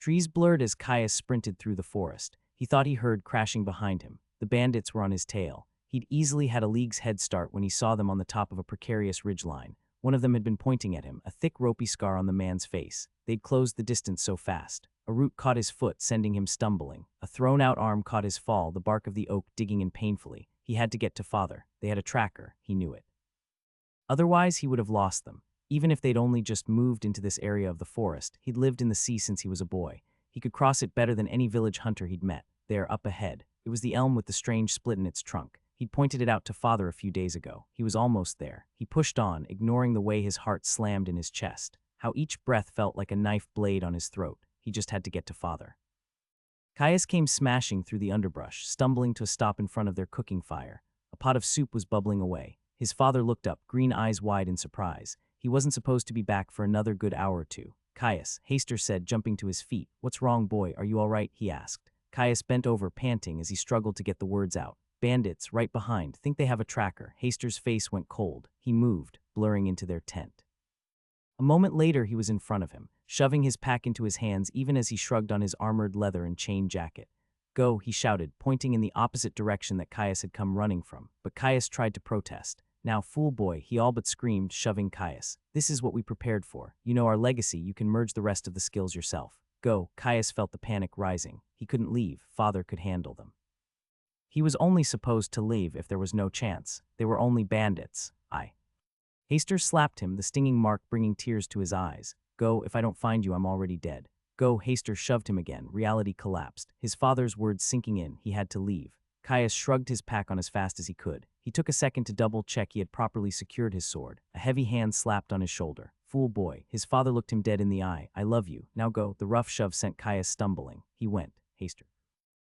Trees blurred as Caius sprinted through the forest. He thought he heard crashing behind him. The bandits were on his tail. He'd easily had a league's head start when he saw them on the top of a precarious ridgeline. One of them had been pointing at him, a thick ropey scar on the man's face. They'd closed the distance so fast. A root caught his foot, sending him stumbling. A thrown-out arm caught his fall, the bark of the oak digging in painfully. He had to get to father. They had a tracker, he knew it. Otherwise, he would have lost them. Even if they'd only just moved into this area of the forest, he'd lived in the sea since he was a boy. He could cross it better than any village hunter he'd met. There, up ahead. It was the elm with the strange split in its trunk. He'd pointed it out to father a few days ago. He was almost there. He pushed on, ignoring the way his heart slammed in his chest. How each breath felt like a knife blade on his throat. He just had to get to father. Caius came smashing through the underbrush, stumbling to a stop in front of their cooking fire. A pot of soup was bubbling away. His father looked up, green eyes wide in surprise. He wasn't supposed to be back for another good hour or two. Caius, Haster said, jumping to his feet. "What's wrong, boy? Are you all right?" he asked. Caius bent over, panting as he struggled to get the words out. "Bandits, right behind. Think they have a tracker." Haster's face went cold. He moved, blurring into their tent. A moment later, he was in front of him, shoving his pack into his hands even as he shrugged on his armored leather and chain jacket. "Go," he shouted, pointing in the opposite direction that Caius had come running from. But Caius tried to protest. "Now, fool boy," he all but screamed, shoving Caius. "This is what we prepared for. You know our legacy. You can merge the rest of the skills yourself. Go." Caius felt the panic rising. He couldn't leave. Father could handle them. He was only supposed to leave if there was no chance. They were only bandits. Haster slapped him, the stinging mark bringing tears to his eyes. "Go, if I don't find you, I'm already dead." "Go." Haster shoved him again. Reality collapsed. His father's words sinking in. He had to leave. Caius shrugged his pack on as fast as he could. He took a second to double-check he had properly secured his sword. A heavy hand slapped on his shoulder. "Fool boy." His father looked him dead in the eye. "I love you. Now go." The rough shove sent Caius stumbling. He went. Haster.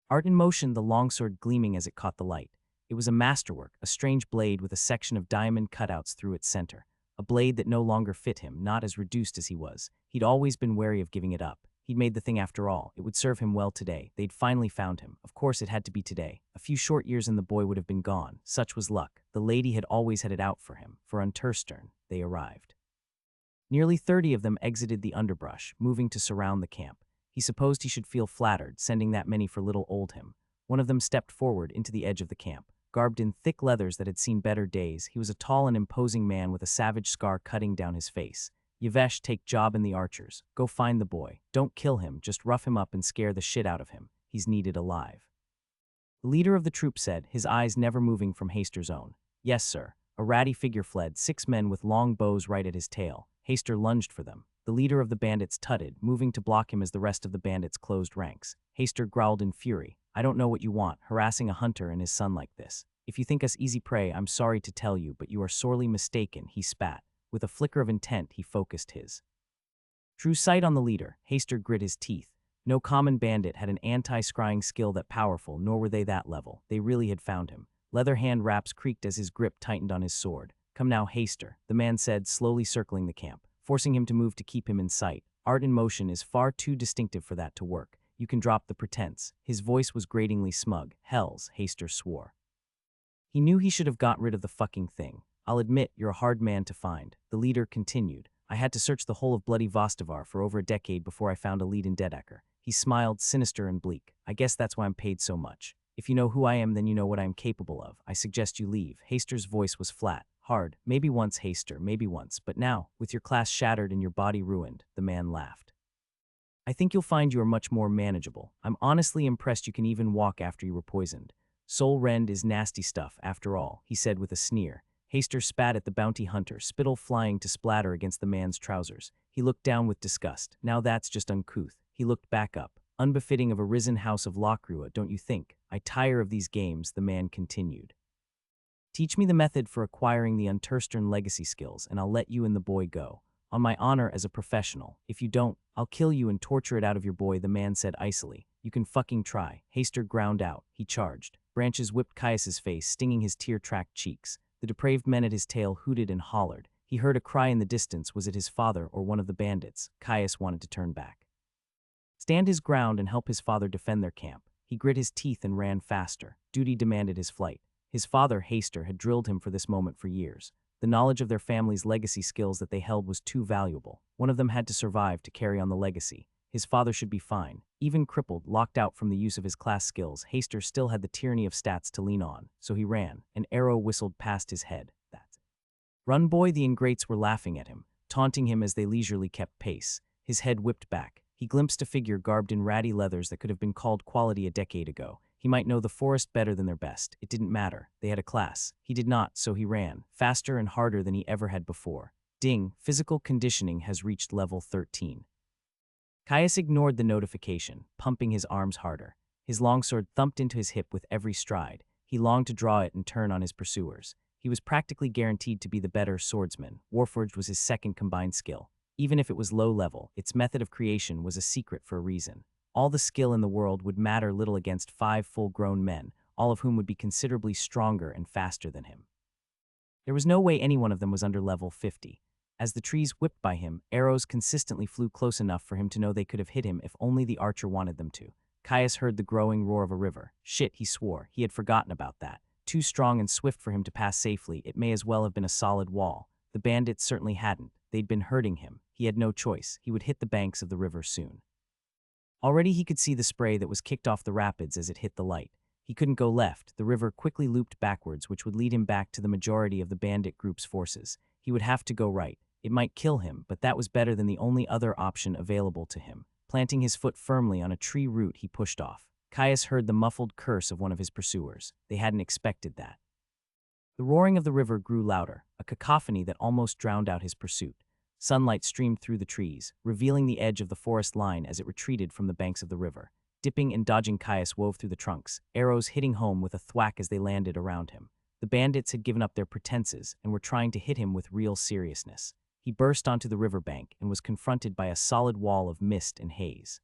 Art in motion, the longsword gleaming as it caught the light. It was a masterwork, a strange blade with a section of diamond cutouts through its center. A blade that no longer fit him, not as reduced as he was. He'd always been wary of giving it up. He'd made the thing after all. It would serve him well today. They'd finally found him. Of course it had to be today. A few short years and the boy would have been gone. Such was luck. The lady had always had it out for him. For Unterstern, they arrived. Nearly 30 of them exited the underbrush, moving to surround the camp. He supposed he should feel flattered, sending that many for little old him. One of them stepped forward into the edge of the camp. Garbed in thick leathers that had seen better days, he was a tall and imposing man with a savage scar cutting down his face. "Yavesh, take job in the archers. Go find the boy. Don't kill him, just rough him up and scare the shit out of him. He's needed alive." The leader of the troop said, his eyes never moving from Haster's own. "Yes, sir." A ratty figure fled, 6 men with long bows right at his tail. Haster lunged for them. The leader of the bandits tutted, moving to block him as the rest of the bandits closed ranks. Haster growled in fury. "I don't know what you want, harassing a hunter and his son like this. If you think us easy prey, I'm sorry to tell you, but you are sorely mistaken," he spat. With a flicker of intent, he focused his true sight on the leader. Haster grit his teeth. No common bandit had an anti-scrying skill that powerful, nor were they that level. They really had found him. Leather hand wraps creaked as his grip tightened on his sword. "Come now, Haster," the man said, slowly circling the camp, forcing him to move to keep him in sight. Art in motion is far too distinctive for that to work. You can drop the pretense. His voice was gratingly smug. "Hells," Haster swore. He knew he should have got rid of the fucking thing. "I'll admit, you're a hard man to find," the leader continued. "I had to search the whole of bloody Vostivar for over a decade before I found a lead in Dedeker." He smiled, sinister and bleak. "I guess that's why I'm paid so much. If you know who I am, then you know what I am capable of. I suggest you leave." Haster's voice was flat, hard. "Maybe once, Haster, maybe once. But now, with your class shattered and your body ruined," the man laughed. "I think you'll find you are much more manageable. I'm honestly impressed you can even walk after you were poisoned. Soul rend is nasty stuff, after all," he said with a sneer. Haster spat at the bounty hunter, spittle flying to splatter against the man's trousers. He looked down with disgust. "Now that's just uncouth." He looked back up. "Unbefitting of a risen house of Lockrua, don't you think? I tire of these games," the man continued. "Teach me the method for acquiring the Unterstern legacy skills, and I'll let you and the boy go. On my honor as a professional. If you don't, I'll kill you and torture it out of your boy," the man said icily. "You can fucking try." Haster ground out. He charged. Branches whipped Caius's face, stinging his tear-tracked cheeks. The depraved men at his tail hooted and hollered. He heard a cry in the distance. Was it his father or one of the bandits? Caius wanted to turn back, stand his ground and help his father defend their camp. He grit his teeth and ran faster. Duty demanded his flight. His father, Haster, had drilled him for this moment for years. The knowledge of their family's legacy skills that they held was too valuable. One of them had to survive to carry on the legacy. His father should be fine. Even crippled, locked out from the use of his class skills, Haster still had the tyranny of stats to lean on, so he ran. An arrow whistled past his head. That's it. Run, boy! The ingrates were laughing at him, taunting him as they leisurely kept pace. His head whipped back. He glimpsed a figure garbed in ratty leathers that could have been called quality a decade ago. He might know the forest better than their best. It didn't matter. They had a class. He did not, so he ran, faster and harder than he ever had before. Ding, physical conditioning has reached level 13. Caius ignored the notification, pumping his arms harder. His longsword thumped into his hip with every stride. He longed to draw it and turn on his pursuers. He was practically guaranteed to be the better swordsman. Warforged was his second combined skill. Even if it was low level, its method of creation was a secret for a reason. All the skill in the world would matter little against 5 full-grown men, all of whom would be considerably stronger and faster than him. There was no way any one of them was under level 50. As the trees whipped by him, arrows consistently flew close enough for him to know they could have hit him if only the archer wanted them to. Caius heard the growing roar of a river. Shit, he swore. He had forgotten about that. Too strong and swift for him to pass safely, it may as well have been a solid wall. The bandits certainly hadn't. They'd been hurting him. He had no choice. He would hit the banks of the river soon. Already he could see the spray that was kicked off the rapids as it hit the light. He couldn't go left. The river quickly looped backwards, which would lead him back to the majority of the bandit group's forces. He would have to go right. It might kill him, but that was better than the only other option available to him. Planting his foot firmly on a tree root, he pushed off. Caius heard the muffled curse of one of his pursuers. They hadn't expected that. The roaring of the river grew louder, a cacophony that almost drowned out his pursuit. Sunlight streamed through the trees, revealing the edge of the forest line as it retreated from the banks of the river. Dipping and dodging, Caius wove through the trunks, arrows hitting home with a thwack as they landed around him. The bandits had given up their pretenses and were trying to hit him with real seriousness. He burst onto the riverbank and was confronted by a solid wall of mist and haze.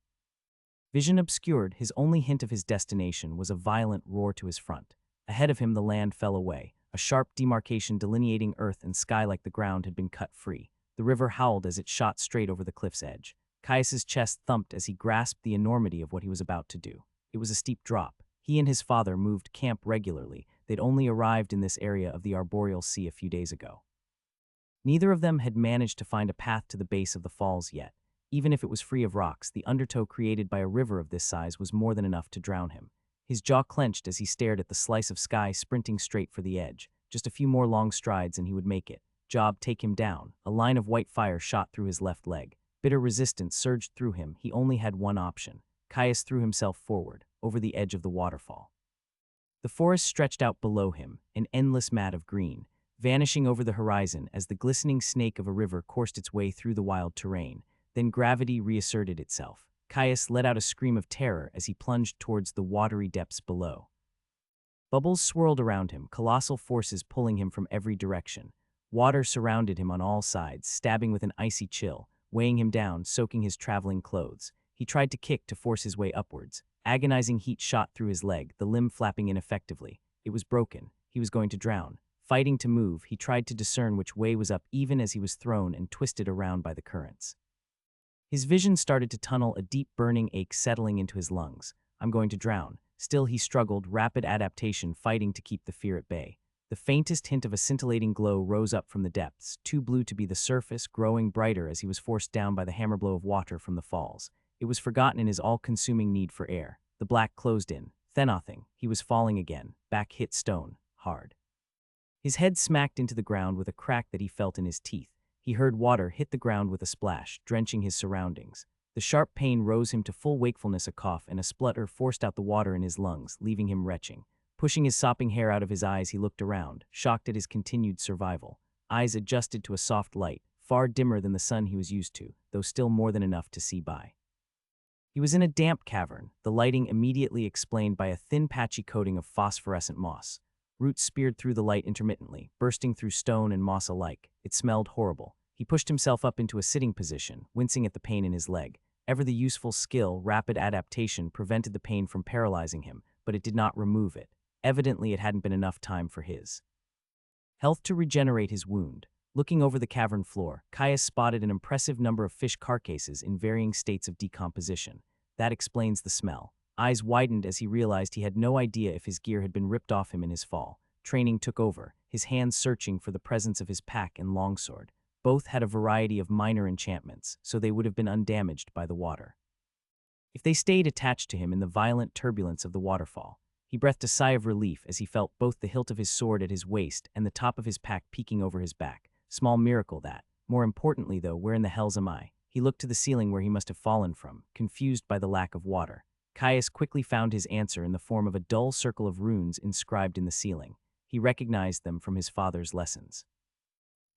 Vision obscured, his only hint of his destination was a violent roar to his front. Ahead of him the land fell away, a sharp demarcation delineating earth and sky like the ground had been cut free. The river howled as it shot straight over the cliff's edge. Caius's chest thumped as he grasped the enormity of what he was about to do. It was a steep drop. He and his father moved camp regularly. They'd only arrived in this area of the arboreal sea a few days ago. Neither of them had managed to find a path to the base of the falls yet. Even if it was free of rocks, the undertow created by a river of this size was more than enough to drown him. His jaw clenched as he stared at the slice of sky sprinting straight for the edge. Just a few more long strides and he would make it. Job, take him down. A line of white fire shot through his left leg. Bitter resistance surged through him. He only had one option. Caius threw himself forward, over the edge of the waterfall. The forest stretched out below him, an endless mat of green, vanishing over the horizon as the glistening snake of a river coursed its way through the wild terrain. Then gravity reasserted itself. Caius let out a scream of terror as he plunged towards the watery depths below. Bubbles swirled around him, colossal forces pulling him from every direction. Water surrounded him on all sides, stabbing with an icy chill, weighing him down, soaking his traveling clothes. He tried to kick to force his way upwards. Agonizing heat shot through his leg, the limb flapping ineffectively. It was broken. He was going to drown. Fighting to move, he tried to discern which way was up even as he was thrown and twisted around by the currents. His vision started to tunnel, a deep burning ache settling into his lungs. I'm going to drown. Still he struggled, rapid adaptation fighting to keep the fear at bay. The faintest hint of a scintillating glow rose up from the depths, too blue to be the surface, growing brighter as he was forced down by the hammer blow of water from the falls. It was forgotten in his all-consuming need for air. The black closed in. Thenothing. He was falling again. Back hit stone. Hard. His head smacked into the ground with a crack that he felt in his teeth. He heard water hit the ground with a splash, drenching his surroundings. The sharp pain rose him to full wakefulness. A cough and a splutter forced out the water in his lungs, leaving him retching. Pushing his sopping hair out of his eyes, he looked around, shocked at his continued survival. Eyes adjusted to a soft light, far dimmer than the sun he was used to, though still more than enough to see by. He was in a damp cavern, the lighting immediately explained by a thin patchy coating of phosphorescent moss. Roots speared through the light intermittently, bursting through stone and moss alike. It smelled horrible. He pushed himself up into a sitting position, wincing at the pain in his leg. Ever the useful skill, rapid adaptation, prevented the pain from paralyzing him, but it did not remove it. Evidently, it hadn't been enough time for his health to regenerate his wound. Looking over the cavern floor, Caius spotted an impressive number of fish carcasses in varying states of decomposition. That explains the smell. Eyes widened as he realized he had no idea if his gear had been ripped off him in his fall. Training took over, his hands searching for the presence of his pack and longsword. Both had a variety of minor enchantments, so they would have been undamaged by the water. they stayed attached to him in the violent turbulence of the waterfall. He breathed a sigh of relief as he felt both the hilt of his sword at his waist and the top of his pack peeking over his back. Small miracle that. More importantly, though, where in the hells am I? He looked to the ceiling where he must have fallen from, confused by the lack of water. Caius quickly found his answer in the form of a dull circle of runes inscribed in the ceiling. He recognized them from his father's lessons.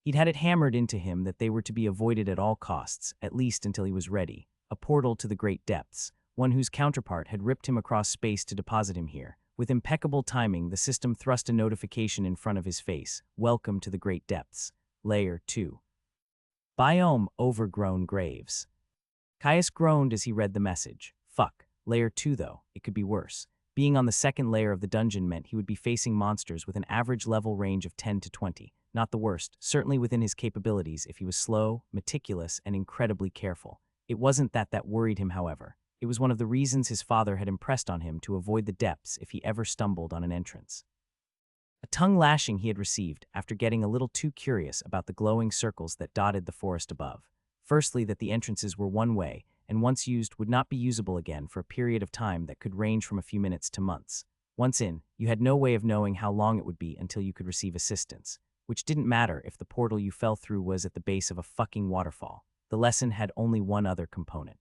He'd had it hammered into him that they were to be avoided at all costs, at least until he was ready. A portal to the great depths, one whose counterpart had ripped him across space to deposit him here. With impeccable timing, the system thrust a notification in front of his face. Welcome to the great depths. Layer 2. Biome overgrown graves. Caius groaned as he read the message. Fuck. Layer 2 though, it could be worse. Being on the second layer of the dungeon meant he would be facing monsters with an average level range of 10 to 20. Not the worst, certainly within his capabilities if he was slow, meticulous, and incredibly careful. It wasn't that worried him, however. It was one of the reasons his father had impressed on him to avoid the depths if he ever stumbled on an entrance. A tongue lashing he had received after getting a little too curious about the glowing circles that dotted the forest above. Firstly, that the entrances were one way, and once used would not be usable again for a period of time that could range from a few minutes to months. Once in, you had no way of knowing how long it would be until you could receive assistance, which didn't matter if the portal you fell through was at the base of a fucking waterfall. The lesson had only one other component.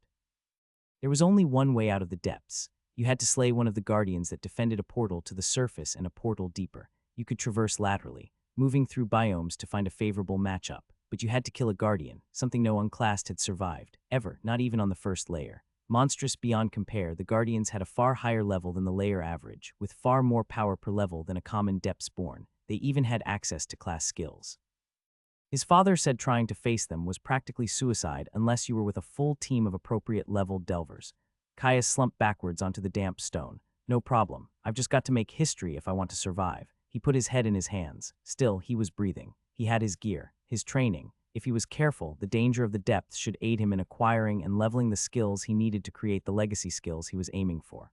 There was only one way out of the depths. You had to slay one of the guardians that defended a portal to the surface and a portal deeper. You could traverse laterally, moving through biomes to find a favorable matchup, but you had to kill a guardian, something no unclassed had survived, ever, not even on the first layer. Monstrous beyond compare, the guardians had a far higher level than the layer average, with far more power per level than a common depths-born. They even had access to class skills. His father said trying to face them was practically suicide unless you were with a full team of appropriate level delvers. Caius slumped backwards onto the damp stone. No problem. I've just got to make history if I want to survive. He put his head in his hands. Still, he was breathing. He had his gear, his training. If he was careful, the danger of the depths should aid him in acquiring and leveling the skills he needed to create the legacy skills he was aiming for.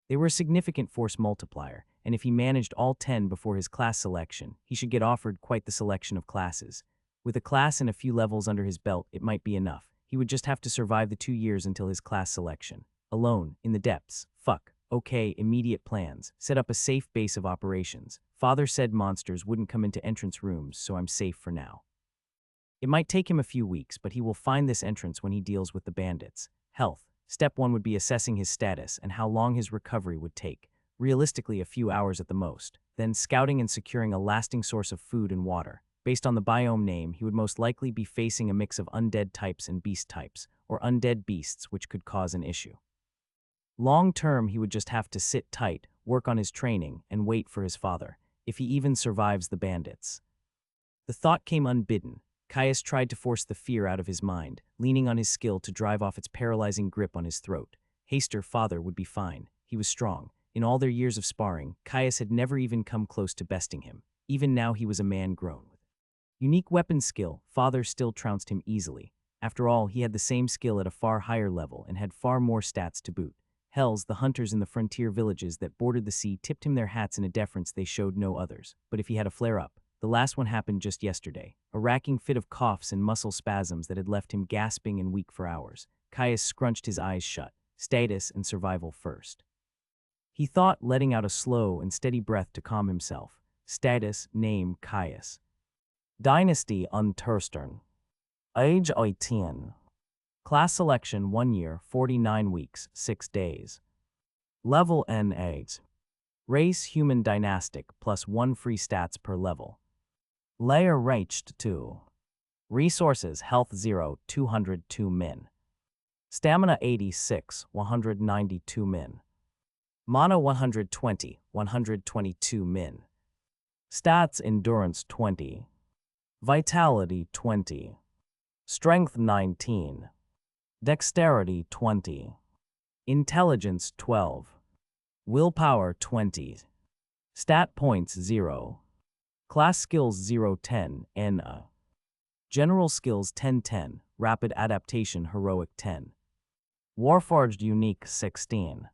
They were a significant force multiplier, and if he managed all 10 before his class selection, he should get offered quite the selection of classes. With a class and a few levels under his belt, it might be enough. He would just have to survive the 2 years until his class selection. Alone, in the depths. Fuck. Okay, immediate plans. Set up a safe base of operations. Father said monsters wouldn't come into entrance rooms, so I'm safe for now. It might take him a few weeks, but he will find this entrance when he deals with the bandits. Health. Step 1 would be assessing his status and how long his recovery would take. Realistically, a few hours at the most. Then scouting and securing a lasting source of food and water. Based on the biome name, he would most likely be facing a mix of undead types and beast types, or undead beasts, which could cause an issue. Long term, he would just have to sit tight, work on his training, and wait for his father, if he even survives the bandits. The thought came unbidden. Caius tried to force the fear out of his mind, leaning on his skill to drive off its paralyzing grip on his throat. Haster, father would be fine. He was strong. In all their years of sparring, Caius had never even come close to besting him. Even now he was a man grown with unique weapon skill. Father still trounced him easily. After all, he had the same skill at a far higher level and had far more stats to boot. Hells, the hunters in the frontier villages that bordered the sea tipped him their hats in a deference they showed no others. But if he had a flare-up, the last one happened just yesterday, a racking fit of coughs and muscle spasms that had left him gasping and weak for hours. Caius scrunched his eyes shut, status and survival first. He thought, letting out a slow and steady breath to calm himself. Status, name, Caius. Dynasty, Unterstern. Age, 18. Class selection, 1 year, 49 weeks, 6 days. Level, N8. Race, human dynastic, +1 free stats per level. Layer reached 2. Resources, health 0, 202 min. Stamina 86, 192 min. Mana 120, 122 min. Stats, endurance 20. Vitality 20. Strength 19. Dexterity 20. Intelligence 12. Willpower 20. Stat points 0. Class skills 0-10, NA. General skills 10-10, rapid adaptation heroic 10. Warforged unique 16.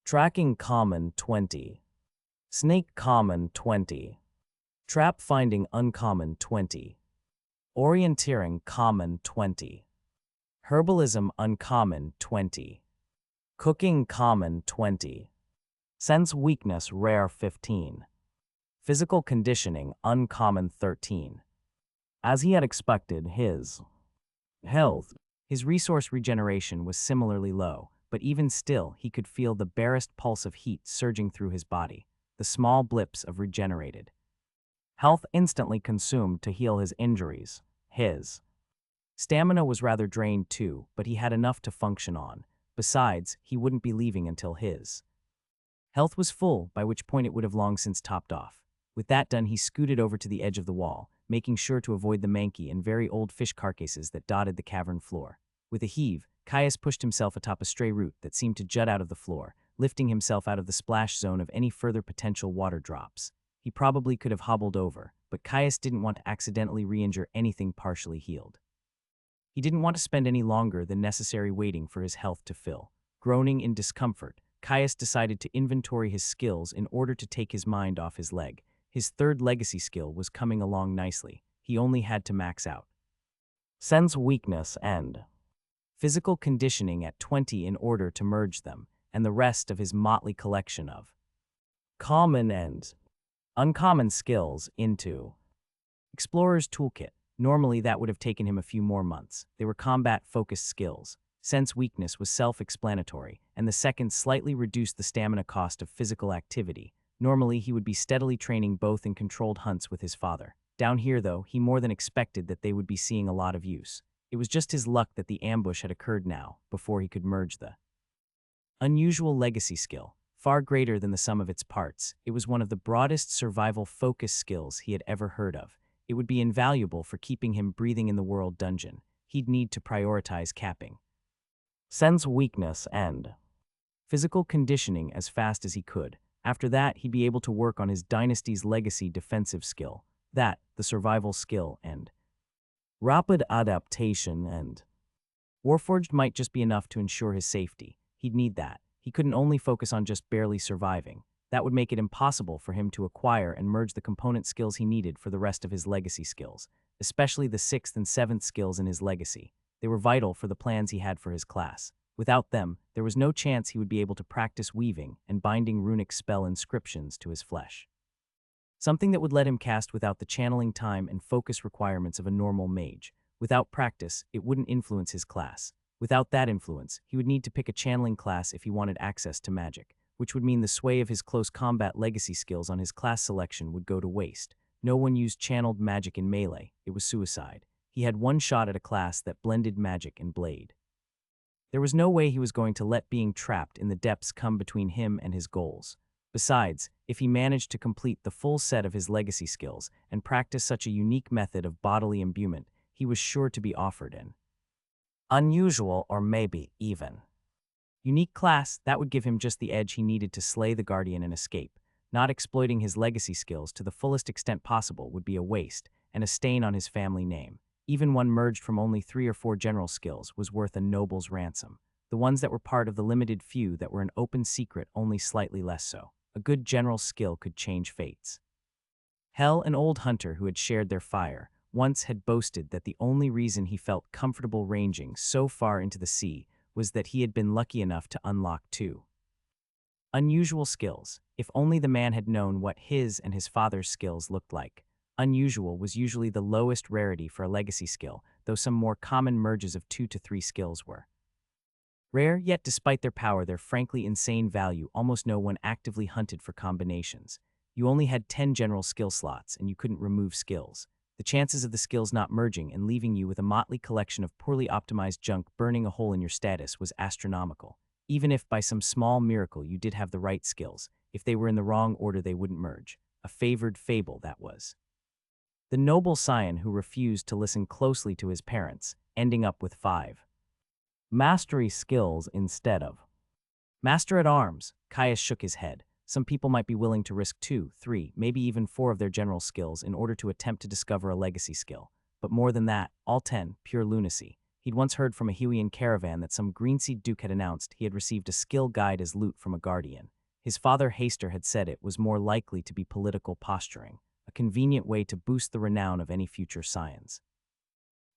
Tracking common 20. Snake common 20. Trap finding uncommon 20. Orienteering common 20. Herbalism uncommon 20. Cooking common 20. Sense weakness rare 15. Physical conditioning uncommon 13. As he had expected, his resource regeneration was similarly low, but even still he could feel the barest pulse of heat surging through his body, the small blips of regenerated health instantly consumed to heal his injuries. His stamina was rather drained too, but he had enough to function on. Besides, he wouldn't be leaving until his health was full, by which point it would have long since topped off. With that done, he scooted over to the edge of the wall, making sure to avoid the manky and very old fish carcasses that dotted the cavern floor. With a heave, Caius pushed himself atop a stray root that seemed to jut out of the floor, lifting himself out of the splash zone of any further potential water drops. He probably could have hobbled over, but Caius didn't want to accidentally re-injure anything partially healed. He didn't want to spend any longer than necessary waiting for his health to fill. Groaning in discomfort, Caius decided to inventory his skills in order to take his mind off his leg. His third legacy skill was coming along nicely. He only had to max out sense weakness and physical conditioning at 20 in order to merge them, and the rest of his motley collection of common and uncommon skills into Explorer's Toolkit. Normally that would have taken him a few more months. They were combat-focused skills. Sense weakness was self-explanatory, and the second slightly reduced the stamina cost of physical activity. Normally he would be steadily training both in controlled hunts with his father. Down here, though, he more than expected that they would be seeing a lot of use. It was just his luck that the ambush had occurred now, before he could merge the unusual legacy skill. Far greater than the sum of its parts, it was one of the broadest survival-focused skills he had ever heard of. It would be invaluable for keeping him breathing in the world dungeon. He'd need to prioritize capping sense weakness and physical conditioning as fast as he could. After that, he'd be able to work on his dynasty's legacy defensive skill. That, the survival skill, and rapid adaptation and Warforged might just be enough to ensure his safety. He'd need that. He couldn't only focus on just barely surviving. That would make it impossible for him to acquire and merge the component skills he needed for the rest of his legacy skills, especially the 6th and 7th skills in his legacy. They were vital for the plans he had for his class. Without them, there was no chance he would be able to practice weaving and binding runic spell inscriptions to his flesh. Something that would let him cast without the channeling time and focus requirements of a normal mage. Without practice, it wouldn't influence his class. Without that influence, he would need to pick a channeling class if he wanted access to magic, which would mean the sway of his close combat legacy skills on his class selection would go to waste. No one used channeled magic in melee. It was suicide. He had one shot at a class that blended magic and blade. There was no way he was going to let being trapped in the depths come between him and his goals. Besides, if he managed to complete the full set of his legacy skills and practice such a unique method of bodily imbuement, he was sure to be offered an unusual or maybe even unique class that would give him just the edge he needed to slay the Guardian and escape. Not exploiting his legacy skills to the fullest extent possible would be a waste and a stain on his family name. Even one merged from only 3 or 4 general skills was worth a noble's ransom. The ones that were part of the limited few that were an open secret only slightly less so. A good general skill could change fates. Hell, an old hunter who had shared their fire, once had boasted that the only reason he felt comfortable ranging so far into the sea was that he had been lucky enough to unlock 2 unusual skills. If only the man had known what his and his father's skills looked like. Unusual was usually the lowest rarity for a legacy skill, though some more common merges of 2 to 3 skills were rare, yet despite their power, their frankly insane value, almost no one actively hunted for combinations. You only had 10 general skill slots, and you couldn't remove skills. The chances of the skills not merging and leaving you with a motley collection of poorly optimized junk burning a hole in your status was astronomical. Even if by some small miracle you did have the right skills, if they were in the wrong order they wouldn't merge. A favored fable, that was. The noble scion who refused to listen closely to his parents, ending up with 5 mastery skills instead of Master at Arms. Caius shook his head. Some people might be willing to risk 2, 3, maybe even 4 of their general skills in order to attempt to discover a legacy skill. But more than that, all 10, pure lunacy. He'd once heard from a Huian caravan that some greenseed duke had announced he had received a skill guide as loot from a guardian. His father Haster had said it was more likely to be political posturing, a convenient way to boost the renown of any future scions.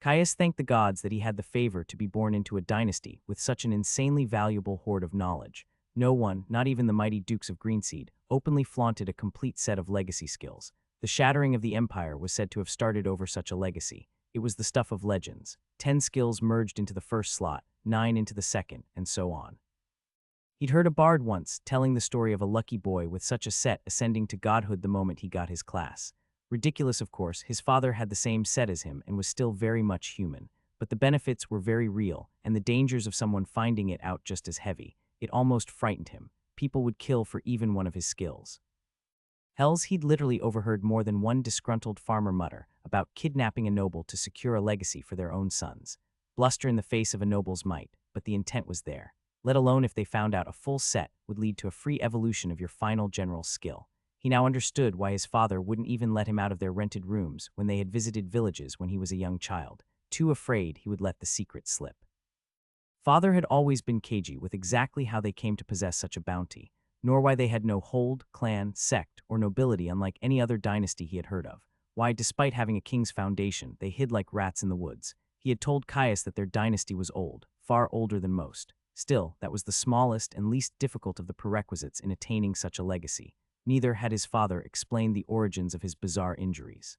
Caius thanked the gods that he had the favor to be born into a dynasty with such an insanely valuable hoard of knowledge. No one, not even the mighty Dukes of Greenseed, openly flaunted a complete set of legacy skills. The shattering of the empire was said to have started over such a legacy. It was the stuff of legends. 10 skills merged into the first slot, 9 into the second, and so on. He'd heard a bard once telling the story of a lucky boy with such a set ascending to godhood the moment he got his class. Ridiculous, of course, his father had the same set as him and was still very much human, but the benefits were very real, and the dangers of someone finding it out just as heavy. It almost frightened him. People would kill for even one of his skills. Hells, he'd literally overheard more than one disgruntled farmer mutter about kidnapping a noble to secure a legacy for their own sons. Bluster in the face of a noble's might, but the intent was there. Let alone if they found out a full set would lead to a free evolution of your final general skill. He now understood why his father wouldn't even let him out of their rented rooms when they had visited villages when he was a young child, too afraid he would let the secret slip. Father had always been cagey with exactly how they came to possess such a bounty, nor why they had no hold, clan, sect, or nobility unlike any other dynasty he had heard of. Why, despite having a king's foundation, they hid like rats in the woods. He had told Caius that their dynasty was old, far older than most. Still, that was the smallest and least difficult of the prerequisites in attaining such a legacy. Neither had his father explained the origins of his bizarre injuries.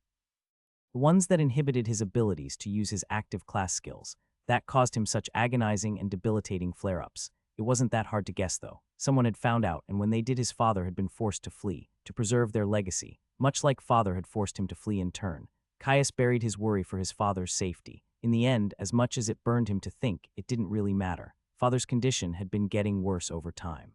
The ones that inhibited his abilities to use his active class skills, that caused him such agonizing and debilitating flare-ups. It wasn't that hard to guess, though. Someone had found out, and when they did, his father had been forced to flee, to preserve their legacy, much like father had forced him to flee in turn. Caius buried his worry for his father's safety. In the end, as much as it burned him to think, it didn't really matter. Father's condition had been getting worse over time.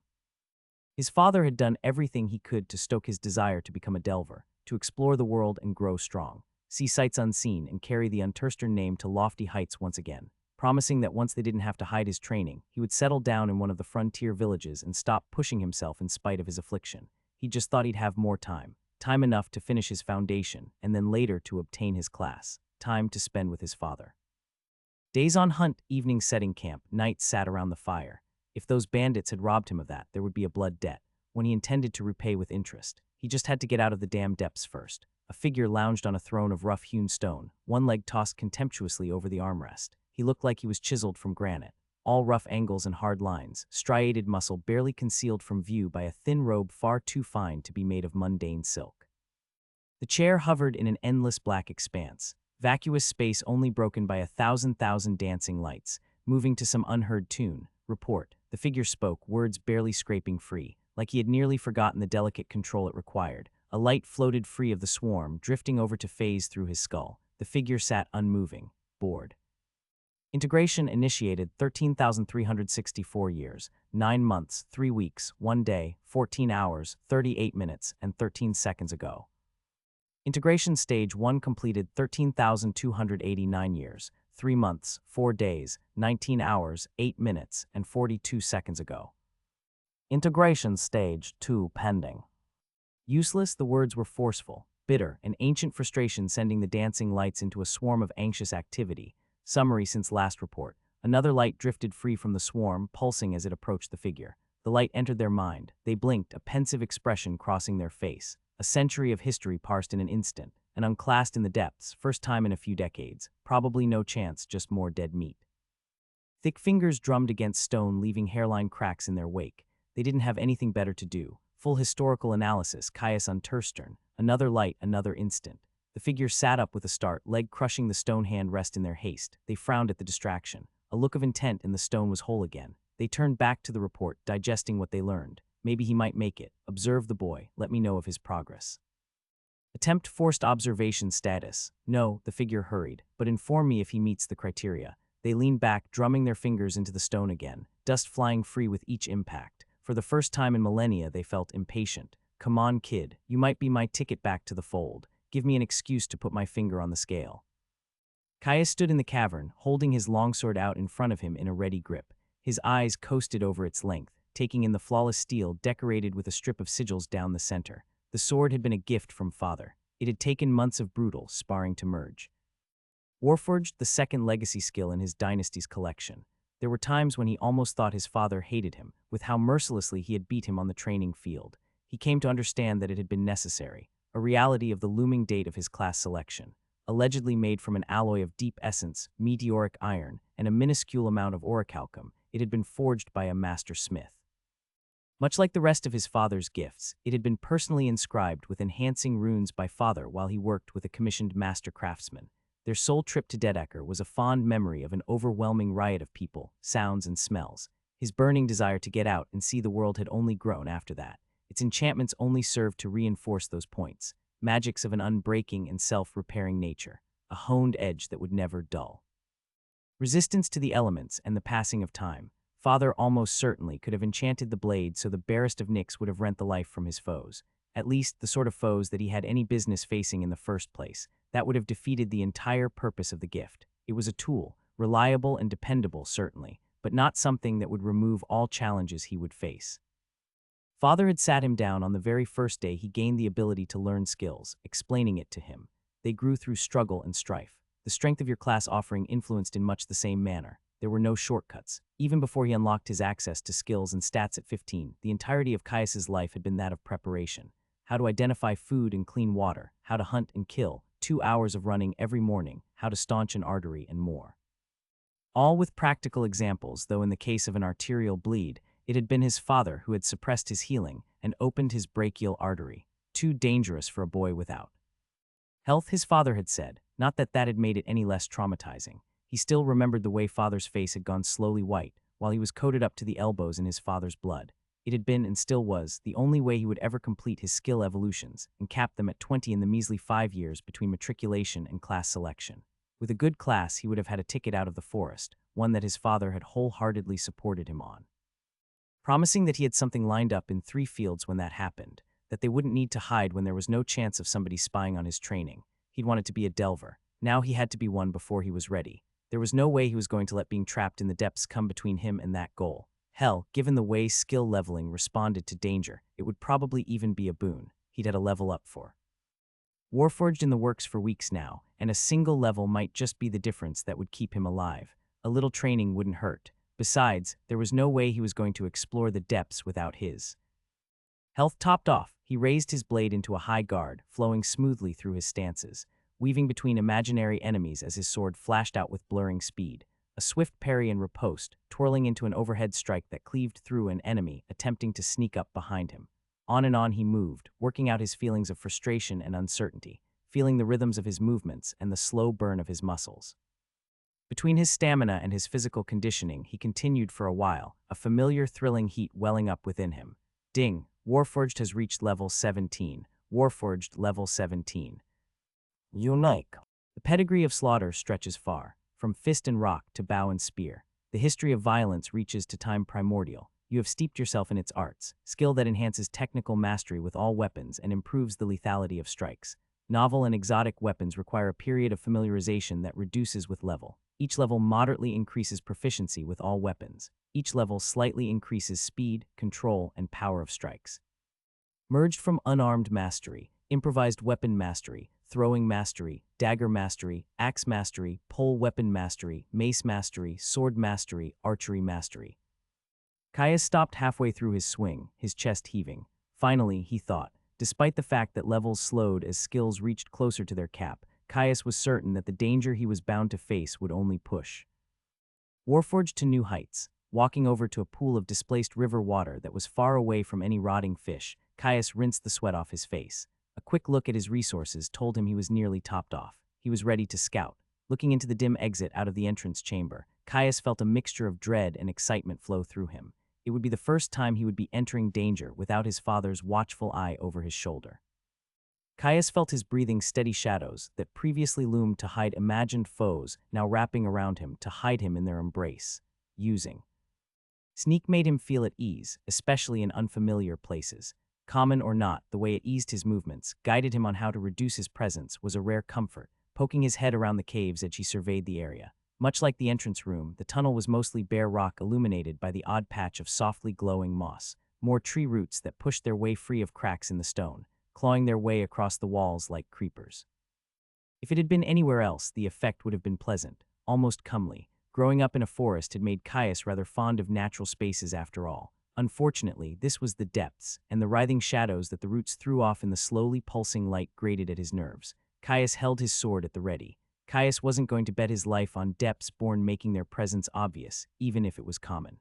His father had done everything he could to stoke his desire to become a delver, to explore the world and grow strong, see sights unseen and carry the Unterstern name to lofty heights once again, promising that once they didn't have to hide his training, he would settle down in one of the frontier villages and stop pushing himself in spite of his affliction. He just thought he'd have more time enough to finish his foundation, and then later to obtain his class, time to spend with his father. Days on hunt, evenings setting camp, nights sat around the fire. If those bandits had robbed him of that, there would be a blood debt, one he intended to repay with interest. He just had to get out of the damn depths first. A figure lounged on a throne of rough-hewn stone, one leg tossed contemptuously over the armrest. He looked like he was chiseled from granite, all rough angles and hard lines, striated muscle barely concealed from view by a thin robe far too fine to be made of mundane silk. The chair hovered in an endless black expanse, vacuous space only broken by 1,000 dancing lights, moving to some unheard tune. Report. The figure spoke, words barely scraping free, like he had nearly forgotten the delicate control it required. A light floated free of the swarm, drifting over to phase through his skull. The figure sat unmoving, bored. Integration initiated 13,364 years, 9 months, 3 weeks, 1 day, 14 hours, 38 minutes, and 13 seconds ago. Integration stage 1 completed 13,289 years, 3 months, 4 days, 19 hours, 8 minutes, and 42 seconds ago. Integration stage 2 pending. Useless, the words were forceful, bitter, an ancient frustration sending the dancing lights into a swarm of anxious activity. Summary since last report. Another light drifted free from the swarm, pulsing as it approached the figure. The light entered their mind. They blinked, a pensive expression crossing their face. A century of history parsed in an instant, and unclassed in the depths, first time in a few decades. Probably no chance, just more dead meat. Thick fingers drummed against stone, leaving hairline cracks in their wake. They didn't have anything better to do. Full historical analysis, Caius Unterstern. Another light, another instant. The figure sat up with a start, leg crushing the stone hand rest in their haste. They frowned at the distraction. A look of intent, and the stone was whole again. They turned back to the report, digesting what they learned. Maybe he might make it. Observe the boy. Let me know of his progress. Attempt forced observation status. No, the figure hurried, but inform me if he meets the criteria. They leaned back, drumming their fingers into the stone again, dust flying free with each impact. For the first time in millennia, they felt impatient. Come on, kid. You might be my ticket back to the fold. Give me an excuse to put my finger on the scale. Caius stood in the cavern, holding his longsword out in front of him in a ready grip. His eyes coasted over its length, taking in the flawless steel decorated with a strip of sigils down the center. The sword had been a gift from father. It had taken months of brutal sparring to merge. Warforged, the second legacy skill in his dynasty's collection. There were times when he almost thought his father hated him, with how mercilessly he had beat him on the training field. He came to understand that it had been necessary, a reality of the looming date of his class selection. allegedly made from an alloy of deep essence, meteoric iron, and a minuscule amount of orichalcum. It had been forged by a master smith. Much like the rest of his father's gifts, it had been personally inscribed with enhancing runes by father while he worked with a commissioned master craftsman. Their sole trip to Dedeker was a fond memory of an overwhelming riot of people, sounds, and smells. His burning desire to get out and see the world had only grown after that. Its enchantments only served to reinforce those points, magics of an unbreaking and self-repairing nature, a honed edge that would never dull. Resistance to the elements and the passing of time. Father almost certainly could have enchanted the blade so the barest of nicks would have rent the life from his foes, at least the sort of foes that he had any business facing in the first place. That would have defeated the entire purpose of the gift. It was a tool, reliable and dependable certainly, but not something that would remove all challenges he would face. Father had sat him down on the very first day he gained the ability to learn skills, explaining it to him. They grew through struggle and strife. The strength of your class offering influenced in much the same manner. There were no shortcuts. Even before he unlocked his access to skills and stats at 15, the entirety of Caius's life had been that of preparation. How to identify food and clean water, how to hunt and kill, 2 hours of running every morning, how to staunch an artery, and more. All with practical examples, though in the case of an arterial bleed, it had been his father who had suppressed his healing and opened his brachial artery, too dangerous for a boy without health, his father had said, not that that had made it any less traumatizing. He still remembered the way father's face had gone slowly white while he was coated up to the elbows in his father's blood. It had been, and still was, the only way he would ever complete his skill evolutions and cap them at 20 in the measly 5 years between matriculation and class selection. With a good class, he would have had a ticket out of the forest, one that his father had wholeheartedly supported him on, promising that he had something lined up in 3 fields when that happened, that they wouldn't need to hide when there was no chance of somebody spying on his training. He'd wanted to be a delver. Now he had to be one before he was ready. There was no way he was going to let being trapped in the depths come between him and that goal. Hell, given the way skill leveling responded to danger, it would probably even be a boon. He'd had a level up for Warforged in the works for weeks now, and a single level might just be the difference that would keep him alive. A little training wouldn't hurt. Besides, there was no way he was going to explore the depths without his health topped off. He raised his blade into a high guard, flowing smoothly through his stances, weaving between imaginary enemies as his sword flashed out with blurring speed. A swift parry and riposte, twirling into an overhead strike that cleaved through an enemy attempting to sneak up behind him. On and on he moved, working out his feelings of frustration and uncertainty, feeling the rhythms of his movements and the slow burn of his muscles. Between his stamina and his physical conditioning, he continued for a while, a familiar thrilling heat welling up within him. Ding! Warforged has reached level 17. Warforged level 17. Unique. The pedigree of slaughter stretches far, from fist and rock to bow and spear. The history of violence reaches to time primordial. You have steeped yourself in its arts, skill that enhances technical mastery with all weapons and improves the lethality of strikes. Novel and exotic weapons require a period of familiarization that reduces with level. Each level moderately increases proficiency with all weapons. Each level slightly increases speed, control, and power of strikes. Merged from unarmed mastery, improvised weapon mastery, throwing mastery, dagger mastery, axe mastery, pole weapon mastery, mace mastery, sword mastery, archery mastery. Caius stopped halfway through his swing, his chest heaving. Finally, he thought, despite the fact that levels slowed as skills reached closer to their cap, Caius was certain that the danger he was bound to face would only push Warforged to new heights. Walking over to a pool of displaced river water that was far away from any rotting fish, Caius rinsed the sweat off his face. A quick look at his resources told him he was nearly topped off. He was ready to scout. Looking into the dim exit out of the entrance chamber, Caius felt a mixture of dread and excitement flow through him. It would be the first time he would be entering danger without his father's watchful eye over his shoulder. Caius felt his breathing steady shadows that previously loomed to hide imagined foes now wrapping around him to hide him in their embrace. Sneak made him feel at ease, especially in unfamiliar places. Common or not, the way it eased his movements, guided him on how to reduce his presence, was a rare comfort, poking his head around the caves as he surveyed the area. Much like the entrance room, the tunnel was mostly bare rock illuminated by the odd patch of softly glowing moss, more tree roots that pushed their way free of cracks in the stone, clawing their way across the walls like creepers. If it had been anywhere else, the effect would have been pleasant, almost comely. Growing up in a forest had made Caius rather fond of natural spaces after all. Unfortunately, this was the depths, and the writhing shadows that the roots threw off in the slowly pulsing light grated at his nerves. Caius held his sword at the ready. Caius wasn't going to bet his life on depths born making their presence obvious, even if it was common.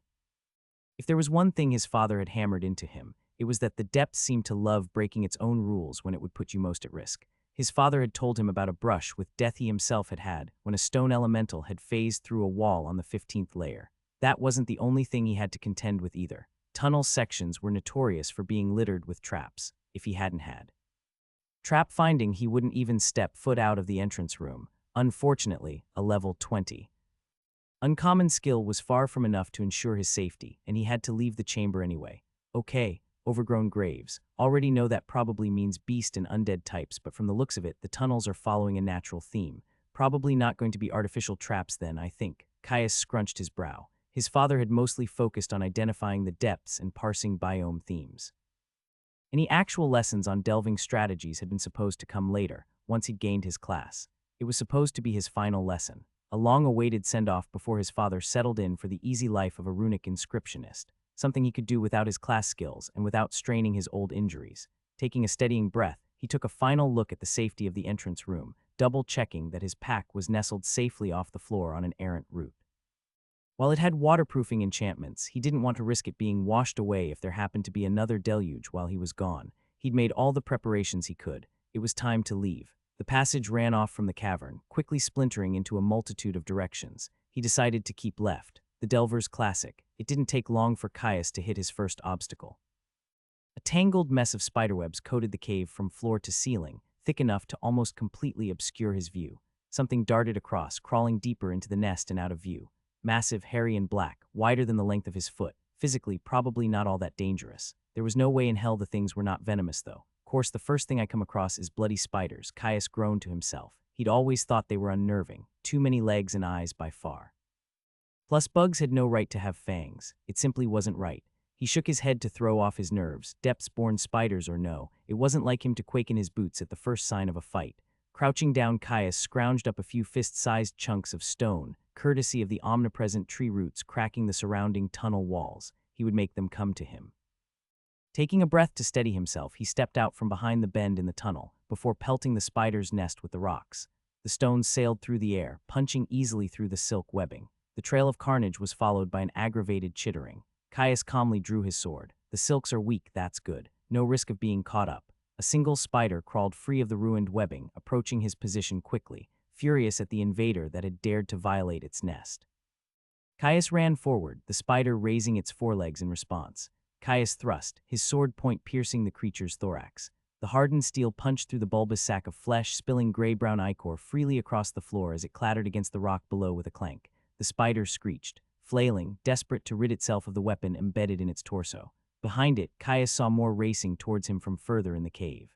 If there was one thing his father had hammered into him, it was that the depths seemed to love breaking its own rules when it would put you most at risk. His father had told him about a brush with death he himself had had when a stone elemental had phased through a wall on the 15th layer. That wasn't the only thing he had to contend with either. Tunnel sections were notorious for being littered with traps, if he hadn't had trap finding, he wouldn't even step foot out of the entrance room. Unfortunately, a level 20 uncommon skill was far from enough to ensure his safety, and he had to leave the chamber anyway. Okay, overgrown graves. Already know that probably means beast and undead types, but from the looks of it, the tunnels are following a natural theme. Probably not going to be artificial traps then, I think. Caius scrunched his brow. His father had mostly focused on identifying the depths and parsing biome themes. Any actual lessons on delving strategies had been supposed to come later, once he'd gained his class. It was supposed to be his final lesson, a long-awaited send-off before his father settled in for the easy life of a runic inscriptionist, something he could do without his class skills and without straining his old injuries. Taking a steadying breath, he took a final look at the safety of the entrance room, double-checking that his pack was nestled safely off the floor on an errant route. While it had waterproofing enchantments, he didn't want to risk it being washed away if there happened to be another deluge while he was gone. He'd made all the preparations he could. It was time to leave. The passage ran off from the cavern, quickly splintering into a multitude of directions. He decided to keep left. The Delver's classic. It didn't take long for Caius to hit his first obstacle. A tangled mess of spiderwebs coated the cave from floor to ceiling, thick enough to almost completely obscure his view. Something darted across, crawling deeper into the nest and out of view. Massive, hairy and black, wider than the length of his foot. Physically, probably not all that dangerous. There was no way in hell the things were not venomous, though. Of course, the first thing I come across is bloody spiders. Caius groaned to himself. He'd always thought they were unnerving. Too many legs and eyes by far. Plus, bugs had no right to have fangs. It simply wasn't right. He shook his head to throw off his nerves. Depths-born spiders or no, it wasn't like him to quake in his boots at the first sign of a fight. Crouching down, Caius scrounged up a few fist-sized chunks of stone, courtesy of the omnipresent tree roots cracking the surrounding tunnel walls. He would make them come to him. Taking a breath to steady himself, he stepped out from behind the bend in the tunnel, before pelting the spider's nest with the rocks. The stones sailed through the air, punching easily through the silk webbing. The trail of carnage was followed by an aggravated chittering. Caius calmly drew his sword. The silks are weak, that's good. No risk of being caught up. A single spider crawled free of the ruined webbing, approaching his position quickly, furious at the invader that had dared to violate its nest. Caius ran forward, the spider raising its forelegs in response. Caius thrust, his sword point piercing the creature's thorax. The hardened steel punched through the bulbous sack of flesh, spilling gray-brown ichor freely across the floor as it clattered against the rock below with a clank. The spider screeched, flailing, desperate to rid itself of the weapon embedded in its torso. Behind it, Caius saw more racing towards him from further in the cave.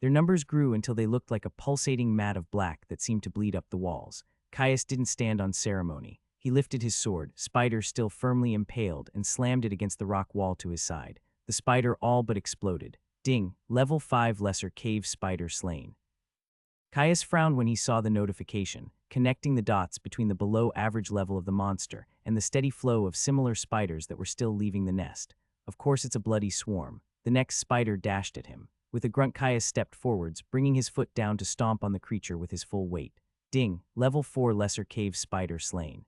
Their numbers grew until they looked like a pulsating mat of black that seemed to bleed up the walls. Caius didn't stand on ceremony. He lifted his sword, spider still firmly impaled, and slammed it against the rock wall to his side. The spider all but exploded. Ding, level 5 lesser cave spider slain. Caius frowned when he saw the notification, connecting the dots between the below-average level of the monster and the steady flow of similar spiders that were still leaving the nest. Of course it's a bloody swarm. The next spider dashed at him. With a grunt, Caius stepped forwards, bringing his foot down to stomp on the creature with his full weight. Ding, level 4 lesser cave spider slain.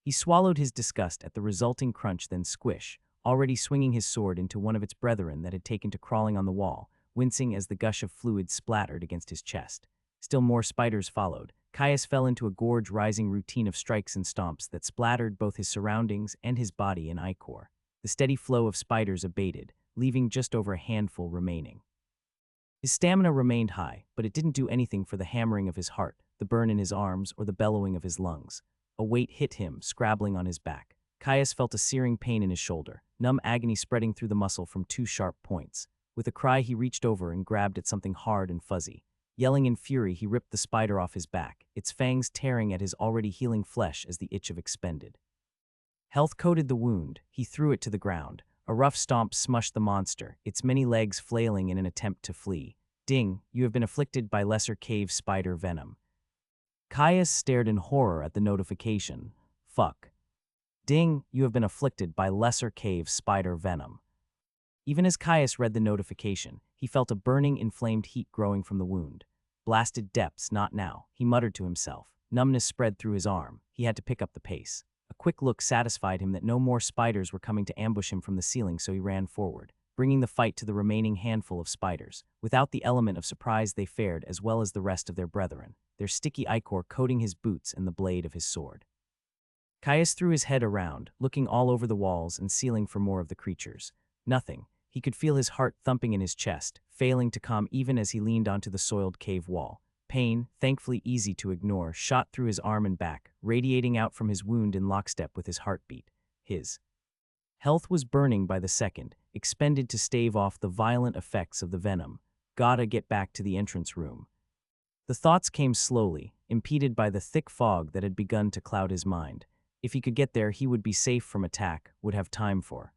He swallowed his disgust at the resulting crunch, then squish, already swinging his sword into one of its brethren that had taken to crawling on the wall, wincing as the gush of fluid splattered against his chest. Still more spiders followed. Caius fell into a gorge-rising routine of strikes and stomps that splattered both his surroundings and his body in ichor. The steady flow of spiders abated, leaving just over a handful remaining. His stamina remained high, but it didn't do anything for the hammering of his heart, the burn in his arms, or the bellowing of his lungs. A weight hit him, scrabbling on his back. Caius felt a searing pain in his shoulder, numb agony spreading through the muscle from 2 sharp points. With a cry, he reached over and grabbed at something hard and fuzzy. Yelling in fury, he ripped the spider off his back, its fangs tearing at his already healing flesh as the itch of expended. Health coated the wound. He threw it to the ground. A rough stomp smushed the monster, its many legs flailing in an attempt to flee. Ding, you have been afflicted by lesser cave spider venom. Caius stared in horror at the notification. Fuck. Ding, you have been afflicted by lesser cave spider venom. Even as Caius read the notification, he felt a burning, inflamed heat growing from the wound. Blasted depths, not now, he muttered to himself. Numbness spread through his arm. He had to pick up the pace. A quick look satisfied him that no more spiders were coming to ambush him from the ceiling, so he ran forward, bringing the fight to the remaining handful of spiders. Without the element of surprise, they fared as well as the rest of their brethren, their sticky ichor coating his boots and the blade of his sword. Caius threw his head around, looking all over the walls and ceiling for more of the creatures. Nothing. He could feel his heart thumping in his chest, failing to calm even as he leaned onto the soiled cave wall. Pain, thankfully easy to ignore, shot through his arm and back, radiating out from his wound in lockstep with his heartbeat. His health was burning by the second, expended to stave off the violent effects of the venom. Gotta get back to the entrance room. The thoughts came slowly, impeded by the thick fog that had begun to cloud his mind. If he could get there, he would be safe from attack, would have time for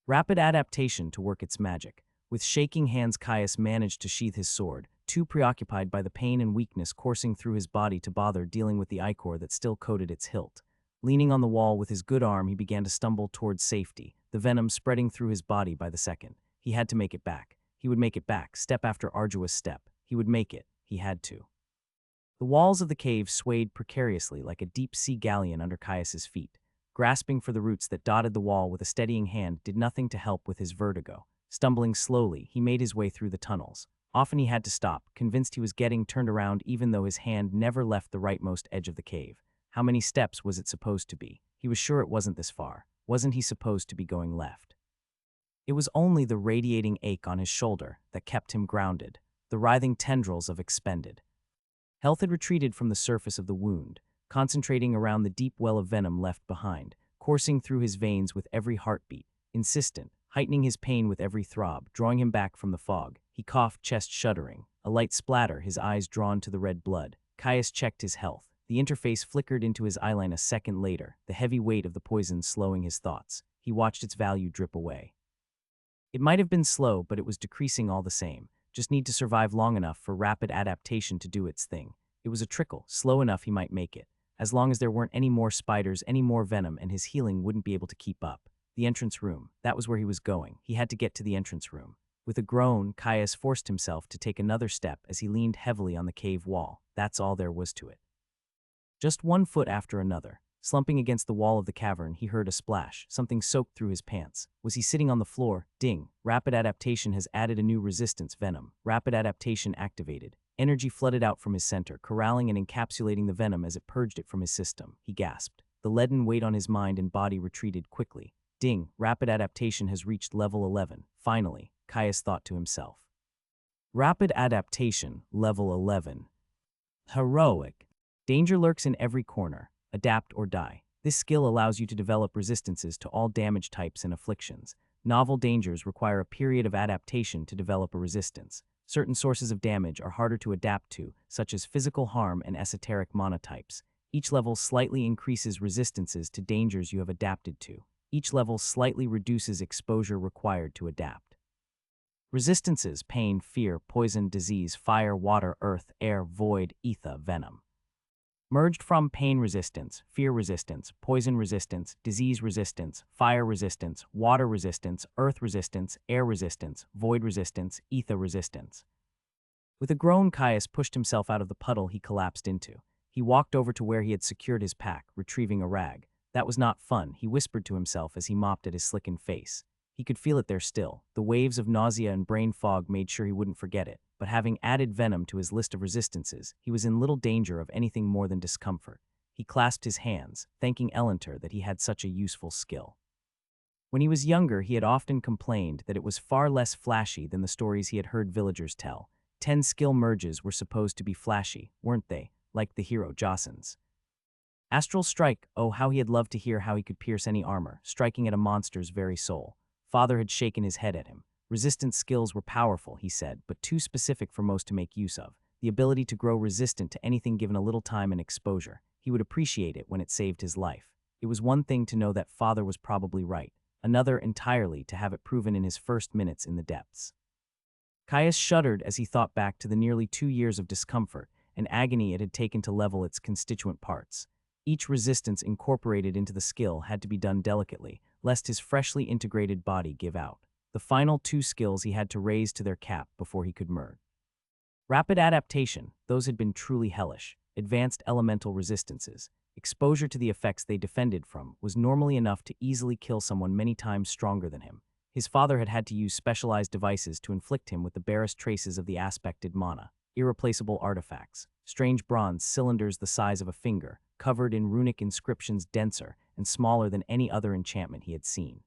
rapid adaptation to work its magic. With shaking hands, Caius managed to sheath his sword, too preoccupied by the pain and weakness coursing through his body to bother dealing with the ichor that still coated its hilt. Leaning on the wall with his good arm, he began to stumble towards safety, the venom spreading through his body by the second. He had to make it back. He would make it back, step after arduous step. He would make it. He had to. The walls of the cave swayed precariously like a deep-sea galleon under Caius's feet. Grasping for the roots that dotted the wall with a steadying hand did nothing to help with his vertigo. Stumbling slowly, he made his way through the tunnels. Often he had to stop, convinced he was getting turned around even though his hand never left the rightmost edge of the cave. How many steps was it supposed to be? He was sure it wasn't this far. Wasn't he supposed to be going left? It was only the radiating ache on his shoulder that kept him grounded, the writhing tendrils of expended health had retreated from the surface of the wound, concentrating around the deep well of venom left behind, coursing through his veins with every heartbeat, insistent, heightening his pain with every throb, drawing him back from the fog. He coughed, chest shuddering, a light splatter, his eyes drawn to the red blood. Caius checked his health. The interface flickered into his eyeline a second later, the heavy weight of the poison slowing his thoughts. He watched its value drip away. It might have been slow, but it was decreasing all the same. Just need to survive long enough for rapid adaptation to do its thing. It was a trickle, slow enough he might make it. As long as there weren't any more spiders, any more venom, and his healing wouldn't be able to keep up. The entrance room, that was where he was going. He had to get to the entrance room. With a groan, Caius forced himself to take another step as he leaned heavily on the cave wall. That's all there was to it. Just one foot after another. Slumping against the wall of the cavern, he heard a splash. Something soaked through his pants. Was he sitting on the floor? Ding. Rapid adaptation has added a new resistance, venom. Rapid adaptation activated. Energy flooded out from his center, corralling and encapsulating the venom as it purged it from his system. He gasped. The leaden weight on his mind and body retreated quickly. Ding. Rapid adaptation has reached level 11. Finally, Caius thought to himself. Rapid adaptation, level 11. Heroic. Danger lurks in every corner. Adapt or die. This skill allows you to develop resistances to all damage types and afflictions. Novel dangers require a period of adaptation to develop a resistance. Certain sources of damage are harder to adapt to, such as physical harm and esoteric monotypes. Each level slightly increases resistances to dangers you have adapted to. Each level slightly reduces exposure required to adapt. Resistances: pain, fear, poison, disease, fire, water, earth, air, void, ether, venom. Merged from pain resistance, fear resistance, poison resistance, disease resistance, fire resistance, water resistance, earth resistance, air resistance, void resistance, ether resistance. With a groan, Caius pushed himself out of the puddle he collapsed into. He walked over to where he had secured his pack, retrieving a rag. That was not fun, he whispered to himself as he mopped at his slickened face. He could feel it there still. The waves of nausea and brain fog made sure he wouldn't forget it. But having added venom to his list of resistances, he was in little danger of anything more than discomfort. He clasped his hands, thanking Elenter that he had such a useful skill. When he was younger, he had often complained that it was far less flashy than the stories he had heard villagers tell. 10 skill merges were supposed to be flashy, weren't they? Like the hero Jossen's Astral Strike. Oh, how he had loved to hear how he could pierce any armor, striking at a monster's very soul. Father had shaken his head at him. Resistance skills were powerful, he said, but too specific for most to make use of. The ability to grow resistant to anything given a little time and exposure. He would appreciate it when it saved his life. It was one thing to know that Father was probably right, another entirely to have it proven in his first minutes in the depths. Caius shuddered as he thought back to the nearly 2 years of discomfort and agony it had taken to level its constituent parts. Each resistance incorporated into the skill had to be done delicately, lest his freshly integrated body give out. The final 2 skills he had to raise to their cap before he could merge. Rapid adaptation, those had been truly hellish. Advanced elemental resistances. Exposure to the effects they defended from was normally enough to easily kill someone many times stronger than him. His father had had to use specialized devices to inflict him with the barest traces of the aspected mana. Irreplaceable artifacts. Strange bronze cylinders the size of a finger, covered in runic inscriptions denser and smaller than any other enchantment he had seen.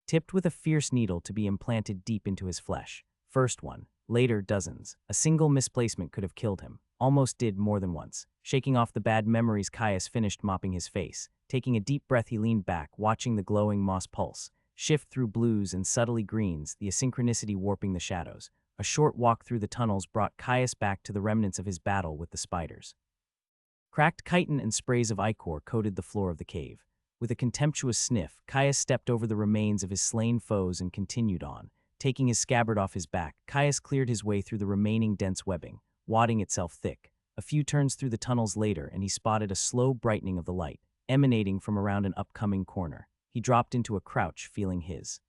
Tipped with a fierce needle to be implanted deep into his flesh. First one, later dozens. A single misplacement could have killed him. Almost did more than once. Shaking off the bad memories, Caius finished mopping his face. Taking a deep breath, he leaned back, watching the glowing moss pulse shift through blues and subtly greens, the asynchronicity warping the shadows. A short walk through the tunnels brought Caius back to the remnants of his battle with the spiders. Cracked chitin and sprays of ichor coated the floor of the cave. With a contemptuous sniff, Caius stepped over the remains of his slain foes and continued on. Taking his scabbard off his back, Caius cleared his way through the remaining dense webbing, wadding itself thick. A few turns through the tunnels later, and he spotted a slow brightening of the light, emanating from around an upcoming corner. He dropped into a crouch, feeling his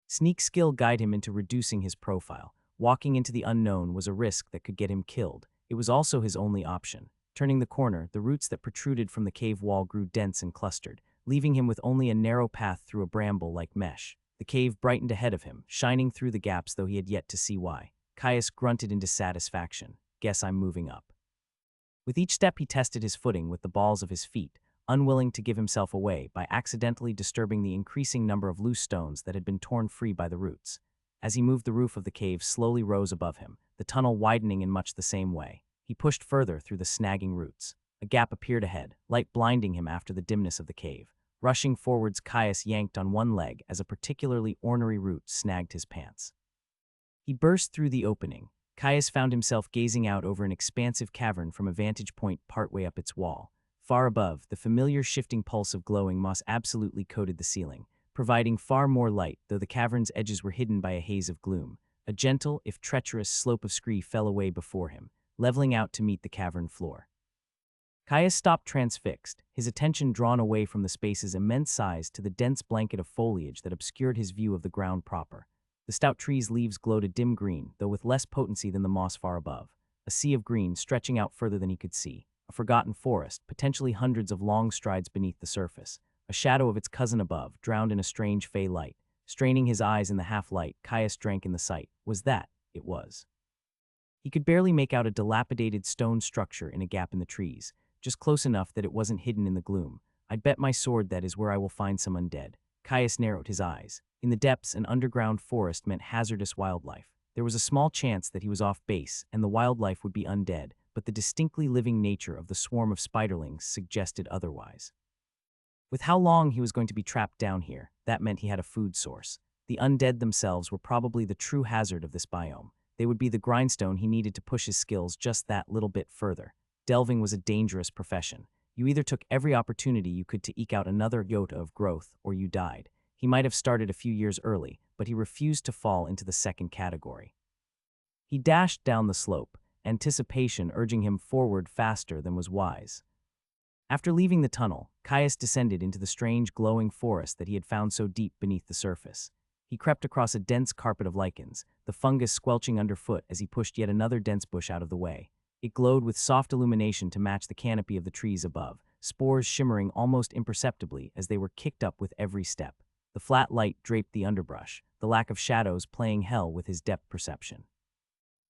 sneak skill guide him into reducing his profile. Walking into the unknown was a risk that could get him killed. It was also his only option. Turning the corner, the roots that protruded from the cave wall grew dense and clustered, leaving him with only a narrow path through a bramble-like mesh. The cave brightened ahead of him, shining through the gaps, though he had yet to see why. Caius grunted in dissatisfaction. Guess I'm moving up. With each step he tested his footing with the balls of his feet, unwilling to give himself away by accidentally disturbing the increasing number of loose stones that had been torn free by the roots. As he moved, the roof of the cave slowly rose above him, the tunnel widening in much the same way. He pushed further through the snagging roots. A gap appeared ahead, light blinding him after the dimness of the cave. Rushing forwards, Caius yanked on one leg as a particularly ornery root snagged his pants. He burst through the opening. Caius found himself gazing out over an expansive cavern from a vantage point partway up its wall. Far above, the familiar shifting pulse of glowing moss absolutely coated the ceiling, providing far more light, though the cavern's edges were hidden by a haze of gloom. A gentle, if treacherous, slope of scree fell away before him, leveling out to meet the cavern floor. Caius stopped transfixed, his attention drawn away from the space's immense size to the dense blanket of foliage that obscured his view of the ground proper. The stout tree's leaves glowed a dim green, though with less potency than the moss far above. A sea of green stretching out further than he could see. A forgotten forest, potentially hundreds of long strides beneath the surface. A shadow of its cousin above, drowned in a strange fey light. Straining his eyes in the half-light, Caius drank in the sight. Was that? It was. He could barely make out a dilapidated stone structure in a gap in the trees, just close enough that it wasn't hidden in the gloom. I'd bet my sword that is where I will find some undead. Caius narrowed his eyes. In the depths, an underground forest meant hazardous wildlife. There was a small chance that he was off base, and the wildlife would be undead, but the distinctly living nature of the swarm of spiderlings suggested otherwise. With how long he was going to be trapped down here, that meant he had a food source. The undead themselves were probably the true hazard of this biome. They would be the grindstone he needed to push his skills just that little bit further. Delving was a dangerous profession. You either took every opportunity you could to eke out another iota of growth, or you died. He might have started a few years early, but he refused to fall into the second category. He dashed down the slope, anticipation urging him forward faster than was wise. After leaving the tunnel, Caius descended into the strange glowing forest that he had found so deep beneath the surface. He crept across a dense carpet of lichens, the fungus squelching underfoot as he pushed yet another dense bush out of the way. It glowed with soft illumination to match the canopy of the trees above, spores shimmering almost imperceptibly as they were kicked up with every step. The flat light draped the underbrush, the lack of shadows playing hell with his depth perception.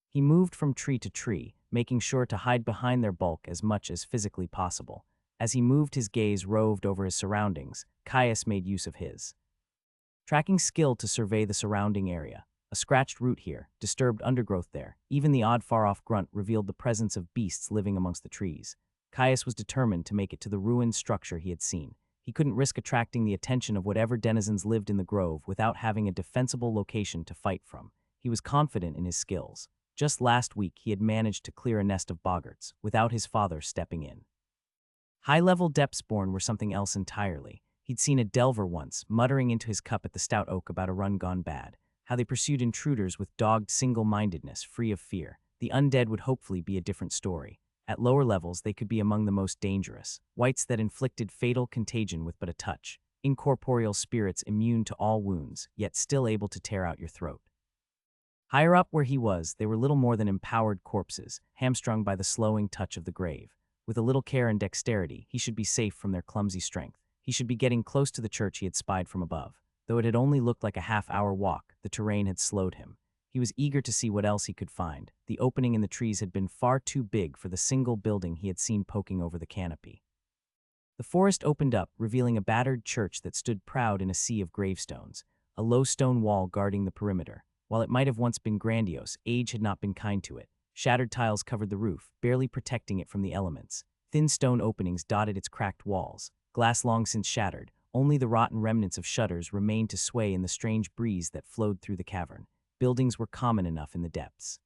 He moved from tree to tree, making sure to hide behind their bulk as much as physically possible. As he moved, his gaze roved over his surroundings. Caius made use of his tracking skill to survey the surrounding area. A scratched root here, disturbed undergrowth there. Even the odd far-off grunt revealed the presence of beasts living amongst the trees. Caius was determined to make it to the ruined structure he had seen. He couldn't risk attracting the attention of whatever denizens lived in the grove without having a defensible location to fight from. He was confident in his skills. Just last week, he had managed to clear a nest of boggarts, without his father stepping in. High-level depthsborn were something else entirely. He'd seen a delver once, muttering into his cup at the stout oak about a run gone bad. How they pursued intruders with dogged single-mindedness, free of fear. The undead would hopefully be a different story. At lower levels, they could be among the most dangerous. Wights that inflicted fatal contagion with but a touch. Incorporeal spirits immune to all wounds, yet still able to tear out your throat. Higher up where he was, they were little more than empowered corpses, hamstrung by the slowing touch of the grave. With a little care and dexterity, he should be safe from their clumsy strength. He should be getting close to the church he had spied from above. Though it had only looked like a half-hour walk, the terrain had slowed him. He was eager to see what else he could find. The opening in the trees had been far too big for the single building he had seen poking over the canopy. The forest opened up, revealing a battered church that stood proud in a sea of gravestones, a low stone wall guarding the perimeter. While it might have once been grandiose, age had not been kind to it. Shattered tiles covered the roof, barely protecting it from the elements. Thin stone openings dotted its cracked walls. Glass long since shattered, only the rotten remnants of shutters remained to sway in the strange breeze that flowed through the cavern. Buildings were common enough in the depths.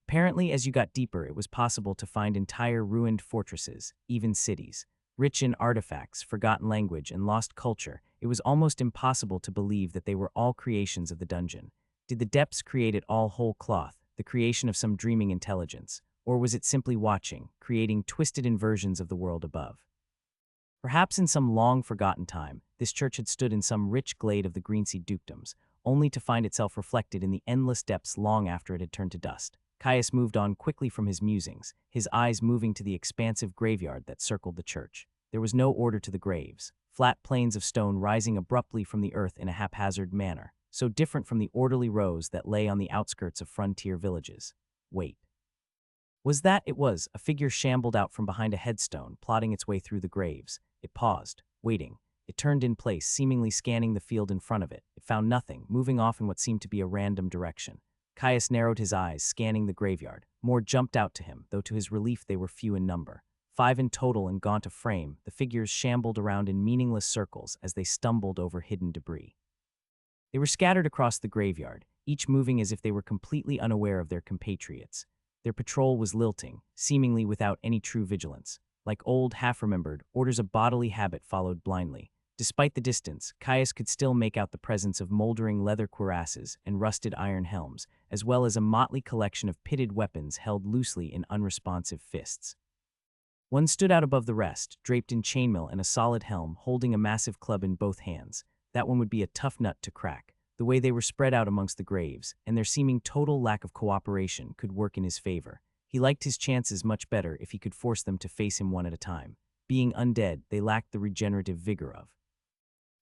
Apparently, as you got deeper, it was possible to find entire ruined fortresses, even cities. Rich in artifacts, forgotten language, and lost culture, it was almost impossible to believe that they were all creations of the dungeon. Did the depths create it all whole cloth, the creation of some dreaming intelligence? Or was it simply watching, creating twisted inversions of the world above? Perhaps in some long-forgotten time, this church had stood in some rich glade of the Greenseed dukedoms, only to find itself reflected in the endless depths long after it had turned to dust. Caius moved on quickly from his musings, his eyes moving to the expansive graveyard that circled the church. There was no order to the graves, flat plains of stone rising abruptly from the earth in a haphazard manner, so different from the orderly rows that lay on the outskirts of frontier villages. Wait. Was that it was, a figure shambled out from behind a headstone, plodding its way through the graves. It paused, waiting. It turned in place, seemingly scanning the field in front of it. It found nothing, moving off in what seemed to be a random direction. Caius narrowed his eyes, scanning the graveyard. More jumped out to him, though to his relief they were few in number. 5 in total and gaunt of frame, the figures shambled around in meaningless circles as they stumbled over hidden debris. They were scattered across the graveyard, each moving as if they were completely unaware of their compatriots. Their patrol was lilting, seemingly without any true vigilance. Like old, half-remembered, orders of bodily habit followed blindly. Despite the distance, Caius could still make out the presence of moldering leather cuirasses and rusted iron helms, as well as a motley collection of pitted weapons held loosely in unresponsive fists. One stood out above the rest, draped in chainmail and a solid helm, holding a massive club in both hands. That one would be a tough nut to crack. The way they were spread out amongst the graves, and their seeming total lack of cooperation, could work in his favor. He liked his chances much better if he could force them to face him one at a time. Being undead, they lacked the regenerative vigor of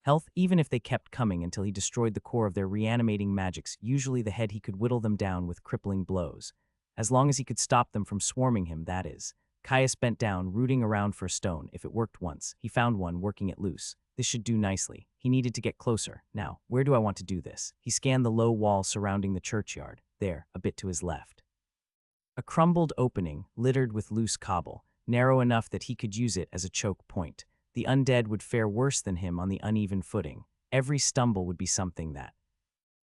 health, even if they kept coming until he destroyed the core of their reanimating magics. Usually the head he could whittle them down with crippling blows. As long as he could stop them from swarming him, that is. Caius bent down, rooting around for a stone. If it worked once, he found one, working it loose. This should do nicely. He needed to get closer. Now, where do I want to do this? He scanned the low wall surrounding the churchyard. There, a bit to his left. A crumbled opening, littered with loose cobble, narrow enough that he could use it as a choke point. The undead would fare worse than him on the uneven footing. Every stumble would be something that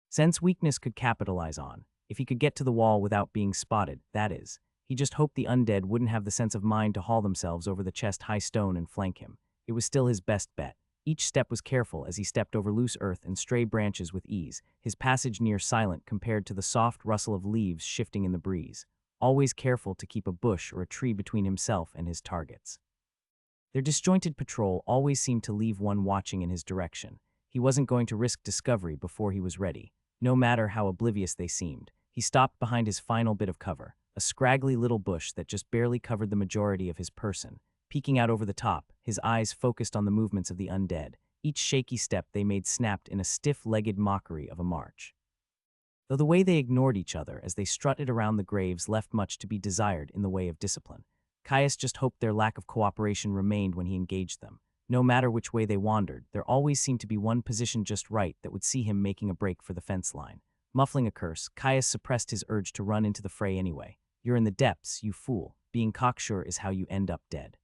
sense weakness could capitalize on. If he could get to the wall without being spotted, that is. He just hoped the undead wouldn't have the sense of mind to haul themselves over the chest-high stone and flank him. It was still his best bet. Each step was careful as he stepped over loose earth and stray branches with ease, his passage near silent compared to the soft rustle of leaves shifting in the breeze. Always careful to keep a bush or a tree between himself and his targets. Their disjointed patrol always seemed to leave one watching in his direction. He wasn't going to risk discovery before he was ready, no matter how oblivious they seemed. He stopped behind his final bit of cover, a scraggly little bush that just barely covered the majority of his person. Peeking out over the top, his eyes focused on the movements of the undead. Each shaky step they made snapped in a stiff-legged mockery of a march. Though the way they ignored each other as they strutted around the graves left much to be desired in the way of discipline, Caius just hoped their lack of cooperation remained when he engaged them. No matter which way they wandered, there always seemed to be one position just right that would see him making a break for the fence line. Muffling a curse, Caius suppressed his urge to run into the fray anyway. You're in the depths, you fool. Being cocksure is how you end up dead.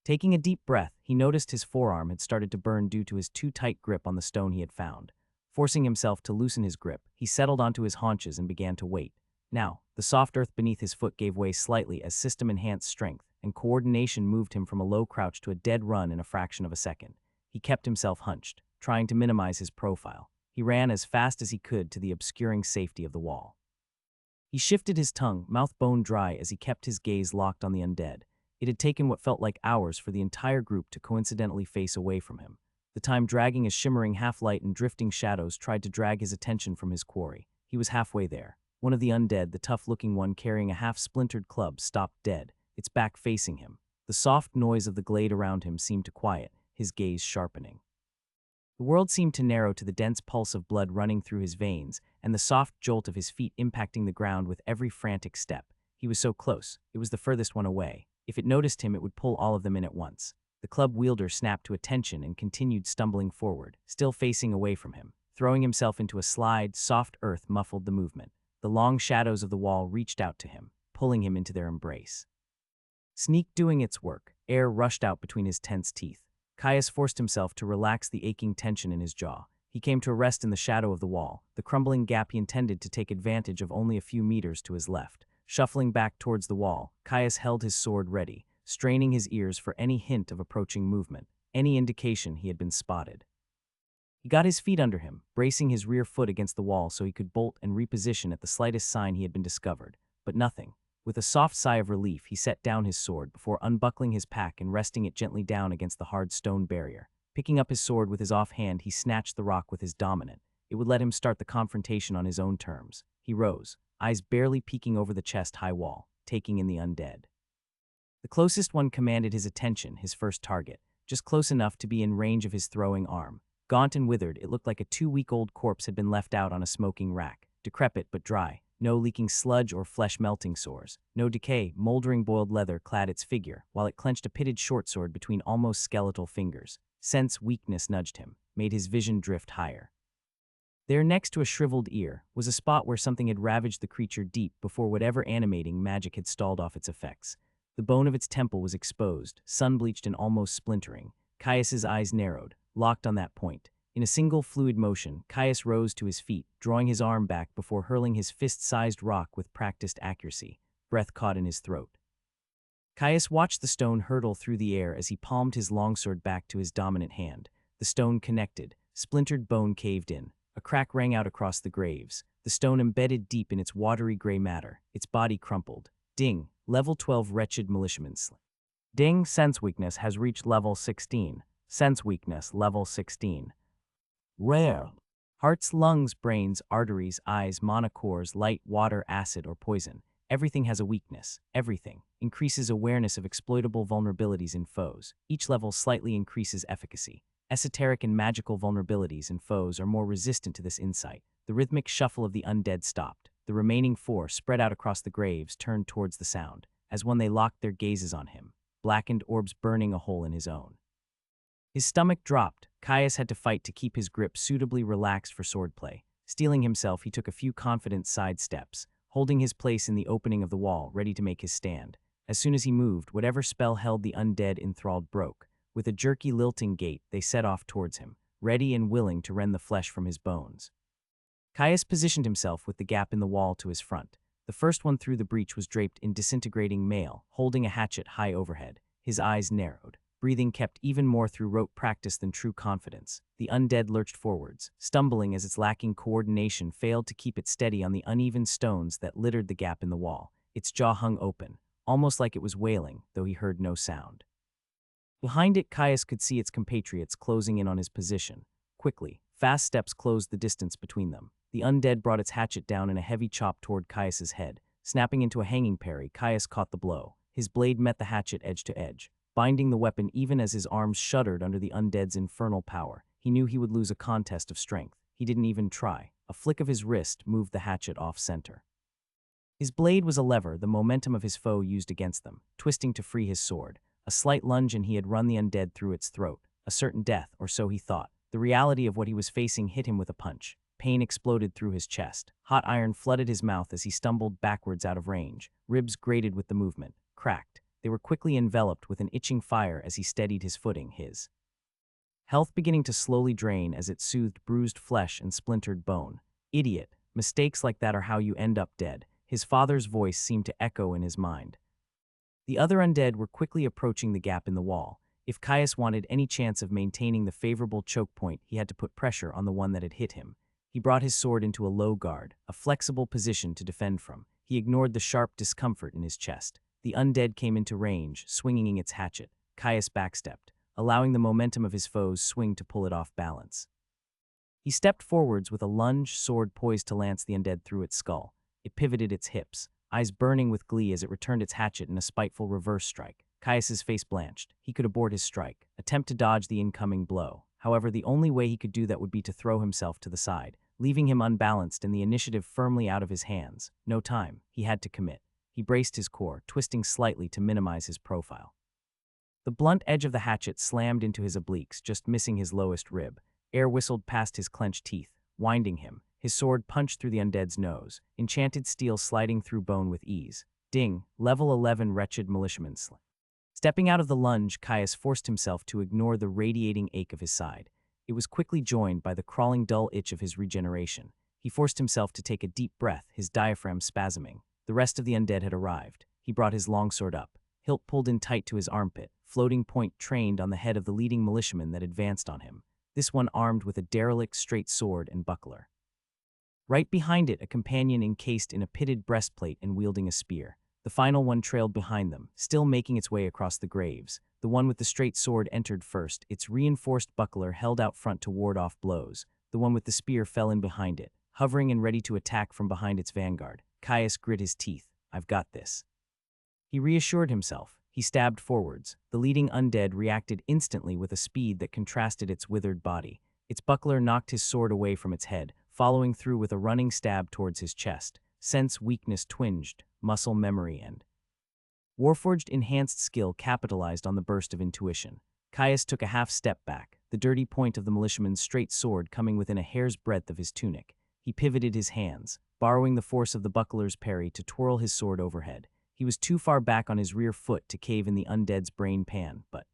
Taking a deep breath, he noticed his forearm had started to burn due to his too tight grip on the stone he had found. Forcing himself to loosen his grip, he settled onto his haunches and began to wait. Now, the soft earth beneath his foot gave way slightly as system-enhanced strength and coordination moved him from a low crouch to a dead run in a fraction of a second. He kept himself hunched, trying to minimize his profile. He ran as fast as he could to the obscuring safety of the wall. He shifted his tongue, mouth bone dry, as he kept his gaze locked on the undead. It had taken what felt like hours for the entire group to coincidentally face away from him. The time dragging as shimmering half-light and drifting shadows tried to drag his attention from his quarry. He was halfway there. One of the undead, the tough-looking one carrying a half-splintered club, stopped dead, its back facing him. The soft noise of the glade around him seemed to quiet, his gaze sharpening. The world seemed to narrow to the dense pulse of blood running through his veins, and the soft jolt of his feet impacting the ground with every frantic step. He was so close, it was the furthest one away. If it noticed him, it would pull all of them in at once. The club wielder snapped to attention and continued stumbling forward, still facing away from him. Throwing himself into a slide, soft earth muffled the movement. The long shadows of the wall reached out to him, pulling him into their embrace. Sneak doing its work, air rushed out between his tense teeth. Caius forced himself to relax the aching tension in his jaw. He came to a rest in the shadow of the wall, the crumbling gap he intended to take advantage of only a few meters to his left. Shuffling back towards the wall, Caius held his sword ready, straining his ears for any hint of approaching movement, any indication he had been spotted. He got his feet under him, bracing his rear foot against the wall so he could bolt and reposition at the slightest sign he had been discovered. But nothing. With a soft sigh of relief, he set down his sword before unbuckling his pack and resting it gently down against the hard stone barrier. Picking up his sword with his offhand, he snatched the rock with his dominant. It would let him start the confrontation on his own terms. He rose, eyes barely peeking over the chest-high wall, taking in the undead. The closest one commanded his attention, his first target, just close enough to be in range of his throwing arm. Gaunt and withered, it looked like a 2-week-old corpse had been left out on a smoking rack, decrepit but dry. No leaking sludge or flesh-melting sores. No decay, moldering boiled leather clad its figure, while it clenched a pitted shortsword between almost skeletal fingers. Sense weakness nudged him, made his vision drift higher. There, next to a shriveled ear, was a spot where something had ravaged the creature deep before whatever animating magic had stalled off its effects. The bone of its temple was exposed, sun-bleached and almost splintering. Caius's eyes narrowed, locked on that point. In a single fluid motion, Caius rose to his feet, drawing his arm back before hurling his fist-sized rock with practiced accuracy, breath caught in his throat. Caius watched the stone hurtle through the air as he palmed his longsword back to his dominant hand. The stone connected, splintered bone caved in. A crack rang out across the graves, the stone embedded deep in its watery gray matter, its body crumpled. Ding, level 12 wretched militiaman. Ding, sense weakness has reached level 16. Sense weakness, level 16. Rare. Hearts, lungs, brains, arteries, eyes, monocores, light, water, acid, or poison. Everything has a weakness. Everything. Increases awareness of exploitable vulnerabilities in foes. Each level slightly increases efficacy. Esoteric and magical vulnerabilities in foes are more resistant to this insight. The rhythmic shuffle of the undead stopped. The remaining 4, spread out across the graves, turned towards the sound. As when they locked their gazes on him, blackened orbs burning a hole in his own. His stomach dropped. Caius had to fight to keep his grip suitably relaxed for swordplay. Steeling himself, he took a few confident side steps, holding his place in the opening of the wall, ready to make his stand. As soon as he moved, whatever spell held the undead enthralled broke. With a jerky, lilting gait, they set off towards him, ready and willing to rend the flesh from his bones. Caius positioned himself with the gap in the wall to his front. The first one through the breach was draped in disintegrating mail, holding a hatchet high overhead. His eyes narrowed. Breathing kept even more through rote practice than true confidence. The undead lurched forwards, stumbling as its lacking coordination failed to keep it steady on the uneven stones that littered the gap in the wall. Its jaw hung open, almost like it was wailing, though he heard no sound. Behind it, Caius could see its compatriots closing in on his position. Quickly, fast steps closed the distance between them. The undead brought its hatchet down in a heavy chop toward Caius's head. Snapping into a hanging parry, Caius caught the blow. His blade met the hatchet edge to edge, binding the weapon even as his arms shuddered under the undead's infernal power. He knew he would lose a contest of strength. He didn't even try. A flick of his wrist moved the hatchet off-center. His blade was a lever the momentum of his foe used against them, twisting to free his sword. A slight lunge and he had run the undead through its throat. A certain death, or so he thought. The reality of what he was facing hit him with a punch. Pain exploded through his chest. Hot iron flooded his mouth as he stumbled backwards out of range. Ribs grated with the movement, cracked. They were quickly enveloped with an itching fire as he steadied his footing, his health beginning to slowly drain as it soothed bruised flesh and splintered bone. Idiot. Mistakes like that are how you end up dead. His father's voice seemed to echo in his mind. The other undead were quickly approaching the gap in the wall. If Caius wanted any chance of maintaining the favorable choke point, he had to put pressure on the one that had hit him. He brought his sword into a low guard, a flexible position to defend from. He ignored the sharp discomfort in his chest. The undead came into range, swinging its hatchet. Caius backstepped, allowing the momentum of his foe's swing to pull it off balance. He stepped forwards with a lunge, sword poised to lance the undead through its skull. It pivoted its hips, eyes burning with glee as it returned its hatchet in a spiteful reverse strike. Caius's face blanched. He could abort his strike, attempt to dodge the incoming blow. However, the only way he could do that would be to throw himself to the side, leaving him unbalanced and the initiative firmly out of his hands. No time. He had to commit. He braced his core, twisting slightly to minimize his profile. The blunt edge of the hatchet slammed into his obliques, just missing his lowest rib. Air whistled past his clenched teeth, winding him. His sword punched through the undead's nose, enchanted steel sliding through bone with ease. Ding, level 11 wretched militiaman. Stepping out of the lunge, Caius forced himself to ignore the radiating ache of his side. It was quickly joined by the crawling dull itch of his regeneration. He forced himself to take a deep breath, his diaphragm spasming. The rest of the undead had arrived. He brought his longsword up, hilt pulled in tight to his armpit, floating point trained on the head of the leading militiaman that advanced on him, this one armed with a derelict straight sword and buckler. Right behind it, a companion encased in a pitted breastplate and wielding a spear. The final one trailed behind them, still making its way across the graves. The one with the straight sword entered first, its reinforced buckler held out front to ward off blows. The one with the spear fell in behind it, hovering and ready to attack from behind its vanguard. Caius grit his teeth. I've got this. He reassured himself. He stabbed forwards. The leading undead reacted instantly with a speed that contrasted its withered body. Its buckler knocked his sword away from its head, following through with a running stab towards his chest. Sense weakness twinged, muscle memory and Warforged enhanced skill capitalized on the burst of intuition. Caius took a half step back, the dirty point of the militiaman's straight sword coming within a hair's breadth of his tunic. He pivoted his hands, borrowing the force of the buckler's parry to twirl his sword overhead. He was too far back on his rear foot to cave in the undead's brain pan, but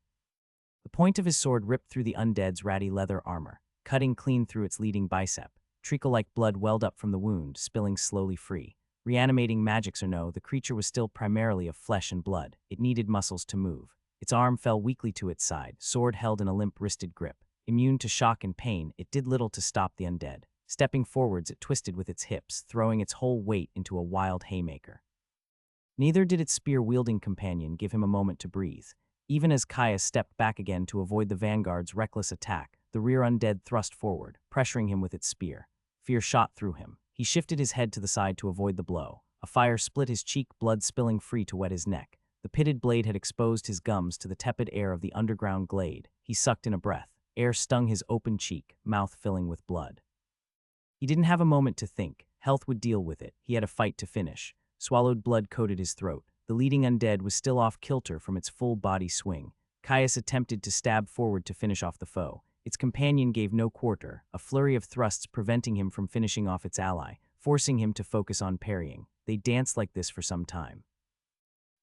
the point of his sword ripped through the undead's ratty leather armor, cutting clean through its leading bicep. Treacle-like blood welled up from the wound, spilling slowly free. Reanimating magics or no, the creature was still primarily of flesh and blood. It needed muscles to move. Its arm fell weakly to its side, sword held in a limp-wristed grip. Immune to shock and pain, it did little to stop the undead. Stepping forwards, it twisted with its hips, throwing its whole weight into a wild haymaker. Neither did its spear-wielding companion give him a moment to breathe. Even as Caius stepped back again to avoid the vanguard's reckless attack, the rear undead thrust forward, pressuring him with its spear. Fear shot through him. He shifted his head to the side to avoid the blow. A fire split his cheek, blood spilling free to wet his neck. The pitted blade had exposed his gums to the tepid air of the underground glade. He sucked in a breath. Air stung his open cheek, mouth filling with blood. He didn't have a moment to think. Health would deal with it. He had a fight to finish. Swallowed blood coated his throat. The leading undead was still off kilter from its full body swing. Caius attempted to stab forward to finish off the foe. Its companion gave no quarter, a flurry of thrusts preventing him from finishing off its ally, forcing him to focus on parrying. They danced like this for some time.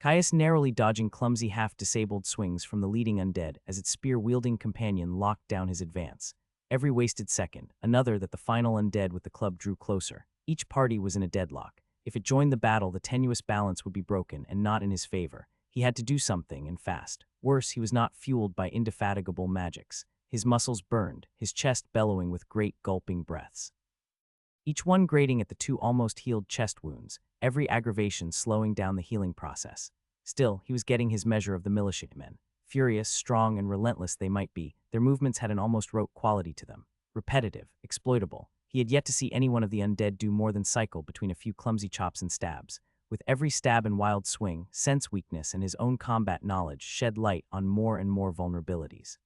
Caius narrowly dodging clumsy half-disabled swings from the leading undead as its spear-wielding companion locked down his advance. Every wasted second, another that the final undead with the club drew closer. Each party was in a deadlock. If it joined the battle, the tenuous balance would be broken and not in his favor. He had to do something, and fast. Worse, he was not fueled by indefatigable magics. His muscles burned, his chest bellowing with great gulping breaths. Each one grating at the two almost healed chest wounds, every aggravation slowing down the healing process. Still, he was getting his measure of the militiamen. Furious, strong, and relentless they might be, their movements had an almost rote quality to them. Repetitive, exploitable. He had yet to see any one of the undead do more than cycle between a few clumsy chops and stabs. With every stab and wild swing, sense weakness and his own combat knowledge shed light on more and more vulnerabilities.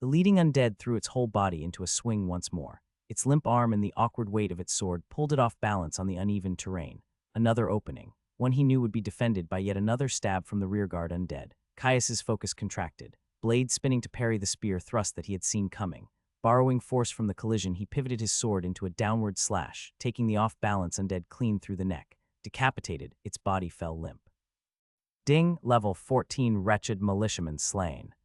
The leading undead threw its whole body into a swing once more. Its limp arm and the awkward weight of its sword pulled it off balance on the uneven terrain. Another opening, one he knew would be defended by yet another stab from the rearguard undead. Caius's focus contracted, blade spinning to parry the spear thrust that he had seen coming. Borrowing force from the collision, he pivoted his sword into a downward slash, taking the off-balance undead clean through the neck. Decapitated, its body fell limp. Ding, level 14 wretched militiaman slain.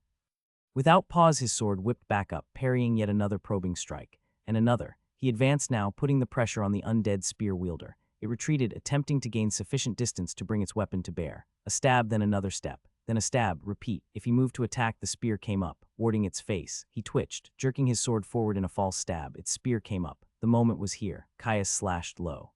Without pause, his sword whipped back up, parrying yet another probing strike. And another. He advanced now, putting the pressure on the undead spear wielder. It retreated, attempting to gain sufficient distance to bring its weapon to bear. A stab, then another step. Then a stab, repeat. If he moved to attack, the spear came up, warding its face. He twitched, jerking his sword forward in a false stab. Its spear came up. The moment was here. Caius slashed low.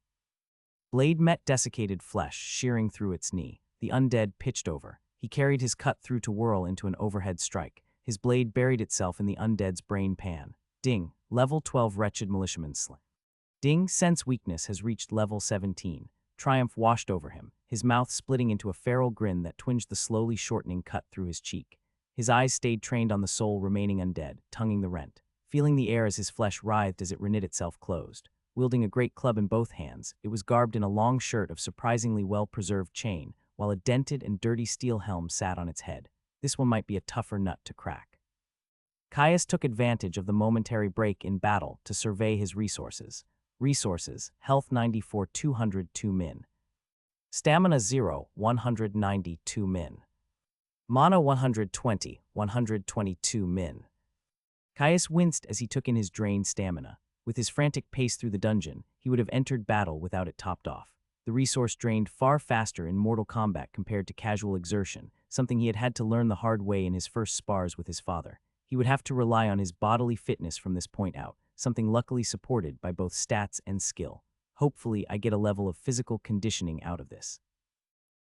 Blade met desiccated flesh, shearing through its knee. The undead pitched over. He carried his cut through to whirl into an overhead strike. His blade buried itself in the undead's brain pan. Ding, level 12 wretched militiaman slain. Ding, sense weakness has reached level 17. Triumph washed over him, his mouth splitting into a feral grin that twinged the slowly shortening cut through his cheek. His eyes stayed trained on the soul remaining undead, tonguing the rent, feeling the air as his flesh writhed as it knit itself closed. Wielding a great club in both hands, it was garbed in a long shirt of surprisingly well-preserved chain, while a dented and dirty steel helm sat on its head. This one might be a tougher nut to crack. Caius took advantage of the momentary break in battle to survey his resources. Resources: Health 94, 202 min. Stamina 0, 192 min. Mana 120, 122 min. Caius winced as he took in his drained stamina. With his frantic pace through the dungeon, he would have entered battle without it topped off. The resource drained far faster in mortal combat compared to casual exertion, something he had had to learn the hard way in his first spars with his father. He would have to rely on his bodily fitness from this point out, something luckily supported by both stats and skill. Hopefully, I get a level of physical conditioning out of this.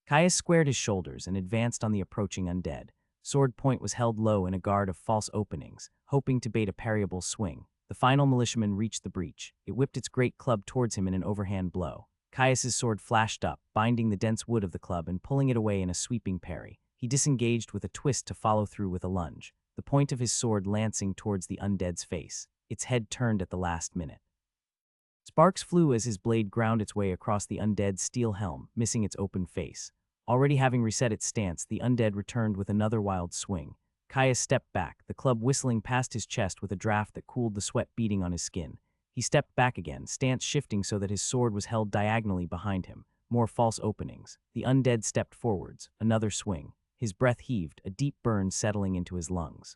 Caius squared his shoulders and advanced on the approaching undead. Sword point was held low in a guard of false openings, hoping to bait a parryable swing. The final militiaman reached the breach. It whipped its great club towards him in an overhand blow. Caius's sword flashed up, binding the dense wood of the club and pulling it away in a sweeping parry. He disengaged with a twist to follow through with a lunge, the point of his sword lancing towards the undead's face. Its head turned at the last minute. Sparks flew as his blade ground its way across the undead's steel helm, missing its open face. Already having reset its stance, the undead returned with another wild swing. Caius stepped back, the club whistling past his chest with a draft that cooled the sweat beading on his skin. He stepped back again, stance shifting so that his sword was held diagonally behind him. More false openings. The undead stepped forwards, another swing. His breath heaved, a deep burn settling into his lungs.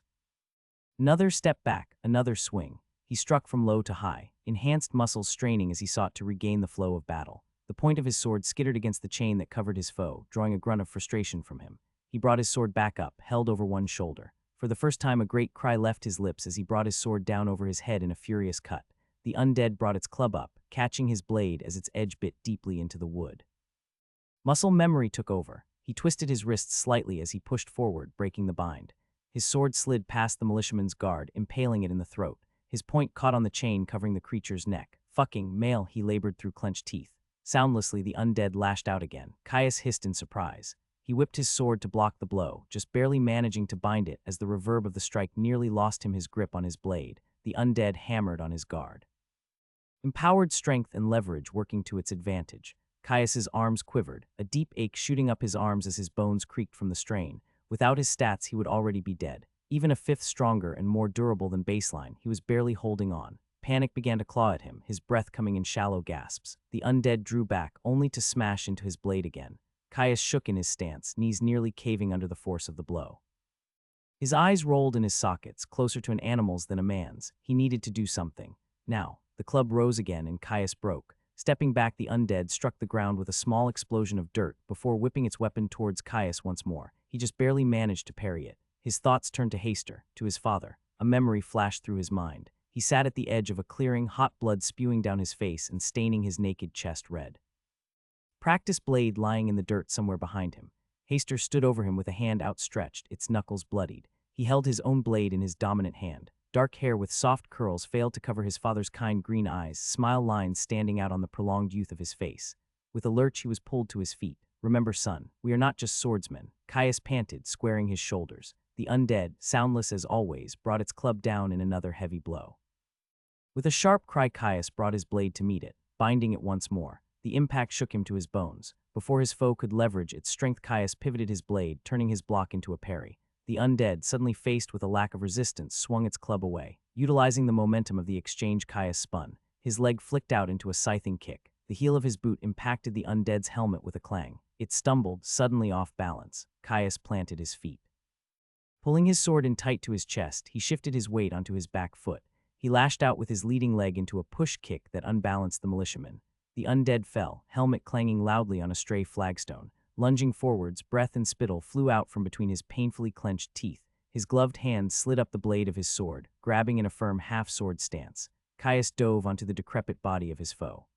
Another step back, another swing. He struck from low to high, enhanced muscles straining as he sought to regain the flow of battle. The point of his sword skittered against the chain that covered his foe, drawing a grunt of frustration from him. He brought his sword back up, held over one shoulder. For the first time, a great cry left his lips as he brought his sword down over his head in a furious cut. The undead brought its club up, catching his blade as its edge bit deeply into the wood. Muscle memory took over. He twisted his wrists slightly as he pushed forward, breaking the bind. His sword slid past the militiaman's guard, impaling it in the throat. His point caught on the chain covering the creature's neck. "Fucking male," he labored through clenched teeth. Soundlessly, the undead lashed out again. Caius hissed in surprise. He whipped his sword to block the blow, just barely managing to bind it as the reverb of the strike nearly lost him his grip on his blade. The undead hammered on his guard. Empowered strength and leverage working to its advantage. Caius's arms quivered, a deep ache shooting up his arms as his bones creaked from the strain. Without his stats, he would already be dead. Even a fifth stronger and more durable than baseline, he was barely holding on. Panic began to claw at him, his breath coming in shallow gasps. The undead drew back, only to smash into his blade again. Caius shook in his stance, knees nearly caving under the force of the blow. His eyes rolled in his sockets, closer to an animal's than a man's. He needed to do something. Now, the club rose again and Caius broke. Stepping back, the undead struck the ground with a small explosion of dirt before whipping its weapon towards Caius once more. He just barely managed to parry it. His thoughts turned to Haster, to his father. A memory flashed through his mind. He sat at the edge of a clearing, hot blood spewing down his face and staining his naked chest red. Practice blade lying in the dirt somewhere behind him. Haster stood over him with a hand outstretched, its knuckles bloodied. He held his own blade in his dominant hand. Dark hair with soft curls failed to cover his father's kind green eyes, smile lines standing out on the prolonged youth of his face. With a lurch, he was pulled to his feet. "Remember, son, we are not just swordsmen," Caius panted, squaring his shoulders. The undead, soundless as always, brought its club down in another heavy blow. With a sharp cry, Caius brought his blade to meet it, binding it once more. The impact shook him to his bones. Before his foe could leverage its strength, Caius pivoted his blade, turning his block into a parry. The undead, suddenly faced with a lack of resistance, swung its club away. Utilizing the momentum of the exchange, Caius spun. His leg flicked out into a scything kick. The heel of his boot impacted the undead's helmet with a clang. It stumbled, suddenly off balance. Caius planted his feet. Pulling his sword in tight to his chest, he shifted his weight onto his back foot. He lashed out with his leading leg into a push kick that unbalanced the militiaman. The undead fell, helmet clanging loudly on a stray flagstone. Lunging forwards, breath and spittle flew out from between his painfully clenched teeth. His gloved hand slid up the blade of his sword, grabbing in a firm half-sword stance. Caius dove onto the decrepit body of his foe.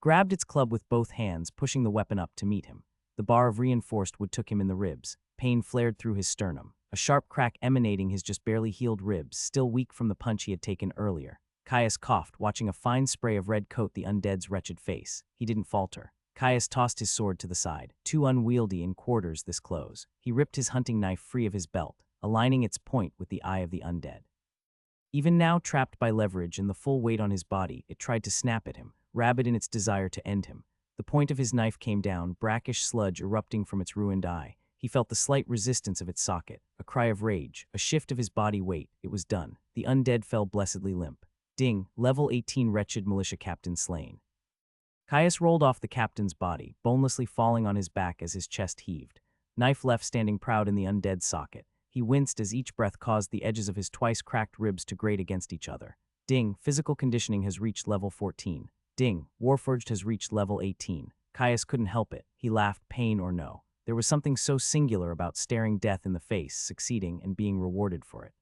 Grabbed its club with both hands, pushing the weapon up to meet him. The bar of reinforced wood took him in the ribs. Pain flared through his sternum. a sharp crack emanating his just barely healed ribs, still weak from the punch he had taken earlier. Caius coughed, watching a fine spray of red coat the undead's wretched face. He didn't falter. Caius tossed his sword to the side, too unwieldy in quarters this close. He ripped his hunting knife free of his belt, aligning its point with the eye of the undead. Even now trapped by leverage and the full weight on his body, it tried to snap at him, rabid in its desire to end him. The point of his knife came down, brackish sludge erupting from its ruined eye. He felt the slight resistance of its socket, a cry of rage, a shift of his body weight. It was done. The undead fell blessedly limp. Ding, level 18 wretched militia captain slain. Caius rolled off the captain's body, bonelessly falling on his back as his chest heaved. Knife left standing proud in the undead's socket. He winced as each breath caused the edges of his twice-cracked ribs to grate against each other. Ding, physical conditioning has reached level 14. Ding, Warforged has reached level 18. Caius couldn't help it. He laughed, pain or no. There was something so singular about staring death in the face, succeeding, and being rewarded for it.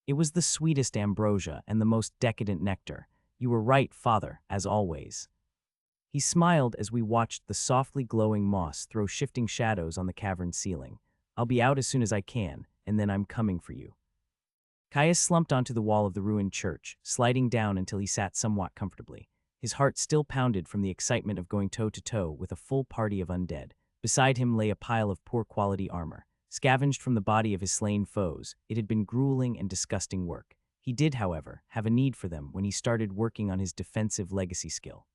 It was the sweetest ambrosia and the most decadent nectar. You were right, father, as always. He smiled as we watched the softly glowing moss throw shifting shadows on the cavern's ceiling. I'll be out as soon as I can, and then I'm coming for you. Caius slumped onto the wall of the ruined church, sliding down until he sat somewhat comfortably. His heart still pounded from the excitement of going toe-to-toe with a full party of undead. Beside him lay a pile of poor-quality armor. Scavenged from the body of his slain foes, it had been grueling and disgusting work. He did, however, have a need for them when he started working on his defensive legacy skill.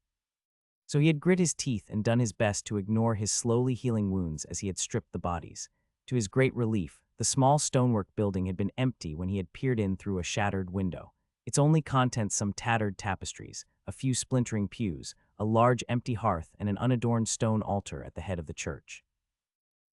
So he had grit his teeth and done his best to ignore his slowly healing wounds as he had stripped the bodies. To his great relief, the small stonework building had been empty when he had peered in through a shattered window. Its only contents some tattered tapestries, a few splintering pews, a large empty hearth, and an unadorned stone altar at the head of the church.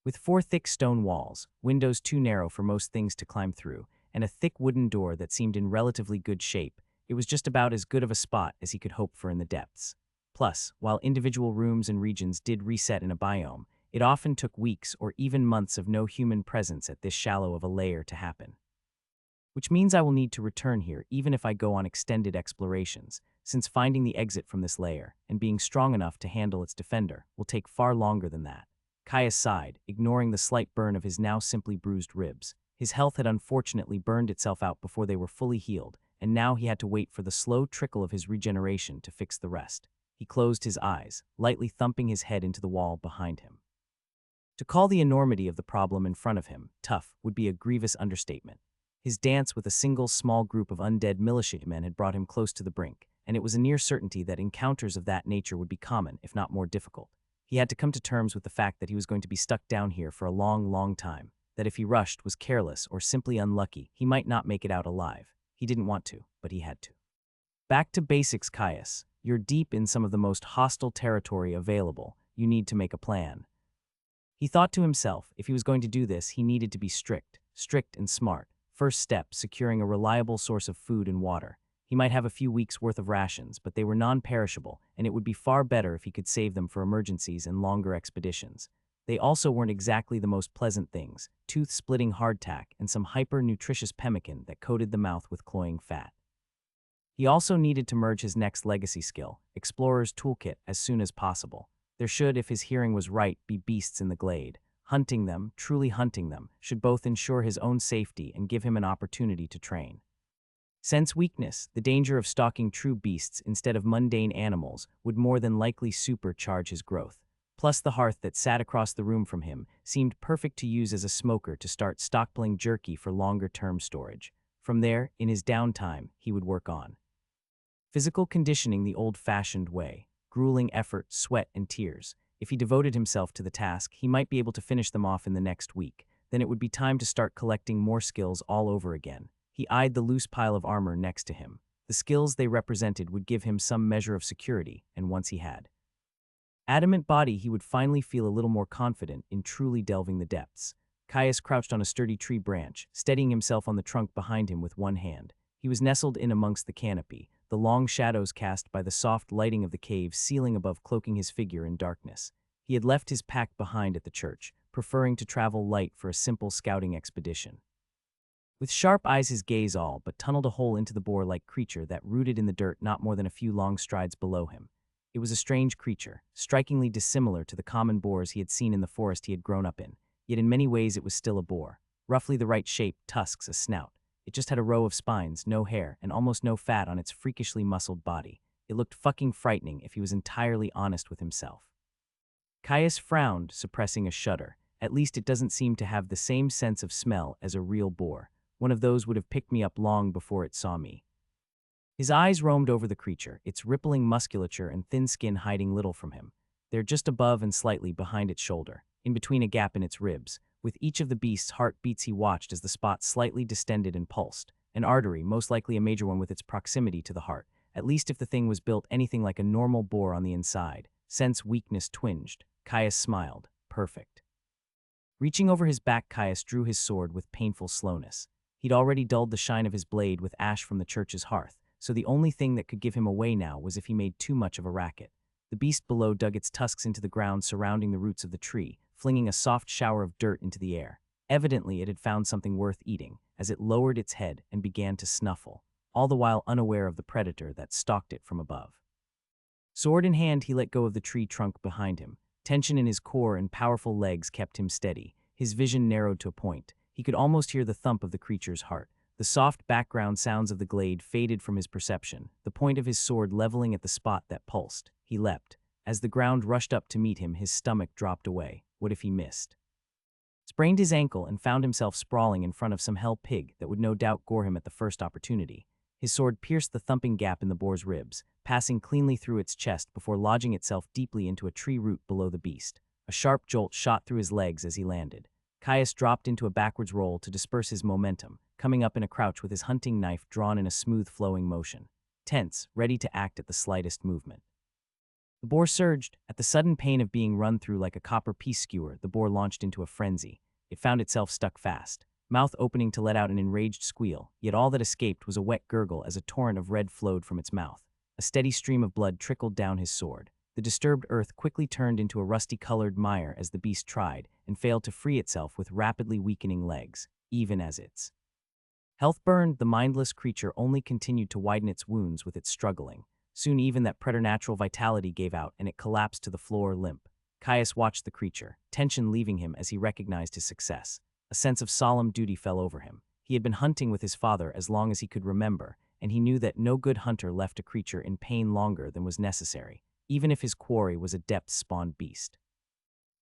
With 4 thick stone walls, windows too narrow for most things to climb through, and a thick wooden door that seemed in relatively good shape, it was just about as good of a spot as he could hope for in the depths. Plus, while individual rooms and regions did reset in a biome, it often took weeks or even months of no human presence at this shallow of a layer to happen. Which means I will need to return here even if I go on extended explorations, since finding the exit from this layer, and being strong enough to handle its defender, will take far longer than that. Caius sighed, ignoring the slight burn of his now simply bruised ribs. His health had unfortunately burned itself out before they were fully healed, and now he had to wait for the slow trickle of his regeneration to fix the rest. He closed his eyes, lightly thumping his head into the wall behind him. To call the enormity of the problem in front of him tough would be a grievous understatement. His dance with a single small group of undead militiamen had brought him close to the brink, and it was a near certainty that encounters of that nature would be common, if not more difficult. He had to come to terms with the fact that he was going to be stuck down here for a long, long time, that if he rushed, was careless, or simply unlucky, he might not make it out alive. He didn't want to, but he had to. Back to basics, Caius. You're deep in some of the most hostile territory available. You need to make a plan. He thought to himself, if he was going to do this, he needed to be strict and smart. First step, securing a reliable source of food and water. He might have a few weeks' worth of rations, but they were non-perishable, and it would be far better if he could save them for emergencies and longer expeditions. They also weren't exactly the most pleasant things, tooth-splitting hardtack and some hyper-nutritious pemmican that coated the mouth with cloying fat. He also needed to merge his next legacy skill, Explorer's Toolkit, as soon as possible. There should, if his hearing was right, be beasts in the glade. Hunting them, truly hunting them, should both ensure his own safety and give him an opportunity to train. Sense weakness, the danger of stalking true beasts instead of mundane animals, would more than likely supercharge his growth. Plus the hearth that sat across the room from him seemed perfect to use as a smoker to start stockpiling jerky for longer-term storage. From there, in his downtime, he would work on physical conditioning the old-fashioned way, grueling effort, sweat, and tears. If he devoted himself to the task, he might be able to finish them off in the next week. Then it would be time to start collecting more skills all over again. He eyed the loose pile of armor next to him. The skills they represented would give him some measure of security, and once he had adamant body, he would finally feel a little more confident in truly delving the depths. Caius crouched on a sturdy tree branch, steadying himself on the trunk behind him with one hand. He was nestled in amongst the canopy, the long shadows cast by the soft lighting of the cave ceiling above cloaking his figure in darkness. He had left his pack behind at the church, preferring to travel light for a simple scouting expedition. With sharp eyes his gaze all but tunneled a hole into the boar-like creature that rooted in the dirt not more than a few long strides below him. It was a strange creature, strikingly dissimilar to the common boars he had seen in the forest he had grown up in, yet in many ways it was still a boar. roughly the right shape, tusks, a snout. It just had a row of spines, no hair, and almost no fat on its freakishly muscled body. It looked fucking frightening if he was entirely honest with himself. Caius frowned, suppressing a shudder. At least it doesn't seem to have the same sense of smell as a real boar. One of those would have picked me up long before it saw me. His eyes roamed over the creature, its rippling musculature and thin skin hiding little from him. They're just above and slightly behind its shoulder, in between a gap in its ribs. With each of the beast's heartbeats he watched as the spot slightly distended and pulsed. An artery, most likely a major one with its proximity to the heart. At least if the thing was built anything like a normal boar on the inside. Sense weakness twinged. Caius smiled. Perfect. Reaching over his back, Caius drew his sword with painful slowness. He'd already dulled the shine of his blade with ash from the church's hearth, so the only thing that could give him away now was if he made too much of a racket. The beast below dug its tusks into the ground surrounding the roots of the tree, flinging a soft shower of dirt into the air. Evidently, it had found something worth eating, as it lowered its head and began to snuffle, all the while unaware of the predator that stalked it from above. Sword in hand, he let go of the tree trunk behind him. Tension in his core and powerful legs kept him steady. His vision narrowed to a point. He could almost hear the thump of the creature's heart. The soft background sounds of the glade faded from his perception, the point of his sword leveling at the spot that pulsed. He leapt. As the ground rushed up to meet him, his stomach dropped away. What if he missed? Sprained his ankle and found himself sprawling in front of some hell pig that would no doubt gore him at the first opportunity. His sword pierced the thumping gap in the boar's ribs, passing cleanly through its chest before lodging itself deeply into a tree root below the beast. A sharp jolt shot through his legs as he landed. Caius dropped into a backwards roll to disperse his momentum, coming up in a crouch with his hunting knife drawn in a smooth flowing motion. Tense, ready to act at the slightest movement. The boar surged. At the sudden pain of being run through like a copper piece skewer, the boar launched into a frenzy. It found itself stuck fast, mouth opening to let out an enraged squeal, yet all that escaped was a wet gurgle as a torrent of red flowed from its mouth. A steady stream of blood trickled down his sword. The disturbed earth quickly turned into a rusty-colored mire as the beast tried and failed to free itself with rapidly weakening legs, even as its health burned. The mindless creature only continued to widen its wounds with its struggling. Soon even that preternatural vitality gave out and it collapsed to the floor limp. Caius watched the creature, tension leaving him as he recognized his success. A sense of solemn duty fell over him. He had been hunting with his father as long as he could remember, and he knew that no good hunter left a creature in pain longer than was necessary, even if his quarry was a depth-spawned beast.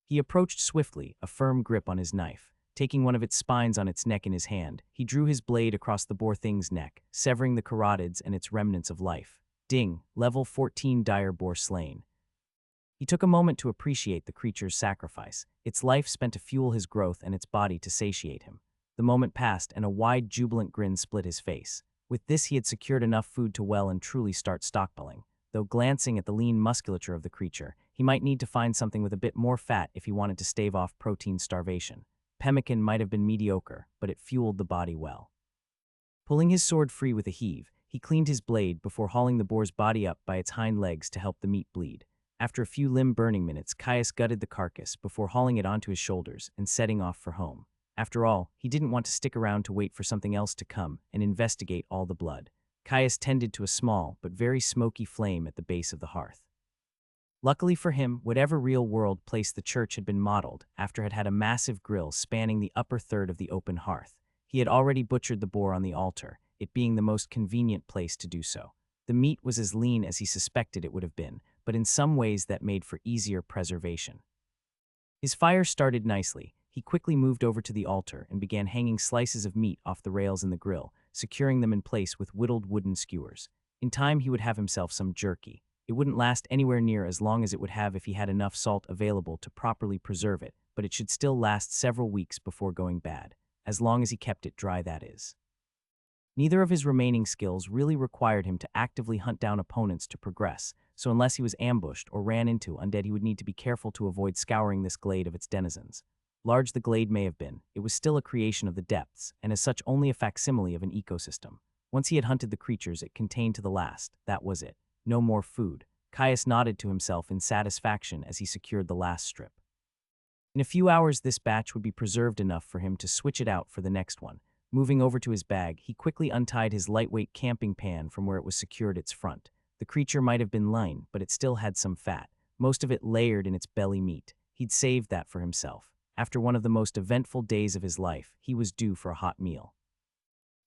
He approached swiftly, a firm grip on his knife. Taking one of its spines on its neck in his hand, he drew his blade across the boar thing's neck, severing the carotids and its remnants of life. Ding, level 14 dire boar slain. He took a moment to appreciate the creature's sacrifice. Its life spent to fuel his growth and its body to satiate him. The moment passed and a wide, jubilant grin split his face. With this he had secured enough food to well and truly start stockpiling. Though glancing at the lean musculature of the creature, he might need to find something with a bit more fat if he wanted to stave off protein starvation. Pemmican might have been mediocre, but it fueled the body well. Pulling his sword free with a heave, he cleaned his blade before hauling the boar's body up by its hind legs to help the meat bleed. After a few limb-burning minutes, Caius gutted the carcass before hauling it onto his shoulders and setting off for home. After all, he didn't want to stick around to wait for something else to come and investigate all the blood. Caius tended to a small but very smoky flame at the base of the hearth. Luckily for him, whatever real-world place the church had been modeled after had had a massive grill spanning the upper third of the open hearth. He had already butchered the boar on the altar, it being the most convenient place to do so. The meat was as lean as he suspected it would have been, but in some ways that made for easier preservation. His fire started nicely. He quickly moved over to the altar and began hanging slices of meat off the rails in the grill, securing them in place with whittled wooden skewers. In time he would have himself some jerky. It wouldn't last anywhere near as long as it would have if he had enough salt available to properly preserve it, but it should still last several weeks before going bad, as long as he kept it dry, that is. Neither of his remaining skills really required him to actively hunt down opponents to progress, so unless he was ambushed or ran into undead, he would need to be careful to avoid scouring this glade of its denizens. Large the glade may have been, it was still a creation of the depths, and as such only a facsimile of an ecosystem. Once he had hunted the creatures it contained to the last, that was it. No more food. Caius nodded to himself in satisfaction as he secured the last strip. In a few hours this batch would be preserved enough for him to switch it out for the next one. Moving over to his bag, he quickly untied his lightweight camping pan from where it was secured its front. The creature might have been lean, but it still had some fat, most of it layered in its belly meat. He'd saved that for himself. After one of the most eventful days of his life, he was due for a hot meal.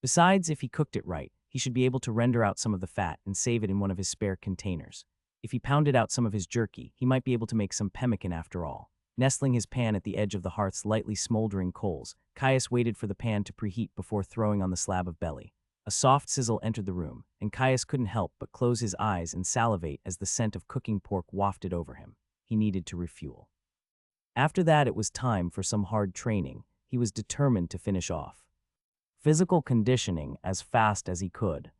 Besides, if he cooked it right, he should be able to render out some of the fat and save it in one of his spare containers. If he pounded out some of his jerky, he might be able to make some pemmican after all. Nestling his pan at the edge of the hearth's lightly smoldering coals, Caius waited for the pan to preheat before throwing on the slab of belly. A soft sizzle entered the room, and Caius couldn't help but close his eyes and salivate as the scent of cooking pork wafted over him. He needed to refuel. After that, it was time for some hard training. He was determined to finish off physical conditioning as fast as he could.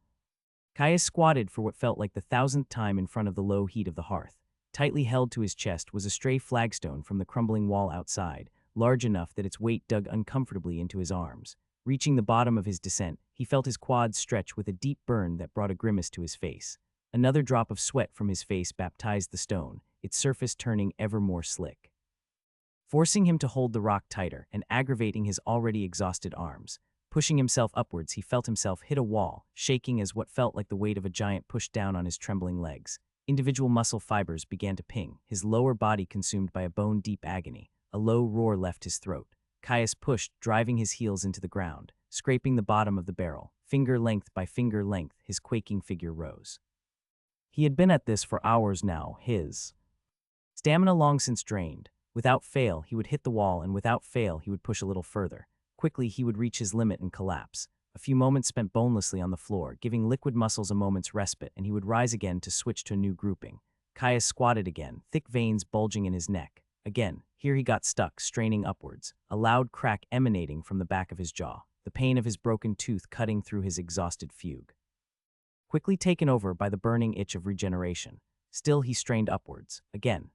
Caius squatted for what felt like the 1,000th time in front of the low heat of the hearth. Tightly held to his chest was a stray flagstone from the crumbling wall outside, large enough that its weight dug uncomfortably into his arms. Reaching the bottom of his descent, he felt his quads stretch with a deep burn that brought a grimace to his face. Another drop of sweat from his face baptized the stone, its surface turning ever more slick. Forcing him to hold the rock tighter and aggravating his already exhausted arms. Pushing himself upwards, he felt himself hit a wall, shaking as what felt like the weight of a giant pushed down on his trembling legs. Individual muscle fibers began to ping, his lower body consumed by a bone-deep agony. A low roar left his throat. Caius pushed, driving his heels into the ground, scraping the bottom of the barrel. Finger length by finger length, his quaking figure rose. He had been at this for hours now, his stamina long since drained. Without fail, he would hit the wall, and without fail, he would push a little further. Quickly, he would reach his limit and collapse. A few moments spent bonelessly on the floor, giving liquid muscles a moment's respite, and he would rise again to switch to a new grouping. Caius squatted again, thick veins bulging in his neck. Again, here he got stuck, straining upwards, a loud crack emanating from the back of his jaw, the pain of his broken tooth cutting through his exhausted fugue. Quickly taken over by the burning itch of regeneration. Still he strained upwards, again.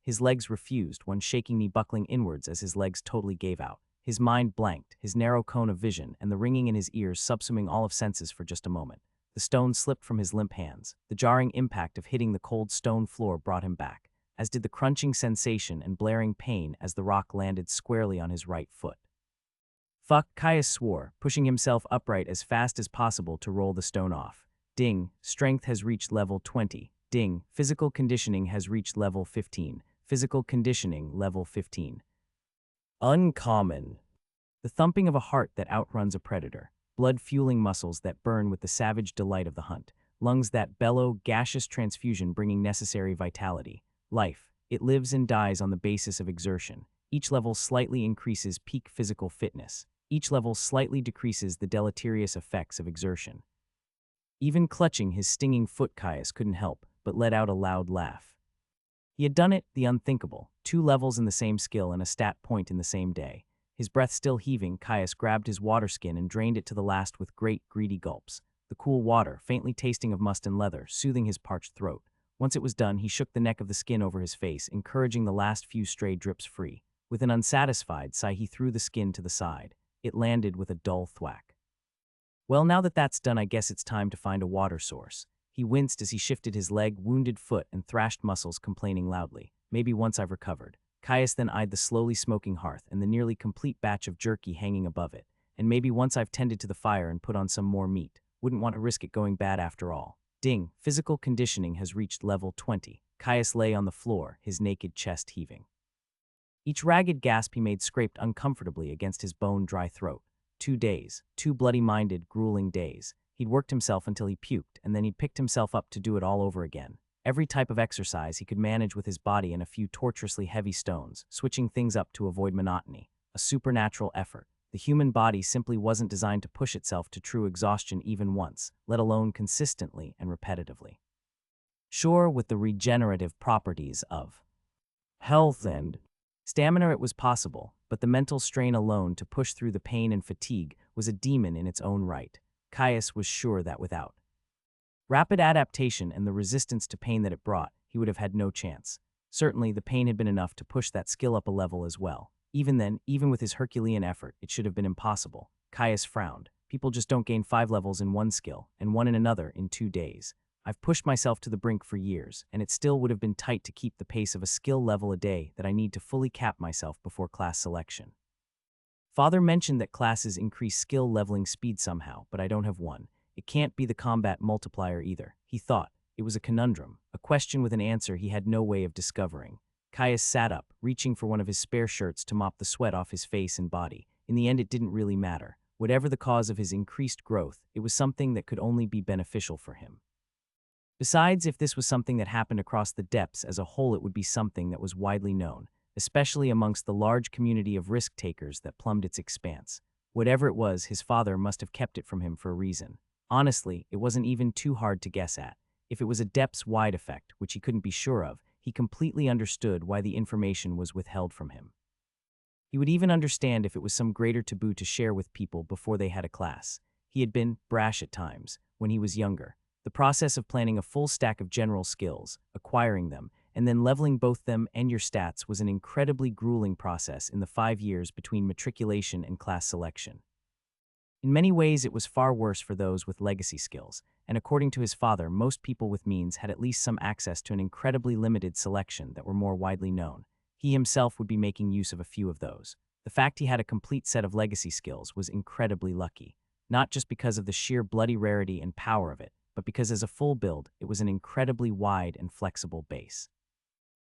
His legs refused, one shaking knee buckling inwards as his legs totally gave out. His mind blanked, his narrow cone of vision and the ringing in his ears subsuming all of senses for just a moment. The stone slipped from his limp hands. The jarring impact of hitting the cold stone floor brought him back, as did the crunching sensation and blaring pain as the rock landed squarely on his right foot. Fuck, Caius swore, pushing himself upright as fast as possible to roll the stone off. Ding, strength has reached level 20. Ding, physical conditioning has reached level 15. Physical conditioning, level 15. Uncommon. The thumping of a heart that outruns a predator, blood-fueling muscles that burn with the savage delight of the hunt, lungs that bellow, gaseous transfusion bringing necessary vitality. Life, it lives and dies on the basis of exertion. Each level slightly increases peak physical fitness. Each level slightly decreases the deleterious effects of exertion. Even clutching his stinging foot, Caius couldn't help but let out a loud laugh. He had done it, the unthinkable, 2 levels in the same skill and a stat point in the same day. His breath still heaving, Caius grabbed his water skin and drained it to the last with great, greedy gulps. The cool water, faintly tasting of must and leather, soothing his parched throat. Once it was done, he shook the neck of the skin over his face, encouraging the last few stray drips free. With an unsatisfied sigh, he threw the skin to the side. It landed with a dull thwack. Well, now that that's done, I guess it's time to find a water source. He winced as he shifted his leg, wounded foot, and thrashed muscles, complaining loudly. Maybe once I've recovered. Caius then eyed the slowly smoking hearth and the nearly complete batch of jerky hanging above it. And maybe once I've tended to the fire and put on some more meat. Wouldn't want to risk it going bad after all. Ding, physical conditioning has reached level 20. Caius lay on the floor, his naked chest heaving. Each ragged gasp he made scraped uncomfortably against his bone-dry throat. 2 days, 2 bloody-minded, grueling days. He'd worked himself until he puked, and then he'd picked himself up to do it all over again. Every type of exercise he could manage with his body and a few torturously heavy stones, switching things up to avoid monotony. A supernatural effort. The human body simply wasn't designed to push itself to true exhaustion even once, let alone consistently and repetitively. Sure, with the regenerative properties of health and stamina it was possible, but the mental strain alone to push through the pain and fatigue was a demon in its own right. Caius was sure that without rapid adaptation and the resistance to pain that it brought, he would have had no chance. Certainly, the pain had been enough to push that skill up a level as well. Even then, even with his Herculean effort, it should have been impossible. Caius frowned. People just don't gain 5 levels in one skill, and 1 in another in 2 days. I've pushed myself to the brink for years, and it still would have been tight to keep the pace of a skill level a day that I need to fully cap myself before class selection. Father mentioned that classes increase skill leveling speed somehow, but I don't have one. It can't be the combat multiplier either, he thought. It was a conundrum, a question with an answer he had no way of discovering. Caius sat up, reaching for one of his spare shirts to mop the sweat off his face and body. In the end, it didn't really matter. Whatever the cause of his increased growth, it was something that could only be beneficial for him. Besides, if this was something that happened across the depths as a whole, it would be something that was widely known, especially amongst the large community of risk-takers that plumbed its expanse. Whatever it was, his father must have kept it from him for a reason. Honestly, it wasn't even too hard to guess at. If it was a depths-wide effect, which he couldn't be sure of, he completely understood why the information was withheld from him. He would even understand if it was some greater taboo to share with people before they had a class. He had been brash at times when he was younger. The process of planning a full stack of general skills, acquiring them, and then leveling both them and your stats was an incredibly grueling process in the 5 years between matriculation and class selection. In many ways, it was far worse for those with legacy skills, and according to his father, most people with means had at least some access to an incredibly limited selection that were more widely known. He himself would be making use of a few of those. The fact he had a complete set of legacy skills was incredibly lucky, not just because of the sheer bloody rarity and power of it, but because as a full build, it was an incredibly wide and flexible base.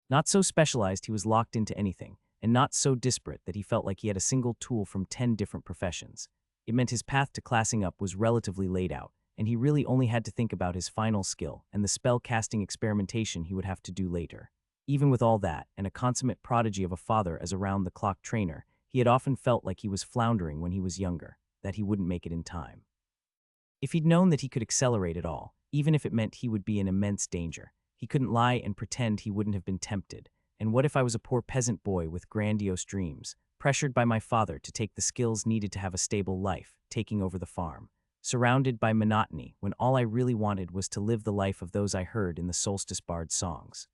Not so specialized he was locked into anything, and not so disparate that he felt like he had a single tool from 10 different professions. It meant his path to classing up was relatively laid out, and he really only had to think about his final skill and the spell-casting experimentation he would have to do later. Even with all that, and a consummate prodigy of a father as a round-the-clock trainer, he had often felt like he was floundering when he was younger, that he wouldn't make it in time. If he'd known that he could accelerate it all, even if it meant he would be in immense danger, he couldn't lie and pretend he wouldn't have been tempted. And what if I was a poor peasant boy with grandiose dreams, pressured by my father to take the skills needed to have a stable life, taking over the farm, surrounded by monotony when all I really wanted was to live the life of those I heard in the Solstice Bard songs?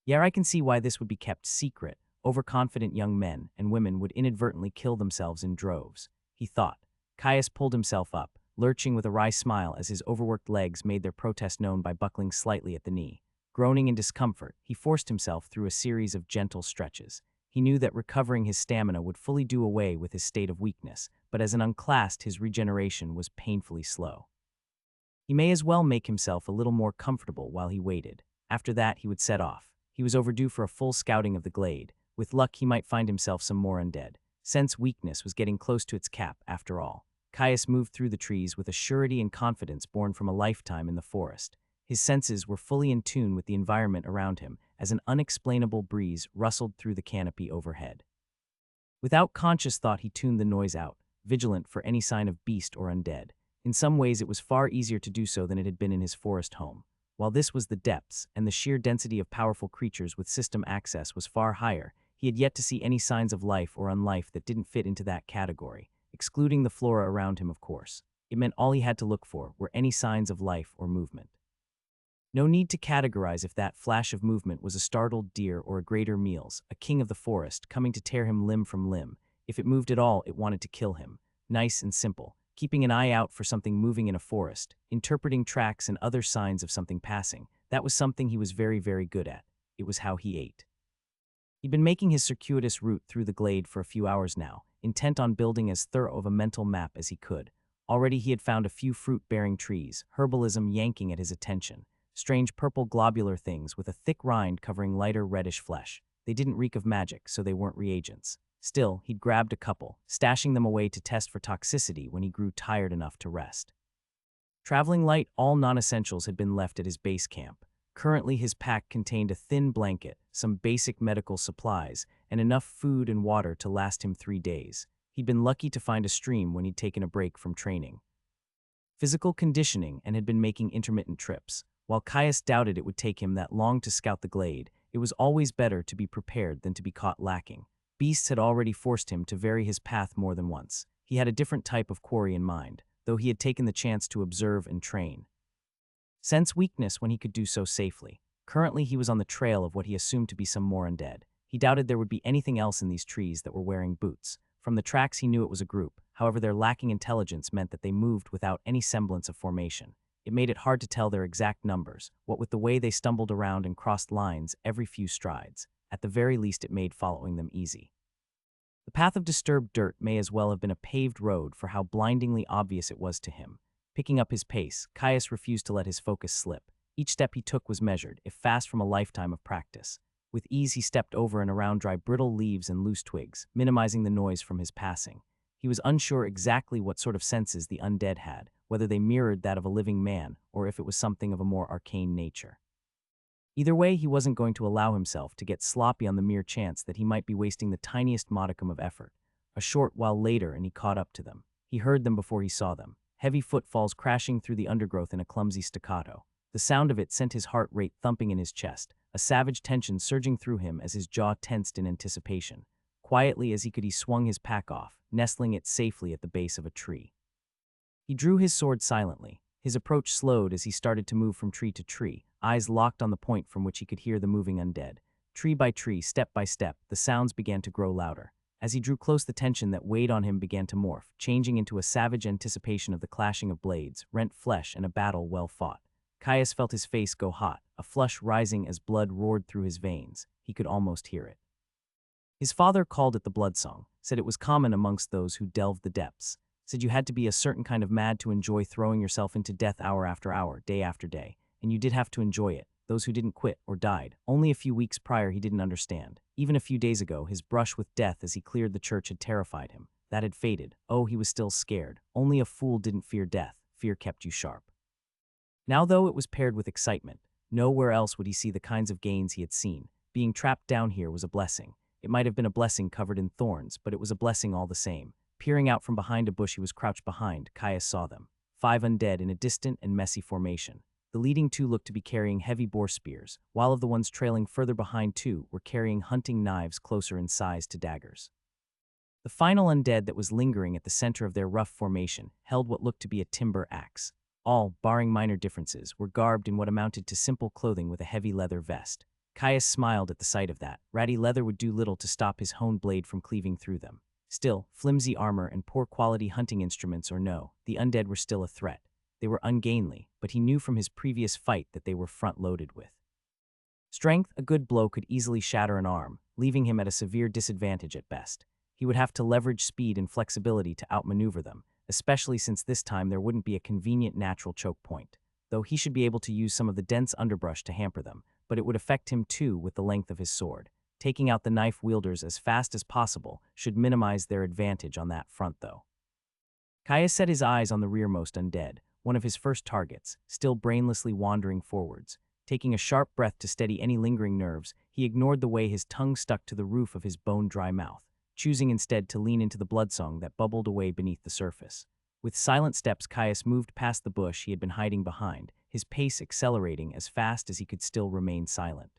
Yeah, I can see why this would be kept secret. Overconfident young men and women would inadvertently kill themselves in droves, he thought. Caius pulled himself up, lurching with a wry smile as his overworked legs made their protest known by buckling slightly at the knee. Groaning in discomfort, he forced himself through a series of gentle stretches. He knew that recovering his stamina would fully do away with his state of weakness, but as an unclassed, his regeneration was painfully slow. He may as well make himself a little more comfortable while he waited. After that, he would set off. He was overdue for a full scouting of the glade. With luck, he might find himself some more undead. Sense weakness was getting close to its cap, after all. Caius moved through the trees with a surety and confidence born from a lifetime in the forest. His senses were fully in tune with the environment around him as an unexplainable breeze rustled through the canopy overhead. Without conscious thought, he tuned the noise out, vigilant for any sign of beast or undead. In some ways, it was far easier to do so than it had been in his forest home. While this was the depths, and the sheer density of powerful creatures with system access was far higher, he had yet to see any signs of life or unlife that didn't fit into that category, excluding the flora around him, of course. It meant all he had to look for were any signs of life or movement. No need to categorize if that flash of movement was a startled deer or a greater meals, a king of the forest, coming to tear him limb from limb. If it moved at all, it wanted to kill him. Nice and simple. Keeping an eye out for something moving in a forest, interpreting tracks and other signs of something passing, that was something he was very, very good at. It was how he ate. He'd been making his circuitous route through the glade for a few hours now, intent on building as thorough of a mental map as he could. Already he had found a few fruit-bearing trees, herbalism yanking at his attention. Strange purple globular things with a thick rind covering lighter reddish flesh. They didn't reek of magic, so they weren't reagents. Still, he'd grabbed a couple, stashing them away to test for toxicity when he grew tired enough to rest. Traveling light, all non-essentials had been left at his base camp. Currently, his pack contained a thin blanket, some basic medical supplies, and enough food and water to last him 3 days. He'd been lucky to find a stream when he'd taken a break from training. Physical conditioning and had been making intermittent trips. While Caius doubted it would take him that long to scout the glade, it was always better to be prepared than to be caught lacking. Beasts had already forced him to vary his path more than once. He had a different type of quarry in mind, though he had taken the chance to observe and train. Sense weakness when he could do so safely. Currently, he was on the trail of what he assumed to be some more undead. He doubted there would be anything else in these trees that were wearing boots. From the tracks, he knew it was a group. However, their lacking intelligence meant that they moved without any semblance of formation. It made it hard to tell their exact numbers, what with the way they stumbled around and crossed lines every few strides. At the very least, it made following them easy. The path of disturbed dirt may as well have been a paved road for how blindingly obvious it was to him. Picking up his pace, Caius refused to let his focus slip. Each step he took was measured, if fast from a lifetime of practice. With ease, he stepped over and around dry brittle leaves and loose twigs, minimizing the noise from his passing. He was unsure exactly what sort of senses the undead had, whether they mirrored that of a living man or if it was something of a more arcane nature. Either way, he wasn't going to allow himself to get sloppy on the mere chance that he might be wasting the tiniest modicum of effort. A short while later, and he caught up to them. He heard them before he saw them, heavy footfalls crashing through the undergrowth in a clumsy staccato. The sound of it sent his heart rate thumping in his chest, a savage tension surging through him as his jaw tensed in anticipation. Quietly as he could, he swung his pack off, nestling it safely at the base of a tree. He drew his sword silently. His approach slowed as he started to move from tree to tree, eyes locked on the point from which he could hear the moving undead. Tree by tree, step by step, the sounds began to grow louder. As he drew close, the tension that weighed on him began to morph, changing into a savage anticipation of the clashing of blades, rent flesh, and a battle well fought. Caius felt his face go hot, a flush rising as blood roared through his veins. He could almost hear it. His father called it the blood song, said it was common amongst those who delved the depths, said you had to be a certain kind of mad to enjoy throwing yourself into death hour after hour, day after day, and you did have to enjoy it. Those who didn't quit or died. Only a few weeks prior he didn't understand. Even a few days ago, his brush with death as he cleared the church had terrified him. That had faded. Oh, he was still scared. Only a fool didn't fear death. Fear kept you sharp. Now, though, it was paired with excitement. Nowhere else would he see the kinds of gains he had seen. Being trapped down here was a blessing. It might have been a blessing covered in thorns, but it was a blessing all the same. Peering out from behind a bush he was crouched behind, Caius saw them. 5 undead in a distant and messy formation. The leading 2 looked to be carrying heavy boar spears, while of the ones trailing further behind 2 were carrying hunting knives closer in size to daggers. The final undead that was lingering at the center of their rough formation held what looked to be a timber axe. All, barring minor differences, were garbed in what amounted to simple clothing with a heavy leather vest. Caius smiled at the sight of that. Ratty leather would do little to stop his honed blade from cleaving through them. Still, flimsy armor and poor quality hunting instruments or no, the undead were still a threat. They were ungainly, but he knew from his previous fight that they were front-loaded with strength. A good blow could easily shatter an arm, leaving him at a severe disadvantage at best. He would have to leverage speed and flexibility to outmaneuver them, especially since this time there wouldn't be a convenient natural choke point. Though he should be able to use some of the dense underbrush to hamper them, but it would affect him too with the length of his sword. Taking out the knife wielders as fast as possible should minimize their advantage on that front, though. Caius set his eyes on the rearmost undead, one of his first targets, still brainlessly wandering forwards. Taking a sharp breath to steady any lingering nerves, he ignored the way his tongue stuck to the roof of his bone-dry mouth, choosing instead to lean into the bloodsong that bubbled away beneath the surface. With silent steps, Caius moved past the bush he had been hiding behind, his pace accelerating as fast as he could still remain silent.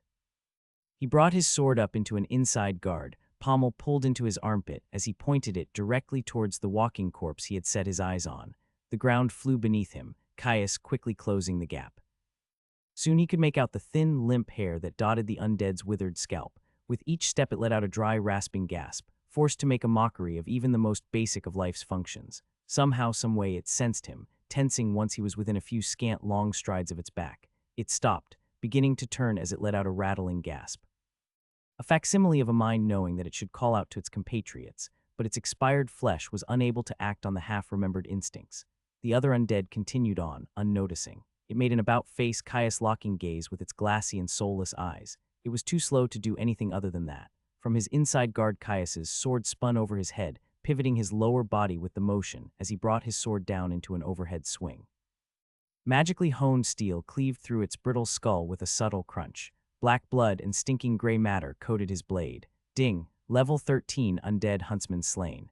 He brought his sword up into an inside guard, pommel pulled into his armpit as he pointed it directly towards the walking corpse he had set his eyes on. The ground flew beneath him, Caius quickly closing the gap. Soon he could make out the thin, limp hair that dotted the undead's withered scalp. With each step it let out a dry, rasping gasp, forced to make a mockery of even the most basic of life's functions. Somehow, someway it sensed him, tensing once he was within a few scant long strides of its back. It stopped, beginning to turn as it let out a rattling gasp. A facsimile of a mind knowing that it should call out to its compatriots, but its expired flesh was unable to act on the half-remembered instincts. The other undead continued on, unnoticing. It made an about-face, Caius-locking gaze with its glassy and soulless eyes. It was too slow to do anything other than that. From his inside guard, Caius's sword spun over his head, pivoting his lower body with the motion as he brought his sword down into an overhead swing. Magically honed steel cleaved through its brittle skull with a subtle crunch. Black blood and stinking gray matter coated his blade. Ding! Level 13 undead huntsman slain.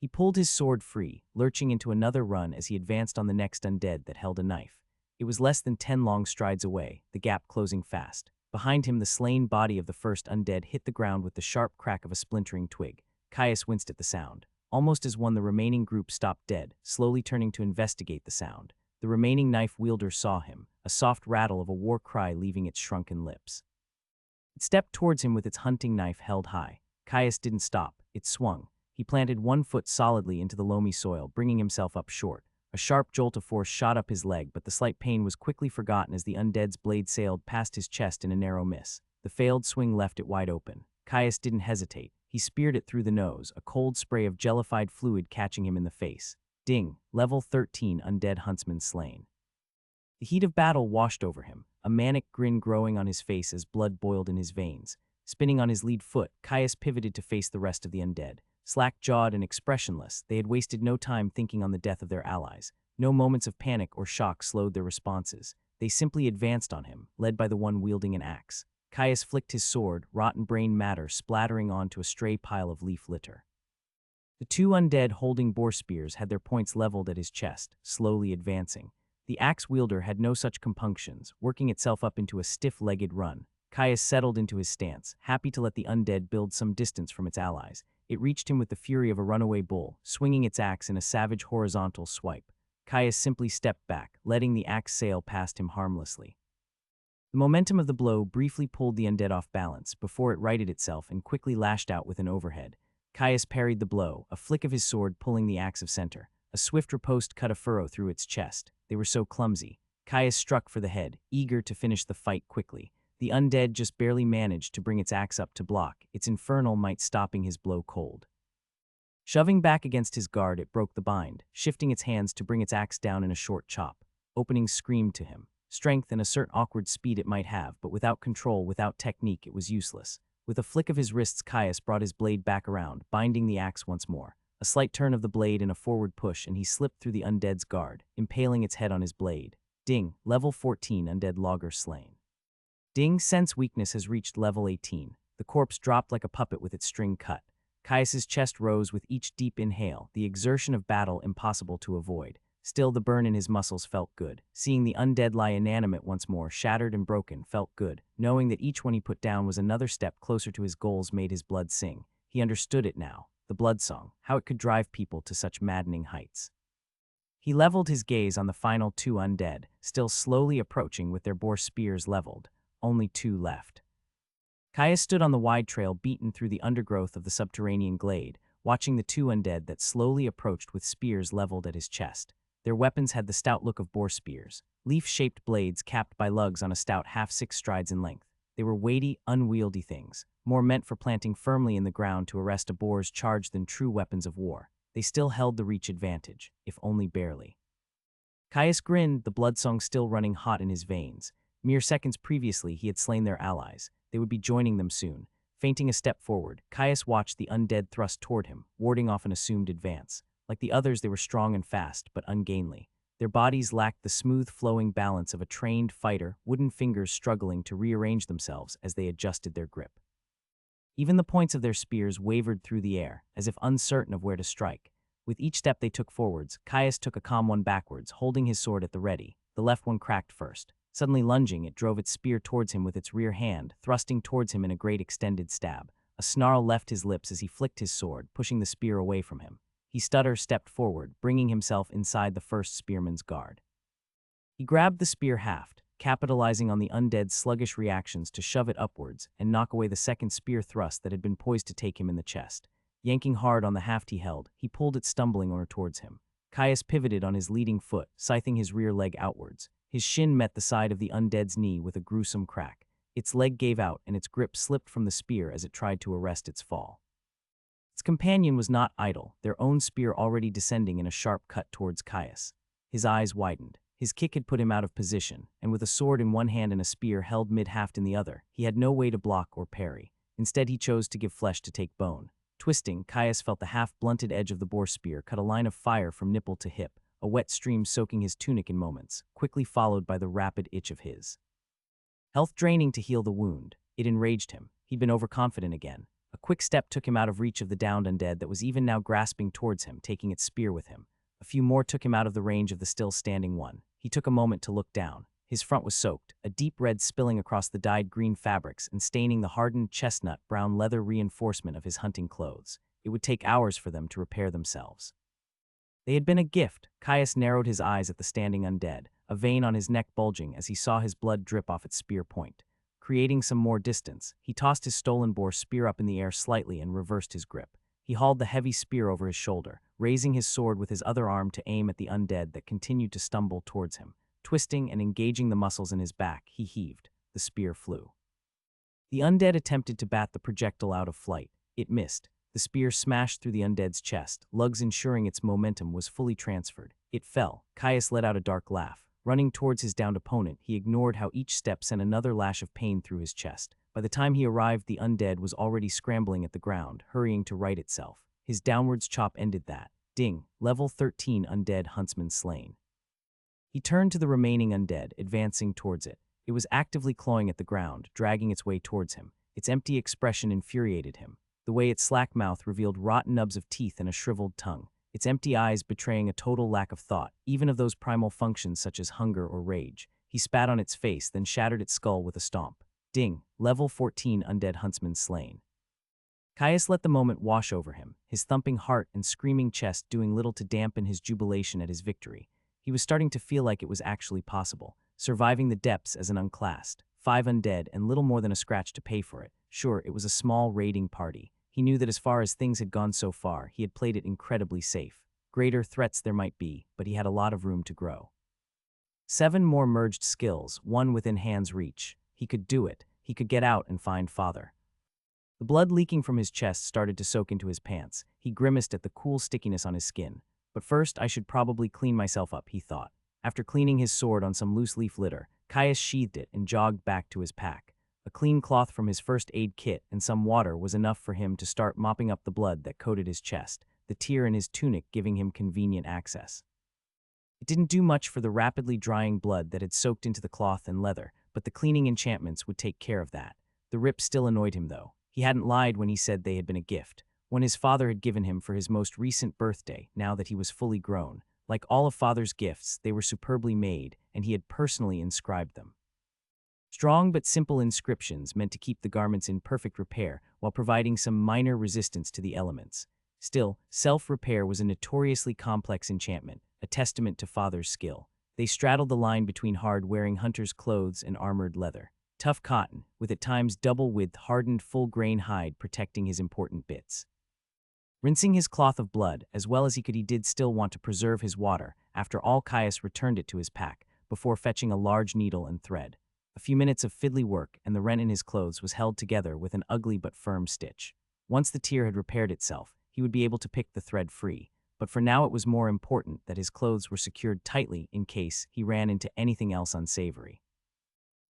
He pulled his sword free, lurching into another run as he advanced on the next undead that held a knife. It was less than 10 long strides away, the gap closing fast. Behind him, the slain body of the first undead hit the ground with the sharp crack of a splintering twig. Caius winced at the sound. Almost as one, the remaining group stopped dead, slowly turning to investigate the sound. The remaining knife wielder saw him, a soft rattle of a war cry leaving its shrunken lips. It stepped towards him with its hunting knife held high. Caius didn't stop. It swung. He planted one foot solidly into the loamy soil, bringing himself up short. A sharp jolt of force shot up his leg, but the slight pain was quickly forgotten as the undead's blade sailed past his chest in a narrow miss. The failed swing left it wide open. Caius didn't hesitate. He speared it through the nose, a cold spray of jellified fluid catching him in the face. Ding! Level 13 undead huntsman slain. The heat of battle washed over him, a manic grin growing on his face as blood boiled in his veins. Spinning on his lead foot, Caius pivoted to face the rest of the undead. Slack-jawed and expressionless, they had wasted no time thinking on the death of their allies. No moments of panic or shock slowed their responses. They simply advanced on him, led by the one wielding an axe. Caius flicked his sword, rotten brain matter splattering onto a stray pile of leaf litter. The two undead holding boar spears had their points leveled at his chest, slowly advancing. The axe wielder had no such compunctions, working itself up into a stiff-legged run. Caius settled into his stance, happy to let the undead build some distance from its allies. It reached him with the fury of a runaway bull, swinging its axe in a savage horizontal swipe. Caius simply stepped back, letting the axe sail past him harmlessly. The momentum of the blow briefly pulled the undead off balance before it righted itself and quickly lashed out with an overhead. Caius parried the blow, a flick of his sword pulling the axe of center. A swift riposte cut a furrow through its chest. They were so clumsy. Caius struck for the head, eager to finish the fight quickly. The undead just barely managed to bring its axe up to block, its infernal might stopping his blow cold. Shoving back against his guard, it broke the bind, shifting its hands to bring its axe down in a short chop. Opening screamed to him. Strength and a certain awkward speed it might have, but without control, without technique, it was useless. With a flick of his wrists, Caius brought his blade back around, binding the axe once more. A slight turn of the blade and a forward push, and he slipped through the undead's guard, impaling its head on his blade. Ding, level 14 undead logger slain. Ding, sense weakness has reached level 18. The corpse dropped like a puppet with its string cut. Caius's chest rose with each deep inhale, the exertion of battle impossible to avoid. Still, the burn in his muscles felt good. Seeing the undead lie inanimate once more, shattered and broken, felt good. Knowing that each one he put down was another step closer to his goals made his blood sing. He understood it now. The blood song, how it could drive people to such maddening heights. He leveled his gaze on the final two undead, still slowly approaching with their boar spears leveled. Only two left. Caius stood on the wide trail beaten through the undergrowth of the subterranean glade, watching the two undead that slowly approached with spears leveled at his chest. Their weapons had the stout look of boar spears, leaf-shaped blades capped by lugs on a stout 6 strides in length. They were weighty, unwieldy things, more meant for planting firmly in the ground to arrest a boar's charge than true weapons of war. They still held the reach advantage, if only barely. Caius grinned, the bloodsong still running hot in his veins. Mere seconds previously, he had slain their allies. They would be joining them soon. Feinting a step forward, Caius watched the undead thrust toward him, warding off an assumed advance. Like the others, they were strong and fast, but ungainly. Their bodies lacked the smooth, flowing balance of a trained fighter, wooden fingers struggling to rearrange themselves as they adjusted their grip. Even the points of their spears wavered through the air, as if uncertain of where to strike. With each step they took forwards, Caius took a calm one backwards, holding his sword at the ready. The left one cracked first. Suddenly lunging, it drove its spear towards him with its rear hand, thrusting towards him in a great extended stab. A snarl left his lips as he flicked his sword, pushing the spear away from him. He stepped forward, bringing himself inside the first spearman's guard. He grabbed the spear haft, capitalizing on the undead's sluggish reactions to shove it upwards and knock away the second spear thrust that had been poised to take him in the chest. Yanking hard on the haft he held, he pulled it stumbling on towards him. Caius pivoted on his leading foot, scything his rear leg outwards. His shin met the side of the undead's knee with a gruesome crack. Its leg gave out and its grip slipped from the spear as it tried to arrest its fall. Its companion was not idle, their own spear already descending in a sharp cut towards Caius. His eyes widened. His kick had put him out of position, and with a sword in one hand and a spear held mid-haft in the other, he had no way to block or parry. Instead, he chose to give flesh to take bone. Twisting, Caius felt the half-blunted edge of the boar spear cut a line of fire from nipple to hip, a wet stream soaking his tunic in moments, quickly followed by the rapid itch of his health draining to heal the wound. It enraged him. He'd been overconfident again. A quick step took him out of reach of the downed undead that was even now grasping towards him, taking its spear with him. A few more took him out of the range of the still-standing one. He took a moment to look down. His front was soaked, a deep red spilling across the dyed green fabrics and staining the hardened chestnut-brown leather reinforcement of his hunting clothes. It would take hours for them to repair themselves. They had been a gift. Caius narrowed his eyes at the standing undead, a vein on his neck bulging as he saw his blood drip off its spear point. Creating some more distance, he tossed his stolen boar spear up in the air slightly and reversed his grip. He hauled the heavy spear over his shoulder, raising his sword with his other arm to aim at the undead that continued to stumble towards him. Twisting and engaging the muscles in his back, he heaved. The spear flew. The undead attempted to bat the projectile out of flight. It missed. The spear smashed through the undead's chest, lugs ensuring its momentum was fully transferred. It fell. Caius let out a dark laugh. Running towards his downed opponent, he ignored how each step sent another lash of pain through his chest. By the time he arrived, the undead was already scrambling at the ground, hurrying to right itself. His downwards chop ended that. Ding, level 13 undead huntsman slain. He turned to the remaining undead, advancing towards it. It was actively clawing at the ground, dragging its way towards him. Its empty expression infuriated him. The way its slack mouth revealed rotten nubs of teeth and a shriveled tongue. Its empty eyes betraying a total lack of thought, even of those primal functions such as hunger or rage. He spat on its face, then shattered its skull with a stomp. Ding, level 14 undead huntsman slain. Caius let the moment wash over him, his thumping heart and screaming chest doing little to dampen his jubilation at his victory. He was starting to feel like it was actually possible, surviving the depths as an unclassed. 5 undead and little more than a scratch to pay for it. Sure, it was a small raiding party. He knew that as far as things had gone so far, he had played it incredibly safe. Greater threats there might be, but he had a lot of room to grow. 7 more merged skills, one within hand's reach. He could do it. He could get out and find father. The blood leaking from his chest started to soak into his pants. He grimaced at the cool stickiness on his skin. But first, I should probably clean myself up, he thought. After cleaning his sword on some loose-leaf litter, Caius sheathed it and jogged back to his pack. A clean cloth from his first aid kit and some water was enough for him to start mopping up the blood that coated his chest, the tear in his tunic giving him convenient access. It didn't do much for the rapidly drying blood that had soaked into the cloth and leather, but the cleaning enchantments would take care of that. The rip still annoyed him, though. He hadn't lied when he said they had been a gift, one his father had given him for his most recent birthday, now that he was fully grown. Like all of father's gifts, they were superbly made, and he had personally inscribed them. Strong but simple inscriptions meant to keep the garments in perfect repair while providing some minor resistance to the elements. Still, self-repair was a notoriously complex enchantment, a testament to father's skill. They straddled the line between hard-wearing hunter's clothes and armored leather. Tough cotton, with at times double-width hardened full-grain hide protecting his important bits. Rinsing his cloth of blood, as well as he could, he did still want to preserve his water. After all, Caius returned it to his pack, before fetching a large needle and thread. A few minutes of fiddly work, and the rent in his clothes was held together with an ugly but firm stitch. Once the tear had repaired itself, he would be able to pick the thread free. But for now it was more important that his clothes were secured tightly in case he ran into anything else unsavory.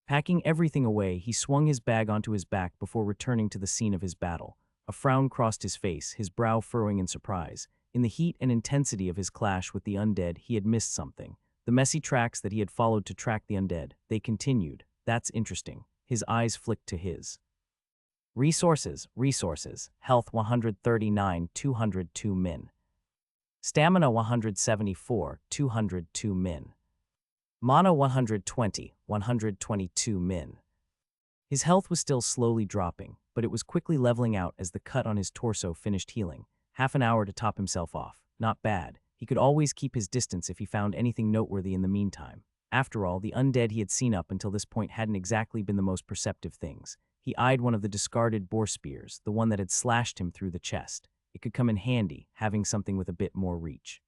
Packing everything away, he swung his bag onto his back before returning to the scene of his battle. A frown crossed his face, his brow furrowing in surprise. In the heat and intensity of his clash with the undead, he had missed something. The messy tracks that he had followed to track the undead, they continued. That's interesting. His eyes flicked to his. Resources. Health 139, 202 min. Stamina 174, 202 min. Mana 120, 122 min. His health was still slowly dropping, but it was quickly leveling out as the cut on his torso finished healing. Half an hour to top himself off. Not bad. He could always keep his distance if he found anything noteworthy in the meantime. After all, the undead he had seen up until this point hadn't exactly been the most perceptive things. He eyed one of the discarded boar spears, the one that had slashed him through the chest. It could come in handy, having something with a bit more reach.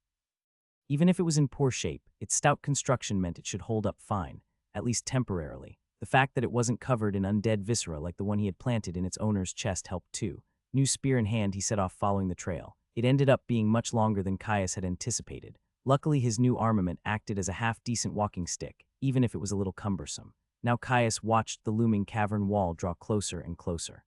Even if it was in poor shape, its stout construction meant it should hold up fine, at least temporarily. The fact that it wasn't covered in undead viscera like the one he had planted in its owner's chest helped too. New spear in hand, he set off following the trail. It ended up being much longer than Caius had anticipated. Luckily, his new armament acted as a half-decent walking stick, even if it was a little cumbersome. Now Caius watched the looming cavern wall draw closer and closer.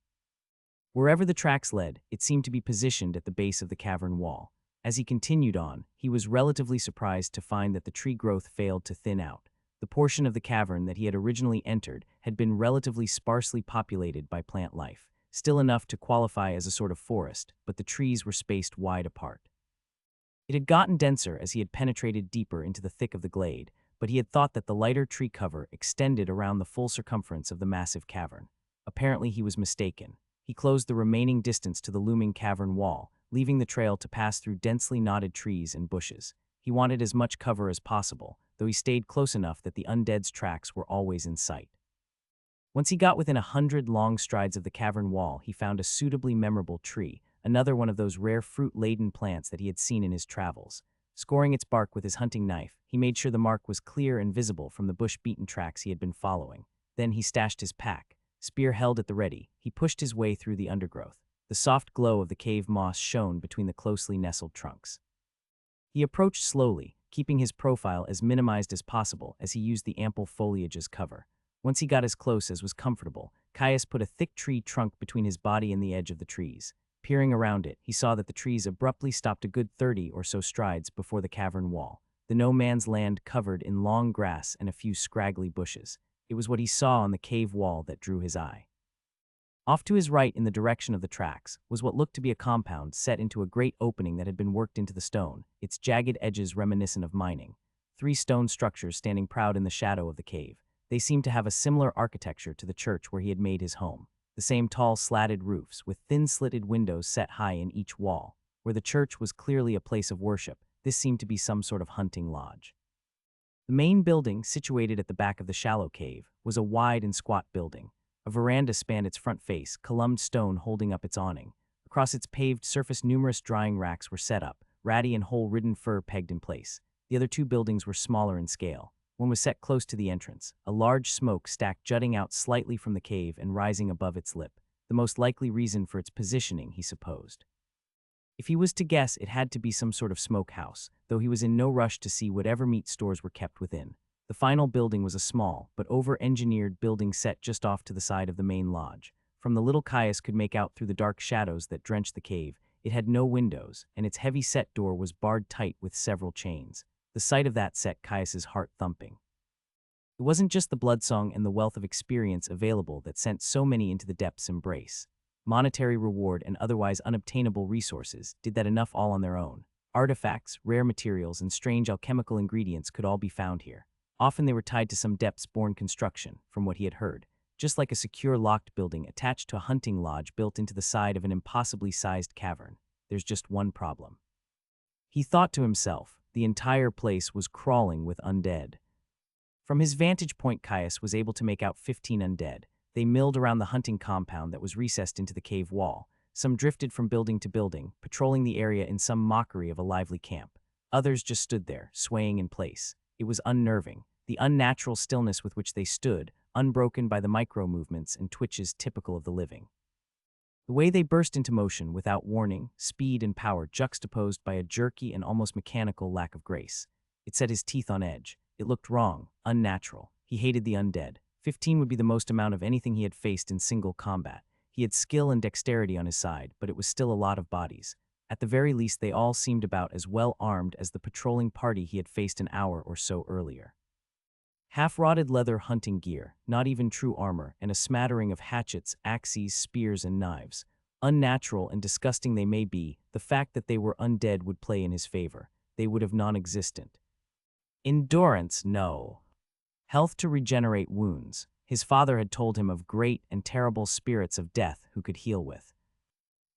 Wherever the tracks led, it seemed to be positioned at the base of the cavern wall. As he continued on, he was relatively surprised to find that the tree growth failed to thin out. The portion of the cavern that he had originally entered had been relatively sparsely populated by plant life, still enough to qualify as a sort of forest, but the trees were spaced wide apart. It had gotten denser as he had penetrated deeper into the thick of the glade, but he had thought that the lighter tree cover extended around the full circumference of the massive cavern. Apparently he was mistaken. He closed the remaining distance to the looming cavern wall, leaving the trail to pass through densely knotted trees and bushes. He wanted as much cover as possible, though he stayed close enough that the undead's tracks were always in sight. Once he got within 100 long strides of the cavern wall, he found a suitably memorable tree, another one of those rare fruit-laden plants that he had seen in his travels. Scoring its bark with his hunting knife, he made sure the mark was clear and visible from the bush-beaten tracks he had been following. Then he stashed his pack. Spear held at the ready, he pushed his way through the undergrowth. The soft glow of the cave moss shone between the closely nestled trunks. He approached slowly, keeping his profile as minimized as possible as he used the ample foliage as cover. Once he got as close as was comfortable, Caius put a thick tree trunk between his body and the edge of the trees. Peering around it, he saw that the trees abruptly stopped a good 30 or so strides before the cavern wall, the no-man's land covered in long grass and a few scraggly bushes. It was what he saw on the cave wall that drew his eye. Off to his right in the direction of the tracks was what looked to be a compound set into a great opening that had been worked into the stone, its jagged edges reminiscent of mining. 3 stone structures standing proud in the shadow of the cave. They seemed to have a similar architecture to the church where he had made his home. The same tall slatted roofs with thin slitted windows set high in each wall. Where the church was clearly a place of worship, this seemed to be some sort of hunting lodge. The main building, situated at the back of the shallow cave, was a wide and squat building. A veranda spanned its front face, columned stone holding up its awning. Across its paved surface numerous drying racks were set up, ratty and hole-ridden fur pegged in place. The other 2 buildings were smaller in scale. One was set close to the entrance, a large smoke stack jutting out slightly from the cave and rising above its lip, the most likely reason for its positioning, he supposed. If he was to guess, it had to be some sort of smokehouse, though he was in no rush to see whatever meat stores were kept within. The final building was a small, but over-engineered building set just off to the side of the main lodge. From the little Caius could make out through the dark shadows that drenched the cave, it had no windows, and its heavy-set door was barred tight with several chains. The sight of that set Caius's heart thumping. It wasn't just the bloodsong and the wealth of experience available that sent so many into the depths' embrace. Monetary reward and otherwise unobtainable resources did that enough all on their own. Artifacts, rare materials, and strange alchemical ingredients could all be found here. Often they were tied to some depths-born construction, from what he had heard, just like a secure locked building attached to a hunting lodge built into the side of an impossibly sized cavern. There's just one problem. He thought to himself, the entire place was crawling with undead. From his vantage point, Caius was able to make out 15 undead. They milled around the hunting compound that was recessed into the cave wall. Some drifted from building to building, patrolling the area in some mockery of a lively camp. Others just stood there, swaying in place. It was unnerving, the unnatural stillness with which they stood, unbroken by the micro-movements and twitches typical of the living. The way they burst into motion without warning, speed and power juxtaposed by a jerky and almost mechanical lack of grace. It set his teeth on edge. It looked wrong, unnatural. He hated the undead. 15 would be the most amount of anything he had faced in single combat. He had skill and dexterity on his side, but it was still a lot of bodies. At the very least, they all seemed about as well armed as the patrolling party he had faced an hour or so earlier. Half-rotted leather hunting gear, not even true armor, and a smattering of hatchets, axes, spears, and knives. Unnatural and disgusting they may be, the fact that they were undead would play in his favor. They would have non-existent. Endurance, no. Health to regenerate wounds. His father had told him of great and terrible spirits of death who could heal with.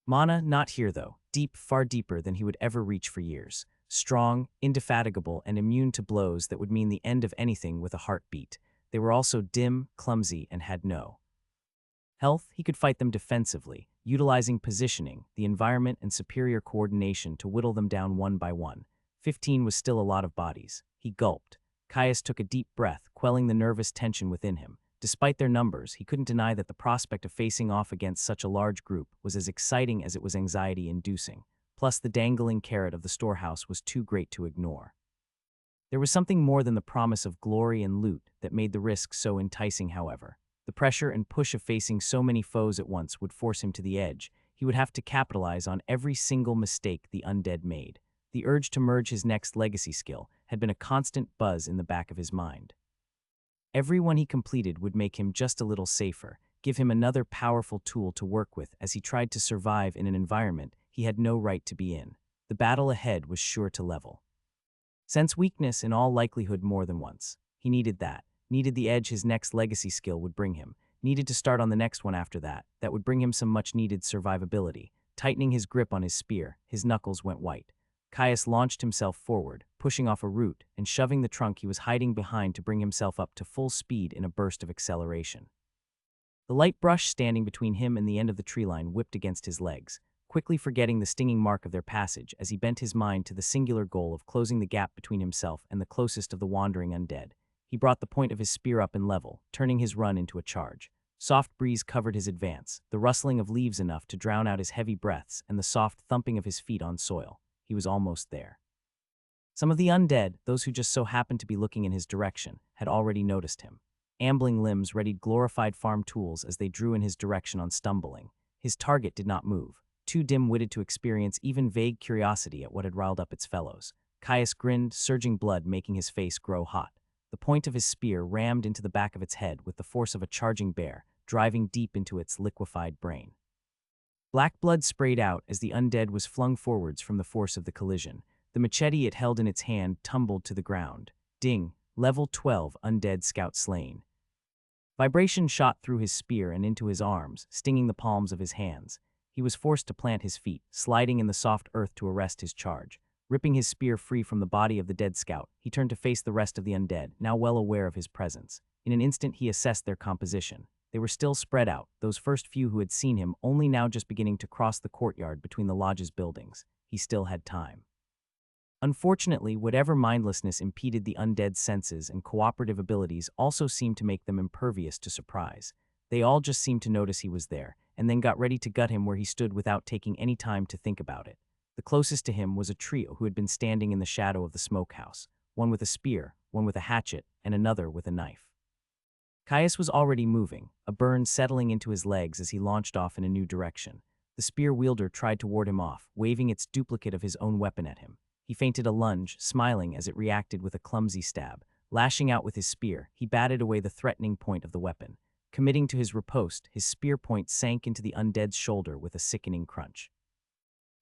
Mana, not here though, deep, far deeper than he would ever reach for years. Strong, indefatigable, and immune to blows that would mean the end of anything with a heartbeat. They were also dim, clumsy, and had no health. He could fight them defensively, utilizing positioning, the environment, and superior coordination to whittle them down one by one. 15 was still a lot of bodies. He gulped. Caius took a deep breath, quelling the nervous tension within him. Despite their numbers, he couldn't deny that the prospect of facing off against such a large group was as exciting as it was anxiety-inducing. Plus, the dangling carrot of the storehouse was too great to ignore. There was something more than the promise of glory and loot that made the risk so enticing, however. The pressure and push of facing so many foes at once would force him to the edge. He would have to capitalize on every single mistake the undead made. The urge to merge his next legacy skill had been a constant buzz in the back of his mind. Every one he completed would make him just a little safer, give him another powerful tool to work with as he tried to survive in an environment he had no right to be in. The battle ahead was sure to level. Sense weakness in all likelihood more than once. He needed that. Needed the edge his next legacy skill would bring him. Needed to start on the next one after that. That would bring him some much-needed survivability. Tightening his grip on his spear, his knuckles went white. Caius launched himself forward, pushing off a root and shoving the trunk he was hiding behind to bring himself up to full speed in a burst of acceleration. The light brush standing between him and the end of the tree line whipped against his legs, quickly forgetting the stinging mark of their passage as he bent his mind to the singular goal of closing the gap between himself and the closest of the wandering undead. He brought the point of his spear up in level, turning his run into a charge. Soft breeze covered his advance, the rustling of leaves enough to drown out his heavy breaths and the soft thumping of his feet on soil. He was almost there. Some of the undead, those who just so happened to be looking in his direction, had already noticed him. Ambling limbs readied glorified farm tools as they drew in his direction on stumbling. His target did not move, too dim-witted to experience even vague curiosity at what had riled up its fellows. Caius grinned, surging blood making his face grow hot. The point of his spear rammed into the back of its head with the force of a charging bear, driving deep into its liquefied brain. Black blood sprayed out as the undead was flung forwards from the force of the collision. The machete it held in its hand tumbled to the ground. Ding! Level 12 undead scout slain. Vibration shot through his spear and into his arms, stinging the palms of his hands. He was forced to plant his feet, sliding in the soft earth to arrest his charge. Ripping his spear free from the body of the dead scout, he turned to face the rest of the undead, now well aware of his presence. In an instant he assessed their composition. They were still spread out, those first few who had seen him only now just beginning to cross the courtyard between the lodge's buildings. He still had time. Unfortunately, whatever mindlessness impeded the undead's senses and cooperative abilities also seemed to make them impervious to surprise. They all just seemed to notice he was there, and then got ready to gut him where he stood without taking any time to think about it. The closest to him was a trio who had been standing in the shadow of the smokehouse, one with a spear, one with a hatchet, and another with a knife. Caius was already moving, a burn settling into his legs as he launched off in a new direction. The spear wielder tried to ward him off, waving its duplicate of his own weapon at him. He feinted a lunge, smiling as it reacted with a clumsy stab. Lashing out with his spear, he batted away the threatening point of the weapon. Committing to his riposte, his spear point sank into the undead's shoulder with a sickening crunch.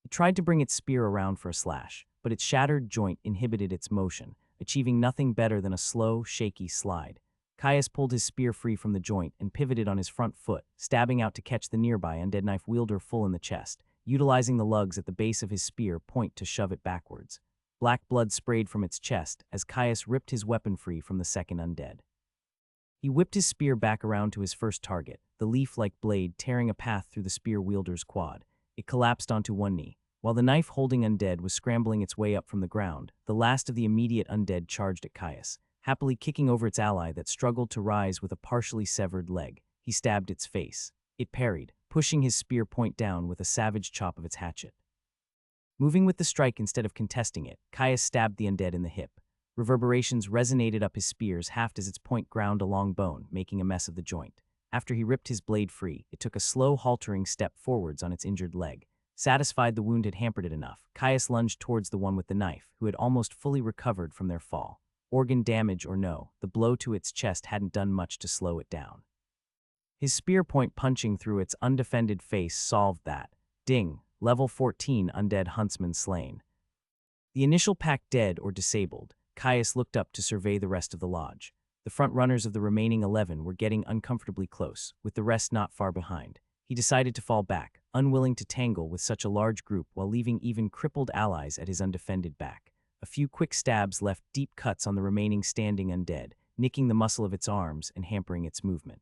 It tried to bring its spear around for a slash, but its shattered joint inhibited its motion, achieving nothing better than a slow, shaky slide. Caius pulled his spear free from the joint and pivoted on his front foot, stabbing out to catch the nearby undead knife wielder full in the chest, utilizing the lugs at the base of his spear point to shove it backwards. Black blood sprayed from its chest as Caius ripped his weapon free from the second undead. He whipped his spear back around to his first target, the leaf-like blade tearing a path through the spear wielder's quad. It collapsed onto one knee. While the knife-holding undead was scrambling its way up from the ground, the last of the immediate undead charged at Caius, happily kicking over its ally that struggled to rise with a partially severed leg. He stabbed its face. It parried, pushing his spear point down with a savage chop of its hatchet. Moving with the strike instead of contesting it, Caius stabbed the undead in the hip. Reverberations resonated up his spear's haft as its point ground a long bone, making a mess of the joint. After he ripped his blade free, it took a slow, haltering step forwards on its injured leg. Satisfied the wound had hampered it enough, Caius lunged towards the one with the knife, who had almost fully recovered from their fall. Organ damage or no, the blow to its chest hadn't done much to slow it down. His spear point punching through its undefended face solved that. Ding! Level 14 undead huntsman slain. The initial pack dead or disabled, Caius looked up to survey the rest of the lodge. The front runners of the remaining 11 were getting uncomfortably close, with the rest not far behind. He decided to fall back, unwilling to tangle with such a large group while leaving even crippled allies at his undefended back. A few quick stabs left deep cuts on the remaining standing undead, nicking the muscle of its arms and hampering its movement.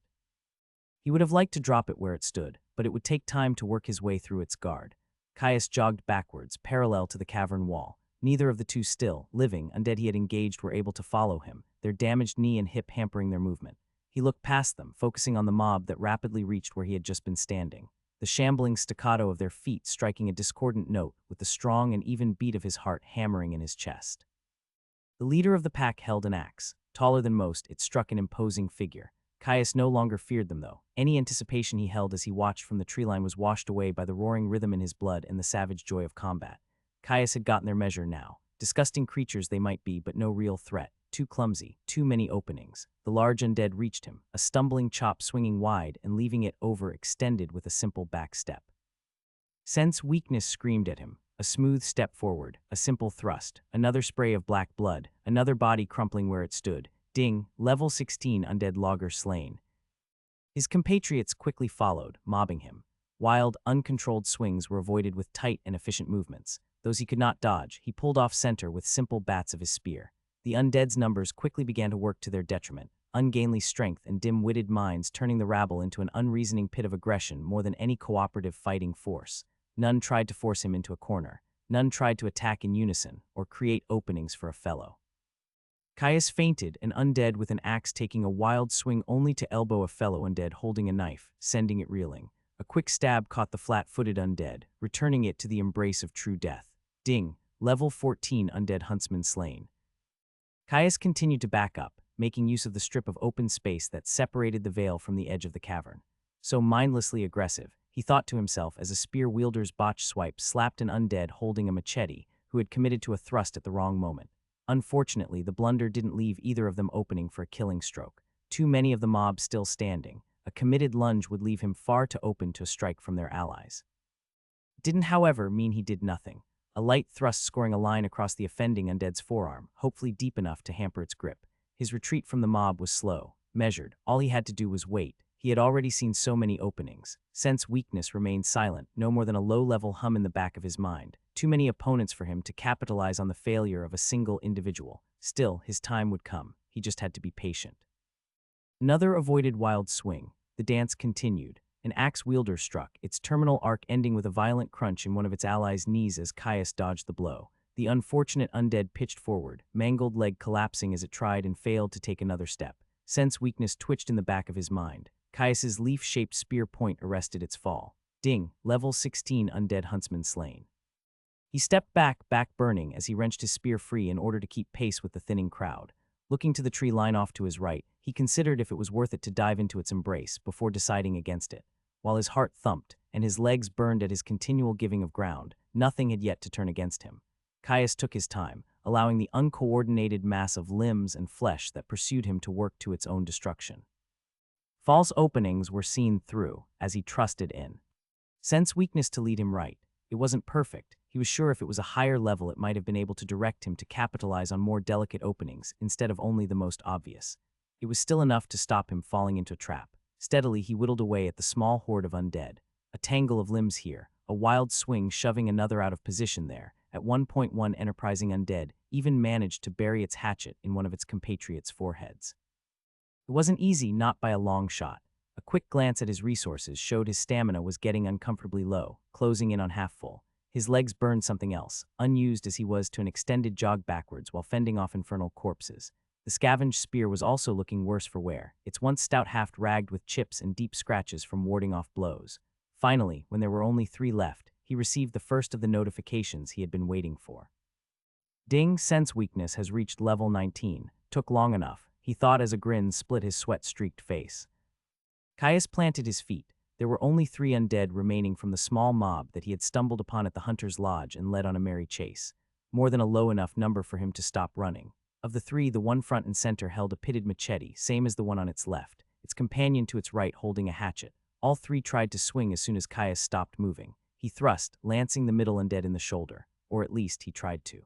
He would have liked to drop it where it stood, but it would take time to work his way through its guard. Caius jogged backwards, parallel to the cavern wall. Neither of the two still, living, undead he had engaged were able to follow him, their damaged knee and hip hampering their movement. He looked past them, focusing on the mob that rapidly reached where he had just been standing, the shambling staccato of their feet striking a discordant note with the strong and even beat of his heart hammering in his chest. The leader of the pack held an axe. Taller than most, it struck an imposing figure. Caius no longer feared them, though. Any anticipation he held as he watched from the tree line was washed away by the roaring rhythm in his blood and the savage joy of combat. Caius had gotten their measure now. Disgusting creatures they might be, but no real threat. Too clumsy, too many openings. The large undead reached him, a stumbling chop swinging wide and leaving it overextended with a simple back step. Sense weakness screamed at him. A smooth step forward, a simple thrust, another spray of black blood, another body crumpling where it stood. Ding! Level 16 undead logger slain. His compatriots quickly followed, mobbing him. Wild, uncontrolled swings were avoided with tight and efficient movements. Those he could not dodge, he pulled off center with simple bats of his spear. The undead's numbers quickly began to work to their detriment, ungainly strength and dim-witted minds turning the rabble into an unreasoning pit of aggression more than any cooperative fighting force. None tried to force him into a corner. None tried to attack in unison or create openings for a fellow. Caius feinted, an undead with an axe taking a wild swing only to elbow a fellow undead holding a knife, sending it reeling. A quick stab caught the flat-footed undead, returning it to the embrace of true death. Ding! Level 14 Undead Huntsman Slain. Caius continued to back up, making use of the strip of open space that separated the veil from the edge of the cavern. So mindlessly aggressive, he thought to himself as a spear wielder's botch swipe slapped an undead holding a machete who had committed to a thrust at the wrong moment. Unfortunately, the blunder didn't leave either of them opening for a killing stroke. Too many of the mob still standing. A committed lunge would leave him far too open to a strike from their allies. It didn't, however, mean he did nothing. A light thrust scoring a line across the offending undead's forearm, hopefully deep enough to hamper its grip. His retreat from the mob was slow, measured. All he had to do was wait. He had already seen so many openings. Sense weakness remained silent, no more than a low-level hum in the back of his mind. Too many opponents for him to capitalize on the failure of a single individual. Still, his time would come. He just had to be patient. Another avoided wild swing. The dance continued. An axe wielder struck, its terminal arc ending with a violent crunch in one of its allies' knees as Caius dodged the blow. The unfortunate undead pitched forward, mangled leg collapsing as it tried and failed to take another step. Sense weakness twitched in the back of his mind. Caius's leaf-shaped spear point arrested its fall. Ding, level 16 Undead Huntsman Slain. He stepped back burning as he wrenched his spear free in order to keep pace with the thinning crowd. Looking to the tree line off to his right, he considered if it was worth it to dive into its embrace before deciding against it. While his heart thumped and his legs burned at his continual giving of ground, nothing had yet to turn against him. Caius took his time, allowing the uncoordinated mass of limbs and flesh that pursued him to work to its own destruction. False openings were seen through as he trusted in. Sense weakness to lead him right. It wasn't perfect. He was sure if it was a higher level it might have been able to direct him to capitalize on more delicate openings instead of only the most obvious. It was still enough to stop him falling into a trap. Steadily he whittled away at the small horde of undead. A tangle of limbs here, a wild swing shoving another out of position there. At one point one enterprising undead even managed to bury its hatchet in one of its compatriots' foreheads. It wasn't easy, not by a long shot. A quick glance at his resources showed his stamina was getting uncomfortably low, closing in on half full. His legs burned something else, unused as he was to an extended jog backwards while fending off infernal corpses. The scavenged spear was also looking worse for wear, its once stout haft ragged with chips and deep scratches from warding off blows. Finally, when there were only 3 left, he received the first of the notifications he had been waiting for. Ding, sense weakness has reached level 19. Took long enough, he thought as a grin split his sweat-streaked face. Caius planted his feet. There were only 3 undead remaining from the small mob that he had stumbled upon at the hunter's lodge and led on a merry chase. More than a low enough number for him to stop running. Of the 3, the one front and center held a pitted machete, same as the one on its left, its companion to its right holding a hatchet. All 3 tried to swing as soon as Caius stopped moving. He thrust, lancing the middle undead in the shoulder, or at least he tried to.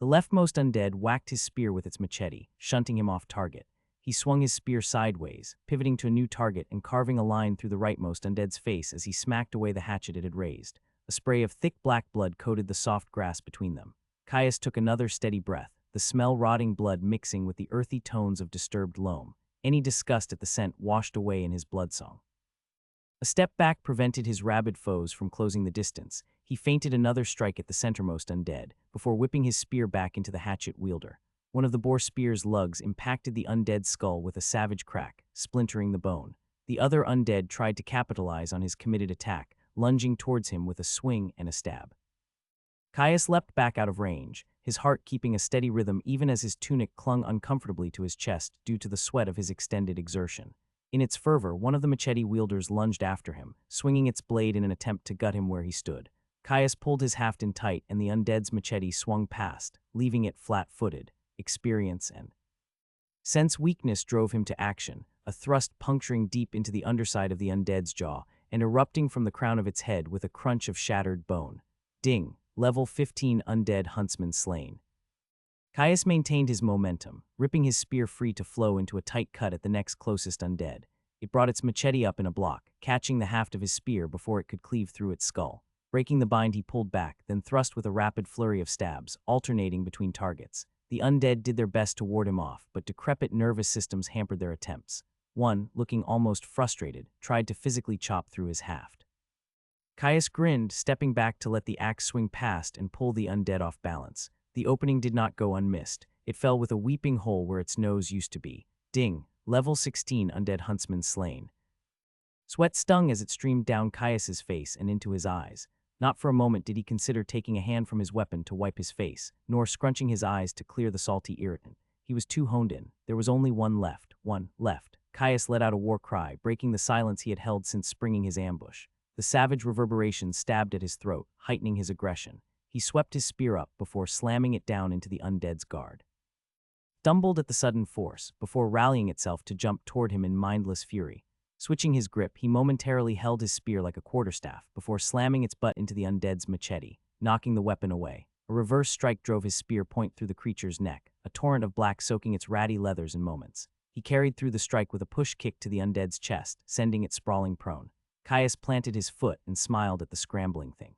The leftmost undead whacked his spear with its machete, shunting him off target. He swung his spear sideways, pivoting to a new target and carving a line through the rightmost undead's face as he smacked away the hatchet it had raised. A spray of thick black blood coated the soft grass between them. Caius took another steady breath, the smell rotting blood mixing with the earthy tones of disturbed loam. Any disgust at the scent washed away in his bloodsong. A step back prevented his rabid foes from closing the distance. He feinted another strike at the centermost undead, before whipping his spear back into the hatchet wielder. One of the boar spear's lugs impacted the undead's skull with a savage crack, splintering the bone. The other undead tried to capitalize on his committed attack, lunging towards him with a swing and a stab. Caius leapt back out of range, his heart keeping a steady rhythm even as his tunic clung uncomfortably to his chest due to the sweat of his extended exertion. In its fervor, one of the machete wielders lunged after him, swinging its blade in an attempt to gut him where he stood. Caius pulled his haft in tight and the undead's machete swung past, leaving it flat-footed. Experience and sense weakness drove him to action, a thrust puncturing deep into the underside of the undead's jaw and erupting from the crown of its head with a crunch of shattered bone. Ding, level 15 Undead Huntsman Slain. Caius maintained his momentum, ripping his spear free to flow into a tight cut at the next closest undead. It brought its machete up in a block, catching the haft of his spear before it could cleave through its skull. Breaking the bind, he pulled back, then thrust with a rapid flurry of stabs, alternating between targets. The undead did their best to ward him off, but decrepit nervous systems hampered their attempts. One, looking almost frustrated, tried to physically chop through his haft. Caius grinned, stepping back to let the axe swing past and pull the undead off balance. The opening did not go unmissed. It fell with a weeping hole where its nose used to be. Ding, level 16 Undead Huntsman Slain. Sweat stung as it streamed down Caius's face and into his eyes. Not for a moment did he consider taking a hand from his weapon to wipe his face, nor scrunching his eyes to clear the salty irritant. He was too honed in. There was only one left. One left. Caius let out a war cry, breaking the silence he had held since springing his ambush. The savage reverberation stabbed at his throat, heightening his aggression. He swept his spear up before slamming it down into the undead's guard. Stumbled at the sudden force, before rallying itself to jump toward him in mindless fury. Switching his grip, he momentarily held his spear like a quarterstaff before slamming its butt into the undead's machete, knocking the weapon away. A reverse strike drove his spear point through the creature's neck, a torrent of black soaking its ratty leathers in moments. He carried through the strike with a push kick to the undead's chest, sending it sprawling prone. Caius planted his foot and smiled at the scrambling thing.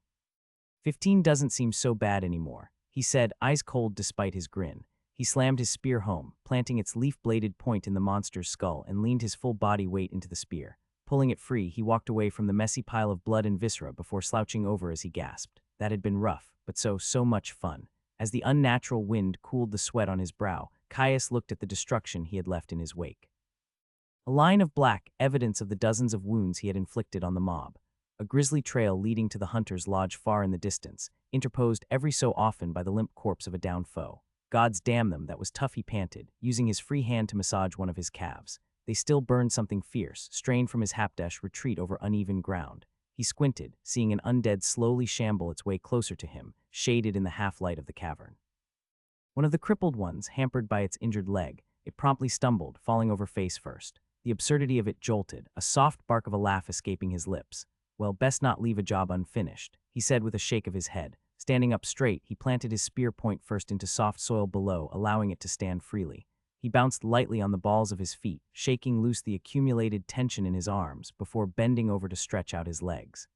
15 doesn't seem so bad anymore, he said, eyes cold despite his grin. He slammed his spear home, planting its leaf-bladed point in the monster's skull and leaned his full body weight into the spear. Pulling it free, he walked away from the messy pile of blood and viscera before slouching over as he gasped. That had been rough, but so much fun. As the unnatural wind cooled the sweat on his brow, Caius looked at the destruction he had left in his wake. A line of black, evidence of the dozens of wounds he had inflicted on the mob. A grisly trail leading to the hunter's lodge far in the distance, interposed every so often by the limp corpse of a downed foe. Gods damn them, that was tough, he panted, using his free hand to massage one of his calves. They still burned something fierce, strained from his hapdash retreat over uneven ground. He squinted, seeing an undead slowly shamble its way closer to him, shaded in the half-light of the cavern. One of the crippled ones, hampered by its injured leg, it promptly stumbled, falling over face first. The absurdity of it jolted, a soft bark of a laugh escaping his lips. Well, best not leave a job unfinished, he said with a shake of his head. Standing up straight, he planted his spear point first into soft soil below, allowing it to stand freely. He bounced lightly on the balls of his feet, shaking loose the accumulated tension in his arms before bending over to stretch out his legs.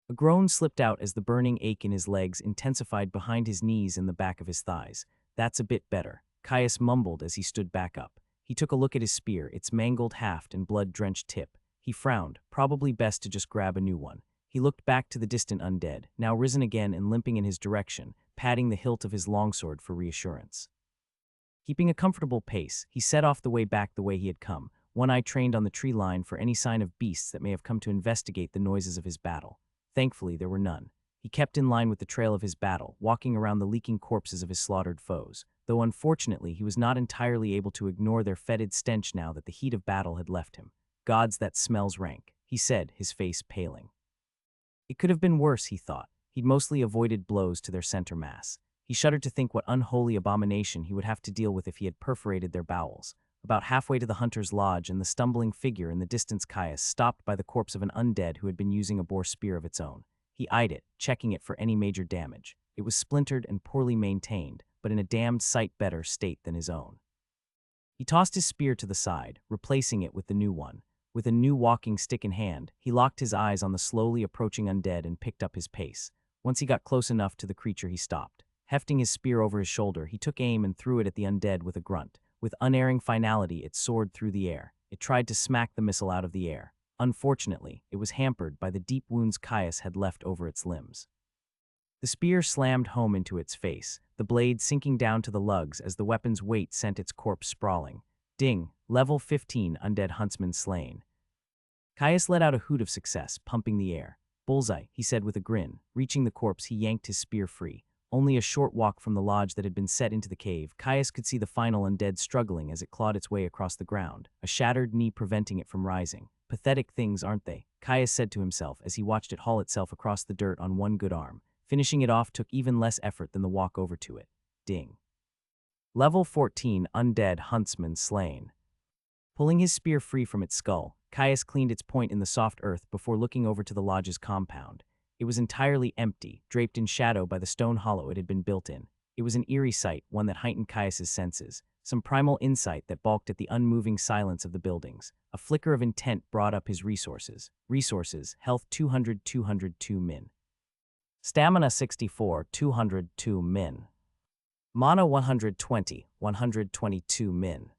A groan slipped out as the burning ache in his legs intensified behind his knees and the back of his thighs. That's a bit better, Caius mumbled as he stood back up. He took a look at his spear, its mangled haft and blood-drenched tip. He frowned, probably best to just grab a new one. He looked back to the distant undead, now risen again and limping in his direction, patting the hilt of his longsword for reassurance. Keeping a comfortable pace, he set off the way back the way he had come, one eye trained on the tree line for any sign of beasts that may have come to investigate the noises of his battle. Thankfully, there were none. He kept in line with the trail of his battle, walking around the leaking corpses of his slaughtered foes, though unfortunately he was not entirely able to ignore their fetid stench now that the heat of battle had left him. Gods, that smells rank, he said, his face paling. It could have been worse, he thought. He'd mostly avoided blows to their center mass. He shuddered to think what unholy abomination he would have to deal with if he had perforated their bowels. About halfway to the hunter's lodge and the stumbling figure in the distance, Caius stopped by the corpse of an undead who had been using a boar spear of its own. He eyed it, checking it for any major damage. It was splintered and poorly maintained, but in a damned sight better state than his own. He tossed his spear to the side, replacing it with the new one. With a new walking stick in hand, he locked his eyes on the slowly approaching undead and picked up his pace. Once he got close enough to the creature, he stopped. Hefting his spear over his shoulder, he took aim and threw it at the undead with a grunt. With unerring finality, it soared through the air. It tried to smack the missile out of the air. Unfortunately, it was hampered by the deep wounds Caius had left over its limbs. The spear slammed home into its face, the blade sinking down to the lugs as the weapon's weight sent its corpse sprawling. Ding! Level 15 undead huntsman slain. Caius let out a hoot of success, pumping the air. Bullseye, he said with a grin. Reaching the corpse, he yanked his spear free. Only a short walk from the lodge that had been set into the cave, Caius could see the final undead struggling as it clawed its way across the ground, a shattered knee preventing it from rising. Pathetic things, aren't they? Caius said to himself as he watched it haul itself across the dirt on one good arm. Finishing it off took even less effort than the walk over to it. Ding. Level 14 undead huntsman slain. Pulling his spear free from its skull, Caius cleaned its point in the soft earth before looking over to the lodge's compound. It was entirely empty, draped in shadow by the stone hollow it had been built in. It was an eerie sight, one that heightened Caius's senses. Some primal insight that balked at the unmoving silence of the buildings. A flicker of intent brought up his resources. Resources, health 200, 202 min. Stamina 64, 202 min. Mana 120, 122 min.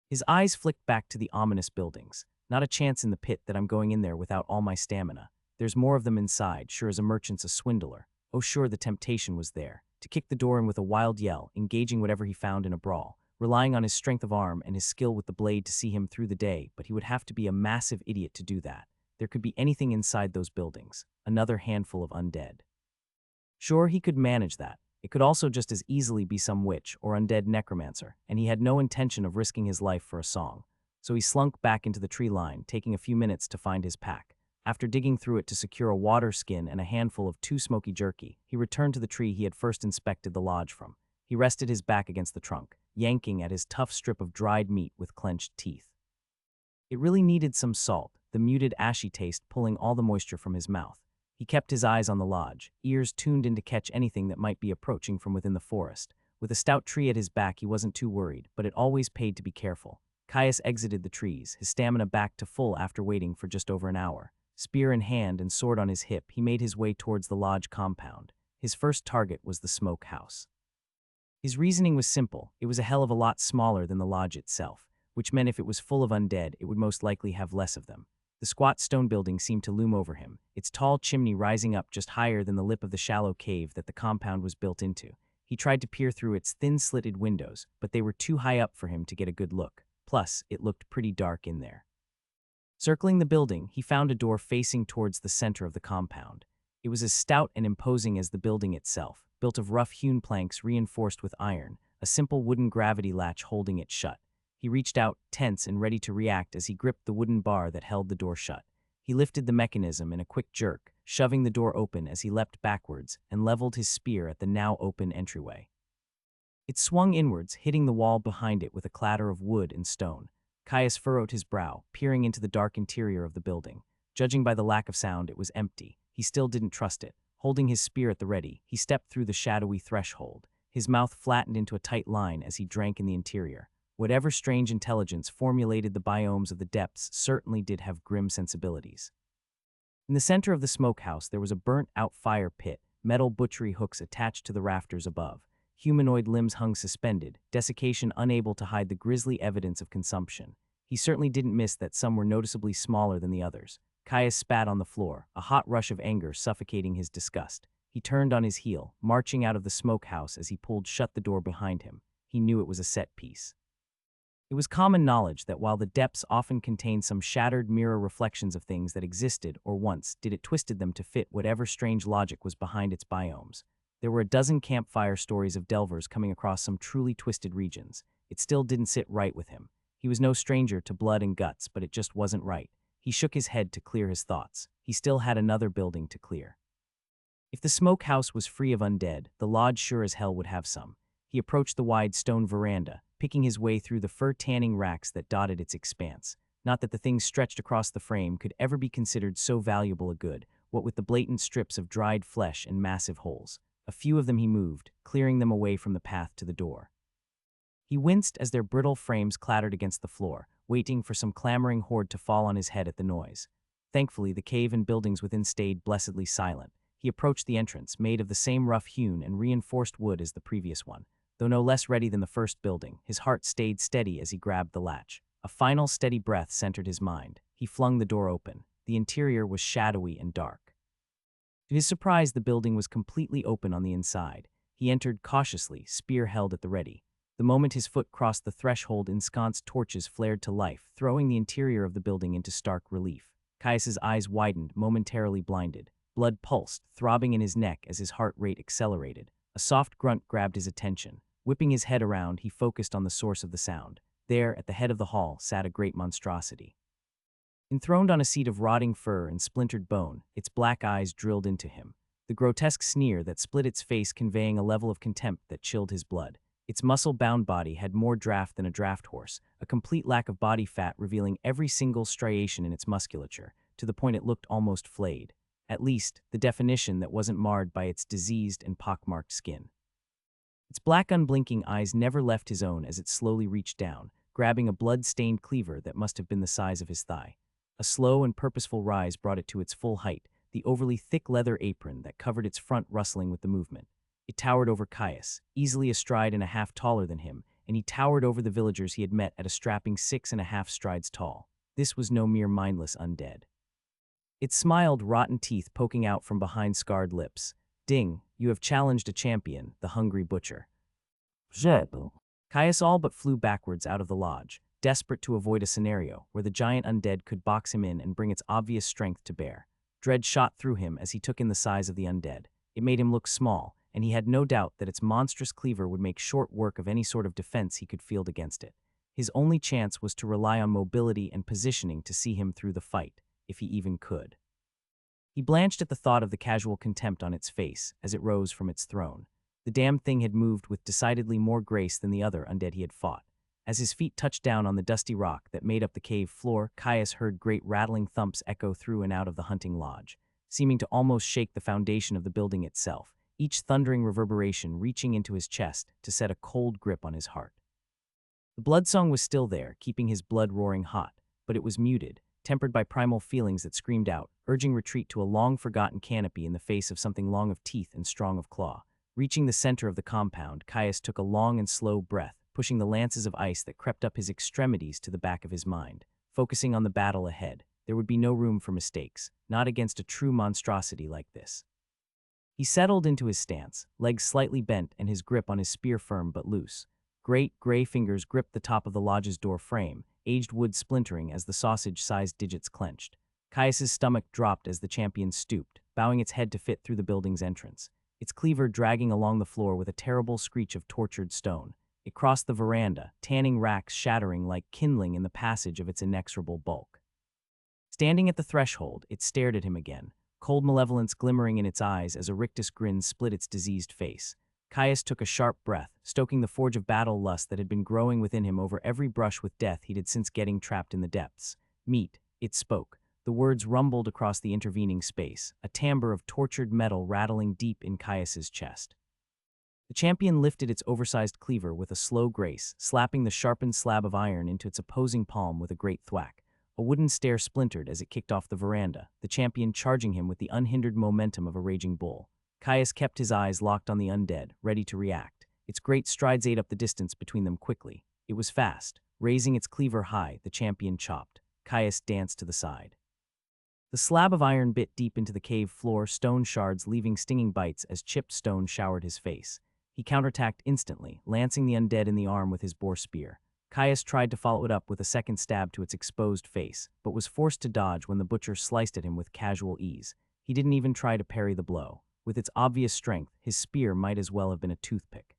His eyes flicked back to the ominous buildings. Not a chance in the pit that I'm going in there without all my stamina. There's more of them inside, sure as a merchant's a swindler. Oh sure, the temptation was there. To kick the door in with a wild yell, engaging whatever he found in a brawl. Relying on his strength of arm and his skill with the blade to see him through the day, but he would have to be a massive idiot to do that. There could be anything inside those buildings, another handful of undead. Sure, he could manage that. It could also just as easily be some witch or undead necromancer, and he had no intention of risking his life for a song. So he slunk back into the tree line, taking a few minutes to find his pack. After digging through it to secure a water skin and a handful of too smoky jerky, he returned to the tree he had first inspected the lodge from. He rested his back against the trunk, yanking at his tough strip of dried meat with clenched teeth. It really needed some salt, the muted ashy taste pulling all the moisture from his mouth. He kept his eyes on the lodge, ears tuned in to catch anything that might be approaching from within the forest. With a stout tree at his back, he wasn't too worried, but it always paid to be careful. Caius exited the trees, his stamina back to full after waiting for just over an hour. Spear in hand and sword on his hip, he made his way towards the lodge compound. His first target was the smoke house. His reasoning was simple. It was a hell of a lot smaller than the lodge itself, which meant if it was full of undead, it would most likely have less of them. The squat stone building seemed to loom over him, its tall chimney rising up just higher than the lip of the shallow cave that the compound was built into. He tried to peer through its thin slitted windows, but they were too high up for him to get a good look. Plus, it looked pretty dark in there. Circling the building, he found a door facing towards the center of the compound. It was as stout and imposing as the building itself, built of rough-hewn planks reinforced with iron, a simple wooden gravity latch holding it shut. He reached out, tense and ready to react as he gripped the wooden bar that held the door shut. He lifted the mechanism in a quick jerk, shoving the door open as he leapt backwards and leveled his spear at the now open entryway. It swung inwards, hitting the wall behind it with a clatter of wood and stone. Caius furrowed his brow, peering into the dark interior of the building. Judging by the lack of sound, it was empty. He still didn't trust it. Holding his spear at the ready, he stepped through the shadowy threshold. His mouth flattened into a tight line as he drank in the interior. Whatever strange intelligence formulated the biomes of the depths certainly did have grim sensibilities. In the center of the smokehouse, there was a burnt-out fire pit, metal butchery hooks attached to the rafters above. Humanoid limbs hung suspended, desiccation unable to hide the grisly evidence of consumption. He certainly didn't miss that some were noticeably smaller than the others. Caius spat on the floor, a hot rush of anger suffocating his disgust. He turned on his heel, marching out of the smokehouse as he pulled shut the door behind him. He knew it was a set piece. It was common knowledge that while the depths often contained some shattered mirror reflections of things that existed or once did, it twisted them to fit whatever strange logic was behind its biomes. There were a dozen campfire stories of delvers coming across some truly twisted regions. It still didn't sit right with him. He was no stranger to blood and guts, but it just wasn't right. He shook his head to clear his thoughts. He still had another building to clear. If the smokehouse was free of undead, the lodge sure as hell would have some. He approached the wide stone veranda, picking his way through the fur-tanning racks that dotted its expanse. Not that the things stretched across the frame could ever be considered so valuable a good, what with the blatant strips of dried flesh and massive holes. A few of them he moved, clearing them away from the path to the door. He winced as their brittle frames clattered against the floor, waiting for some clamoring horde to fall on his head at the noise. Thankfully, the cave and buildings within stayed blessedly silent. He approached the entrance, made of the same rough-hewn and reinforced wood as the previous one. Though no less ready than the first building, his heart stayed steady as he grabbed the latch. A final steady breath centered his mind. He flung the door open. The interior was shadowy and dark. To his surprise, the building was completely open on the inside. He entered cautiously, spear held at the ready. The moment his foot crossed the threshold, ensconced torches flared to life, throwing the interior of the building into stark relief. Caius's eyes widened, momentarily blinded. Blood pulsed, throbbing in his neck as his heart rate accelerated. A soft grunt grabbed his attention. Whipping his head around, he focused on the source of the sound. There, at the head of the hall, sat a great monstrosity. Enthroned on a seat of rotting fur and splintered bone, its black eyes drilled into him. The grotesque sneer that split its face conveying a level of contempt that chilled his blood. Its muscle-bound body had more draft than a draft horse, a complete lack of body fat revealing every single striation in its musculature, to the point it looked almost flayed. At least, the definition that wasn't marred by its diseased and pockmarked skin. Its black unblinking eyes never left his own as it slowly reached down, grabbing a blood-stained cleaver that must have been the size of his thigh. A slow and purposeful rise brought it to its full height, the overly thick leather apron that covered its front rustling with the movement. It towered over Caius, easily a stride and a half taller than him, and he towered over the villagers he had met at a strapping 6.5 strides tall. This was no mere mindless undead. It smiled, rotten teeth poking out from behind scarred lips. "Ding, you have challenged a champion, the hungry butcher." Caius all but flew backwards out of the lodge. desperate to avoid a scenario where the giant undead could box him in and bring its obvious strength to bear. Dread shot through him as he took in the size of the undead. It made him look small, and he had no doubt that its monstrous cleaver would make short work of any sort of defense he could field against it. His only chance was to rely on mobility and positioning to see him through the fight, if he even could. He blanched at the thought of the casual contempt on its face as it rose from its throne. The damned thing had moved with decidedly more grace than the other undead he had fought. As his feet touched down on the dusty rock that made up the cave floor, Caius heard great rattling thumps echo through and out of the hunting lodge, seeming to almost shake the foundation of the building itself, each thundering reverberation reaching into his chest to set a cold grip on his heart. The bloodsong was still there, keeping his blood roaring hot, but it was muted, tempered by primal feelings that screamed out, urging retreat to a long-forgotten canopy in the face of something long of teeth and strong of claw. Reaching the center of the compound, Caius took a long and slow breath, pushing the lances of ice that crept up his extremities to the back of his mind. Focusing on the battle ahead, there would be no room for mistakes, not against a true monstrosity like this. He settled into his stance, legs slightly bent and his grip on his spear firm but loose. Great, gray fingers gripped the top of the lodge's door frame, aged wood splintering as the sausage-sized digits clenched. Caius's stomach dropped as the champion stooped, bowing its head to fit through the building's entrance, its cleaver dragging along the floor with a terrible screech of tortured stone. It crossed the veranda, tanning racks shattering like kindling in the passage of its inexorable bulk. Standing at the threshold, it stared at him again, cold malevolence glimmering in its eyes as a rictus grin split its diseased face. Caius took a sharp breath, stoking the forge of battle lust that had been growing within him over every brush with death he'd had since getting trapped in the depths. Meet, it spoke. The words rumbled across the intervening space, a timbre of tortured metal rattling deep in Caius's chest. The champion lifted its oversized cleaver with a slow grace, slapping the sharpened slab of iron into its opposing palm with a great thwack. A wooden stair splintered as it kicked off the veranda, the champion charging him with the unhindered momentum of a raging bull. Caius kept his eyes locked on the undead, ready to react. Its great strides ate up the distance between them quickly. It was fast. Raising its cleaver high, the champion chopped. Caius danced to the side. The slab of iron bit deep into the cave floor, stone shards leaving stinging bites as chipped stone showered his face. He counterattacked instantly, lancing the undead in the arm with his boar spear. Caius tried to follow it up with a second stab to its exposed face, but was forced to dodge when the butcher sliced at him with casual ease. He didn't even try to parry the blow. With its obvious strength, his spear might as well have been a toothpick.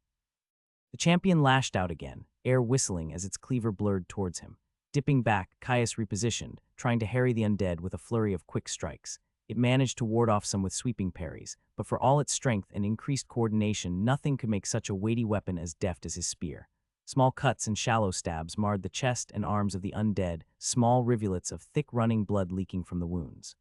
The champion lashed out again, air whistling as its cleaver blurred towards him. Dipping back, Caius repositioned, trying to harry the undead with a flurry of quick strikes. It managed to ward off some with sweeping parries, but for all its strength and increased coordination, nothing could make such a weighty weapon as deft as his spear. Small cuts and shallow stabs marred the chest and arms of the undead, small rivulets of thick running blood leaking from the wounds.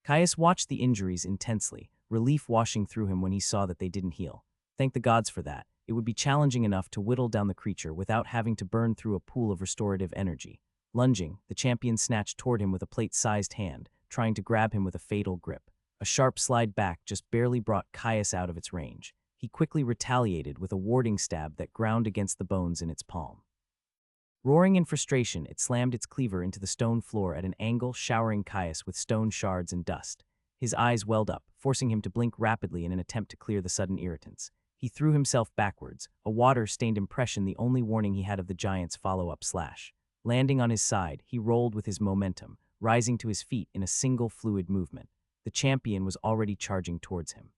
Caius watched the injuries intensely, relief washing through him when he saw that they didn't heal. Thank the gods for that. It would be challenging enough to whittle down the creature without having to burn through a pool of restorative energy. Lunging, the champion snatched toward him with a plate-sized hand, trying to grab him with a fatal grip. A sharp slide back just barely brought Caius out of its range. He quickly retaliated with a warding stab that ground against the bones in its palm. Roaring in frustration, it slammed its cleaver into the stone floor at an angle, showering Caius with stone shards and dust. His eyes welled up, forcing him to blink rapidly in an attempt to clear the sudden irritants. He threw himself backwards, a water-stained impression the only warning he had of the giant's follow-up slash. Landing on his side, he rolled with his momentum, rising to his feet in a single fluid movement. The champion was already charging towards him.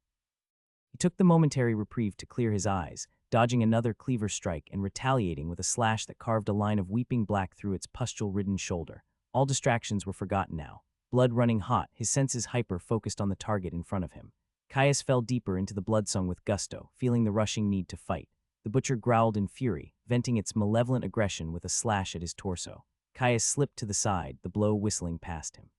He took the momentary reprieve to clear his eyes, dodging another cleaver strike and retaliating with a slash that carved a line of weeping black through its pustule-ridden shoulder. All distractions were forgotten now. Blood running hot, his senses hyper-focused on the target in front of him. Caius fell deeper into the bloodsong with gusto, feeling the rushing need to fight. The butcher growled in fury, venting its malevolent aggression with a slash at his torso. Caius slipped to the side, the blow whistling past him.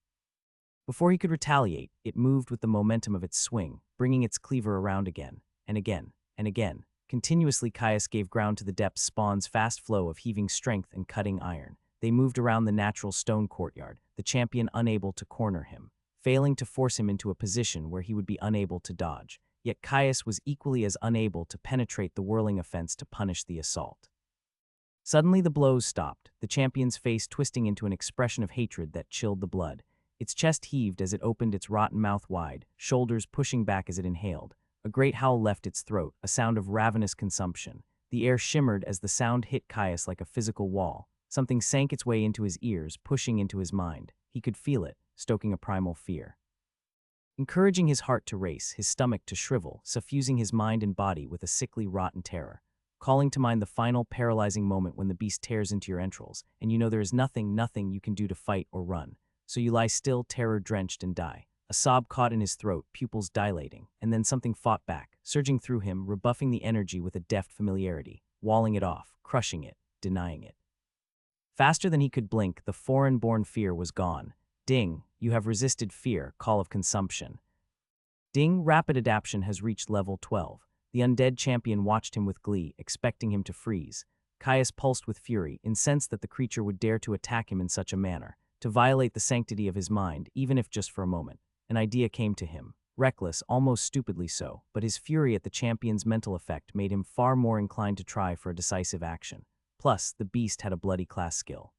Before he could retaliate, it moved with the momentum of its swing, bringing its cleaver around again, and again, and again. Continuously, Caius gave ground to the depths spawn's fast flow of heaving strength and cutting iron. They moved around the natural stone courtyard, the champion unable to corner him, failing to force him into a position where he would be unable to dodge. Yet Caius was equally as unable to penetrate the whirling offense to punish the assault. Suddenly the blows stopped, the champion's face twisting into an expression of hatred that chilled the blood. Its chest heaved as it opened its rotten mouth wide, shoulders pushing back as it inhaled. A great howl left its throat, a sound of ravenous consumption. The air shimmered as the sound hit Caius like a physical wall. Something sank its way into his ears, pushing into his mind. He could feel it, stoking a primal fear. Encouraging his heart to race, his stomach to shrivel, suffusing his mind and body with a sickly, rotten terror. Calling to mind the final paralyzing moment when the beast tears into your entrails, and you know there is nothing you can do to fight or run. So you lie still, terror-drenched, and die. A sob caught in his throat, pupils dilating, and then something fought back, surging through him, rebuffing the energy with a deft familiarity, walling it off, crushing it, denying it. Faster than he could blink, the foreign-born fear was gone. Ding, you have resisted fear, call of consumption. Ding, rapid adaptation has reached level 12. The undead champion watched him with glee, expecting him to freeze. Caius pulsed with fury, incensed that the creature would dare to attack him in such a manner, to violate the sanctity of his mind, even if just for a moment. An idea came to him, reckless, almost stupidly so, but his fury at the champion's mental effect made him far more inclined to try for a decisive action. Plus, the beast had a bloody class skill.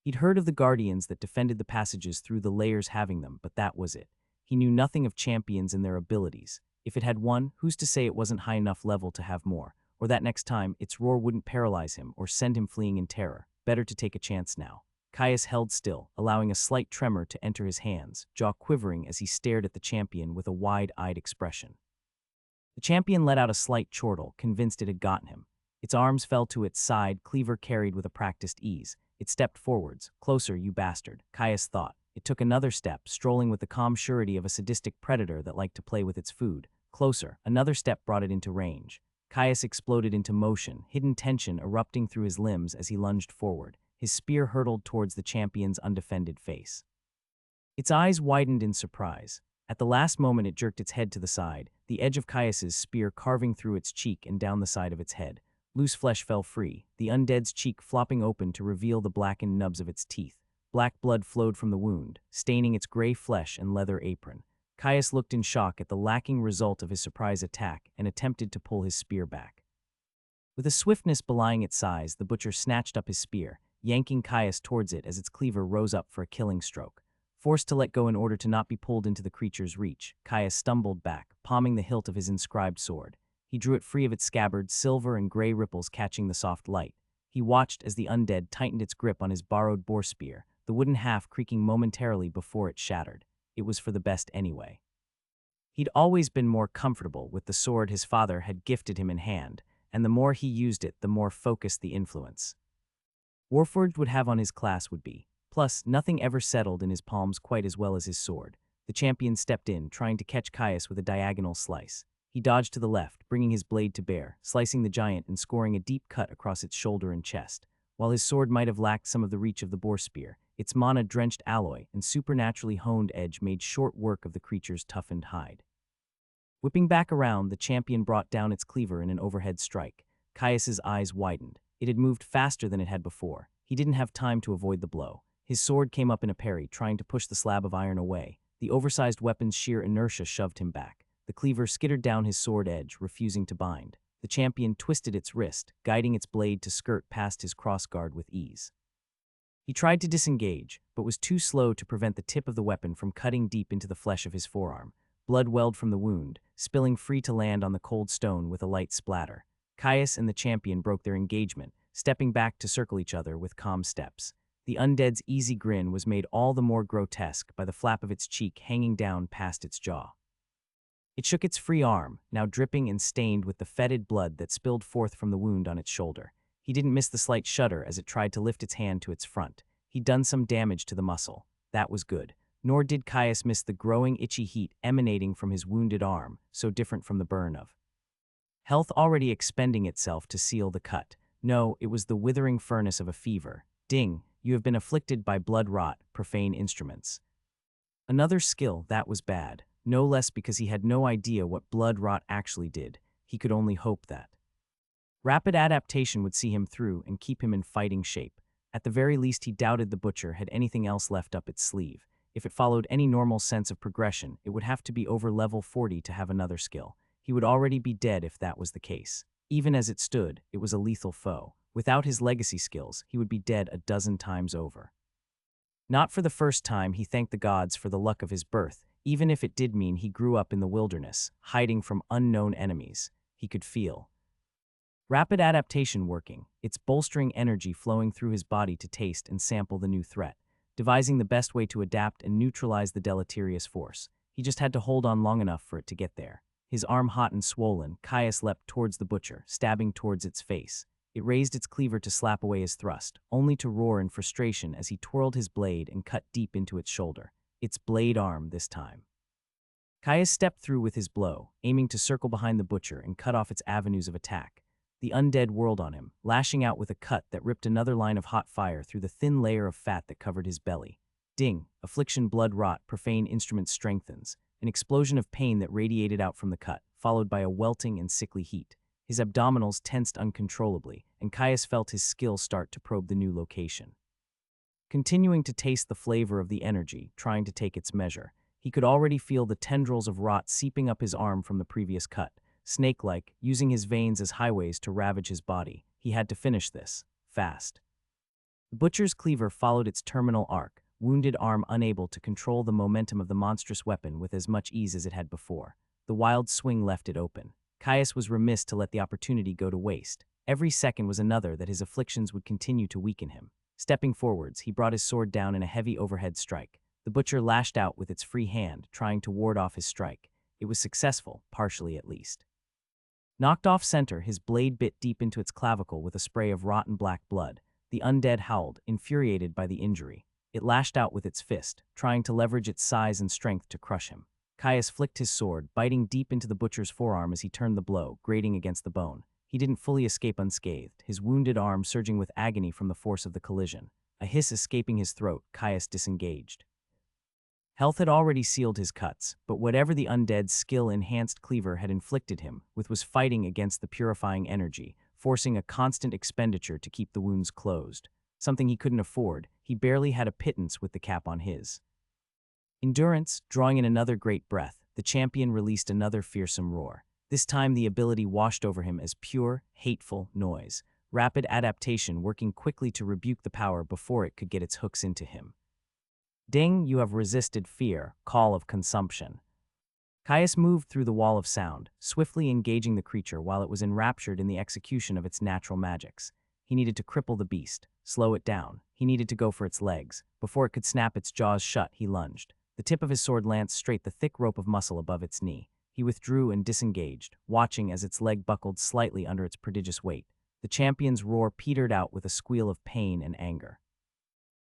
He'd heard of the guardians that defended the passages through the layers having them, but that was it. He knew nothing of champions and their abilities. If it had one, who's to say it wasn't high enough level to have more, or that next time its roar wouldn't paralyze him or send him fleeing in terror. Better to take a chance now. Caius held still, allowing a slight tremor to enter his hands, jaw quivering as he stared at the champion with a wide-eyed expression. The champion let out a slight chortle, convinced it had gotten him. Its arms fell to its side, cleaver carried with a practiced ease. It stepped forwards. Closer, you bastard, Caius thought. It took another step, strolling with the calm surety of a sadistic predator that liked to play with its food. Closer, another step brought it into range. Caius exploded into motion, hidden tension erupting through his limbs as he lunged forward. His spear hurtled towards the champion's undefended face. Its eyes widened in surprise. At the last moment it jerked its head to the side, the edge of Caius's spear carving through its cheek and down the side of its head. Loose flesh fell free, the undead's cheek flopping open to reveal the blackened nubs of its teeth. Black blood flowed from the wound, staining its gray flesh and leather apron. Caius looked in shock at the lacking result of his surprise attack and attempted to pull his spear back. With a swiftness belying its size, the butcher snatched up his spear, yanking Caius towards it as its cleaver rose up for a killing stroke. Forced to let go in order to not be pulled into the creature's reach, Caius stumbled back, palming the hilt of his inscribed sword. He drew it free of its scabbard, silver and gray ripples catching the soft light. He watched as the undead tightened its grip on his borrowed boar spear, the wooden half creaking momentarily before it shattered. It was for the best anyway. He'd always been more comfortable with the sword his father had gifted him in hand, and the more he used it, the more focused the influence Warforged would have on his class would be. Plus, nothing ever settled in his palms quite as well as his sword. The champion stepped in, trying to catch Caius with a diagonal slice. He dodged to the left, bringing his blade to bear, slicing the giant and scoring a deep cut across its shoulder and chest. While his sword might have lacked some of the reach of the boar spear, its mana-drenched alloy and supernaturally honed edge made short work of the creature's toughened hide. Whipping back around, the champion brought down its cleaver in an overhead strike. Caius's eyes widened. It had moved faster than it had before. He didn't have time to avoid the blow. His sword came up in a parry, trying to push the slab of iron away. The oversized weapon's sheer inertia shoved him back. The cleaver skittered down his sword edge, refusing to bind. The champion twisted its wrist, guiding its blade to skirt past his crossguard with ease. He tried to disengage, but was too slow to prevent the tip of the weapon from cutting deep into the flesh of his forearm. Blood welled from the wound, spilling free to land on the cold stone with a light splatter. Caius and the champion broke their engagement, stepping back to circle each other with calm steps. The undead's easy grin was made all the more grotesque by the flap of its cheek hanging down past its jaw. It shook its free arm, now dripping and stained with the fetid blood that spilled forth from the wound on its shoulder. He didn't miss the slight shudder as it tried to lift its hand to its front. He'd done some damage to the muscle. That was good. Nor did Caius miss the growing itchy heat emanating from his wounded arm, so different from the burn of health already expending itself to seal the cut. No, it was the withering furnace of a fever. Ding, you have been afflicted by blood rot, profane instruments. Another skill, that was bad. No less because he had no idea what blood rot actually did. He could only hope that rapid adaptation would see him through and keep him in fighting shape. At the very least, he doubted the butcher had anything else left up its sleeve. If it followed any normal sense of progression, it would have to be over level 40 to have another skill. He would already be dead if that was the case. Even as it stood, it was a lethal foe. Without his legacy skills, he would be dead a dozen times over. Not for the first time, he thanked the gods for the luck of his birth, even if it did mean he grew up in the wilderness, hiding from unknown enemies. He could feel Rapid adaptation working, its bolstering energy flowing through his body to taste and sample the new threat, devising the best way to adapt and neutralize the deleterious force. He just had to hold on long enough for it to get there. His arm hot and swollen, Caius leapt towards the butcher, stabbing towards its face. It raised its cleaver to slap away his thrust, only to roar in frustration as he twirled his blade and cut deep into its shoulder. Its blade arm this time. Caius stepped through with his blow, aiming to circle behind the butcher and cut off its avenues of attack. The undead whirled on him, lashing out with a cut that ripped another line of hot fire through the thin layer of fat that covered his belly. Ding! Affliction blood rot, profane instrument strengthens. An explosion of pain that radiated out from the cut, followed by a welting and sickly heat. His abdominals tensed uncontrollably, and Caius felt his skill start to probe the new location. Continuing to taste the flavor of the energy, trying to take its measure, he could already feel the tendrils of rot seeping up his arm from the previous cut. Snake-like, using his veins as highways to ravage his body, he had to finish this, fast. The butcher's cleaver followed its terminal arc, wounded arm unable to control the momentum of the monstrous weapon with as much ease as it had before. The wild swing left it open. Caius was remiss to let the opportunity go to waste. Every second was another that his afflictions would continue to weaken him. Stepping forwards, he brought his sword down in a heavy overhead strike. The butcher lashed out with its free hand, trying to ward off his strike. It was successful, partially at least. Knocked off center, his blade bit deep into its clavicle with a spray of rotten black blood. The undead howled, infuriated by the injury. It lashed out with its fist, trying to leverage its size and strength to crush him. Caius flicked his sword, biting deep into the butcher's forearm as he turned the blow, grating against the bone. He didn't fully escape unscathed, his wounded arm surging with agony from the force of the collision. A hiss escaping his throat, Caius disengaged. Health had already sealed his cuts, but whatever the undead's skill-enhanced cleaver had inflicted him with was fighting against the purifying energy, forcing a constant expenditure to keep the wounds closed. Something he couldn't afford, he barely had a pittance with the cap on his. Endurance, drawing in another great breath, the champion released another fearsome roar. This time the ability washed over him as pure, hateful noise, rapid adaptation working quickly to rebuke the power before it could get its hooks into him. Ding, you have resisted fear, call of consumption. Caius moved through the wall of sound, swiftly engaging the creature while it was enraptured in the execution of its natural magics. He needed to cripple the beast, slow it down. He needed to go for its legs. Before it could snap its jaws shut, he lunged. The tip of his sword lanced straight the thick rope of muscle above its knee. He withdrew and disengaged, watching as its leg buckled slightly under its prodigious weight. The champion's roar petered out with a squeal of pain and anger.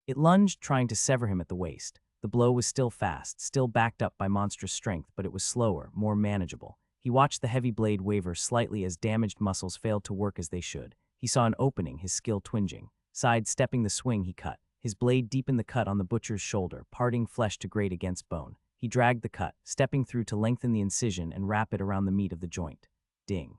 It lunged, trying to sever him at the waist. The blow was still fast, still backed up by monstrous strength, but it was slower, more manageable. He watched the heavy blade waver slightly as damaged muscles failed to work as they should. He saw an opening, his skill twinging. Side-stepping the swing, he cut. His blade deepened the cut on the butcher's shoulder, parting flesh to grate against bone. He dragged the cut, stepping through to lengthen the incision and wrap it around the meat of the joint. Ding.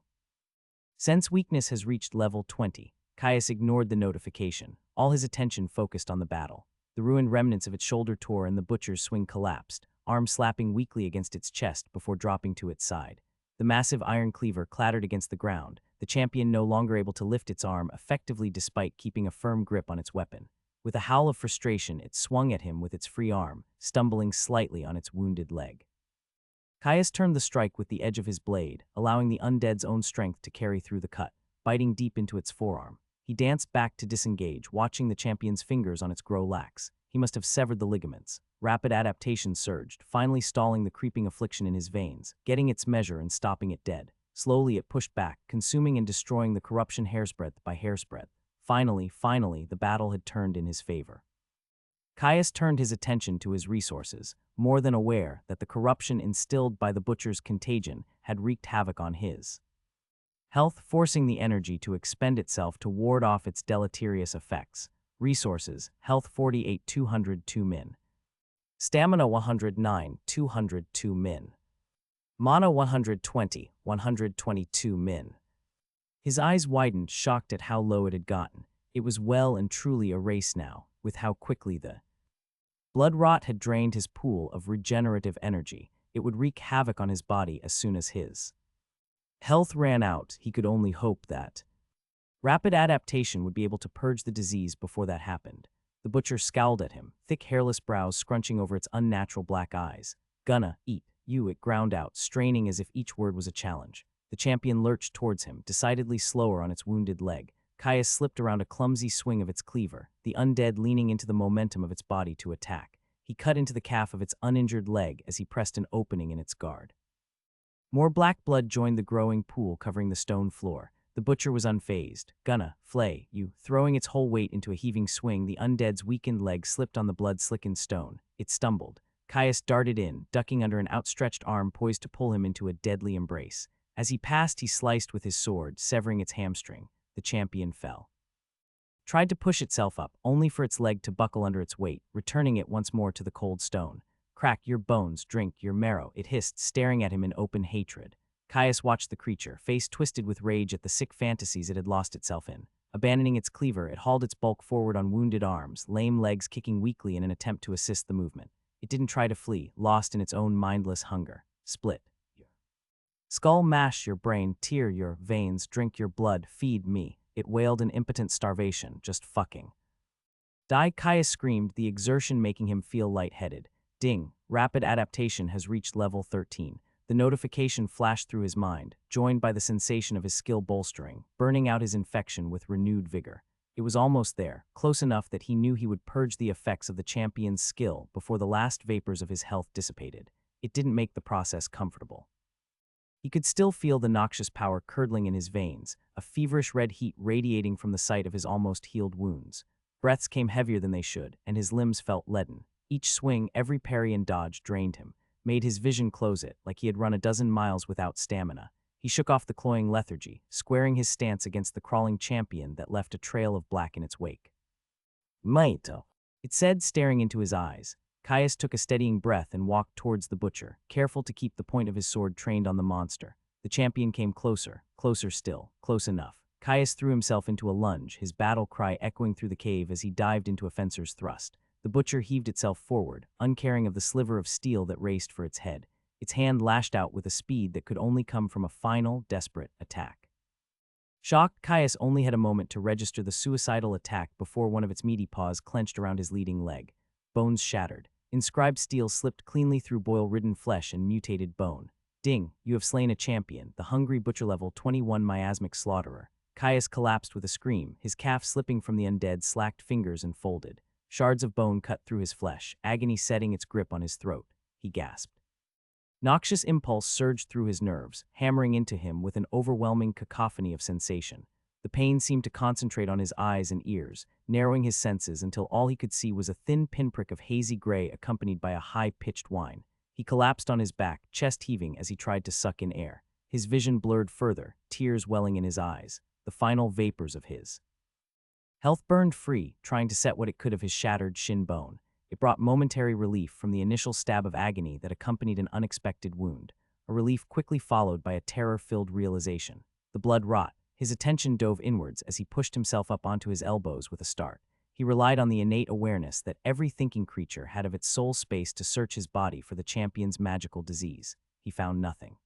Sense weakness has reached level 20. Caius ignored the notification. All his attention focused on the battle. The ruined remnants of its shoulder tore and the butcher's swing collapsed, arm slapping weakly against its chest before dropping to its side. The massive iron cleaver clattered against the ground, the champion no longer able to lift its arm effectively despite keeping a firm grip on its weapon. With a howl of frustration, it swung at him with its free arm, stumbling slightly on its wounded leg. Caius turned the strike with the edge of his blade, allowing the undead's own strength to carry through the cut, biting deep into its forearm. He danced back to disengage, watching the champion's fingers on its grow lax. He must have severed the ligaments. Rapid adaptation surged, finally stalling the creeping affliction in his veins, getting its measure and stopping it dead. Slowly it pushed back, consuming and destroying the corruption hairsbreadth by hairsbreadth. Finally, the battle had turned in his favor. Caius turned his attention to his resources, more than aware that the corruption instilled by the butcher's contagion had wreaked havoc on his health, forcing the energy to expend itself to ward off its deleterious effects. Resources: health 48, 202 min. Stamina 109, 202 min. Mana 120, 122 min. His eyes widened, shocked at how low it had gotten. It was well and truly a race now, with how quickly the blood rot had drained his pool of regenerative energy. It would wreak havoc on his body as soon as his health ran out. He could only hope that rapid adaptation would be able to purge the disease before that happened. The butcher scowled at him, thick hairless brows scrunching over its unnatural black eyes. "Gonna eat you," it ground out, straining as if each word was a challenge. The champion lurched towards him, decidedly slower on its wounded leg. Caius slipped around a clumsy swing of its cleaver, the undead leaning into the momentum of its body to attack. He cut into the calf of its uninjured leg as he pressed an opening in its guard. More black blood joined the growing pool covering the stone floor. The butcher was unfazed. "Gonna flay you." Throwing its whole weight into a heaving swing, the undead's weakened leg slipped on the blood-slickened stone. It stumbled. Caius darted in, ducking under an outstretched arm poised to pull him into a deadly embrace. As he passed, he sliced with his sword, severing its hamstring. The champion fell. Tried to push itself up, only for its leg to buckle under its weight, returning it once more to the cold stone. "Crack your bones, drink your marrow," it hissed, staring at him in open hatred. Caius watched the creature, face twisted with rage at the sick fantasies it had lost itself in. Abandoning its cleaver, it hauled its bulk forward on wounded arms, lame legs kicking weakly in an attempt to assist the movement. It didn't try to flee, lost in its own mindless hunger. "Split your skull, mash your brain, tear your veins, drink your blood, feed me," it wailed in impotent starvation. "Just fucking die," Caius screamed, the exertion making him feel lightheaded. Ding. Rapid adaptation has reached level 13. The notification flashed through his mind, joined by the sensation of his skill bolstering, burning out his infection with renewed vigor. It was almost there, close enough that he knew he would purge the effects of the champion's skill before the last vapors of his health dissipated. It didn't make the process comfortable. He could still feel the noxious power curdling in his veins, a feverish red heat radiating from the site of his almost healed wounds. Breaths came heavier than they should, and his limbs felt leaden. Each swing, every parry and dodge drained him, made his vision close it, like he had run a dozen miles without stamina. He shook off the cloying lethargy, squaring his stance against the crawling champion that left a trail of black in its wake. "Maito," it said, staring into his eyes. Caius took a steadying breath and walked towards the butcher, careful to keep the point of his sword trained on the monster. The champion came closer, closer still, close enough. Caius threw himself into a lunge, his battle cry echoing through the cave as he dived into a fencer's thrust. The butcher heaved itself forward, uncaring of the sliver of steel that raced for its head. Its hand lashed out with a speed that could only come from a final, desperate attack. Shocked, Caius only had a moment to register the suicidal attack before one of its meaty paws clenched around his leading leg. Bones shattered. Inscribed steel slipped cleanly through boil-ridden flesh and mutated bone. "Ding, you have slain a champion, the hungry butcher level 21 miasmic slaughterer." Caius collapsed with a scream, his calf slipping from the undead's slacked fingers and folded. Shards of bone cut through his flesh, agony setting its grip on his throat. He gasped. Noxious impulse surged through his nerves, hammering into him with an overwhelming cacophony of sensation. The pain seemed to concentrate on his eyes and ears, narrowing his senses until all he could see was a thin pinprick of hazy gray accompanied by a high-pitched whine. He collapsed on his back, chest heaving as he tried to suck in air. His vision blurred further, tears welling in his eyes, the final vapors of his health burned free, trying to set what it could of his shattered shin bone. It brought momentary relief from the initial stab of agony that accompanied an unexpected wound, a relief quickly followed by a terror-filled realization. The blood rot. His attention dove inwards as he pushed himself up onto his elbows with a start. He relied on the innate awareness that every thinking creature had of its soul space to search his body for the champion's magical disease. He found nothing.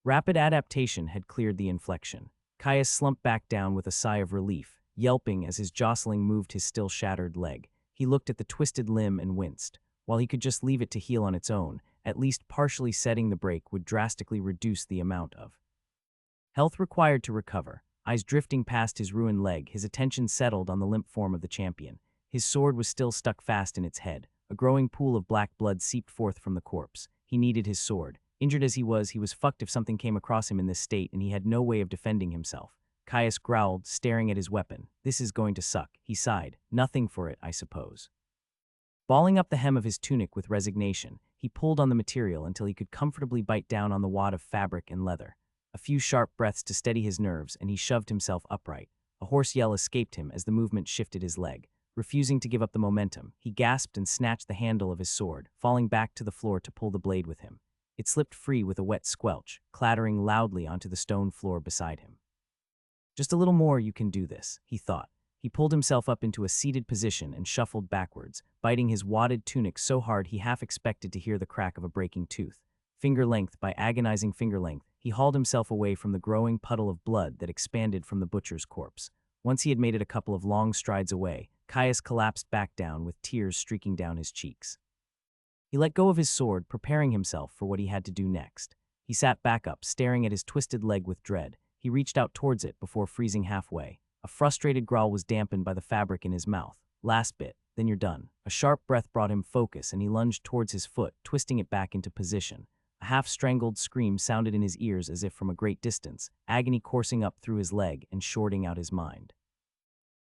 Rapid adaptation had cleared the inflection. Caius slumped back down with a sigh of relief, yelping as his jostling moved his still shattered leg. He looked at the twisted limb and winced. While he could just leave it to heal on its own, at least partially setting the break would drastically reduce the amount of health required to recover. Eyes drifting past his ruined leg, his attention settled on the limp form of the champion. His sword was still stuck fast in its head. A growing pool of black blood seeped forth from the corpse. He needed his sword. Injured as he was fucked if something came across him in this state, and he had no way of defending himself. Caius growled, staring at his weapon. "This is going to suck," he sighed. "Nothing for it, I suppose." Balling up the hem of his tunic with resignation, he pulled on the material until he could comfortably bite down on the wad of fabric and leather. A few sharp breaths to steady his nerves, and he shoved himself upright. A hoarse yell escaped him as the movement shifted his leg. Refusing to give up the momentum, he gasped and snatched the handle of his sword, falling back to the floor to pull the blade with him. It slipped free with a wet squelch, clattering loudly onto the stone floor beside him. "Just a little more, you can do this," he thought. He pulled himself up into a seated position and shuffled backwards, biting his wadded tunic so hard he half expected to hear the crack of a breaking tooth. Finger length by agonizing finger length, he hauled himself away from the growing puddle of blood that expanded from the butcher's corpse. Once he had made it a couple of long strides away, Caius collapsed back down with tears streaking down his cheeks. He let go of his sword, preparing himself for what he had to do next. He sat back up, staring at his twisted leg with dread. He reached out towards it before freezing halfway. A frustrated growl was dampened by the fabric in his mouth. Last bit, then you're done. A sharp breath brought him focus, and he lunged towards his foot, twisting it back into position. A half-strangled scream sounded in his ears as if from a great distance, agony coursing up through his leg and shorting out his mind.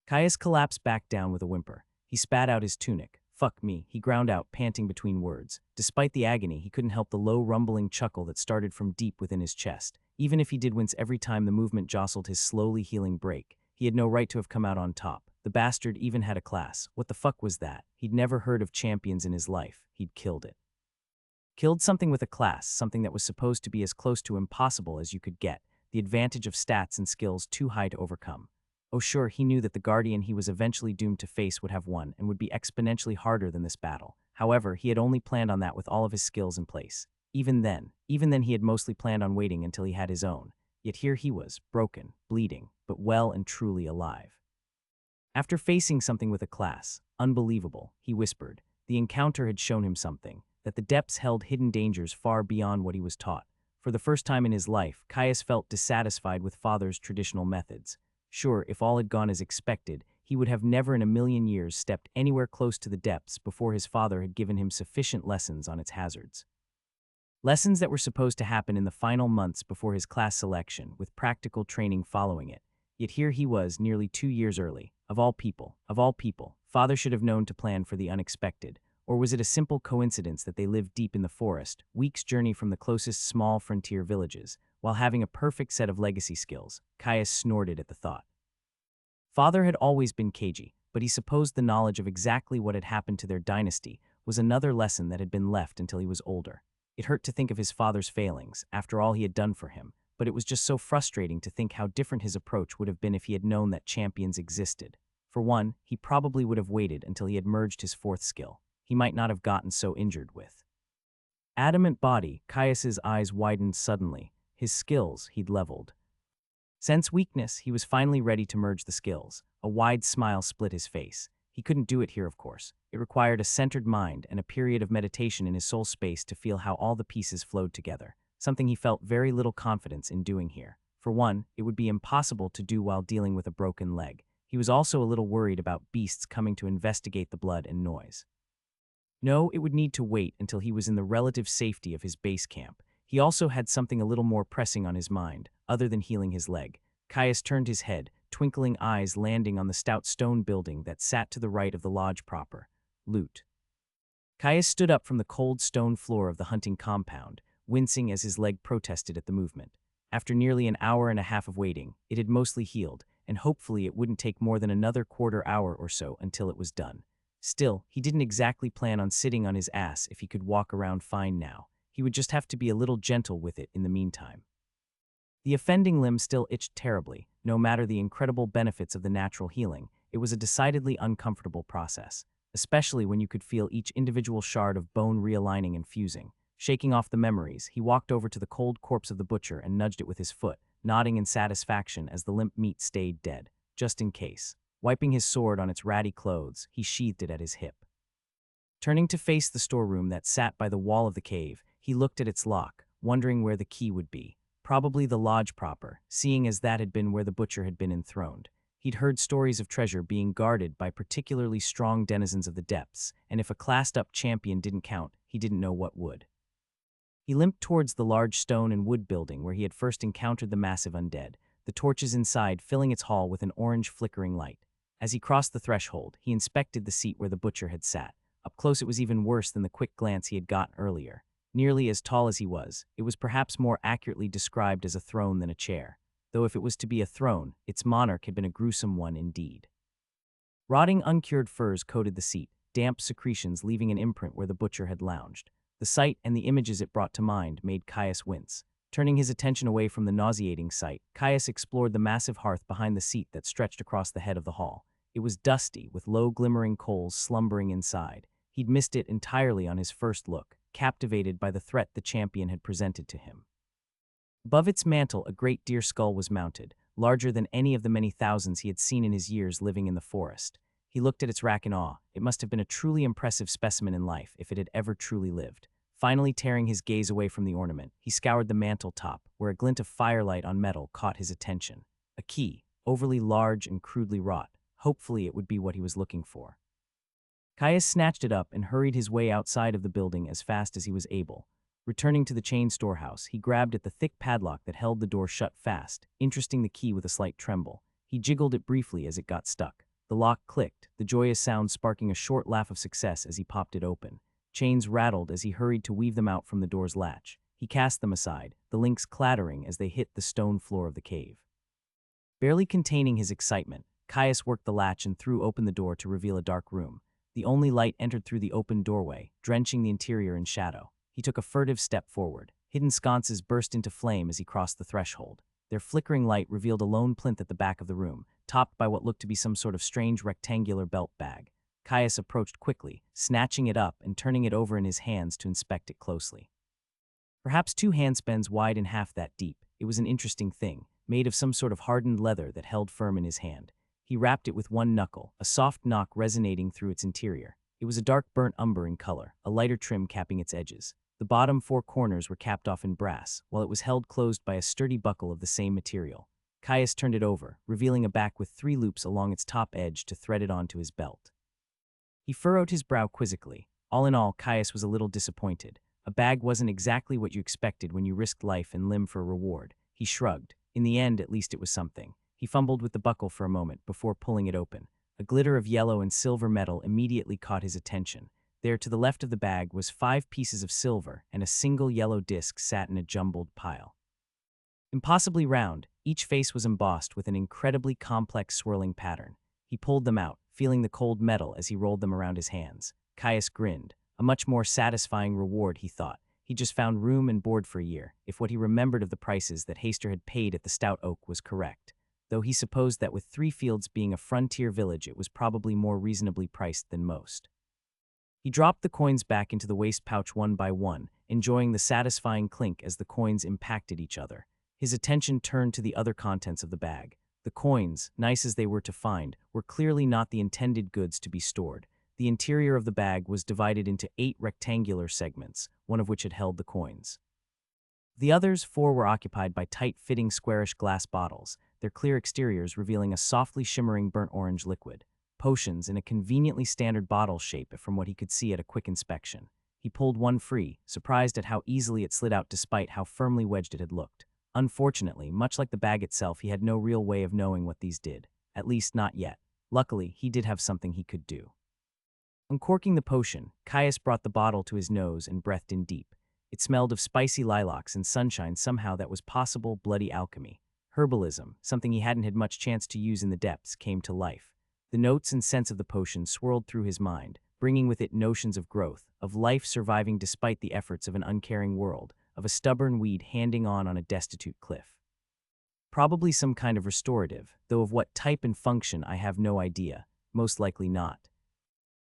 Caius collapsed back down with a whimper. He spat out his tunic. "Fuck me," he ground out, panting between words. Despite the agony, he couldn't help the low, rumbling chuckle that started from deep within his chest. Even if he did wince every time the movement jostled his slowly healing break, he had no right to have come out on top. The bastard even had a class. What the fuck was that? He'd never heard of champions in his life. He'd killed it. Killed something with a class, something that was supposed to be as close to impossible as you could get, the advantage of stats and skills too high to overcome. Oh sure, he knew that the guardian he was eventually doomed to face would have won and would be exponentially harder than this battle. However, he had only planned on that with all of his skills in place. Even then he had mostly planned on waiting until he had his own. Yet here he was, broken, bleeding, but well and truly alive. After facing something with a class, unbelievable, he whispered. The encounter had shown him something, that the depths held hidden dangers far beyond what he was taught. For the first time in his life, Caius felt dissatisfied with father's traditional methods. Sure, if all had gone as expected, he would have never in a million years stepped anywhere close to the depths before his father had given him sufficient lessons on its hazards. Lessons that were supposed to happen in the final months before his class selection, with practical training following it. Yet here he was, nearly 2 years early. Of all people, father should have known to plan for the unexpected. Or was it a simple coincidence that they lived deep in the forest, weeks' journey from the closest small frontier villages, while having a perfect set of legacy skills? Caius snorted at the thought. Father had always been cagey, but he supposed the knowledge of exactly what had happened to their dynasty was another lesson that had been left until he was older. It hurt to think of his father's failings, after all he had done for him, but it was just so frustrating to think how different his approach would have been if he had known that champions existed. For one, he probably would have waited until he had merged his fourth skill. He might not have gotten so injured with. Adamant body, Caius's eyes widened suddenly. His skills he'd leveled. Sense weakness, he was finally ready to merge the skills. A wide smile split his face. He couldn't do it here, of course. It required a centered mind and a period of meditation in his soul space to feel how all the pieces flowed together, something he felt very little confidence in doing here. For one, it would be impossible to do while dealing with a broken leg. He was also a little worried about beasts coming to investigate the blood and noise. No, it would need to wait until he was in the relative safety of his base camp. He also had something a little more pressing on his mind, other than healing his leg. Caius turned his head, twinkling eyes landing on the stout stone building that sat to the right of the lodge proper. Loot. Caius stood up from the cold stone floor of the hunting compound, wincing as his leg protested at the movement. After nearly an hour and a half of waiting, it had mostly healed, and hopefully it wouldn't take more than another quarter hour or so until it was done. Still, he didn't exactly plan on sitting on his ass if he could walk around fine now. He would just have to be a little gentle with it in the meantime. The offending limb still itched terribly. No matter the incredible benefits of the natural healing, it was a decidedly uncomfortable process, especially when you could feel each individual shard of bone realigning and fusing. Shaking off the memories, he walked over to the cold corpse of the butcher and nudged it with his foot, nodding in satisfaction as the limp meat stayed dead, just in case. Wiping his sword on its ratty clothes, he sheathed it at his hip. Turning to face the storeroom that sat by the wall of the cave, he looked at its lock, wondering where the key would be. Probably the lodge proper, seeing as that had been where the butcher had been enthroned. He'd heard stories of treasure being guarded by particularly strong denizens of the depths, and if a classed-up champion didn't count, he didn't know what would. He limped towards the large stone and wood building where he had first encountered the massive undead, the torches inside filling its hall with an orange flickering light. As he crossed the threshold, he inspected the seat where the butcher had sat. Up close it was even worse than the quick glance he had gotten earlier. Nearly as tall as he was, it was perhaps more accurately described as a throne than a chair. Though if it was to be a throne, its monarch had been a gruesome one indeed. Rotting, uncured furs coated the seat, damp secretions leaving an imprint where the butcher had lounged. The sight and the images it brought to mind made Caius wince. Turning his attention away from the nauseating sight, Caius explored the massive hearth behind the seat that stretched across the head of the hall. It was dusty, with low glimmering coals slumbering inside. He'd missed it entirely on his first look, captivated by the threat the champion had presented to him. Above its mantle, a great deer skull was mounted, larger than any of the many thousands he had seen in his years living in the forest. He looked at its rack in awe. It must have been a truly impressive specimen in life, if it had ever truly lived. Finally tearing his gaze away from the ornament, he scoured the mantel top, where a glint of firelight on metal caught his attention. A key, overly large and crudely wrought. Hopefully it would be what he was looking for. Caius snatched it up and hurried his way outside of the building as fast as he was able. Returning to the chain storehouse, he grabbed at the thick padlock that held the door shut fast, interesting the key with a slight tremble. He jiggled it briefly as it got stuck. The lock clicked, the joyous sound sparking a short laugh of success as he popped it open. Chains rattled as he hurried to weave them out from the door's latch. He cast them aside, the links clattering as they hit the stone floor of the cave. Barely containing his excitement, Caius worked the latch and threw open the door to reveal a dark room. The only light entered through the open doorway, drenching the interior in shadow. He took a furtive step forward. Hidden sconces burst into flame as he crossed the threshold. Their flickering light revealed a lone plinth at the back of the room, topped by what looked to be some sort of strange rectangular belt bag. Caius approached quickly, snatching it up and turning it over in his hands to inspect it closely. Perhaps 2 handspans wide and half that deep, it was an interesting thing, made of some sort of hardened leather that held firm in his hand. He rapped it with one knuckle, a soft knock resonating through its interior. It was a dark burnt umber in color, a lighter trim capping its edges. The bottom 4 corners were capped off in brass, while it was held closed by a sturdy buckle of the same material. Caius turned it over, revealing a back with 3 loops along its top edge to thread it onto his belt. He furrowed his brow quizzically. All in all, Caius was a little disappointed. A bag wasn't exactly what you expected when you risked life and limb for a reward. He shrugged. In the end, at least it was something. He fumbled with the buckle for a moment before pulling it open. A glitter of yellow and silver metal immediately caught his attention. There, to the left of the bag, was 5 pieces of silver, and a single yellow disc sat in a jumbled pile. Impossibly round, each face was embossed with an incredibly complex swirling pattern. He pulled them out, feeling the cold metal as he rolled them around his hands. Caius grinned. A much more satisfying reward, he thought. He just found room and board for a year, if what he remembered of the prices that Haster had paid at the Stout Oak was correct. Though he supposed that with 3 fields being a frontier village, it was probably more reasonably priced than most. He dropped the coins back into the waist pouch one by one, enjoying the satisfying clink as the coins impacted each other. His attention turned to the other contents of the bag. The coins, nice as they were to find, were clearly not the intended goods to be stored. The interior of the bag was divided into 8 rectangular segments, one of which had held the coins. The others 4 were occupied by tight-fitting squarish glass bottles, their clear exteriors revealing a softly shimmering burnt orange liquid. Potions in a conveniently standard bottle shape from what he could see at a quick inspection. He pulled one free, surprised at how easily it slid out despite how firmly wedged it had looked. Unfortunately, much like the bag itself, he had no real way of knowing what these did. At least not yet. Luckily, he did have something he could do. Uncorking the potion, Caius brought the bottle to his nose and breathed in deep. It smelled of spicy lilacs and sunshine. Somehow that was possible bloody alchemy. Herbalism, something he hadn't had much chance to use in the depths, came to life. The notes and scents of the potion swirled through his mind, bringing with it notions of growth, of life surviving despite the efforts of an uncaring world, of a stubborn weed handing on a destitute cliff. Probably some kind of restorative, though of what type and function I have no idea, most likely not.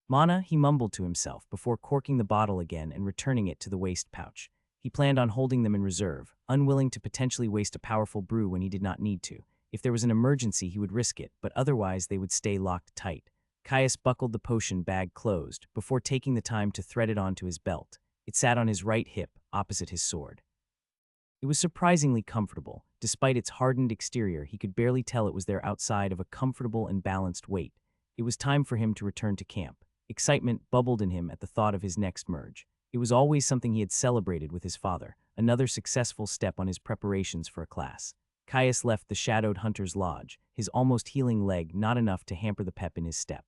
Mana, he mumbled to himself before corking the bottle again and returning it to the waist pouch. He planned on holding them in reserve, unwilling to potentially waste a powerful brew when he did not need to. If there was an emergency, he would risk it, but otherwise they would stay locked tight. Caius buckled the potion bag closed, before taking the time to thread it onto his belt. It sat on his right hip, opposite his sword. It was surprisingly comfortable. Despite its hardened exterior, he could barely tell it was there outside of a comfortable and balanced weight. It was time for him to return to camp. Excitement bubbled in him at the thought of his next merge. It was always something he had celebrated with his father, another successful step on his preparations for a class. Caius left the shadowed hunter's lodge, his almost healing leg not enough to hamper the pep in his step.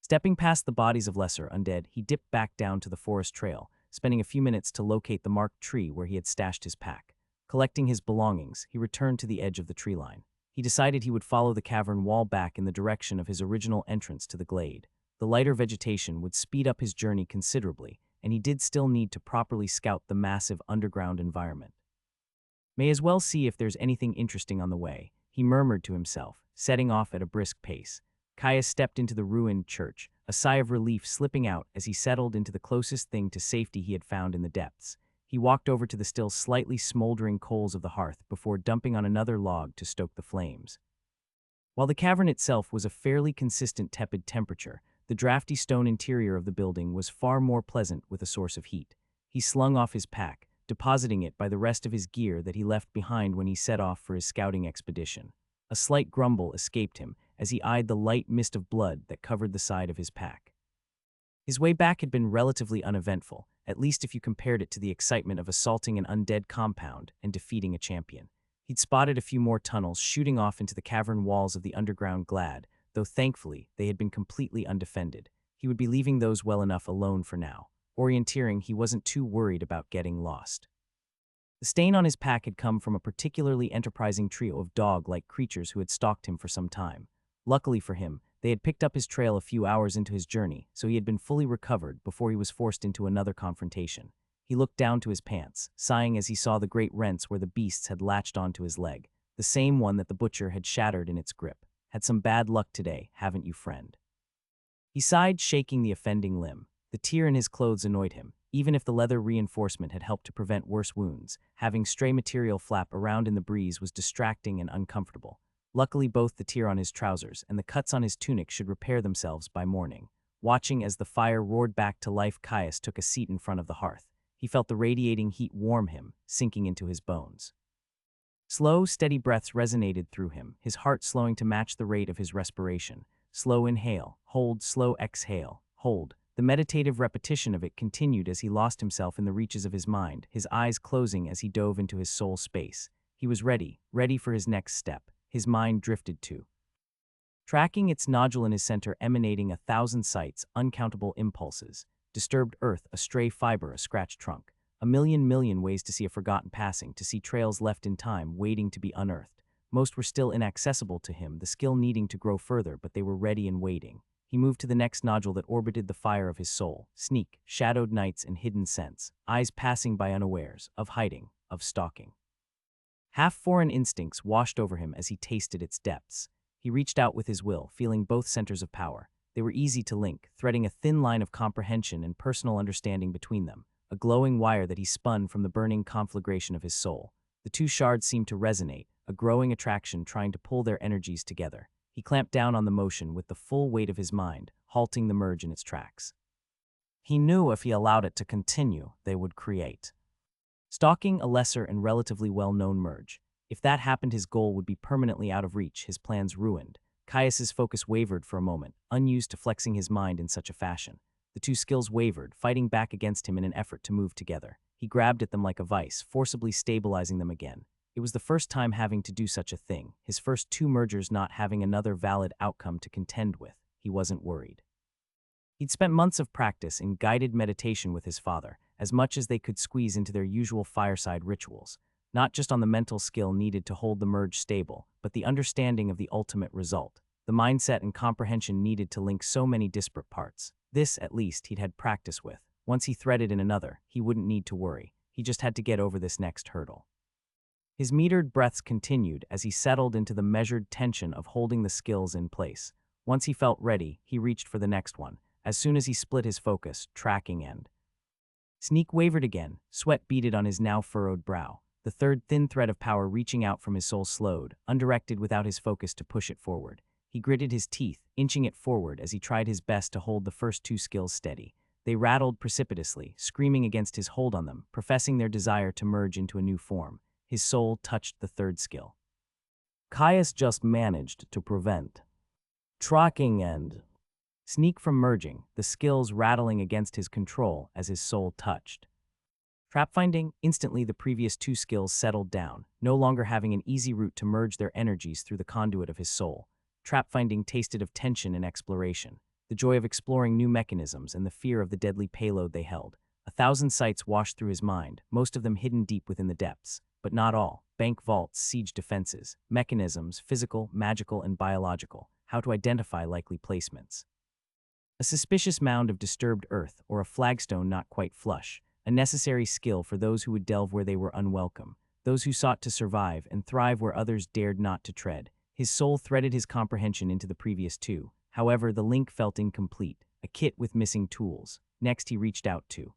Stepping past the bodies of lesser undead, he dipped back down to the forest trail, spending a few minutes to locate the marked tree where he had stashed his pack. Collecting his belongings, he returned to the edge of the tree line. He decided he would follow the cavern wall back in the direction of his original entrance to the glade. The lighter vegetation would speed up his journey considerably, and he did still need to properly scout the massive underground environment. May as well see if there's anything interesting on the way, he murmured to himself, setting off at a brisk pace. Caius stepped into the ruined church, a sigh of relief slipping out as he settled into the closest thing to safety he had found in the depths. He walked over to the still slightly smoldering coals of the hearth before dumping on another log to stoke the flames. While the cavern itself was a fairly consistent tepid temperature, the drafty stone interior of the building was far more pleasant with a source of heat. He slung off his pack, depositing it by the rest of his gear that he left behind when he set off for his scouting expedition. A slight grumble escaped him as he eyed the light mist of blood that covered the side of his pack. His way back had been relatively uneventful, at least if you compared it to the excitement of assaulting an undead compound and defeating a champion. He'd spotted a few more tunnels shooting off into the cavern walls of the underground glade, though thankfully they had been completely undefended. He would be leaving those well enough alone for now. Orienteering, he wasn't too worried about getting lost. The stain on his pack had come from a particularly enterprising trio of dog-like creatures who had stalked him for some time. Luckily for him, they had picked up his trail a few hours into his journey, so he had been fully recovered before he was forced into another confrontation. He looked down to his pants, sighing as he saw the great rents where the beasts had latched onto his leg, the same one that the butcher had shattered in its grip. Had some bad luck today, haven't you, friend? He sighed, shaking the offending limb. The tear in his clothes annoyed him. Even if the leather reinforcement had helped to prevent worse wounds, having stray material flap around in the breeze was distracting and uncomfortable. Luckily, both the tear on his trousers and the cuts on his tunic should repair themselves by morning. Watching as the fire roared back to life, Caius took a seat in front of the hearth. He felt the radiating heat warm him, sinking into his bones. Slow, steady breaths resonated through him, his heart slowing to match the rate of his respiration. Slow inhale, hold, slow exhale, hold. The meditative repetition of it continued as he lost himself in the reaches of his mind, his eyes closing as he dove into his soul space. He was ready for his next step. His mind drifted to tracking its nodule in his center, emanating 1,000 sights, uncountable impulses. Disturbed earth, a stray fiber, a scratched trunk. A million ways to see a forgotten passing, to see trails left in time, waiting to be unearthed. Most were still inaccessible to him, the skill needing to grow further, but they were ready and waiting. He moved to the next nodule that orbited the fire of his soul. Sneak, shadowed nights and hidden scents, eyes passing by unawares, of hiding, of stalking. Half-foreign instincts washed over him as he tasted its depths. He reached out with his will, feeling both centers of power. They were easy to link, threading a thin line of comprehension and personal understanding between them, a glowing wire that he spun from the burning conflagration of his soul. The two shards seemed to resonate, a growing attraction trying to pull their energies together. He clamped down on the motion with the full weight of his mind, halting the merge in its tracks. He knew if he allowed it to continue, they would create. Stalking a lesser and relatively well-known merge. If that happened, his goal would be permanently out of reach, his plans ruined. Caius's focus wavered for a moment, unused to flexing his mind in such a fashion. The two skills wavered, fighting back against him in an effort to move together. He grabbed at them like a vice, forcibly stabilizing them again. It was the first time having to do such a thing, his first two mergers not having another valid outcome to contend with. He wasn't worried. He'd spent months of practice in guided meditation with his father, as much as they could squeeze into their usual fireside rituals, not just on the mental skill needed to hold the merge stable, but the understanding of the ultimate result, the mindset and comprehension needed to link so many disparate parts. This, at least, he'd had practice with. Once he threaded in another, he wouldn't need to worry. He just had to get over this next hurdle. His metered breaths continued as he settled into the measured tension of holding the skills in place. Once he felt ready, he reached for the next one. As soon as he split his focus, tracking end. Sneak wavered again, sweat beaded on his now furrowed brow. The third thin thread of power reaching out from his soul slowed, undirected without his focus to push it forward. He gritted his teeth, inching it forward as he tried his best to hold the first two skills steady. They rattled precipitously, screaming against his hold on them, professing their desire to merge into a new form. His soul touched the third skill. Caius just managed to prevent tracking end. Sneak from merging, the skills rattling against his control as his soul touched. Trap finding, instantly the previous two skills settled down, no longer having an easy route to merge their energies through the conduit of his soul. Trap finding tasted of tension and exploration, the joy of exploring new mechanisms and the fear of the deadly payload they held. 1,000 sights washed through his mind, most of them hidden deep within the depths, but not all. Bank vaults, siege defenses, mechanisms, physical, magical, and biological, how to identify likely placements. A suspicious mound of disturbed earth or a flagstone not quite flush, a necessary skill for those who would delve where they were unwelcome, those who sought to survive and thrive where others dared not to tread. His soul threaded his comprehension into the previous two. However, the link felt incomplete, a kit with missing tools. Next, he reached out to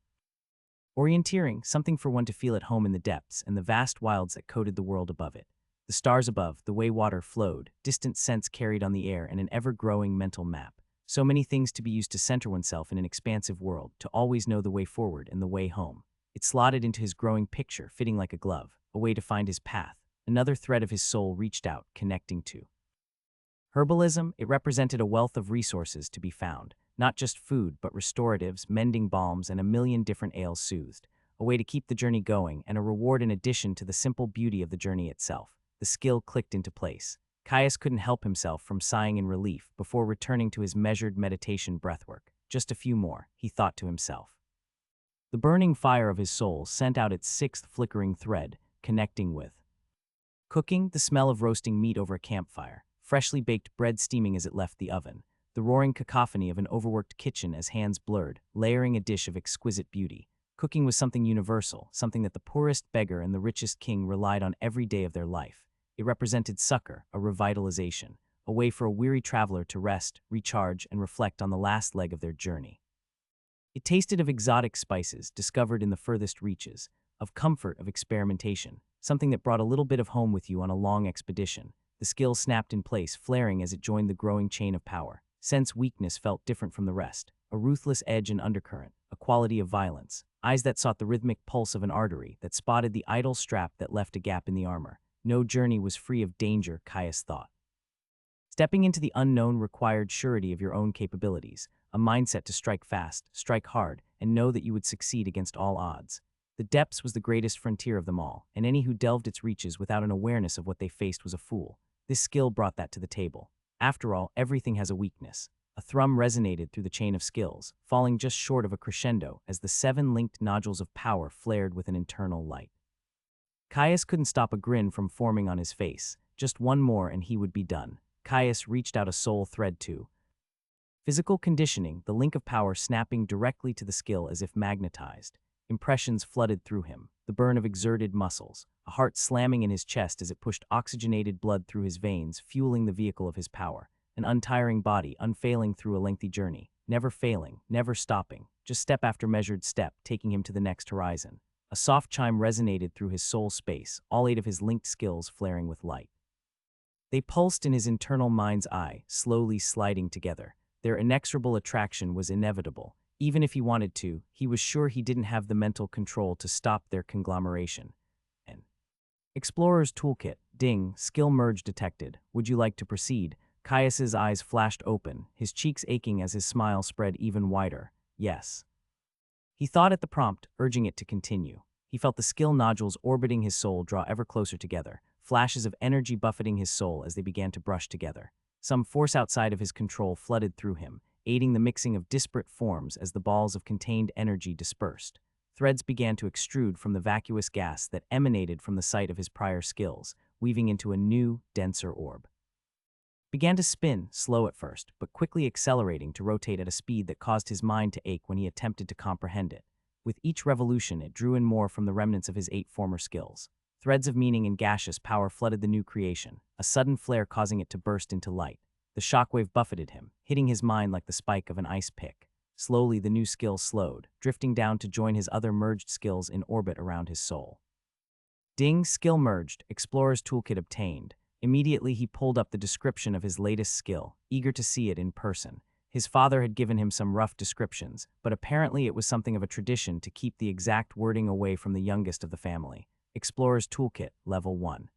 orienteering, something for one to feel at home in the depths and the vast wilds that coated the world above it. The stars above, the way water flowed, distant scents carried on the air, and an ever-growing mental map. So many things to be used to center oneself in an expansive world, to always know the way forward and the way home. It slotted into his growing picture, fitting like a glove, a way to find his path. Another thread of his soul reached out, connecting to herbalism. It represented a wealth of resources to be found, not just food, but restoratives, mending balms, and a million different ails soothed. A way to keep the journey going, and a reward in addition to the simple beauty of the journey itself. The skill clicked into place. Caius couldn't help himself from sighing in relief before returning to his measured meditation breathwork. Just a few more, he thought to himself. The burning fire of his soul sent out its sixth flickering thread, connecting with cooking, the smell of roasting meat over a campfire, freshly baked bread steaming as it left the oven, the roaring cacophony of an overworked kitchen as hands blurred, layering a dish of exquisite beauty. Cooking was something universal, something that the poorest beggar and the richest king relied on every day of their life. It represented succor, a revitalization, a way for a weary traveler to rest, recharge, and reflect on the last leg of their journey. It tasted of exotic spices discovered in the furthest reaches, of comfort, of experimentation, something that brought a little bit of home with you on a long expedition. The skill snapped in place, flaring as it joined the growing chain of power. Sense weakness felt different from the rest, a ruthless edge and undercurrent, a quality of violence, eyes that sought the rhythmic pulse of an artery, that spotted the idle strap that left a gap in the armor. No journey was free of danger, Caius thought. Stepping into the unknown required surety of your own capabilities, a mindset to strike fast, strike hard, and know that you would succeed against all odds. The depths was the greatest frontier of them all, and any who delved its reaches without an awareness of what they faced was a fool. This skill brought that to the table. After all, everything has a weakness. A thrum resonated through the chain of skills, falling just short of a crescendo as the 7 linked nodules of power flared with an internal light. Caius couldn't stop a grin from forming on his face. Just one more and he would be done. Caius reached out a soul thread to physical conditioning, the link of power snapping directly to the skill as if magnetized. Impressions flooded through him, the burn of exerted muscles, a heart slamming in his chest as it pushed oxygenated blood through his veins, fueling the vehicle of his power. An untiring body, unfailing through a lengthy journey, never failing, never stopping, just step after measured step, taking him to the next horizon. A soft chime resonated through his soul space, all 8 of his linked skills flaring with light. They pulsed in his internal mind's eye, slowly sliding together. Their inexorable attraction was inevitable. Even if he wanted to, he was sure he didn't have the mental control to stop their conglomeration. And Explorer's Toolkit, ding, skill merge detected. Would you like to proceed? Caius's eyes flashed open, his cheeks aching as his smile spread even wider. Yes. He thought at the prompt, urging it to continue. He felt the skill nodules orbiting his soul draw ever closer together, flashes of energy buffeting his soul as they began to brush together. Some force outside of his control flooded through him, aiding the mixing of disparate forms as the balls of contained energy dispersed. Threads began to extrude from the vacuous gas that emanated from the site of his prior skills, weaving into a new, denser orb. Began to spin, slow at first, but quickly accelerating to rotate at a speed that caused his mind to ache when he attempted to comprehend it. With each revolution, it drew in more from the remnants of his 8 former skills. Threads of meaning and gaseous power flooded the new creation, a sudden flare causing it to burst into light. The shockwave buffeted him, hitting his mind like the spike of an ice pick. Slowly, the new skill slowed, drifting down to join his other merged skills in orbit around his soul. Ding, skill merged, Explorer's Toolkit obtained. Immediately, he pulled up the description of his latest skill, eager to see it in person. His father had given him some rough descriptions, but apparently it was something of a tradition to keep the exact wording away from the youngest of the family. Explorer's Toolkit, Level 1.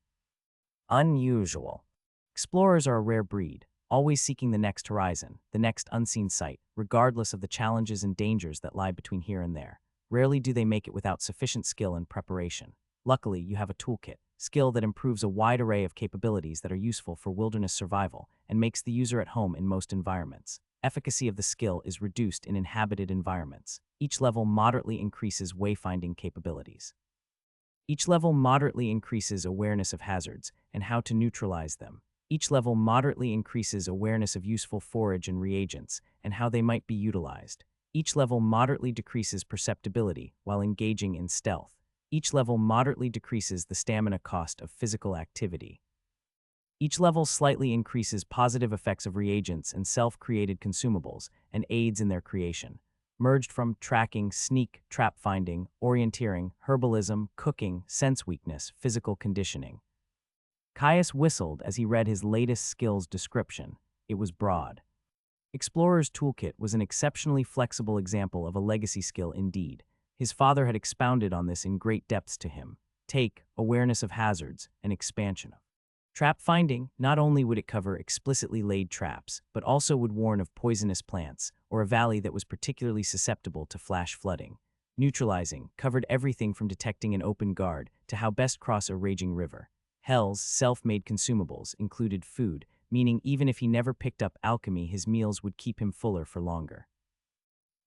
Unusual. Explorers are a rare breed, always seeking the next horizon, the next unseen sight, regardless of the challenges and dangers that lie between here and there. Rarely do they make it without sufficient skill and preparation. Luckily, you have a toolkit, skill that improves a wide array of capabilities that are useful for wilderness survival and makes the user at home in most environments. Efficacy of the skill is reduced in inhabited environments. Each level moderately increases wayfinding capabilities. Each level moderately increases awareness of hazards and how to neutralize them. Each level moderately increases awareness of useful forage and reagents and how they might be utilized. Each level moderately decreases perceptibility while engaging in stealth. Each level moderately decreases the stamina cost of physical activity. Each level slightly increases positive effects of reagents and self-created consumables and aids in their creation. Merged from tracking, sneak, trap finding, orienteering, herbalism, cooking, sense weakness, physical conditioning. Caius whistled as he read his latest skill's description. It was broad. Explorer's Toolkit was an exceptionally flexible example of a legacy skill indeed. His father had expounded on this in great depths to him. Take, awareness of hazards, and expansion of trap finding. Not only would it cover explicitly laid traps, but also would warn of poisonous plants or a valley that was particularly susceptible to flash flooding. Neutralizing covered everything from detecting an open guard to how best cross a raging river. Hell's self-made consumables included food, meaning even if he never picked up alchemy, his meals would keep him fuller for longer.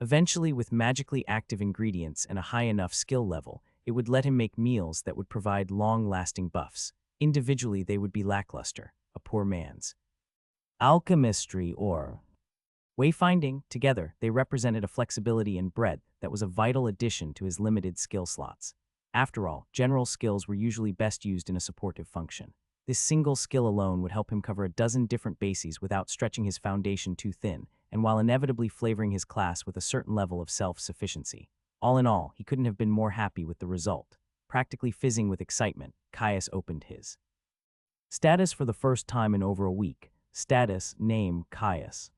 Eventually, with magically active ingredients and a high enough skill level, it would let him make meals that would provide long-lasting buffs. Individually, they would be lackluster, a poor man's alchemistry or wayfinding. Together, they represented a flexibility and breadth that was a vital addition to his limited skill slots. After all, general skills were usually best used in a supportive function. This single skill alone would help him cover a dozen different bases without stretching his foundation too thin, and while inevitably flavoring his class with a certain level of self-sufficiency. All in all, he couldn't have been more happy with the result. Practically fizzing with excitement, Caius opened his status for the first time in over a week. Status, name, Caius.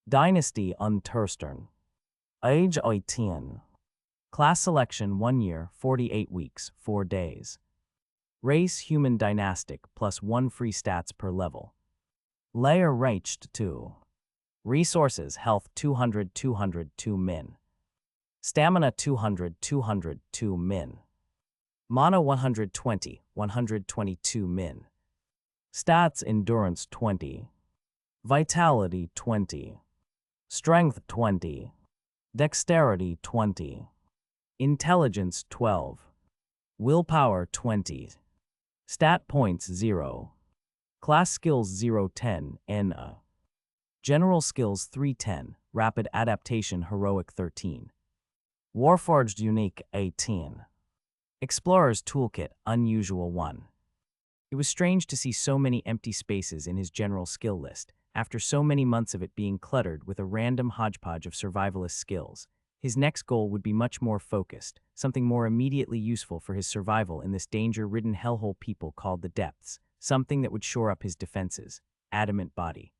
Dynasty, Unterstern. Age, 18. Class selection, 1 year, 48 weeks, 4 days. Race, human dynastic, +1 free stats per level. Layer reached 2. Resources, health 200, 202 min. Stamina 200, 202 min. Mana 120, 122 min. Stats, endurance 20. Vitality 20. Strength 20. Dexterity 20. Intelligence 12. Willpower 20. Stat points 0. Class skills 010, NA. General skills 310, rapid adaptation heroic 13. Warforged unique 18. Explorer's toolkit unusual 1. It was strange to see so many empty spaces in his general skill list, after so many months of it being cluttered with a random hodgepodge of survivalist skills. His next goal would be much more focused, something more immediately useful for his survival in this danger-ridden hellhole people called the depths, something that would shore up his defenses. Adamant body.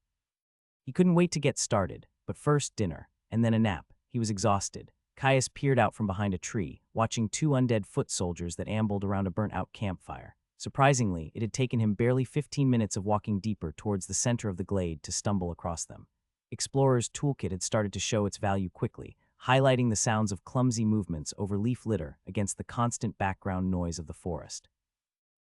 He couldn't wait to get started, but first dinner, and then a nap. He was exhausted. Caius peered out from behind a tree, watching 2 undead foot soldiers that ambled around a burnt-out campfire. Surprisingly, it had taken him barely 15 minutes of walking deeper towards the center of the glade to stumble across them. Explorer's toolkit had started to show its value quickly, highlighting the sounds of clumsy movements over leaf litter against the constant background noise of the forest.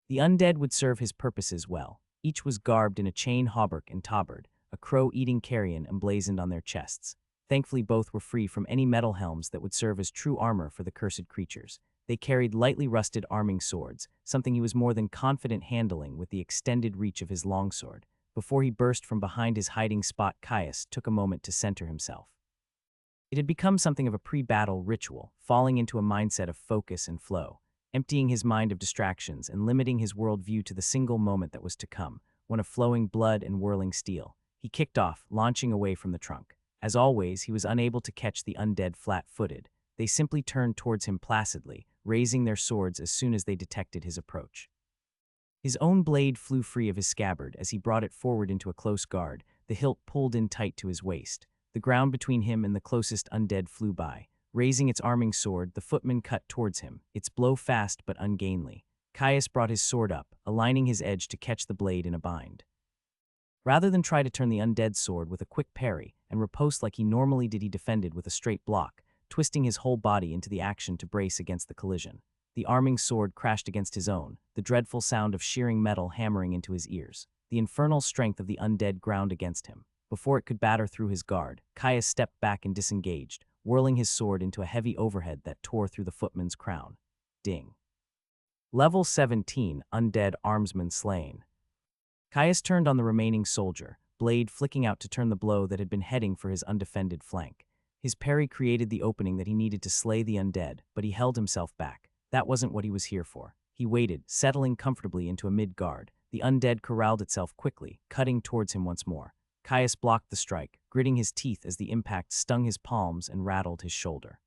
The undead would serve his purposes well. Each was garbed in a chain hauberk and tabard, a crow-eating carrion emblazoned on their chests. Thankfully, both were free from any metal helms that would serve as true armor for the cursed creatures. They carried lightly rusted arming swords, something he was more than confident handling with the extended reach of his longsword. Before he burst from behind his hiding spot, Caius took a moment to center himself. It had become something of a pre-battle ritual, falling into a mindset of focus and flow, emptying his mind of distractions and limiting his worldview to the single moment that was to come, one of flowing blood and whirling steel. He kicked off, launching away from the trunk. As always, he was unable to catch the undead flat-footed. They simply turned towards him placidly, raising their swords as soon as they detected his approach. His own blade flew free of his scabbard as he brought it forward into a close guard, the hilt pulled in tight to his waist. The ground between him and the closest undead flew by. Raising its arming sword, the footman cut towards him, its blow fast but ungainly. Caius brought his sword up, aligning his edge to catch the blade in a bind. Rather than try to turn the undead's sword with a quick parry and riposte like he normally did, he defended with a straight block, twisting his whole body into the action to brace against the collision. The arming sword crashed against his own, the dreadful sound of shearing metal hammering into his ears. The infernal strength of the undead ground against him. Before it could batter through his guard, Caius stepped back and disengaged, whirling his sword into a heavy overhead that tore through the footman's crown. Ding. Level 17, Undead Armsman Slain. Caius turned on the remaining soldier, blade flicking out to turn the blow that had been heading for his undefended flank. His parry created the opening that he needed to slay the undead, but he held himself back. That wasn't what he was here for. He waited, settling comfortably into a mid-guard. The undead corralled itself quickly, cutting towards him once more. Caius blocked the strike, gritting his teeth as the impact stung his palms and rattled his shoulder.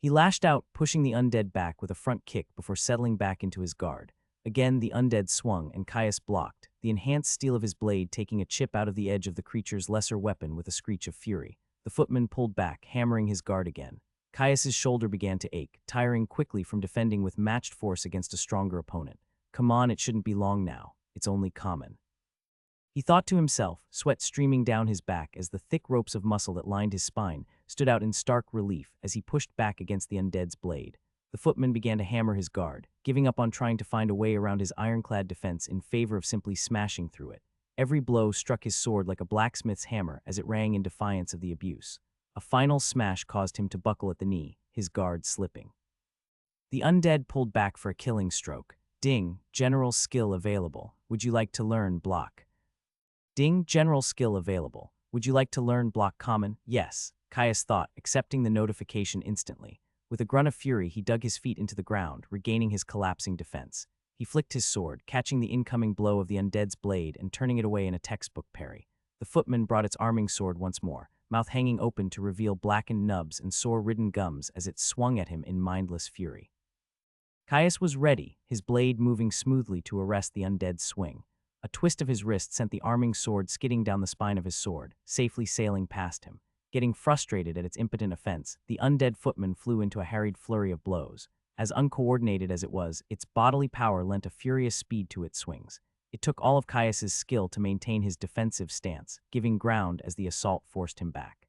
He lashed out, pushing the undead back with a front kick before settling back into his guard. Again, the undead swung, and Caius blocked, the enhanced steel of his blade taking a chip out of the edge of the creature's lesser weapon with a screech of fury. The footman pulled back, hammering his guard again. Caius's shoulder began to ache, tiring quickly from defending with matched force against a stronger opponent. Come on, it shouldn't be long now. It's only common. He thought to himself, sweat streaming down his back as the thick ropes of muscle that lined his spine stood out in stark relief as he pushed back against the undead's blade. The footman began to hammer his guard, giving up on trying to find a way around his ironclad defense in favor of simply smashing through it. Every blow struck his sword like a blacksmith's hammer as it rang in defiance of the abuse. A final smash caused him to buckle at the knee, his guard slipping. The undead pulled back for a killing stroke. Ding, general skill available. Would you like to learn block? Ding, general skill available. Would you like to learn block common? Yes, Caius thought, accepting the notification instantly. With a grunt of fury, he dug his feet into the ground, regaining his collapsing defense. He flicked his sword, catching the incoming blow of the undead's blade and turning it away in a textbook parry. The footman brought its arming sword once more, mouth hanging open to reveal blackened nubs and sore-ridden gums as it swung at him in mindless fury. Caius was ready, his blade moving smoothly to arrest the undead's swing. A twist of his wrist sent the arming sword skidding down the spine of his sword, safely sailing past him. Getting frustrated at its impotent offense, the undead footman flew into a harried flurry of blows. As uncoordinated as it was, its bodily power lent a furious speed to its swings. It took all of Caius's skill to maintain his defensive stance, giving ground as the assault forced him back.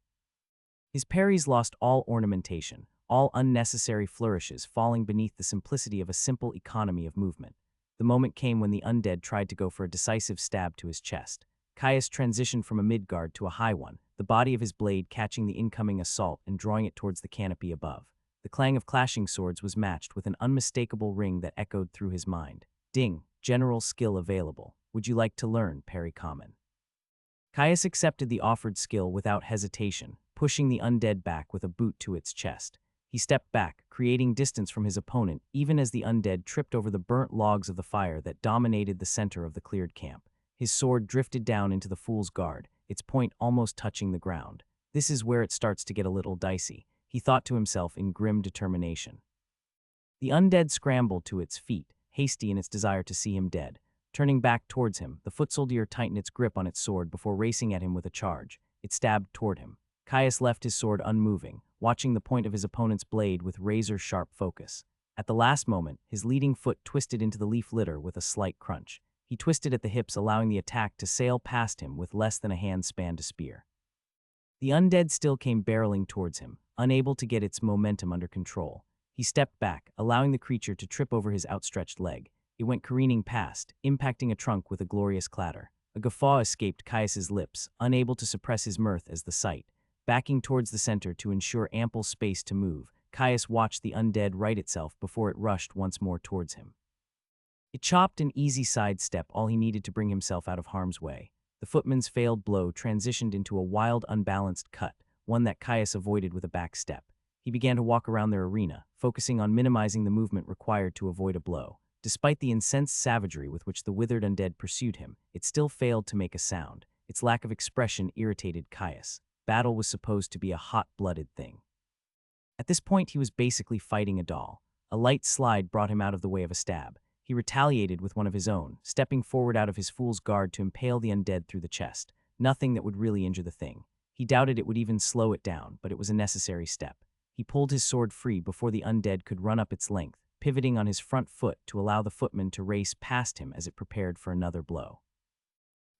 His parries lost all ornamentation, all unnecessary flourishes falling beneath the simplicity of a simple economy of movement. The moment came when the undead tried to go for a decisive stab to his chest. Caius transitioned from a mid-guard to a high one, the body of his blade catching the incoming assault and drawing it towards the canopy above. The clang of clashing swords was matched with an unmistakable ring that echoed through his mind. Ding, general skill available. Would you like to learn parry common? Caius accepted the offered skill without hesitation, pushing the undead back with a boot to its chest. He stepped back, creating distance from his opponent even as the undead tripped over the burnt logs of the fire that dominated the center of the cleared camp. His sword drifted down into the fool's guard, its point almost touching the ground. This is where it starts to get a little dicey, he thought to himself in grim determination. The undead scrambled to its feet, hasty in its desire to see him dead. Turning back towards him, the foot soldier tightened its grip on its sword before racing at him with a charge. It stabbed toward him. Caius left his sword unmoving, watching the point of his opponent's blade with razor-sharp focus. At the last moment, his leading foot twisted into the leaf litter with a slight crunch. He twisted at the hips, allowing the attack to sail past him with less than a hand span to spear. The undead still came barreling towards him, unable to get its momentum under control. He stepped back, allowing the creature to trip over his outstretched leg. It went careening past, impacting a trunk with a glorious clatter. A guffaw escaped Caius's lips, unable to suppress his mirth as the sight. Backing towards the center to ensure ample space to move, Caius watched the undead right itself before it rushed once more towards him. It chopped an easy sidestep, all he needed to bring himself out of harm's way. The footman's failed blow transitioned into a wild, unbalanced cut, one that Caius avoided with a back step. He began to walk around their arena, focusing on minimizing the movement required to avoid a blow. Despite the incensed savagery with which the withered undead pursued him, it still failed to make a sound. Its lack of expression irritated Caius. Battle was supposed to be a hot-blooded thing. At this point, he was basically fighting a doll. A light slide brought him out of the way of a stab. He retaliated with one of his own, stepping forward out of his fool's guard to impale the undead through the chest. Nothing that would really injure the thing. He doubted it would even slow it down, but it was a necessary step. He pulled his sword free before the undead could run up its length, pivoting on his front foot to allow the footman to race past him as it prepared for another blow.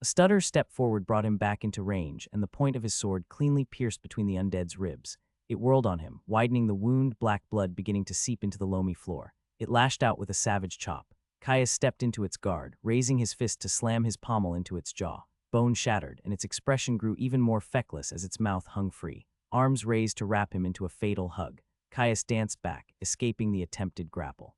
A stutter step forward brought him back into range, and the point of his sword cleanly pierced between the undead's ribs. It whirled on him, widening the wound, black blood beginning to seep into the loamy floor. It lashed out with a savage chop. Caius stepped into its guard, raising his fist to slam his pommel into its jaw. Bone shattered, and its expression grew even more feckless as its mouth hung free, arms raised to wrap him into a fatal hug. Caius danced back, escaping the attempted grapple.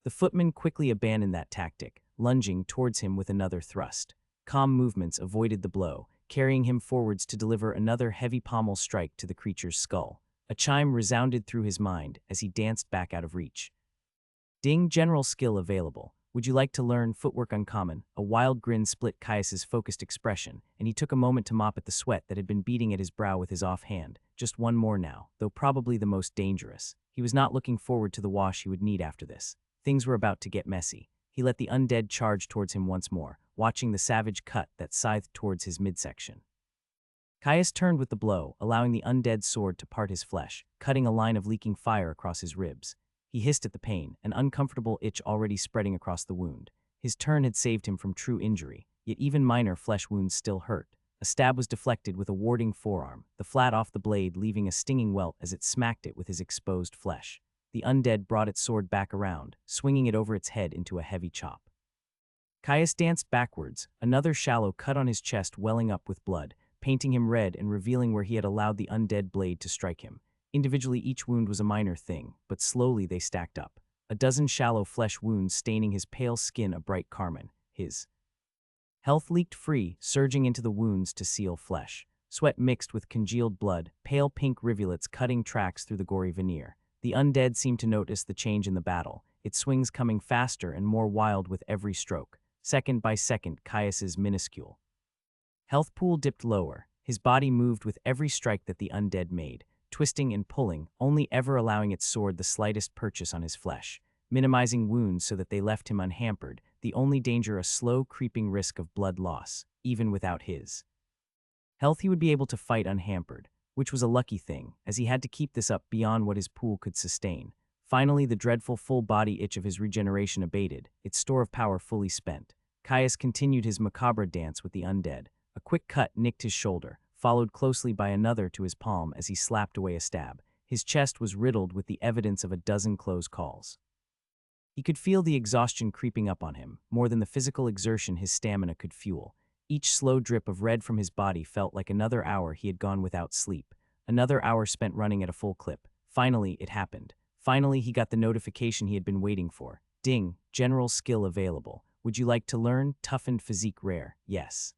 The footman quickly abandoned that tactic, lunging towards him with another thrust. Calm movements avoided the blow, carrying him forwards to deliver another heavy pommel strike to the creature's skull. A chime resounded through his mind as he danced back out of reach. Ding, general skill available. Would you like to learn footwork uncommon? A wild grin split Caius's focused expression, and he took a moment to mop at the sweat that had been beading at his brow with his offhand. Just one more now, though probably the most dangerous. He was not looking forward to the wash he would need after this. Things were about to get messy. He let the undead charge towards him once more, watching the savage cut that scythed towards his midsection. Caius turned with the blow, allowing the undead sword to part his flesh, cutting a line of leaking fire across his ribs. He hissed at the pain, an uncomfortable itch already spreading across the wound. His turn had saved him from true injury, yet even minor flesh wounds still hurt. A stab was deflected with a warding forearm, the flat off the blade leaving a stinging welt as it smacked it with his exposed flesh. The undead brought its sword back around, swinging it over its head into a heavy chop. Caius danced backwards, another shallow cut on his chest welling up with blood, painting him red and revealing where he had allowed the undead blade to strike him. Individually, each wound was a minor thing, but slowly they stacked up. A dozen shallow flesh wounds staining his pale skin a bright carmine. His health leaked free, surging into the wounds to seal flesh. Sweat mixed with congealed blood, pale pink rivulets cutting tracks through the gory veneer. The undead seemed to notice the change in the battle, its swings coming faster and more wild with every stroke. Second by second, Caius's minuscule health pool dipped lower. His body moved with every strike that the undead made, twisting and pulling, only ever allowing its sword the slightest purchase on his flesh, minimizing wounds so that they left him unhampered, the only danger a slow creeping risk of blood loss. Even without his health he would be able to fight unhampered, which was a lucky thing, as he had to keep this up beyond what his pool could sustain. Finally, the dreadful full-body itch of his regeneration abated, its store of power fully spent. Caius continued his macabre dance with the undead. A quick cut nicked his shoulder, followed closely by another to his palm as he slapped away a stab. His chest was riddled with the evidence of a dozen close calls. He could feel the exhaustion creeping up on him, more than the physical exertion his stamina could fuel. Each slow drip of red from his body felt like another hour he had gone without sleep, another hour spent running at a full clip. Finally, it happened. Finally, he got the notification he had been waiting for. Ding, general skill available. Would you like to learn? Toughened physique rare. Yes.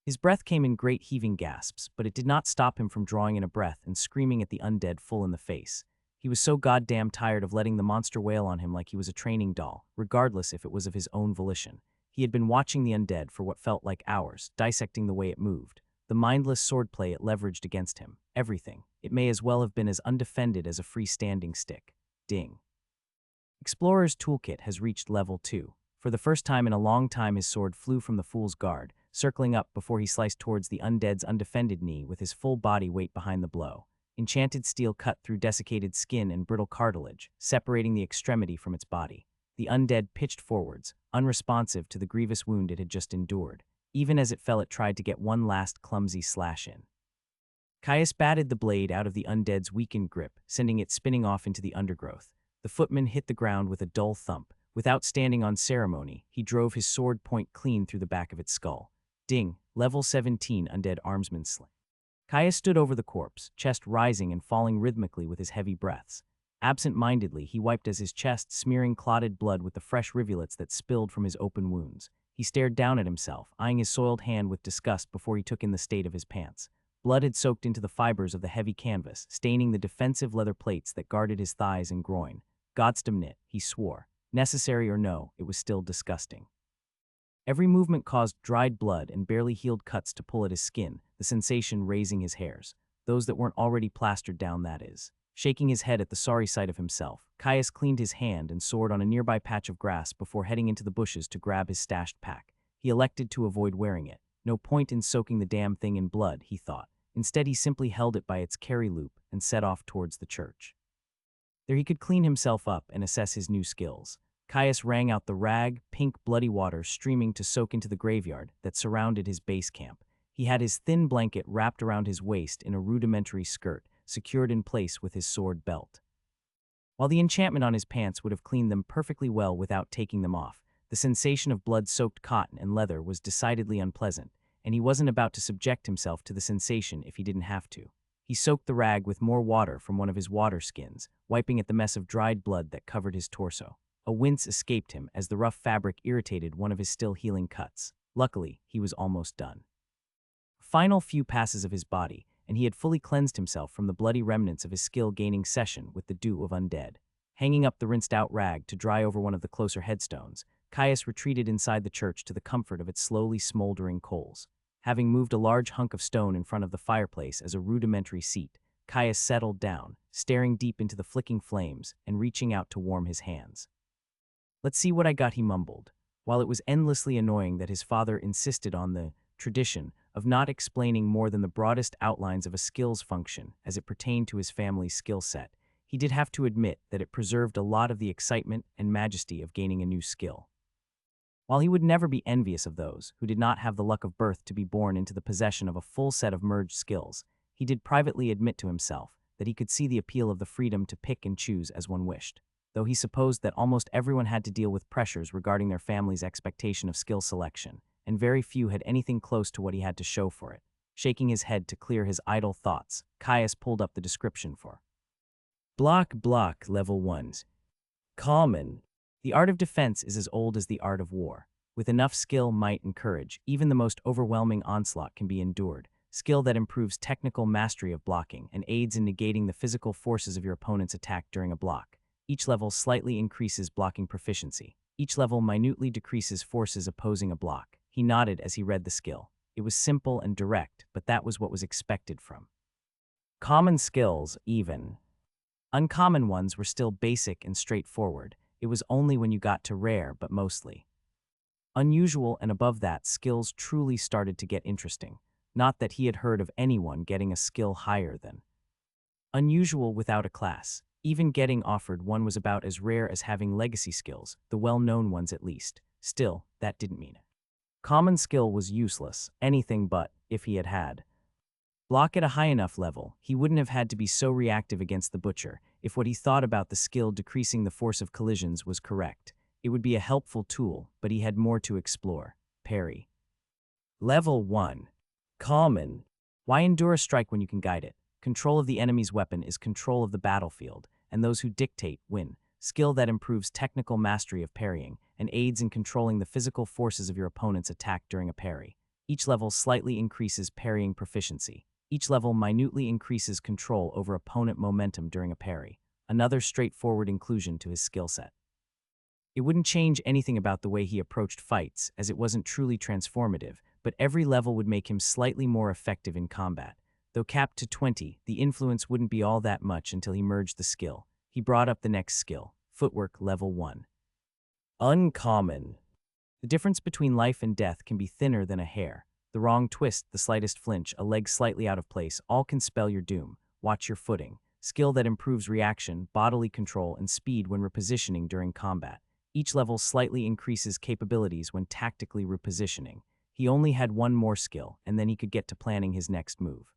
His breath came in great heaving gasps, but it did not stop him from drawing in a breath and screaming at the undead full in the face. He was so goddamn tired of letting the monster wail on him like he was a training doll, regardless if it was of his own volition. He had been watching the undead for what felt like hours, dissecting the way it moved, the mindless swordplay it leveraged against him, everything. It may as well have been as undefended as a freestanding stick. Ding. Explorer's Toolkit has reached level 2. For the first time in a long time his sword flew from the fool's guard, circling up before he sliced towards the undead's undefended knee with his full body weight behind the blow. Enchanted steel cut through desiccated skin and brittle cartilage, separating the extremity from its body. The undead pitched forwards, unresponsive to the grievous wound it had just endured. Even as it fell, it tried to get one last clumsy slash in. Caius batted the blade out of the undead's weakened grip, sending it spinning off into the undergrowth. The footman hit the ground with a dull thump. Without standing on ceremony, he drove his sword point clean through the back of its skull. Ding, level 17 undead armsman sling. Caius stood over the corpse, chest rising and falling rhythmically with his heavy breaths. Absent-mindedly, he wiped his chest, smearing clotted blood with the fresh rivulets that spilled from his open wounds. He stared down at himself, eyeing his soiled hand with disgust before he took in the state of his pants. Blood had soaked into the fibers of the heavy canvas, staining the defensive leather plates that guarded his thighs and groin. Godsdamnit, he swore. Necessary or no, it was still disgusting. Every movement caused dried blood and barely healed cuts to pull at his skin, the sensation raising his hairs. Those that weren't already plastered down, that is. Shaking his head at the sorry sight of himself, Caius cleaned his hand and sword on a nearby patch of grass before heading into the bushes to grab his stashed pack. He elected to avoid wearing it. No point in soaking the damn thing in blood, he thought. Instead, he simply held it by its carry loop and set off towards the church. There he could clean himself up and assess his new skills. Caius wrung out the rag, pink bloody water streaming to soak into the graveyard that surrounded his base camp. He had his thin blanket wrapped around his waist in a rudimentary skirt, secured in place with his sword belt. While the enchantment on his pants would have cleaned them perfectly well without taking them off, the sensation of blood-soaked cotton and leather was decidedly unpleasant, and he wasn't about to subject himself to the sensation if he didn't have to. He soaked the rag with more water from one of his water skins, wiping at the mess of dried blood that covered his torso. A wince escaped him as the rough fabric irritated one of his still healing cuts. Luckily, he was almost done. Final few passes of his body, and he had fully cleansed himself from the bloody remnants of his skill-gaining session with the dew of undead. Hanging up the rinsed-out rag to dry over one of the closer headstones, Caius retreated inside the church to the comfort of its slowly smoldering coals. Having moved a large hunk of stone in front of the fireplace as a rudimentary seat, Caius settled down, staring deep into the flicking flames and reaching out to warm his hands. "Let's see what I got," he mumbled. While it was endlessly annoying that his father insisted on the tradition of not explaining more than the broadest outlines of a skills function as it pertained to his family's skill set, he did have to admit that it preserved a lot of the excitement and majesty of gaining a new skill. While he would never be envious of those who did not have the luck of birth to be born into the possession of a full set of merged skills, he did privately admit to himself that he could see the appeal of the freedom to pick and choose as one wished, though he supposed that almost everyone had to deal with pressures regarding their family's expectation of skill selection, and very few had anything close to what he had to show for it. Shaking his head to clear his idle thoughts, Caius pulled up the description for Block Level 1's. Common. The art of defense is as old as the art of war. With enough skill, might, and courage, even the most overwhelming onslaught can be endured. Skill that improves technical mastery of blocking and aids in negating the physical forces of your opponent's attack during a block. Each level slightly increases blocking proficiency. Each level minutely decreases forces opposing a block. He nodded as he read the skill. It was simple and direct, but that was what was expected from common skills, even. Uncommon ones were still basic and straightforward. It was only when you got to rare, but mostly unusual, and above that, skills truly started to get interesting. Not that he had heard of anyone getting a skill higher than unusual without a class. Even getting offered one was about as rare as having legacy skills, the well-known ones at least. Still, that didn't mean it. Common skill was useless, anything but, if he had had block at a high enough level, he wouldn't have had to be so reactive against the butcher. If what he thought about the skill decreasing the force of collisions was correct, it would be a helpful tool, but he had more to explore. Parry. Level 1. Common. Why endure a strike when you can guide it? Control of the enemy's weapon is control of the battlefield, and those who dictate win. Skill that improves technical mastery of parrying and aids in controlling the physical forces of your opponent's attack during a parry. Each level slightly increases parrying proficiency. Each level minutely increases control over opponent momentum during a parry. Another straightforward inclusion to his skill set. It wouldn't change anything about the way he approached fights, as it wasn't truly transformative, but every level would make him slightly more effective in combat. Though capped to 20, the influence wouldn't be all that much until he merged the skill. He brought up the next skill, Footwork Level 1. Uncommon. The difference between life and death can be thinner than a hair. The wrong twist, the slightest flinch, a leg slightly out of place, all can spell your doom. Watch your footing. Skill that improves reaction, bodily control, and speed when repositioning during combat. Each level slightly increases capabilities when tactically repositioning. He only had one more skill, and then he could get to planning his next move.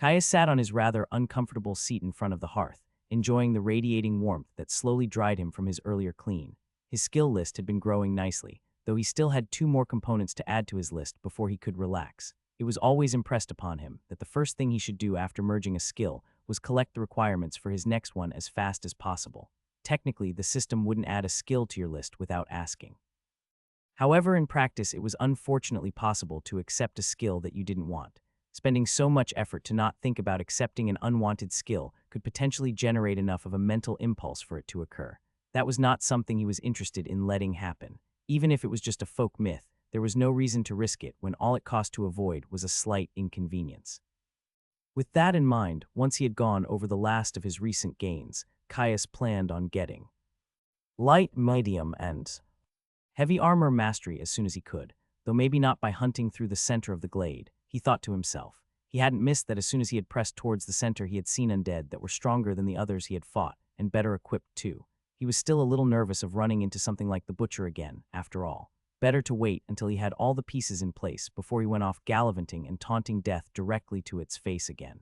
Caius sat on his rather uncomfortable seat in front of the hearth, enjoying the radiating warmth that slowly dried him from his earlier clean. His skill list had been growing nicely, though he still had 2 more components to add to his list before he could relax. It was always impressed upon him that the first thing he should do after merging a skill was collect the requirements for his next one as fast as possible. Technically, the system wouldn't add a skill to your list without asking. However, in practice, it was unfortunately possible to accept a skill that you didn't want. Spending so much effort to not think about accepting an unwanted skill could potentially generate enough of a mental impulse for it to occur. That was not something he was interested in letting happen. Even if it was just a folk myth, there was no reason to risk it when all it cost to avoid was a slight inconvenience. With that in mind, once he had gone over the last of his recent gains, Caius planned on getting light, medium, and heavy armor mastery as soon as he could, though maybe not by hunting through the center of the glade, he thought to himself. He hadn't missed that as soon as he had pressed towards the center he had seen undead that were stronger than the others he had fought, and better equipped too. He was still a little nervous of running into something like the butcher again, after all. Better to wait until he had all the pieces in place before he went off gallivanting and taunting death directly to its face again.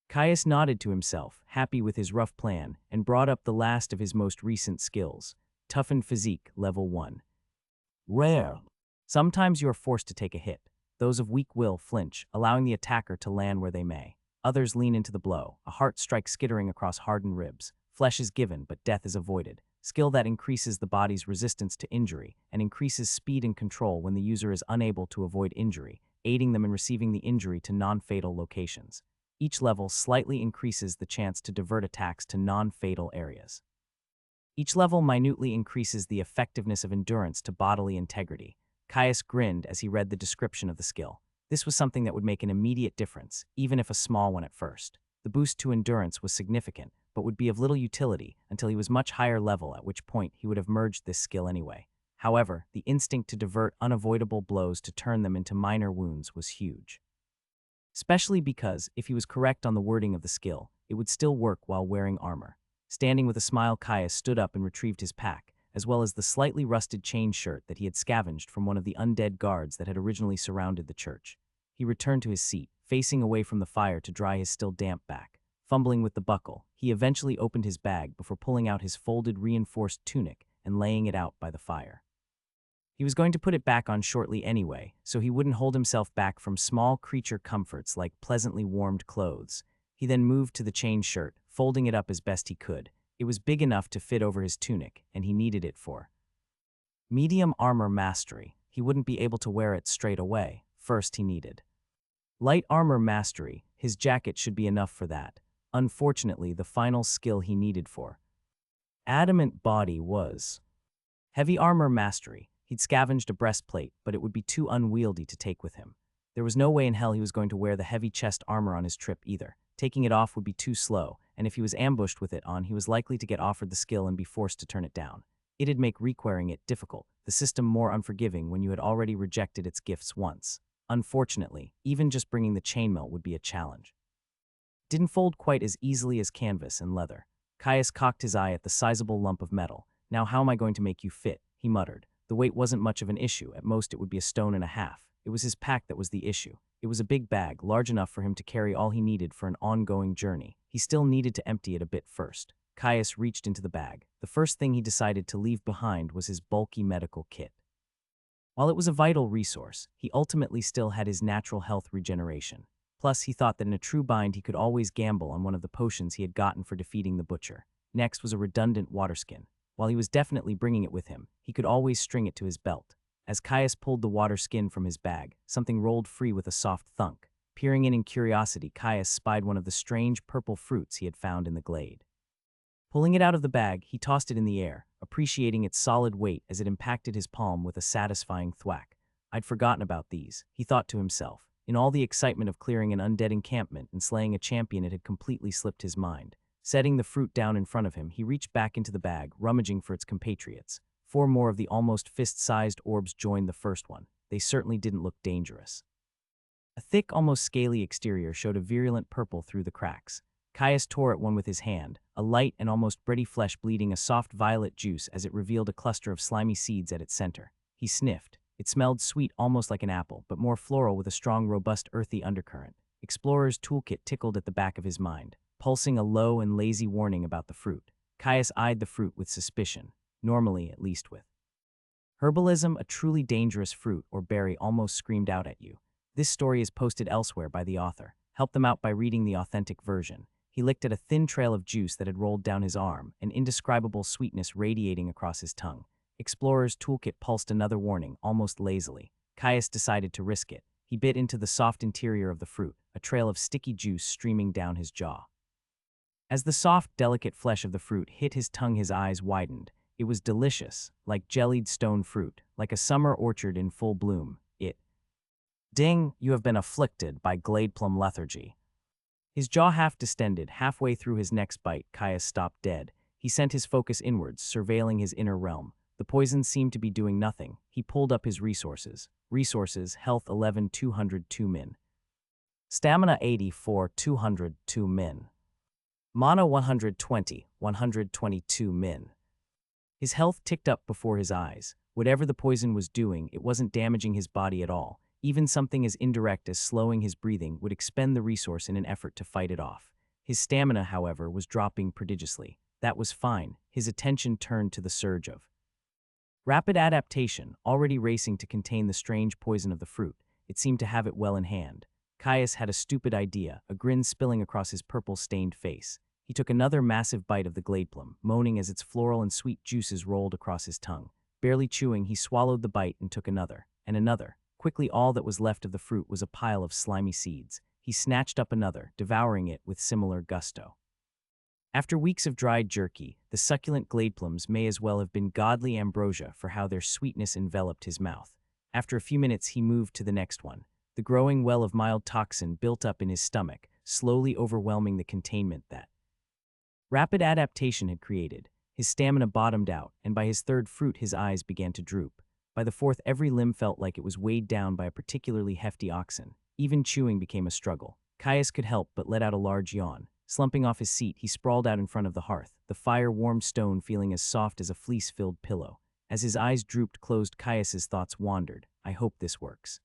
Caius nodded to himself, happy with his rough plan, and brought up the last of his most recent skills, Toughened Physique Level 1. Rare. Sometimes you are forced to take a hit. Those of weak will flinch, allowing the attacker to land where they may. Others lean into the blow, a heart strike skittering across hardened ribs. Flesh is given, but death is avoided. Skill that increases the body's resistance to injury and increases speed and control when the user is unable to avoid injury, aiding them in receiving the injury to non-fatal locations. Each level slightly increases the chance to divert attacks to non-fatal areas. Each level minutely increases the effectiveness of endurance to bodily integrity. Caius grinned as he read the description of the skill. This was something that would make an immediate difference, even if a small one at first. The boost to endurance was significant, but would be of little utility until he was much higher level, at which point he would have merged this skill anyway. However, the instinct to divert unavoidable blows to turn them into minor wounds was huge. Especially because, if he was correct on the wording of the skill, it would still work while wearing armor. Standing with a smile, Caius stood up and retrieved his pack, as well as the slightly rusted chain shirt that he had scavenged from one of the undead guards that had originally surrounded the church. He returned to his seat, facing away from the fire to dry his still damp back. Fumbling with the buckle, he eventually opened his bag before pulling out his folded reinforced tunic and laying it out by the fire. He was going to put it back on shortly anyway, so he wouldn't hold himself back from small creature comforts like pleasantly warmed clothes. He then moved to the chain shirt, folding it up as best he could. It was big enough to fit over his tunic, and he needed it for medium armor mastery. He wouldn't be able to wear it straight away. First, he needed light armor mastery. His jacket should be enough for that. Unfortunately, the final skill he needed for adamant body was heavy armor mastery. He'd scavenged a breastplate, but it would be too unwieldy to take with him. There was no way in hell he was going to wear the heavy chest armor on his trip either. Taking it off would be too slow, and if he was ambushed with it on, he was likely to get offered the skill and be forced to turn it down. It'd make requiring it difficult, the system more unforgiving when you had already rejected its gifts once. Unfortunately, even just bringing the chainmail would be a challenge. Didn't fold quite as easily as canvas and leather. Caius cocked his eye at the sizable lump of metal. Now how am I going to make you fit? He muttered. The weight wasn't much of an issue. At most, it would be a stone and a half. It was his pack that was the issue. It was a big bag, large enough for him to carry all he needed for an ongoing journey. He still needed to empty it a bit first. Caius reached into the bag. The first thing he decided to leave behind was his bulky medical kit. While it was a vital resource, he ultimately still had his natural health regeneration. Plus, he thought that in a true bind he could always gamble on one of the potions he had gotten for defeating the butcher. Next was a redundant water skin. While he was definitely bringing it with him, he could always string it to his belt. As Caius pulled the water skin from his bag, something rolled free with a soft thunk. Peering in curiosity, Caius spied one of the strange purple fruits he had found in the glade. Pulling it out of the bag, he tossed it in the air, appreciating its solid weight as it impacted his palm with a satisfying thwack. I'd forgotten about these, he thought to himself. In all the excitement of clearing an undead encampment and slaying a champion, it had completely slipped his mind. Setting the fruit down in front of him, he reached back into the bag, rummaging for its compatriots. 4 more of the almost fist-sized orbs joined the first one. They certainly didn't look dangerous. A thick, almost scaly exterior showed a virulent purple through the cracks. Caius tore at one with his hand, a light and almost bready flesh bleeding a soft violet juice as it revealed a cluster of slimy seeds at its center. He sniffed. It smelled sweet, almost like an apple, but more floral with a strong, robust, earthy undercurrent. Explorer's toolkit tickled at the back of his mind, pulsing a low and lazy warning about the fruit. Caius eyed the fruit with suspicion, normally at least with herbalism. A truly dangerous fruit or berry almost screamed out at you. This story is posted elsewhere by the author. Help them out by reading the authentic version. He licked at a thin trail of juice that had rolled down his arm, an indescribable sweetness radiating across his tongue. Explorer's toolkit pulsed another warning, almost lazily. Caius decided to risk it. He bit into the soft interior of the fruit, a trail of sticky juice streaming down his jaw. As the soft, delicate flesh of the fruit hit his tongue, his eyes widened. It was delicious, like jellied stone fruit, like a summer orchard in full bloom. Ding, you have been afflicted by gladeplum lethargy. His jaw half distended. Halfway through his next bite, Caius stopped dead. He sent his focus inwards, surveilling his inner realm. The poison seemed to be doing nothing. He pulled up his resources. Health 11, 202 min. Stamina 84, 202 min. Mana 120, 122 min. His health ticked up before his eyes. Whatever the poison was doing, it wasn't damaging his body at all. Even something as indirect as slowing his breathing would expend the resource in an effort to fight it off. His stamina, however, was dropping prodigiously. That was fine. His attention turned to the surge of rapid adaptation, already racing to contain the strange poison of the fruit. It seemed to have it well in hand. Caius had a stupid idea, a grin spilling across his purple-stained face. He took another massive bite of the gladeplum, moaning as its floral and sweet juices rolled across his tongue. Barely chewing, he swallowed the bite and took another, and another. Quickly, all that was left of the fruit was a pile of slimy seeds. He snatched up another, devouring it with similar gusto. After weeks of dried jerky, the succulent gladeplums may as well have been godly ambrosia for how their sweetness enveloped his mouth. After a few minutes, he moved to the next one. The growing well of mild toxin built up in his stomach, slowly overwhelming the containment that rapid adaptation had created. His stamina bottomed out, and by his third fruit his eyes began to droop. By the fourth every limb felt like it was weighed down by a particularly hefty oxen. Even chewing became a struggle. Caius could help but let out a large yawn. Slumping off his seat, he sprawled out in front of the hearth, the fire-warmed stone feeling as soft as a fleece-filled pillow. As his eyes drooped closed, Caius's thoughts wandered. I hope this works.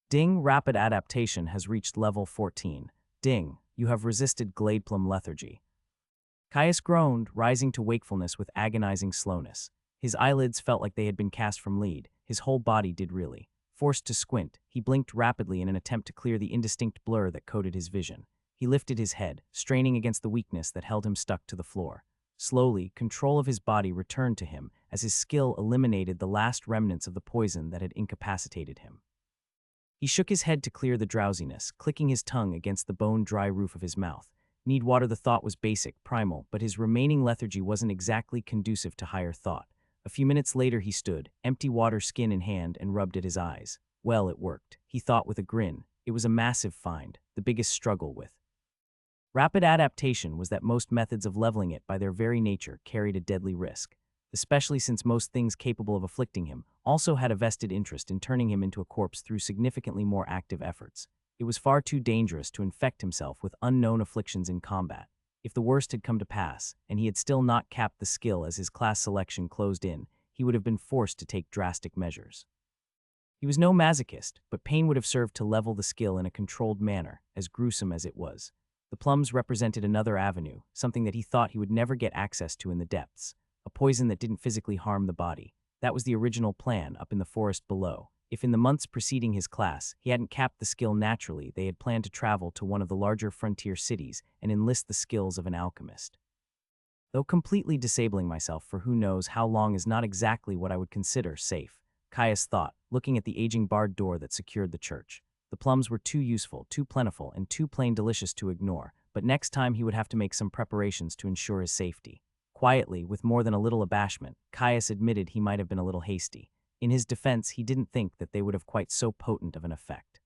Ding, rapid adaptation has reached level 14. Ding, you have resisted Gladeplum lethargy. Caius groaned, rising to wakefulness with agonizing slowness. His eyelids felt like they had been cast from lead. His whole body did really. Forced to squint, he blinked rapidly in an attempt to clear the indistinct blur that coated his vision. He lifted his head, straining against the weakness that held him stuck to the floor. Slowly, control of his body returned to him as his skill eliminated the last remnants of the poison that had incapacitated him. He shook his head to clear the drowsiness, clicking his tongue against the bone-dry roof of his mouth. Need water, the thought was basic, primal, but his remaining lethargy wasn't exactly conducive to higher thought. A few minutes later he stood, empty water skin in hand, and rubbed at his eyes. Well, it worked, he thought with a grin. It was a massive find, the biggest struggle with rapid adaptation was that most methods of leveling it by their very nature carried a deadly risk, especially since most things capable of afflicting him also had a vested interest in turning him into a corpse through significantly more active efforts. It was far too dangerous to infect himself with unknown afflictions in combat. If the worst had come to pass, and he had still not capped the skill as his class selection closed in, he would have been forced to take drastic measures. He was no masochist, but pain would have served to level the skill in a controlled manner, as gruesome as it was. The plums represented another avenue, something that he thought he would never get access to in the depths, a poison that didn't physically harm the body. That was the original plan up in the forest below. If in the months preceding his class, he hadn't capped the skill naturally, they had planned to travel to one of the larger frontier cities and enlist the skills of an alchemist. Though completely disabling myself for who knows how long is not exactly what I would consider safe, Caius thought, looking at the aging barred door that secured the church. The plums were too useful, too plentiful, and too plain delicious to ignore, but next time he would have to make some preparations to ensure his safety. Quietly, with more than a little abashment, Caius admitted he might have been a little hasty. In his defense, he didn't think that they would have quite so potent of an effect.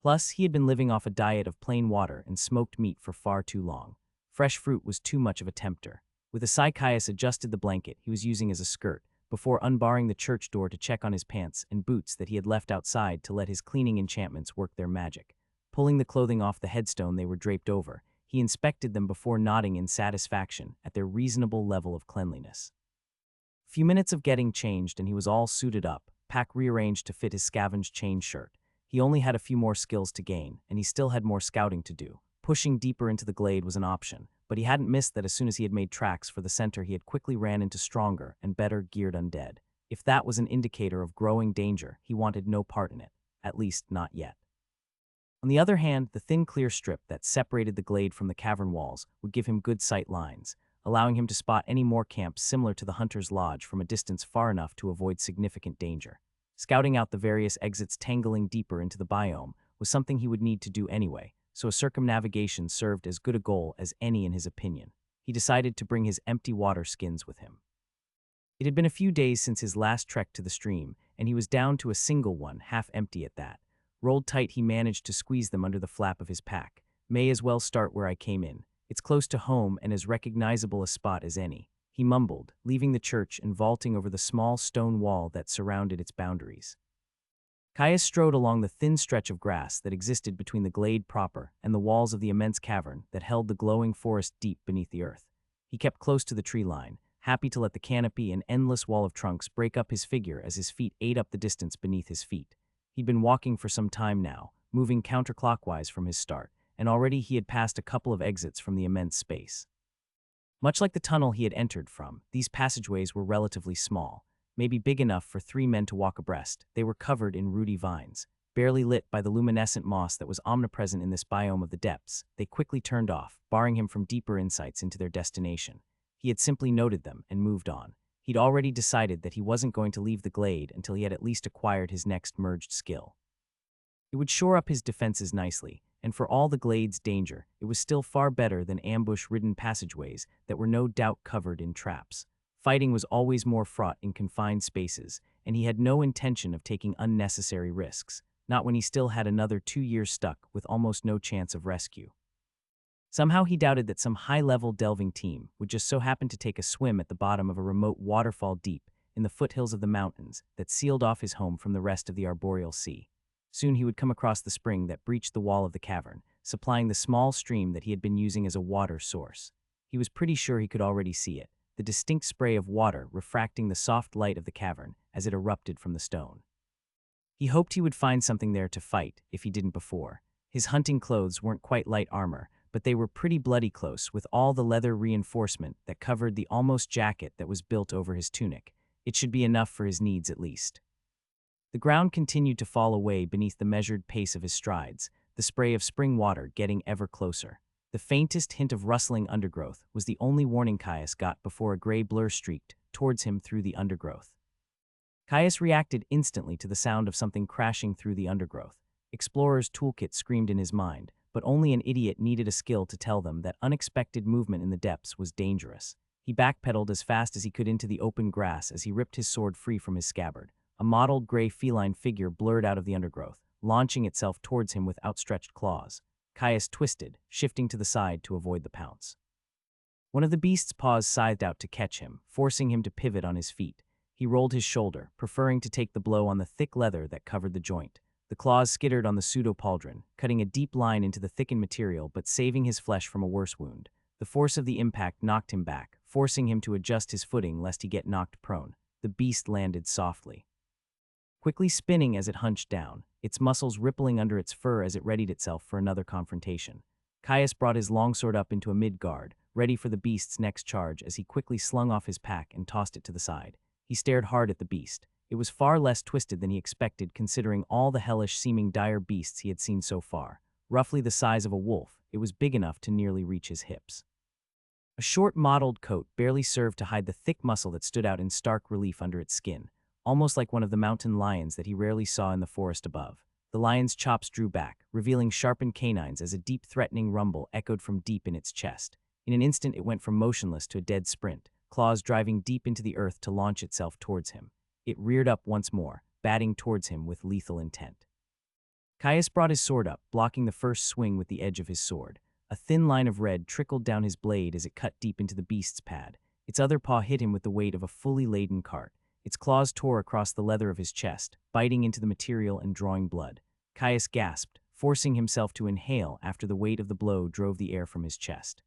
Plus, he had been living off a diet of plain water and smoked meat for far too long. Fresh fruit was too much of a tempter. With a sigh, Caius adjusted the blanket he was using as a skirt, before unbarring the church door to check on his pants and boots that he had left outside to let his cleaning enchantments work their magic. Pulling the clothing off the headstone they were draped over, he inspected them before nodding in satisfaction at their reasonable level of cleanliness. A few minutes of getting changed and he was all suited up, pack rearranged to fit his scavenged chain shirt. He only had a few more skills to gain, and he still had more scouting to do. Pushing deeper into the glade was an option, but he hadn't missed that as soon as he had made tracks for the center he had quickly ran into stronger and better geared undead. If that was an indicator of growing danger, he wanted no part in it, at least not yet. On the other hand, the thin clear strip that separated the glade from the cavern walls would give him good sight lines, allowing him to spot any more camps similar to the Hunter's Lodge from a distance far enough to avoid significant danger. Scouting out the various exits tangling deeper into the biome was something he would need to do anyway, so a circumnavigation served as good a goal as any in his opinion. He decided to bring his empty water skins with him. It had been a few days since his last trek to the stream, and he was down to a single one, half empty at that. Rolled tight, he managed to squeeze them under the flap of his pack. May as well start where I came in. It's close to home and as recognizable a spot as any, he mumbled, leaving the church and vaulting over the small stone wall that surrounded its boundaries. Caius strode along the thin stretch of grass that existed between the glade proper and the walls of the immense cavern that held the glowing forest deep beneath the earth. He kept close to the tree line, happy to let the canopy and endless wall of trunks break up his figure as his feet ate up the distance beneath his feet. He'd been walking for some time now, moving counterclockwise from his start, and already he had passed a couple of exits from the immense space. Much like the tunnel he had entered from, these passageways were relatively small, maybe big enough for 3 men to walk abreast. They were covered in rooty vines. Barely lit by the luminescent moss that was omnipresent in this biome of the depths, they quickly turned off, barring him from deeper insights into their destination. He had simply noted them and moved on. He'd already decided that he wasn't going to leave the glade until he had at least acquired his next merged skill. It would shore up his defenses nicely, and for all the glade's danger, it was still far better than ambush-ridden passageways that were no doubt covered in traps. Fighting was always more fraught in confined spaces, and he had no intention of taking unnecessary risks, not when he still had another 2 years stuck with almost no chance of rescue. Somehow he doubted that some high-level delving team would just so happen to take a swim at the bottom of a remote waterfall deep in the foothills of the mountains that sealed off his home from the rest of the arboreal sea. Soon he would come across the spring that breached the wall of the cavern, supplying the small stream that he had been using as a water source. He was pretty sure he could already see it, the distinct spray of water refracting the soft light of the cavern as it erupted from the stone. He hoped he would find something there to fight, if he didn't before. His hunting clothes weren't quite light armor, but they were pretty bloody close with all the leather reinforcement that covered the almost jacket that was built over his tunic. It should be enough for his needs at least. The ground continued to fall away beneath the measured pace of his strides, the spray of spring water getting ever closer. The faintest hint of rustling undergrowth was the only warning Caius got before a gray blur streaked towards him through the undergrowth. Caius reacted instantly to the sound of something crashing through the undergrowth. Explorer's toolkit screamed in his mind, but only an idiot needed a skill to tell them that unexpected movement in the depths was dangerous. He backpedaled as fast as he could into the open grass as he ripped his sword free from his scabbard. A mottled gray feline figure blurred out of the undergrowth, launching itself towards him with outstretched claws. Caius twisted, shifting to the side to avoid the pounce. One of the beast's paws scythed out to catch him, forcing him to pivot on his feet. He rolled his shoulder, preferring to take the blow on the thick leather that covered the joint. The claws skittered on the pseudo-pauldron, cutting a deep line into the thickened material but saving his flesh from a worse wound. The force of the impact knocked him back, forcing him to adjust his footing lest he get knocked prone. The beast landed softly, quickly spinning as it hunched down, its muscles rippling under its fur as it readied itself for another confrontation. Caius brought his longsword up into a mid-guard, ready for the beast's next charge as he quickly slung off his pack and tossed it to the side. He stared hard at the beast. It was far less twisted than he expected considering all the hellish-seeming dire beasts he had seen so far. Roughly the size of a wolf, it was big enough to nearly reach his hips. A short mottled coat barely served to hide the thick muscle that stood out in stark relief under its skin, almost like one of the mountain lions that he rarely saw in the forest above. The lion's chops drew back, revealing sharpened canines as a deep threatening rumble echoed from deep in its chest. In an instant it went from motionless to a dead sprint, claws driving deep into the earth to launch itself towards him. It reared up once more, batting towards him with lethal intent. Caius brought his sword up, blocking the first swing with the edge of his sword. A thin line of red trickled down his blade as it cut deep into the beast's pad. Its other paw hit him with the weight of a fully laden cart. Its claws tore across the leather of his chest, biting into the material and drawing blood. Caius gasped, forcing himself to inhale after the weight of the blow drove the air from his chest.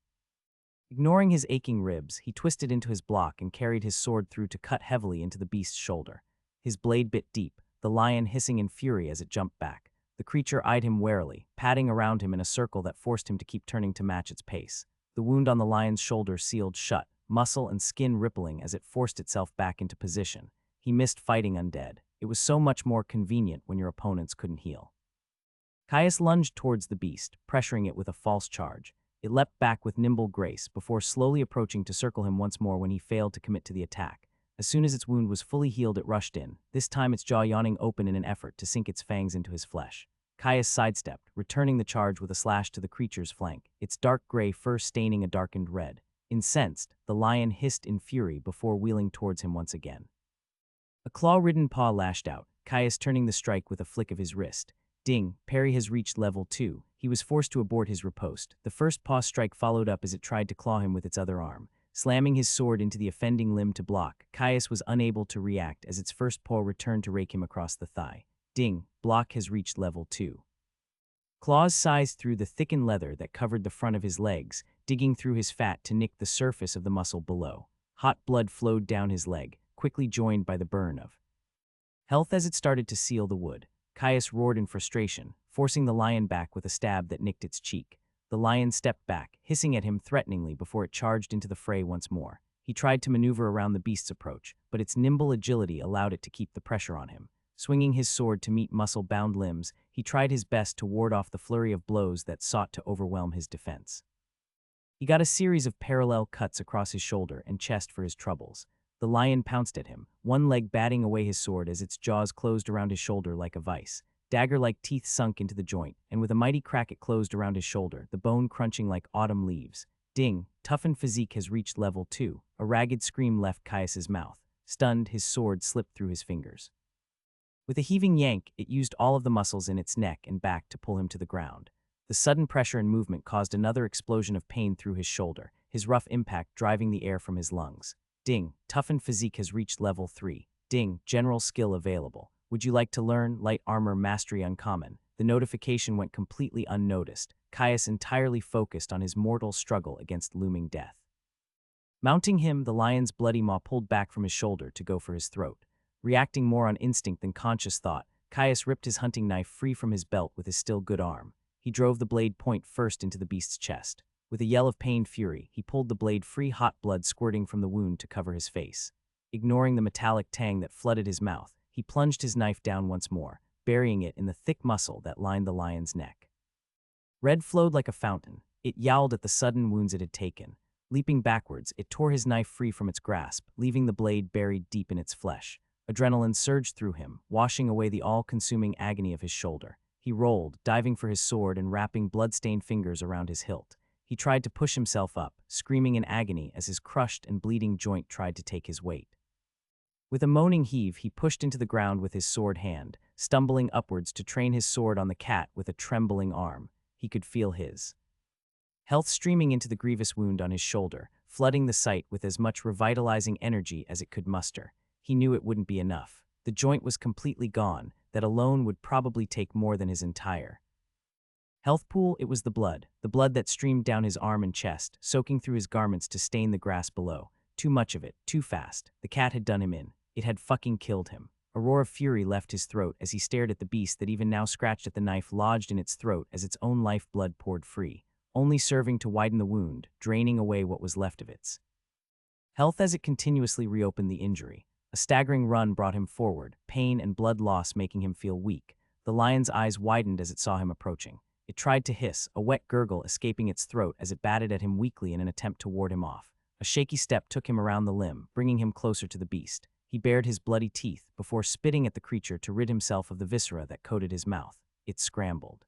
Ignoring his aching ribs, he twisted into his block and carried his sword through to cut heavily into the beast's shoulder. His blade bit deep, the lion hissing in fury as it jumped back. The creature eyed him warily, padding around him in a circle that forced him to keep turning to match its pace. The wound on the lion's shoulder sealed shut, muscle and skin rippling as it forced itself back into position. He missed fighting undead. It was so much more convenient when your opponents couldn't heal. Caius lunged towards the beast, pressuring it with a false charge. It leapt back with nimble grace before slowly approaching to circle him once more when he failed to commit to the attack. As soon as its wound was fully healed, it rushed in, this time its jaw yawning open in an effort to sink its fangs into his flesh. Caius sidestepped, returning the charge with a slash to the creature's flank, its dark gray fur staining a darkened red. Incensed, the lion hissed in fury before wheeling towards him once again. A claw-ridden paw lashed out, Caius turning the strike with a flick of his wrist. Ding, parry has reached level 2. He was forced to abort his riposte. The first paw strike followed up as it tried to claw him with its other arm. Slamming his sword into the offending limb to block, Caius was unable to react as its first paw returned to rake him across the thigh. Ding, block has reached level 2. Claws sized through the thickened leather that covered the front of his legs, digging through his fat to nick the surface of the muscle below. Hot blood flowed down his leg, quickly joined by the burn of health as it started to seal the wood. Caius roared in frustration, forcing the lion back with a stab that nicked its cheek. The lion stepped back, hissing at him threateningly before it charged into the fray once more. He tried to maneuver around the beast's approach, but its nimble agility allowed it to keep the pressure on him. Swinging his sword to meet muscle-bound limbs, he tried his best to ward off the flurry of blows that sought to overwhelm his defense. He got a series of parallel cuts across his shoulder and chest for his troubles. The lion pounced at him, one leg batting away his sword as its jaws closed around his shoulder like a vice. Dagger-like teeth sunk into the joint, and with a mighty crack it closed around his shoulder, the bone crunching like autumn leaves. Ding, toughened physique has reached level 2. A ragged scream left Caius's mouth. Stunned, his sword slipped through his fingers. With a heaving yank, it used all of the muscles in its neck and back to pull him to the ground. The sudden pressure and movement caused another explosion of pain through his shoulder, his rough impact driving the air from his lungs. Ding, toughened physique has reached level 3. Ding, general skill available. Would you like to learn light armor mastery uncommon? The notification went completely unnoticed, Caius entirely focused on his mortal struggle against looming death. Mounting him, the lion's bloody maw pulled back from his shoulder to go for his throat. Reacting more on instinct than conscious thought, Caius ripped his hunting knife free from his belt with his still good arm. He drove the blade point first into the beast's chest. With a yell of pained fury, he pulled the blade free, hot blood squirting from the wound to cover his face. Ignoring the metallic tang that flooded his mouth, he plunged his knife down once more, burying it in the thick muscle that lined the lion's neck. Red flowed like a fountain. It yowled at the sudden wounds it had taken. Leaping backwards, it tore his knife free from its grasp, leaving the blade buried deep in its flesh. Adrenaline surged through him, washing away the all-consuming agony of his shoulder. He rolled, diving for his sword and wrapping blood-stained fingers around his hilt. He tried to push himself up, screaming in agony as his crushed and bleeding joint tried to take his weight. With a moaning heave, he pushed into the ground with his sword hand, stumbling upwards to train his sword on the cat with a trembling arm. He could feel his health streaming into the grievous wound on his shoulder, flooding the sight with as much revitalizing energy as it could muster. He knew it wouldn't be enough. The joint was completely gone. That alone would probably take more than his entire health pool. It was the blood that streamed down his arm and chest, soaking through his garments to stain the grass below. Too much of it, too fast. The cat had done him in. It had fucking killed him. A roar of fury left his throat as he stared at the beast that even now scratched at the knife lodged in its throat as its own lifeblood poured free, only serving to widen the wound, draining away what was left of its health as it continuously reopened the injury. A staggering run brought him forward, pain and blood loss making him feel weak. The lion's eyes widened as it saw him approaching. It tried to hiss, a wet gurgle escaping its throat as it batted at him weakly in an attempt to ward him off. A shaky step took him around the limb, bringing him closer to the beast. He bared his bloody teeth before spitting at the creature to rid himself of the viscera that coated his mouth. It scrambled,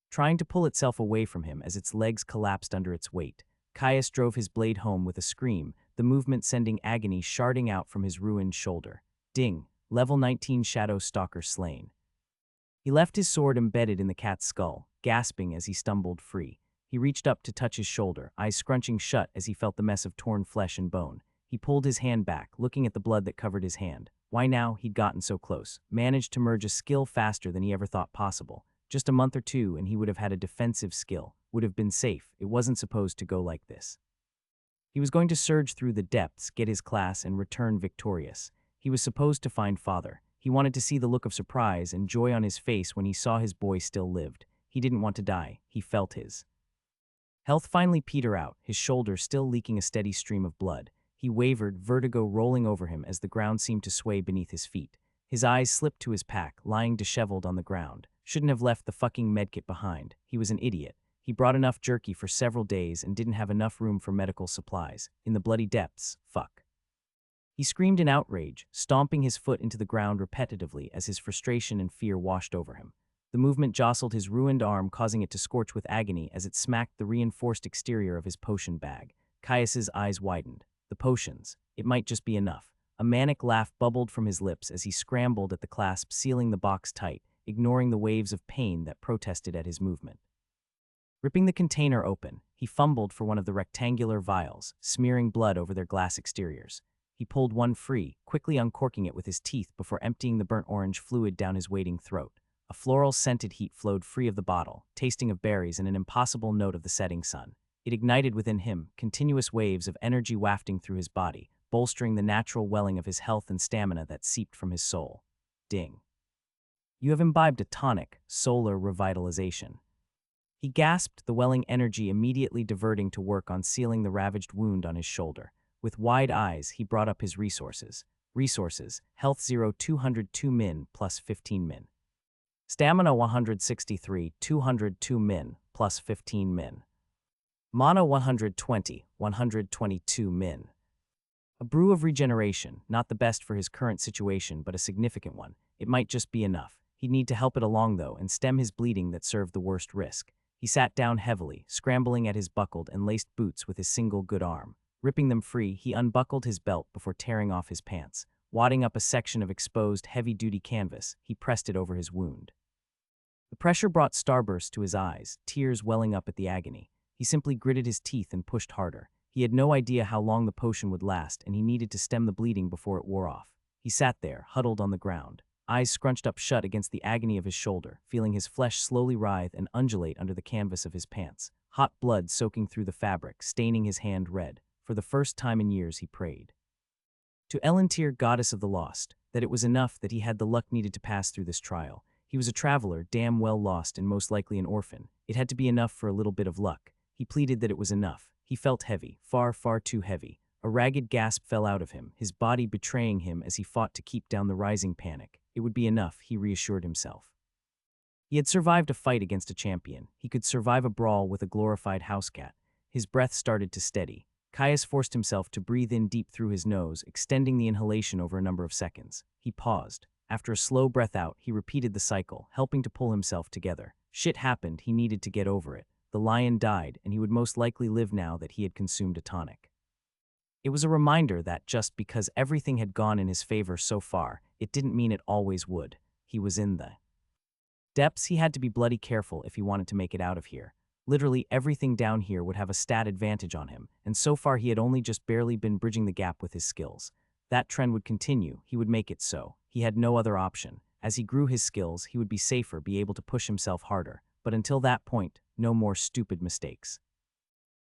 trying to pull itself away from him as its legs collapsed under its weight. Caius drove his blade home with a scream, the movement sending agony sharding out from his ruined shoulder. Ding, level 19 Shadow Stalker slain. He left his sword embedded in the cat's skull, gasping as he stumbled free. He reached up to touch his shoulder, eyes scrunching shut as he felt the mess of torn flesh and bone. He pulled his hand back, looking at the blood that covered his hand. Why now? He'd gotten so close, managed to merge a skill faster than he ever thought possible. Just a month or two and he would have had a defensive skill, would have been safe. It wasn't supposed to go like this. He was going to surge through the depths, get his class, and return victorious. He was supposed to find father. He wanted to see the look of surprise and joy on his face when he saw his boy still lived. He didn't want to die. He felt his health finally peter out, his shoulder still leaking a steady stream of blood. He wavered, vertigo rolling over him as the ground seemed to sway beneath his feet. His eyes slipped to his pack, lying disheveled on the ground. Shouldn't have left the fucking medkit behind. He was an idiot. He brought enough jerky for several days and didn't have enough room for medical supplies. In the bloody depths, fuck. He screamed in outrage, stomping his foot into the ground repetitively as his frustration and fear washed over him. The movement jostled his ruined arm, causing it to scorch with agony as it smacked the reinforced exterior of his potion bag. Caius's eyes widened. The potions. It might just be enough. A manic laugh bubbled from his lips as he scrambled at the clasp, sealing the box tight, ignoring the waves of pain that protested at his movement. Ripping the container open, he fumbled for one of the rectangular vials, smearing blood over their glass exteriors. He pulled one free, quickly uncorking it with his teeth before emptying the burnt orange fluid down his waiting throat. A floral-scented heat flowed free of the bottle, tasting of berries and an impossible note of the setting sun. It ignited within him, continuous waves of energy wafting through his body, bolstering the natural welling of his health and stamina that seeped from his soul. Ding. You have imbibed a tonic, solar revitalization. He gasped, the welling energy immediately diverting to work on sealing the ravaged wound on his shoulder. With wide eyes, he brought up his resources. Resources, health 0 202 min plus 15 min. Stamina 163, 202 min plus 15 min. Mana 120, 122 min. A brew of regeneration, not the best for his current situation but a significant one. It might just be enough. He'd need to help it along though and stem his bleeding that served the worst risk. He sat down heavily, scrambling at his buckled and laced boots with his single good arm. Ripping them free, he unbuckled his belt before tearing off his pants. Wadding up a section of exposed, heavy-duty canvas, he pressed it over his wound. The pressure brought starburst to his eyes, tears welling up at the agony. He simply gritted his teeth and pushed harder. He had no idea how long the potion would last, and he needed to stem the bleeding before it wore off. He sat there, huddled on the ground, eyes scrunched up shut against the agony of his shoulder, feeling his flesh slowly writhe and undulate under the canvas of his pants. Hot blood soaking through the fabric, staining his hand red. For the first time in years, he prayed to Elantir, goddess of the lost, that it was enough that he had the luck needed to pass through this trial. He was a traveler, damn well lost and most likely an orphan. It had to be enough for a little bit of luck. He pleaded that it was enough. He felt heavy, far, far too heavy. A ragged gasp fell out of him, his body betraying him as he fought to keep down the rising panic. It would be enough, he reassured himself. He had survived a fight against a champion. He could survive a brawl with a glorified housecat. His breath started to steady. Caius forced himself to breathe in deep through his nose, extending the inhalation over a number of seconds. He paused. After a slow breath out, he repeated the cycle, helping to pull himself together. Shit happened, he needed to get over it. The lion died, and he would most likely live now that he had consumed a tonic. It was a reminder that just because everything had gone in his favor so far, it didn't mean it always would. He was in the depths. He had to be bloody careful if he wanted to make it out of here. Literally everything down here would have a stat advantage on him, and so far he had only just barely been bridging the gap with his skills. That trend would continue, he would make it so. He had no other option. As he grew his skills, he would be safer, be able to push himself harder. But until that point, no more stupid mistakes.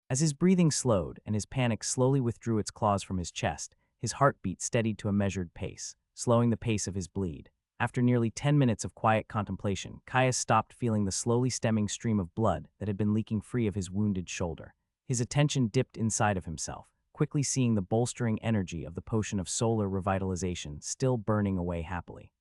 As his breathing slowed and his panic slowly withdrew its claws from his chest, his heartbeat steadied to a measured pace, slowing the pace of his bleed. After nearly 10 minutes of quiet contemplation, Caius stopped feeling the slowly stemming stream of blood that had been leaking free of his wounded shoulder. His attention dipped inside of himself, quickly seeing the bolstering energy of the potion of solar revitalization still burning away happily.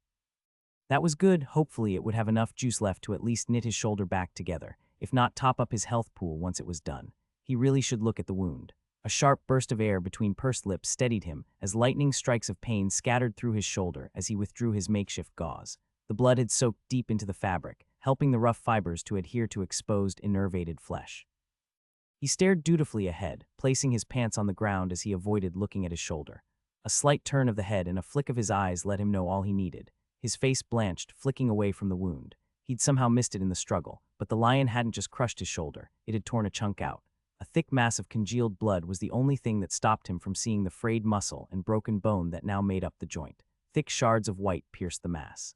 That was good. Hopefully it would have enough juice left to at least knit his shoulder back together, if not top up his health pool once it was done. He really should look at the wound. A sharp burst of air between pursed lips steadied him as lightning strikes of pain scattered through his shoulder as he withdrew his makeshift gauze. The blood had soaked deep into the fabric, helping the rough fibers to adhere to exposed, innervated flesh. He stared dutifully ahead, placing his pants on the ground as he avoided looking at his shoulder. A slight turn of the head and a flick of his eyes let him know all he needed. His face blanched, flicking away from the wound. He'd somehow missed it in the struggle, but the lion hadn't just crushed his shoulder, it had torn a chunk out. A thick mass of congealed blood was the only thing that stopped him from seeing the frayed muscle and broken bone that now made up the joint. Thick shards of white pierced the mass.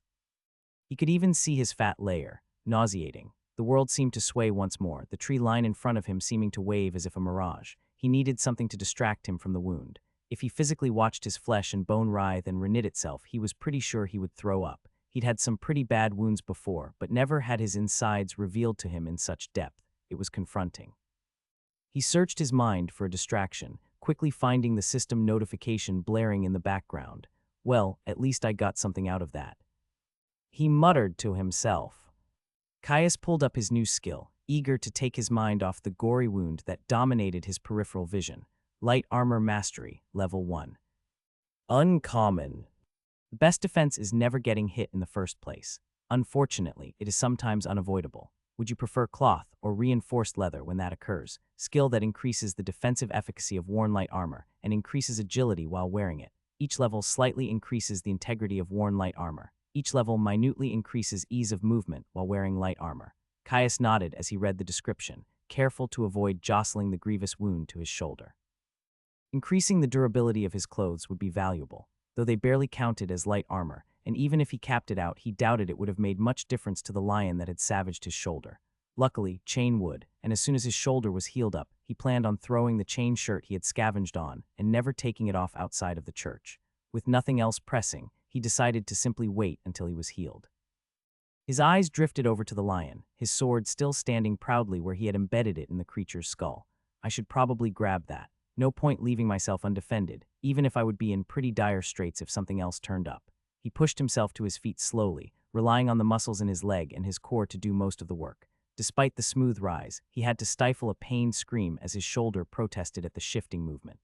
He could even see his fat layer, nauseating. The world seemed to sway once more, the tree line in front of him seeming to wave as if a mirage. He needed something to distract him from the wound. If he physically watched his flesh and bone writhe and reknit itself, he was pretty sure he would throw up. He'd had some pretty bad wounds before, but never had his insides revealed to him in such depth. It was confronting. He searched his mind for a distraction, quickly finding the system notification blaring in the background. Well, at least I got something out of that, he muttered to himself. Caius pulled up his new skill, eager to take his mind off the gory wound that dominated his peripheral vision. Light Armor Mastery, Level 1. Uncommon. The best defense is never getting hit in the first place. Unfortunately, it is sometimes unavoidable. Would you prefer cloth or reinforced leather when that occurs? Skill that increases the defensive efficacy of worn light armor and increases agility while wearing it. Each level slightly increases the integrity of worn light armor. Each level minutely increases ease of movement while wearing light armor. Caius nodded as he read the description, careful to avoid jostling the grievous wound to his shoulder. Increasing the durability of his clothes would be valuable, though they barely counted as light armor, and even if he capped it out, he doubted it would have made much difference to the lion that had savaged his shoulder. Luckily, chain would, and as soon as his shoulder was healed up, he planned on throwing the chain shirt he had scavenged on and never taking it off outside of the church. With nothing else pressing, he decided to simply wait until he was healed. His eyes drifted over to the lion, his sword still standing proudly where he had embedded it in the creature's skull. I should probably grab that. No point leaving myself undefended, even if I would be in pretty dire straits if something else turned up. He pushed himself to his feet slowly, relying on the muscles in his leg and his core to do most of the work. Despite the smooth rise, he had to stifle a pained scream as his shoulder protested at the shifting movement.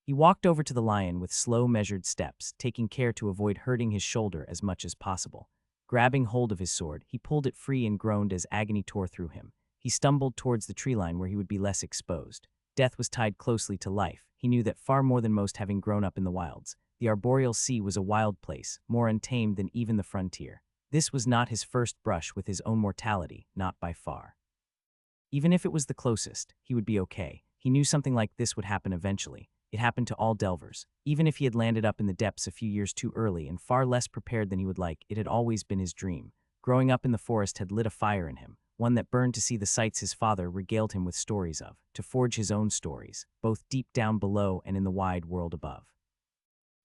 He walked over to the lion with slow, measured steps, taking care to avoid hurting his shoulder as much as possible. Grabbing hold of his sword, he pulled it free and groaned as agony tore through him. He stumbled towards the tree line where he would be less exposed. Death was tied closely to life. He knew that far more than most, having grown up in the wilds. The arboreal sea was a wild place, more untamed than even the frontier. This was not his first brush with his own mortality, not by far. Even if it was the closest, he would be okay. He knew something like this would happen eventually. It happened to all delvers. Even if he had landed up in the depths a few years too early and far less prepared than he would like, it had always been his dream. Growing up in the forest had lit a fire in him, one that burned to see the sights his father regaled him with stories of, to forge his own stories, both deep down below and in the wide world above.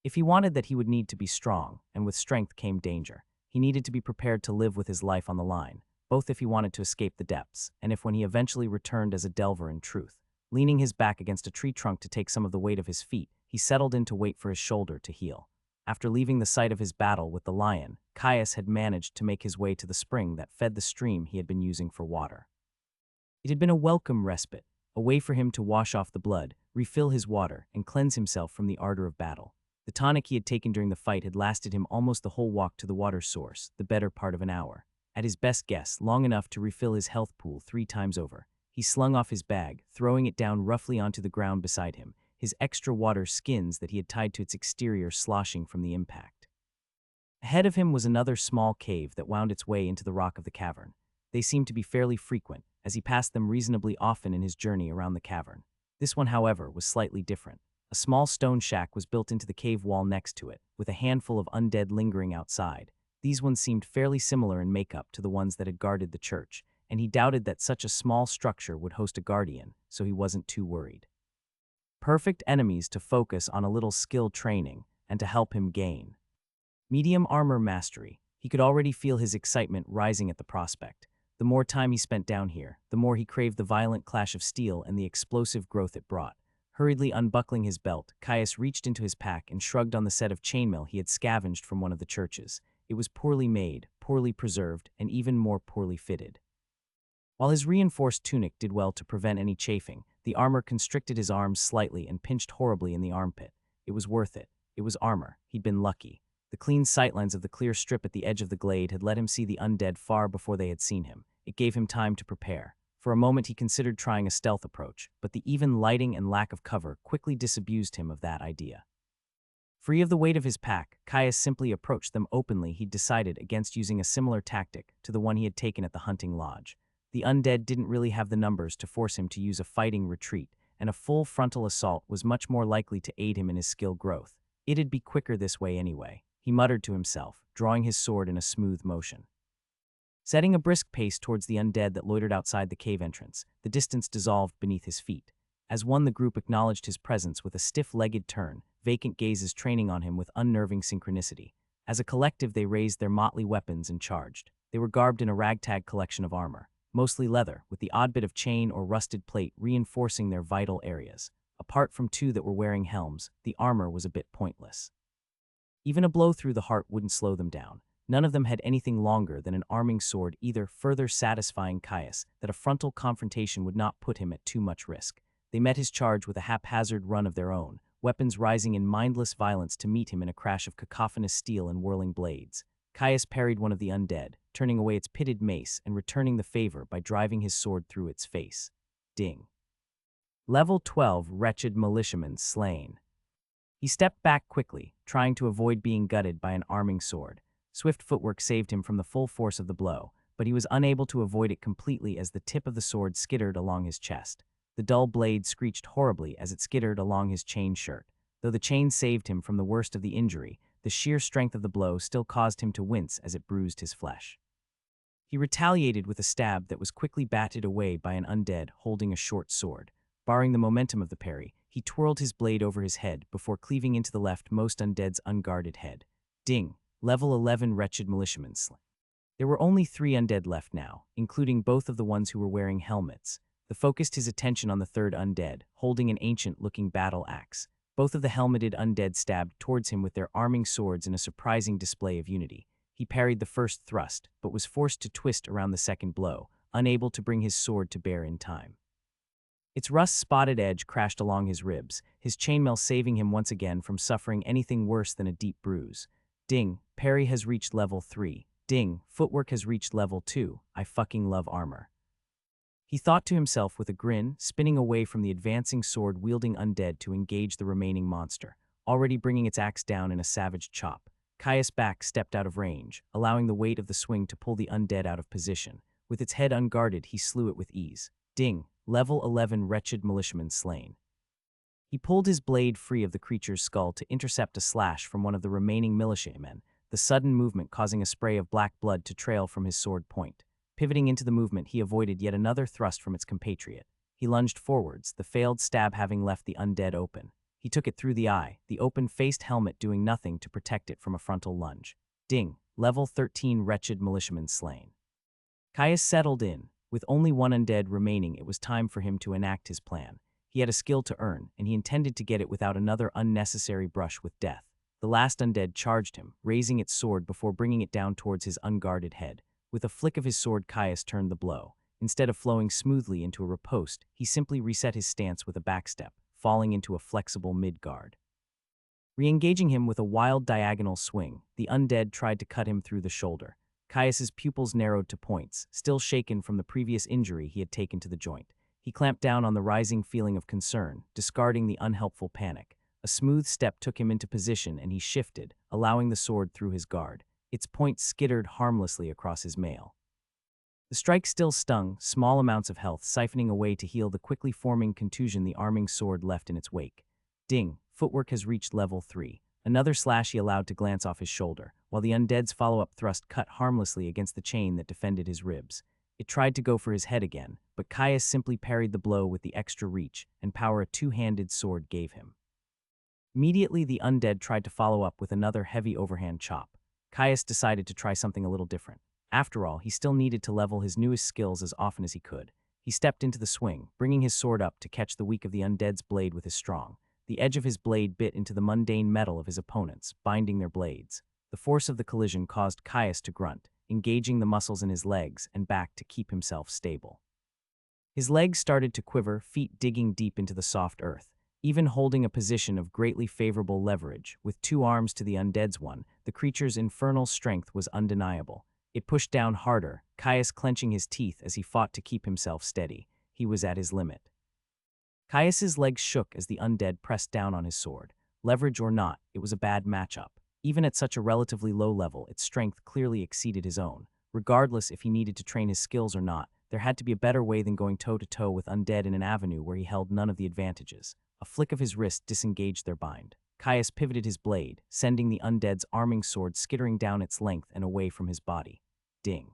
If he wanted that, he would need to be strong, and with strength came danger. He needed to be prepared to live with his life on the line, both if he wanted to escape the depths, and if when he eventually returned as a delver in truth. Leaning his back against a tree trunk to take some of the weight of his feet, he settled in to wait for his shoulder to heal. After leaving the site of his battle with the lion, Caius had managed to make his way to the spring that fed the stream he had been using for water. It had been a welcome respite, a way for him to wash off the blood, refill his water, and cleanse himself from the ardor of battle. The tonic he had taken during the fight had lasted him almost the whole walk to the water source, the better part of an hour. At his best guess, long enough to refill his health pool 3 times over. He slung off his bag, throwing it down roughly onto the ground beside him, his extra water skins that he had tied to its exterior sloshing from the impact. Ahead of him was another small cave that wound its way into the rock of the cavern. They seemed to be fairly frequent, as he passed them reasonably often in his journey around the cavern. This one, however, was slightly different. A small stone shack was built into the cave wall next to it, with a handful of undead lingering outside. These ones seemed fairly similar in makeup to the ones that had guarded the church, and he doubted that such a small structure would host a guardian, so he wasn't too worried. Perfect enemies to focus on a little skill training, and to help him gain medium armor mastery. He could already feel his excitement rising at the prospect. The more time he spent down here, the more he craved the violent clash of steel and the explosive growth it brought. Hurriedly unbuckling his belt, Caius reached into his pack and shrugged on the set of chainmail he had scavenged from one of the churches. It was poorly made, poorly preserved, and even more poorly fitted. While his reinforced tunic did well to prevent any chafing, the armor constricted his arms slightly and pinched horribly in the armpit. It was worth it. It was armor. He'd been lucky. The clean sightlines of the clear strip at the edge of the glade had let him see the undead far before they had seen him. It gave him time to prepare. For a moment he considered trying a stealth approach, but the even lighting and lack of cover quickly disabused him of that idea. Free of the weight of his pack, Caius simply approached them openly. He'd decided against using a similar tactic to the one he had taken at the hunting lodge. The undead didn't really have the numbers to force him to use a fighting retreat, and a full frontal assault was much more likely to aid him in his skill growth. It'd be quicker this way anyway, he muttered to himself, drawing his sword in a smooth motion. Setting a brisk pace towards the undead that loitered outside the cave entrance, the distance dissolved beneath his feet. As one, the group acknowledged his presence with a stiff-legged turn, vacant gazes training on him with unnerving synchronicity. As a collective, they raised their motley weapons and charged. They were garbed in a ragtag collection of armor, mostly leather, with the odd bit of chain or rusted plate reinforcing their vital areas. Apart from 2 that were wearing helms, the armor was a bit pointless. Even a blow through the heart wouldn't slow them down. None of them had anything longer than an arming sword, either further satisfying Caius that a frontal confrontation would not put him at too much risk. They met his charge with a haphazard run of their own, weapons rising in mindless violence to meet him in a crash of cacophonous steel and whirling blades. Caius parried one of the undead, turning away its pitted mace and returning the favor by driving his sword through its face. Ding. Level 12 wretched militiaman slain. He stepped back quickly, trying to avoid being gutted by an arming sword. Swift footwork saved him from the full force of the blow, but he was unable to avoid it completely as the tip of the sword skittered along his chest. The dull blade screeched horribly as it skittered along his chain shirt. Though the chain saved him from the worst of the injury, the sheer strength of the blow still caused him to wince as it bruised his flesh. He retaliated with a stab that was quickly batted away by an undead holding a short sword. Barring the momentum of the parry, he twirled his blade over his head before cleaving into the leftmost undead's unguarded head. Ding. Level 11 wretched militiaman slain. There were only 3 undead left now, including both of the ones who were wearing helmets. The focused his attention on the third undead, holding an ancient-looking battle axe. Both of the helmeted undead stabbed towards him with their arming swords in a surprising display of unity. He parried the first thrust, but was forced to twist around the second blow, unable to bring his sword to bear in time. Its rust-spotted edge crashed along his ribs, his chainmail saving him once again from suffering anything worse than a deep bruise. Ding, parry has reached level 3. Ding, footwork has reached level 2. I fucking love armor. He thought to himself with a grin, spinning away from the advancing sword-wielding undead to engage the remaining monster, already bringing its axe down in a savage chop. Caius' back stepped out of range, allowing the weight of the swing to pull the undead out of position. With its head unguarded, he slew it with ease. Ding! Level 11 Wretched Militiaman slain. He pulled his blade free of the creature's skull to intercept a slash from one of the remaining militiamen, the sudden movement causing a spray of black blood to trail from his sword point. Pivoting into the movement, he avoided yet another thrust from its compatriot. He lunged forwards, the failed stab having left the undead open. He took it through the eye, the open-faced helmet doing nothing to protect it from a frontal lunge. Ding! Level 13 Wretched Militiaman slain. Caius settled in. With only one undead remaining, it was time for him to enact his plan. He had a skill to earn, and he intended to get it without another unnecessary brush with death. The last undead charged him, raising its sword before bringing it down towards his unguarded head. With a flick of his sword, Caius turned the blow. Instead of flowing smoothly into a riposte, he simply reset his stance with a backstep, falling into a flexible mid-guard. Re-engaging him with a wild diagonal swing, the undead tried to cut him through the shoulder. Caius's pupils narrowed to points, still shaken from the previous injury he had taken to the joint. He clamped down on the rising feeling of concern, discarding the unhelpful panic. A smooth step took him into position and he shifted, allowing the sword through his guard. Its point skittered harmlessly across his mail. The strike still stung, small amounts of health siphoning away to heal the quickly forming contusion the arming sword left in its wake. Ding! Footwork has reached level 3. Another slash he allowed to glance off his shoulder, while the undead's follow-up thrust cut harmlessly against the chain that defended his ribs. It tried to go for his head again, but Caius simply parried the blow with the extra reach and power a two-handed sword gave him. Immediately, the undead tried to follow up with another heavy overhand chop. Caius decided to try something a little different. After all, he still needed to level his newest skills as often as he could. He stepped into the swing, bringing his sword up to catch the weak of the undead's blade with his strong. The edge of his blade bit into the mundane metal of his opponents, binding their blades. The force of the collision caused Caius to grunt, engaging the muscles in his legs and back to keep himself stable. His legs started to quiver, feet digging deep into the soft earth. Even holding a position of greatly favorable leverage, with two arms to the undead's one, the creature's infernal strength was undeniable. It pushed down harder, Caius clenching his teeth as he fought to keep himself steady. He was at his limit. Caius's legs shook as the undead pressed down on his sword. Leverage or not, it was a bad matchup. Even at such a relatively low level, its strength clearly exceeded his own. Regardless if he needed to train his skills or not, there had to be a better way than going toe-to-toe with undead in an avenue where he held none of the advantages. A flick of his wrist disengaged their bind. Caius pivoted his blade, sending the undead's arming sword skittering down its length and away from his body. Ding.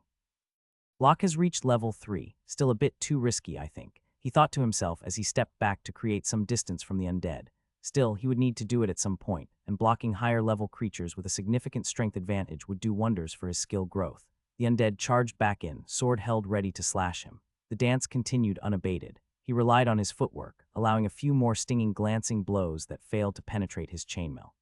Block has reached level 3, still a bit too risky, I think, he thought to himself as he stepped back to create some distance from the undead. Still, he would need to do it at some point, and blocking higher-level creatures with a significant strength advantage would do wonders for his skill growth. The undead charged back in, sword held ready to slash him. The dance continued unabated. He relied on his footwork, allowing a few more stinging glancing blows that failed to penetrate his chainmail.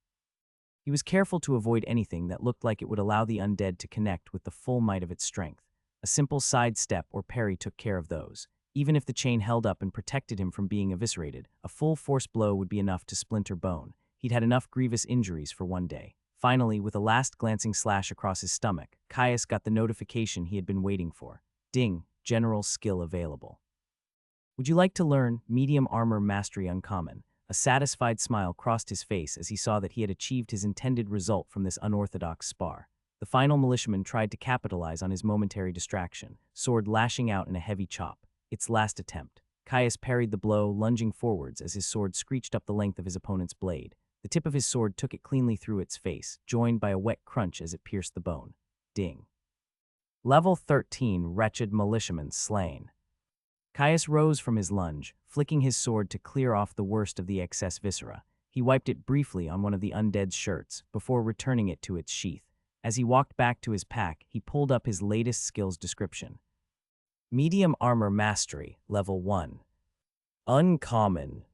He was careful to avoid anything that looked like it would allow the undead to connect with the full might of its strength. A simple sidestep or parry took care of those. Even if the chain held up and protected him from being eviscerated, a full force blow would be enough to splinter bone. He'd had enough grievous injuries for one day. Finally, with a last glancing slash across his stomach, Caius got the notification he had been waiting for. Ding, general skill available. Would you like to learn Medium Armor Mastery Uncommon? A satisfied smile crossed his face as he saw that he had achieved his intended result from this unorthodox spar. The final militiaman tried to capitalize on his momentary distraction, sword lashing out in a heavy chop. Its last attempt. Caius parried the blow, lunging forwards as his sword screeched up the length of his opponent's blade. The tip of his sword took it cleanly through its face, joined by a wet crunch as it pierced the bone. Ding. Level 13 Wretched Militiaman slain. Caius rose from his lunge, flicking his sword to clear off the worst of the excess viscera. He wiped it briefly on one of the undead's shirts, before returning it to its sheath. As he walked back to his pack, he pulled up his latest skills description. Medium Armor Mastery, Level 1. Uncommon.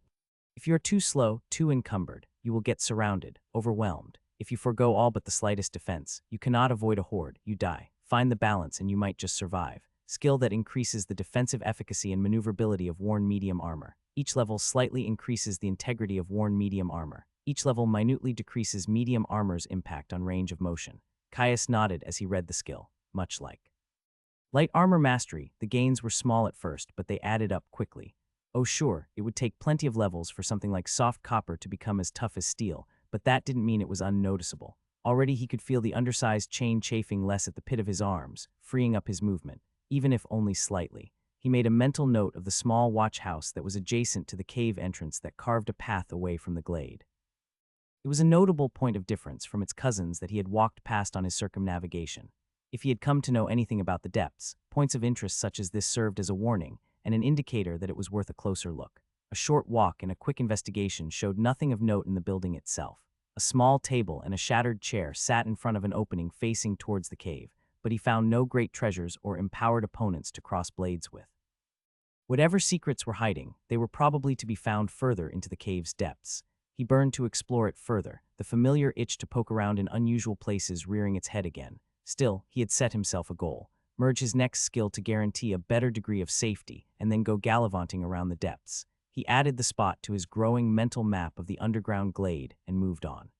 If you're too slow, too encumbered, you will get surrounded, overwhelmed. If you forego all but the slightest defense, you cannot avoid a horde, you die. Find the balance and you might just survive. Skill that increases the defensive efficacy and maneuverability of worn medium armor. Each level slightly increases the integrity of worn medium armor. Each level minutely decreases medium armor's impact on range of motion. Caius nodded as he read the skill, much like Light Armor Mastery. The gains were small at first, but they added up quickly. Oh sure, it would take plenty of levels for something like soft copper to become as tough as steel, but that didn't mean it was unnoticeable. Already he could feel the undersized chain chafing less at the pit of his arms, freeing up his movement, even if only slightly. He made a mental note of the small watch house that was adjacent to the cave entrance that carved a path away from the glade. It was a notable point of difference from its cousins that he had walked past on his circumnavigation. If he had come to know anything about the depths, points of interest such as this served as a warning and an indicator that it was worth a closer look. A short walk and a quick investigation showed nothing of note in the building itself. A small table and a shattered chair sat in front of an opening facing towards the cave, but he found no great treasures or empowered opponents to cross blades with. Whatever secrets were hiding, they were probably to be found further into the cave's depths. He burned to explore it further, the familiar itch to poke around in unusual places rearing its head again. Still, he had set himself a goal: merge his next skill to guarantee a better degree of safety, and then go gallivanting around the depths. He added the spot to his growing mental map of the underground glade and moved on.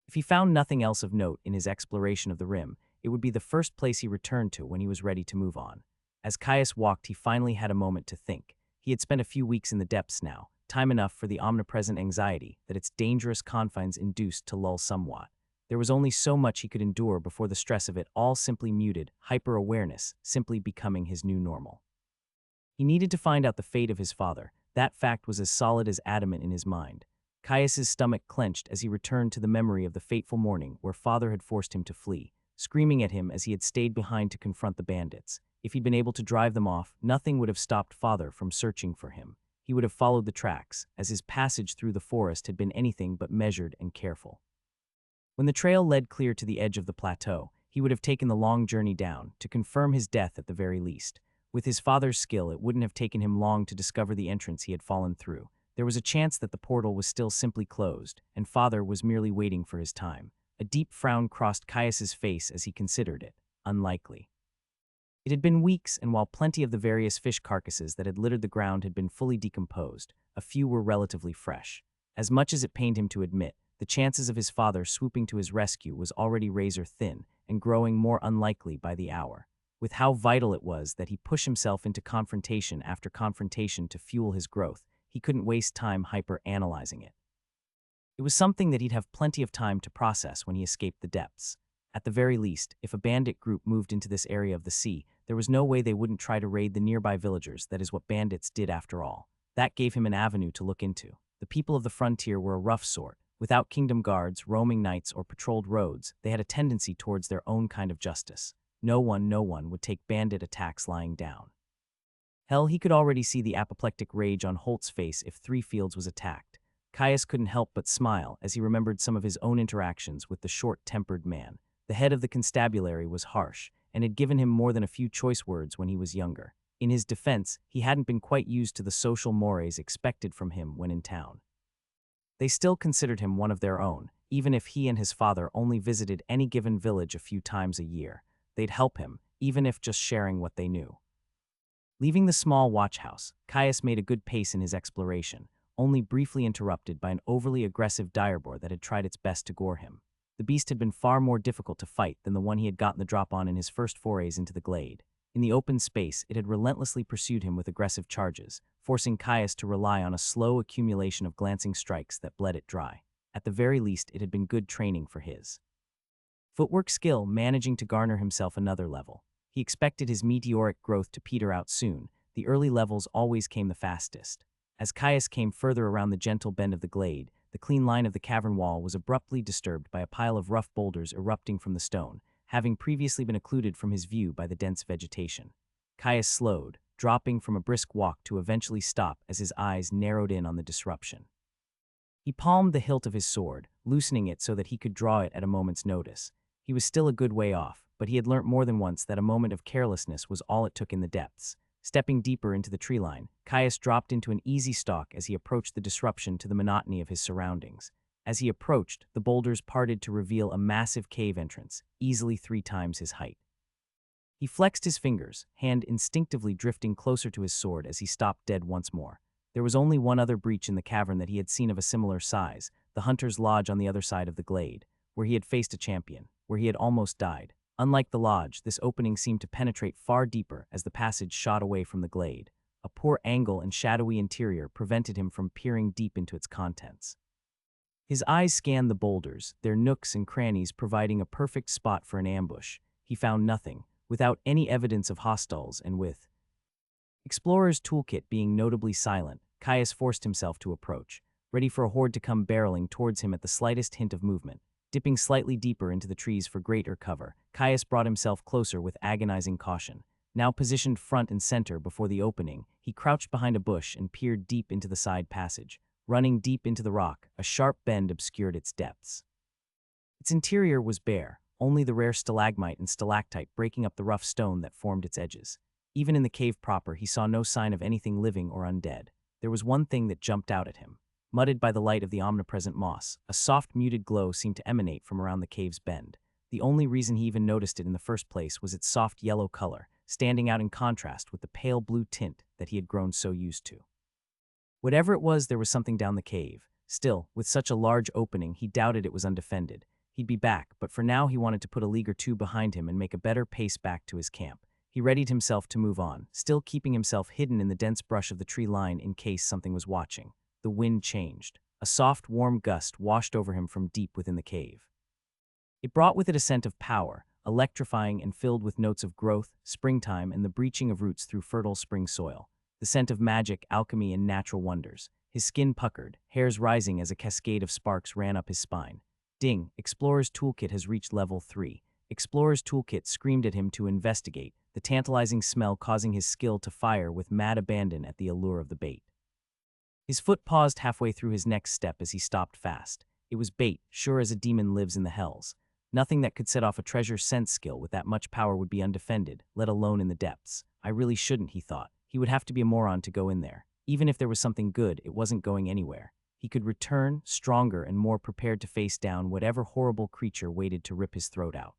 If he found nothing else of note in his exploration of the rim, it would be the first place he returned to when he was ready to move on. As Caius walked, he finally had a moment to think. He had spent a few weeks in the depths now, time enough for the omnipresent anxiety that its dangerous confines induced to lull somewhat. There was only so much he could endure before the stress of it all simply muted, hyper-awareness simply becoming his new normal. He needed to find out the fate of his father. That fact was as solid as adamant in his mind. Caius's stomach clenched as he returned to the memory of the fateful morning where father had forced him to flee, screaming at him as he had stayed behind to confront the bandits. If he'd been able to drive them off, nothing would have stopped father from searching for him. He would have followed the tracks, as his passage through the forest had been anything but measured and careful. When the trail led clear to the edge of the plateau, he would have taken the long journey down, to confirm his death at the very least. With his father's skill, it wouldn't have taken him long to discover the entrance he had fallen through. There was a chance that the portal was still simply closed, and father was merely waiting for his time. A deep frown crossed Caius's face as he considered it. Unlikely. It had been weeks, and while plenty of the various fish carcasses that had littered the ground had been fully decomposed, a few were relatively fresh. As much as it pained him to admit, the chances of his father swooping to his rescue was already razor thin and growing more unlikely by the hour. With how vital it was that he push himself into confrontation after confrontation to fuel his growth, he couldn't waste time hyper-analyzing it. It was something that he'd have plenty of time to process when he escaped the depths. At the very least, if a bandit group moved into this area of the sea, there was no way they wouldn't try to raid the nearby villagers. That is what bandits did after all. That gave him an avenue to look into. The people of the frontier were a rough sort. Without kingdom guards, roaming knights, or patrolled roads, they had a tendency towards their own kind of justice. No one would take bandit attacks lying down. Hell, he could already see the apoplectic rage on Holt's face if Three Fields was attacked. Caius couldn't help but smile as he remembered some of his own interactions with the short-tempered man. The head of the constabulary was harsh, and had given him more than a few choice words when he was younger. In his defense, he hadn't been quite used to the social mores expected from him when in town. They still considered him one of their own, even if he and his father only visited any given village a few times a year. They'd help him, even if just sharing what they knew. Leaving the small watch house, Caius made a good pace in his exploration, only briefly interrupted by an overly aggressive direboar that had tried its best to gore him. The beast had been far more difficult to fight than the one he had gotten the drop on in his first forays into the glade. In the open space, it had relentlessly pursued him with aggressive charges, forcing Caius to rely on a slow accumulation of glancing strikes that bled it dry. At the very least, it had been good training for his footwork skill, managing to garner himself another level. He expected his meteoric growth to peter out soon. The early levels always came the fastest. As Caius came further around the gentle bend of the glade, the clean line of the cavern wall was abruptly disturbed by a pile of rough boulders erupting from the stone, having previously been occluded from his view by the dense vegetation. Caius slowed, dropping from a brisk walk to eventually stop as his eyes narrowed in on the disruption. He palmed the hilt of his sword, loosening it so that he could draw it at a moment's notice. He was still a good way off, but he had learnt more than once that a moment of carelessness was all it took in the depths. Stepping deeper into the tree line, Caius dropped into an easy stalk as he approached the disruption to the monotony of his surroundings. As he approached, the boulders parted to reveal a massive cave entrance, easily 3 times his height. He flexed his fingers, hand instinctively drifting closer to his sword as he stopped dead once more. There was only one other breach in the cavern that he had seen of a similar size, the hunter's lodge on the other side of the glade, where he had faced a champion, where he had almost died. Unlike the lodge, this opening seemed to penetrate far deeper as the passage shot away from the glade. A poor angle and shadowy interior prevented him from peering deep into its contents. His eyes scanned the boulders, their nooks and crannies providing a perfect spot for an ambush. He found nothing, without any evidence of hostiles, and with Explorer's toolkit being notably silent, Caius forced himself to approach, ready for a horde to come barreling towards him at the slightest hint of movement. Dipping slightly deeper into the trees for greater cover, Caius brought himself closer with agonizing caution. Now positioned front and center before the opening, he crouched behind a bush and peered deep into the side passage. Running deep into the rock, a sharp bend obscured its depths. Its interior was bare, only the rare stalagmite and stalactite breaking up the rough stone that formed its edges. Even in the cave proper, he saw no sign of anything living or undead. There was one thing that jumped out at him. Mudded by the light of the omnipresent moss, a soft muted glow seemed to emanate from around the cave's bend. The only reason he even noticed it in the first place was its soft yellow color, standing out in contrast with the pale blue tint that he had grown so used to. Whatever it was, there was something down the cave. Still, with such a large opening, he doubted it was undefended. He'd be back, but for now he wanted to put a league or two behind him and make a better pace back to his camp. He readied himself to move on, still keeping himself hidden in the dense brush of the tree line in case something was watching. The wind changed. A soft, warm gust washed over him from deep within the cave. It brought with it a scent of power, electrifying and filled with notes of growth, springtime, and the breaching of roots through fertile spring soil. The scent of magic, alchemy, and natural wonders. His skin puckered, hairs rising as a cascade of sparks ran up his spine. Ding! Explorer's Toolkit has reached level 3. Explorer's Toolkit screamed at him to investigate, the tantalizing smell causing his skill to fire with mad abandon at the allure of the bait. His foot paused halfway through his next step as he stopped fast. It was bait, sure as a demon lives in the hells. Nothing that could set off a treasure sense skill with that much power would be undefended, let alone in the depths. I really shouldn't, he thought. He would have to be a moron to go in there. Even if there was something good, it wasn't going anywhere. He could return, stronger and more prepared to face down whatever horrible creature waited to rip his throat out.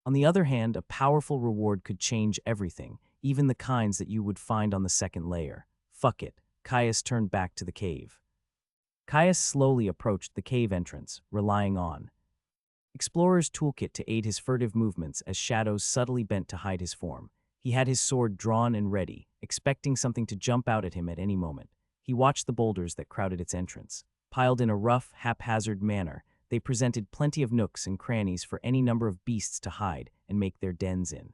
On the other hand, a powerful reward could change everything, even the kinds that you would find on the second layer. Fuck it. Caius turned back to the cave. Caius slowly approached the cave entrance, relying on Explorer's Toolkit to aid his furtive movements as shadows subtly bent to hide his form. He had his sword drawn and ready, expecting something to jump out at him at any moment. He watched the boulders that crowded its entrance. Piled in a rough, haphazard manner, they presented plenty of nooks and crannies for any number of beasts to hide and make their dens in.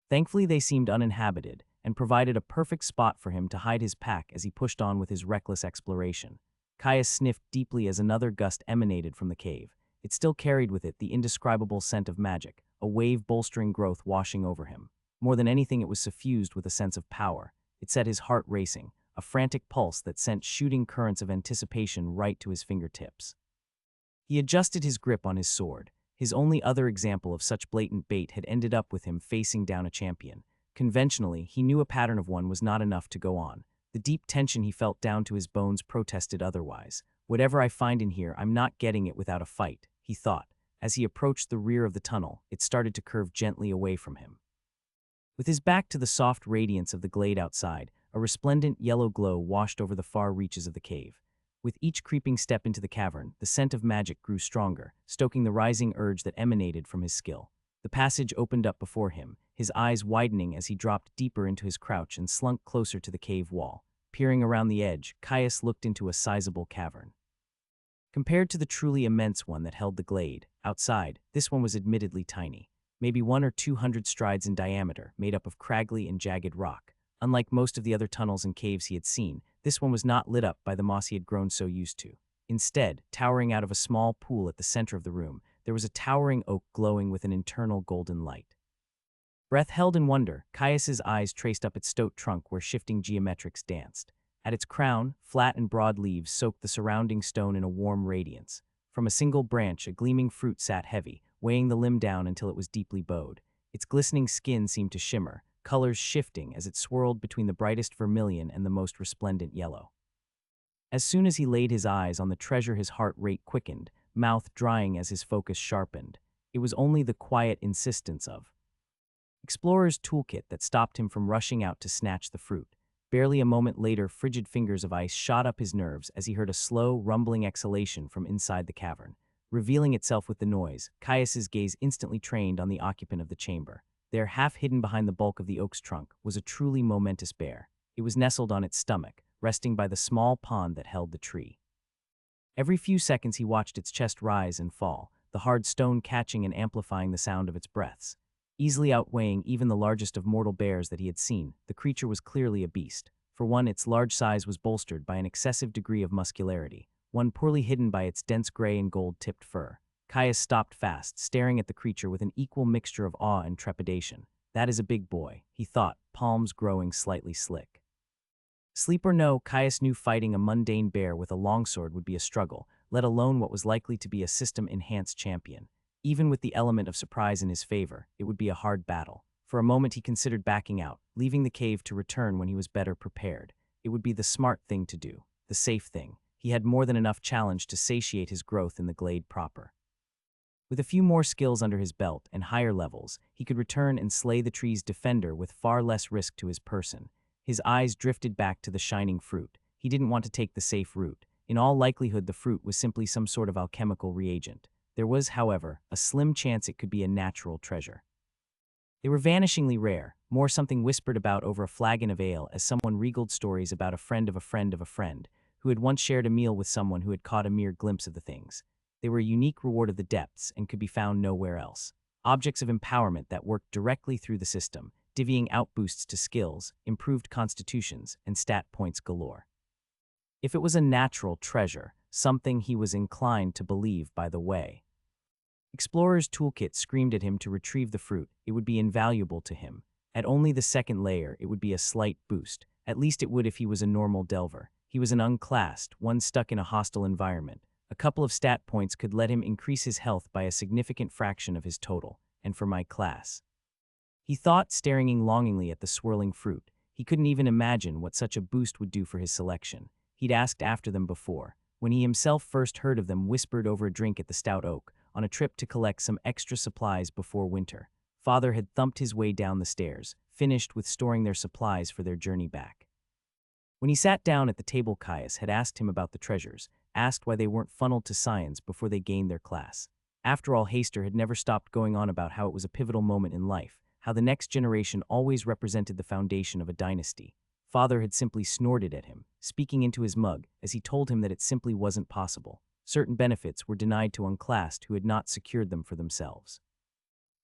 Thankfully, they seemed uninhabited, and provided a perfect spot for him to hide his pack as he pushed on with his reckless exploration. Caius sniffed deeply as another gust emanated from the cave. It still carried with it the indescribable scent of magic, a wave-bolstering growth washing over him. More than anything, it was suffused with a sense of power. It set his heart racing, a frantic pulse that sent shooting currents of anticipation right to his fingertips. He adjusted his grip on his sword. His only other example of such blatant bait had ended up with him facing down a champion. Conventionally, he knew a pattern of one was not enough to go on. The deep tension he felt down to his bones protested otherwise. Whatever I find in here, I'm not getting it without a fight, he thought. As he approached the rear of the tunnel, it started to curve gently away from him. With his back to the soft radiance of the glade outside, a resplendent yellow glow washed over the far reaches of the cave. With each creeping step into the cavern, the scent of magic grew stronger, stoking the rising urge that emanated from his skill. The passage opened up before him, his eyes widening as he dropped deeper into his crouch and slunk closer to the cave wall. Peering around the edge, Caius looked into a sizable cavern. Compared to the truly immense one that held the glade, outside, this one was admittedly tiny. Maybe 100 or 200 strides in diameter, made up of craggy and jagged rock. Unlike most of the other tunnels and caves he had seen, this one was not lit up by the moss he had grown so used to. Instead, towering out of a small pool at the center of the room, there was a towering oak glowing with an internal golden light. Breath held in wonder, Caius's eyes traced up its stout trunk where shifting geometrics danced. At its crown, flat and broad leaves soaked the surrounding stone in a warm radiance. From a single branch, a gleaming fruit sat heavy, weighing the limb down until it was deeply bowed. Its glistening skin seemed to shimmer, colors shifting as it swirled between the brightest vermilion and the most resplendent yellow. As soon as he laid his eyes on the treasure, his heart rate quickened, mouth drying as his focus sharpened. It was only the quiet insistence of Explorer's Toolkit that stopped him from rushing out to snatch the fruit. Barely a moment later, frigid fingers of ice shot up his nerves as he heard a slow, rumbling exhalation from inside the cavern. Revealing itself with the noise, Caius's gaze instantly trained on the occupant of the chamber. There, half hidden behind the bulk of the oak's trunk, was a truly momentous bear. It was nestled on its stomach, resting by the small pond that held the tree. Every few seconds he watched its chest rise and fall, the hard stone catching and amplifying the sound of its breaths. Easily outweighing even the largest of mortal bears that he had seen, the creature was clearly a beast. For one, its large size was bolstered by an excessive degree of muscularity, one poorly hidden by its dense gray and gold-tipped fur. Caius stopped fast, staring at the creature with an equal mixture of awe and trepidation. That is a big boy, he thought, palms growing slightly slick. Sleep or no, Caius knew fighting a mundane bear with a longsword would be a struggle, let alone what was likely to be a system-enhanced champion. Even with the element of surprise in his favor, it would be a hard battle. For a moment he considered backing out, leaving the cave to return when he was better prepared. It would be the smart thing to do, the safe thing. He had more than enough challenge to satiate his growth in the glade proper. With a few more skills under his belt and higher levels, he could return and slay the tree's defender with far less risk to his person. His eyes drifted back to the shining fruit. He didn't want to take the safe route. In all likelihood, the fruit was simply some sort of alchemical reagent. There was, however, a slim chance it could be a natural treasure. They were vanishingly rare, more something whispered about over a flagon of ale as someone regaled stories about a friend of a friend of a friend, who had once shared a meal with someone who had caught a mere glimpse of the things. They were a unique reward of the depths and could be found nowhere else. Objects of empowerment that worked directly through the system, divvying out boosts to skills, improved constitutions, and stat points galore. If it was a natural treasure, something he was inclined to believe by the way. Explorer's toolkit screamed at him to retrieve the fruit. It would be invaluable to him. At only the second layer, it would be a slight boost. At least it would if he was a normal delver. He was an unclassed, one stuck in a hostile environment. A couple of stat points could let him increase his health by a significant fraction of his total, and for my class. He thought, staring longingly at the swirling fruit. He couldn't even imagine what such a boost would do for his selection. He'd asked after them before, when he himself first heard of them whispered over a drink at the Stout Oak, on a trip to collect some extra supplies before winter. Father had thumped his way down the stairs, finished with storing their supplies for their journey back. When he sat down at the table, Caius had asked him about the treasures, asked why they weren't funneled to science before they gained their class. After all, Haster had never stopped going on about how it was a pivotal moment in life, how the next generation always represented the foundation of a dynasty. Father had simply snorted at him, speaking into his mug, as he told him that it simply wasn't possible. Certain benefits were denied to unclassed who had not secured them for themselves.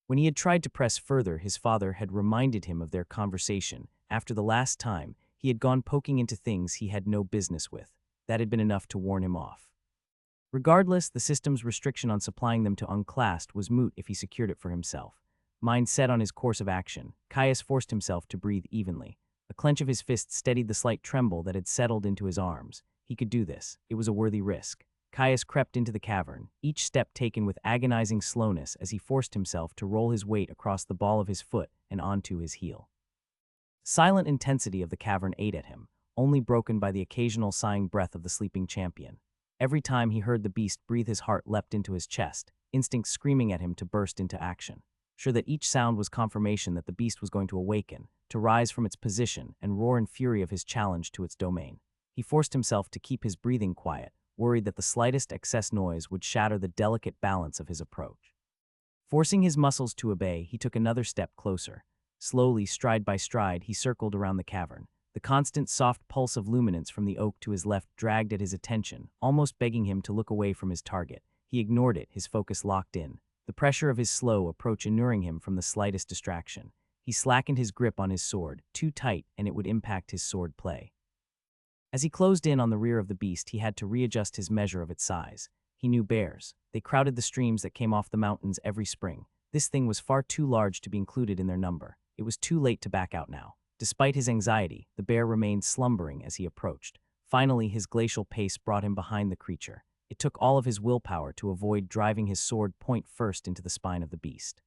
When he had tried to press further, his father had reminded him of their conversation. After the last time, he had gone poking into things he had no business with. That had been enough to warn him off. Regardless, the system's restriction on supplying them to unclassed was moot if he secured it for himself. Mind set on his course of action, Caius forced himself to breathe evenly. A clench of his fist steadied the slight tremble that had settled into his arms. He could do this. It was a worthy risk. Caius crept into the cavern, each step taken with agonizing slowness as he forced himself to roll his weight across the ball of his foot and onto his heel. The silent intensity of the cavern ate at him, only broken by the occasional sighing breath of the sleeping champion. Every time he heard the beast breathe, his heart leapt into his chest, instinct screaming at him to burst into action. Sure that each sound was confirmation that the beast was going to awaken, to rise from its position and roar in fury of his challenge to its domain. He forced himself to keep his breathing quiet, worried that the slightest excess noise would shatter the delicate balance of his approach. Forcing his muscles to obey, he took another step closer. Slowly, stride by stride, he circled around the cavern. The constant soft pulse of luminance from the oak to his left dragged at his attention, almost begging him to look away from his target. He ignored it, his focus locked in, the pressure of his slow approach inuring him from the slightest distraction. He slackened his grip on his sword, too tight, and it would impact his sword play. As he closed in on the rear of the beast, he had to readjust his measure of its size. He knew bears. They crowded the streams that came off the mountains every spring. This thing was far too large to be included in their number. It was too late to back out now. Despite his anxiety, the bear remained slumbering as he approached. Finally, his glacial pace brought him behind the creature. It took all of his willpower to avoid driving his sword point first into the spine of the beast.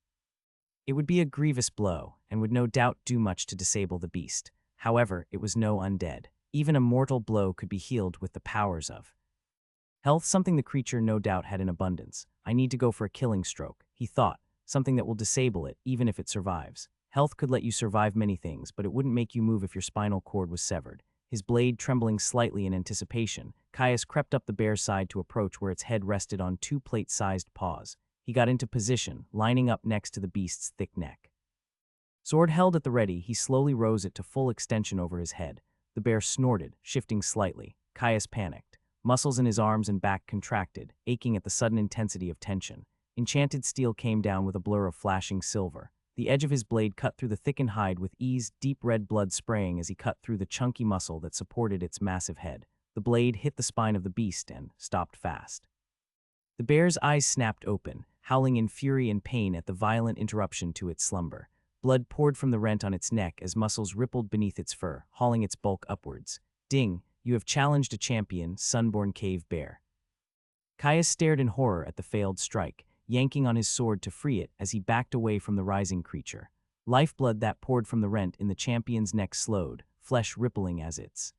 It would be a grievous blow, and would no doubt do much to disable the beast. However, it was no undead. Even a mortal blow could be healed with the powers of health, something the creature no doubt had in abundance. I need to go for a killing stroke, he thought, something that will disable it, even if it survives. Health could let you survive many things, but it wouldn't make you move if your spinal cord was severed. His blade trembling slightly in anticipation, Caius crept up the bear's side to approach where its head rested on two plate-sized paws. He got into position, lining up next to the beast's thick neck. Sword held at the ready, he slowly rose it to full extension over his head. The bear snorted, shifting slightly. Caius panicked. Muscles in his arms and back contracted, aching at the sudden intensity of tension. Enchanted steel came down with a blur of flashing silver. The edge of his blade cut through the thickened hide with ease, deep red blood spraying as he cut through the chunky muscle that supported its massive head. The blade hit the spine of the beast and stopped fast. The bear's eyes snapped open, howling in fury and pain at the violent interruption to its slumber. Blood poured from the rent on its neck as muscles rippled beneath its fur, hauling its bulk upwards. Ding, you have challenged a champion, Sunborn Cave Bear. Caius stared in horror at the failed strike, yanking on his sword to free it as he backed away from the rising creature. Lifeblood that poured from the rent in the champion's neck slowed, flesh rippling as its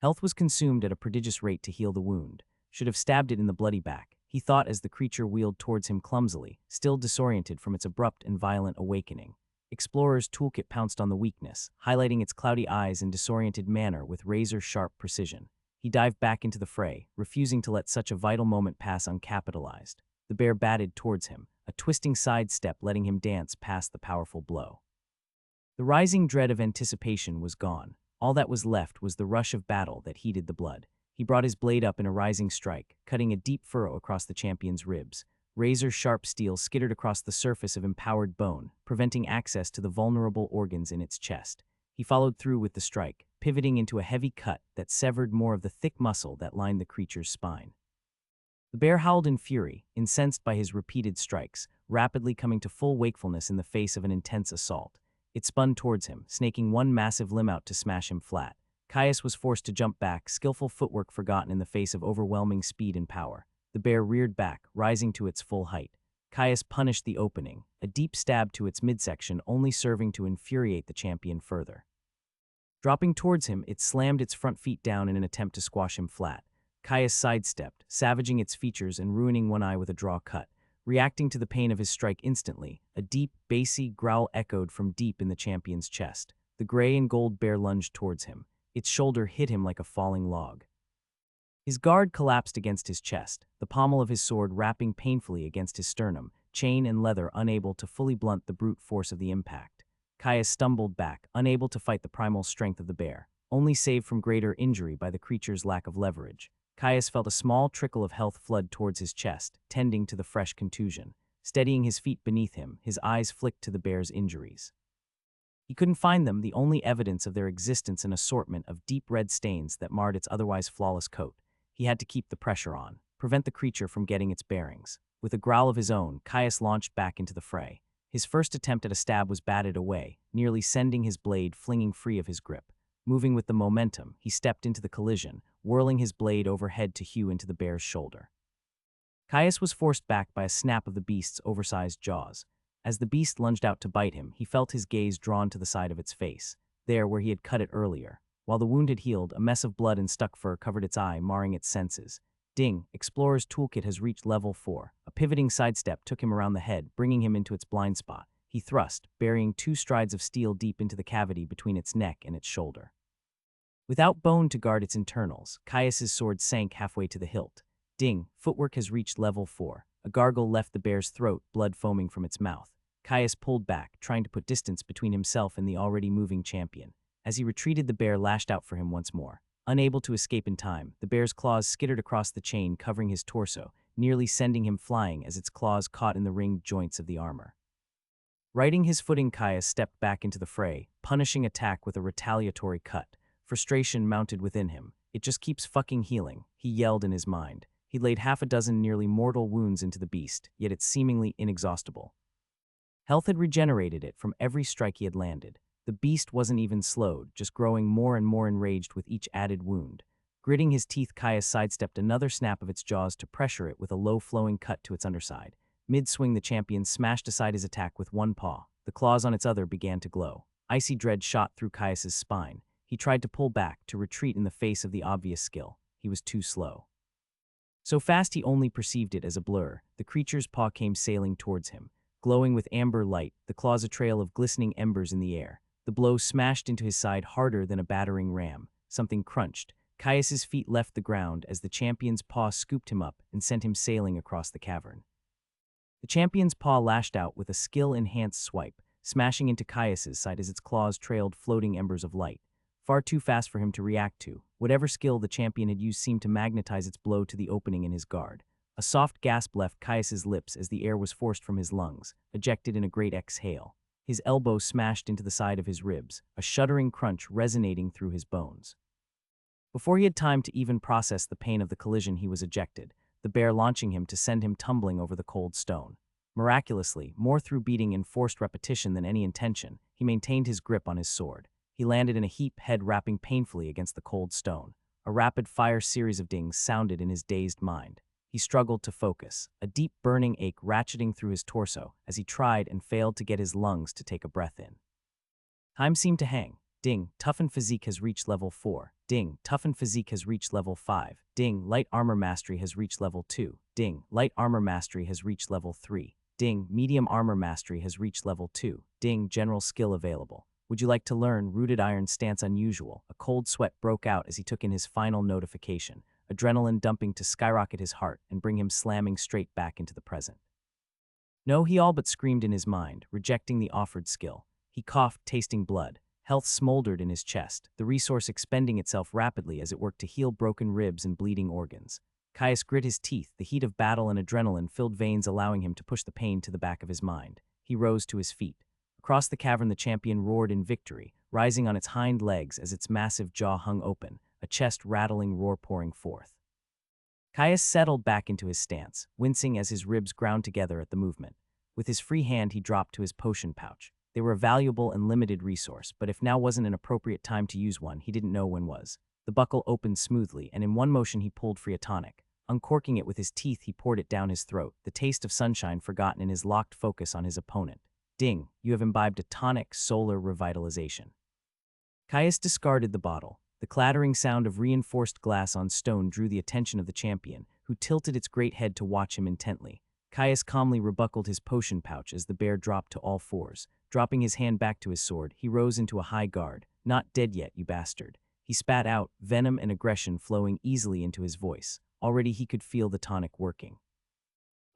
health was consumed at a prodigious rate to heal the wound. Should have stabbed it in the bloody back, he thought as the creature wheeled towards him clumsily, still disoriented from its abrupt and violent awakening. Explorer's toolkit pounced on the weakness, highlighting its cloudy eyes and disoriented manner with razor-sharp precision. He dived back into the fray, refusing to let such a vital moment pass uncapitalized. The bear batted towards him, a twisting sidestep letting him dance past the powerful blow. The rising dread of anticipation was gone. All that was left was the rush of battle that heated the blood. He brought his blade up in a rising strike, cutting a deep furrow across the champion's ribs. Razor-sharp steel skittered across the surface of empowered bone, preventing access to the vulnerable organs in its chest. He followed through with the strike, pivoting into a heavy cut that severed more of the thick muscle that lined the creature's spine. The bear howled in fury, incensed by his repeated strikes, rapidly coming to full wakefulness in the face of an intense assault. It spun towards him, snaking one massive limb out to smash him flat. Caius was forced to jump back, skillful footwork forgotten in the face of overwhelming speed and power. The bear reared back, rising to its full height. Caius punished the opening, a deep stab to its midsection only serving to infuriate the champion further. Dropping towards him, it slammed its front feet down in an attempt to squash him flat. Caius sidestepped, savaging its features and ruining one eye with a draw cut. Reacting to the pain of his strike instantly, a deep, bassy growl echoed from deep in the champion's chest. The gray and gold bear lunged towards him. Its shoulder hit him like a falling log. His guard collapsed against his chest, the pommel of his sword rapping painfully against his sternum, chain and leather unable to fully blunt the brute force of the impact. Caius stumbled back, unable to fight the primal strength of the bear, only saved from greater injury by the creature's lack of leverage. Caius felt a small trickle of health flood towards his chest, tending to the fresh contusion. Steadying his feet beneath him, his eyes flicked to the bear's injuries. He couldn't find them, the only evidence of their existence an assortment of deep red stains that marred its otherwise flawless coat. He had to keep the pressure on, prevent the creature from getting its bearings. With a growl of his own, Caius launched back into the fray. His first attempt at a stab was batted away, nearly sending his blade flinging free of his grip. Moving with the momentum, he stepped into the collision, whirling his blade overhead to hew into the bear's shoulder. Caius was forced back by a snap of the beast's oversized jaws. As the beast lunged out to bite him, he felt his gaze drawn to the side of its face, there where he had cut it earlier. While the wound had healed, a mess of blood and stuck fur covered its eye, marring its senses. Ding, Explorer's toolkit has reached level 4. A pivoting sidestep took him around the head, bringing him into its blind spot. He thrust, burying 2 strides of steel deep into the cavity between its neck and its shoulder. Without bone to guard its internals, Caius's sword sank halfway to the hilt. Ding, footwork has reached level 4. A gargle left the bear's throat, blood foaming from its mouth. Caius pulled back, trying to put distance between himself and the already moving champion. As he retreated, the bear lashed out for him once more. Unable to escape in time, the bear's claws skittered across the chain covering his torso, nearly sending him flying as its claws caught in the ringed joints of the armor. Righting his footing, Caius stepped back into the fray, punishing attack with a retaliatory cut. Frustration mounted within him. It just keeps fucking healing, he yelled in his mind. He laid half a dozen nearly mortal wounds into the beast, yet it's seemingly inexhaustible. Health had regenerated it from every strike he had landed. The beast wasn't even slowed, just growing more and more enraged with each added wound. Gritting his teeth, Caius sidestepped another snap of its jaws to pressure it with a low-flowing cut to its underside. Mid-swing, the champion smashed aside his attack with one paw. The claws on its other began to glow. Icy dread shot through Caius's spine. He tried to pull back, to retreat in the face of the obvious skill. He was too slow. So fast he only perceived it as a blur. The creature's paw came sailing towards him. Glowing with amber light, the claws a trail of glistening embers in the air. The blow smashed into his side harder than a battering ram. Something crunched. Caius's feet left the ground as the champion's paw scooped him up and sent him sailing across the cavern. The champion's paw lashed out with a skill-enhanced swipe, smashing into Caius's side as its claws trailed floating embers of light. far too fast for him to react to. Whatever skill the champion had used seemed to magnetize its blow to the opening in his guard. A soft gasp left Caius's lips as the air was forced from his lungs, ejected in a great exhale. His elbow smashed into the side of his ribs, a shuddering crunch resonating through his bones. Before he had time to even process the pain of the collision, he was ejected, the bear launching him to send him tumbling over the cold stone. Miraculously, more through beating and forced repetition than any intention, he maintained his grip on his sword. He landed in a heap, head rapping painfully against the cold stone. A rapid-fire series of dings sounded in his dazed mind. He struggled to focus, a deep burning ache ratcheting through his torso as he tried and failed to get his lungs to take a breath in. Time seemed to hang. Ding, toughened physique has reached level 4. Ding, toughened physique has reached level 5. Ding, light armor mastery has reached level 2. Ding, light armor mastery has reached level 3. Ding, medium armor mastery has reached level 2. Ding, general skill available. Would you like to learn Rooted Iron Stance Unusual? A cold sweat broke out as he took in his final notification, adrenaline dumping to skyrocket his heart and bring him slamming straight back into the present. No, he all but screamed in his mind, rejecting the offered skill. He coughed, tasting blood. Health smoldered in his chest, the resource expending itself rapidly as it worked to heal broken ribs and bleeding organs. Caius grit his teeth, the heat of battle and adrenaline filled veins allowing him to push the pain to the back of his mind. He rose to his feet. Across the cavern the champion roared in victory, rising on its hind legs as its massive jaw hung open, a chest-rattling roar pouring forth. Caius settled back into his stance, wincing as his ribs ground together at the movement. With his free hand he dropped to his potion pouch. They were a valuable and limited resource, but if now wasn't an appropriate time to use one, he didn't know when was. The buckle opened smoothly, and in one motion he pulled free a tonic. Uncorking it with his teeth, he poured it down his throat, the taste of sunshine forgotten in his locked focus on his opponent. Ding, you have imbibed a tonic solar revitalization. Caius discarded the bottle. The clattering sound of reinforced glass on stone drew the attention of the champion, who tilted its great head to watch him intently. Caius calmly rebuckled his potion pouch as the bear dropped to all fours. Dropping his hand back to his sword, he rose into a high guard. Not dead yet, you bastard. He spat out, venom and aggression flowing easily into his voice. Already he could feel the tonic working.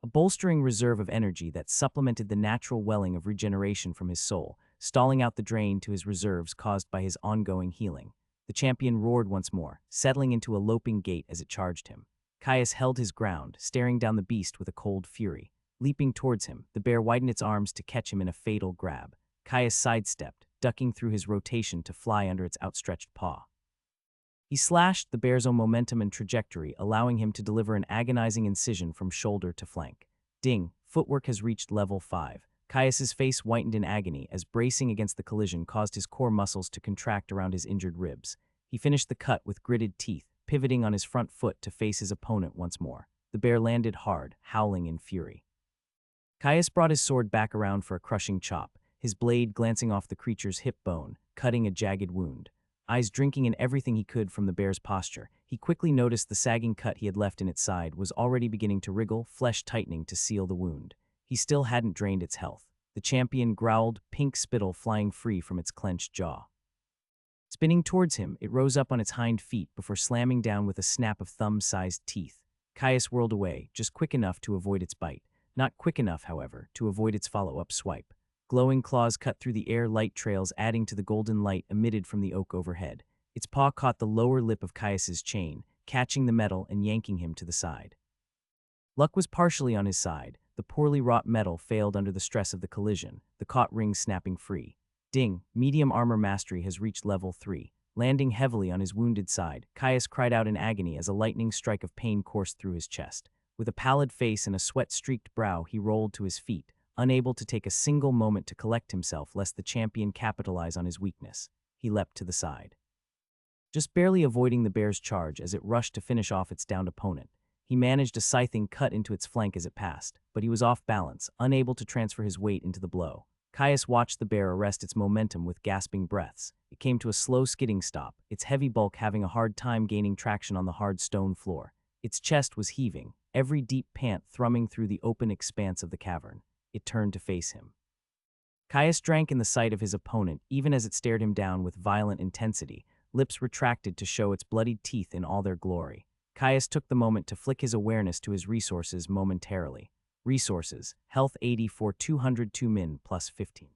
A bolstering reserve of energy that supplemented the natural welling of regeneration from his soul, stalling out the drain to his reserves caused by his ongoing healing. The champion roared once more, settling into a loping gait as it charged him. Caius held his ground, staring down the beast with a cold fury. Leaping towards him, the bear widened its arms to catch him in a fatal grab. Caius sidestepped, ducking through his rotation to fly under its outstretched paw. He slashed the bear's own momentum and trajectory, allowing him to deliver an agonizing incision from shoulder to flank. Ding, footwork has reached level 5. Caius's face whitened in agony as bracing against the collision caused his core muscles to contract around his injured ribs. He finished the cut with gritted teeth, pivoting on his front foot to face his opponent once more. The bear landed hard, howling in fury. Caius brought his sword back around for a crushing chop, his blade glancing off the creature's hip bone, cutting a jagged wound. Eyes drinking in everything he could from the bear's posture, he quickly noticed the sagging cut he had left in its side was already beginning to wriggle, flesh tightening to seal the wound. He still hadn't drained its health. The champion growled, pink spittle flying free from its clenched jaw. Spinning towards him, it rose up on its hind feet before slamming down with a snap of thumb-sized teeth. Caius whirled away, just quick enough to avoid its bite. Not quick enough, however, to avoid its follow-up swipe. Glowing claws cut through the air, light trails adding to the golden light emitted from the oak overhead. Its paw caught the lower lip of Caius's chain, catching the metal and yanking him to the side. Luck was partially on his side. The poorly wrought metal failed under the stress of the collision, the caught ring snapping free. Ding, medium armor mastery has reached level 3. Landing heavily on his wounded side, Caius cried out in agony as a lightning strike of pain coursed through his chest. With a pallid face and a sweat-streaked brow, he rolled to his feet, unable to take a single moment to collect himself lest the champion capitalize on his weakness. He leapt to the side, just barely avoiding the bear's charge as it rushed to finish off its downed opponent. He managed a scything cut into its flank as it passed, but he was off balance, unable to transfer his weight into the blow. Caius watched the bear arrest its momentum with gasping breaths. It came to a slow skidding stop, its heavy bulk having a hard time gaining traction on the hard stone floor. Its chest was heaving, every deep pant thrumming through the open expanse of the cavern. It turned to face him. Caius drank in the sight of his opponent, even as it stared him down with violent intensity, lips retracted to show its bloodied teeth in all their glory. Caius took the moment to flick his awareness to his resources momentarily. Resources: health 80 for 202 min plus 15.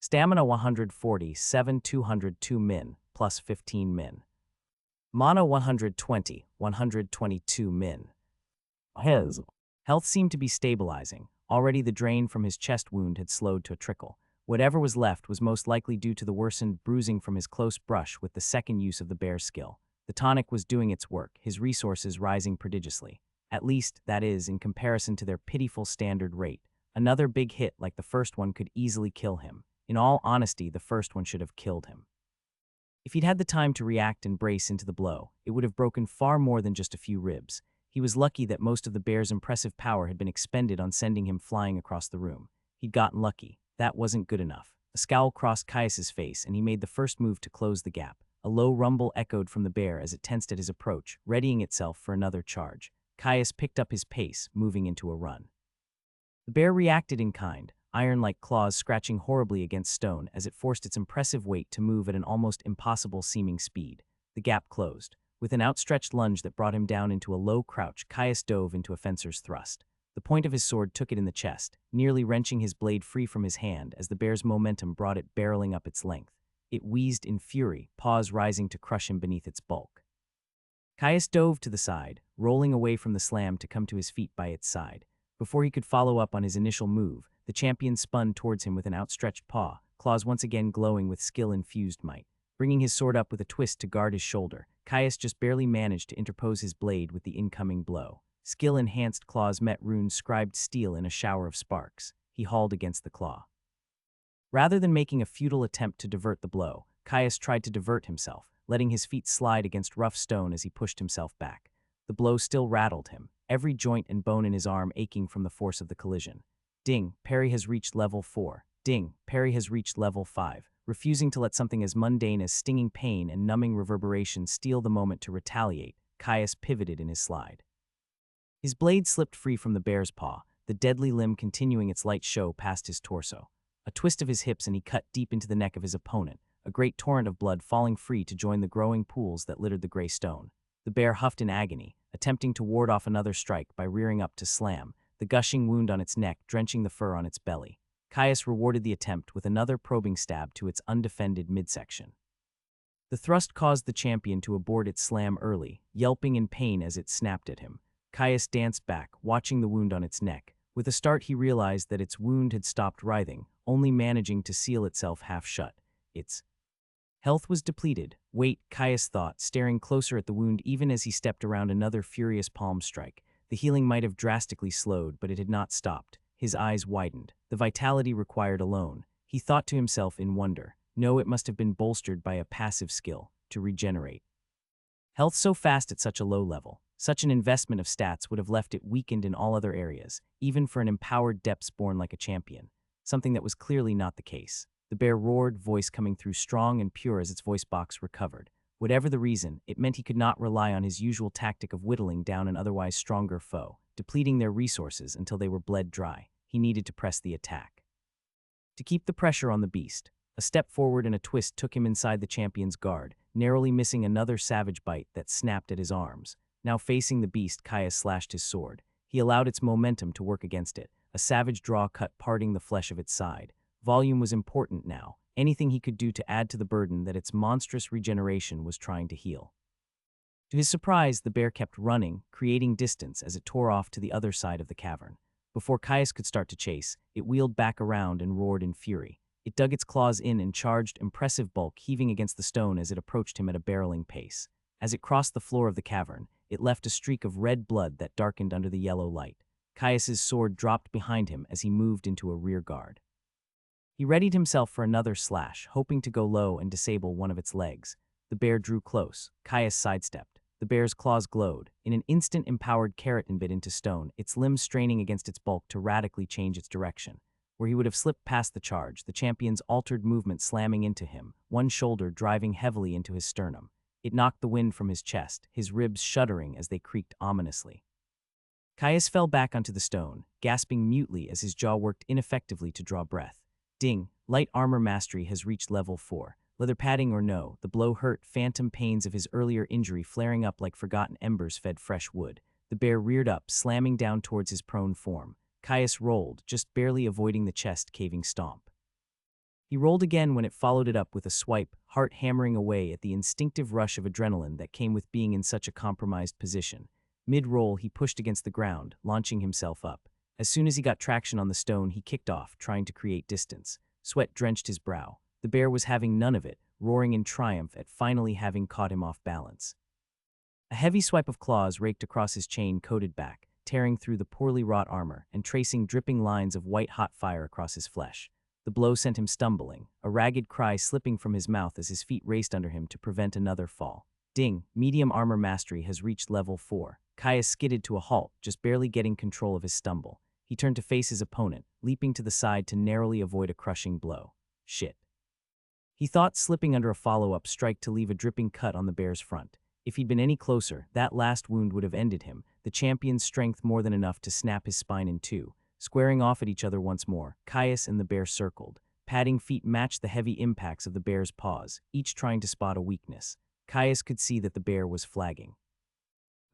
Stamina 140, 202 min, plus 15 min. Mana 120, 122 min. His health seemed to be stabilizing. Already the drain from his chest wound had slowed to a trickle. Whatever was left was most likely due to the worsened bruising from his close brush with the second use of the bear's skill. The tonic was doing its work, his resources rising prodigiously. At least, that is, in comparison to their pitiful standard rate. Another big hit like the first one could easily kill him. In all honesty, the first one should have killed him. If he'd had the time to react and brace into the blow, it would have broken far more than just a few ribs. He was lucky that most of the bear's impressive power had been expended on sending him flying across the room. He'd gotten lucky. That wasn't good enough. A scowl crossed Caius's face, and he made the first move to close the gap. A low rumble echoed from the bear as it tensed at his approach, readying itself for another charge. Caius picked up his pace, moving into a run. The bear reacted in kind, iron-like claws scratching horribly against stone as it forced its impressive weight to move at an almost impossible-seeming speed. The gap closed. With an outstretched lunge that brought him down into a low crouch, Caius dove into a fencer's thrust. The point of his sword took it in the chest, nearly wrenching his blade free from his hand as the bear's momentum brought it barreling up its length. It wheezed in fury, paws rising to crush him beneath its bulk. Caius dove to the side, rolling away from the slam to come to his feet by its side. Before he could follow up on his initial move, the champion spun towards him with an outstretched paw, claws once again glowing with skill-infused might. Bringing his sword up with a twist to guard his shoulder, Caius just barely managed to interpose his blade with the incoming blow. Skill-enhanced claws met Rune's scribed steel in a shower of sparks. He hauled against the claw. Rather than making a futile attempt to divert the blow, Caius tried to divert himself, letting his feet slide against rough stone as he pushed himself back. The blow still rattled him, every joint and bone in his arm aching from the force of the collision. Ding, parry has reached level 4. Ding, parry has reached level 5. Refusing to let something as mundane as stinging pain and numbing reverberation steal the moment to retaliate, Caius pivoted in his slide. His blade slipped free from the bear's paw, the deadly limb continuing its light show past his torso. A twist of his hips and he cut deep into the neck of his opponent, a great torrent of blood falling free to join the growing pools that littered the gray stone. The bear huffed in agony, attempting to ward off another strike by rearing up to slam, the gushing wound on its neck drenching the fur on its belly. Caius rewarded the attempt with another probing stab to its undefended midsection. The thrust caused the champion to abort its slam early, yelping in pain as it snapped at him. Caius danced back, watching the wound on its neck. With a start, he realized that its wound had stopped writhing, only managing to seal itself half shut. Its health was depleted. Wait, Caius thought, staring closer at the wound even as he stepped around another furious palm strike. The healing might have drastically slowed, but it had not stopped. His eyes widened. The vitality required alone. He thought to himself in wonder. No, it must have been bolstered by a passive skill, to regenerate. Health so fast at such a low level. Such an investment of stats would have left it weakened in all other areas, even for an empowered depths born like a champion. Something that was clearly not the case. The bear roared, voice coming through strong and pure as its voice box recovered. Whatever the reason, it meant he could not rely on his usual tactic of whittling down an otherwise stronger foe, depleting their resources until they were bled dry. He needed to press the attack. To keep the pressure on the beast, a step forward and a twist took him inside the champion's guard, narrowly missing another savage bite that snapped at his arms. Now facing the beast, Caius slashed his sword. He allowed its momentum to work against it, a savage draw cut parting the flesh of its side. Volume was important now, anything he could do to add to the burden that its monstrous regeneration was trying to heal. To his surprise, the bear kept running, creating distance as it tore off to the other side of the cavern. Before Caius could start to chase, it wheeled back around and roared in fury. It dug its claws in and charged, impressive bulk heaving against the stone as it approached him at a barreling pace. As it crossed the floor of the cavern, it left a streak of red blood that darkened under the yellow light. Caius's sword dropped behind him as he moved into a rear guard. He readied himself for another slash, hoping to go low and disable one of its legs. The bear drew close. Caius sidestepped. The bear's claws glowed. In an instant, empowered keratin bit into stone, its limbs straining against its bulk to radically change its direction. Where he would have slipped past the charge, the champion's altered movement slamming into him, one shoulder driving heavily into his sternum. It knocked the wind from his chest, his ribs shuddering as they creaked ominously. Caius fell back onto the stone, gasping mutely as his jaw worked ineffectively to draw breath. Ding, light armor mastery has reached level 4. Leather padding or no, the blow hurt, phantom pains of his earlier injury flaring up like forgotten embers fed fresh wood. The bear reared up, slamming down towards his prone form. Caius rolled, just barely avoiding the chest-caving stomp. He rolled again when it followed it up with a swipe, heart hammering away at the instinctive rush of adrenaline that came with being in such a compromised position. Mid-roll, he pushed against the ground, launching himself up. As soon as he got traction on the stone, he kicked off, trying to create distance. Sweat drenched his brow. The bear was having none of it, roaring in triumph at finally having caught him off balance. A heavy swipe of claws raked across his chain-coated back, tearing through the poorly wrought armor and tracing dripping lines of white-hot fire across his flesh. The blow sent him stumbling, a ragged cry slipping from his mouth as his feet raced under him to prevent another fall. Ding, medium armor mastery has reached level 4. Caius skidded to a halt, just barely getting control of his stumble. He turned to face his opponent, leaping to the side to narrowly avoid a crushing blow. Shit. He thought, slipping under a follow-up strike to leave a dripping cut on the bear's front. If he'd been any closer, that last wound would have ended him, the champion's strength more than enough to snap his spine in two. Squaring off at each other once more, Caius and the bear circled. Padding feet matched the heavy impacts of the bear's paws, each trying to spot a weakness. Caius could see that the bear was flagging.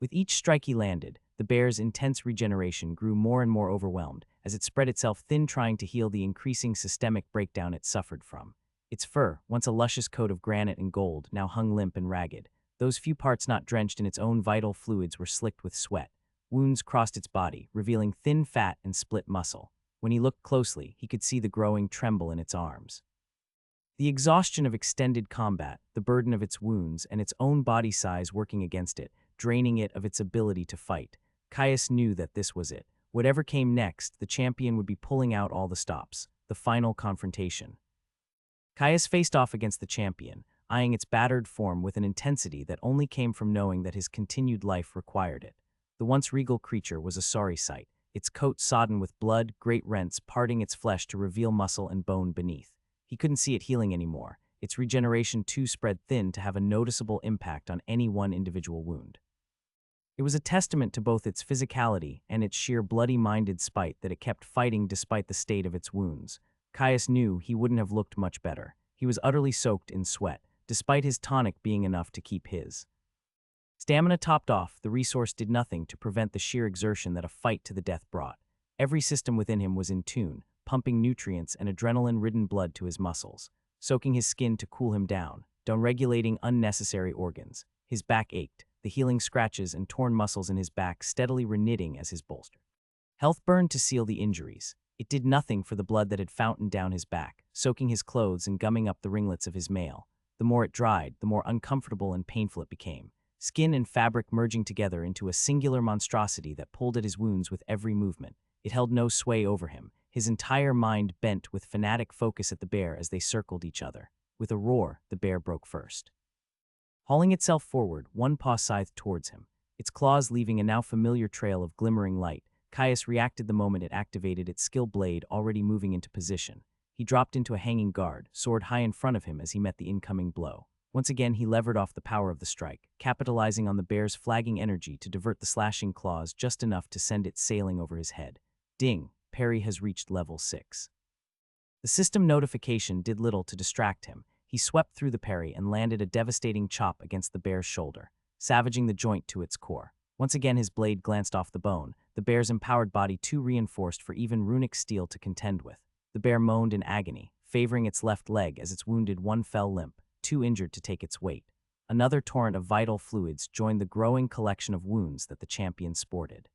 With each strike he landed, the bear's intense regeneration grew more and more overwhelmed as it spread itself thin, trying to heal the increasing systemic breakdown it suffered from. Its fur, once a luscious coat of granite and gold, now hung limp and ragged. Those few parts not drenched in its own vital fluids were slicked with sweat. Wounds crossed its body, revealing thin fat and split muscle. When he looked closely, he could see the growing tremble in its arms. The exhaustion of extended combat, the burden of its wounds, and its own body size working against it, draining it of its ability to fight. Caius knew that this was it. Whatever came next, the champion would be pulling out all the stops. The final confrontation. Caius faced off against the champion, eyeing its battered form with an intensity that only came from knowing that his continued life required it. The once regal creature was a sorry sight, its coat sodden with blood, great rents parting its flesh to reveal muscle and bone beneath. He couldn't see it healing anymore, its regeneration too spread thin to have a noticeable impact on any one individual wound. It was a testament to both its physicality and its sheer bloody-minded spite that it kept fighting despite the state of its wounds. Caius knew he wouldn't have looked much better. He was utterly soaked in sweat, despite his tonic being enough to keep his stamina topped off. The resource did nothing to prevent the sheer exertion that a fight to the death brought. Every system within him was in tune, pumping nutrients and adrenaline-ridden blood to his muscles, soaking his skin to cool him down, down-regulating unnecessary organs. His back ached, the healing scratches and torn muscles in his back steadily reknitting as his bolster. Health burned to seal the injuries. It did nothing for the blood that had fountained down his back, soaking his clothes and gumming up the ringlets of his mail. The more it dried, the more uncomfortable and painful it became, skin and fabric merging together into a singular monstrosity that pulled at his wounds with every movement. It held no sway over him, his entire mind bent with fanatic focus at the bear as they circled each other. With a roar, the bear broke first. Hauling itself forward, one paw scythed towards him, its claws leaving a now familiar trail of glimmering light. Caius reacted the moment it activated its skill blade, already moving into position. He dropped into a hanging guard, sword high in front of him as he met the incoming blow. Once again, he levered off the power of the strike, capitalizing on the bear's flagging energy to divert the slashing claws just enough to send it sailing over his head. Ding, parry has reached level 6. The system notification did little to distract him. He swept through the parry and landed a devastating chop against the bear's shoulder, savaging the joint to its core. Once again, his blade glanced off the bone, the bear's empowered body too reinforced for even runic steel to contend with. The bear moaned in agony, favoring its left leg as its wounded one fell limp, too injured to take its weight. Another torrent of vital fluids joined the growing collection of wounds that the champion sported.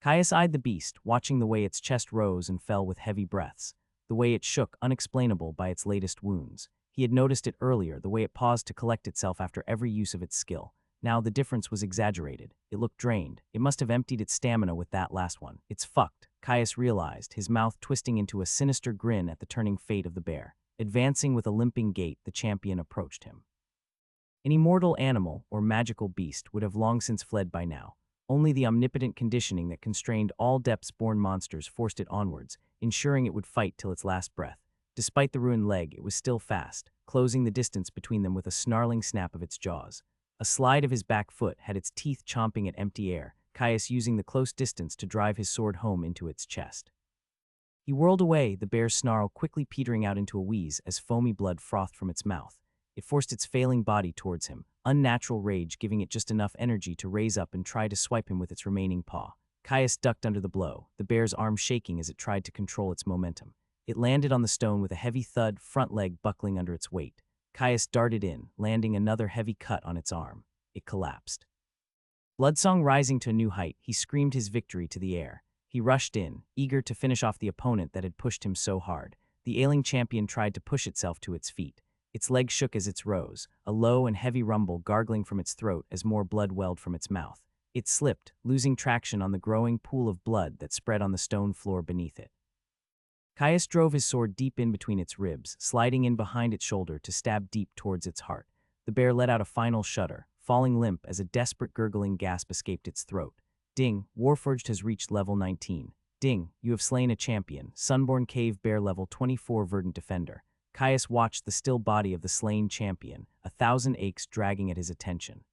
Caius eyed the beast, watching the way its chest rose and fell with heavy breaths, the way it shook, unexplainable by its latest wounds. He had noticed it earlier, the way it paused to collect itself after every use of its skill. Now the difference was exaggerated. It looked drained. It must have emptied its stamina with that last one. It's fucked, Caius realized, his mouth twisting into a sinister grin at the turning fate of the bear. Advancing with a limping gait, the champion approached him. An immortal animal or magical beast would have long since fled by now. Only the omnipotent conditioning that constrained all depths-born monsters forced it onwards, ensuring it would fight till its last breath. Despite the ruined leg, it was still fast, closing the distance between them with a snarling snap of its jaws. A slide of his back foot had its teeth chomping at empty air, Caius using the close distance to drive his sword home into its chest. He whirled away, the bear's snarl quickly petering out into a wheeze as foamy blood frothed from its mouth. It forced its failing body towards him, unnatural rage giving it just enough energy to raise up and try to swipe him with its remaining paw. Caius ducked under the blow, the bear's arm shaking as it tried to control its momentum. It landed on the stone with a heavy thud, front leg buckling under its weight. Caius darted in, landing another heavy cut on its arm. It collapsed. Bloodsong rising to a new height, he screamed his victory to the air. He rushed in, eager to finish off the opponent that had pushed him so hard. The ailing champion tried to push itself to its feet. Its legs shook as it rose, a low and heavy rumble gargling from its throat as more blood welled from its mouth. It slipped, losing traction on the growing pool of blood that spread on the stone floor beneath it. Caius drove his sword deep in between its ribs, sliding in behind its shoulder to stab deep towards its heart. The bear let out a final shudder, falling limp as a desperate gurgling gasp escaped its throat. Ding, Warforged has reached level 19. Ding, you have slain a champion, Sunborn Cave Bear level 24 Verdant Defender. Caius watched the still body of the slain champion, 1,000 aches dragging at his attention.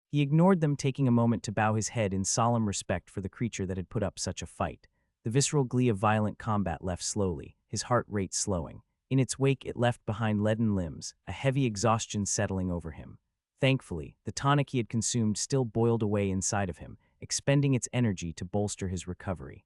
He ignored them, taking a moment to bow his head in solemn respect for the creature that had put up such a fight. The visceral glee of violent combat left slowly, his heart rate slowing. In its wake it left behind leaden limbs, a heavy exhaustion settling over him. Thankfully, the tonic he had consumed still boiled away inside of him, expending its energy to bolster his recovery.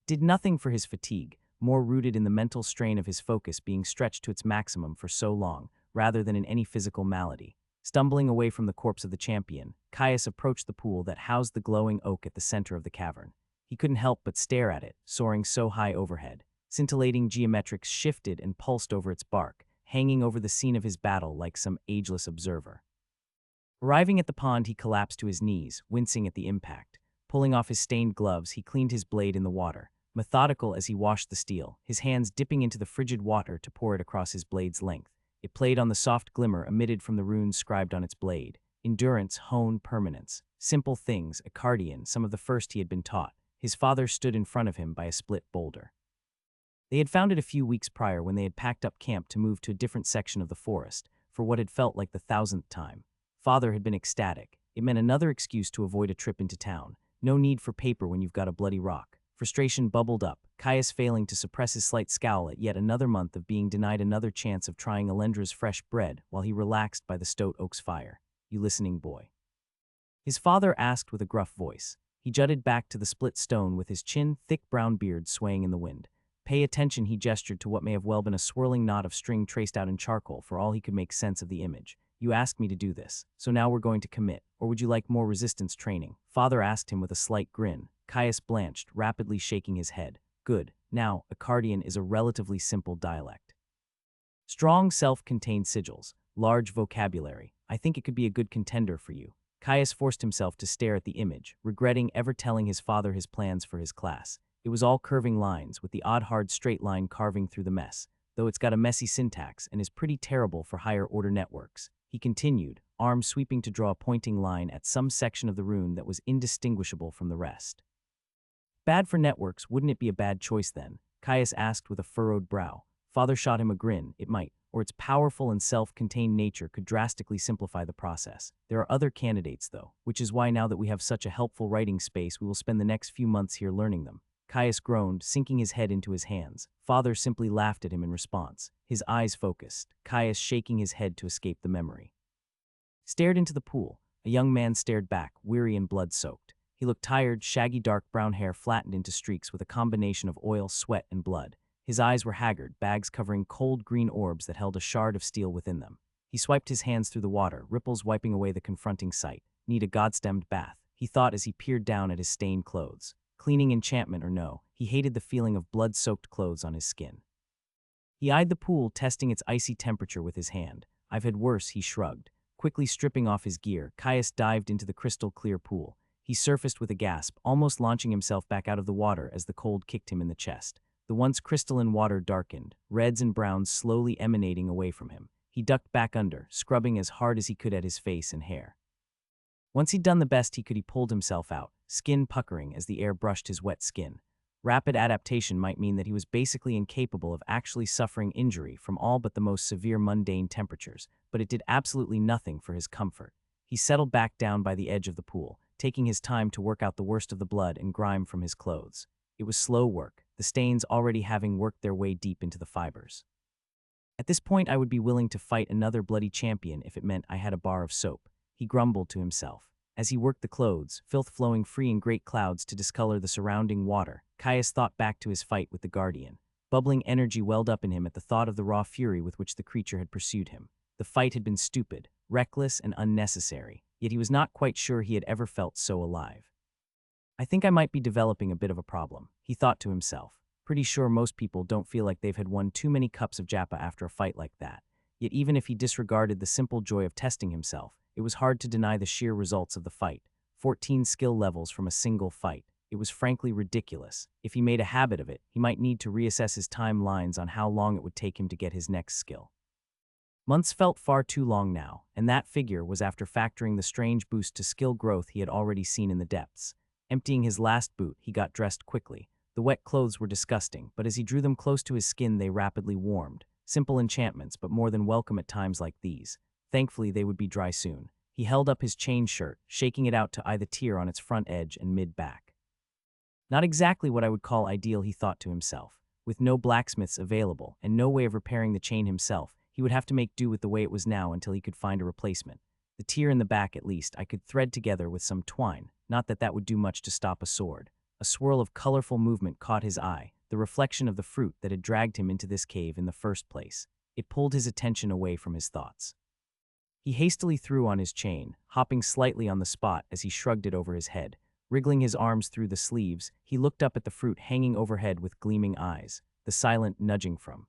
Did nothing for his fatigue, more rooted in the mental strain of his focus being stretched to its maximum for so long, rather than in any physical malady. Stumbling away from the corpse of the champion, Caius approached the pool that housed the glowing oak at the center of the cavern. He couldn't help but stare at it, soaring so high overhead. Scintillating geometrics shifted and pulsed over its bark, hanging over the scene of his battle like some ageless observer. Arriving at the pond, he collapsed to his knees, wincing at the impact. Pulling off his stained gloves, he cleaned his blade in the water, methodical as he washed the steel, his hands dipping into the frigid water to pour it across his blade's length. It played on the soft glimmer emitted from the runes scribed on its blade. Endurance, hone, permanence. Simple things, Accardian, some of the first he had been taught. His father stood in front of him by a split boulder. They had found it a few weeks prior when they had packed up camp to move to a different section of the forest, for what had felt like the 1,000th time. Father had been ecstatic. It meant another excuse to avoid a trip into town. No need for paper when you've got a bloody rock. Frustration bubbled up, Caius failing to suppress his slight scowl at yet another month of being denied another chance of trying Alendra's fresh bread while he relaxed by the stoat oak's fire. You listening, boy? His father asked with a gruff voice. He jutted back to the split stone with his chin, thick brown beard swaying in the wind. Pay attention, he gestured to what may have well been a swirling knot of string traced out in charcoal for all he could make sense of the image. You asked me to do this, so now we're going to commit, or would you like more resistance training? Father asked him with a slight grin. Caius blanched, rapidly shaking his head. Good. Now, Accardian is a relatively simple dialect. Strong self-contained sigils, large vocabulary. I think it could be a good contender for you. Caius forced himself to stare at the image, regretting ever telling his father his plans for his class. It was all curving lines, with the odd hard straight line carving through the mess, though it's got a messy syntax and is pretty terrible for higher-order networks. He continued, arm sweeping to draw a pointing line at some section of the rune that was indistinguishable from the rest. Bad for networks, wouldn't it be a bad choice then? Caius asked with a furrowed brow. Father shot him a grin. It might, or its powerful and self-contained nature could drastically simplify the process. There are other candidates, though, which is why now that we have such a helpful writing space, we will spend the next few months here learning them. Caius groaned, sinking his head into his hands. Father simply laughed at him in response, his eyes focused, Caius shaking his head to escape the memory. Stared into the pool. A young man stared back, weary and blood-soaked. He looked tired, shaggy dark brown hair flattened into streaks with a combination of oil, sweat, and blood. His eyes were haggard, bags covering cold green orbs that held a shard of steel within them. He swiped his hands through the water, ripples wiping away the confronting sight. Need a god-stemmed bath, he thought as he peered down at his stained clothes. Cleaning enchantment or no, he hated the feeling of blood-soaked clothes on his skin. He eyed the pool, testing its icy temperature with his hand. I've had worse, he shrugged. Quickly stripping off his gear, Caius dived into the crystal-clear pool. He surfaced with a gasp, almost launching himself back out of the water as the cold kicked him in the chest. The once crystalline water darkened, reds and browns slowly emanating away from him. He ducked back under, scrubbing as hard as he could at his face and hair. Once he'd done the best he could, he pulled himself out, skin puckering as the air brushed his wet skin. Rapid adaptation might mean that he was basically incapable of actually suffering injury from all but the most severe mundane temperatures, but it did absolutely nothing for his comfort. He settled back down by the edge of the pool, taking his time to work out the worst of the blood and grime from his clothes. It was slow work, the stains already having worked their way deep into the fibers. At this point I would be willing to fight another bloody champion if it meant I had a bar of soap, he grumbled to himself. As he worked the clothes, filth flowing free in great clouds to discolor the surrounding water, Caius thought back to his fight with the Guardian. Bubbling energy welled up in him at the thought of the raw fury with which the creature had pursued him. The fight had been stupid, reckless, and unnecessary, yet he was not quite sure he had ever felt so alive. I think I might be developing a bit of a problem, he thought to himself. Pretty sure most people don't feel like they've had won too many cups of Japa after a fight like that. Yet even if he disregarded the simple joy of testing himself, it was hard to deny the sheer results of the fight. 14 skill levels from a single fight. It was frankly ridiculous. If he made a habit of it, he might need to reassess his timelines on how long it would take him to get his next skill. Months felt far too long now, and that figure was after factoring the strange boost to skill growth he had already seen in the depths. Emptying his last boot, he got dressed quickly. The wet clothes were disgusting, but as he drew them close to his skin, they rapidly warmed. Simple enchantments, but more than welcome at times like these. Thankfully, they would be dry soon. He held up his chain shirt, shaking it out to eye the tear on its front edge and mid-back. Not exactly what I would call ideal, he thought to himself. With no blacksmiths available and no way of repairing the chain himself, he would have to make do with the way it was now until he could find a replacement. The tear in the back, at least, I could thread together with some twine, not that that would do much to stop a sword. A swirl of colorful movement caught his eye, the reflection of the fruit that had dragged him into this cave in the first place. It pulled his attention away from his thoughts. He hastily threw on his chain, hopping slightly on the spot as he shrugged it over his head. Wriggling his arms through the sleeves, he looked up at the fruit hanging overhead with gleaming eyes, the silent nudging from.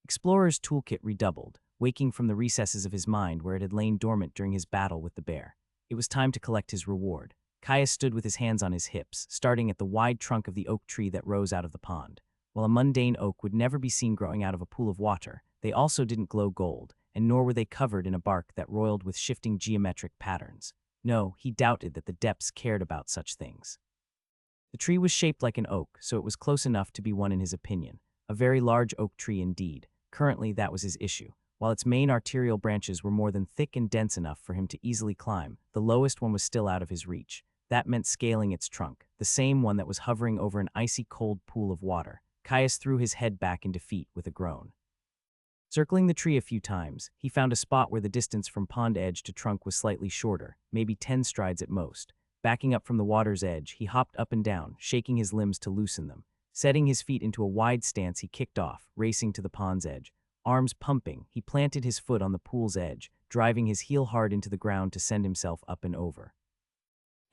Explorer's toolkit redoubled, waking from the recesses of his mind where it had lain dormant during his battle with the bear. It was time to collect his reward. Caius stood with his hands on his hips, starting at the wide trunk of the oak tree that rose out of the pond. While a mundane oak would never be seen growing out of a pool of water, they also didn't glow gold, and nor were they covered in a bark that roiled with shifting geometric patterns. No, he doubted that the depths cared about such things. The tree was shaped like an oak, so it was close enough to be one in his opinion. A very large oak tree indeed. Currently, that was his issue. While its main arterial branches were more than thick and dense enough for him to easily climb, the lowest one was still out of his reach. That meant scaling its trunk, the same one that was hovering over an icy cold pool of water. Caius threw his head back in defeat with a groan. Circling the tree a few times, he found a spot where the distance from pond edge to trunk was slightly shorter, maybe 10 strides at most. Backing up from the water's edge, he hopped up and down, shaking his limbs to loosen them. Setting his feet into a wide stance, he kicked off, racing to the pond's edge. Arms pumping, he planted his foot on the pool's edge, driving his heel hard into the ground to send himself up and over.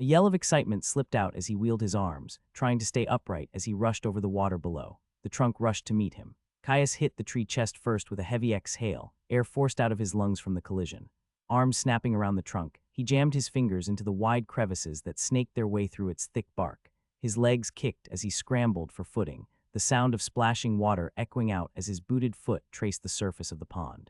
A yell of excitement slipped out as he wheeled his arms, trying to stay upright as he rushed over the water below. The trunk rushed to meet him. Caius hit the tree chest first with a heavy exhale, air forced out of his lungs from the collision. Arms snapping around the trunk, he jammed his fingers into the wide crevices that snaked their way through its thick bark. His legs kicked as he scrambled for footing, the sound of splashing water echoing out as his booted foot traced the surface of the pond.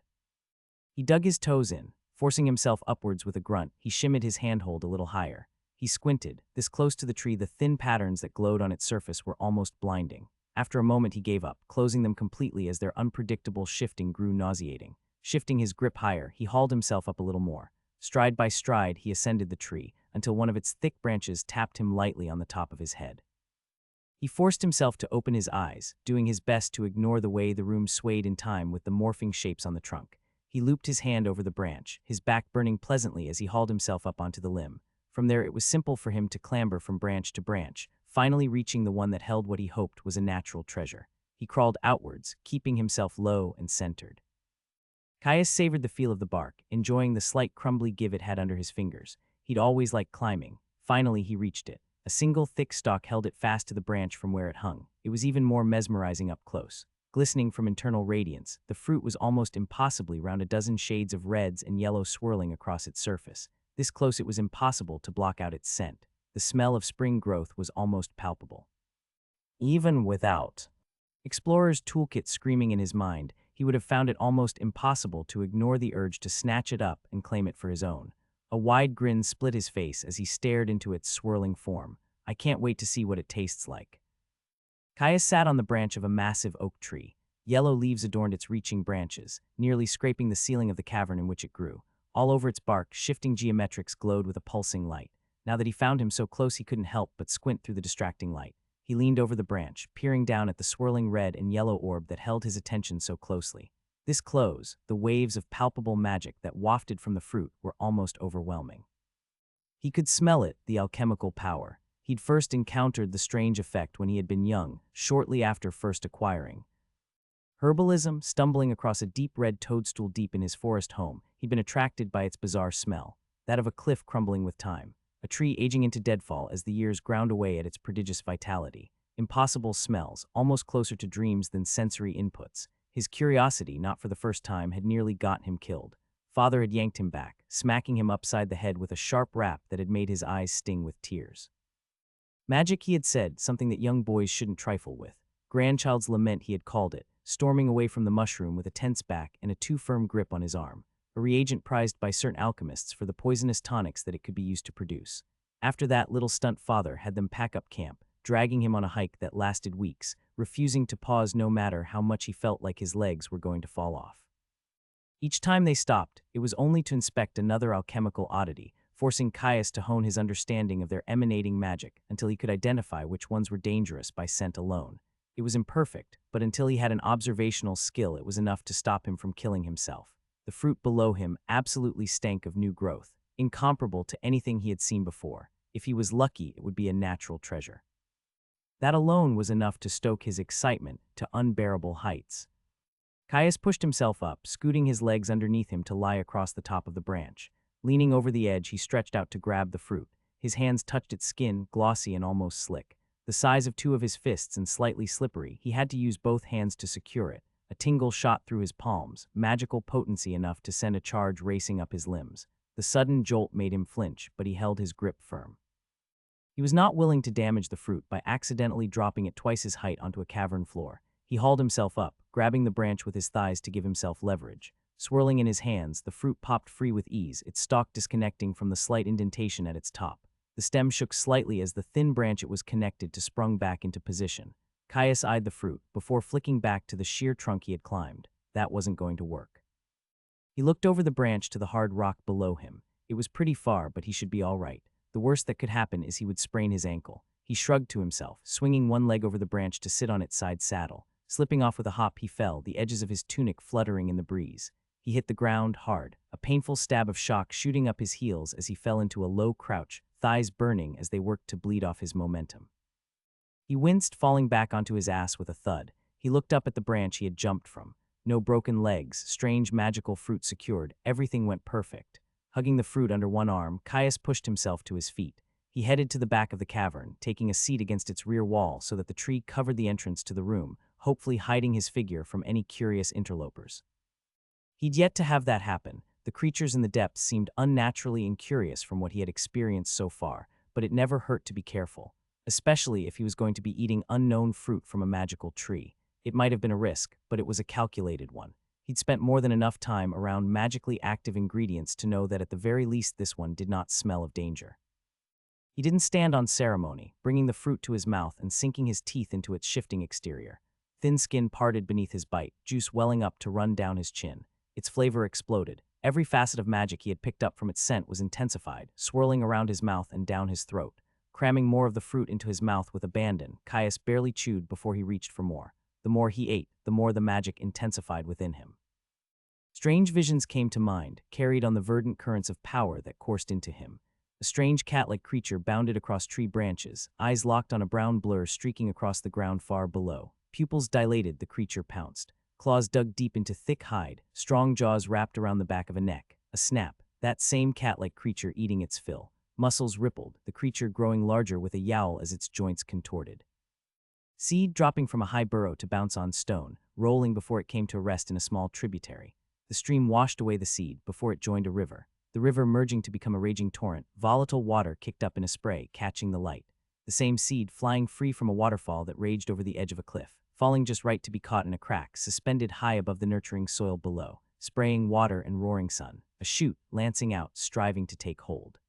He dug his toes in, forcing himself upwards with a grunt. He shimmied his handhold a little higher. He squinted. This close to the tree, the thin patterns that glowed on its surface were almost blinding. After a moment, he gave up, closing them completely as their unpredictable shifting grew nauseating. Shifting his grip higher, he hauled himself up a little more. Stride by stride, he ascended the tree, until one of its thick branches tapped him lightly on the top of his head. He forced himself to open his eyes, doing his best to ignore the way the room swayed in time with the morphing shapes on the trunk. He looped his hand over the branch, his back burning pleasantly as he hauled himself up onto the limb. From there, it was simple for him to clamber from branch to branch, finally reaching the one that held what he hoped was a natural treasure. He crawled outwards, keeping himself low and centered. Caius savored the feel of the bark, enjoying the slight crumbly give it had under his fingers. He'd always liked climbing. Finally, he reached it. A single thick stalk held it fast to the branch from where it hung. It was even more mesmerizing up close. Glistening from internal radiance, the fruit was almost impossibly round a dozen shades of reds and yellow swirling across its surface. This close it was impossible to block out its scent. The smell of spring growth was almost palpable. Even without Explorer's toolkit screaming in his mind, he would have found it almost impossible to ignore the urge to snatch it up and claim it for his own. A wide grin split his face as he stared into its swirling form. I can't wait to see what it tastes like. Caius sat on the branch of a massive oak tree. Yellow leaves adorned its reaching branches, nearly scraping the ceiling of the cavern in which it grew. All over its bark, shifting geometrics glowed with a pulsing light. Now that he found him so close, he couldn't help but squint through the distracting light. He leaned over the branch, peering down at the swirling red and yellow orb that held his attention so closely. This close, the waves of palpable magic that wafted from the fruit were almost overwhelming. He could smell it, the alchemical power. He'd first encountered the strange effect when he had been young, shortly after first acquiring herbalism. Stumbling across a deep red toadstool deep in his forest home, he'd been attracted by its bizarre smell, that of a cliff crumbling with time, a tree aging into deadfall as the years ground away at its prodigious vitality. Impossible smells, almost closer to dreams than sensory inputs. His curiosity, not for the first time, had nearly gotten him killed. Father had yanked him back, smacking him upside the head with a sharp rap that had made his eyes sting with tears. Magic, he had said, something that young boys shouldn't trifle with. Grandchild's lament, he had called it, storming away from the mushroom with a tense back and a too firm grip on his arm, a reagent prized by certain alchemists for the poisonous tonics that it could be used to produce. After that, little stunt father had them pack up camp, dragging him on a hike that lasted weeks, refusing to pause no matter how much he felt like his legs were going to fall off. Each time they stopped, it was only to inspect another alchemical oddity, forcing Caius to hone his understanding of their emanating magic until he could identify which ones were dangerous by scent alone. It was imperfect, but until he had an observational skill, it was enough to stop him from killing himself. The fruit below him absolutely stank of new growth, incomparable to anything he had seen before. If he was lucky, it would be a natural treasure. That alone was enough to stoke his excitement to unbearable heights. Caius pushed himself up, scooting his legs underneath him to lie across the top of the branch. Leaning over the edge, he stretched out to grab the fruit. His hands touched its skin, glossy and almost slick. The size of two of his fists and slightly slippery, he had to use both hands to secure it. A tingle shot through his palms, magical potency enough to send a charge racing up his limbs. The sudden jolt made him flinch, but he held his grip firm. He was not willing to damage the fruit by accidentally dropping it twice his height onto a cavern floor. He hauled himself up, grabbing the branch with his thighs to give himself leverage. Swirling in his hands, the fruit popped free with ease, its stalk disconnecting from the slight indentation at its top. The stem shook slightly as the thin branch it was connected to sprung back into position. Caius eyed the fruit, before flicking back to the sheer trunk he had climbed. That wasn't going to work. He looked over the branch to the hard rock below him. It was pretty far, but he should be all right. The worst that could happen is he would sprain his ankle. He shrugged to himself, swinging one leg over the branch to sit on its side saddle. Slipping off with a hop, he fell, the edges of his tunic fluttering in the breeze. He hit the ground hard, a painful stab of shock shooting up his heels as he fell into a low crouch, thighs burning as they worked to bleed off his momentum. He winced, falling back onto his ass with a thud. He looked up at the branch he had jumped from. No broken legs, strange magical fruit secured, everything went perfect. Hugging the fruit under one arm, Caius pushed himself to his feet. He headed to the back of the cavern, taking a seat against its rear wall so that the tree covered the entrance to the room, hopefully hiding his figure from any curious interlopers. He'd yet to have that happen. The creatures in the depths seemed unnaturally incurious from what he had experienced so far, but it never hurt to be careful, especially if he was going to be eating unknown fruit from a magical tree. It might have been a risk, but it was a calculated one. He'd spent more than enough time around magically active ingredients to know that at the very least this one did not smell of danger. He didn't stand on ceremony, bringing the fruit to his mouth and sinking his teeth into its shifting exterior. Thin skin parted beneath his bite, juice welling up to run down his chin. Its flavor exploded. Every facet of magic he had picked up from its scent was intensified, swirling around his mouth and down his throat. Cramming more of the fruit into his mouth with abandon, Caius barely chewed before he reached for more. The more he ate, the more the magic intensified within him. Strange visions came to mind, carried on the verdant currents of power that coursed into him. A strange cat-like creature bounded across tree branches, eyes locked on a brown blur streaking across the ground far below. Pupils dilated, the creature pounced. Claws dug deep into thick hide, strong jaws wrapped around the back of a neck. A snap, that same cat-like creature eating its fill. Muscles rippled, the creature growing larger with a yowl as its joints contorted. Seed dropping from a high burrow to bounce on stone, rolling before it came to rest in a small tributary. The stream washed away the seed before it joined a river. The river merging to become a raging torrent, volatile water kicked up in a spray, catching the light. The same seed flying free from a waterfall that raged over the edge of a cliff, falling just right to be caught in a crack, suspended high above the nurturing soil below, spraying water and roaring sun. A shoot, lancing out, striving to take hold.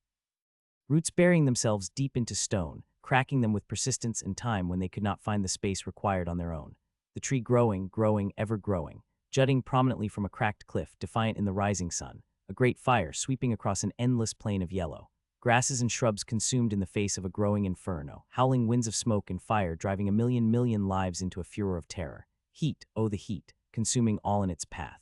Roots burying themselves deep into stone, cracking them with persistence and time when they could not find the space required on their own. The tree growing, ever growing, jutting prominently from a cracked cliff, defiant in the rising sun. A great fire sweeping across an endless plain of yellow. Grasses and shrubs consumed in the face of a growing inferno, howling winds of smoke and fire driving a million lives into a furor of terror. Heat, oh the heat, consuming all in its path.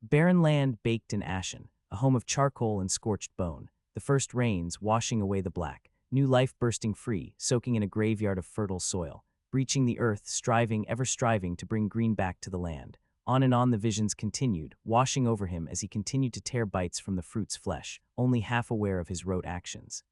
Barren land baked and ashen, a home of charcoal and scorched bone. The first rains washing away the black, new life bursting free, soaking in a graveyard of fertile soil, breaching the earth, striving, ever striving to bring green back to the land. On and on the visions continued, washing over him as he continued to tear bites from the fruit's flesh, only half aware of his rote actions.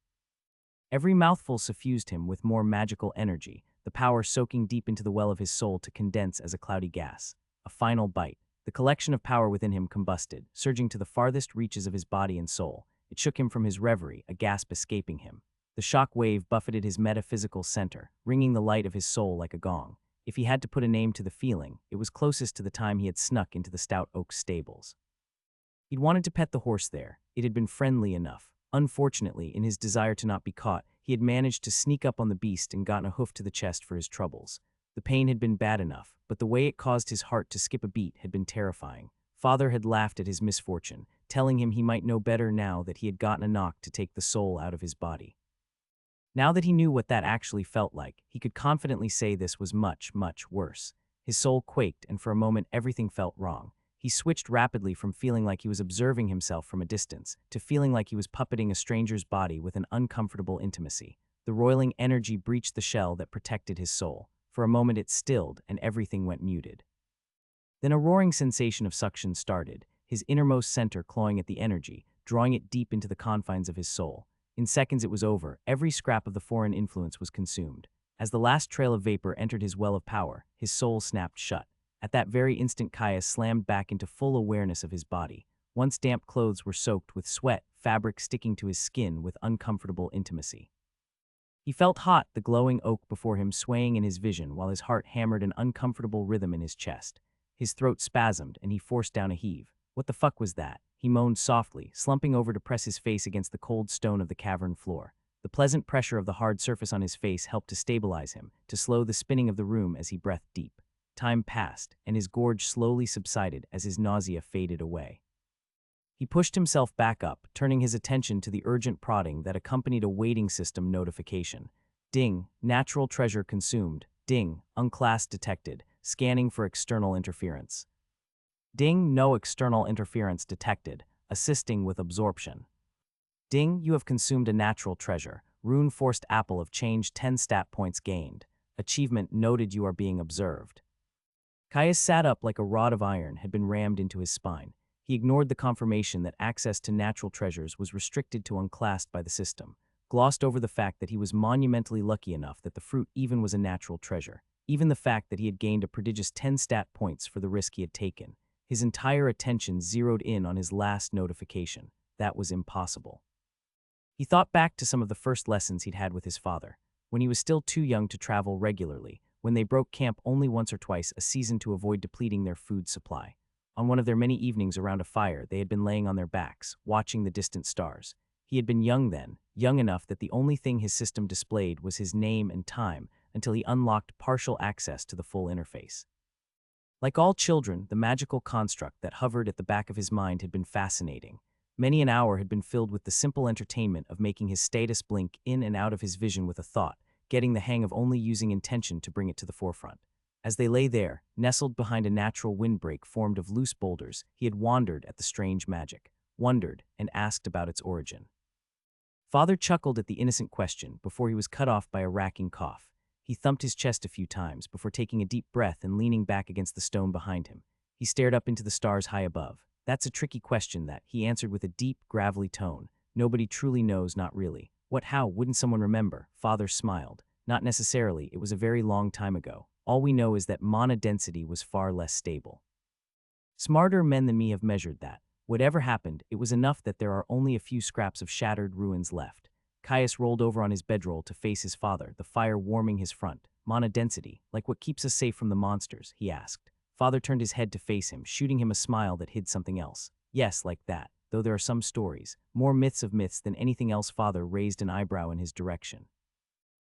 Every mouthful suffused him with more magical energy, the power soaking deep into the well of his soul to condense as a cloudy gas. A final bite. The collection of power within him combusted, surging to the farthest reaches of his body and soul. It shook him from his reverie, a gasp escaping him. The shock wave buffeted his metaphysical center, ringing the light of his soul like a gong. If he had to put a name to the feeling, it was closest to the time he had snuck into the stout oak stables. He'd wanted to pet the horse there. It had been friendly enough. Unfortunately, in his desire to not be caught, he had managed to sneak up on the beast and gotten a hoof to the chest for his troubles. The pain had been bad enough, but the way it caused his heart to skip a beat had been terrifying. Father had laughed at his misfortune, telling him he might know better now that he had gotten a knock to take the soul out of his body. Now that he knew what that actually felt like, he could confidently say this was much, much worse. His soul quaked, and for a moment everything felt wrong. He switched rapidly from feeling like he was observing himself from a distance to feeling like he was puppeting a stranger's body with an uncomfortable intimacy. The roiling energy breached the shell that protected his soul. For a moment it stilled, and everything went muted. Then a roaring sensation of suction started, his innermost center clawing at the energy, drawing it deep into the confines of his soul. In seconds it was over, every scrap of the foreign influence was consumed. As the last trail of vapor entered his well of power, his soul snapped shut. At that very instant Caius slammed back into full awareness of his body. Once damp clothes were soaked with sweat, fabric sticking to his skin with uncomfortable intimacy. He felt hot, the glowing oak before him swaying in his vision while his heart hammered an uncomfortable rhythm in his chest. His throat spasmed and he forced down a heave. What the fuck was that? He moaned softly, slumping over to press his face against the cold stone of the cavern floor. The pleasant pressure of the hard surface on his face helped to stabilize him, to slow the spinning of the room as he breathed deep. Time passed, and his gorge slowly subsided as his nausea faded away. He pushed himself back up, turning his attention to the urgent prodding that accompanied a waiting system notification. Ding, natural treasure consumed. Ding, unclassed detected, scanning for external interference. Ding, no external interference detected, assisting with absorption. Ding, you have consumed a natural treasure. Rune forced apple of change 10 stat points gained. Achievement noted, you are being observed. Caius sat up like a rod of iron had been rammed into his spine. He ignored the confirmation that access to natural treasures was restricted to unclassed by the system, glossed over the fact that he was monumentally lucky enough that the fruit even was a natural treasure, even the fact that he had gained a prodigious 10 stat points for the risk he had taken. His entire attention zeroed in on his last notification. That was impossible. He thought back to some of the first lessons he'd had with his father, when he was still too young to travel regularly, when they broke camp only once or twice a season to avoid depleting their food supply. On one of their many evenings around a fire, they had been laying on their backs, watching the distant stars. He had been young then, young enough that the only thing his system displayed was his name and time until he unlocked partial access to the full interface. Like all children, the magical construct that hovered at the back of his mind had been fascinating. Many an hour had been filled with the simple entertainment of making his status blink in and out of his vision with a thought, getting the hang of only using intention to bring it to the forefront. As they lay there, nestled behind a natural windbreak formed of loose boulders, he had wondered at the strange magic, wondered, and asked about its origin. Father chuckled at the innocent question before he was cut off by a racking cough. He thumped his chest a few times before taking a deep breath and leaning back against the stone behind him. He stared up into the stars high above. That's a tricky question, that, he answered with a deep, gravelly tone. Nobody truly knows, not really. What, how, wouldn't someone remember? Father smiled. Not necessarily, it was a very long time ago. All we know is that mana density was far less stable. Smarter men than me have measured that. Whatever happened, it was enough that there are only a few scraps of shattered ruins left. Caius rolled over on his bedroll to face his father, the fire warming his front. Mana density, like what keeps us safe from the monsters, he asked. Father turned his head to face him, shooting him a smile that hid something else. Yes, like that, though there are some stories, more myths of myths than anything else. Father raised an eyebrow in his direction.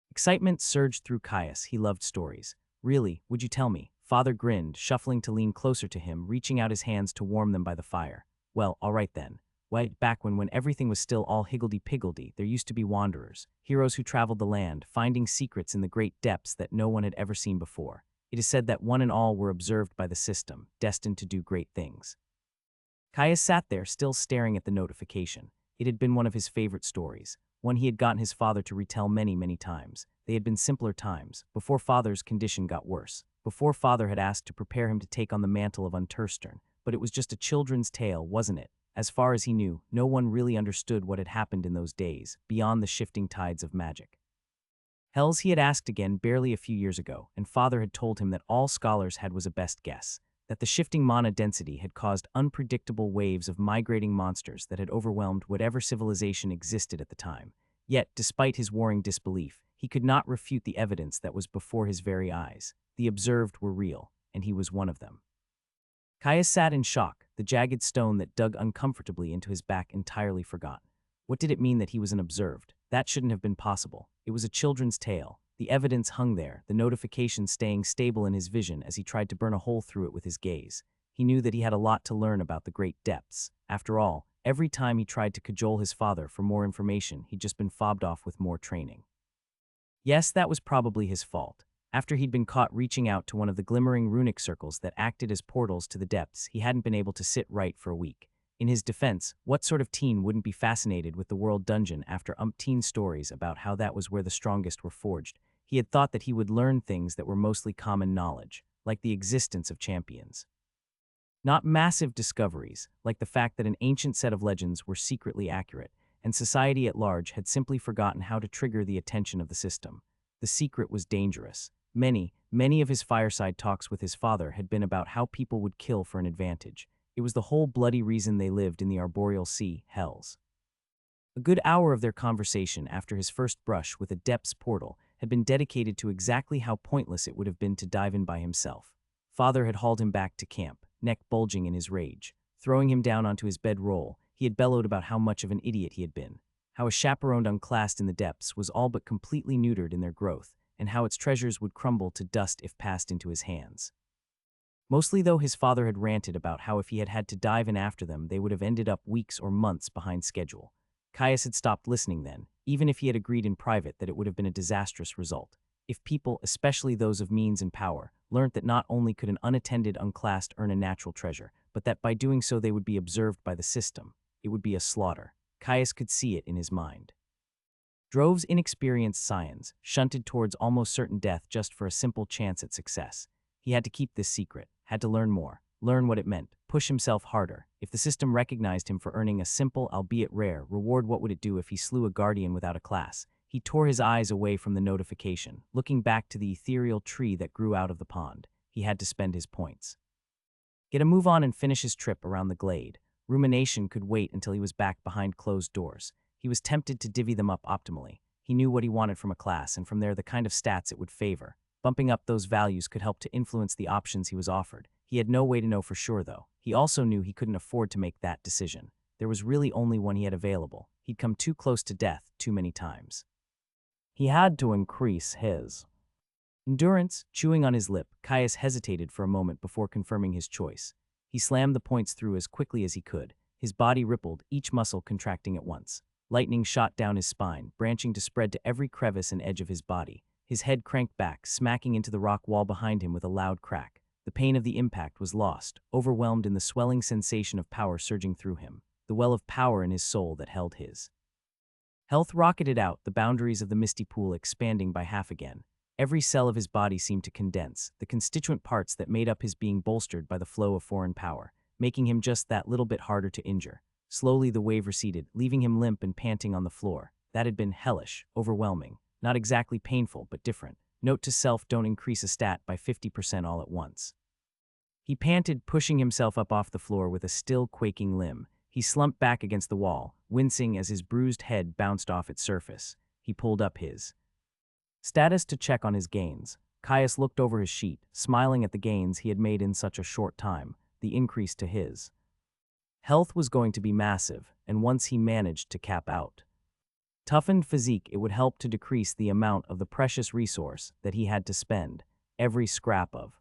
Excitement surged through Caius. He loved stories. Really, would you tell me? Father grinned, shuffling to lean closer to him, reaching out his hands to warm them by the fire. Well, all right then. Back when everything was still all higgledy-piggledy, there used to be wanderers, heroes who traveled the land, finding secrets in the great depths that no one had ever seen before. It is said that one and all were observed by the system, destined to do great things. Caius sat there, still staring at the notification. It had been one of his favorite stories, one he had gotten his father to retell many, many times. They had been simpler times, before father's condition got worse, before father had asked to prepare him to take on the mantle of Unterstern. But it was just a children's tale, wasn't it? As far as he knew, no one really understood what had happened in those days, beyond the shifting tides of magic. Hells he had asked again barely a few years ago, and father had told him that all scholars had was a best guess, that the shifting mana density had caused unpredictable waves of migrating monsters that had overwhelmed whatever civilization existed at the time. Yet, despite his warring disbelief, he could not refute the evidence that was before his very eyes. The observed were real, and he was one of them. Caius sat in shock, the jagged stone that dug uncomfortably into his back entirely forgot. What did it mean that he was an observed? That shouldn't have been possible. It was a children's tale. The evidence hung there, the notification staying stable in his vision as he tried to burn a hole through it with his gaze. He knew that he had a lot to learn about the great depths. After all, every time he tried to cajole his father for more information, he'd just been fobbed off with more training. Yes, that was probably his fault. After he'd been caught reaching out to one of the glimmering runic circles that acted as portals to the depths, he hadn't been able to sit right for a week. In his defense, what sort of teen wouldn't be fascinated with the world dungeon after umpteen stories about how that was where the strongest were forged? He had thought that he would learn things that were mostly common knowledge, like the existence of champions. Not massive discoveries, like the fact that an ancient set of legends were secretly accurate, and society at large had simply forgotten how to trigger the attention of the system. The secret was dangerous. Many of his fireside talks with his father had been about how people would kill for an advantage. It was the whole bloody reason they lived in the arboreal sea, Hells. A good hour of their conversation after his first brush with a depths portal had been dedicated to exactly how pointless it would have been to dive in by himself. Father had hauled him back to camp, neck bulging in his rage. Throwing him down onto his bedroll, he had bellowed about how much of an idiot he had been, how a chaperoned unclassed in the depths was all but completely neutered in their growth, and how its treasures would crumble to dust if passed into his hands. Mostly though, his father had ranted about how if he had had to dive in after them, they would have ended up weeks or months behind schedule. Caius had stopped listening then, even if he had agreed in private that it would have been a disastrous result. If people, especially those of means and power, learnt that not only could an unattended unclassed earn a natural treasure, but that by doing so they would be observed by the system, it would be a slaughter. Caius could see it in his mind. Drove's inexperienced scions, shunted towards almost certain death just for a simple chance at success. He had to keep this secret, had to learn more, learn what it meant, push himself harder. If the system recognized him for earning a simple, albeit rare, reward, what would it do if he slew a guardian without a class? He tore his eyes away from the notification, looking back to the ethereal tree that grew out of the pond. He had to spend his points. Get a move on and finish his trip around the glade. Rumination could wait until he was back behind closed doors. He was tempted to divvy them up optimally. He knew what he wanted from a class, and from there the kind of stats it would favor. Bumping up those values could help to influence the options he was offered. He had no way to know for sure, though. He also knew he couldn't afford to make that decision. There was really only one he had available. He'd come too close to death too many times. He had to increase his endurance. Chewing on his lip, Caius hesitated for a moment before confirming his choice. He slammed the points through as quickly as he could. His body rippled, each muscle contracting at once. Lightning shot down his spine, branching to spread to every crevice and edge of his body. His head cranked back, smacking into the rock wall behind him with a loud crack. The pain of the impact was lost, overwhelmed in the swelling sensation of power surging through him, the well of power in his soul that held his. Health rocketed out, the boundaries of the misty pool expanding by half again. Every cell of his body seemed to condense, the constituent parts that made up his being bolstered by the flow of foreign power, making him just that little bit harder to injure. Slowly the wave receded, leaving him limp and panting on the floor. That had been hellish, overwhelming. Not exactly painful, but different. Note to self: don't increase a stat by 50% all at once. He panted, pushing himself up off the floor with a still quaking limb. He slumped back against the wall, wincing as his bruised head bounced off its surface. He pulled up his status to check on his gains. Caius looked over his sheet, smiling at the gains he had made in such a short time. The increase to his health was going to be massive, and once he managed to cap out toughened physique, it would help to decrease the amount of the precious resource that he had to spend. Every scrap of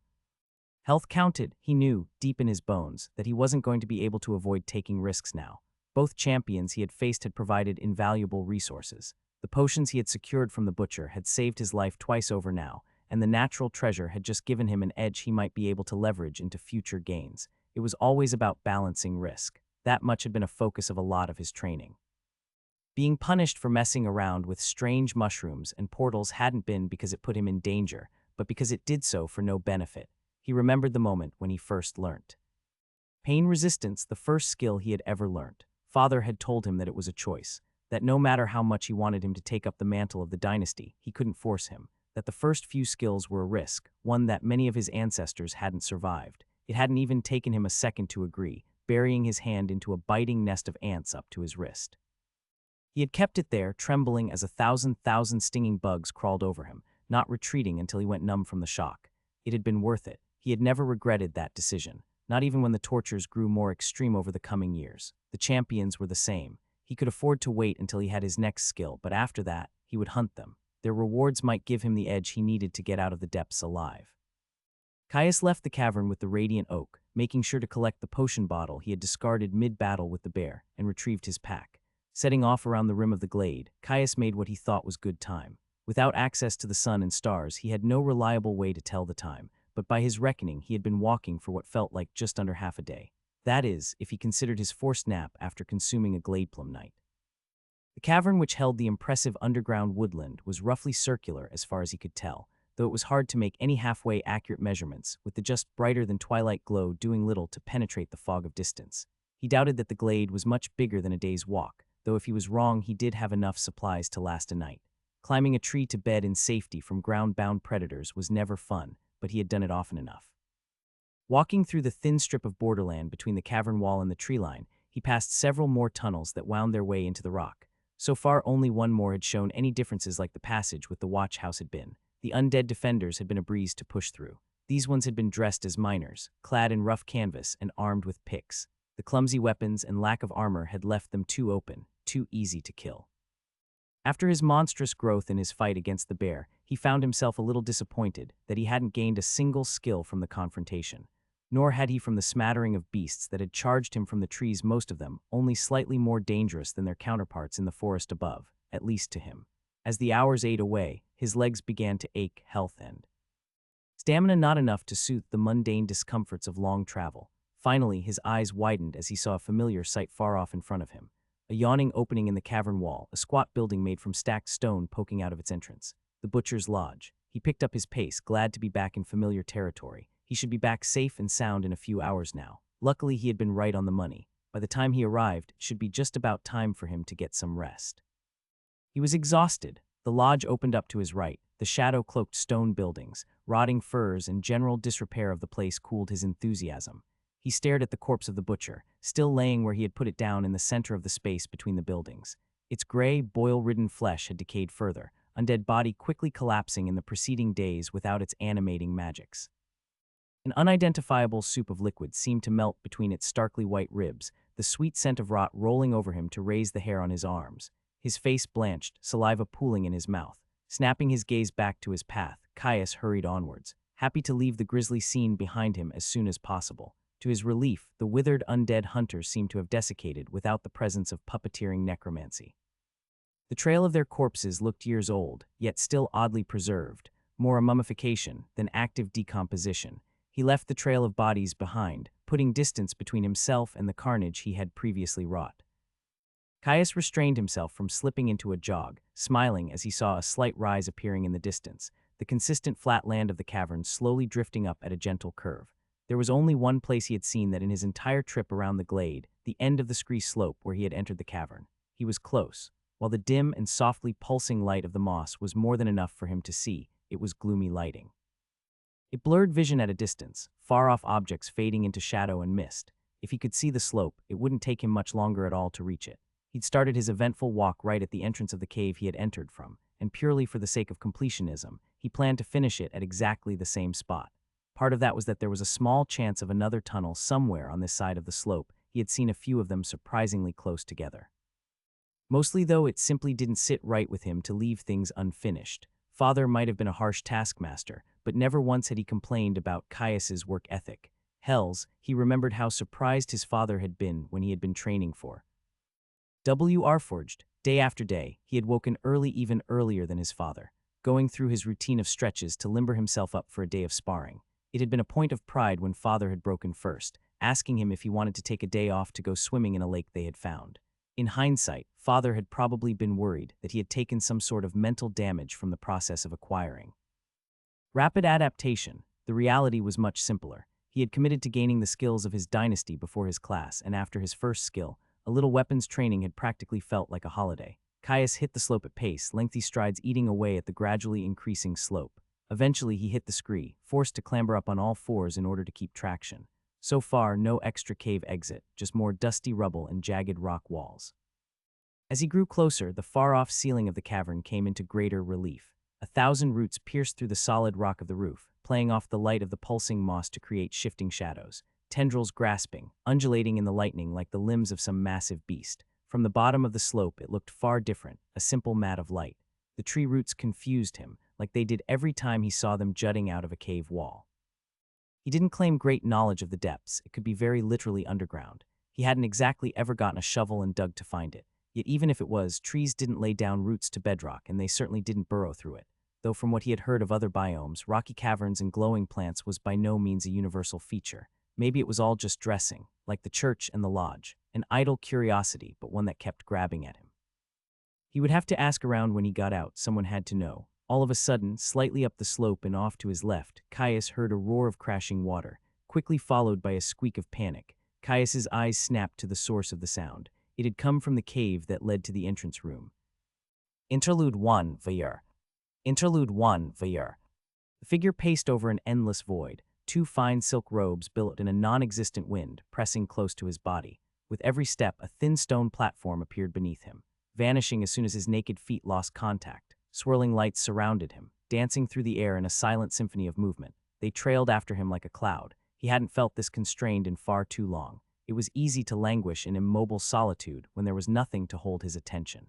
health counted. He knew, deep in his bones, that he wasn't going to be able to avoid taking risks now. Both champions he had faced had provided invaluable resources. The potions he had secured from the butcher had saved his life twice over now, and the natural treasure had just given him an edge he might be able to leverage into future gains. It was always about balancing risk. That much had been a focus of a lot of his training. Being punished for messing around with strange mushrooms and portals hadn't been because it put him in danger, but because it did so for no benefit. He remembered the moment when he first learnt pain resistance, the first skill he had ever learned. Father had told him that it was a choice, that no matter how much he wanted him to take up the mantle of the dynasty, he couldn't force him, that the first few skills were a risk, one that many of his ancestors hadn't survived. It hadn't even taken him a second to agree, burying his hand into a biting nest of ants up to his wrist. He had kept it there, trembling as 1,000 stinging bugs crawled over him, not retreating until he went numb from the shock. It had been worth it. He had never regretted that decision, not even when the tortures grew more extreme over the coming years. The champions were the same. He could afford to wait until he had his next skill, but after that, he would hunt them. Their rewards might give him the edge he needed to get out of the depths alive. Caius left the cavern with the radiant oak, making sure to collect the potion bottle he had discarded mid-battle with the bear, and retrieved his pack. Setting off around the rim of the glade, Caius made what he thought was good time. Without access to the sun and stars, he had no reliable way to tell the time, but by his reckoning he had been walking for what felt like just under half a day. That is, if he considered his forced nap after consuming a glade plum night. The cavern, which held the impressive underground woodland, was roughly circular as far as he could tell, though it was hard to make any halfway accurate measurements, with the just brighter-than-twilight glow doing little to penetrate the fog of distance. He doubted that the glade was much bigger than a day's walk, though if he was wrong he did have enough supplies to last a night. Climbing a tree to bed in safety from ground-bound predators was never fun, but he had done it often enough. Walking through the thin strip of borderland between the cavern wall and the tree line, he passed several more tunnels that wound their way into the rock. So far, only one more had shown any differences like the passage with the watch house had been. The undead defenders had been a breeze to push through. These ones had been dressed as miners, clad in rough canvas and armed with picks. The clumsy weapons and lack of armor had left them too open, too easy to kill. After his monstrous growth in his fight against the bear, he found himself a little disappointed that he hadn't gained a single skill from the confrontation. Nor had he from the smattering of beasts that had charged him from the trees, most of them only slightly more dangerous than their counterparts in the forest above, at least to him. As the hours ate away, his legs began to ache, health and stamina not enough to suit the mundane discomforts of long travel. Finally, his eyes widened as he saw a familiar sight far off in front of him. A yawning opening in the cavern wall, a squat building made from stacked stone poking out of its entrance. The butcher's lodge. He picked up his pace, glad to be back in familiar territory. He should be back safe and sound in a few hours now. Luckily, he had been right on the money. By the time he arrived, it should be just about time for him to get some rest. He was exhausted. The lodge opened up to his right. The shadow-cloaked stone buildings, rotting furs, and general disrepair of the place cooled his enthusiasm. He stared at the corpse of the butcher, still laying where he had put it down in the center of the space between the buildings. Its gray, boil-ridden flesh had decayed further, undead body quickly collapsing in the preceding days without its animating magics. An unidentifiable soup of liquid seemed to melt between its starkly white ribs, the sweet scent of rot rolling over him to raise the hair on his arms. His face blanched, saliva pooling in his mouth. Snapping his gaze back to his path, Caius hurried onwards, happy to leave the grisly scene behind him as soon as possible. To his relief, the withered undead hunters seemed to have desiccated without the presence of puppeteering necromancy. The trail of their corpses looked years old, yet still oddly preserved, more a mummification than active decomposition. He left the trail of bodies behind, putting distance between himself and the carnage he had previously wrought. Caius restrained himself from slipping into a jog, smiling as he saw a slight rise appearing in the distance, the consistent flat land of the cavern slowly drifting up at a gentle curve. There was only one place he had seen that in his entire trip around the glade, the end of the scree slope where he had entered the cavern. He was close. While the dim and softly pulsing light of the moss was more than enough for him to see, it was gloomy lighting. It blurred vision at a distance, far-off objects fading into shadow and mist. If he could see the slope, it wouldn't take him much longer at all to reach it. He'd started his eventful walk right at the entrance of the cave he had entered from, and purely for the sake of completionism, he planned to finish it at exactly the same spot. Part of that was that there was a small chance of another tunnel somewhere on this side of the slope. He had seen a few of them surprisingly close together. Mostly, though, it simply didn't sit right with him to leave things unfinished. Father might have been a harsh taskmaster, but never once had he complained about Caius's work ethic. Hells, he remembered how surprised his father had been when he had been training for Forged. Day after day, he had woken early, even earlier than his father, going through his routine of stretches to limber himself up for a day of sparring. It had been a point of pride when father had broken first, asking him if he wanted to take a day off to go swimming in a lake they had found. In hindsight, father had probably been worried that he had taken some sort of mental damage from the process of acquiring. Rapid adaptation. The reality was much simpler. He had committed to gaining the skills of his dynasty before his class, and after his first skill, a little weapons training had practically felt like a holiday. Caius hit the slope at pace, lengthy strides eating away at the gradually increasing slope. Eventually, he hit the scree, forced to clamber up on all fours in order to keep traction. So far, no extra cave exit, just more dusty rubble and jagged rock walls. As he grew closer, the far-off ceiling of the cavern came into greater relief. 1,000 roots pierced through the solid rock of the roof, playing off the light of the pulsing moss to create shifting shadows, tendrils grasping, undulating in the lightning like the limbs of some massive beast. From the bottom of the slope, it looked far different, a simple mat of light. The tree roots confused him, like they did every time he saw them jutting out of a cave wall. He didn't claim great knowledge of the depths. It could be very literally underground. He hadn't exactly ever gotten a shovel and dug to find it. Yet even if it was, trees didn't lay down roots to bedrock, and they certainly didn't burrow through it. Though from what he had heard of other biomes, rocky caverns and glowing plants was by no means a universal feature. Maybe it was all just dressing, like the church and the lodge, an idle curiosity, but one that kept grabbing at him. He would have to ask around when he got out, someone had to know. All of a sudden, slightly up the slope and off to his left, Caius heard a roar of crashing water, quickly followed by a squeak of panic. Caius's eyes snapped to the source of the sound. It had come from the cave that led to the entrance room. Interlude 1, Vayur. Interlude 1, Vayur. The figure paced over an endless void, two fine silk robes built in a non-existent wind, pressing close to his body. With every step, a thin stone platform appeared beneath him, vanishing as soon as his naked feet lost contact. Swirling lights surrounded him, dancing through the air in a silent symphony of movement. They trailed after him like a cloud. He hadn't felt this constrained in far too long. It was easy to languish in immobile solitude when there was nothing to hold his attention.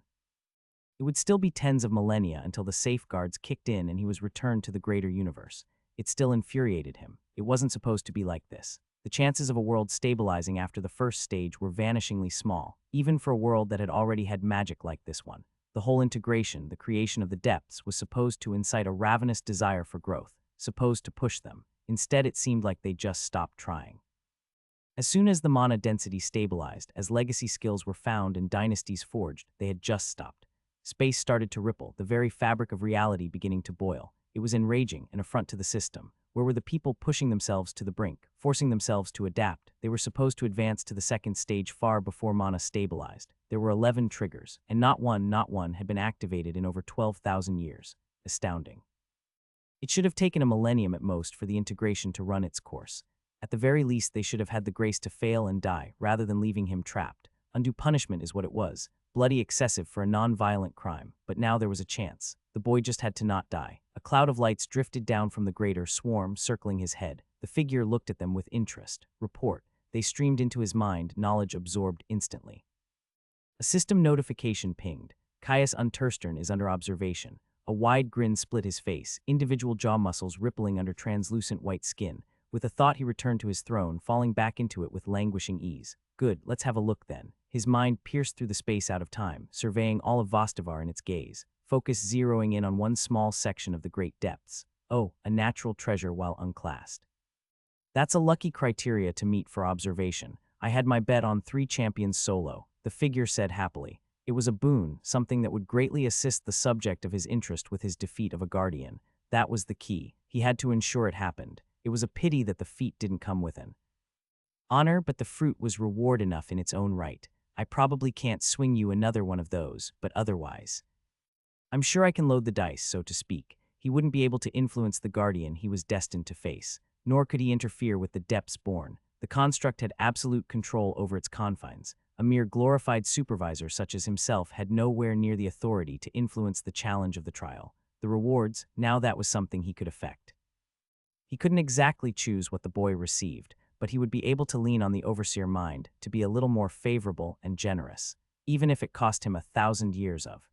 It would still be tens of millennia until the safeguards kicked in and he was returned to the greater universe. It still infuriated him. It wasn't supposed to be like this. The chances of a world stabilizing after the first stage were vanishingly small, even for a world that had already had magic like this one. The whole integration, the creation of the depths, was supposed to incite a ravenous desire for growth, supposed to push them. Instead, it seemed like they just stopped trying. As soon as the mana density stabilized, as legacy skills were found and dynasties forged, they had just stopped. Space started to ripple, the very fabric of reality beginning to boil. It was enraging, an affront to the system. Where were the people pushing themselves to the brink, forcing themselves to adapt? They were supposed to advance to the second stage far before mana stabilized. There were 11 triggers, and not one had been activated in over 12,000 years. Astounding. It should have taken a millennium at most for the integration to run its course. At the very least, they should have had the grace to fail and die, rather than leaving him trapped. Undue punishment is what it was. Bloody excessive for a non-violent crime, but now there was a chance. The boy just had to not die. A cloud of lights drifted down from the greater swarm, circling his head. The figure looked at them with interest. Report. They streamed into his mind, knowledge absorbed instantly. A system notification pinged. Caius Unterstern is under observation. A wide grin split his face, individual jaw muscles rippling under translucent white skin. With a thought, he returned to his throne, falling back into it with languishing ease. Good, let's have a look then. His mind pierced through the space out of time, surveying all of Vostivar in its gaze, focus zeroing in on one small section of the great depths. Oh, a natural treasure while unclassed. That's a lucky criteria to meet for observation. I had my bet on 3 champions solo, the figure said happily. It was a boon, something that would greatly assist the subject of his interest with his defeat of a guardian. That was the key. He had to ensure it happened. It was a pity that the feat didn't come with an honor, but the fruit was reward enough in its own right. I probably can't swing you another one of those, but otherwise, I'm sure I can load the dice, so to speak. He wouldn't be able to influence the guardian he was destined to face, nor could he interfere with the depths born. The construct had absolute control over its confines. A mere glorified supervisor such as himself had nowhere near the authority to influence the challenge of the trial. The rewards, now that was something he could affect. He couldn't exactly choose what the boy received, but he would be able to lean on the overseer mind to be a little more favorable and generous, even if it cost him 1,000 years of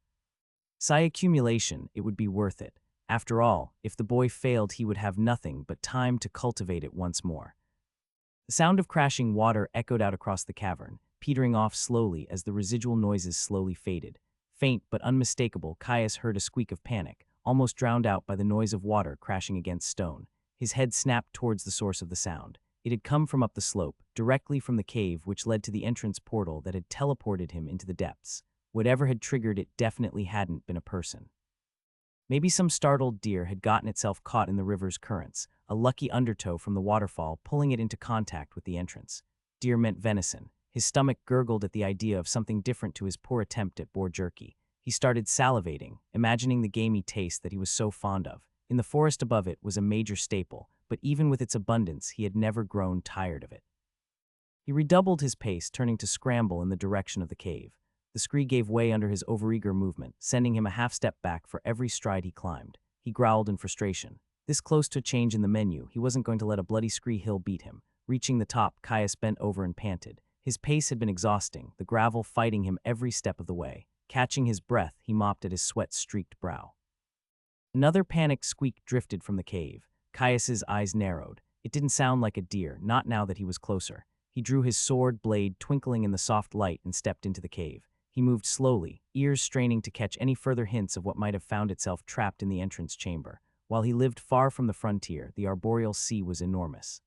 psi accumulation. It would be worth it. After all, if the boy failed, he would have nothing but time to cultivate it once more. The sound of crashing water echoed out across the cavern, petering off slowly as the residual noises slowly faded. Faint but unmistakable, Caius heard a squeak of panic, almost drowned out by the noise of water crashing against stone. His head snapped towards the source of the sound. It had come from up the slope, directly from the cave which led to the entrance portal that had teleported him into the depths. Whatever had triggered it definitely hadn't been a person. Maybe some startled deer had gotten itself caught in the river's currents, a lucky undertow from the waterfall pulling it into contact with the entrance. Deer meant venison. His stomach gurgled at the idea of something different to his poor attempt at boar jerky. He started salivating, imagining the gamey taste that he was so fond of. In the forest above it was a major staple, but even with its abundance, he had never grown tired of it. He redoubled his pace, turning to scramble in the direction of the cave. The scree gave way under his overeager movement, sending him a half-step back for every stride he climbed. He growled in frustration. This close to a change in the menu, he wasn't going to let a bloody scree hill beat him. Reaching the top, Caius bent over and panted. His pace had been exhausting, the gravel fighting him every step of the way. Catching his breath, he mopped at his sweat-streaked brow. Another panicked squeak drifted from the cave. Caius's eyes narrowed. It didn't sound like a deer, not now that he was closer. He drew his sword blade twinkling in the soft light and stepped into the cave. He moved slowly, ears straining to catch any further hints of what might have found itself trapped in the entrance chamber. While he lived far from the frontier, the arboreal sea was enormous.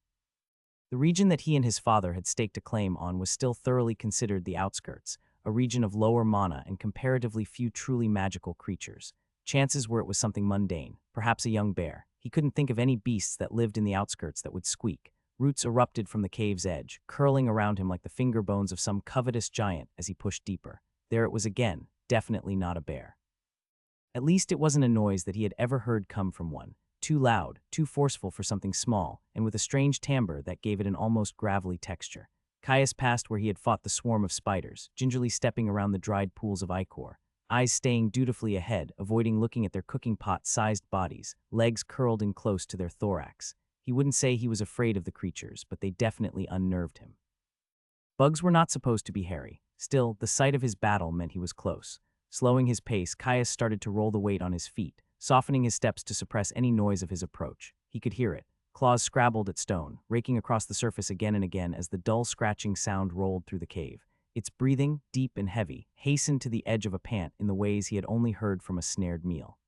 The region that he and his father had staked a claim on was still thoroughly considered the outskirts, a region of lower mana and comparatively few truly magical creatures. Chances were it was something mundane, perhaps a young bear. He couldn't think of any beasts that lived in the outskirts that would squeak. Roots erupted from the cave's edge, curling around him like the finger bones of some covetous giant as he pushed deeper. There it was again, definitely not a bear. At least it wasn't a noise that he had ever heard come from one. Too loud, too forceful for something small, and with a strange timbre that gave it an almost gravelly texture. Caius passed where he had fought the swarm of spiders, gingerly stepping around the dried pools of ichor, eyes staying dutifully ahead, avoiding looking at their cooking pot-sized bodies, legs curled in close to their thorax. He wouldn't say he was afraid of the creatures, but they definitely unnerved him. Bugs were not supposed to be hairy. Still, the sight of his battle meant he was close. Slowing his pace, Caius started to roll the weight on his feet, softening his steps to suppress any noise of his approach. He could hear it. Claws scrabbled at stone, raking across the surface again and again as the dull scratching sound rolled through the cave. Its breathing, deep and heavy, hastened to the edge of a pant in the ways he had only heard from a snared meal.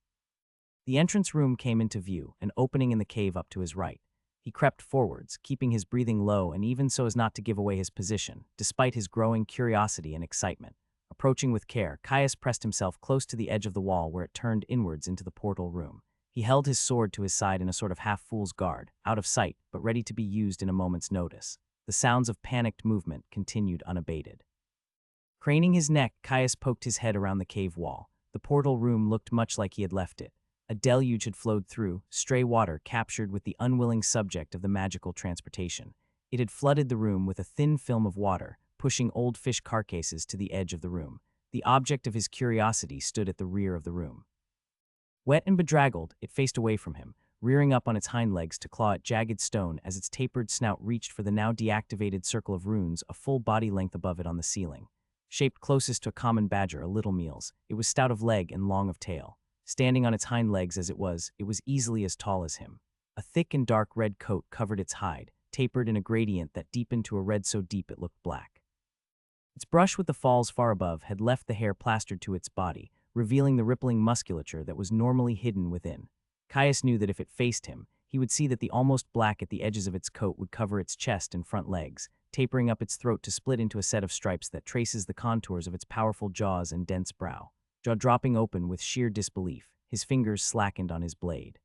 The entrance room came into view, an opening in the cave up to his right. He crept forwards, keeping his breathing low and even so as not to give away his position, despite his growing curiosity and excitement. Approaching with care, Caius pressed himself close to the edge of the wall where it turned inwards into the portal room. He held his sword to his side in a sort of half-fool's guard, out of sight, but ready to be used in a moment's notice. The sounds of panicked movement continued unabated. Craning his neck, Caius poked his head around the cave wall. The portal room looked much like he had left it. A deluge had flowed through, stray water captured with the unwilling subject of the magical transportation. It had flooded the room with a thin film of water, pushing old fish carcasses to the edge of the room. The object of his curiosity stood at the rear of the room. Wet and bedraggled, it faced away from him, rearing up on its hind legs to claw at jagged stone as its tapered snout reached for the now deactivated circle of runes a full body length above it on the ceiling. Shaped closest to a common badger, a little meals, it was stout of leg and long of tail. Standing on its hind legs as it was easily as tall as him. A thick and dark red coat covered its hide, tapered in a gradient that deepened to a red so deep it looked black. Its brush with the falls far above had left the hair plastered to its body, revealing the rippling musculature that was normally hidden within. Caius knew that if it faced him, he would see that the almost black at the edges of its coat would cover its chest and front legs, tapering up its throat to split into a set of stripes that traces the contours of its powerful jaws and dense brow. Jaw dropping open with sheer disbelief, his fingers slackened on his blade.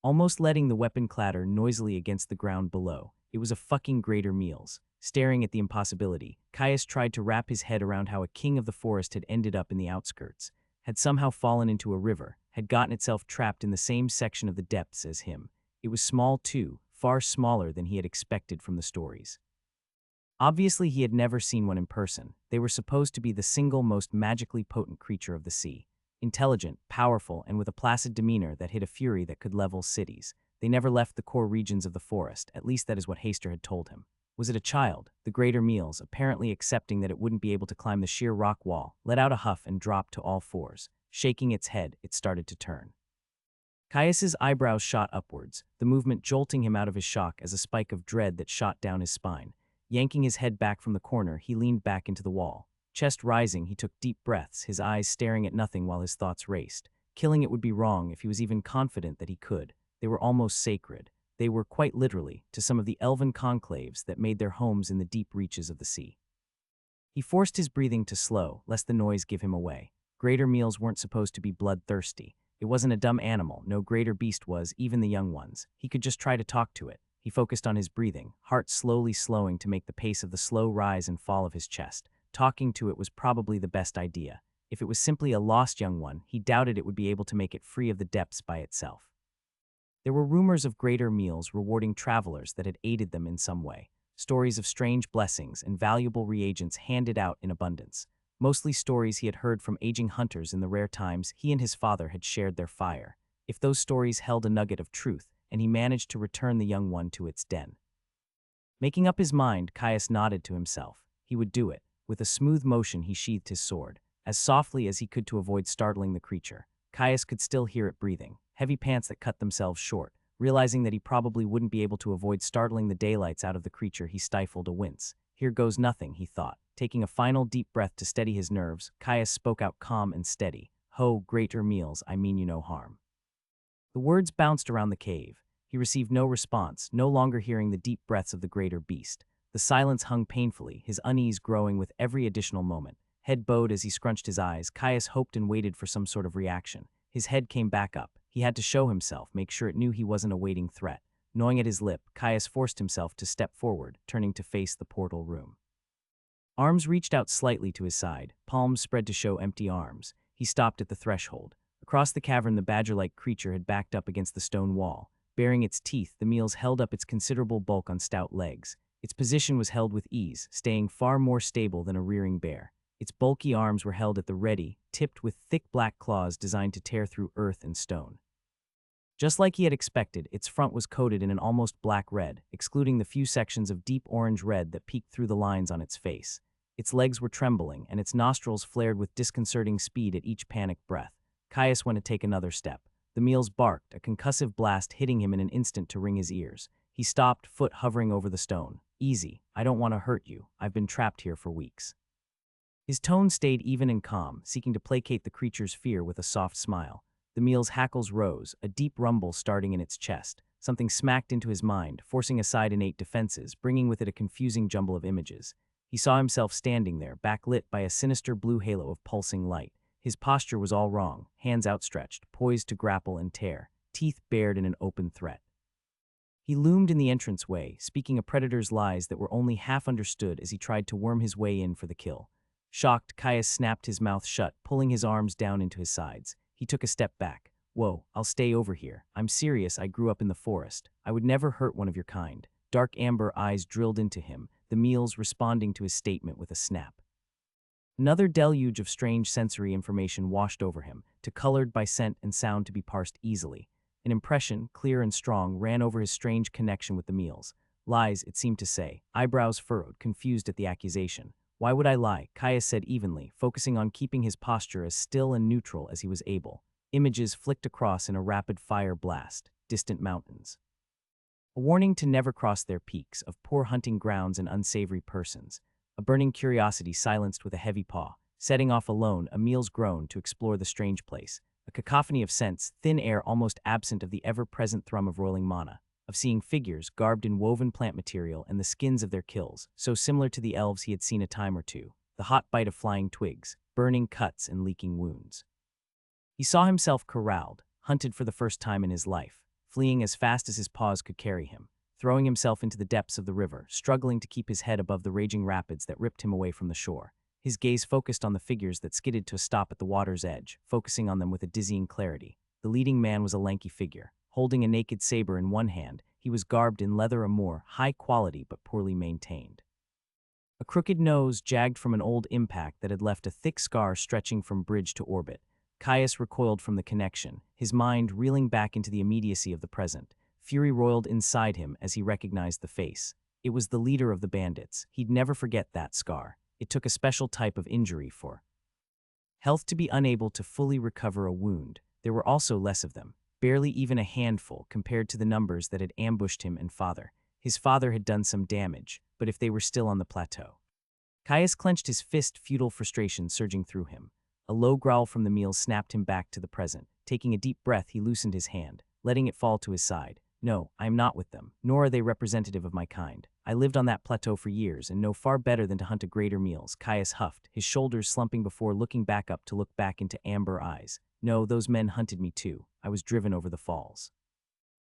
Almost letting the weapon clatter noisily against the ground below, it was a fucking greater meals. Staring at the impossibility, Caius tried to wrap his head around how a king of the forest had ended up in the outskirts, had somehow fallen into a river, had gotten itself trapped in the same section of the depths as him. It was small too, far smaller than he had expected from the stories. Obviously, he had never seen one in person. They were supposed to be the single most magically potent creature of the sea. Intelligent, powerful, and with a placid demeanor that hid a fury that could level cities. They never left the core regions of the forest, at least that is what Haster had told him. Was it a child? The greater meals, apparently accepting that it wouldn't be able to climb the sheer rock wall, let out a huff and dropped to all fours. Shaking its head, it started to turn. Caius's eyebrows shot upwards, the movement jolting him out of his shock as a spike of dread that shot down his spine. Yanking his head back from the corner, he leaned back into the wall. Chest rising, he took deep breaths, his eyes staring at nothing while his thoughts raced. Killing it would be wrong if he was even confident that he could. They were almost sacred. They were, quite literally, to some of the elven conclaves that made their homes in the deep reaches of the sea. He forced his breathing to slow, lest the noise give him away. Greater meals weren't supposed to be bloodthirsty. It wasn't a dumb animal, no greater beast was, even the young ones. He could just try to talk to it. He focused on his breathing, heart slowly slowing to make the pace of the slow rise and fall of his chest. Talking to it was probably the best idea. If it was simply a lost young one, he doubted it would be able to make it free of the depths by itself. There were rumors of greater meals rewarding travelers that had aided them in some way. Stories of strange blessings and valuable reagents handed out in abundance. Mostly stories he had heard from aging hunters in the rare times he and his father had shared their fire. If those stories held a nugget of truth, and he managed to return the young one to its den. Making up his mind, Caius nodded to himself. He would do it. With a smooth motion he sheathed his sword, as softly as he could to avoid startling the creature. Caius could still hear it breathing, heavy pants that cut themselves short. Realizing that he probably wouldn't be able to avoid startling the daylights out of the creature, he stifled a wince. Here goes nothing, he thought. Taking a final deep breath to steady his nerves, Caius spoke out calm and steady. Ho, greater meals, I mean you no harm. The words bounced around the cave. He received no response, no longer hearing the deep breaths of the greater beast. The silence hung painfully, his unease growing with every additional moment. Head bowed as he scrunched his eyes, Caius hoped and waited for some sort of reaction. His head came back up. He had to show himself, make sure it knew he wasn't a waiting threat. Gnawing at his lip, Caius forced himself to step forward, turning to face the portal room. Arms reached out slightly to his side, palms spread to show empty arms. He stopped at the threshold. Across the cavern, the badger-like creature had backed up against the stone wall. Baring its teeth, the meals held up its considerable bulk on stout legs. Its position was held with ease, staying far more stable than a rearing bear. Its bulky arms were held at the ready, tipped with thick black claws designed to tear through earth and stone. Just like he had expected, its front was coated in an almost black red, excluding the few sections of deep orange red that peeked through the lines on its face. Its legs were trembling, and its nostrils flared with disconcerting speed at each panicked breath. Caius went to take another step. The meals barked, a concussive blast hitting him in an instant to ring his ears. He stopped, foot hovering over the stone. Easy, I don't want to hurt you. I've been trapped here for weeks. His tone stayed even and calm, seeking to placate the creature's fear with a soft smile. The meal's hackles rose, a deep rumble starting in its chest. Something smacked into his mind, forcing aside innate defenses, bringing with it a confusing jumble of images. He saw himself standing there, backlit by a sinister blue halo of pulsing light. His posture was all wrong, hands outstretched, poised to grapple and tear, teeth bared in an open threat. He loomed in the entranceway, speaking a predator's lies that were only half understood as he tried to worm his way in for the kill. Shocked, Caius snapped his mouth shut, pulling his arms down into his sides. He took a step back. Whoa, I'll stay over here. I'm serious, I grew up in the forest. I would never hurt one of your kind. Dark amber eyes drilled into him, the meals responding to his statement with a snap. Another deluge of strange sensory information washed over him, too colored by scent and sound to be parsed easily. An impression, clear and strong, ran over his strange connection with the meals. Lies, it seemed to say, eyebrows furrowed, confused at the accusation. Why would I lie? Caius said evenly, focusing on keeping his posture as still and neutral as he was able. Images flicked across in a rapid-fire blast. Distant mountains. A warning to never cross their peaks, of poor hunting grounds and unsavory persons. A burning curiosity silenced with a heavy paw. Setting off alone, Emil's groan to explore the strange place. A cacophony of scents, thin air almost absent of the ever-present thrum of rolling mana. Of seeing figures garbed in woven plant material and the skins of their kills, so similar to the elves he had seen a time or two. The hot bite of flying twigs, burning cuts and leaking wounds. He saw himself corralled, hunted for the first time in his life, fleeing as fast as his paws could carry him, throwing himself into the depths of the river, struggling to keep his head above the raging rapids that ripped him away from the shore. His gaze focused on the figures that skidded to a stop at the water's edge, focusing on them with a dizzying clarity. The leading man was a lanky figure. Holding a naked saber in one hand, he was garbed in leather amore, high quality but poorly maintained. A crooked nose jagged from an old impact that had left a thick scar stretching from bridge to orbit. Caius recoiled from the connection, his mind reeling back into the immediacy of the present. Fury roiled inside him as he recognized the face. It was the leader of the bandits. He'd never forget that scar. It took a special type of injury for health to be unable to fully recover a wound. There were also less of them. Barely even a handful compared to the numbers that had ambushed him and father. His father had done some damage, but if they were still on the plateau. Caius clenched his fist, futile frustration surging through him. A low growl from the meal snapped him back to the present. Taking a deep breath, he loosened his hand, letting it fall to his side. No, I am not with them, nor are they representative of my kind. I lived on that plateau for years and know far better than to hunt a greater meals, Caius huffed, his shoulders slumping before looking back up to look back into amber eyes. No, those men hunted me too. I was driven over the falls.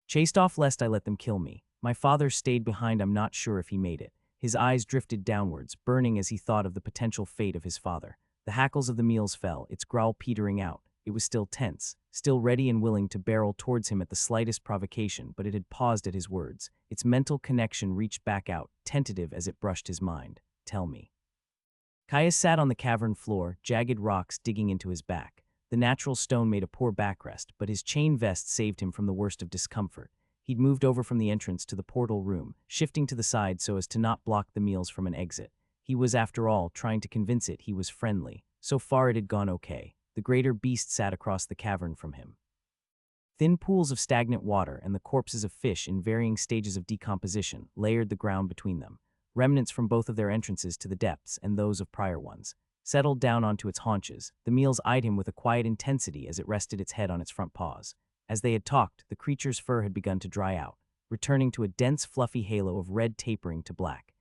Chased off lest I let them kill me. My father stayed behind. I'm not sure if he made it. His eyes drifted downwards, burning as he thought of the potential fate of his father. The hackles of the meals fell, its growl petering out. It was still tense, still ready and willing to barrel towards him at the slightest provocation, but it had paused at his words. Its mental connection reached back out, tentative as it brushed his mind. Tell me. Caius sat on the cavern floor, jagged rocks digging into his back. The natural stone made a poor backrest, but his chain vest saved him from the worst of discomfort. He'd moved over from the entrance to the portal room, shifting to the side so as to not block the meals from an exit. He was, after all, trying to convince it he was friendly. So far it had gone okay. The greater beast sat across the cavern from him. Thin pools of stagnant water and the corpses of fish in varying stages of decomposition layered the ground between them. Remnants from both of their entrances to the depths and those of prior ones. Settled down onto its haunches, the meals eyed him with a quiet intensity as it rested its head on its front paws. As they had talked, the creature's fur had begun to dry out, returning to a dense, fluffy halo of red tapering to black.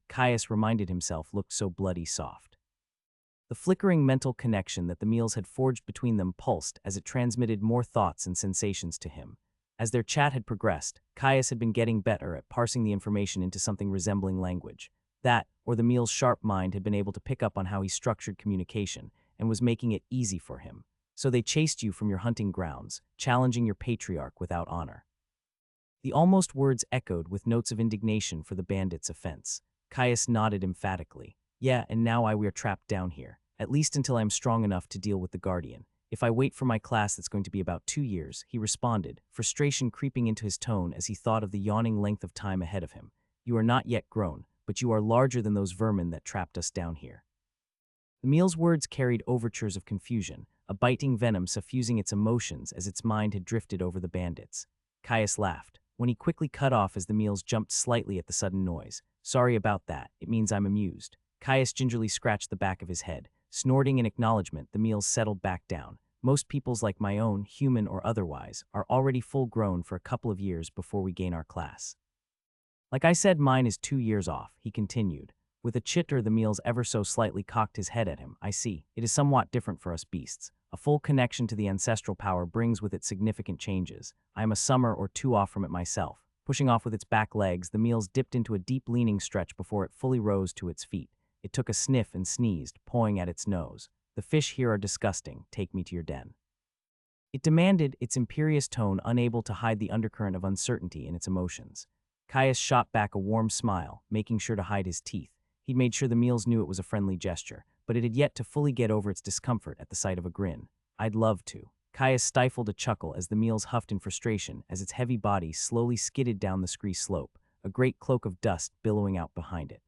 Caius reminded himself, looked so bloody soft. The flickering mental connection that the meals had forged between them pulsed as it transmitted more thoughts and sensations to him. As their chat had progressed, Caius had been getting better at parsing the information into something resembling language. That, or the meal's sharp mind, had been able to pick up on how he structured communication and was making it easy for him. So they chased you from your hunting grounds, challenging your patriarch without honor. The almost words echoed with notes of indignation for the bandits' offense. Caius nodded emphatically. Yeah, and now we are trapped down here, at least until I am strong enough to deal with the Guardian. If I wait for my class that's going to be about 2 years, he responded, frustration creeping into his tone as he thought of the yawning length of time ahead of him. You are not yet grown, but you are larger than those vermin that trapped us down here. The meal's words carried overtures of confusion, a biting venom suffusing its emotions as its mind had drifted over the bandits. Caius laughed, when he quickly cut off as the meals jumped slightly at the sudden noise. Sorry about that, it means I'm amused. Caius gingerly scratched the back of his head. Snorting in acknowledgement, the meals settled back down. Most peoples like my own, human or otherwise, are already full-grown for a couple of years before we gain our class. Like I said, mine is 2 years off, he continued. With a chitter, the meals ever so slightly cocked his head at him. I see. It is somewhat different for us beasts. A full connection to the ancestral power brings with it significant changes. I am a summer or 2 off from it myself. Pushing off with its back legs, the meals dipped into a deep leaning stretch before it fully rose to its feet. It took a sniff and sneezed, pawing at its nose. The fish here are disgusting. Take me to your den. It demanded, its imperious tone unable to hide the undercurrent of uncertainty in its emotions. Caius shot back a warm smile, making sure to hide his teeth. He'd made sure the meals knew it was a friendly gesture, but it had yet to fully get over its discomfort at the sight of a grin. I'd love to. Caius stifled a chuckle as the meals huffed in frustration as its heavy body slowly skidded down the scree slope, a great cloak of dust billowing out behind it.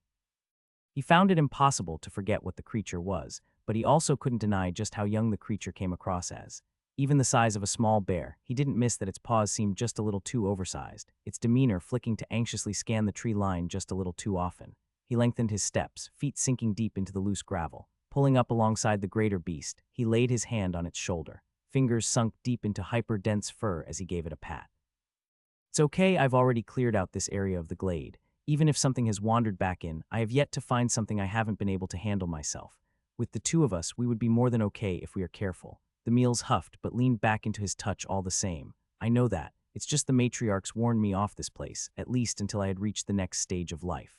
He found it impossible to forget what the creature was, but he also couldn't deny just how young the creature came across as. Even the size of a small bear, he didn't miss that its paws seemed just a little too oversized, its demeanor flicking to anxiously scan the tree line just a little too often. He lengthened his steps, feet sinking deep into the loose gravel. Pulling up alongside the greater beast, he laid his hand on its shoulder. Fingers sunk deep into hyper-dense fur as he gave it a pat. It's okay, I've already cleared out this area of the glade. Even if something has wandered back in, I have yet to find something I haven't been able to handle myself. With the 2 of us, we would be more than okay if we are careful. The meals huffed, but leaned back into his touch all the same. I know that. It's just the matriarchs warned me off this place, at least until I had reached the next stage of life.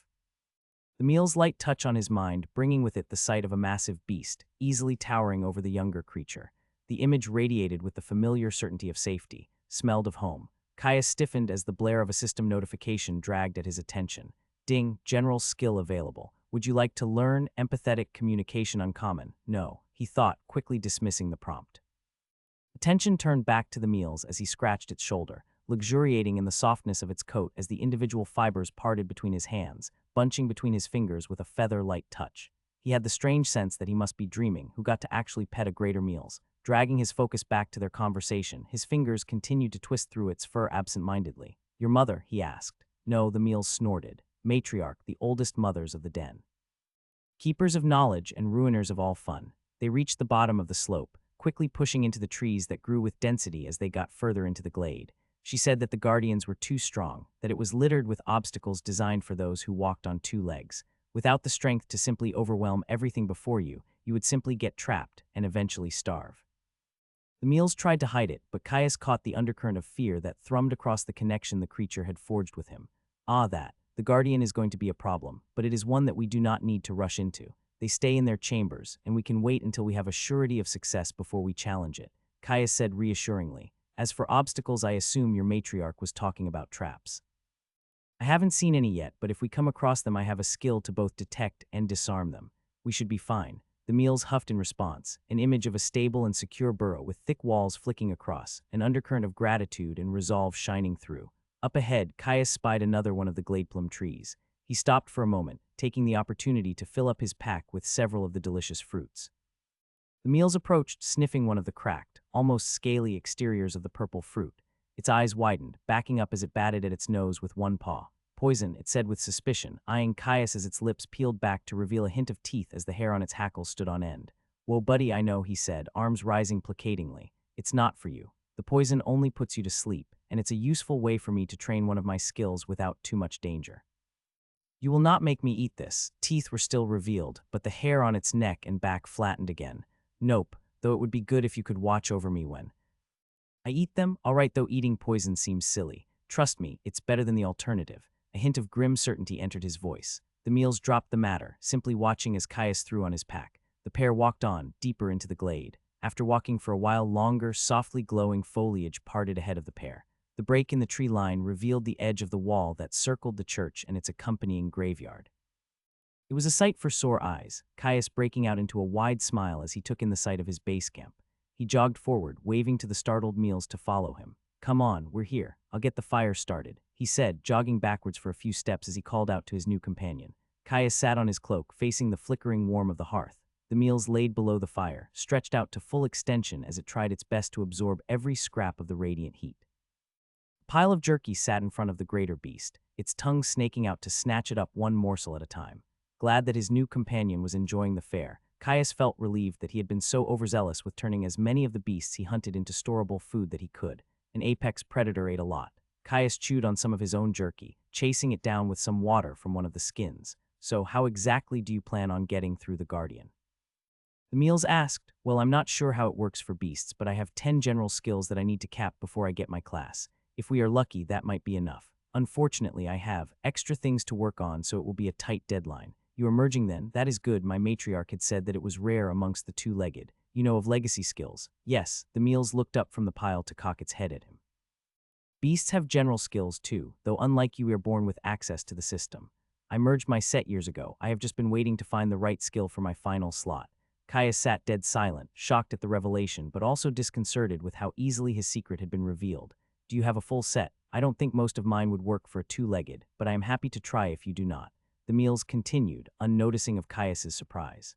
The meal's light touch on his mind, bringing with it the sight of a massive beast, easily towering over the younger creature. The image radiated with the familiar certainty of safety, smelled of home. Caius stiffened as the blare of a system notification dragged at his attention. Ding, general skill available. Would you like to learn empathetic communication uncommon? No, he thought, quickly dismissing the prompt. Attention turned back to the meals as he scratched its shoulder, luxuriating in the softness of its coat as the individual fibers parted between his hands, bunching between his fingers with a feather-light touch. He had the strange sense that he must be dreaming, who got to actually pet a greater meals. Dragging his focus back to their conversation, his fingers continued to twist through its fur absent-mindedly. Your mother, he asked. No, the meals snorted. Matriarch, the oldest mothers of the den. Keepers of knowledge and ruiners of all fun. They reached the bottom of the slope, quickly pushing into the trees that grew with density as they got further into the glade. She said that the guardians were too strong, that it was littered with obstacles designed for those who walked on two legs. Without the strength to simply overwhelm everything before you, you would simply get trapped and eventually starve. The meals tried to hide it, but Caius caught the undercurrent of fear that thrummed across the connection the creature had forged with him. The guardian is going to be a problem, but it is one that we do not need to rush into. They stay in their chambers, and we can wait until we have a surety of success before we challenge it, Caius said reassuringly. As for obstacles, I assume your matriarch was talking about traps. I haven't seen any yet, but if we come across them, I have a skill to both detect and disarm them. We should be fine. The meals huffed in response, an image of a stable and secure burrow with thick walls flicking across, an undercurrent of gratitude and resolve shining through. Up ahead, Caius spied another one of the gladeplum trees. He stopped for a moment, taking the opportunity to fill up his pack with several of the delicious fruits. The meals approached, sniffing one of the cracked, almost scaly exteriors of the purple fruit. Its eyes widened, backing up as it batted at its nose with one paw. Poison, it said with suspicion, eyeing Caius as its lips peeled back to reveal a hint of teeth as the hair on its hackles stood on end. Whoa, buddy, I know, he said, arms rising placatingly. It's not for you. The poison only puts you to sleep, and it's a useful way for me to train one of my skills without too much danger. You will not make me eat this. Teeth were still revealed, but the hair on its neck and back flattened again. Nope, though it would be good if you could watch over me when I eat them. All right, though eating poison seems silly. Trust me, it's better than the alternative. A hint of grim certainty entered his voice. The meals dropped the matter, simply watching as Caius threw on his pack. The pair walked on, deeper into the glade. After walking for a while longer, softly glowing foliage parted ahead of the pair. The break in the tree line revealed the edge of the wall that circled the church and its accompanying graveyard. It was a sight for sore eyes, Caius breaking out into a wide smile as he took in the sight of his base camp. He jogged forward, waving to the startled meals to follow him. Come on, we're here. I'll get the fire started, he said, jogging backwards for a few steps as he called out to his new companion. Caius sat on his cloak, facing the flickering warmth of the hearth. The meals laid below the fire, stretched out to full extension as it tried its best to absorb every scrap of the radiant heat. A pile of jerky sat in front of the greater beast, its tongue snaking out to snatch it up one morsel at a time. Glad that his new companion was enjoying the fare, Caius felt relieved that he had been so overzealous with turning as many of the beasts he hunted into storable food that he could. An apex predator ate a lot. Caius chewed on some of his own jerky, chasing it down with some water from one of the skins. So how exactly do you plan on getting through the Guardian? The meals asked. Well, I'm not sure how it works for beasts, but I have 10 general skills that I need to cap before I get my class. If we are lucky, that might be enough. Unfortunately, I have extra things to work on, so it will be a tight deadline. You are merging then? That is good. My matriarch had said that it was rare amongst the two-legged. You know of legacy skills. Yes, the meals looked up from the pile to cock its head at him. Beasts have general skills too, though unlike you, we are born with access to the system. I merged my set years ago. I have just been waiting to find the right skill for my final slot. Caius sat dead silent, shocked at the revelation, but also disconcerted with how easily his secret had been revealed. Do you have a full set? I don't think most of mine would work for a two-legged, but I am happy to try if you do not. The meals continued, unnoticing of Caius's surprise.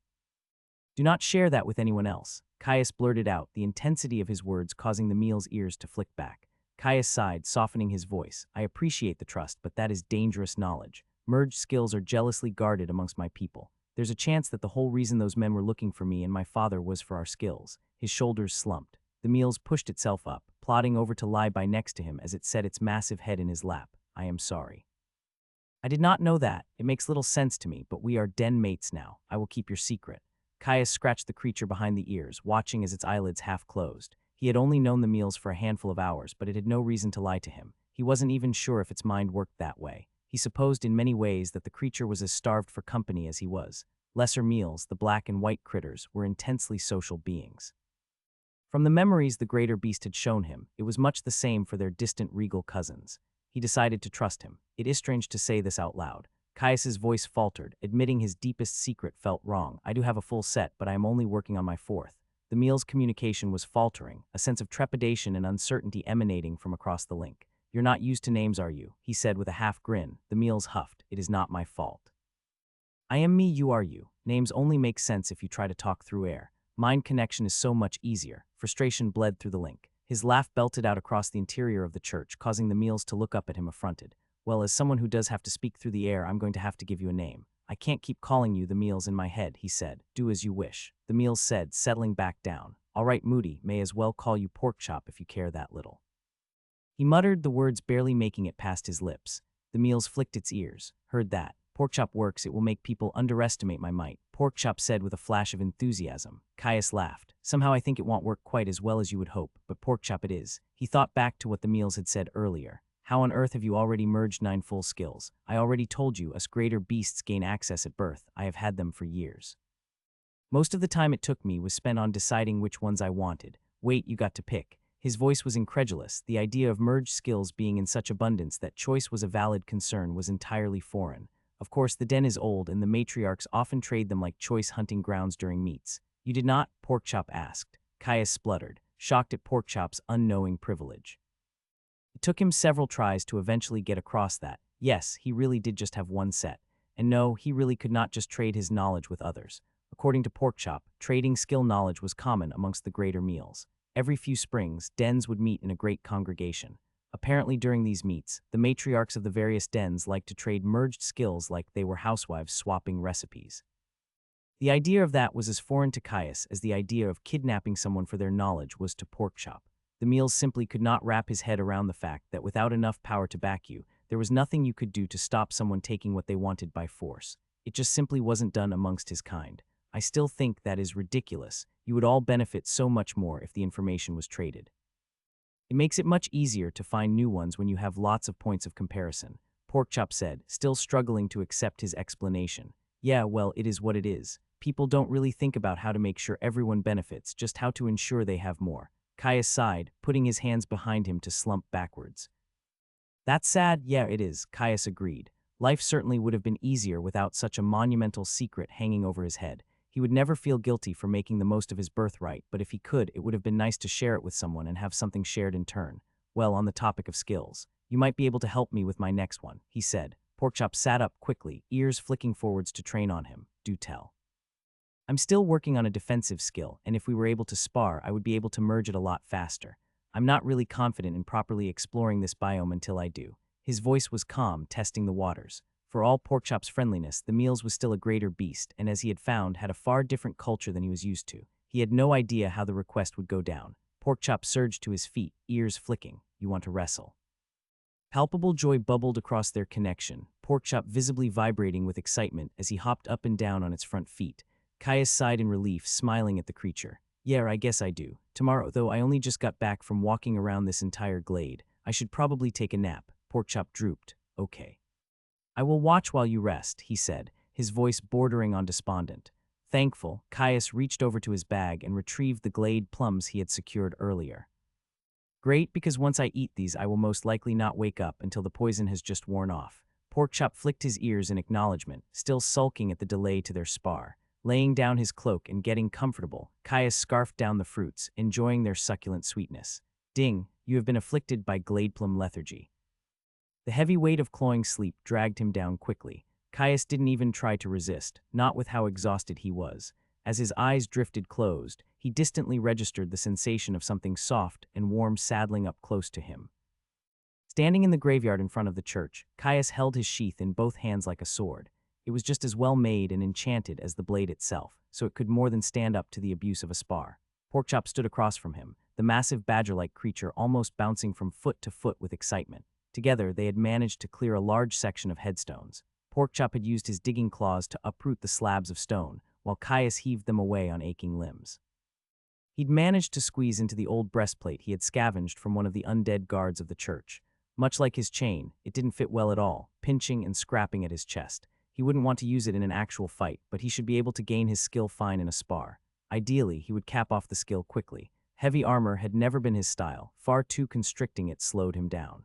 Do not share that with anyone else, Caius blurted out, the intensity of his words causing the meal's ears to flick back. Caius sighed, softening his voice. I appreciate the trust, but that is dangerous knowledge. Merged skills are jealously guarded amongst my people. There's a chance that the whole reason those men were looking for me and my father was for our skills. His shoulders slumped. The meals pushed itself up, plodding over to lie by next to him as it set its massive head in his lap. I am sorry. I did not know that. It makes little sense to me, but we are den mates now. I will keep your secret. Caius scratched the creature behind the ears, watching as its eyelids half closed. He had only known the meals for a handful of hours, but it had no reason to lie to him. He wasn't even sure if its mind worked that way. He supposed in many ways that the creature was as starved for company as he was. Lesser meals, the black and white critters, were intensely social beings. From the memories the greater beast had shown him, it was much the same for their distant regal cousins. He decided to trust him. It is strange to say this out loud. Caius's voice faltered, admitting his deepest secret felt wrong. I do have a full set, but I am only working on my fourth. The meal's communication was faltering, a sense of trepidation and uncertainty emanating from across the link. You're not used to names, are you? He said with a half grin. The meals huffed. It is not my fault. I am me, you are you. Names only make sense if you try to talk through air. Mind connection is so much easier. Frustration bled through the link. His laugh belted out across the interior of the church, causing the meals to look up at him affronted. Well, as someone who does have to speak through the air, I'm going to have to give you a name. I can't keep calling you the meals in my head, he said. Do as you wish. The meals said, settling back down. All right, Moody, may as well call you Porkchop if you care that little. He muttered the words barely making it past his lips. The meals flicked its ears. Heard that. Porkchop works, it will make people underestimate my might, Porkchop said with a flash of enthusiasm. Caius laughed. Somehow I think it won't work quite as well as you would hope, but Porkchop it is. He thought back to what the meals had said earlier. How on earth have you already merged 9 full skills? I already told you, us greater beasts gain access at birth. I have had them for years. Most of the time it took me was spent on deciding which ones I wanted. Wait, you got to pick. His voice was incredulous. The idea of merged skills being in such abundance that choice was a valid concern was entirely foreign. Of course, the den is old, and the matriarchs often trade them like choice hunting grounds during meets. You did not? Porkchop asked. Caius spluttered, shocked at Porkchop's unknowing privilege. It took him several tries to eventually get across that. Yes, he really did just have one set. And no, he really could not just trade his knowledge with others. According to Porkchop, trading skill knowledge was common amongst the greater meals. Every few springs, dens would meet in a great congregation. Apparently during these meets, the matriarchs of the various dens liked to trade merged skills like they were housewives swapping recipes. The idea of that was as foreign to Caius as the idea of kidnapping someone for their knowledge was to Porkchop. The meals simply could not wrap his head around the fact that without enough power to back you, there was nothing you could do to stop someone taking what they wanted by force. It just simply wasn't done amongst his kind. I still think that is ridiculous. You would all benefit so much more if the information was traded. It makes it much easier to find new ones when you have lots of points of comparison, Porkchop said, still struggling to accept his explanation. Yeah, well, it is what it is. People don't really think about how to make sure everyone benefits, just how to ensure they have more. Caius sighed, putting his hands behind him to slump backwards. That's sad, yeah it is, Caius agreed. Life certainly would have been easier without such a monumental secret hanging over his head. He would never feel guilty for making the most of his birthright, but if he could, it would have been nice to share it with someone and have something shared in turn. Well, on the topic of skills, you might be able to help me with my next one, he said. Porkchop sat up quickly, ears flicking forwards to train on him. Do tell. I'm still working on a defensive skill, and if we were able to spar, I would be able to merge it a lot faster. I'm not really confident in properly exploring this biome until I do. His voice was calm, testing the waters. For all Porkchop's friendliness, the meals was still a greater beast, and as he had found, had a far different culture than he was used to. He had no idea how the request would go down. Porkchop surged to his feet, ears flicking. You want to wrestle? Palpable joy bubbled across their connection, Porkchop visibly vibrating with excitement as he hopped up and down on its front feet. Caius sighed in relief, smiling at the creature. Yeah, I guess I do. Tomorrow, though I only just got back from walking around this entire glade. I should probably take a nap. Porkchop drooped. Okay. I will watch while you rest, he said, his voice bordering on despondent. Thankful, Caius reached over to his bag and retrieved the glade plums he had secured earlier. Great, because once I eat these I will most likely not wake up until the poison has just worn off. Porkchop flicked his ears in acknowledgement, still sulking at the delay to their spar. Laying down his cloak and getting comfortable, Caius scarfed down the fruits, enjoying their succulent sweetness. Ding, you have been afflicted by gladeplum lethargy. The heavy weight of cloying sleep dragged him down quickly. Caius didn't even try to resist, not with how exhausted he was. As his eyes drifted closed, he distantly registered the sensation of something soft and warm saddling up close to him. Standing in the graveyard in front of the church, Caius held his sheath in both hands like a sword. It was just as well made and enchanted as the blade itself, so it could more than stand up to the abuse of a spar. Porkchop stood across from him, the massive badger-like creature almost bouncing from foot to foot with excitement. Together, they had managed to clear a large section of headstones. Porkchop had used his digging claws to uproot the slabs of stone, while Caius heaved them away on aching limbs. He'd managed to squeeze into the old breastplate he had scavenged from one of the undead guards of the church. Much like his chain, it didn't fit well at all, pinching and scrapping at his chest. He wouldn't want to use it in an actual fight, but he should be able to gain his skill fine in a spar. Ideally, he would cap off the skill quickly. Heavy armor had never been his style, far too constricting it slowed him down.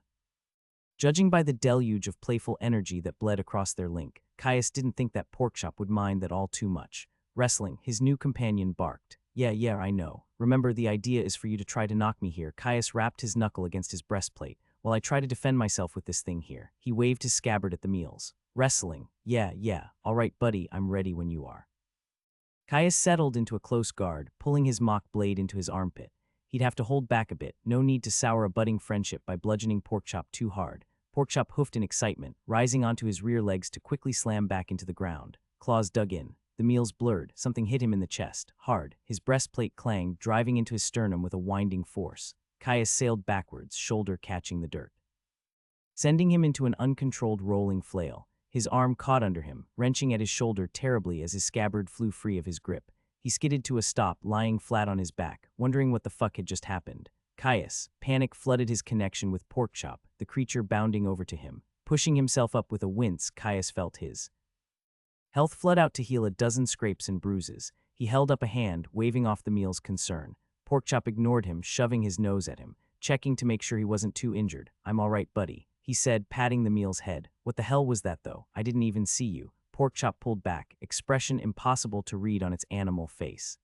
Judging by the deluge of playful energy that bled across their link, Caius didn't think that Porkchop would mind that all too much. Wrestling, his new companion barked. Yeah, I know. Remember, the idea is for you to try to knock me here. Caius rapped his knuckle against his breastplate. While I try to defend myself with this thing here. He waved his scabbard at the meals. Wrestling. Yeah. All right, buddy, I'm ready when you are. Caius settled into a close guard, pulling his mock blade into his armpit. He'd have to hold back a bit, no need to sour a budding friendship by bludgeoning Porkchop too hard. Porkchop hoofed in excitement, rising onto his rear legs to quickly slam back into the ground. Claws dug in. The meals blurred, something hit him in the chest, hard. His breastplate clanged, driving into his sternum with a winding force. Caius sailed backwards, shoulder catching the dirt, sending him into an uncontrolled rolling flail. His arm caught under him, wrenching at his shoulder terribly as his scabbard flew free of his grip. He skidded to a stop, lying flat on his back, wondering what the fuck had just happened. Caius, panic flooded his connection with Porkchop, the creature bounding over to him. Pushing himself up with a wince, Caius felt his health flood out to heal a dozen scrapes and bruises. He held up a hand, waving off the meal's concern. Porkchop ignored him, shoving his nose at him, checking to make sure he wasn't too injured. "I'm all right, buddy," he said, patting the meal's head. "What the hell was that, though? I didn't even see you." Porkchop pulled back, expression impossible to read on its animal face.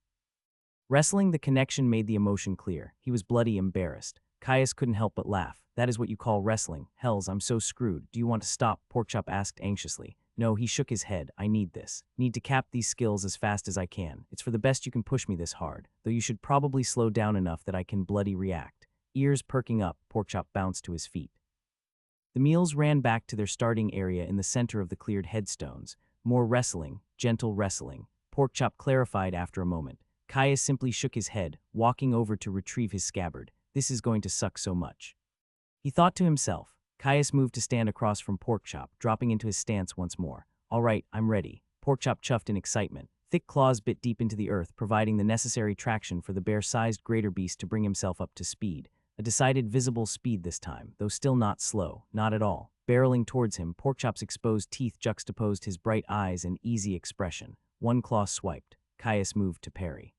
Wrestling the connection made the emotion clear. He was bloody embarrassed. Caius couldn't help but laugh. "That is what you call wrestling. Hells, I'm so screwed. Do you want to stop?" Porkchop asked anxiously. "No," he shook his head. "I need this. Need to cap these skills as fast as I can. It's for the best you can push me this hard, though you should probably slow down enough that I can bloody react." Ears perking up, Porkchop bounced to his feet. The meals ran back to their starting area in the center of the cleared headstones. More wrestling, gentle wrestling. Porkchop clarified after a moment. Caius simply shook his head, walking over to retrieve his scabbard. "This is going to suck so much," he thought to himself. Caius moved to stand across from Porkchop, dropping into his stance once more. "All right, I'm ready." Porkchop chuffed in excitement. Thick claws bit deep into the earth, providing the necessary traction for the bear-sized greater beast to bring himself up to speed. A decided visible speed this time, though still not slow, not at all. Barreling towards him, Porkchop's exposed teeth juxtaposed his bright eyes and easy expression. One claw swiped. Caius moved to parry.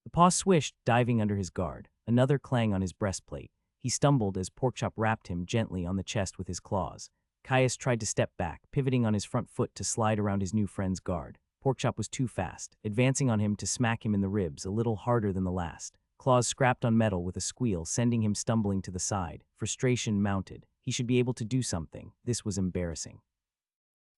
The paw swished, diving under his guard. Another clang on his breastplate. He stumbled as Porkchop rapped him gently on the chest with his claws. Caius tried to step back, pivoting on his front foot to slide around his new friend's guard. Porkchop was too fast, advancing on him to smack him in the ribs, a little harder than the last. Claws scrapped on metal with a squeal, sending him stumbling to the side. Frustration mounted. He should be able to do something. This was embarrassing.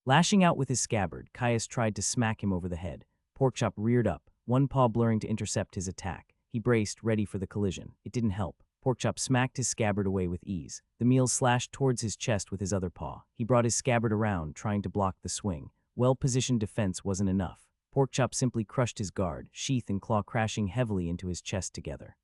Lashing out with his scabbard, Caius tried to smack him over the head. Porkchop reared up, one paw blurring to intercept his attack. He braced, ready for the collision. It didn't help. Porkchop smacked his scabbard away with ease. The meal slashed towards his chest with his other paw. He brought his scabbard around, trying to block the swing. Well-positioned defense wasn't enough. Porkchop simply crushed his guard, sheath and claw crashing heavily into his chest together.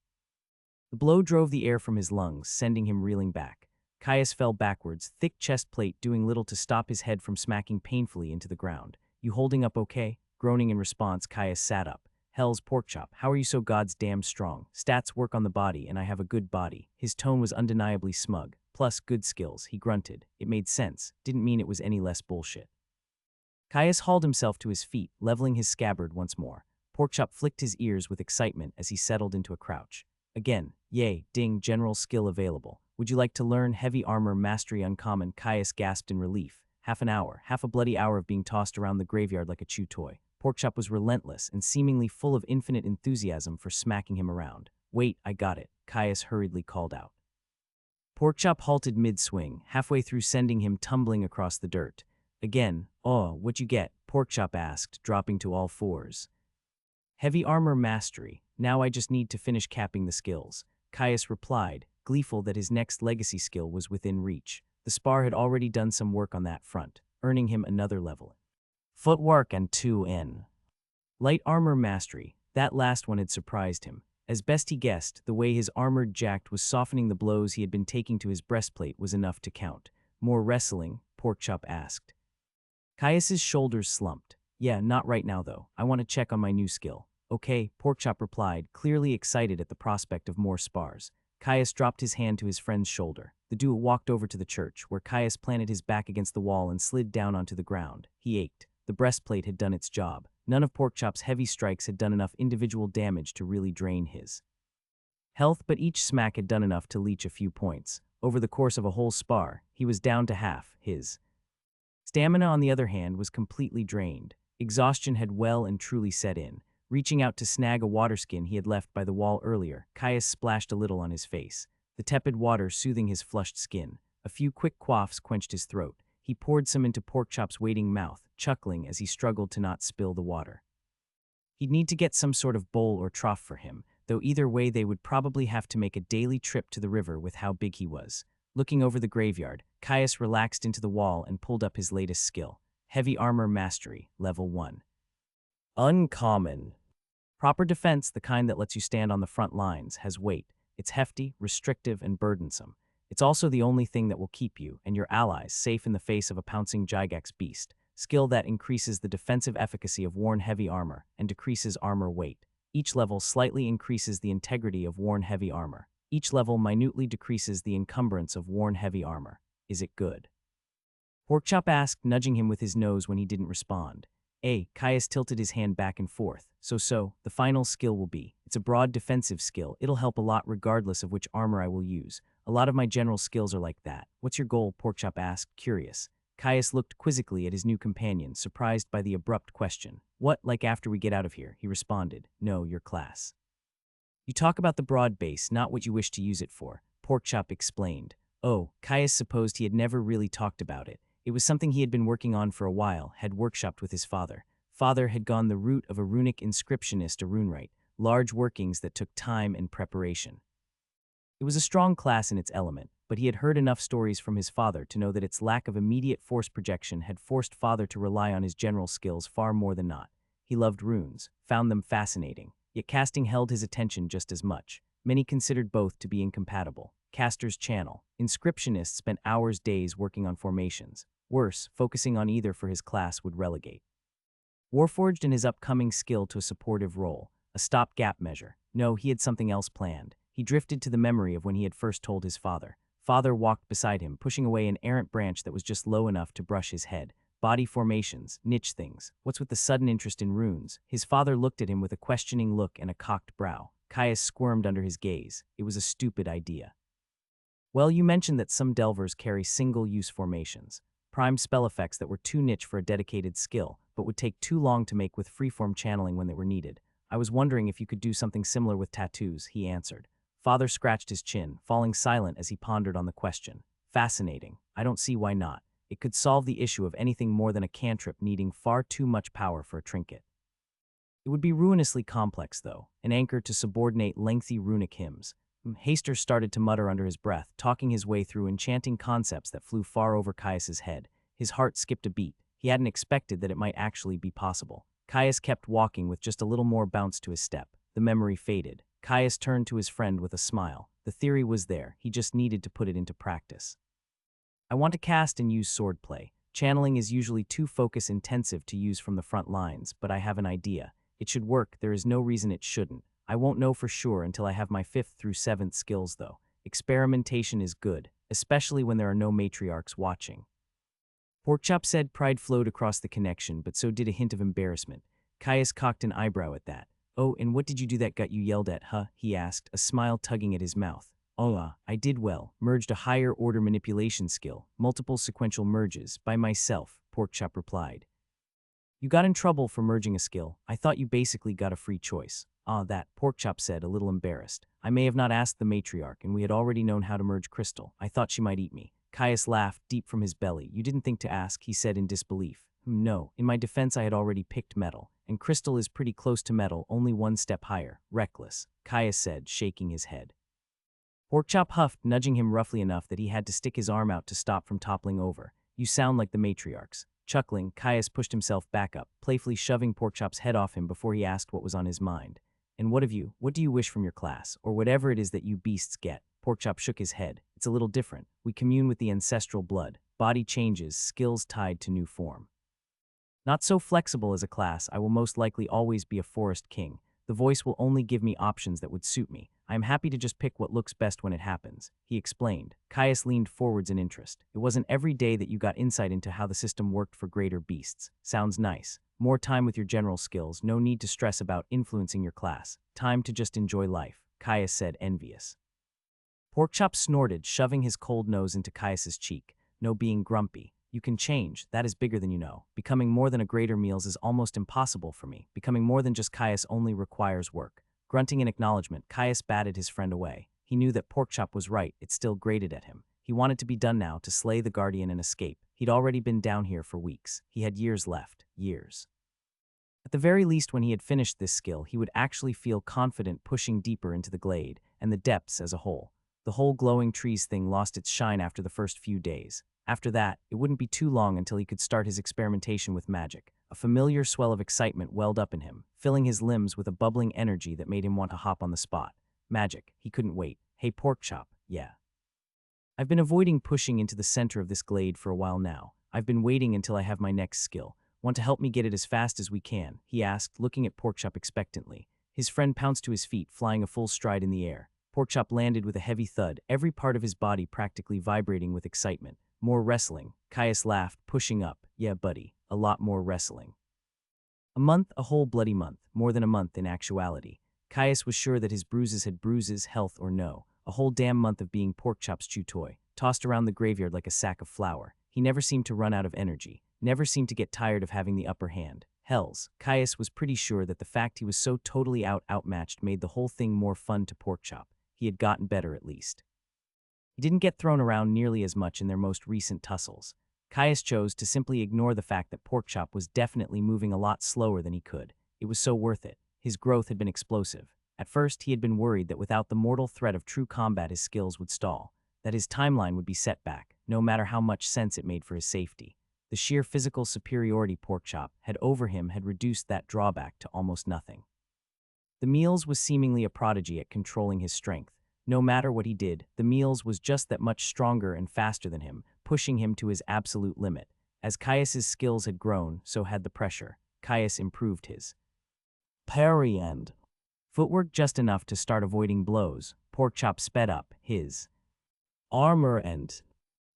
The blow drove the air from his lungs, sending him reeling back. Caius fell backwards, thick chest plate doing little to stop his head from smacking painfully into the ground. "You holding up okay?" Groaning in response, Caius sat up. "Hell's Porkchop, how are you so goddamn strong? Stats work on the body, and I have a good body." His tone was undeniably smug. "Plus good skills," he grunted. It made sense. Didn't mean it was any less bullshit. Caius hauled himself to his feet, leveling his scabbard once more. Porkchop flicked his ears with excitement as he settled into a crouch. Again, "Yay, ding, general skill available. Would you like to learn heavy armor mastery uncommon?" Caius gasped in relief. Half an hour, half a bloody hour of being tossed around the graveyard like a chew toy. Porkchop was relentless and seemingly full of infinite enthusiasm for smacking him around. "Wait, I got it," Caius hurriedly called out. Porkchop halted mid-swing, halfway through sending him tumbling across the dirt. Again, "Oh, what you get?" Porkchop asked, dropping to all fours. "Heavy armor mastery. Now I just need to finish capping the skills," Caius replied, gleeful that his next legacy skill was within reach. The spar had already done some work on that front, earning him another level. Footwork and 2 in. Light armor mastery. That last one had surprised him. As best he guessed, the way his armored jacked was softening the blows he had been taking to his breastplate was enough to count. "More wrestling?" Porkchop asked. Caius's shoulders slumped. "Yeah, not right now though. I want to check on my new skill." "Okay," Porkchop replied, clearly excited at the prospect of more spars. Caius dropped his hand to his friend's shoulder. The duo walked over to the church, where Caius planted his back against the wall and slid down onto the ground. He ached. The breastplate had done its job. None of Porkchop's heavy strikes had done enough individual damage to really drain his health, but each smack had done enough to leach a few points. Over the course of a whole spar, he was down to half. His stamina, on the other hand, was completely drained. Exhaustion had well and truly set in. Reaching out to snag a water skin he had left by the wall earlier, Caius splashed a little on his face, the tepid water soothing his flushed skin. A few quick quaffs quenched his throat. He poured some into Porkchop's waiting mouth, chuckling as he struggled to not spill the water. He'd need to get some sort of bowl or trough for him, though either way they would probably have to make a daily trip to the river with how big he was. Looking over the graveyard, Caius relaxed into the wall and pulled up his latest skill. Heavy Armor Mastery, Level 1. Uncommon. Proper defense, the kind that lets you stand on the front lines, has weight. It's hefty, restrictive, and burdensome. It's also the only thing that will keep you and your allies safe in the face of a pouncing Gygax beast. Skill that increases the defensive efficacy of worn heavy armor and decreases armor weight. Each level slightly increases the integrity of worn heavy armor. Each level minutely decreases the encumbrance of worn heavy armor. Is it good? Porkchop asked, nudging him with his nose when he didn't respond. Caius tilted his hand back and forth. The final skill will be. It's a broad defensive skill. It'll help a lot regardless of which armor I will use. A lot of my general skills are like that. What's your goal? Porkchop asked, curious. Caius looked quizzically at his new companion, surprised by the abrupt question. What, like after we get out of here? He responded. No, your class. You talk about the broad base, not what you wish to use it for, Porkchop explained. Caius supposed he had never really talked about it. It was something he had been working on for a while, had workshopped with his father. Father had gone the route of a runic inscriptionist or runewrite, large workings that took time and preparation. It was a strong class in its element, but he had heard enough stories from his father to know that its lack of immediate force projection had forced father to rely on his general skills far more than not. He loved runes, found them fascinating, yet casting held his attention just as much. Many considered both to be incompatible. Caster's channel. Inscriptionists spent hours, days working on formations. Worse, focusing on either for his class would relegate Warforged in his upcoming skill to a supportive role, a stopgap measure. No, he had something else planned. He drifted to the memory of when he had first told his father. Father walked beside him, pushing away an errant branch that was just low enough to brush his head. Body formations, niche things. What's with the sudden interest in runes? His father looked at him with a questioning look and a cocked brow. Caius squirmed under his gaze. It was a stupid idea. Well, you mentioned that some delvers carry single-use formations. Prime spell effects that were too niche for a dedicated skill, but would take too long to make with freeform channeling when they were needed. I was wondering if you could do something similar with tattoos, he answered. Father scratched his chin, falling silent as he pondered on the question. Fascinating. I don't see why not. It could solve the issue of anything more than a cantrip needing far too much power for a trinket. It would be ruinously complex, though, an anchor to subordinate lengthy runic hymns. Haster started to mutter under his breath, talking his way through enchanting concepts that flew far over Caius's head. His heart skipped a beat. He hadn't expected that it might actually be possible. Caius kept walking with just a little more bounce to his step. The memory faded. Caius turned to his friend with a smile. The theory was there. He just needed to put it into practice. I want to cast and use swordplay. Channeling is usually too focus-intensive to use from the front lines, but I have an idea. It should work. There is no reason it shouldn't. I won't know for sure until I have my 5th through 7th skills, though. Experimentation is good, especially when there are no matriarchs watching. Porkchop said. Pride flowed across the connection, but so did a hint of embarrassment. Caius cocked an eyebrow at that. And what did you do that got you yelled at, huh? He asked, a smile tugging at his mouth. I did well. Merged a higher order manipulation skill, multiple sequential merges, by myself, Porkchop replied. You got in trouble for merging a skill. I thought you basically got a free choice. That, Porkchop said, a little embarrassed. I may have not asked the matriarch, and we had already known how to merge crystal. I thought she might eat me. Caius laughed deep from his belly. You didn't think to ask, he said in disbelief. No, in my defense I had already picked metal, and crystal is pretty close to metal, only one step higher. Reckless, Caius said, shaking his head. Porkchop huffed, nudging him roughly enough that he had to stick his arm out to stop from toppling over. You sound like the matriarchs. Chuckling, Caius pushed himself back up, playfully shoving Porkchop's head off him before he asked what was on his mind. And what do you wish from your class, or whatever it is that you beasts get? Porkchop shook his head. It's a little different. We commune with the ancestral blood. Body changes, skills tied to new form. Not so flexible as a class, I will most likely always be a forest king. The voice will only give me options that would suit me. I am happy to just pick what looks best when it happens, he explained. Caius leaned forwards in interest. It wasn't every day that you got insight into how the system worked for greater beasts. Sounds nice. More time with your general skills, no need to stress about influencing your class. Time to just enjoy life, Caius said, envious. Porkchop snorted, shoving his cold nose into Caius's cheek. No being grumpy. You can change, that is bigger than you know. Becoming more than a greater meals is almost impossible for me. Becoming more than just Caius only requires work. Grunting in acknowledgement, Caius batted his friend away. He knew that Porkchop was right, it still grated at him. He wanted to be done now, to slay the Guardian and escape. He'd already been down here for weeks. He had years left. Years. At the very least, when he had finished this skill, he would actually feel confident pushing deeper into the glade, and the depths as a whole. The whole glowing trees thing lost its shine after the first few days. After that, it wouldn't be too long until he could start his experimentation with magic. A familiar swell of excitement welled up in him, filling his limbs with a bubbling energy that made him want to hop on the spot. Magic. He couldn't wait. Hey, Porkchop, yeah. I've been avoiding pushing into the center of this glade for a while now. I've been waiting until I have my next skill. Want to help me get it as fast as we can? He asked, looking at Porkchop expectantly. His friend pounced to his feet, flying a full stride in the air. Porkchop landed with a heavy thud, every part of his body practically vibrating with excitement. More wrestling. Caius laughed, pushing up. Yeah, buddy, a lot more wrestling. A month, a whole bloody month, more than a month in actuality. Caius was sure that his bruises had bruises, health or no. A whole damn month of being Porkchop's chew toy, tossed around the graveyard like a sack of flour. He never seemed to run out of energy, never seemed to get tired of having the upper hand. Hells, Caius was pretty sure that the fact he was so totally outmatched made the whole thing more fun to Porkchop. He had gotten better at least. He didn't get thrown around nearly as much in their most recent tussles. Caius chose to simply ignore the fact that Porkchop was definitely moving a lot slower than he could. It was so worth it. His growth had been explosive. At first, he had been worried that without the mortal threat of true combat his skills would stall, that his timeline would be set back, no matter how much sense it made for his safety. The sheer physical superiority Porkchop had over him had reduced that drawback to almost nothing. The Meals was seemingly a prodigy at controlling his strength. No matter what he did, the Meals was just that much stronger and faster than him, pushing him to his absolute limit. As Caius's skills had grown, so had the pressure. Caius improved his parry and footwork just enough to start avoiding blows. Porkchop sped up his armor and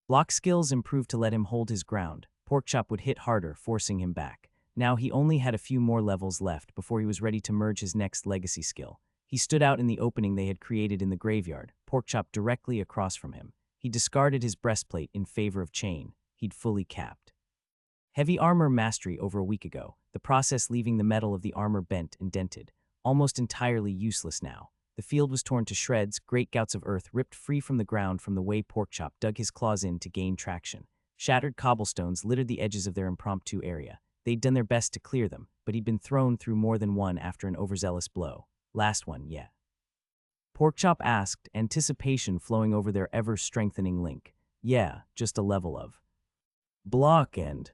block skills improved to let him hold his ground. Porkchop would hit harder, forcing him back. Now he only had a few more levels left before he was ready to merge his next legacy skill. He stood out in the opening they had created in the graveyard, Porkchop directly across from him. He discarded his breastplate in favor of chain. He'd fully capped heavy armor mastery over a week ago, the process leaving the metal of the armor bent and dented, almost entirely useless now. The field was torn to shreds, great gouts of earth ripped free from the ground from the way Porkchop dug his claws in to gain traction. Shattered cobblestones littered the edges of their impromptu area. They'd done their best to clear them, but he'd been thrown through more than one after an overzealous blow. Last one, yeah. Porkchop asked, anticipation flowing over their ever-strengthening link. Yeah, just a level of block and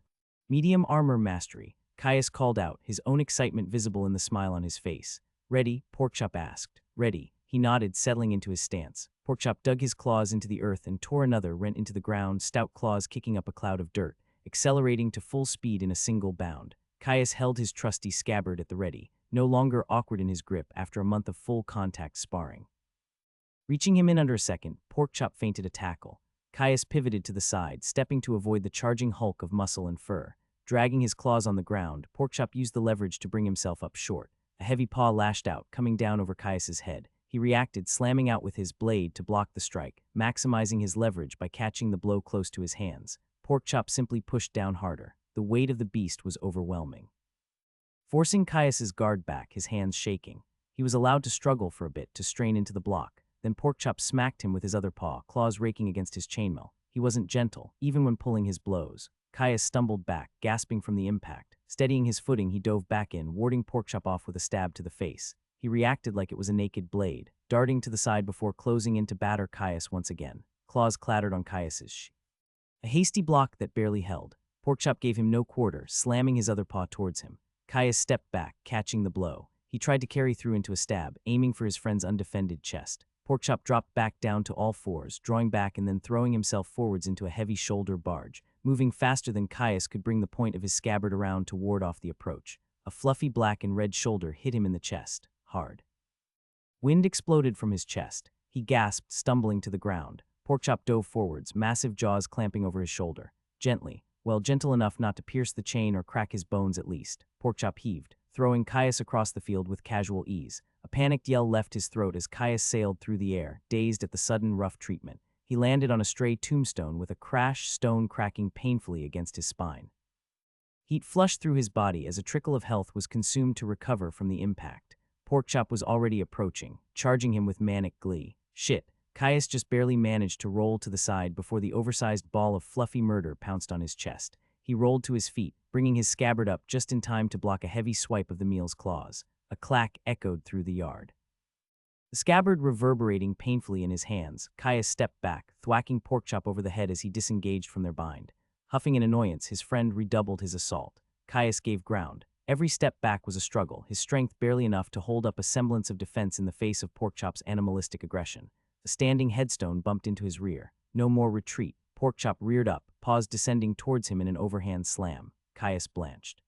medium armor mastery. Caius called out, his own excitement visible in the smile on his face. Ready? Porkchop asked. Ready. He nodded, settling into his stance. Porkchop dug his claws into the earth and tore another rent into the ground, stout claws kicking up a cloud of dirt, accelerating to full speed in a single bound. Caius held his trusty scabbard at the ready, no longer awkward in his grip after a month of full contact sparring. Reaching him in under a second, Porkchop feinted a tackle. Caius pivoted to the side, stepping to avoid the charging hulk of muscle and fur. Dragging his claws on the ground, Porkchop used the leverage to bring himself up short. A heavy paw lashed out, coming down over Caius's head. He reacted, slamming out with his blade to block the strike, maximizing his leverage by catching the blow close to his hands. Porkchop simply pushed down harder. The weight of the beast was overwhelming, forcing Caius's guard back, his hands shaking. He was allowed to struggle for a bit to strain into the block. Then Porkchop smacked him with his other paw, claws raking against his chainmail. He wasn't gentle, even when pulling his blows. Caius stumbled back, gasping from the impact. Steadying his footing, he dove back in, warding Porkchop off with a stab to the face. He reacted like it was a naked blade, darting to the side before closing in to batter Caius once again. Claws clattered on Caius's a hasty block that barely held. Porkchop gave him no quarter, slamming his other paw towards him. Caius stepped back, catching the blow. He tried to carry through into a stab, aiming for his friend's undefended chest. Porkchop dropped back down to all fours, drawing back and then throwing himself forwards into a heavy shoulder barge, moving faster than Caius could bring the point of his scabbard around to ward off the approach. A fluffy black and red shoulder hit him in the chest, hard. Wind exploded from his chest. He gasped, stumbling to the ground. Porkchop dove forwards, massive jaws clamping over his shoulder. Gently, well, gentle enough not to pierce the chain or crack his bones at least. Porkchop heaved, throwing Caius across the field with casual ease. A panicked yell left his throat as Caius sailed through the air, dazed at the sudden rough treatment. He landed on a stray tombstone with a crash, stone cracking painfully against his spine. Heat flushed through his body as a trickle of health was consumed to recover from the impact. Porkchop was already approaching, charging him with manic glee. Shit, Caius just barely managed to roll to the side before the oversized ball of fluffy murder pounced on his chest. He rolled to his feet, bringing his scabbard up just in time to block a heavy swipe of the Meal's claws. A clack echoed through the yard. The scabbard reverberating painfully in his hands, Caius stepped back, thwacking Porkchop over the head as he disengaged from their bind. Huffing in annoyance, his friend redoubled his assault. Caius gave ground. Every step back was a struggle, his strength barely enough to hold up a semblance of defense in the face of Porkchop's animalistic aggression. A standing headstone bumped into his rear. No more retreat. Porkchop reared up, paws descending towards him in an overhand slam. Caius blanched.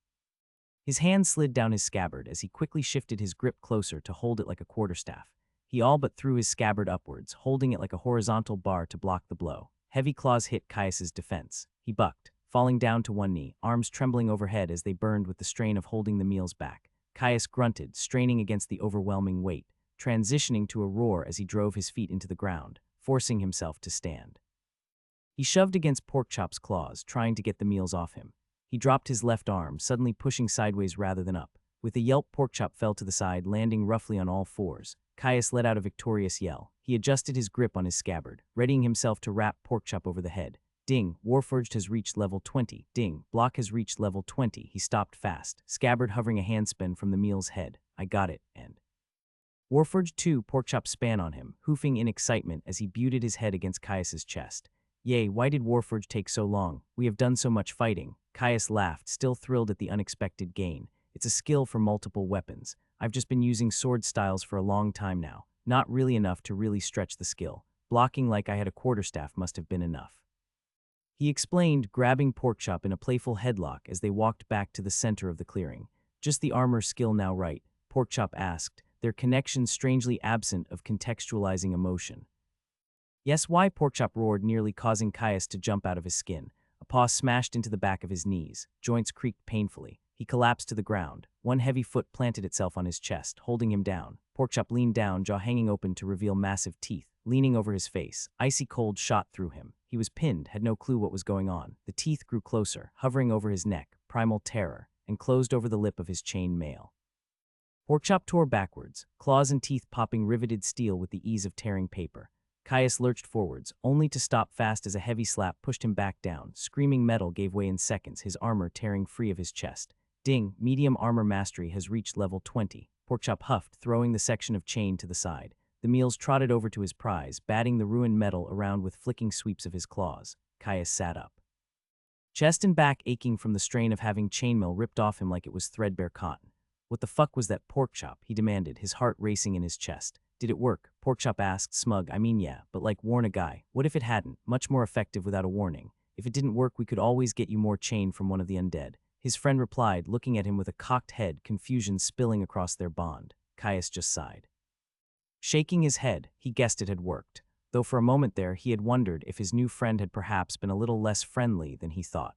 His hand slid down his scabbard as he quickly shifted his grip closer to hold it like a quarterstaff. He all but threw his scabbard upwards, holding it like a horizontal bar to block the blow. Heavy claws hit Caius's defense. He bucked, falling down to one knee, arms trembling overhead as they burned with the strain of holding the meals back. Caius grunted, straining against the overwhelming weight, transitioning to a roar as he drove his feet into the ground, forcing himself to stand. He shoved against Porkchop's claws, trying to get the meals off him. He dropped his left arm, suddenly pushing sideways rather than up. With a yelp, Porkchop fell to the side, landing roughly on all fours. Caius let out a victorious yell. He adjusted his grip on his scabbard, readying himself to rap Porkchop over the head. Ding, Warforged has reached level 20. Ding, Block has reached level 20. He stopped fast, scabbard hovering a handspin from the meal's head. I got it, and Warforged 2, Porkchop span on him, hoofing in excitement as he butted his head against Caius's chest. Yay, why did Warforged take so long? We have done so much fighting. Caius laughed, still thrilled at the unexpected gain. It's a skill for multiple weapons. I've just been using sword styles for a long time now. Not really enough to really stretch the skill. Blocking like I had a quarterstaff must have been enough. He explained, grabbing Porkchop in a playful headlock as they walked back to the center of the clearing. Just the armor skill now, right? Porkchop asked, their connection strangely absent of contextualizing emotion. Yes, why? Porkchop roared, nearly causing Caius to jump out of his skin. A paw smashed into the back of his knees. Joints creaked painfully. He collapsed to the ground. One heavy foot planted itself on his chest, holding him down. Porkchop leaned down, jaw hanging open to reveal massive teeth. Leaning over his face, icy cold shot through him. He was pinned, had no clue what was going on. The teeth grew closer, hovering over his neck, primal terror, and closed over the lip of his chain mail. Porkchop tore backwards, claws and teeth popping riveted steel with the ease of tearing paper. Caius lurched forwards, only to stop fast as a heavy slap pushed him back down. Screaming metal gave way in seconds, his armor tearing free of his chest. Ding, medium armor mastery has reached level 20. Porkchop huffed, throwing the section of chain to the side. The meals trotted over to his prize, batting the ruined metal around with flicking sweeps of his claws. Caius sat up, chest and back aching from the strain of having chainmail ripped off him like it was threadbare cotton. What the fuck was that, Porkchop? He demanded, his heart racing in his chest. Did it work? Porkchop asked, smug. I mean, yeah, but like, warn a guy. What if it hadn't? Much more effective without a warning. If it didn't work, we could always get you more chain from one of the undead. His friend replied, looking at him with a cocked head, confusion spilling across their bond. Caius just sighed. Shaking his head, he guessed it had worked, though for a moment there he had wondered if his new friend had perhaps been a little less friendly than he thought.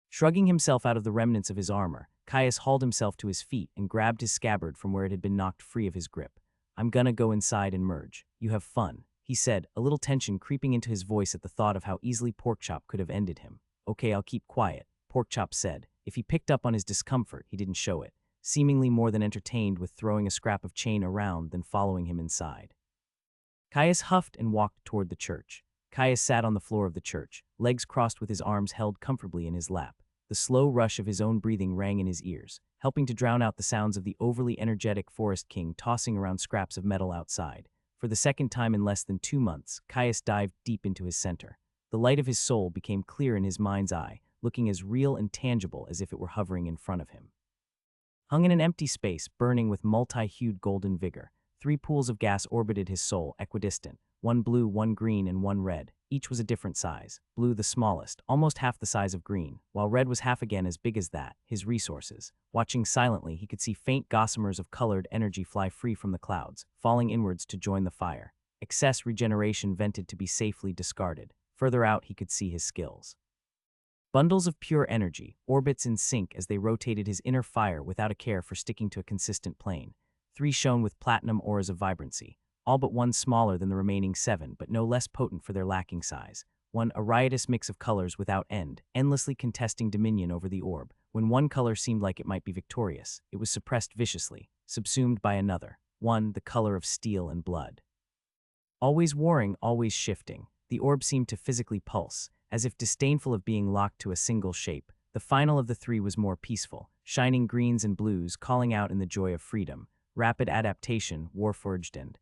Shrugging himself out of the remnants of his armor, Caius hauled himself to his feet and grabbed his scabbard from where it had been knocked free of his grip. I'm gonna go inside and merge. You have fun, he said, a little tension creeping into his voice at the thought of how easily Porkchop could have ended him. Okay, I'll keep quiet, Porkchop said. If he picked up on his discomfort, he didn't show it, seemingly more than entertained with throwing a scrap of chain around than following him inside. Caius huffed and walked toward the church. Caius sat on the floor of the church, legs crossed with his arms held comfortably in his lap. The slow rush of his own breathing rang in his ears, helping to drown out the sounds of the overly energetic Forest King tossing around scraps of metal outside. For the second time in less than 2 months, Caius dived deep into his center. The light of his soul became clear in his mind's eye, looking as real and tangible as if it were hovering in front of him. Hung in an empty space, burning with multi-hued golden vigor, 3 pools of gas orbited his soul, equidistant, 1 blue, 1 green, and 1 red. Each was a different size, blue the smallest, almost half the size of green, while red was half again as big as that, his resources. Watching silently, he could see faint gossamers of colored energy fly free from the clouds, falling inwards to join the fire. Excess regeneration vented to be safely discarded. Further out, he could see his skills. Bundles of pure energy, orbits in sync as they rotated his inner fire without a care for sticking to a consistent plane. 3 shone with platinum auras of vibrancy, all but 1 smaller than the remaining 7, but no less potent for their lacking size. 1 a riotous mix of colors without end, endlessly contesting dominion over the orb. When 1 color seemed like it might be victorious, it was suppressed viciously, subsumed by another. 1 the color of steel and blood. Always warring, always shifting, the orb seemed to physically pulse, as if disdainful of being locked to a single shape. The final of the 3 was more peaceful, shining greens and blues calling out in the joy of freedom, rapid adaptation, warforged and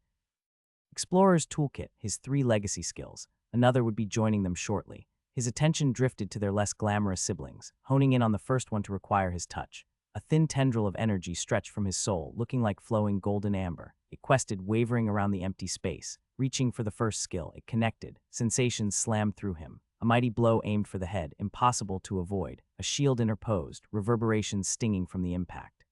Explorer's Toolkit, his 3 legacy skills. Another would be joining them shortly. His attention drifted to their less glamorous siblings, honing in on the first one to require his touch. A thin tendril of energy stretched from his soul, looking like flowing golden amber. It quested, wavering around the empty space. Reaching for the first skill, it connected. Sensations slammed through him. A mighty blow aimed for the head, impossible to avoid. A shield interposed, reverberations stinging from the impact.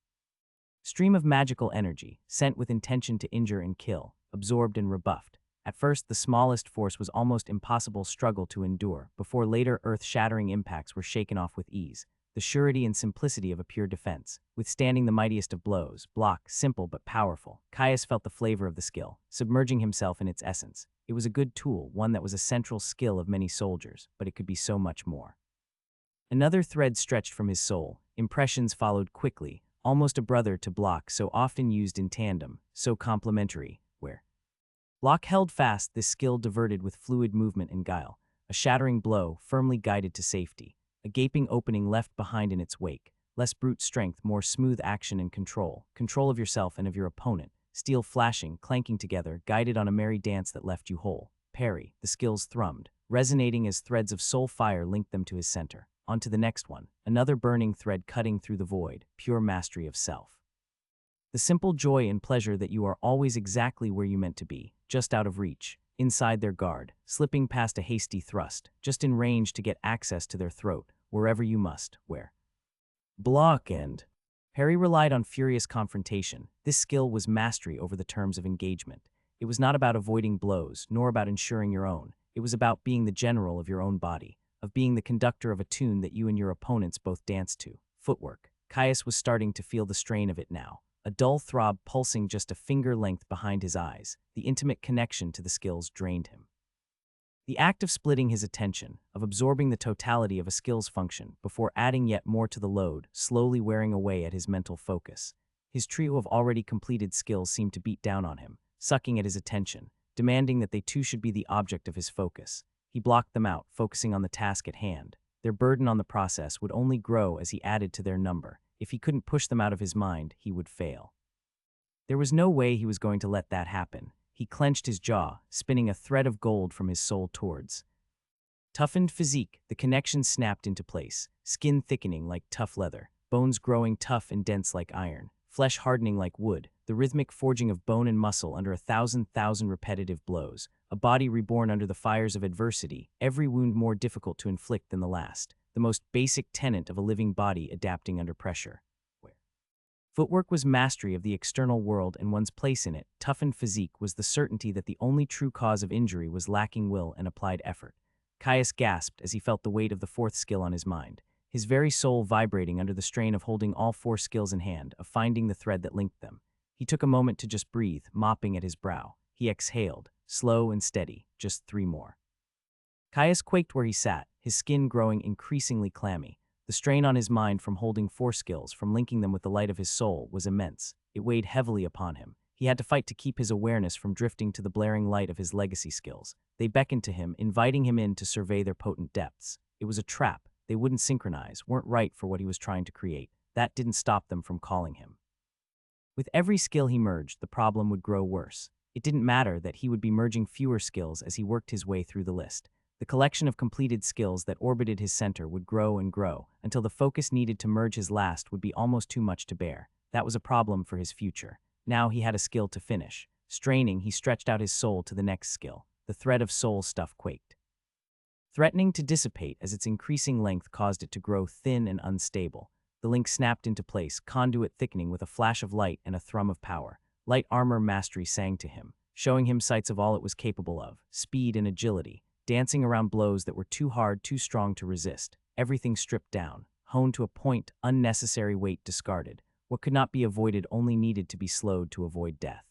Stream of magical energy, sent with intention to injure and kill, absorbed and rebuffed. At first, the smallest force was almost impossible struggle to endure, before later earth-shattering impacts were shaken off with ease. The surety and simplicity of a pure defense, withstanding the mightiest of blows, block, simple but powerful. Caius felt the flavor of the skill, submerging himself in its essence. It was a good tool, one that was a central skill of many soldiers, but it could be so much more. Another thread stretched from his soul. Impressions followed quickly, almost a brother to block, so often used in tandem, so complementary, where block held fast, this skill diverted with fluid movement and guile. A shattering blow, firmly guided to safety. A gaping opening left behind in its wake. Less brute strength, more smooth action and control. Control of yourself and of your opponent. Steel flashing, clanking together, guided on a merry dance that left you whole. Parry, the skills thrummed, resonating as threads of soul fire linked them to his center. On to the next one, another burning thread cutting through the void, pure mastery of self. The simple joy and pleasure that you are always exactly where you meant to be, just out of reach, inside their guard, slipping past a hasty thrust, just in range to get access to their throat, wherever you must, where. Block and Harry relied on furious confrontation. This skill was mastery over the terms of engagement. It was not about avoiding blows, nor about ensuring your own. It was about being the general of your own body, of being the conductor of a tune that you and your opponents both danced to. Footwork. Caius was starting to feel the strain of it now. A dull throb pulsing just a finger length behind his eyes. The intimate connection to the skills drained him. The act of splitting his attention, of absorbing the totality of a skill's function before adding yet more to the load, slowly wearing away at his mental focus. His trio of already completed skills seemed to beat down on him, sucking at his attention, demanding that they too should be the object of his focus. He blocked them out, focusing on the task at hand. Their burden on the process would only grow as he added to their number. If he couldn't push them out of his mind, he would fail. There was no way he was going to let that happen. He clenched his jaw, spinning a thread of gold from his soul towards. Toughened physique, the connection snapped into place, skin thickening like tough leather, bones growing tough and dense like iron, flesh hardening like wood, the rhythmic forging of bone and muscle under 1,000 repetitive blows, a body reborn under the fires of adversity, every wound more difficult to inflict than the last, the most basic tenet of a living body adapting under pressure. Footwork was mastery of the external world and one's place in it. Toughened physique was the certainty that the only true cause of injury was lacking will and applied effort. Caius gasped as he felt the weight of the fourth skill on his mind, his very soul vibrating under the strain of holding all four skills in hand, of finding the thread that linked them. He took a moment to just breathe, mopping at his brow. He exhaled, slow and steady, just 3 more. Caius quaked where he sat, his skin growing increasingly clammy. The strain on his mind from holding 4 skills, from linking them with the light of his soul, was immense. It weighed heavily upon him. He had to fight to keep his awareness from drifting to the blaring light of his legacy skills. They beckoned to him, inviting him in to survey their potent depths. It was a trap. They wouldn't synchronize, weren't right for what he was trying to create. That didn't stop them from calling him. With every skill he merged, the problem would grow worse. It didn't matter that he would be merging fewer skills as he worked his way through the list. The collection of completed skills that orbited his center would grow and grow, until the focus needed to merge his last would be almost too much to bear. That was a problem for his future. Now he had a skill to finish. Straining, he stretched out his soul to the next skill. The thread of soul stuff quaked, threatening to dissipate as its increasing length caused it to grow thin and unstable. The link snapped into place, conduit thickening with a flash of light and a thrum of power. Light armor mastery sang to him, showing him sights of all it was capable of, speed and agility, dancing around blows that were too hard, too strong to resist. Everything stripped down, honed to a point, unnecessary weight discarded. What could not be avoided only needed to be slowed to avoid death.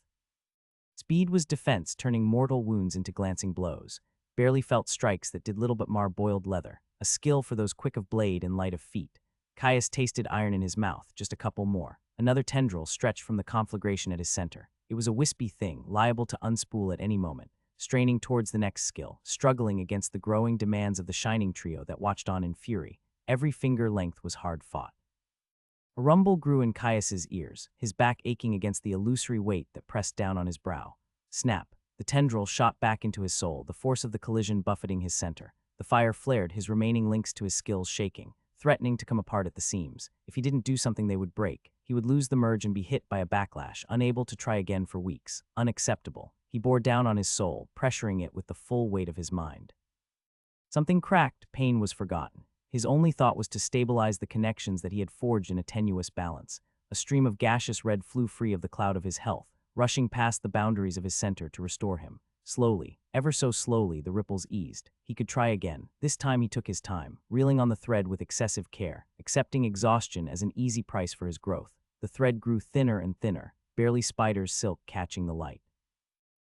Speed was defense, turning mortal wounds into glancing blows. Barely felt strikes that did little but mar boiled leather. A skill for those quick of blade and light of feet. Caius tasted iron in his mouth, just a couple more. Another tendril stretched from the conflagration at his center. It was a wispy thing, liable to unspool at any moment. Straining towards the next skill, struggling against the growing demands of the shining trio that watched on in fury. Every finger length was hard fought. A rumble grew in Caius's ears, his back aching against the illusory weight that pressed down on his brow. Snap. The tendril shot back into his soul, the force of the collision buffeting his center. The fire flared, his remaining links to his skills shaking, threatening to come apart at the seams. If he didn't do something, they would break. He would lose the merge and be hit by a backlash, unable to try again for weeks. Unacceptable. He bore down on his soul, pressuring it with the full weight of his mind. Something cracked, pain was forgotten. His only thought was to stabilize the connections that he had forged in a tenuous balance. A stream of gaseous red flew free of the cloud of his health, rushing past the boundaries of his center to restore him. Slowly, ever so slowly, the ripples eased. He could try again. This time he took his time, reeling on the thread with excessive care, accepting exhaustion as an easy price for his growth. The thread grew thinner and thinner, barely spider's silk catching the light.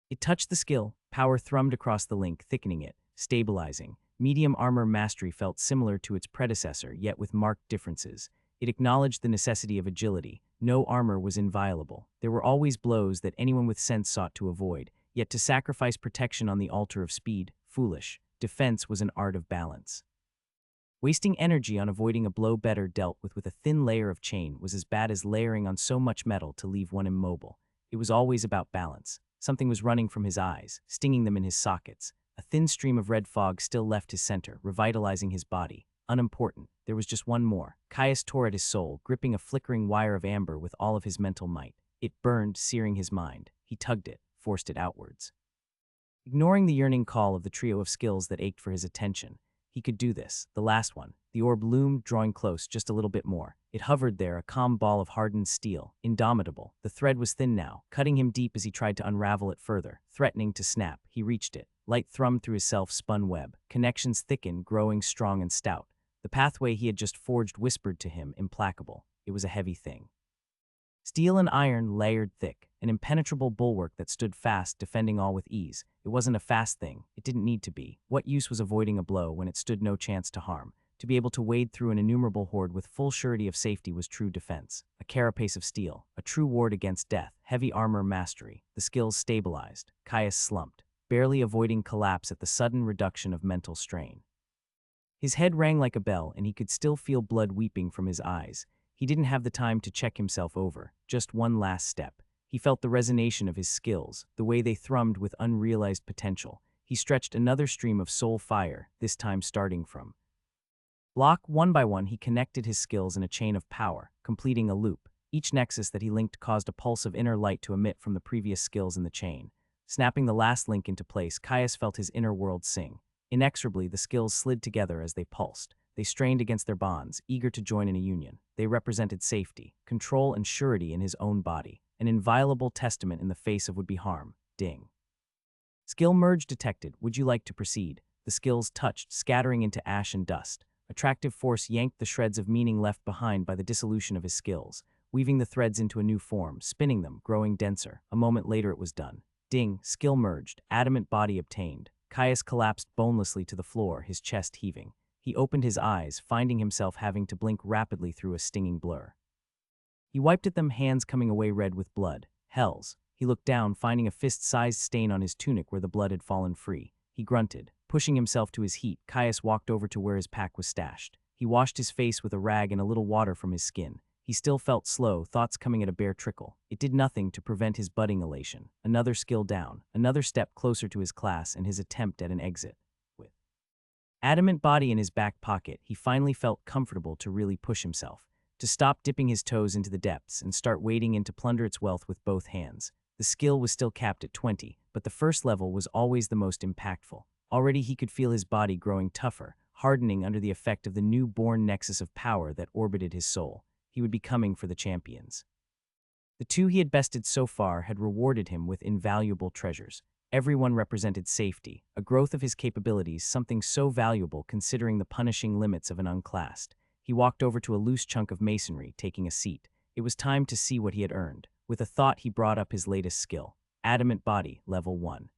It touched the skill, power thrummed across the link, thickening it, stabilizing. Medium armor mastery felt similar to its predecessor, yet with marked differences. It acknowledged the necessity of agility. No armor was inviolable. There were always blows that anyone with sense sought to avoid, yet to sacrifice protection on the altar of speed, foolish. Defense was an art of balance. Wasting energy on avoiding a blow better dealt with a thin layer of chain was as bad as layering on so much metal to leave one immobile. It was always about balance. Something was running from his eyes, stinging them in his sockets. A thin stream of red fog still left his center, revitalizing his body. Unimportant. There was just one more. Caius tore at his soul, gripping a flickering wire of amber with all of his mental might. It burned, searing his mind. He tugged it, forced it outwards. Ignoring the yearning call of the trio of skills that ached for his attention, he could do this. The last one. The orb loomed, drawing close just a little bit more. It hovered there, a calm ball of hardened steel, indomitable. The thread was thin now, cutting him deep as he tried to unravel it further. Threatening to snap, he reached it. Light thrummed through his self-spun web. Connections thickened, growing strong and stout. The pathway he had just forged whispered to him, implacable. It was a heavy thing. Steel and iron layered thick, an impenetrable bulwark that stood fast, defending all with ease. It wasn't a fast thing. It didn't need to be. What use was avoiding a blow when it stood no chance to harm? To be able to wade through an innumerable horde with full surety of safety was true defense. A carapace of steel, a true ward against death, heavy armor mastery. The skills stabilized. Caius slumped, barely avoiding collapse at the sudden reduction of mental strain. His head rang like a bell, and he could still feel blood weeping from his eyes. He didn't have the time to check himself over. Just one last step. He felt the resonation of his skills, the way they thrummed with unrealized potential. He stretched another stream of soul fire, this time starting from block. One by one, he connected his skills in a chain of power, completing a loop. Each nexus that he linked caused a pulse of inner light to emit from the previous skills in the chain. Snapping the last link into place, Caius felt his inner world sing. Inexorably, the skills slid together as they pulsed. They strained against their bonds, eager to join in a union. They represented safety, control, and surety in his own body, an inviolable testament in the face of would-be harm. Ding. Skill merge detected. Would you like to proceed? The skills touched, scattering into ash and dust. Attractive force yanked the shreds of meaning left behind by the dissolution of his skills, weaving the threads into a new form, spinning them, growing denser. A moment later it was done. Ding. Skill merged. Adamant body obtained. Caius collapsed bonelessly to the floor, his chest heaving. He opened his eyes, finding himself having to blink rapidly through a stinging blur. He wiped at them, hands coming away red with blood. Hells. He looked down, finding a fist-sized stain on his tunic where the blood had fallen free. He grunted. Pushing himself to his heat, Caius walked over to where his pack was stashed. He washed his face with a rag and a little water from his skin. He still felt slow, thoughts coming at a bare trickle. It did nothing to prevent his budding elation. Another skill down, another step closer to his class and his attempt at an exit. With adamant body in his back pocket, he finally felt comfortable to really push himself, to stop dipping his toes into the depths and start wading in to plunder its wealth with both hands. The skill was still capped at 20, but the first level was always the most impactful. Already he could feel his body growing tougher, hardening under the effect of the new-born nexus of power that orbited his soul. He would be coming for the champions. The two he had bested so far had rewarded him with invaluable treasures. Everyone represented safety, a growth of his capabilities, something so valuable considering the punishing limits of an unclassed. He walked over to a loose chunk of masonry, taking a seat. It was time to see what he had earned. With a thought, he brought up his latest skill. Adamant body, level 1.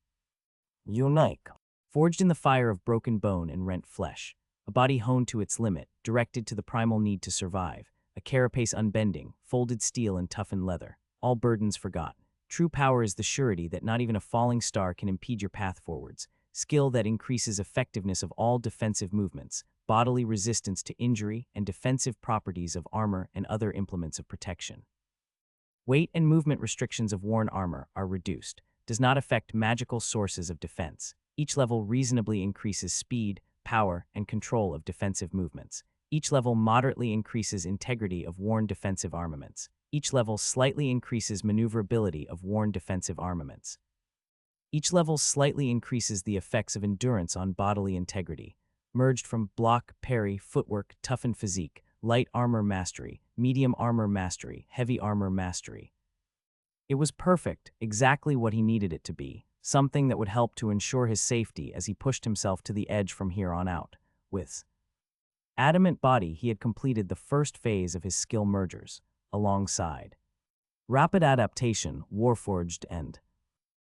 Unique. Forged in the fire of broken bone and rent flesh. A body honed to its limit, directed to the primal need to survive. A carapace unbending, folded steel and toughened leather. All burdens forgotten. True power is the surety that not even a falling star can impede your path forwards. Skill that increases effectiveness of all defensive movements, bodily resistance to injury, and defensive properties of armor and other implements of protection. Weight and movement restrictions of worn armor are reduced. Does not affect magical sources of defense. Each level reasonably increases speed, power, and control of defensive movements. Each level moderately increases integrity of worn defensive armaments. Each level slightly increases maneuverability of worn defensive armaments. Each level slightly increases the effects of endurance on bodily integrity, merged from block, parry, footwork, toughened physique, light armor mastery, medium armor mastery, heavy armor mastery. It was perfect, exactly what he needed it to be, something that would help to ensure his safety as he pushed himself to the edge from here on out. With Adamant Body, he had completed the first phase of his skill mergers, alongside Rapid Adaptation, Warforged, and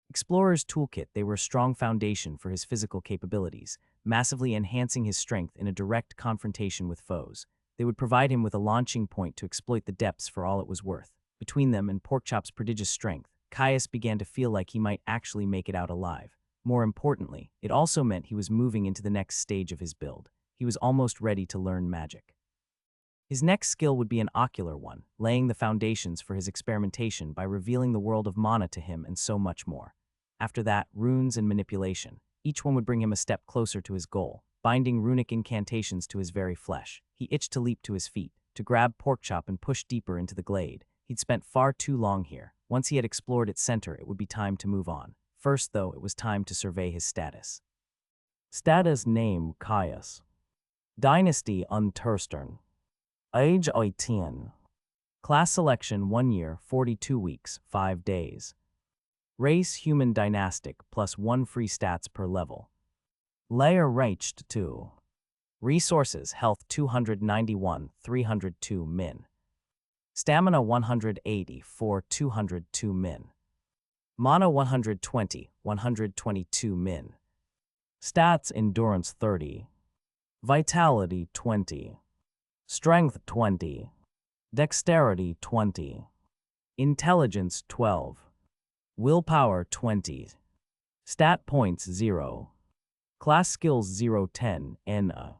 Explorer's Toolkit. They were a strong foundation for his physical capabilities, massively enhancing his strength in a direct confrontation with foes. They would provide him with a launching point to exploit the depths for all it was worth. Between them and Porkchop's prodigious strength, Caius began to feel like he might actually make it out alive. More importantly, it also meant he was moving into the next stage of his build. He was almost ready to learn magic. His next skill would be an ocular one, laying the foundations for his experimentation by revealing the world of mana to him and so much more. After that, runes and manipulation. Each one would bring him a step closer to his goal, binding runic incantations to his very flesh. He itched to leap to his feet, to grab Porkchop and push deeper into the glade. He'd spent far too long here. Once he had explored its center, it would be time to move on. First, though, it was time to survey his status. Status: name Caius. Dynasty Unterstern. Age 18. Class selection 1 year, 42 weeks, 5 days. Race human dynastic plus 1 free stats per level. Layer reached 2. Resources: health 291, 302 min. Stamina 180 for 202 min. Mana 120, 122 min. Stats: endurance 30. Vitality 20. Strength 20. Dexterity 20. Intelligence 12. Willpower 20. Stat points 0. Class skills 0-10, NA.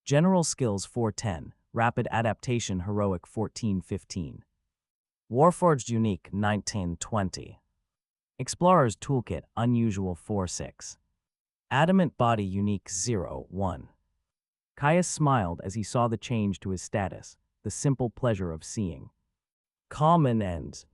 General skills 4-10, rapid adaptation heroic 14-15. Warforged unique 19-20. Explorer's toolkit unusual 4-6. Adamant body unique 0-1. Caius smiled as he saw the change to his status, the simple pleasure of seeing. Common and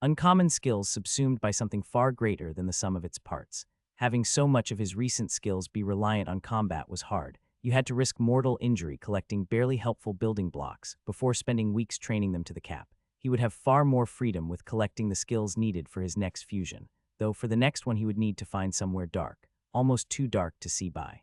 uncommon skills subsumed by something far greater than the sum of its parts. Having so much of his recent skills be reliant on combat was hard. You had to risk mortal injury collecting barely helpful building blocks before spending weeks training them to the cap. He would have far more freedom with collecting the skills needed for his next fusion, though for the next one he would need to find somewhere dark, almost too dark to see by.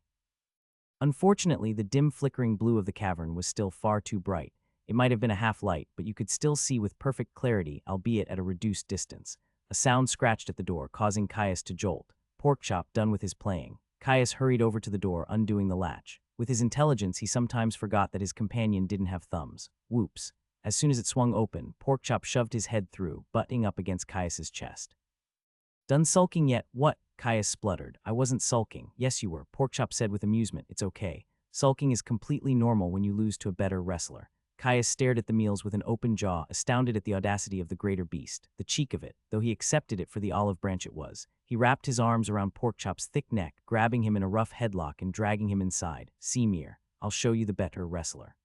Unfortunately, the dim flickering blue of the cavern was still far too bright. It might have been a half-light, but you could still see with perfect clarity, albeit at a reduced distance. A sound scratched at the door, causing Caius to jolt. Porkchop done with his playing. Caius hurried over to the door, undoing the latch. With his intelligence, he sometimes forgot that his companion didn't have thumbs. Whoops. As soon as it swung open, Porkchop shoved his head through, butting up against Caius's chest. Done sulking yet? What? Caius spluttered. I wasn't sulking. Yes, you were, Porkchop said with amusement. It's okay. Sulking is completely normal when you lose to a better wrestler. Caius stared at the meals with an open jaw, astounded at the audacity of the greater beast. The cheek of it, though he accepted it for the olive branch it was. He wrapped his arms around Porkchop's thick neck, grabbing him in a rough headlock and dragging him inside. See, Mir, I'll show you the better wrestler,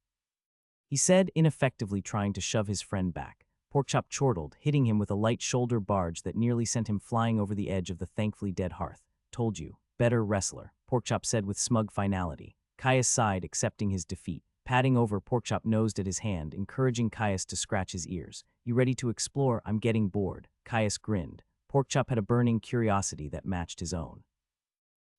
he said, ineffectively trying to shove his friend back. Porkchop chortled, hitting him with a light shoulder barge that nearly sent him flying over the edge of the thankfully dead hearth. Told you, better wrestler, Porkchop said with smug finality. Caius sighed, accepting his defeat. Patting over, Porkchop nosed at his hand, encouraging Caius to scratch his ears. You ready to explore? I'm getting bored. Caius grinned. Porkchop had a burning curiosity that matched his own.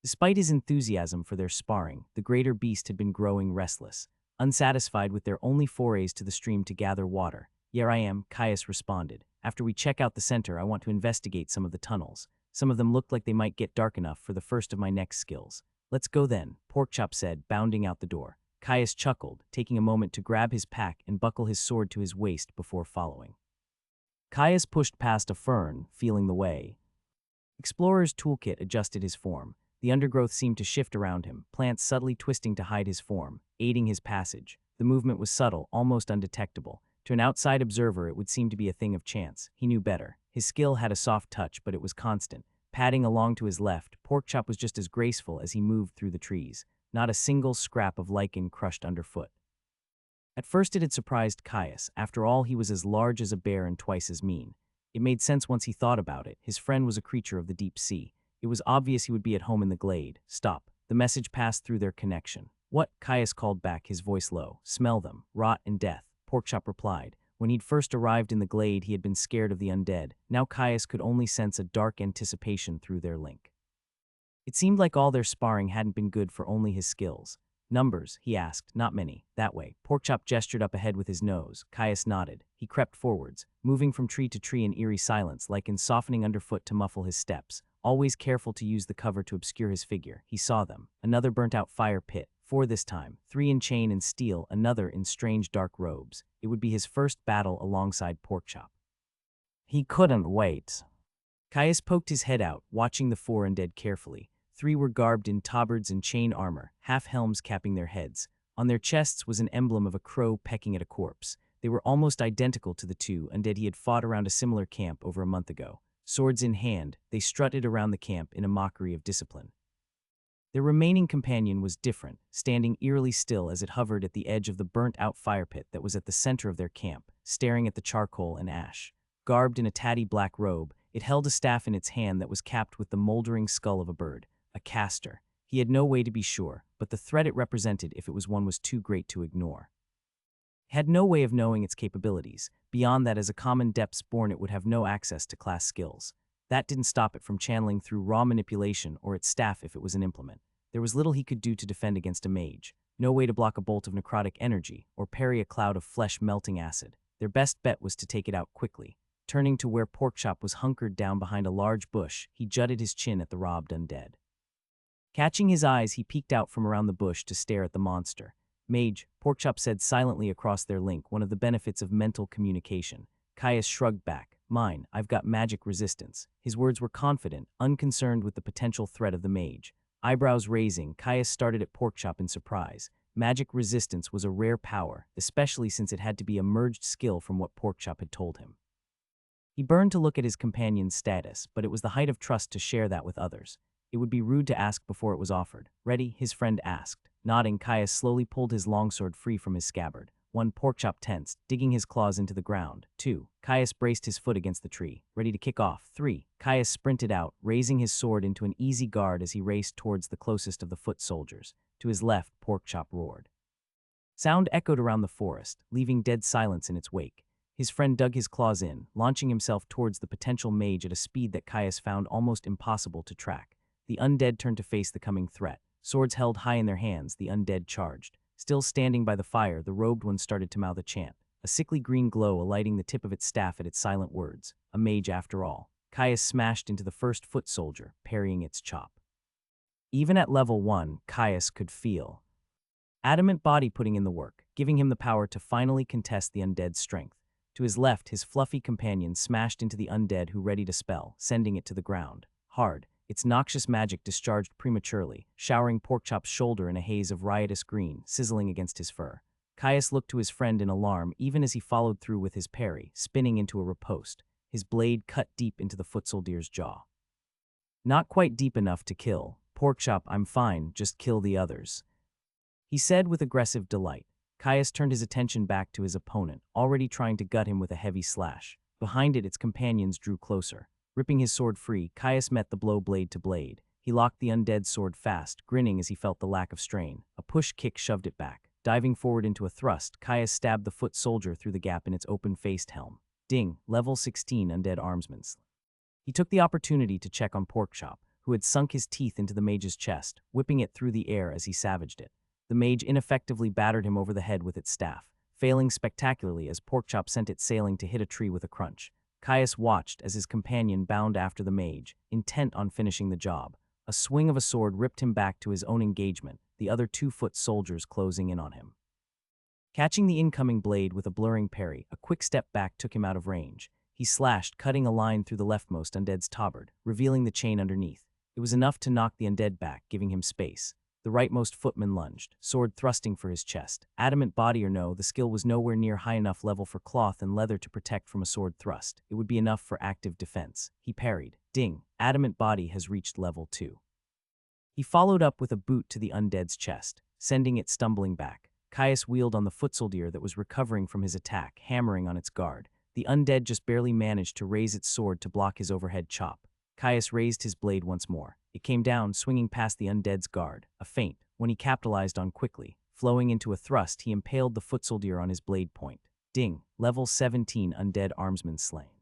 Despite his enthusiasm for their sparring, the greater beast had been growing restless. Unsatisfied with their only forays to the stream to gather water. Here I am, Caius responded. After we check out the center, I want to investigate some of the tunnels. Some of them look like they might get dark enough for the first of my next skills. Let's go then, Porkchop said, bounding out the door. Caius chuckled, taking a moment to grab his pack and buckle his sword to his waist before following. Caius pushed past a fern, feeling the way. Explorer's toolkit adjusted his form. The undergrowth seemed to shift around him, plants subtly twisting to hide his form, aiding his passage. The movement was subtle, almost undetectable. To an outside observer, it would seem to be a thing of chance. He knew better. His skill had a soft touch, but it was constant. Padding along to his left, Porkchop was just as graceful as he moved through the trees. Not a single scrap of lichen crushed underfoot. At first it had surprised Caius. After all, he was as large as a bear and twice as mean. It made sense once he thought about it. His friend was a creature of the deep sea. It was obvious he would be at home in the glade. Stop. The message passed through their connection. What? Caius called back, his voice low. Smell them. Rot and death. Porkchop replied. When he'd first arrived in the glade, he had been scared of the undead. Now Caius could only sense a dark anticipation through their link. It seemed like all their sparring hadn't been good for only his skills. Numbers, he asked. Not many. That way. Porkchop gestured up ahead with his nose. Caius nodded. He crept forwards, moving from tree to tree in eerie silence, like in softening underfoot to muffle his steps, always careful to use the cover to obscure his figure. He saw them. Another burnt-out fire pit. 4 this time. 3 in chain and steel, another in strange dark robes. It would be his first battle alongside Porkchop. He couldn't wait. Caius poked his head out, watching the 4 undead carefully. 3 were garbed in tabards and chain armor, half-helms capping their heads. On their chests was an emblem of a crow pecking at a corpse. They were almost identical to the 2 undead he had fought around a similar camp over a month ago. Swords in hand, they strutted around the camp in a mockery of discipline. Their remaining companion was different, standing eerily still as it hovered at the edge of the burnt-out fire pit that was at the center of their camp, staring at the charcoal and ash. Garbed in a tatty black robe, it held a staff in its hand that was capped with the moldering skull of a bird. A caster. He had no way to be sure, but the threat it represented, if it was one, was too great to ignore. He had no way of knowing its capabilities. Beyond that, as a common depths-born, it would have no access to class skills. That didn't stop it from channeling through raw manipulation or its staff if it was an implement. There was little he could do to defend against a mage. No way to block a bolt of necrotic energy or parry a cloud of flesh-melting acid. Their best bet was to take it out quickly. Turning to where Porkchop was hunkered down behind a large bush, he jutted his chin at the robbed undead. Catching his eyes, he peeked out from around the bush to stare at the monster. Mage, Porkchop said silently across their link, one of the benefits of mental communication. Caius shrugged back. Mine, I've got magic resistance. His words were confident, unconcerned with the potential threat of the mage. Eyebrows raising, Caius started at Porkchop in surprise. Magic resistance was a rare power, especially since it had to be a merged skill from what Porkchop had told him. He burned to look at his companion's status, but it was the height of trust to share that with others. It would be rude to ask before it was offered. Ready? His friend asked. Nodding, Caius slowly pulled his longsword free from his scabbard. 1. Porkchop tensed, digging his claws into the ground. 2. Caius braced his foot against the tree, ready to kick off. 3. Caius sprinted out, raising his sword into an easy guard as he raced towards the closest of the foot soldiers. To his left, Porkchop roared. Sound echoed around the forest, leaving dead silence in its wake. His friend dug his claws in, launching himself towards the potential mage at a speed that Caius found almost impossible to track. The undead turned to face the coming threat. Swords held high in their hands, the undead charged. Still standing by the fire, the robed one started to mouth a chant, a sickly green glow alighting the tip of its staff at its silent words. A mage after all. Caius smashed into the first foot soldier, parrying its chop. Even at level 1, Caius could feel adamant body putting in the work, giving him the power to finally contest the undead's strength. To his left, his fluffy companion smashed into the undead who readied a spell, sending it to the ground. Hard. Its noxious magic discharged prematurely, showering Porkchop's shoulder in a haze of riotous green, sizzling against his fur. Caius looked to his friend in alarm even as he followed through with his parry, spinning into a riposte. His blade cut deep into the foot soldier's jaw. Not quite deep enough to kill. Porkchop, I'm fine, just kill the others, he said with aggressive delight. Caius turned his attention back to his opponent, already trying to gut him with a heavy slash. Behind it, its companions drew closer. Ripping his sword free, Caius met the blow blade to blade. He locked the undead sword fast, grinning as he felt the lack of strain. A push kick shoved it back. Diving forward into a thrust, Caius stabbed the foot soldier through the gap in its open-faced helm. Ding, level 16 undead armsman. He took the opportunity to check on Porkchop, who had sunk his teeth into the mage's chest, whipping it through the air as he savaged it. The mage ineffectively battered him over the head with its staff, failing spectacularly as Porkchop sent it sailing to hit a tree with a crunch. Caius watched as his companion bounded after the mage, intent on finishing the job. A swing of a sword ripped him back to his own engagement, the other 2-foot soldiers closing in on him. Catching the incoming blade with a blurring parry, a quick step back took him out of range. He slashed, cutting a line through the leftmost undead's tabard, revealing the chain underneath. It was enough to knock the undead back, giving him space. The rightmost footman lunged, sword thrusting for his chest. Adamant body or no, the skill was nowhere near high enough level for cloth and leather to protect from a sword thrust. It would be enough for active defense. He parried. Ding. Adamant body has reached level 2. He followed up with a boot to the undead's chest, sending it stumbling back. Caius wheeled on the foot soldier that was recovering from his attack, hammering on its guard. The undead just barely managed to raise its sword to block his overhead chop. Caius raised his blade once more. It came down, swinging past the undead's guard, a feint, one he capitalized on quickly. Flowing into a thrust, he impaled the foot soldier on his blade point. Ding! Level 17 undead armsman slain.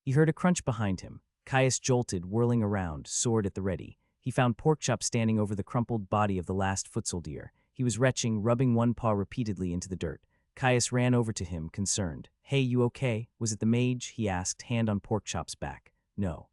He heard a crunch behind him. Caius jolted, whirling around, sword at the ready. He found Porkchop standing over the crumpled body of the last foot soldier. He was retching, rubbing one paw repeatedly into the dirt. Caius ran over to him, concerned. "Hey, you okay? Was it the mage?" he asked, hand on Porkchop's back. "No."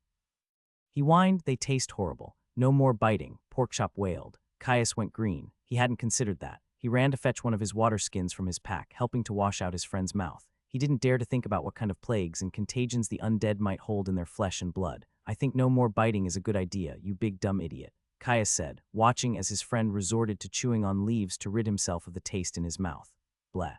He whined. "They taste horrible. No more biting," Porkchop wailed. Caius went green. He hadn't considered that. He ran to fetch one of his water skins from his pack, helping to wash out his friend's mouth. He didn't dare to think about what kind of plagues and contagions the undead might hold in their flesh and blood. "I think no more biting is a good idea, you big dumb idiot," Caius said, watching as his friend resorted to chewing on leaves to rid himself of the taste in his mouth. Blah.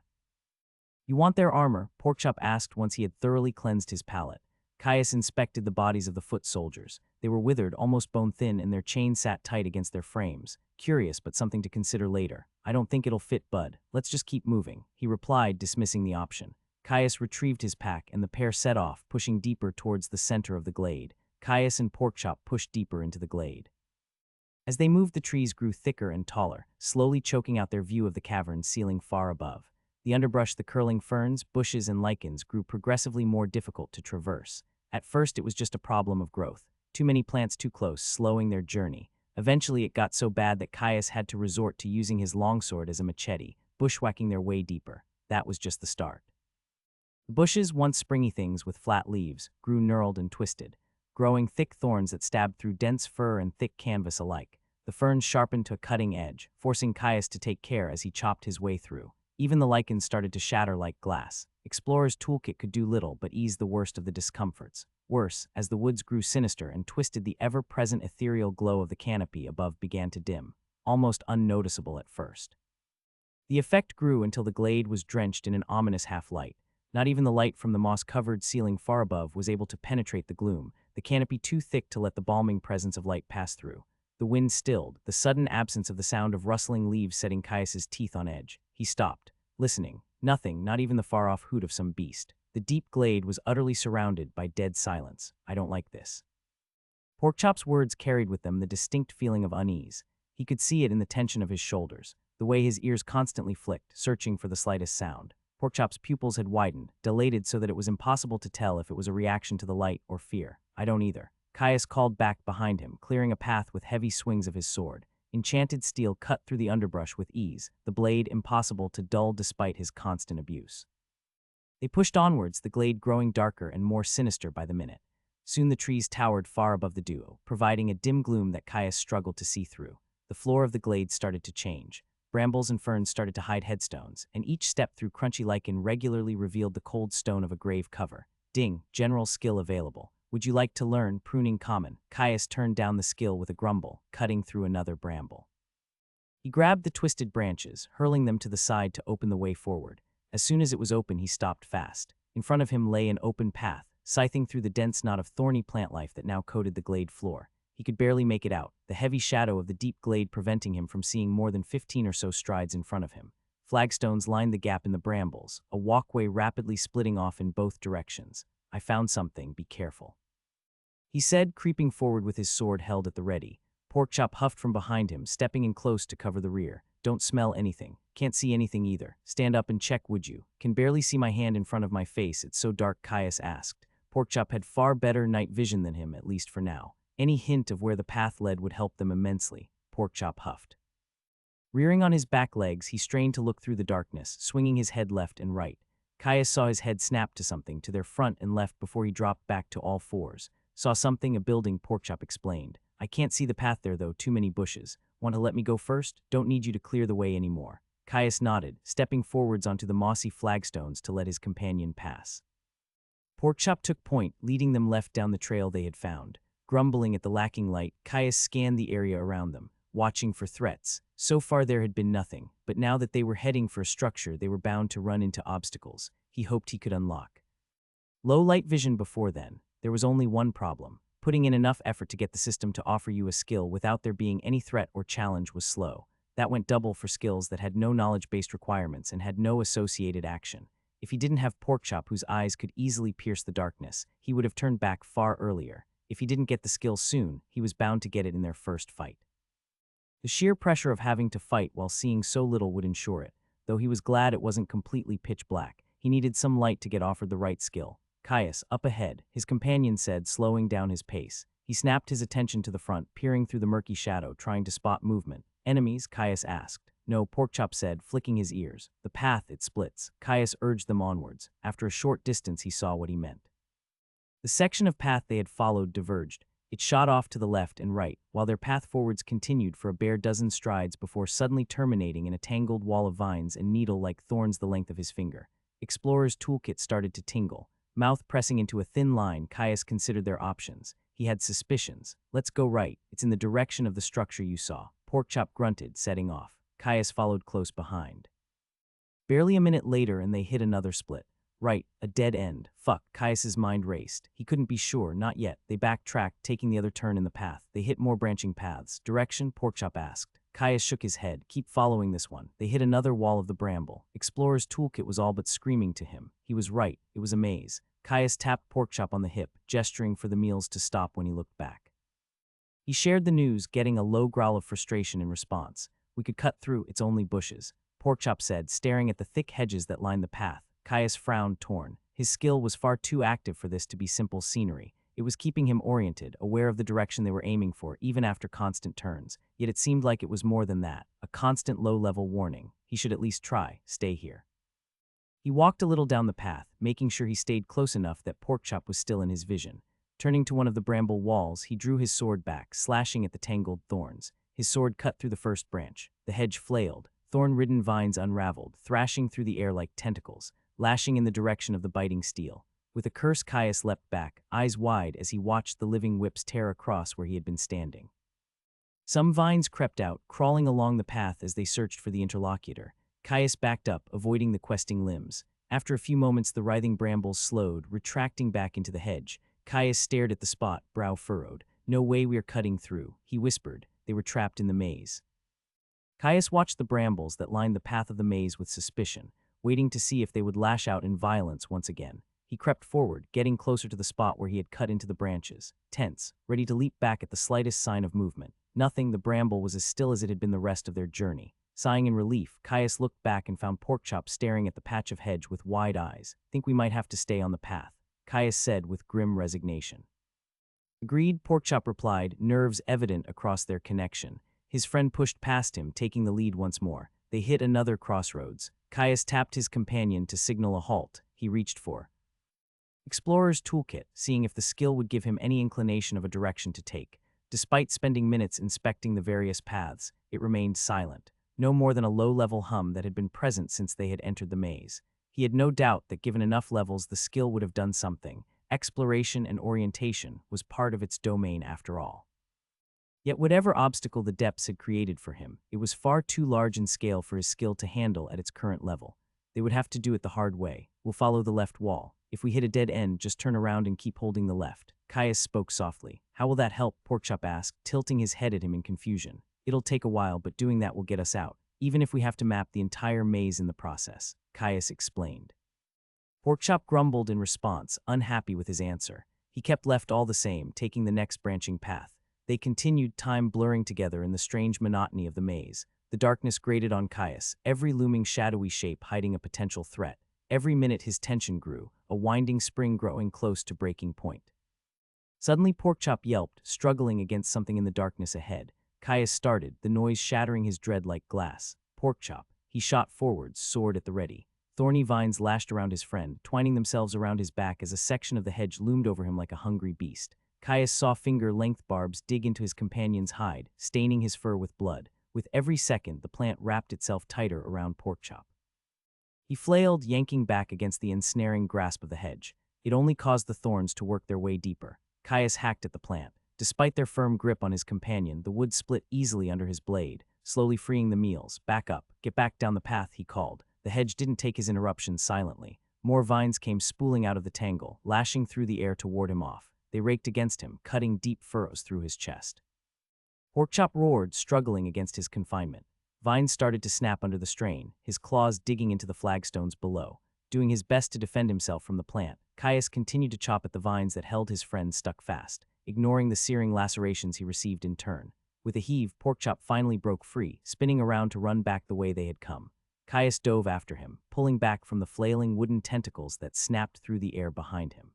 "You want their armor?" Porkchop asked once he had thoroughly cleansed his palate. Caius inspected the bodies of the foot soldiers. They were withered, almost bone-thin, and their chains sat tight against their frames. Curious, but something to consider later. "I don't think it'll fit, bud. Let's just keep moving," he replied, dismissing the option. Caius retrieved his pack, and the pair set off, pushing deeper towards the center of the glade. Caius and Porkchop pushed deeper into the glade. As they moved, the trees grew thicker and taller, slowly choking out their view of the cavern ceiling far above. The underbrush, the curling ferns, bushes, and lichens grew progressively more difficult to traverse. At first, it was just a problem of growth. Too many plants too close, slowing their journey. Eventually, it got so bad that Caius had to resort to using his longsword as a machete, bushwhacking their way deeper. That was just the start. The bushes, once springy things with flat leaves, grew knurled and twisted, growing thick thorns that stabbed through dense fur and thick canvas alike. The ferns sharpened to a cutting edge, forcing Caius to take care as he chopped his way through. Even the lichens started to shatter like glass. Explorer's toolkit could do little but ease the worst of the discomforts. Worse, as the woods grew sinister and twisted, the ever-present ethereal glow of the canopy above began to dim, almost unnoticeable at first. The effect grew until the glade was drenched in an ominous half-light. Not even the light from the moss-covered ceiling far above was able to penetrate the gloom, the canopy too thick to let the balming presence of light pass through. The wind stilled, the sudden absence of the sound of rustling leaves setting Caius's teeth on edge. He stopped, listening. Nothing, not even the far-off hoot of some beast. The deep glade was utterly surrounded by dead silence. "I don't like this." Porkchop's words carried with them the distinct feeling of unease. He could see it in the tension of his shoulders, the way his ears constantly flicked, searching for the slightest sound. Porkchop's pupils had widened, dilated so that it was impossible to tell if it was a reaction to the light or fear. "I don't either." Caius called back behind him, clearing a path with heavy swings of his sword. Enchanted steel cut through the underbrush with ease, the blade impossible to dull despite his constant abuse. They pushed onwards, the glade growing darker and more sinister by the minute. Soon the trees towered far above the duo, providing a dim gloom that Caius struggled to see through. The floor of the glade started to change. Brambles and ferns started to hide headstones, and each step through crunchy lichen regularly revealed the cold stone of a grave cover. Ding, general skill available. "Would you like to learn pruning common?" Caius turned down the skill with a grumble, cutting through another bramble. He grabbed the twisted branches, hurling them to the side to open the way forward. As soon as it was open, he stopped fast. In front of him lay an open path, scything through the dense knot of thorny plant life that now coated the glade floor. He could barely make it out, the heavy shadow of the deep glade preventing him from seeing more than 15 or so strides in front of him. Flagstones lined the gap in the brambles, a walkway rapidly splitting off in both directions. "I found something, be careful," he said, creeping forward with his sword held at the ready. Porkchop huffed from behind him, stepping in close to cover the rear. "Don't smell anything. Can't see anything either. Stand up and check, would you?" "Can barely see my hand in front of my face, it's so dark," Caius asked. Porkchop had far better night vision than him, at least for now. Any hint of where the path led would help them immensely. Porkchop huffed. Rearing on his back legs, he strained to look through the darkness, swinging his head left and right. Caius saw his head snap to something, to their front and left before he dropped back to all fours. "Saw something, a building," Porkchop explained. "I can't see the path there though, too many bushes. Want to let me go first? Don't need you to clear the way anymore." Caius nodded, stepping forwards onto the mossy flagstones to let his companion pass. Porkchop took point, leading them left down the trail they had found. Grumbling at the lacking light, Caius scanned the area around them, watching for threats. So far there had been nothing, but now that they were heading for a structure, they were bound to run into obstacles he hoped he could unlock. Low light vision before then, there was only one problem. Putting in enough effort to get the system to offer you a skill without there being any threat or challenge was slow. That went double for skills that had no knowledge-based requirements and had no associated action. If he didn't have Porkchop whose eyes could easily pierce the darkness, he would have turned back far earlier. If he didn't get the skill soon, he was bound to get it in their first fight. The sheer pressure of having to fight while seeing so little would ensure it. Though he was glad it wasn't completely pitch black, he needed some light to get offered the right skill. "Caius, up ahead," his companion said, slowing down his pace. He snapped his attention to the front, peering through the murky shadow, trying to spot movement. "Enemies?" Caius asked. "No," Porkchop said, flicking his ears. "The path, it splits." Caius urged them onwards. After a short distance, he saw what he meant. The section of path they had followed diverged. It shot off to the left and right, while their path forwards continued for a bare dozen strides before suddenly terminating in a tangled wall of vines and needle-like thorns the length of his finger. Explorer's toolkit started to tingle. Mouth pressing into a thin line, Caius considered their options. He had suspicions. "Let's go right. It's in the direction of the structure you saw." Porkchop grunted, setting off. Caius followed close behind. Barely a minute later and they hit another split. Right, a dead end. Fuck, Caius's mind raced. He couldn't be sure, not yet. They backtracked, taking the other turn in the path. They hit more branching paths. "Direction?" Porkchop asked. Caius shook his head. "Keep following this one." They hit another wall of the bramble. Explorer's toolkit was all but screaming to him. He was right. It was a maze. Caius tapped Porkchop on the hip, gesturing for the meals to stop when he looked back. He shared the news, getting a low growl of frustration in response. "We could cut through, it's only bushes," Porkchop said, staring at the thick hedges that lined the path. Caius frowned, torn. His skill was far too active for this to be simple scenery. It was keeping him oriented, aware of the direction they were aiming for, even after constant turns. Yet it seemed like it was more than that, a constant low-level warning. He should at least try. Stay here. He walked a little down the path, making sure he stayed close enough that Porkchop was still in his vision. Turning to one of the bramble walls, he drew his sword back, slashing at the tangled thorns. His sword cut through the first branch. The hedge flailed. Thorn-ridden vines unraveled, thrashing through the air like tentacles, lashing in the direction of the biting steel. With a curse, Caius leapt back, eyes wide as he watched the living whips tear across where he had been standing. Some vines crept out, crawling along the path as they searched for the interlocutor. Caius backed up, avoiding the questing limbs. After a few moments, the writhing brambles slowed, retracting back into the hedge. Caius stared at the spot, brow furrowed. "No way we are cutting through," he whispered. They were trapped in the maze. Caius watched the brambles that lined the path of the maze with suspicion, waiting to see if they would lash out in violence once again. He crept forward, getting closer to the spot where he had cut into the branches, tense, ready to leap back at the slightest sign of movement. Nothing, the bramble was as still as it had been the rest of their journey. Sighing in relief, Caius looked back and found Porkchop staring at the patch of hedge with wide eyes. "Think we might have to stay on the path," Caius said with grim resignation. "Agreed," Porkchop replied, nerves evident across their connection. His friend pushed past him, taking the lead once more. They hit another crossroads. Caius tapped his companion to signal a halt. He reached for Explorer's toolkit, seeing if the skill would give him any inclination of a direction to take. Despite spending minutes inspecting the various paths, it remained silent, no more than a low-level hum that had been present since they had entered the maze. He had no doubt that given enough levels the skill would have done something. Exploration and orientation was part of its domain after all. Yet whatever obstacle the depths had created for him, it was far too large in scale for his skill to handle at its current level. They would have to do it the hard way. "We'll follow the left wall. If we hit a dead end, just turn around and keep holding the left." Caius spoke softly. "How will that help?" Porkchop asked, tilting his head at him in confusion. "It'll take a while, but doing that will get us out, even if we have to map the entire maze in the process," Caius explained. Porkchop grumbled in response, unhappy with his answer. He kept left all the same, taking the next branching path. They continued, time blurring together in the strange monotony of the maze. The darkness grated on Caius, every looming shadowy shape hiding a potential threat. Every minute his tension grew, a winding spring growing close to breaking point. Suddenly Porkchop yelped, struggling against something in the darkness ahead. Caius started, the noise shattering his dread like glass. "Porkchop." He shot forwards, sword at the ready. Thorny vines lashed around his friend, twining themselves around his back as a section of the hedge loomed over him like a hungry beast. Caius saw finger-length barbs dig into his companion's hide, staining his fur with blood. With every second, the plant wrapped itself tighter around Porkchop. He flailed, yanking back against the ensnaring grasp of the hedge. It only caused the thorns to work their way deeper. Caius hacked at the plant. Despite their firm grip on his companion, the wood split easily under his blade, slowly freeing the meals. "Back up. Get back down the path," he called. The hedge didn't take his interruption silently. More vines came spooling out of the tangle, lashing through the air to ward him off. They raked against him, cutting deep furrows through his chest. Porkchop roared, struggling against his confinement. Vines started to snap under the strain, his claws digging into the flagstones below. Doing his best to defend himself from the plant, Caius continued to chop at the vines that held his friend stuck fast, ignoring the searing lacerations he received in turn. With a heave, Porkchop finally broke free, spinning around to run back the way they had come. Caius dove after him, pulling back from the flailing wooden tentacles that snapped through the air behind him.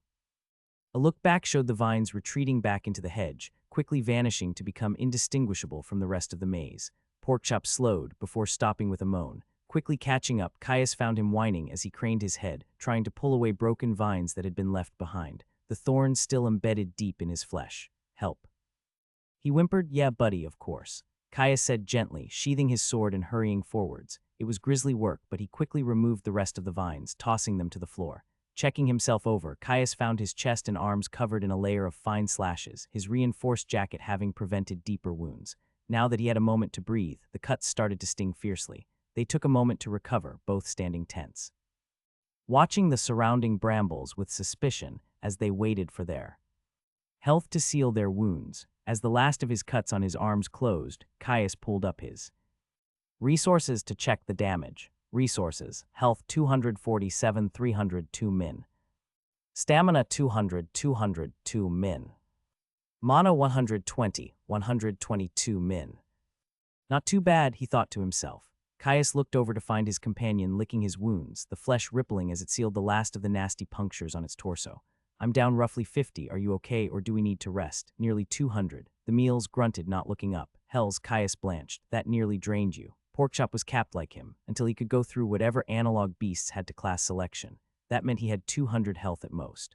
A look back showed the vines retreating back into the hedge, quickly vanishing to become indistinguishable from the rest of the maze. Porkchop slowed before stopping with a moan. Quickly catching up, Caius found him whining as he craned his head, trying to pull away broken vines that had been left behind, the thorns still embedded deep in his flesh. "Help." He whimpered, "Yeah, buddy, of course." Caius said gently, sheathing his sword and hurrying forwards. It was grisly work, but he quickly removed the rest of the vines, tossing them to the floor. Checking himself over, Caius found his chest and arms covered in a layer of fine slashes, his reinforced jacket having prevented deeper wounds. Now that he had a moment to breathe, the cuts started to sting fiercely. They took a moment to recover, both standing tense, watching the surrounding brambles with suspicion as they waited for their health to seal their wounds. As the last of his cuts on his arms closed, Caius pulled up his resources to check the damage. Resources: health 247, 302 min. Stamina 200, 202 min. Mana 120, 122 min. Not too bad, he thought to himself. Caius looked over to find his companion licking his wounds, the flesh rippling as it sealed the last of the nasty punctures on its torso. "I'm down roughly 50, are you okay or do we need to rest?" "Nearly 200. The meals grunted, not looking up. "Hells," Caius blanched. "That nearly drained you." Porkchop was capped like him, until he could go through whatever analog beasts had to class selection. That meant he had 200 health at most.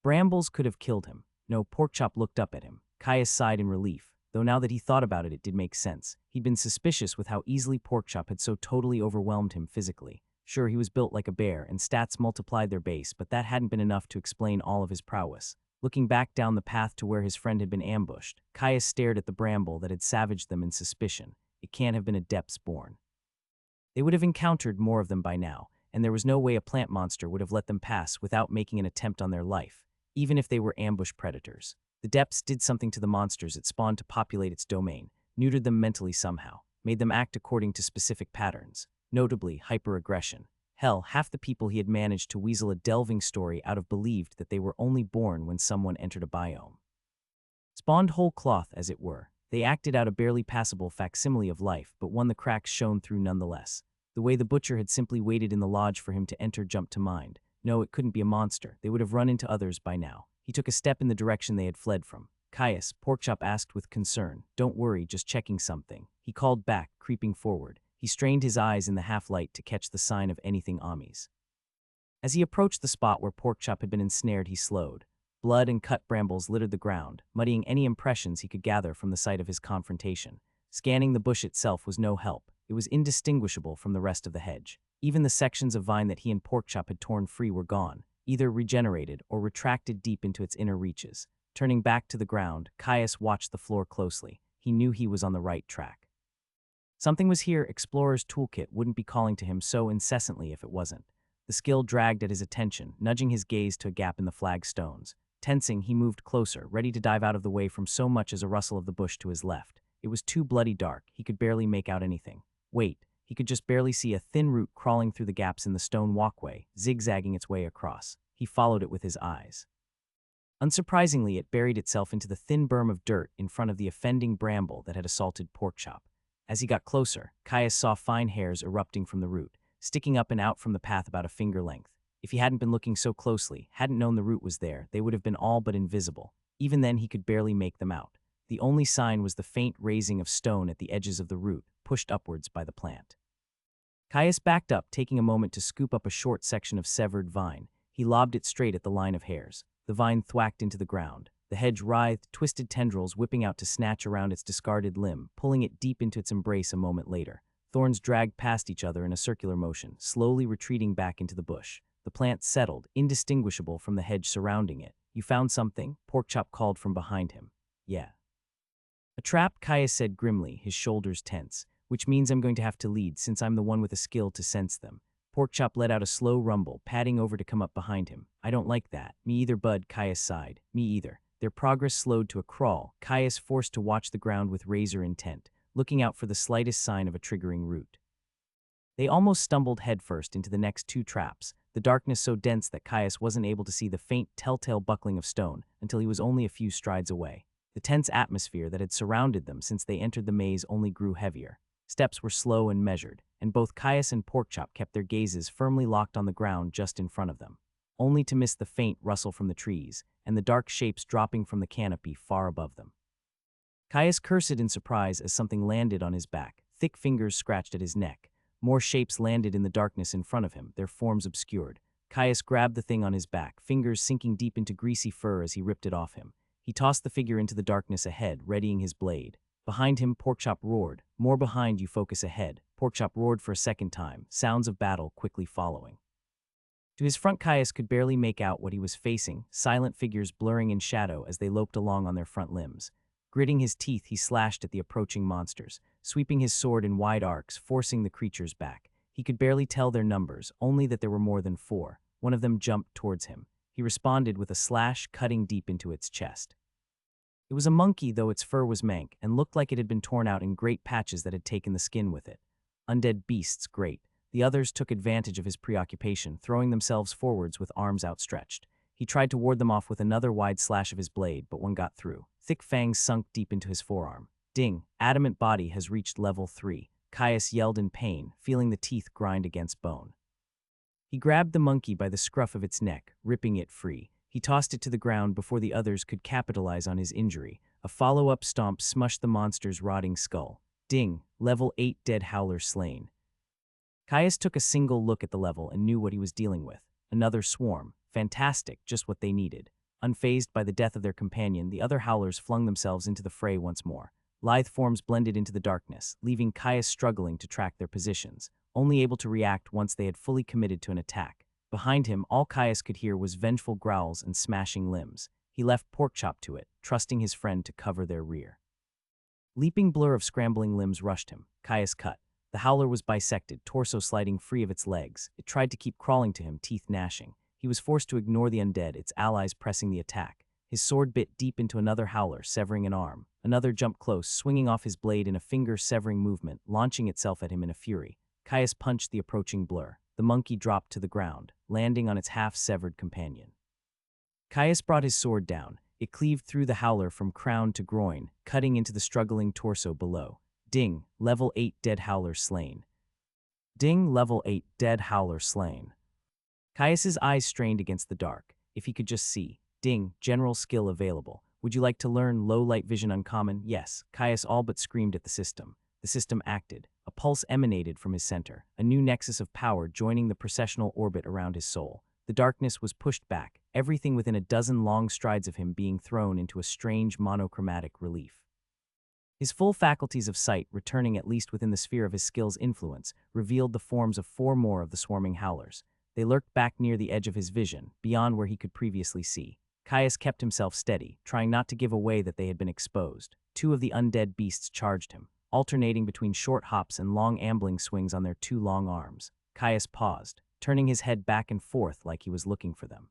Brambles could have killed him. No, Porkchop looked up at him. Caius sighed in relief, though now that he thought about it, it did make sense. He'd been suspicious with how easily Porkchop had so totally overwhelmed him physically. Sure, he was built like a bear, and stats multiplied their base, but that hadn't been enough to explain all of his prowess. Looking back down the path to where his friend had been ambushed, Caius stared at the bramble that had savaged them in suspicion. It can't have been adepts born. They would have encountered more of them by now, and there was no way a plant monster would have let them pass without making an attempt on their life, even if they were ambush predators. The depths did something to the monsters it spawned to populate its domain, neutered them mentally somehow, made them act according to specific patterns, notably hyper-aggression. Hell, half the people he had managed to weasel a delving story out of believed that they were only born when someone entered a biome. Spawned whole cloth, as it were, they acted out a barely passable facsimile of life, but one the cracks shone through nonetheless. The way the butcher had simply waited in the lodge for him to enter jumped to mind. No, it couldn't be a monster. They would have run into others by now. He took a step in the direction they had fled from. "Caius," Porkchop asked with concern. "Don't worry, just checking something." He called back, creeping forward. He strained his eyes in the half-light to catch the sign of anything Ami's. As he approached the spot where Porkchop had been ensnared, he slowed. Blood and cut brambles littered the ground, muddying any impressions he could gather from the site of his confrontation. Scanning the bush itself was no help. It was indistinguishable from the rest of the hedge. Even the sections of vine that he and Porkchop had torn free were gone, either regenerated or retracted deep into its inner reaches. Turning back to the ground, Caius watched the floor closely. He knew he was on the right track. Something was here. Explorer's toolkit wouldn't be calling to him so incessantly if it wasn't. The skill dragged at his attention, nudging his gaze to a gap in the flagstones. Tensing, he moved closer, ready to dive out of the way from so much as a rustle of the bush to his left. It was too bloody dark. He could barely make out anything. Wait, he could just barely see a thin root crawling through the gaps in the stone walkway, zigzagging its way across. He followed it with his eyes. Unsurprisingly, it buried itself into the thin berm of dirt in front of the offending bramble that had assaulted Porkchop. As he got closer, Caius saw fine hairs erupting from the root, sticking up and out from the path about a finger length. If he hadn't been looking so closely, hadn't known the root was there, they would have been all but invisible. Even then, he could barely make them out. The only sign was the faint raising of stone at the edges of the root, pushed upwards by the plant. Caius backed up, taking a moment to scoop up a short section of severed vine. He lobbed it straight at the line of hairs. The vine thwacked into the ground. The hedge writhed, twisted tendrils whipping out to snatch around its discarded limb, pulling it deep into its embrace a moment later. Thorns dragged past each other in a circular motion, slowly retreating back into the bush. The plant settled, indistinguishable from the hedge surrounding it. "You found something?" Porkchop called from behind him. "Yeah." "A trap," Caius said grimly, his shoulders tense. "Which means I'm going to have to lead, since I'm the one with a skill to sense them." Porkchop let out a slow rumble, padding over to come up behind him. "I don't like that." "Me either, bud," Caius sighed. "Me either." Their progress slowed to a crawl, Caius forced to watch the ground with razor intent. looking out for the slightest sign of a triggering root. They almost stumbled headfirst into the next two traps, the darkness so dense that Caius wasn't able to see the faint telltale buckling of stone until he was only a few strides away. The tense atmosphere that had surrounded them since they entered the maze only grew heavier. Steps were slow and measured, and both Caius and Porkchop kept their gazes firmly locked on the ground just in front of them, only to miss the faint rustle from the trees and the dark shapes dropping from the canopy far above them. Caius cursed in surprise as something landed on his back. Thick fingers scratched at his neck. More shapes landed in the darkness in front of him, their forms obscured. Caius grabbed the thing on his back, fingers sinking deep into greasy fur as he ripped it off him. He tossed the figure into the darkness ahead, readying his blade. Behind him, Porkchop roared. More behind you, focus ahead. Porkchop roared for a second time, sounds of battle quickly following. To his front, Caius could barely make out what he was facing, silent figures blurring in shadow as they loped along on their front limbs. Gritting his teeth, he slashed at the approaching monsters, sweeping his sword in wide arcs, forcing the creatures back. He could barely tell their numbers, only that there were more than 4. One of them jumped towards him. He responded with a slash cutting deep into its chest. It was a monkey, though its fur was mank, and looked like it had been torn out in great patches that had taken the skin with it. Undead beasts, great. The others took advantage of his preoccupation, throwing themselves forwards with arms outstretched. He tried to ward them off with another wide slash of his blade, but one got through. Thick fangs sunk deep into his forearm. Ding! Adamant body has reached level 3. Caius yelled in pain, feeling the teeth grind against bone. He grabbed the monkey by the scruff of its neck, ripping it free. He tossed it to the ground before the others could capitalize on his injury. A follow-up stomp smushed the monster's rotting skull. Ding! Level 8 dead howler slain. Caius took a single look at the level and knew what he was dealing with. Another swarm. Fantastic, just what they needed. Unfazed by the death of their companion, the other howlers flung themselves into the fray once more. Lithe forms blended into the darkness, leaving Caius struggling to track their positions, only able to react once they had fully committed to an attack. Behind him, all Caius could hear was vengeful growls and smashing limbs. He left Porkchop to it, trusting his friend to cover their rear. Leaping blur of scrambling limbs rushed him. Caius cut. The howler was bisected, torso sliding free of its legs. It tried to keep crawling to him, teeth gnashing. He was forced to ignore the undead, its allies pressing the attack. His sword bit deep into another howler, severing an arm. Another jumped close, swinging off his blade in a finger-severing movement, launching itself at him in a fury. Caius punched the approaching blur. The monkey dropped to the ground, landing on its half-severed companion. Caius brought his sword down. It cleaved through the howler from crown to groin, cutting into the struggling torso below. Ding! Level 8 dead howler slain. Ding! Level 8 dead howler slain. Caius's eyes strained against the dark. If he could just see. Ding! General skill available. Would you like to learn low light vision uncommon? Yes. Caius all but screamed at the system. The system acted. A pulse emanated from his center, a new nexus of power joining the processional orbit around his soul. The darkness was pushed back, everything within a dozen long strides of him being thrown into a strange monochromatic relief. His full faculties of sight, returning at least within the sphere of his skill's influence, revealed the forms of 4 more of the swarming howlers. They lurked back near the edge of his vision, beyond where he could previously see. Caius kept himself steady, trying not to give away that they had been exposed. 2 of the undead beasts charged him, alternating between short hops and long ambling swings on their 2 long arms. Caius paused, turning his head back and forth like he was looking for them.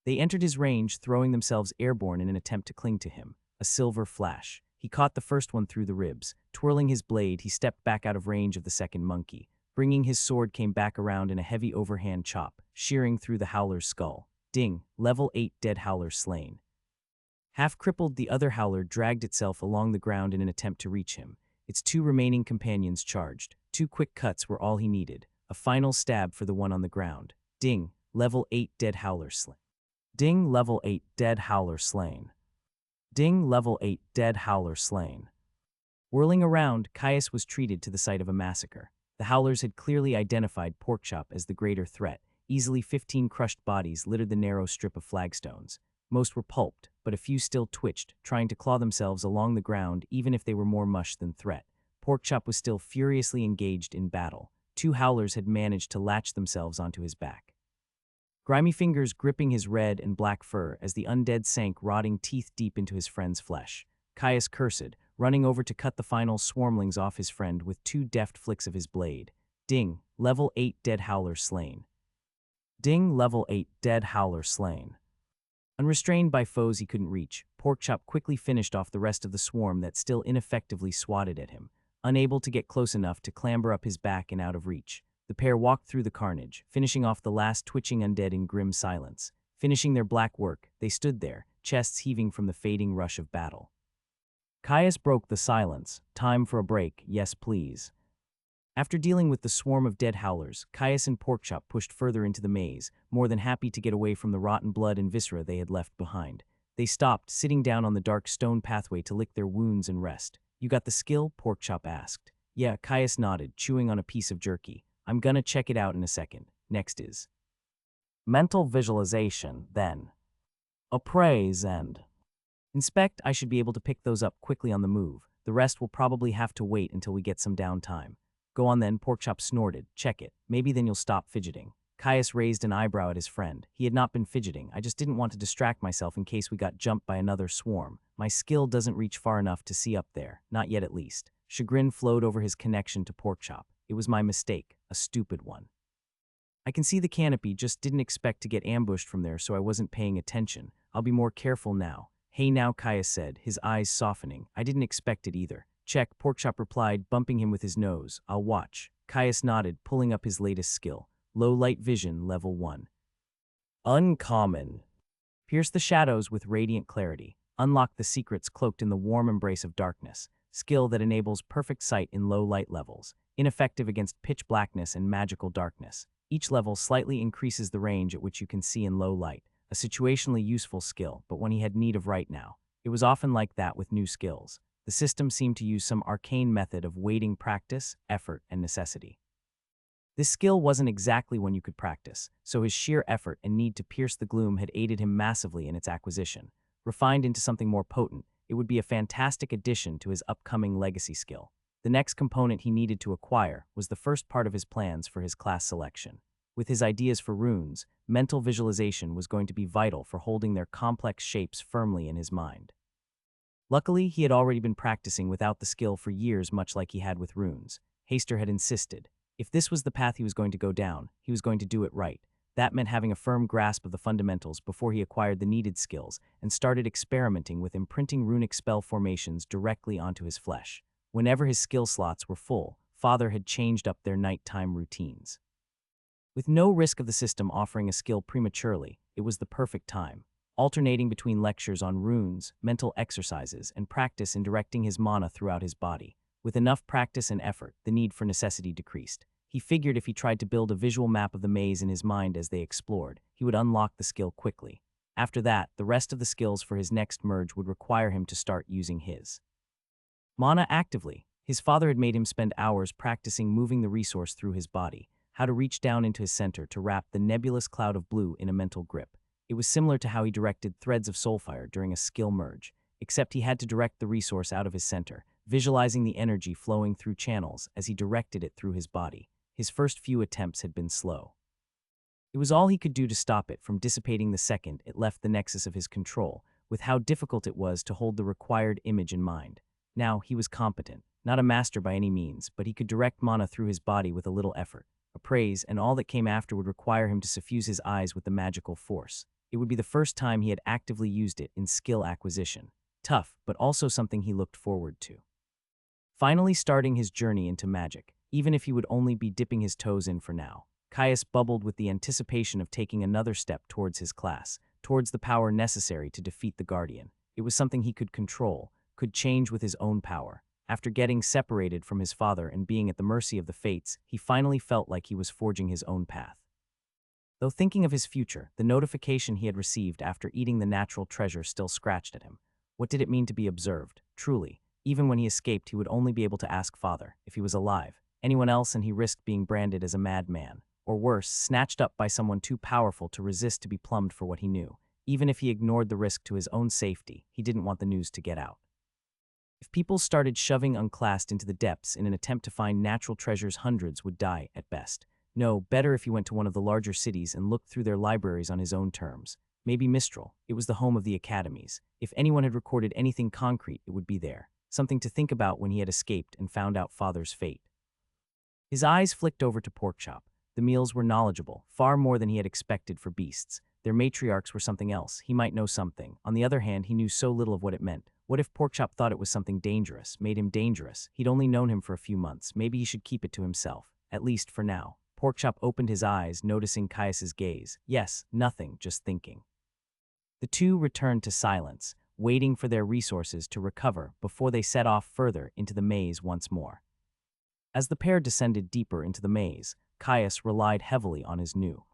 They entered his range, throwing themselves airborne in an attempt to cling to him. A silver flash. He caught the first one through the ribs. Twirling his blade, he stepped back out of range of the second monkey. Bringing his sword came back around in a heavy overhand chop, shearing through the howler's skull. Ding! Level 8 dead howler slain. Half crippled, the other howler dragged itself along the ground in an attempt to reach him. Its 2 remaining companions charged. 2 quick cuts were all he needed. A final stab for the one on the ground. Ding! Level 8 dead howler slain. Ding! Level 8 dead howler slain. Ding! Level 8 dead howler slain. Whirling around, Caius was treated to the sight of a massacre. The howlers had clearly identified Porkchop as the greater threat. Easily 15 crushed bodies littered the narrow strip of flagstones. Most were pulped, but a few still twitched, trying to claw themselves along the ground even if they were more mush than threat. Porkchop was still furiously engaged in battle. 2 howlers had managed to latch themselves onto his back. Grimy fingers gripping his red and black fur as the undead sank rotting teeth deep into his friend's flesh. Caius cursed, running over to cut the final swarmlings off his friend with 2 deft flicks of his blade. Ding! Level 8 dead howler slain. Ding! Level 8 dead howler slain. Unrestrained by foes he couldn't reach, Porkchop quickly finished off the rest of the swarm that still ineffectively swatted at him. Unable to get close enough to clamber up his back and out of reach, the pair walked through the carnage, finishing off the last twitching undead in grim silence. Finishing their black work, they stood there, chests heaving from the fading rush of battle. Caius broke the silence. Time for a break, yes please. After dealing with the swarm of dead howlers, Caius and Porkchop pushed further into the maze, more than happy to get away from the rotten blood and viscera they had left behind. They stopped, sitting down on the dark stone pathway to lick their wounds and rest. "You got the skill?" Porkchop asked. "Yeah," Caius nodded, chewing on a piece of jerky. "I'm gonna check it out in a second. Next is mental visualization, then appraise and inspect. I should be able to pick those up quickly on the move. The rest will probably have to wait until we get some downtime." "Go on then," Porkchop snorted. "Check it. Maybe then you'll stop fidgeting." Caius raised an eyebrow at his friend. He had not been fidgeting. "I just didn't want to distract myself in case we got jumped by another swarm. My skill doesn't reach far enough to see up there. Not yet at least." Chagrin flowed over his connection to Porkchop. "It was my mistake. A stupid one. I can see the canopy, just didn't expect to get ambushed from there, so I wasn't paying attention. I'll be more careful now." "Hey now," Caius said, his eyes softening. "I didn't expect it either." "Check," Porkchop replied, bumping him with his nose. "I'll watch." Caius nodded, pulling up his latest skill. Low light vision, level 1. Uncommon. Pierce the shadows with radiant clarity. Unlock the secrets cloaked in the warm embrace of darkness. Skill that enables perfect sight in low light levels. Ineffective against pitch blackness and magical darkness. Each level slightly increases the range at which you can see in low light. A situationally useful skill, but one he had need of right now. It was often like that with new skills. The system seemed to use some arcane method of weighting practice, effort, and necessity. This skill wasn't exactly one you could practice, so his sheer effort and need to pierce the gloom had aided him massively in its acquisition. Refined into something more potent, it would be a fantastic addition to his upcoming legacy skill. The next component he needed to acquire was the first part of his plans for his class selection. With his ideas for runes, mental visualization was going to be vital for holding their complex shapes firmly in his mind. Luckily, he had already been practicing without the skill for years, much like he had with runes. Haster had insisted. If this was the path he was going to go down, he was going to do it right. That meant having a firm grasp of the fundamentals before he acquired the needed skills and started experimenting with imprinting runic spell formations directly onto his flesh. Whenever his skill slots were full, Father had changed up their nighttime routines. With no risk of the system offering a skill prematurely, it was the perfect time. Alternating between lectures on runes, mental exercises, and practice in directing his mana throughout his body. With enough practice and effort, the need for necessity decreased. He figured if he tried to build a visual map of the maze in his mind as they explored, he would unlock the skill quickly. After that, the rest of the skills for his next merge would require him to start using his mana actively. His father had made him spend hours practicing moving the resource through his body, how to reach down into his center to wrap the nebulous cloud of blue in a mental grip. It was similar to how he directed threads of soulfire during a skill merge, except he had to direct the resource out of his center, visualizing the energy flowing through channels as he directed it through his body. His first few attempts had been slow. It was all he could do to stop it from dissipating the second it left the nexus of his control, with how difficult it was to hold the required image in mind. Now, he was competent, not a master by any means, but he could direct mana through his body with a little effort. Appraise, and all that came after would require him to suffuse his eyes with the magical force. It would be the first time he had actively used it in skill acquisition. Tough, but also something he looked forward to. Finally starting his journey into magic, even if he would only be dipping his toes in for now. Caius bubbled with the anticipation of taking another step towards his class, towards the power necessary to defeat the Guardian. It was something he could control, could change with his own power. After getting separated from his father and being at the mercy of the fates, he finally felt like he was forging his own path. Though thinking of his future, the notification he had received after eating the natural treasure still scratched at him. What did it mean to be observed? Truly, even when he escaped, he would only be able to ask Father, if he was alive. Anyone else, and he risked being branded as a madman. Or worse, snatched up by someone too powerful to resist to be plumbed for what he knew. Even if he ignored the risk to his own safety, he didn't want the news to get out. If people started shoving unclassed into the depths in an attempt to find natural treasures, hundreds would die at best. No, better if he went to one of the larger cities and looked through their libraries on his own terms. Maybe Mistral. It was the home of the academies. If anyone had recorded anything concrete, it would be there. Something to think about when he had escaped and found out Father's fate. His eyes flicked over to Porkchop. The meals were knowledgeable, far more than he had expected for beasts. Their matriarchs were something else. He might know something. On the other hand, he knew so little of what it meant. What if Porkchop thought it was something dangerous, made him dangerous? He'd only known him for a few months. Maybe he should keep it to himself, at least for now. Porkchop opened his eyes, noticing Caius's gaze. Yes, nothing, just thinking. The two returned to silence, waiting for their resources to recover before they set off further into the maze once more. As the pair descended deeper into the maze, Caius relied heavily on his new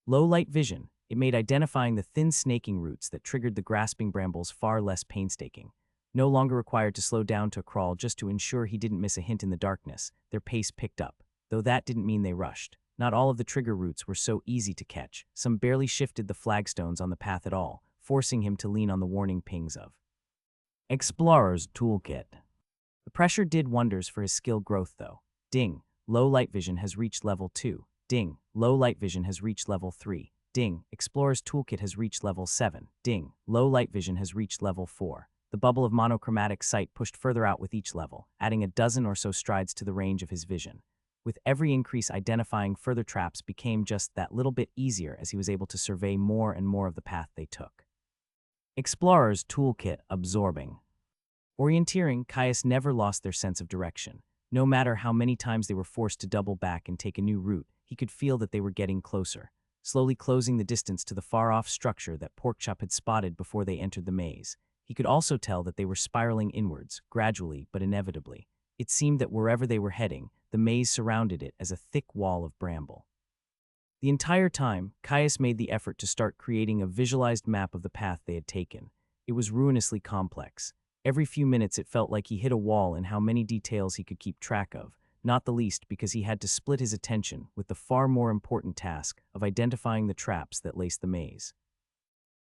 low-light vision. It made identifying the thin snaking roots that triggered the grasping brambles far less painstaking. No longer required to slow down to a crawl just to ensure he didn't miss a hint in the darkness, their pace picked up, though that didn't mean they rushed. Not all of the trigger roots were so easy to catch. Some barely shifted the flagstones on the path at all, forcing him to lean on the warning pings of Explorer's Toolkit. The pressure did wonders for his skill growth though. Ding, low light vision has reached level 2. Ding, low light vision has reached level 3. Ding, Explorer's Toolkit has reached level 7. Ding, low light vision has reached level 4. The bubble of monochromatic sight pushed further out with each level, adding a dozen or so strides to the range of his vision. With every increase, identifying further traps became just that little bit easier as he was able to survey more and more of the path they took. Explorer's Toolkit absorbing. Orienteering, Caius never lost their sense of direction. No matter how many times they were forced to double back and take a new route, he could feel that they were getting closer, slowly closing the distance to the far-off structure that Porkchop had spotted before they entered the maze. He could also tell that they were spiraling inwards, gradually but inevitably. It seemed that wherever they were heading, the maze surrounded it as a thick wall of bramble. The entire time, Caius made the effort to start creating a visualized map of the path they had taken. It was ruinously complex. Every few minutes it felt like he hit a wall in how many details he could keep track of, not the least because he had to split his attention with the far more important task of identifying the traps that laced the maze.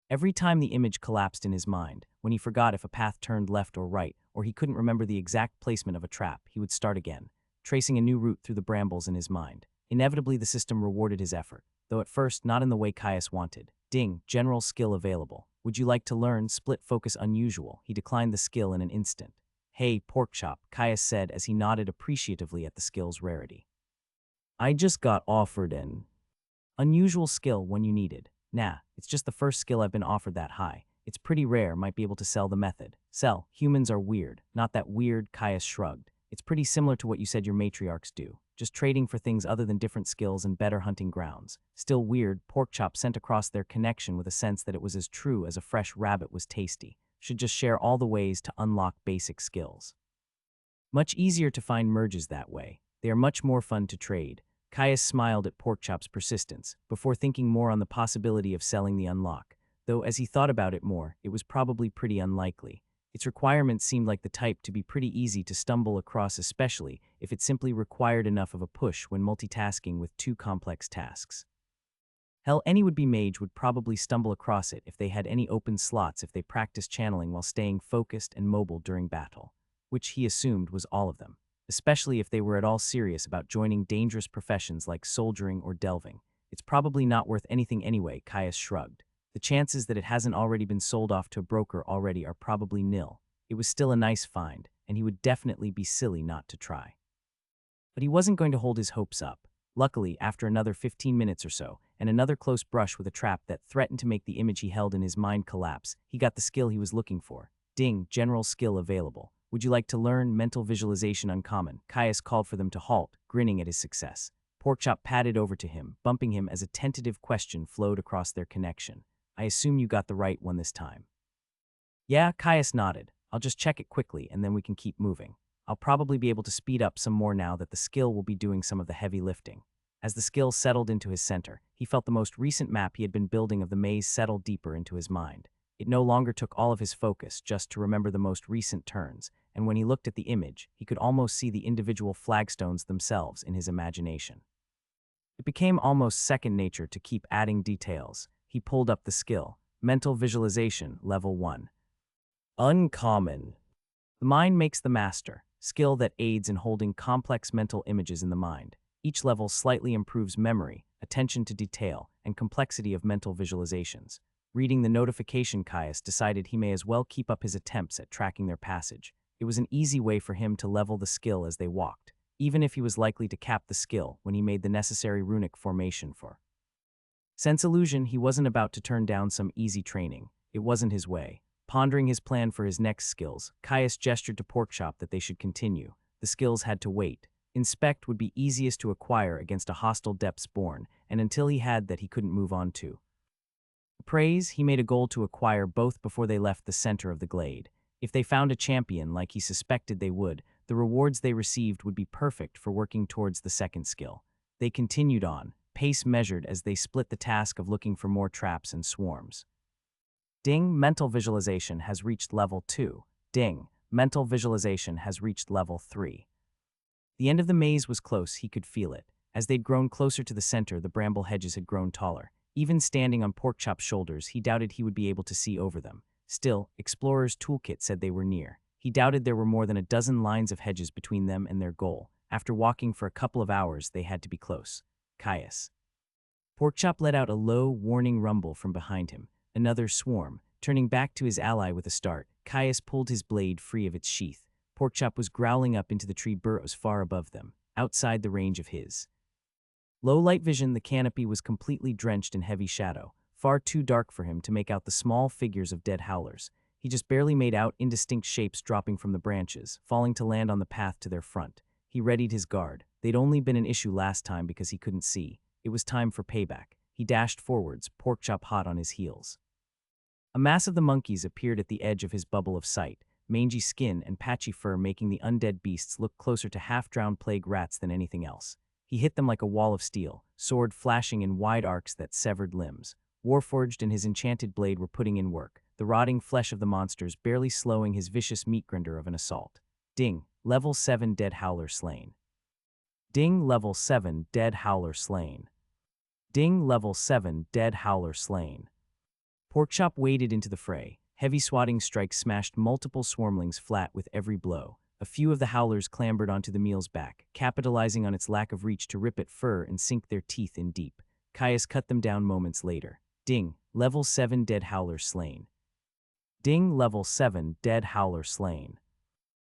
Every time the image collapsed in his mind, when he forgot if a path turned left or right, or he couldn't remember the exact placement of a trap, he would start again, tracing a new route through the brambles in his mind. Inevitably, the system rewarded his effort, though at first not in the way Caius wanted. Ding, general skill available. Would you like to learn split focus unusual? He declined the skill in an instant. Hey, Porkchop, Caius said as he nodded appreciatively at the skill's rarity. I just got offered an unusual skill when you needed. Nah, it's just the first skill I've been offered that high. It's pretty rare, might be able to sell the method. Sell, humans are weird. Not that weird, Caius shrugged. It's pretty similar to what you said your matriarchs do. Just trading for things other than different skills and better hunting grounds. Still weird, Porkchop sent across their connection with a sense that it was as true as a fresh rabbit was tasty. Should just share all the ways to unlock basic skills. Much easier to find merges that way. They are much more fun to trade. Caius smiled at Porkchop's persistence, before thinking more on the possibility of selling the unlock, though as he thought about it more, it was probably pretty unlikely. Its requirements seemed like the type to be pretty easy to stumble across, especially if it simply required enough of a push when multitasking with two complex tasks. Hell, any would-be mage would probably stumble across it if they had any open slots if they practiced channeling while staying focused and mobile during battle, which he assumed was all of them, especially if they were at all serious about joining dangerous professions like soldiering or delving. It's probably not worth anything anyway, Caius shrugged. The chances that it hasn't already been sold off to a broker already are probably nil. It was still a nice find, and he would definitely be silly not to try. But he wasn't going to hold his hopes up. Luckily, after another 15 minutes or so, and another close brush with a trap that threatened to make the image he held in his mind collapse, he got the skill he was looking for. Ding, general skill available. Would you like to learn mental visualization uncommon? Caius called for them to halt, grinning at his success. Porkchop padded over to him, bumping him as a tentative question flowed across their connection. I assume you got the right one this time. Yeah, Caius nodded. I'll just check it quickly and then we can keep moving. I'll probably be able to speed up some more now that the skill will be doing some of the heavy lifting. As the skill settled into his center, he felt the most recent map he had been building of the maze settle deeper into his mind. It no longer took all of his focus just to remember the most recent turns, and when he looked at the image, he could almost see the individual flagstones themselves in his imagination. It became almost second nature to keep adding details. He pulled up the skill. Mental Visualization, Level 1. Uncommon. The mind makes the master, skill that aids in holding complex mental images in the mind. Each level slightly improves memory, attention to detail, and complexity of mental visualizations. Reading the notification, Caius decided he may as well keep up his attempts at tracking their passage. It was an easy way for him to level the skill as they walked, even if he was likely to cap the skill when he made the necessary runic formation for Sense illusion, he wasn't about to turn down some easy training. It wasn't his way. Pondering his plan for his next skills, Caius gestured to Porkchop that they should continue. The skills had to wait. Inspect would be easiest to acquire against a hostile depths born, and until he had that he couldn't move on to. Praise, he made a goal to acquire both before they left the center of the glade. If they found a champion like he suspected they would, the rewards they received would be perfect for working towards the second skill. They continued on, pace measured as they split the task of looking for more traps and swarms. Ding, mental visualization has reached level 2. Ding, mental visualization has reached level 3. The end of the maze was close, he could feel it. As they'd grown closer to the center, the bramble hedges had grown taller. Even standing on Porkchop's shoulders, he doubted he would be able to see over them. Still, Explorer's toolkit said they were near. He doubted there were more than a dozen lines of hedges between them and their goal. After walking for a couple of hours, they had to be close. Caius. Porkchop let out a low, warning rumble from behind him. Another swarm. Turning back to his ally with a start, Caius pulled his blade free of its sheath. Porkchop was growling up into the tree burrows far above them, outside the range of his low light vision. The canopy was completely drenched in heavy shadow, far too dark for him to make out the small figures of dead howlers. He just barely made out indistinct shapes dropping from the branches, falling to land on the path to their front. He readied his guard. They'd only been an issue last time because he couldn't see. It was time for payback. He dashed forwards, Porkchop hot on his heels. A mass of the monkeys appeared at the edge of his bubble of sight, mangy skin and patchy fur making the undead beasts look closer to half-drowned plague rats than anything else. He hit them like a wall of steel, sword flashing in wide arcs that severed limbs. Warforged and his enchanted blade were putting in work, the rotting flesh of the monsters barely slowing his vicious meat grinder of an assault. Ding, level 7 dead howler slain. Ding, level 7 dead howler slain. Ding, level 7 dead howler slain. Porkchop waded into the fray. Heavy swatting strikes smashed multiple swarmlings flat with every blow. A few of the howlers clambered onto the meal's back, capitalizing on its lack of reach to rip at fur and sink their teeth in deep. Caius cut them down moments later. Ding, level 7 dead howler slain. Ding, level 7 dead howler slain.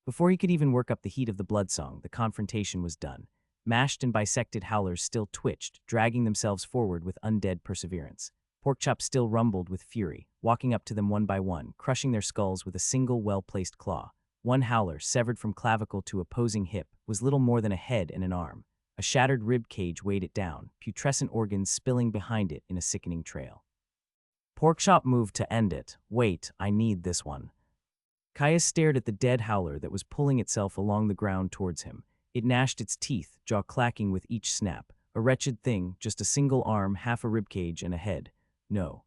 Before he could even work up the heat of the bloodsong, the confrontation was done. Mashed and bisected howlers still twitched, dragging themselves forward with undead perseverance. Porkchop still rumbled with fury, walking up to them one by one, crushing their skulls with a single well-placed claw. One howler, severed from clavicle to opposing hip, was little more than a head and an arm. A shattered rib cage weighed it down, putrescent organs spilling behind it in a sickening trail. Porkchop moved to end it. Wait, I need this one. Caius stared at the dead howler that was pulling itself along the ground towards him. It gnashed its teeth, jaw clacking with each snap. A wretched thing, just a single arm, half a ribcage, and a head. No.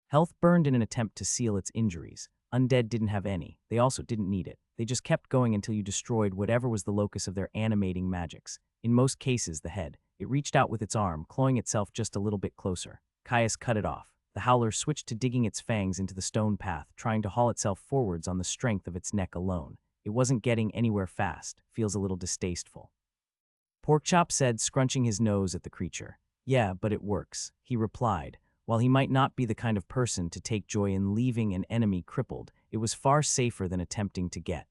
Health burned in an attempt to seal its injuries. Undead didn't have any. They also didn't need it. They just kept going until you destroyed whatever was the locus of their animating magics. In most cases, the head. It reached out with its arm, clawing itself just a little bit closer. Caius cut it off. The howler switched to digging its fangs into the stone path, trying to haul itself forwards on the strength of its neck alone. It wasn't getting anywhere fast. Feels a little distasteful. Porkchop said, scrunching his nose at the creature. Yeah, but it works, he replied. While he might not be the kind of person to take joy in leaving an enemy crippled, it was far safer than attempting to get.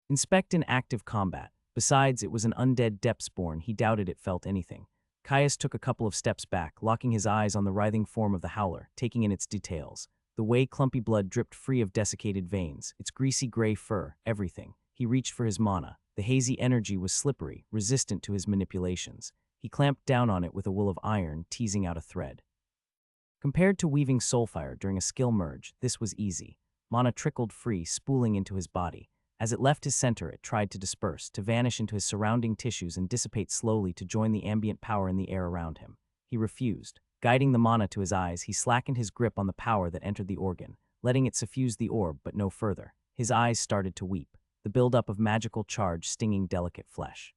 Inspect in active combat. Besides, it was an undead depthsborn. He doubted it felt anything. Caius took a couple of steps back, locking his eyes on the writhing form of the howler, taking in its details. The way clumpy blood dripped free of desiccated veins, its greasy gray fur, everything. He reached for his mana. The hazy energy was slippery, resistant to his manipulations. He clamped down on it with a will of iron, teasing out a thread. Compared to weaving soulfire during a skill merge, this was easy. Mana trickled free, spooling into his body. As it left his center, it tried to disperse, to vanish into his surrounding tissues and dissipate slowly to join the ambient power in the air around him. He refused. Guiding the mana to his eyes, he slackened his grip on the power that entered the organ, letting it suffuse the orb, but no further. His eyes started to weep, the buildup of magical charge stinging delicate flesh.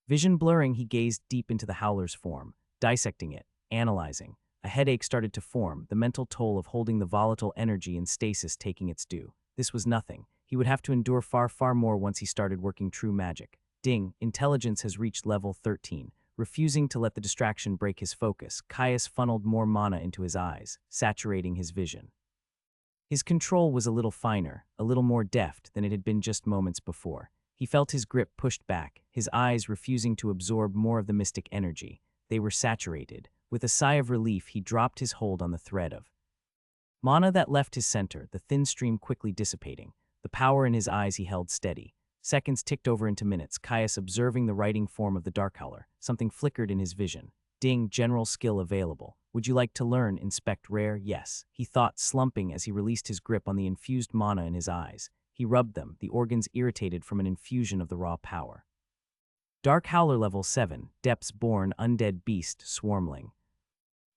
Vision blurring, he gazed deep into the howler's form, dissecting it, analyzing. A headache started to form, the mental toll of holding the volatile energy in stasis taking its due. This was nothing. He would have to endure far, far more once he started working true magic. Ding, intelligence has reached level 13. Refusing to let the distraction break his focus, Caius funneled more mana into his eyes, saturating his vision. His control was a little finer, a little more deft than it had been just moments before. He felt his grip pushed back, his eyes refusing to absorb more of the mystic energy. They were saturated, With a sigh of relief, he dropped his hold on the thread of mana that left his center, the thin stream quickly dissipating. The power in his eyes he held steady. Seconds ticked over into minutes, Caius observing the writing form of the Dark Howler. Something flickered in his vision. Ding, general skill available. Would you like to learn, inspect rare? Yes, he thought, slumping as he released his grip on the infused mana in his eyes. He rubbed them, the organs irritated from an infusion of the raw power. Dark Howler level 7, Depths Born, Undead Beast, Swarmling.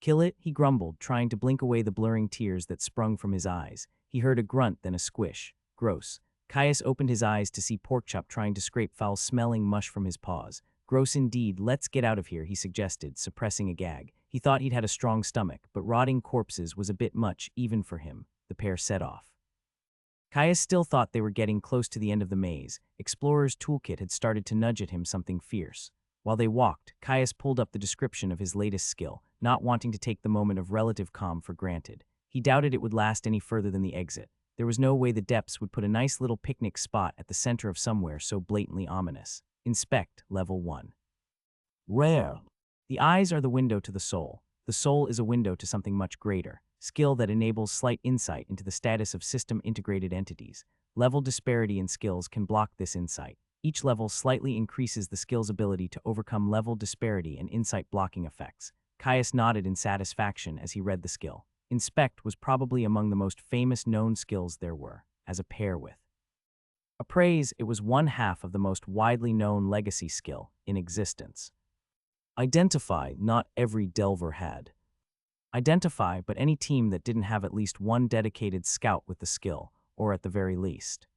Kill it, he grumbled, trying to blink away the blurring tears that sprung from his eyes. He heard a grunt, then a squish. Gross. Caius opened his eyes to see Porkchop trying to scrape foul-smelling mush from his paws. Gross indeed, let's get out of here, he suggested, suppressing a gag. He thought he'd had a strong stomach, but rotting corpses was a bit much, even for him. The pair set off. Caius still thought they were getting close to the end of the maze. Explorer's toolkit had started to nudge at him something fierce. While they walked, Caius pulled up the description of his latest skill, not wanting to take the moment of relative calm for granted. He doubted it would last any further than the exit. There was no way the depths would put a nice little picnic spot at the center of somewhere so blatantly ominous. Inspect, level 1. Rare. The eyes are the window to the soul. The soul is a window to something much greater. Skill that enables slight insight into the status of system-integrated entities. Level disparity in skills can block this insight. Each level slightly increases the skill's ability to overcome level disparity and insight blocking effects. Caius nodded in satisfaction as he read the skill. Inspect was probably among the most famous known skills there were, as a pair with Appraise. It was one half of the most widely known legacy skill in existence. Identify. Not every delver had. Identify, but any team that didn't have at least one dedicated scout with the skill, or at the very least.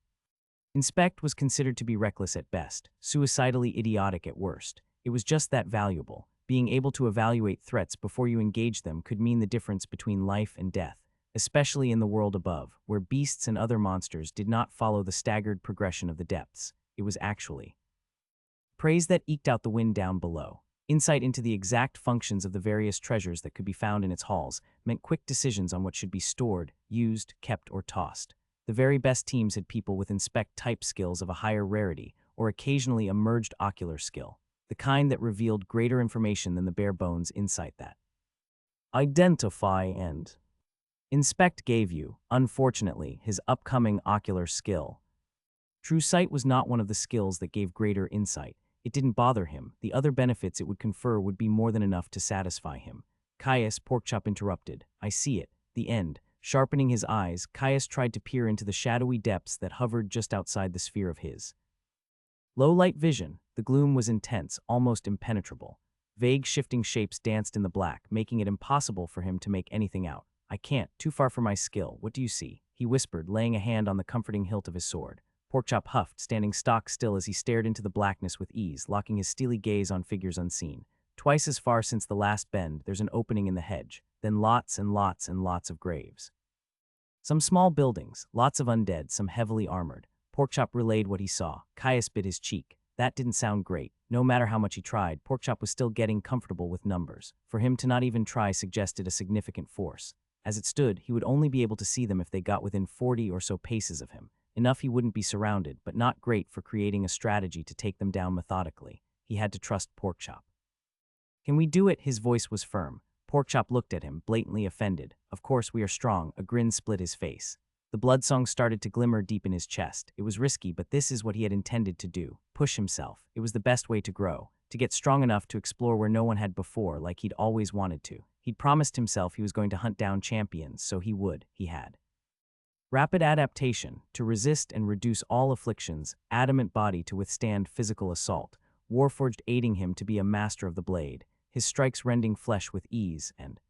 Inspect was considered to be reckless at best, suicidally idiotic at worst. It was just that valuable. Being able to evaluate threats before you engage them could mean the difference between life and death, especially in the world above, where beasts and other monsters did not follow the staggered progression of the depths. It was actually praise that eked out the wind down below. Insight into the exact functions of the various treasures that could be found in its halls meant quick decisions on what should be stored, used, kept, or tossed. The very best teams had people with inspect-type skills of a higher rarity, or occasionally a merged ocular skill, the kind that revealed greater information than the bare-bones insight that Identify and Inspect gave you, unfortunately, his upcoming ocular skill. True sight was not one of the skills that gave greater insight. It didn't bother him. The other benefits it would confer would be more than enough to satisfy him. Caius, Porkchop interrupted. I see it. The end. Sharpening his eyes, Caius tried to peer into the shadowy depths that hovered just outside the sphere of his low-light vision. The gloom was intense, almost impenetrable. Vague shifting shapes danced in the black, making it impossible for him to make anything out. I can't, too far for my skill. What do you see? He whispered, laying a hand on the comforting hilt of his sword. Porkchop huffed, standing stock still as he stared into the blackness with ease, locking his steely gaze on figures unseen. Twice as far since the last bend, there's an opening in the hedge, then lots and lots and lots of graves. Some small buildings, lots of undead, some heavily armored. Porkchop relayed what he saw. Caius bit his cheek. That didn't sound great. No matter how much he tried, Porkchop was still getting comfortable with numbers. For him to not even try suggested a significant force. As it stood, he would only be able to see them if they got within 40 or so paces of him. Enough he wouldn't be surrounded, but not great for creating a strategy to take them down methodically. He had to trust Porkchop. Can we do it? His voice was firm. Porkchop looked at him, blatantly offended. Of course we are strong. A grin split his face. The bloodsong started to glimmer deep in his chest. It was risky, but this is what he had intended to do. Push himself. It was the best way to grow. To get strong enough to explore where no one had before, like he'd always wanted to. He'd promised himself he was going to hunt down champions, so he would. He had. Rapid adaptation, to resist and reduce all afflictions, adamant body to withstand physical assault, Warforged aiding him to be a master of the blade, his strikes rending flesh with ease, and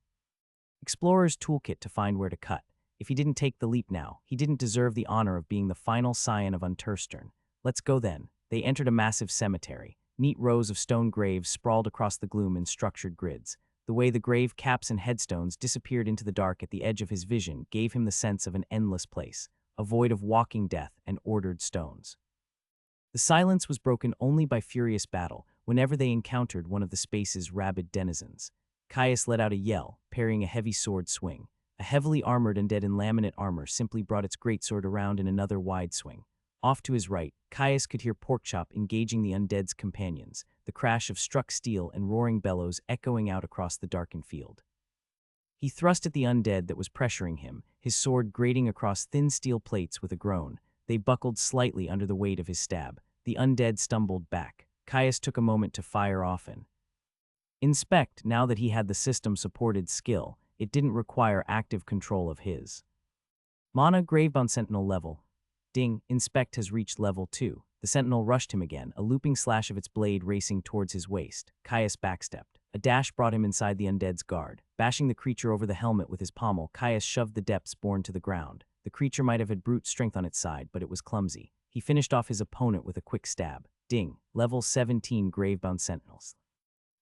Explorer's toolkit to find where to cut. If he didn't take the leap now, he didn't deserve the honor of being the final scion of Unterstern. Let's go then. They entered a massive cemetery. Neat rows of stone graves sprawled across the gloom in structured grids. The way the grave caps and headstones disappeared into the dark at the edge of his vision gave him the sense of an endless place, a void of walking death and ordered stones. The silence was broken only by furious battle whenever they encountered one of the space's rabid denizens. Caius let out a yell, parrying a heavy sword swing. A heavily armored undead in laminate armor simply brought its greatsword around in another wide swing. Off to his right, Caius could hear Porkchop engaging the undead's companions, the crash of struck steel and roaring bellows echoing out across the darkened field. He thrust at the undead that was pressuring him, his sword grating across thin steel plates with a groan. They buckled slightly under the weight of his stab. The undead stumbled back. Caius took a moment to fire often. Inspect, now that he had the system-supported skill, it didn't require active control of his. Mana Gravebound Sentinel level. Ding, Inspect has reached level 2. The sentinel rushed him again, a looping slash of its blade racing towards his waist. Caius backstepped. A dash brought him inside the undead's guard. Bashing the creature over the helmet with his pommel, Caius shoved the depths born to the ground. The creature might have had brute strength on its side, but it was clumsy. He finished off his opponent with a quick stab. Ding, level 17 Gravebound Sentinels.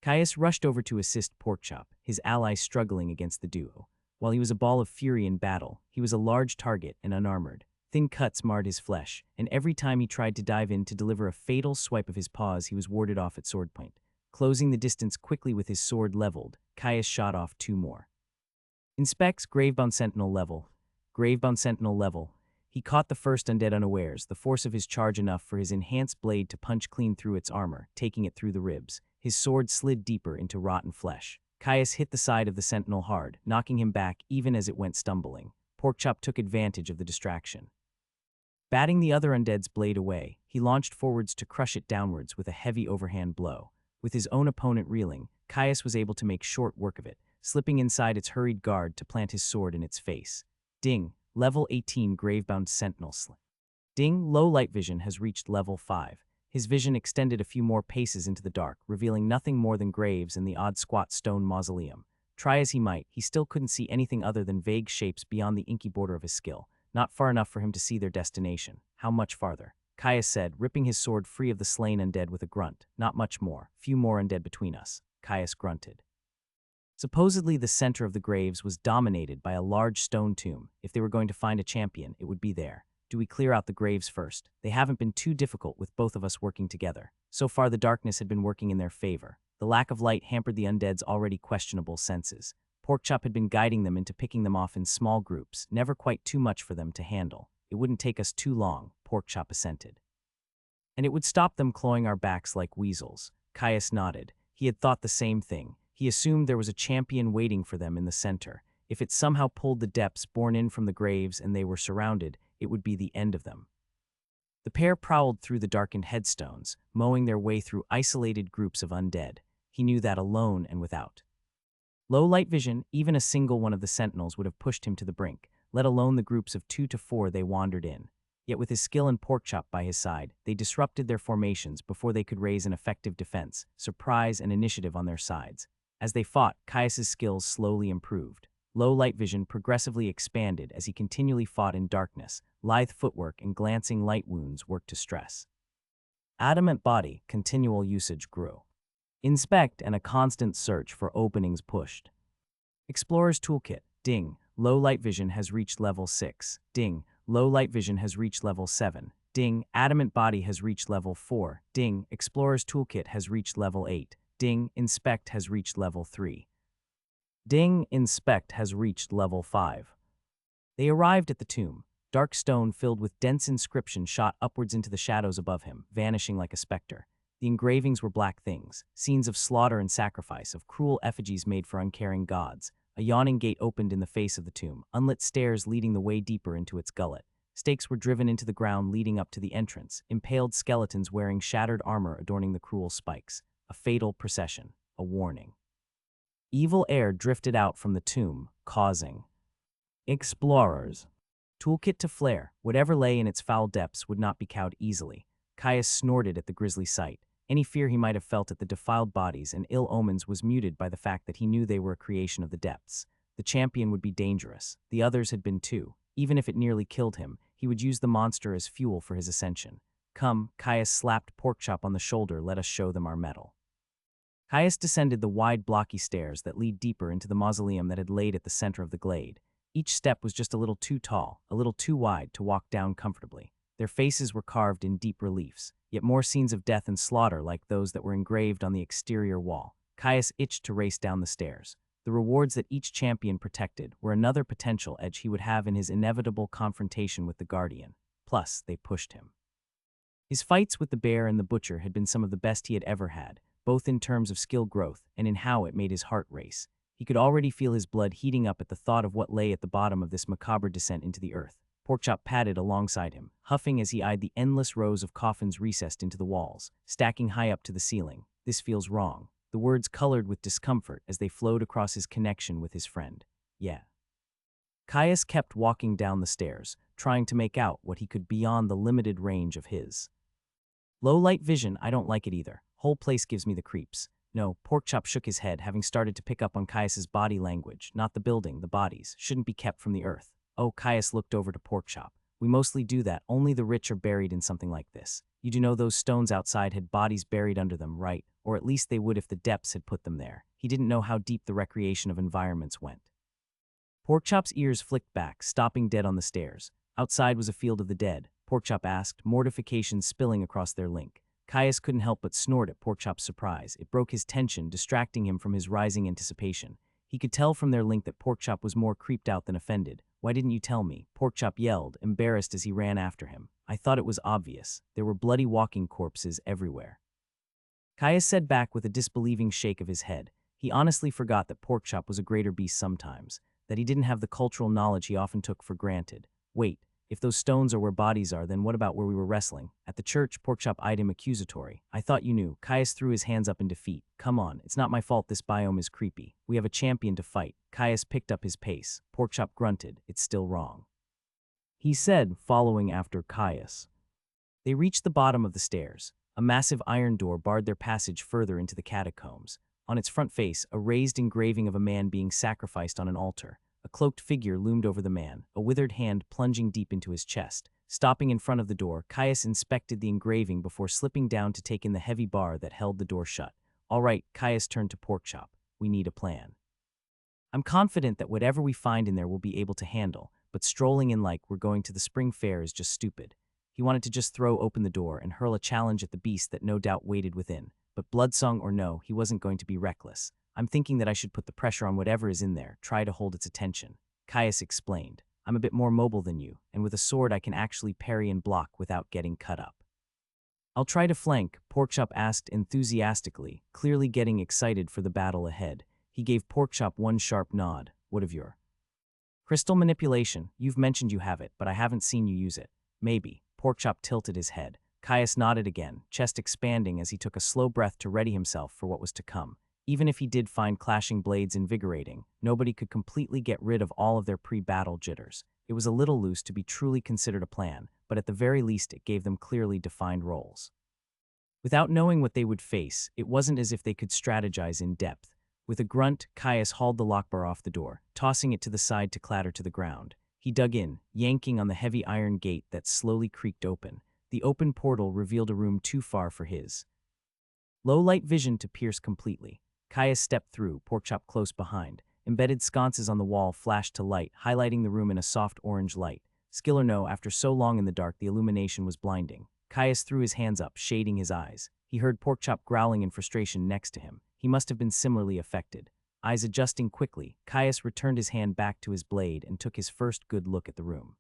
Caius rushed over to assist Porkchop, his ally struggling against the duo. While he was a ball of fury in battle, he was a large target and unarmored. Thin cuts marred his flesh, and every time he tried to dive in to deliver a fatal swipe of his paws, he was warded off at sword point. Closing the distance quickly with his sword leveled, Caius shot off 2 more. Inspects Gravebound Sentinel level. Gravebound Sentinel level. He caught the first undead unawares, the force of his charge enough for his enhanced blade to punch clean through its armor, taking it through the ribs. His sword slid deeper into rotten flesh. Caius hit the side of the sentinel hard, knocking him back even as it went stumbling. Porkchop took advantage of the distraction. Batting the other undead's blade away, he launched forwards to crush it downwards with a heavy overhand blow. With his own opponent reeling, Caius was able to make short work of it, slipping inside its hurried guard to plant his sword in its face. Ding, level 18 Gravebound Sentinel. Ding, low light vision has reached level 5. His vision extended a few more paces into the dark, revealing nothing more than graves and the odd squat stone mausoleum. Try as he might, he still couldn't see anything other than vague shapes beyond the inky border of his skill. Not far enough for him to see their destination. How much farther? Caius said, ripping his sword free of the slain undead with a grunt. Not much more. Few more undead between us. Caius grunted. Supposedly the center of the graves was dominated by a large stone tomb. If they were going to find a champion, it would be there. Do we clear out the graves first? They haven't been too difficult with both of us working together. So far the darkness had been working in their favor. The lack of light hampered the undead's already questionable senses. Porkchop had been guiding them into picking them off in small groups, never quite too much for them to handle. It wouldn't take us too long, Porkchop assented. And it would stop them clawing our backs like weasels. Caius nodded. He had thought the same thing. He assumed there was a champion waiting for them in the center. If it somehow pulled the depths born in from the graves and they were surrounded, it would be the end of them. The pair prowled through the darkened headstones, mowing their way through isolated groups of undead. He knew that alone and without. Low light vision, even a single one of the sentinels would have pushed him to the brink, let alone the groups of 2 to 4 they wandered in. Yet with his skill and Porkchop by his side, they disrupted their formations before they could raise an effective defense, surprise and initiative on their sides. As they fought, Caius's skills slowly improved. Low light vision progressively expanded as he continually fought in darkness. Lithe footwork and glancing light wounds worked to stress. Adamant body, continual usage grew. Inspect and a constant search for openings pushed. Explorer's Toolkit. Ding. Low light vision has reached level 6. Ding. Low light vision has reached level 7. Ding. Adamant body has reached level 4. Ding. Explorer's Toolkit has reached level 8. Ding. Inspect has reached level 3. Ding. Inspect has reached level 5. They arrived at the tomb. Dark stone filled with dense inscription shot upwards into the shadows above him, vanishing like a specter. The engravings were black things, scenes of slaughter and sacrifice, of cruel effigies made for uncaring gods. A yawning gate opened in the face of the tomb, unlit stairs leading the way deeper into its gullet. Stakes were driven into the ground leading up to the entrance, impaled skeletons wearing shattered armor adorning the cruel spikes. A fatal procession, a warning. Evil air drifted out from the tomb, causing explorers. Toolkit to flare, whatever lay in its foul depths would not be cowed easily. Caius snorted at the grisly sight. Any fear he might have felt at the defiled bodies and ill omens was muted by the fact that he knew they were a creation of the depths. The champion would be dangerous. The others had been too. Even if it nearly killed him, he would use the monster as fuel for his ascension. Come, Caius slapped Porkchop on the shoulder, let us show them our mettle. Caius descended the wide blocky stairs that lead deeper into the mausoleum that had laid at the center of the glade. Each step was just a little too tall, a little too wide to walk down comfortably. Their faces were carved in deep reliefs, yet more scenes of death and slaughter like those that were engraved on the exterior wall. Caius itched to race down the stairs. The rewards that each champion protected were another potential edge he would have in his inevitable confrontation with the Guardian. Plus, they pushed him. His fights with the bear and the butcher had been some of the best he had ever had, both in terms of skill growth and in how it made his heart race. He could already feel his blood heating up at the thought of what lay at the bottom of this macabre descent into the earth. Porkchop padded alongside him, huffing as he eyed the endless rows of coffins recessed into the walls, stacking high up to the ceiling. This feels wrong. The words colored with discomfort as they flowed across his connection with his friend. Yeah. Caius kept walking down the stairs, trying to make out what he could beyond the limited range of his low light vision. I don't like it either. Whole place gives me the creeps. No, Porkchop shook his head, having started to pick up on Caius's body language. Not the building, the bodies, shouldn't be kept from the earth. Oh, Caius looked over to Porkchop. We mostly do that, only the rich are buried in something like this. You do know those stones outside had bodies buried under them, right? Or at least they would if the depths had put them there. He didn't know how deep the recreation of environments went. Porkchop's ears flicked back, stopping dead on the stairs. Outside was a field of the dead, Porkchop asked, mortification spilling across their link. Caius couldn't help but snort at Porkchop's surprise. It broke his tension, distracting him from his rising anticipation. He could tell from their link that Porkchop was more creeped out than offended. Why didn't you tell me? Porkchop yelled, embarrassed as he ran after him. I thought it was obvious. There were bloody walking corpses everywhere. Caius said back with a disbelieving shake of his head. He honestly forgot that Porkchop was a greater beast sometimes, that he didn't have the cultural knowledge he often took for granted. Wait, if those stones are where bodies are, then what about where we were wrestling? At the church, Porkchop eyed him accusatory. I thought you knew. Caius threw his hands up in defeat. Come on, it's not my fault this biome is creepy. We have a champion to fight. Caius picked up his pace. Porkchop grunted. It's still wrong, he said, following after Caius. They reached the bottom of the stairs. A massive iron door barred their passage further into the catacombs. On its front face, a raised engraving of a man being sacrificed on an altar. A cloaked figure loomed over the man, a withered hand plunging deep into his chest. Stopping in front of the door, Caius inspected the engraving before slipping down to take in the heavy bar that held the door shut. All right, Caius turned to Porkchop. We need a plan. I'm confident that whatever we find in there we'll be able to handle, but strolling in like we're going to the spring fair is just stupid. He wanted to just throw open the door and hurl a challenge at the beast that no doubt waited within. But bloodsong or no, he wasn't going to be reckless. I'm thinking that I should put the pressure on whatever is in there, try to hold its attention. Caius explained. I'm a bit more mobile than you, and with a sword I can actually parry and block without getting cut up. I'll try to flank, Porkchop asked enthusiastically, clearly getting excited for the battle ahead. He gave Porkchop one sharp nod. What of your crystal manipulation? You've mentioned you have it, but I haven't seen you use it. Maybe. Porkchop tilted his head. Caius nodded again, chest expanding as he took a slow breath to ready himself for what was to come. Even if he did find clashing blades invigorating, nobody could completely get rid of all of their pre-battle jitters. It was a little loose to be truly considered a plan, but at the very least it gave them clearly defined roles. Without knowing what they would face, it wasn't as if they could strategize in depth. With a grunt, Caius hauled the lockbar off the door, tossing it to the side to clatter to the ground. He dug in, yanking on the heavy iron gate that slowly creaked open. The open portal revealed a room too far for his low-light vision to pierce completely. Caius stepped through, Porkchop close behind. Embedded sconces on the wall flashed to light, highlighting the room in a soft orange light. Skill or no, after so long in the dark, the illumination was blinding. Caius threw his hands up, shading his eyes. He heard Porkchop growling in frustration next to him. He must have been similarly affected. Eyes adjusting quickly, Caius returned his hand back to his blade and took his first good look at the room.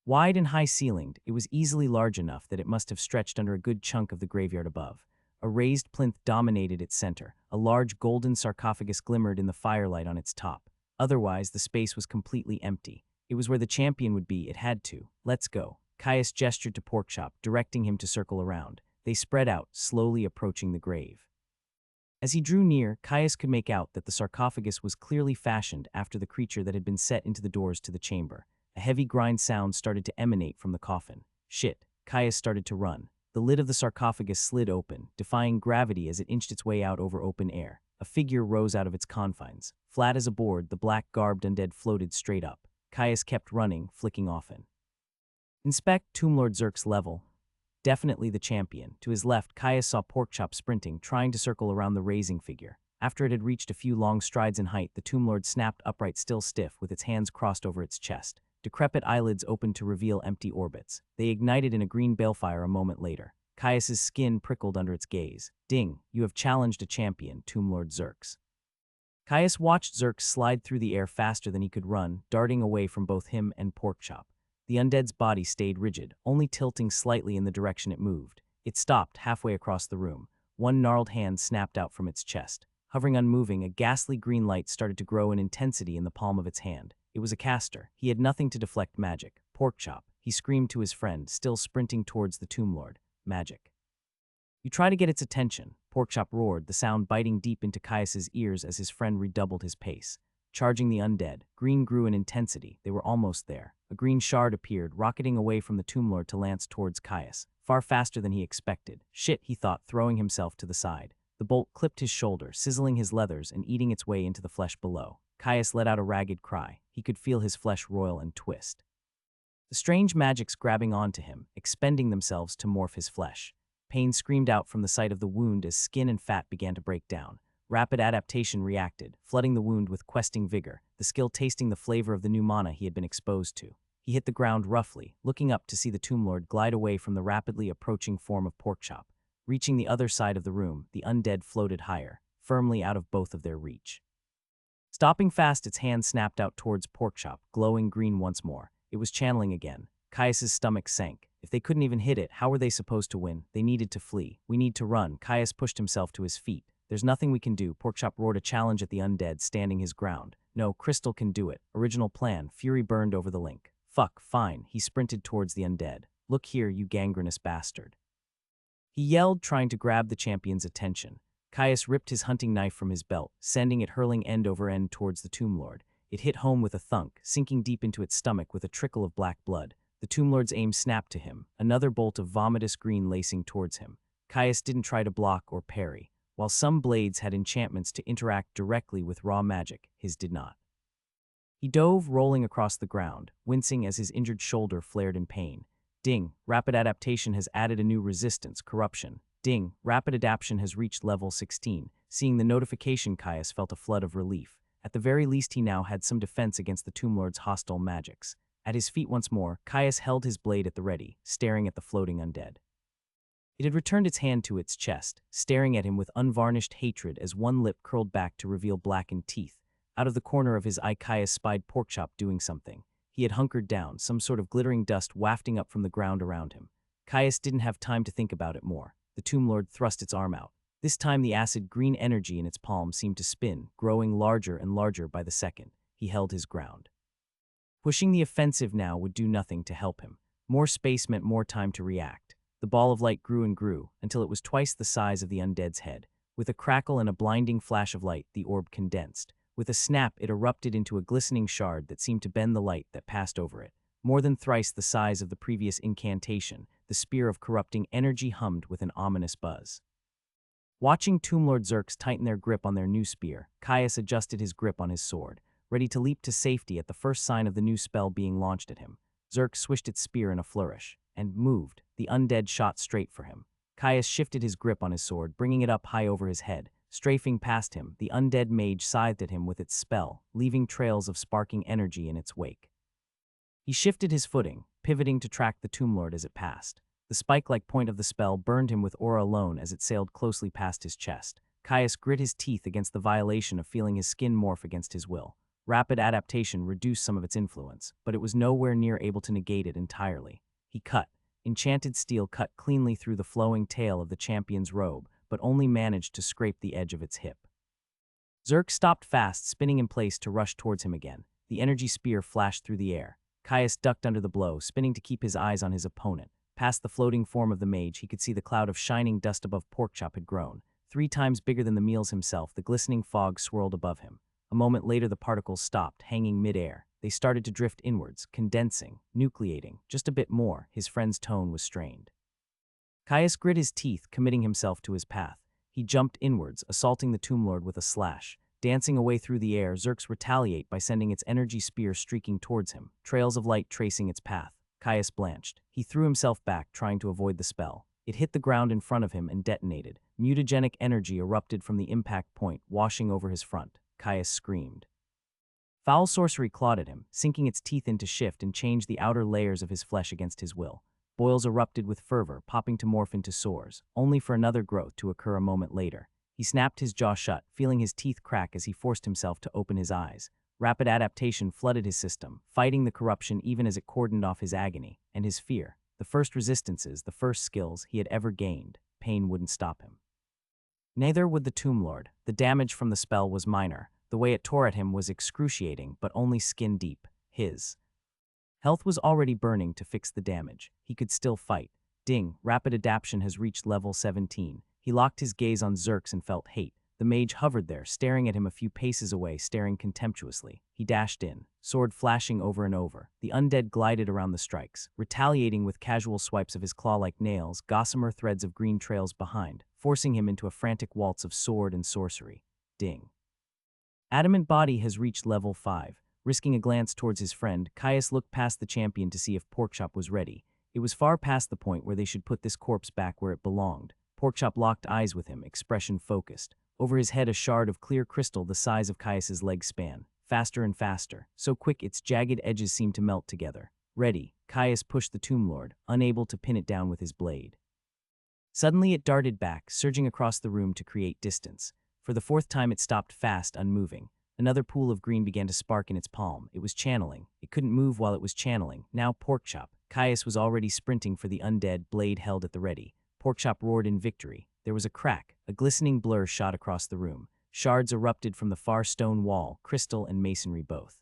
Wide and high-ceilinged, it was easily large enough that it must have stretched under a good chunk of the graveyard above. A raised plinth dominated its center. A large golden sarcophagus glimmered in the firelight on its top. Otherwise, the space was completely empty. It was where the champion would be. It had to. Let's go. Caius gestured to Porkchop, directing him to circle around. They spread out, slowly approaching the grave. As he drew near, Caius could make out that the sarcophagus was clearly fashioned after the creature that had been set into the doors to the chamber. A heavy grind sound started to emanate from the coffin. Shit. Caius started to run. The lid of the sarcophagus slid open, defying gravity as it inched its way out over open air. A figure rose out of its confines. Flat as a board, the black-garbed undead floated straight up. Caius kept running, flicking often. Inspect Tomb Lord Zerk's level. Definitely the champion. To his left, Caius saw Porkchop sprinting, trying to circle around the raising figure. After it had reached a few long strides in height, the Tomb Lord snapped upright, still stiff, with its hands crossed over its chest. Decrepit eyelids opened to reveal empty orbits. They ignited in a green balefire a moment later. Caius's skin prickled under its gaze. Ding, you have challenged a champion, Tomb Lord Zerks. Caius watched Zerk slide through the air faster than he could run, darting away from both him and Porkchop. The undead's body stayed rigid, only tilting slightly in the direction it moved. It stopped halfway across the room. One gnarled hand snapped out from its chest. Hovering unmoving, a ghastly green light started to grow in intensity in the palm of its hand. It was a caster. He had nothing to deflect magic. Porkchop, he screamed to his friend, still sprinting towards the Tomb Lord. Magic. You try to get its attention, Porkchop roared, the sound biting deep into Caius's ears as his friend redoubled his pace. Charging the undead, green grew in intensity. They were almost there. A green shard appeared, rocketing away from the Tomb Lord to lance towards Caius, far faster than he expected. Shit, he thought, throwing himself to the side. The bolt clipped his shoulder, sizzling his leathers and eating its way into the flesh below. Caius let out a ragged cry. He could feel his flesh roil and twist. The strange magics grabbing onto him, expending themselves to morph his flesh. Pain screamed out from the site of the wound as skin and fat began to break down. Rapid adaptation reacted, flooding the wound with questing vigor, the skill tasting the flavor of the new mana he had been exposed to. He hit the ground roughly, looking up to see the Tomb Lord glide away from the rapidly approaching form of Porkchop. Reaching the other side of the room, the undead floated higher, firmly out of both of their reach. Stopping fast, its hand snapped out towards Porkchop, glowing green once more. It was channeling again. Caius's stomach sank. If they couldn't even hit it, how were they supposed to win? They needed to flee. We need to run. Caius pushed himself to his feet. There's nothing we can do. Porkchop roared a challenge at the undead, standing his ground. No, Crystal can do it. Original plan. Fury burned over the link. Fuck, fine. He sprinted towards the undead. Look here, you gangrenous bastard. He yelled, trying to grab the champion's attention. Caius ripped his hunting knife from his belt, sending it hurling end over end towards the Tomb Lord. It hit home with a thunk, sinking deep into its stomach with a trickle of black blood. The Tomb Lord's aim snapped to him, another bolt of vomitous green lacing towards him. Caius didn't try to block or parry. While some blades had enchantments to interact directly with raw magic, his did not. He dove, rolling across the ground, wincing as his injured shoulder flared in pain. Ding, rapid adaptation has added a new resistance, corruption. Ding, rapid adaptation has reached level 16. Seeing the notification, Caius felt a flood of relief. At the very least, he now had some defense against the Tomb Lord's hostile magics. At his feet once more, Caius held his blade at the ready, staring at the floating undead. It had returned its hand to its chest, staring at him with unvarnished hatred as one lip curled back to reveal blackened teeth. Out of the corner of his eye, Caius spied Porkchop doing something. He had hunkered down, some sort of glittering dust wafting up from the ground around him. Caius didn't have time to think about it more. The Tomb Lord thrust its arm out. This time the acid green energy in its palm seemed to spin, growing larger and larger by the second. He held his ground. Pushing the offensive now would do nothing to help him. More space meant more time to react. The ball of light grew and grew, until it was twice the size of the undead's head. With a crackle and a blinding flash of light, the orb condensed. With a snap, it erupted into a glistening shard that seemed to bend the light that passed over it. More than thrice the size of the previous incantation, the spear of corrupting energy hummed with an ominous buzz. Watching Tomb Lord Zerks tighten their grip on their new spear, Caius adjusted his grip on his sword, ready to leap to safety at the first sign of the new spell being launched at him. Zerk swished its spear in a flourish, and moved. The undead shot straight for him. Caius shifted his grip on his sword, bringing it up high over his head. Strafing past him, the undead mage scythed at him with its spell, leaving trails of sparking energy in its wake. He shifted his footing, pivoting to track the Tomb Lord as it passed. The spike-like point of the spell burned him with aura alone as it sailed closely past his chest. Caius grit his teeth against the violation of feeling his skin morph against his will. Rapid adaptation reduced some of its influence, but it was nowhere near able to negate it entirely. He cut. Enchanted steel cut cleanly through the flowing tail of the champion's robe, but only managed to scrape the edge of its hip. Zerk stopped fast, spinning in place to rush towards him again. The energy spear flashed through the air. Caius ducked under the blow, spinning to keep his eyes on his opponent. Past the floating form of the mage, he could see the cloud of shining dust above Porkchop had grown. 3 times bigger than the meals himself, the glistening fog swirled above him. A moment later, the particles stopped, hanging mid-air. They started to drift inwards, condensing, nucleating. Just a bit more. His friend's tone was strained. Caius grit his teeth, committing himself to his path. He jumped inwards, assaulting the Tomb Lord with a slash. Dancing away through the air, Zerks retaliate by sending its energy spear streaking towards him, trails of light tracing its path. Caius blanched. He threw himself back, trying to avoid the spell. It hit the ground in front of him and detonated. Mutagenic energy erupted from the impact point, washing over his front. Caius screamed. Foul sorcery clawed at him, sinking its teeth into shift and change the outer layers of his flesh against his will. Boils erupted with fervor, popping to morph into sores, only for another growth to occur a moment later. He snapped his jaw shut, feeling his teeth crack as he forced himself to open his eyes. Rapid adaptation flooded his system, fighting the corruption even as it cordoned off his agony and his fear. The first resistances, the first skills he had ever gained. Pain wouldn't stop him. Neither would the Tomb Lord. The damage from the spell was minor. The way it tore at him was excruciating, but only skin deep. His health was already burning to fix the damage. He could still fight. Ding, rapid adaptation has reached level 17. He locked his gaze on Zerx and felt hate. The mage hovered there, staring at him a few paces away, staring contemptuously. He dashed in, sword flashing over and over. The undead glided around the strikes, retaliating with casual swipes of his claw-like nails, gossamer threads of green trails behind, forcing him into a frantic waltz of sword and sorcery. Ding. Adamant Body has reached level 5. Risking a glance towards his friend, Caius looked past the champion to see if Porkchop was ready. It was far past the point where they should put this corpse back where it belonged. Porkchop locked eyes with him, expression focused. Over his head a shard of clear crystal the size of Caius's leg span. Faster and faster, so quick its jagged edges seemed to melt together. Ready, Caius pushed the Tomb Lord, unable to pin it down with his blade. Suddenly it darted back, surging across the room to create distance. For the fourth time it stopped fast, unmoving. Another pool of green began to spark in its palm. It was channeling. It couldn't move while it was channeling. Now Porkchop. Caius was already sprinting for the undead, blade held at the ready. Porkchop roared in victory. There was a crack. A glistening blur shot across the room. Shards erupted from the far stone wall, crystal and masonry both.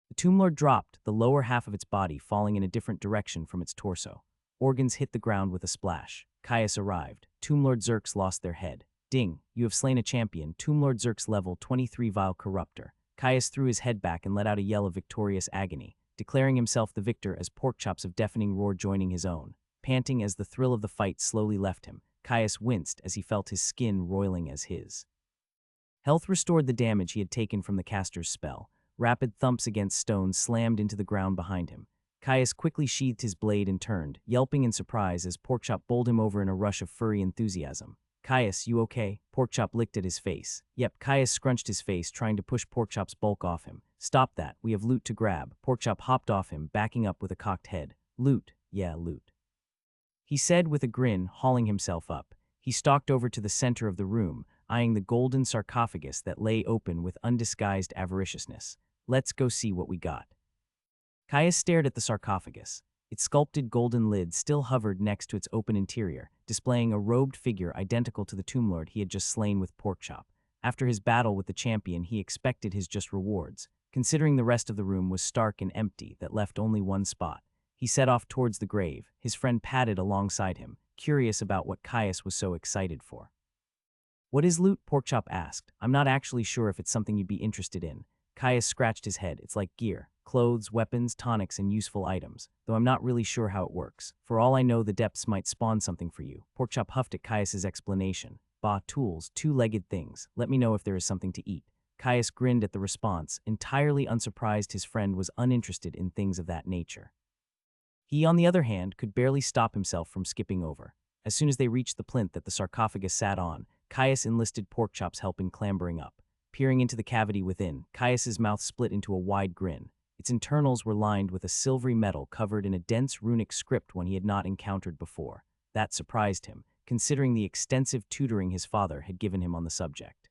The Tomb Lord dropped, the lower half of its body falling in a different direction from its torso. Organs hit the ground with a splash. Caius arrived. Tomb Lord Zerx lost their head. Ding, you have slain a champion. Tomb Lord Zerx level 23 Vile Corruptor. Caius threw his head back and let out a yell of victorious agony, declaring himself the victor as Porkchop's of deafening roar joining his own. Panting as the thrill of the fight slowly left him, Caius winced as he felt his skin roiling as his health restored the damage he had taken from the caster's spell. Rapid thumps against stone slammed into the ground behind him. Caius quickly sheathed his blade and turned, yelping in surprise as Porkchop bowled him over in a rush of furry enthusiasm. Caius, you okay? Porkchop licked at his face. Yep, Caius scrunched his face, trying to push Porkchop's bulk off him. Stop that, we have loot to grab. Porkchop hopped off him, backing up with a cocked head. Loot, yeah, loot, he said with a grin, hauling himself up. He stalked over to the center of the room, eyeing the golden sarcophagus that lay open with undisguised avariciousness. Let's go see what we got. Caius stared at the sarcophagus. Its sculpted golden lid still hovered next to its open interior, displaying a robed figure identical to the Tomb Lord he had just slain with Porkchop. After his battle with the champion, he expected his just rewards, considering the rest of the room was stark and empty that left only one spot. He set off towards the grave. His friend padded alongside him, curious about what Caius was so excited for. What is loot? Porkchop asked. I'm not actually sure if it's something you'd be interested in. Caius scratched his head. It's like gear, clothes, weapons, tonics, and useful items, though I'm not really sure how it works. For all I know, the depths might spawn something for you. Porkchop huffed at Caius's explanation. Bah, tools, two-legged things. Let me know if there is something to eat. Caius grinned at the response, entirely unsurprised his friend was uninterested in things of that nature. He, on the other hand, could barely stop himself from skipping over. As soon as they reached the plinth that the sarcophagus sat on, Caius enlisted Porkchop's help in clambering up. Peering into the cavity within, Caius's mouth split into a wide grin. Its internals were lined with a silvery metal covered in a dense runic script one he had not encountered before. That surprised him, considering the extensive tutoring his father had given him on the subject.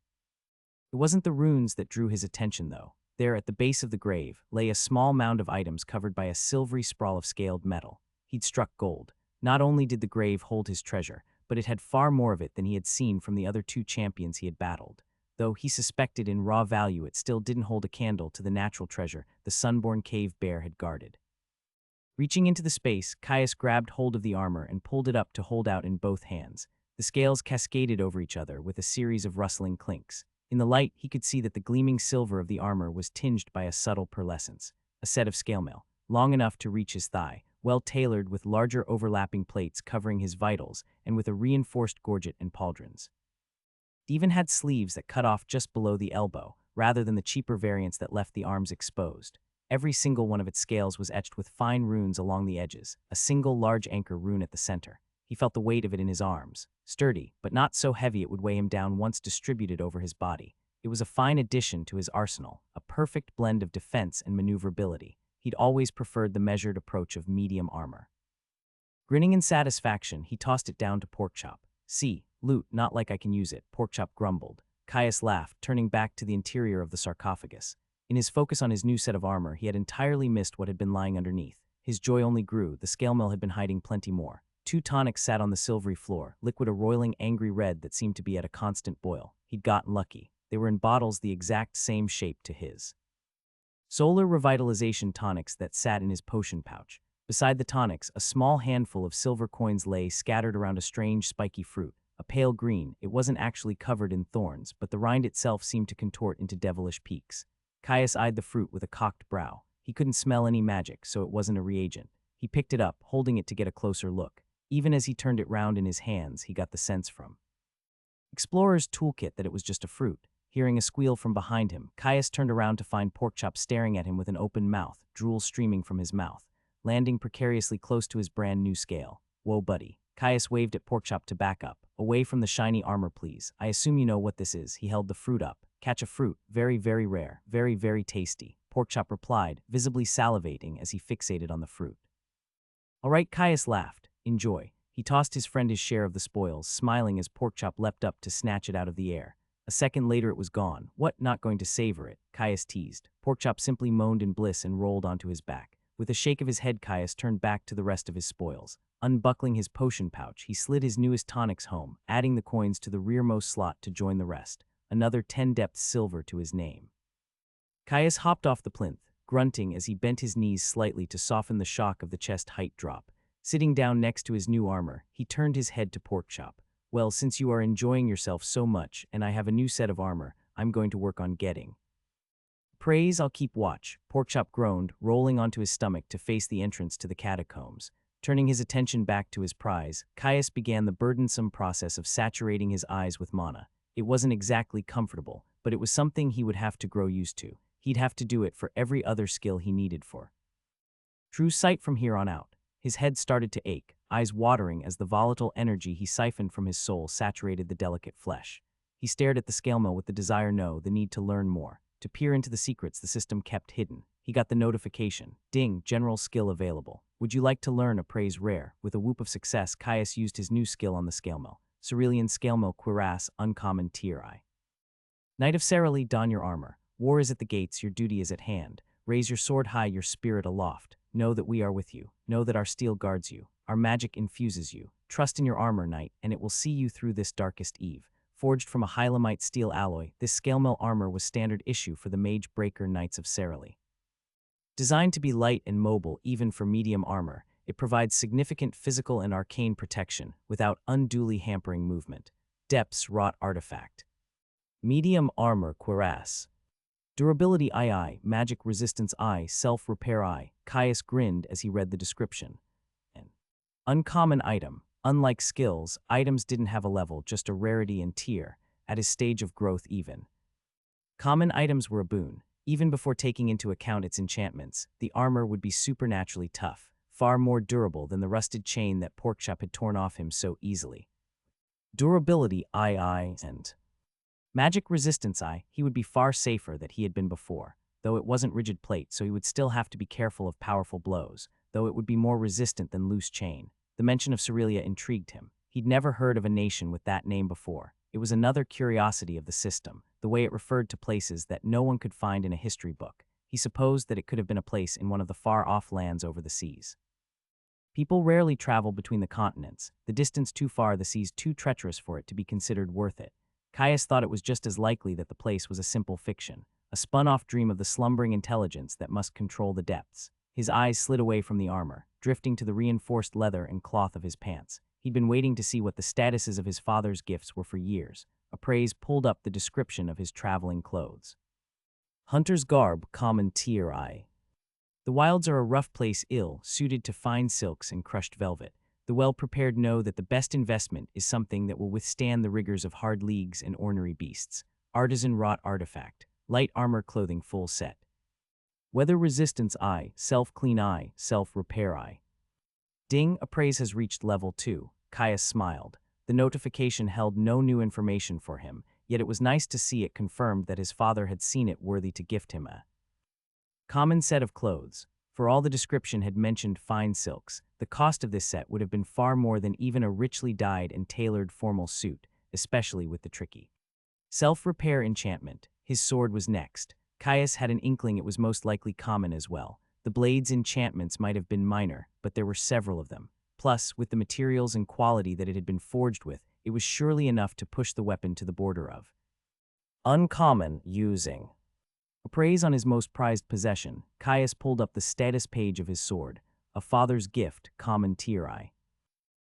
It wasn't the runes that drew his attention, though. There, at the base of the grave, lay a small mound of items covered by a silvery sprawl of scaled metal. He'd struck gold. Not only did the grave hold his treasure, but it had far more of it than he had seen from the other two champions he had battled. Though he suspected in raw value it still didn't hold a candle to the natural treasure the Sunborn cave bear had guarded. Reaching into the space, Caius grabbed hold of the armor and pulled it up to hold out in both hands. The scales cascaded over each other with a series of rustling clinks. In the light, he could see that the gleaming silver of the armor was tinged by a subtle pearlescence. A set of scale mail, long enough to reach his thigh, well-tailored with larger overlapping plates covering his vitals and with a reinforced gorget and pauldrons. It even had sleeves that cut off just below the elbow, rather than the cheaper variants that left the arms exposed. Every single one of its scales was etched with fine runes along the edges, a single large anchor rune at the center. He felt the weight of it in his arms. Sturdy, but not so heavy it would weigh him down once distributed over his body. It was a fine addition to his arsenal, a perfect blend of defense and maneuverability. He'd always preferred the measured approach of medium armor. Grinning in satisfaction, he tossed it down to Porkchop. See, loot, not like I can use it, Porkchop grumbled. Caius laughed, turning back to the interior of the sarcophagus. In his focus on his new set of armor, he had entirely missed what had been lying underneath. His joy only grew. The scale mill had been hiding plenty more. 2 tonics sat on the silvery floor, liquid a roiling angry red that seemed to be at a constant boil. He'd gotten lucky. They were in bottles the exact same shape to his. Solar revitalization tonics that sat in his potion pouch. Beside the tonics, a small handful of silver coins lay scattered around a strange spiky fruit. A pale green, it wasn't actually covered in thorns, but the rind itself seemed to contort into devilish peaks. Caius eyed the fruit with a cocked brow. He couldn't smell any magic, so it wasn't a reagent. He picked it up, holding it to get a closer look. Even as he turned it round in his hands, he got the sense from Explorer's toolkit that it was just a fruit. Hearing a squeal from behind him, Caius turned around to find Porkchop staring at him with an open mouth, drool streaming from his mouth, landing precariously close to his brand new scale. "Whoa, buddy." Caius waved at Porkchop to back up. "Away from the shiny armor, please. I assume you know what this is." He held the fruit up. "Catch a fruit. Very, very rare. Very, very tasty." Porkchop replied, visibly salivating as he fixated on the fruit. "All right," Caius laughed. "Enjoy." He tossed his friend his share of the spoils, smiling as Porkchop leapt up to snatch it out of the air. A second later it was gone. "What, not going to savor it?" Caius teased. Porkchop simply moaned in bliss and rolled onto his back. With a shake of his head, Caius turned back to the rest of his spoils. Unbuckling his potion pouch, he slid his newest tonics home, adding the coins to the rearmost slot to join the rest. Another 10 depth silver to his name. Caius hopped off the plinth, grunting as he bent his knees slightly to soften the shock of the chest height drop. Sitting down next to his new armor, he turned his head to Porkchop. "Well, since you are enjoying yourself so much, and I have a new set of armor, I'm going to work on getting." "Praise, I'll keep watch," Porkchop groaned, rolling onto his stomach to face the entrance to the catacombs. Turning his attention back to his prize, Caius began the burdensome process of saturating his eyes with mana. It wasn't exactly comfortable, but it was something he would have to grow used to. He'd have to do it for every other skill he needed for true sight from here on out. His head started to ache, eyes watering as the volatile energy he siphoned from his soul saturated the delicate flesh. He stared at the scale mill with the desire the need to learn more, to peer into the secrets the system kept hidden. He got the notification. Ding, general skill available. Would you like to learn appraise rare? With a whoop of success, Caius used his new skill on the scale mill. Cerulean scale mill cuirass, uncommon tier I. Knight of Cerily, don your armor. War is at the gates, your duty is at hand. Raise your sword high, your spirit aloft. Know that we are with you. Know that our steel guards you. Our magic infuses you. Trust in your armor, knight, and it will see you through this darkest eve. Forged from a hylamite steel alloy, this scale mill armor was standard issue for the Mage Breaker Knights of Cerily. Designed to be light and mobile even for medium armor, it provides significant physical and arcane protection without unduly hampering movement. Depths wrought artifact. Medium armor cuirass. Durability II, magic resistance I, self-repair I. Caius grinned as he read the description. An uncommon item. Unlike skills, items didn't have a level, just a rarity and tier, at his stage of growth even. Common items were a boon. Even before taking into account its enchantments, the armor would be supernaturally tough, far more durable than the rusted chain that Porkchop had torn off him so easily. Durability II and magic resistance I, he would be far safer than he had been before, though it wasn't rigid plate, so he would still have to be careful of powerful blows, though it would be more resistant than loose chain. The mention of Cerelia intrigued him. He'd never heard of a nation with that name before. It was another curiosity of the system, the way it referred to places that no one could find in a history book. He supposed that it could have been a place in one of the far-off lands over the seas. People rarely travel between the continents, the distance too far, the seas too treacherous for it to be considered worth it. Caius thought it was just as likely that the place was a simple fiction, a spun-off dream of the slumbering intelligence that must control the depths. His eyes slid away from the armor, drifting to the reinforced leather and cloth of his pants. He'd been waiting to see what the statuses of his father's gifts were for years. Appraise pulled up the description of his traveling clothes. Hunter's garb, common tier I. The wilds are a rough place ill, suited to fine silks and crushed velvet. The well-prepared know that the best investment is something that will withstand the rigors of hard leagues and ornery beasts. Artisan wrought artifact, light armor clothing full set. Weather resistance I, self-clean I, self-repair I. Ding, appraise has reached level 2. Caius smiled. The notification held no new information for him, yet it was nice to see it confirmed that his father had seen it worthy to gift him a common set of clothes. For all the description had mentioned fine silks, the cost of this set would have been far more than even a richly dyed and tailored formal suit, especially with the tricky self-repair enchantment. His sword was next. Caius had an inkling it was most likely common as well. The blade's enchantments might have been minor, but there were several of them. Plus, with the materials and quality that it had been forged with, it was surely enough to push the weapon to the border of uncommon using. Appraised on his most prized possession, Caius pulled up the status page of his sword, a father's gift, common tirai.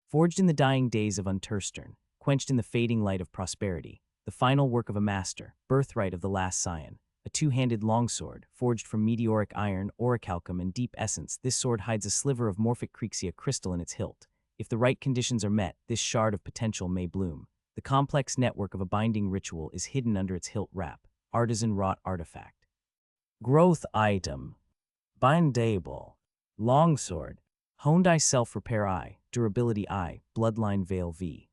Forged in the dying days of Unterstern, quenched in the fading light of prosperity, the final work of a master, birthright of the last scion, a two-handed longsword, forged from meteoric iron, orichalcum, and deep essence, this sword hides a sliver of morphic crixia crystal in its hilt. If the right conditions are met, this shard of potential may bloom. The complex network of a binding ritual is hidden under its hilt wrap, artisan-wrought artifact. Growth item. Bindable. Longsword. Honed Eye Self-Repair Eye, Durability Eye, Bloodline Veil V.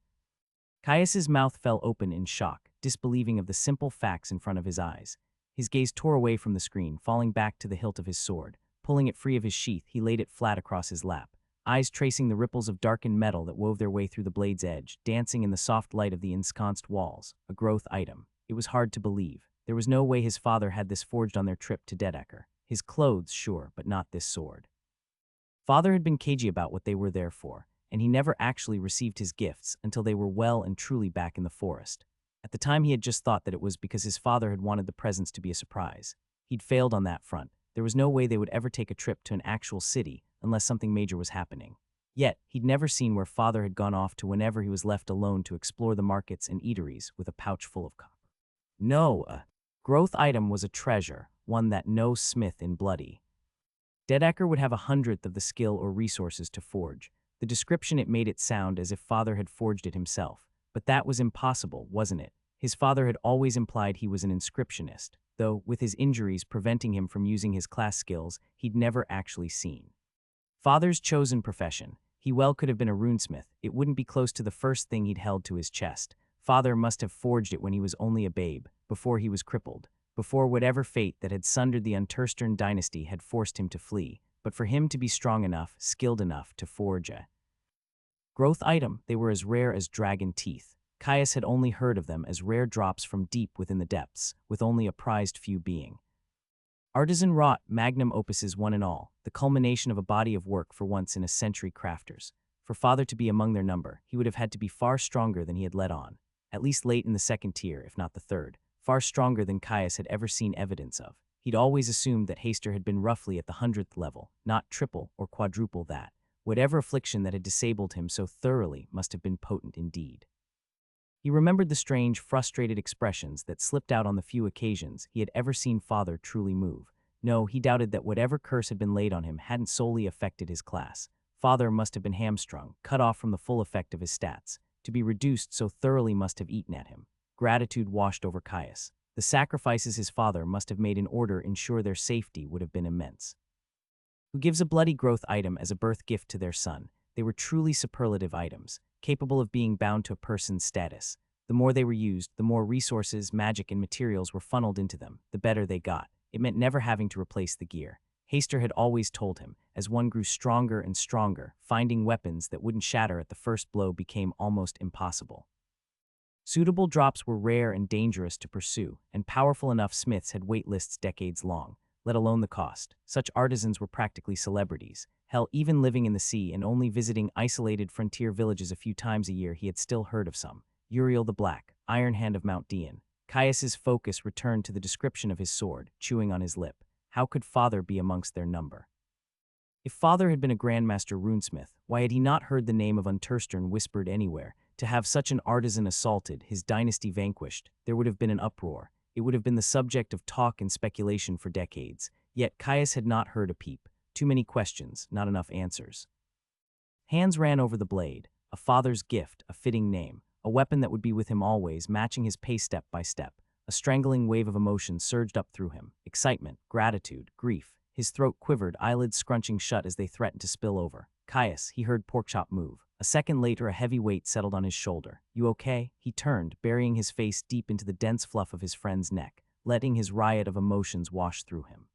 Caius's mouth fell open in shock, disbelieving of the simple facts in front of his eyes. His gaze tore away from the screen, falling back to the hilt of his sword. Pulling it free of his sheath, he laid it flat across his lap, eyes tracing the ripples of darkened metal that wove their way through the blade's edge, dancing in the soft light of the ensconced walls. A growth item. It was hard to believe. There was no way his father had this forged on their trip to Dedeker. His clothes, sure, but not this sword. Father had been cagey about what they were there for, and he never actually received his gifts until they were well and truly back in the forest. At the time, he had just thought that it was because his father had wanted the presents to be a surprise. He'd failed on that front. There was no way they would ever take a trip to an actual city unless something major was happening. Yet, he'd never seen where father had gone off to whenever he was left alone to explore the markets and eateries with a pouch full of copper. No, a growth item was a treasure, one that no smith in Bloody Dedeker would have 1/100th of the skill or resources to forge. The description, it made it sound as if father had forged it himself. But that was impossible, wasn't it? His father had always implied he was an inscriptionist, though, with his injuries preventing him from using his class skills, he'd never actually seen. Father's chosen profession. He well could have been a runesmith. It wouldn't be close to the first thing he'd held to his chest. Father must have forged it when he was only a babe, before he was crippled, before whatever fate that had sundered the Unterstern dynasty had forced him to flee. But for him to be strong enough, skilled enough to forge a growth item, they were as rare as dragon teeth. Caius had only heard of them as rare drops from deep within the depths, with only a prized few being artisan-wrought magnum opuses, one and all, the culmination of a body of work for once in a century crafters. For father to be among their number, he would have had to be far stronger than he had let on, at least late in the second tier, if not the third, far stronger than Caius had ever seen evidence of. He'd always assumed that Haster had been roughly at the 100th level, not triple or quadruple that. Whatever affliction that had disabled him so thoroughly must have been potent indeed. He remembered the strange, frustrated expressions that slipped out on the few occasions he had ever seen father truly move. No, he doubted that whatever curse had been laid on him hadn't solely affected his class. Father must have been hamstrung, cut off from the full effect of his stats. To be reduced so thoroughly must have eaten at him. Gratitude washed over Caius. The sacrifices his father must have made in order to ensure their safety would have been immense. Who gives a bloody growth item as a birth gift to their son? They were truly superlative items, capable of being bound to a person's status. The more they were used, the more resources, magic, and materials were funneled into them, the better they got. It meant never having to replace the gear. Haster had always told him, as one grew stronger and stronger, finding weapons that wouldn't shatter at the first blow became almost impossible. Suitable drops were rare and dangerous to pursue, and powerful enough smiths had wait lists decades long, let alone the cost. Such artisans were practically celebrities. Hell, even living in the sea and only visiting isolated frontier villages a few times a year, he had still heard of some. Uriel the Black, Iron Hand of Mount Dian. Caius's focus returned to the description of his sword, chewing on his lip. How could father be amongst their number? If father had been a grandmaster runesmith, why had he not heard the name of Unterstern whispered anywhere? To have such an artisan assaulted, his dynasty vanquished, there would have been an uproar. It would have been the subject of talk and speculation for decades. Yet Caius had not heard a peep. Too many questions, not enough answers. Hands ran over the blade. A father's gift, a fitting name. A weapon that would be with him always, matching his pace step by step. A strangling wave of emotion surged up through him. Excitement, gratitude, grief. His throat quivered, eyelids scrunching shut as they threatened to spill over. Caius, he heard Porkchop move. A second later, a heavy weight settled on his shoulder. You okay? He turned, burying his face deep into the dense fluff of his friend's neck, letting his riot of emotions wash through him.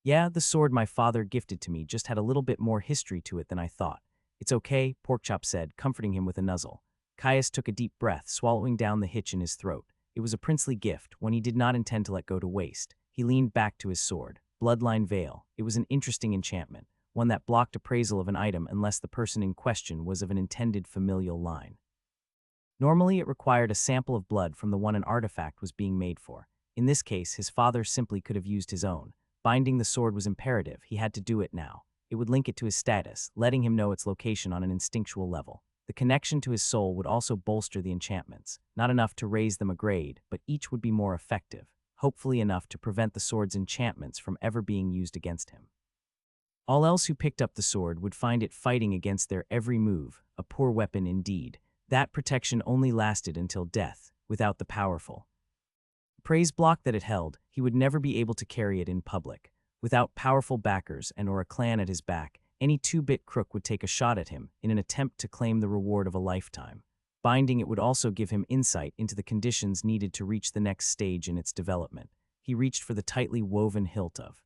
Yeah, the sword my father gifted to me just had a little bit more history to it than I thought. It's okay, Porkchop said, comforting him with a nuzzle. Caius took a deep breath, swallowing down the hitch in his throat. It was a princely gift, one he did not intend to let go to waste. He leaned back to his sword. Bloodline Veil. It was an interesting enchantment, one that blocked appraisal of an item unless the person in question was of an intended familial line. Normally, it required a sample of blood from the one an artifact was being made for. In this case, his father simply could have used his own. Binding the sword was imperative. He had to do it now. It would link it to his status, letting him know its location on an instinctual level. The connection to his soul would also bolster the enchantments, not enough to raise them a grade, but each would be more effective, hopefully enough to prevent the sword's enchantments from ever being used against him. All else who picked up the sword would find it fighting against their every move, a poor weapon indeed. That protection only lasted until death, without the powerful praise block that it held. He would never be able to carry it in public. Without powerful backers and/or a clan at his back, any two-bit crook would take a shot at him in an attempt to claim the reward of a lifetime. Binding it would also give him insight into the conditions needed to reach the next stage in its development. He reached for the tightly woven hilt of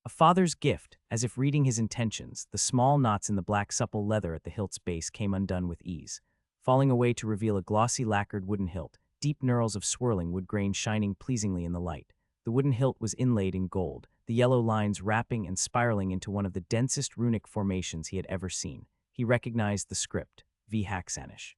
a father's gift. As if reading his intentions, the small knots in the black supple leather at the hilt's base came undone with ease, falling away to reveal a glossy lacquered wooden hilt, deep knurls of swirling wood grain shining pleasingly in the light. The wooden hilt was inlaid in gold, the yellow lines wrapping and spiraling into one of the densest runic formations he had ever seen. He recognized the script, Vhaxanish,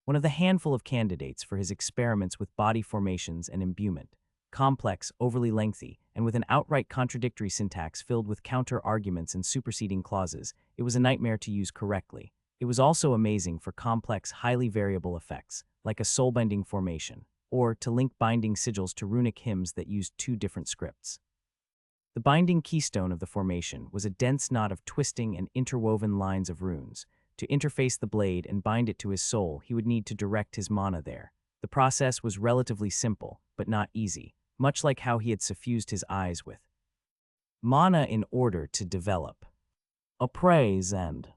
one of the handful of candidates for his experiments with body formations and imbuement. Complex, overly lengthy, and with an outright contradictory syntax filled with counter-arguments and superseding clauses, it was a nightmare to use correctly. It was also amazing for complex, highly variable effects, like a soul-binding formation, or to link binding sigils to runic hymns that used two different scripts. The binding keystone of the formation was a dense knot of twisting and interwoven lines of runes. To interface the blade and bind it to his soul, he would need to direct his mana there. The process was relatively simple, but not easy, much like how he had suffused his eyes with mana in order to develop appraise and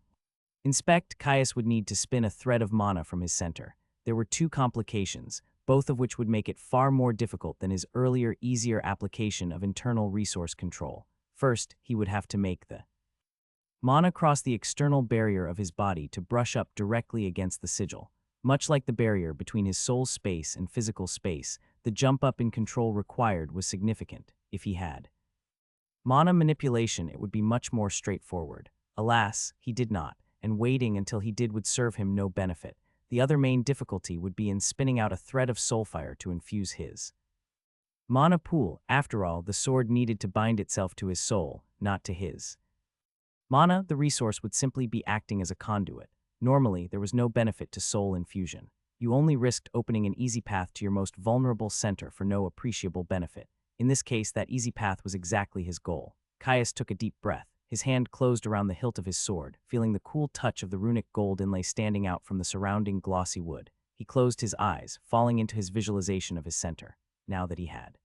inspect. Caius would need to spin a thread of mana from his center. There were two complications, both of which would make it far more difficult than his earlier, easier application of internal resource control. First, he would have to make the mana cross the external barrier of his body to brush up directly against the sigil. Much like the barrier between his soul's space and physical space, the jump up in control required was significant. If he had mana manipulation, it would be much more straightforward. Alas, he did not, and waiting until he did would serve him no benefit. The other main difficulty would be in spinning out a thread of soulfire to infuse his mana pool. After all, the sword needed to bind itself to his soul, not to his mana. The resource would simply be acting as a conduit. Normally, there was no benefit to soul infusion. You only risked opening an easy path to your most vulnerable center for no appreciable benefit. In this case, that easy path was exactly his goal. Caius took a deep breath. His hand closed around the hilt of his sword, feeling the cool touch of the runic gold inlay standing out from the surrounding glossy wood. He closed his eyes, falling into his visualization of his center. Now that he had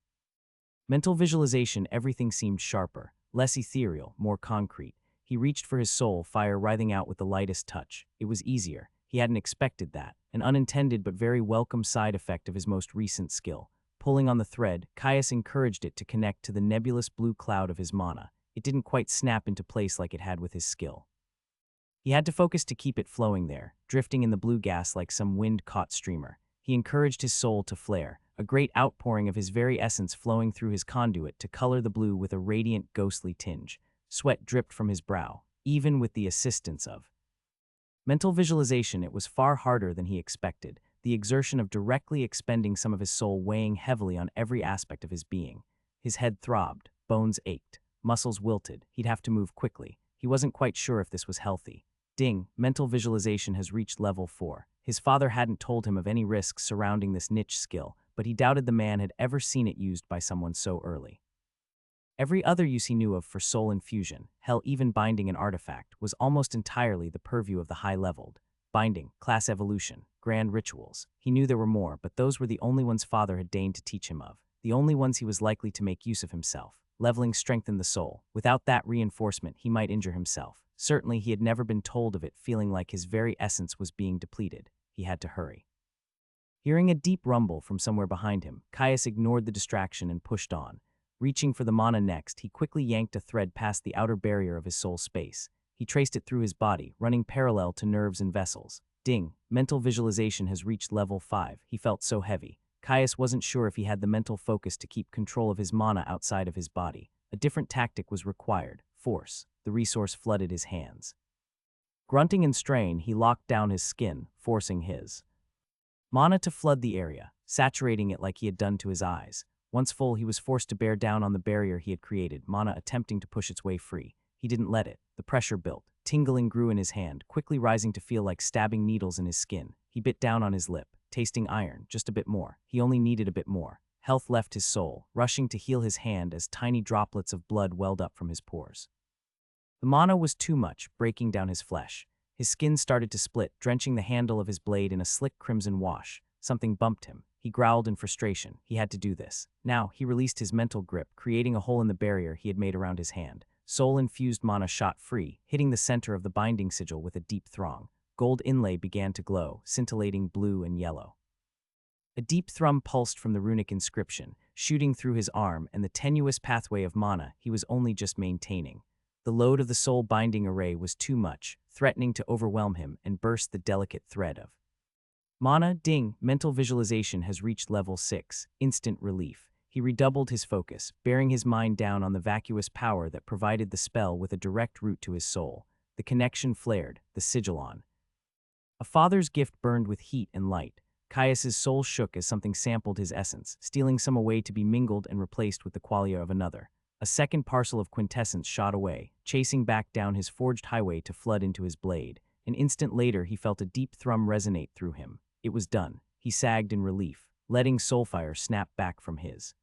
mental visualization, everything seemed sharper, less ethereal, more concrete. He reached for his soul, fire writhing out with the lightest touch. It was easier. He hadn't expected that, an unintended but very welcome side effect of his most recent skill. Pulling on the thread, Caius encouraged it to connect to the nebulous blue cloud of his mana. It didn't quite snap into place like it had with his skill. He had to focus to keep it flowing there, drifting in the blue gas like some wind-caught streamer. He encouraged his soul to flare, a great outpouring of his very essence flowing through his conduit to color the blue with a radiant, ghostly tinge. Sweat dripped from his brow, even with the assistance of mental visualization. It was far harder than he expected, the exertion of directly expending some of his soul weighing heavily on every aspect of his being. His head throbbed, bones ached, muscles wilted. He'd have to move quickly. He wasn't quite sure if this was healthy. Ding, mental visualization has reached level 4. His father hadn't told him of any risks surrounding this niche skill, but he doubted the man had ever seen it used by someone so early. Every other use he knew of for soul infusion, hell, even binding an artifact, was almost entirely the purview of the high-leveled. Binding, class evolution, grand rituals. He knew there were more, but those were the only ones father had deigned to teach him of, the only ones he was likely to make use of himself. Leveling strengthened the soul. Without that reinforcement, he might injure himself. Certainly, he had never been told of it, feeling like his very essence was being depleted. He had to hurry. Hearing a deep rumble from somewhere behind him, Caius ignored the distraction and pushed on. Reaching for the mana next, he quickly yanked a thread past the outer barrier of his soul space. He traced it through his body, running parallel to nerves and vessels. Ding, mental visualization has reached level 5. He felt so heavy. Caius wasn't sure if he had the mental focus to keep control of his mana outside of his body. A different tactic was required. Force. the resource flooded his hands. Grunting in strain, he locked down his skin, forcing his mana to flood the area, saturating it like he had done to his eyes. Once full, he was forced to bear down on the barrier he had created, mana attempting to push its way free. He didn't let it. The pressure built. Tingling grew in his hand, quickly rising to feel like stabbing needles in his skin. He bit down on his lip, tasting iron, just a bit more. He only needed a bit more. Health left his soul, rushing to heal his hand as tiny droplets of blood welled up from his pores. The mana was too much, breaking down his flesh. His skin started to split, drenching the handle of his blade in a slick crimson wash. Something bumped him. He growled in frustration. He had to do this. Now, he released his mental grip, creating a hole in the barrier he had made around his hand. Soul-infused mana shot free, hitting the center of the binding sigil with a deep thrum. Gold inlay began to glow, scintillating blue and yellow. A deep thrum pulsed from the runic inscription, shooting through his arm and the tenuous pathway of mana he was only just maintaining. The load of the soul binding array was too much, threatening to overwhelm him and burst the delicate thread of mana. Ding, mental visualization has reached level 6, instant relief. He redoubled his focus, bearing his mind down on the vacuous power that provided the spell with a direct route to his soul. The connection flared, the sigil on. A father's gift burned with heat and light. Caius's soul shook as something sampled his essence, stealing some away to be mingled and replaced with the qualia of another. A second parcel of quintessence shot away, chasing back down his forged highway to flood into his blade. An instant later, he felt a deep thrum resonate through him. It was done. He sagged in relief, letting soulfire snap back from his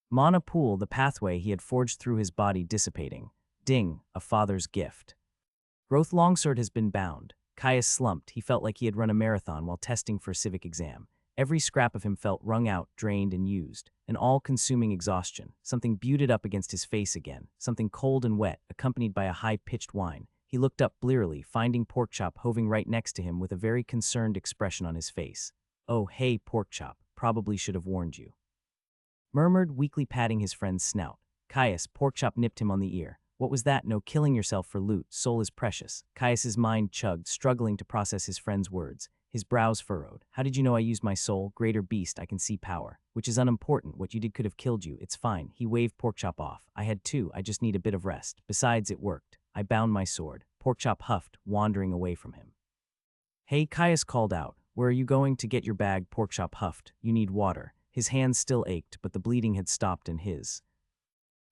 mana pool, the pathway he had forged through his body dissipating. Ding, a father's gift. Growth longsword has been bound. Caius slumped. He felt like he had run a marathon while testing for a civic exam. Every scrap of him felt wrung out, drained, and used. An all-consuming exhaustion. Something buted up against his face again. Something cold and wet, accompanied by a high-pitched whine. He looked up blearily, finding Porkchop hovering right next to him with a very concerned expression on his face. "Oh, hey, Porkchop. Probably should have warned you," murmured, weakly patting his friend's snout. "Caius," Porkchop nipped him on the ear. "What was that? No killing yourself for loot. Soul is precious." Caius's mind chugged, struggling to process his friend's words. His brows furrowed. "How did you know I used my soul? Greater beast, I can see power. Which is unimportant. What you did could have killed you. It's fine." He waved Porkchop off. "I had two. I just need a bit of rest. Besides, it worked. I bound my sword." Porkchop huffed, wandering away from him. "Hey," Caius called out. "Where are you going to get your bag?" Porkchop huffed. "You need water." His hands still ached, but the bleeding had stopped and his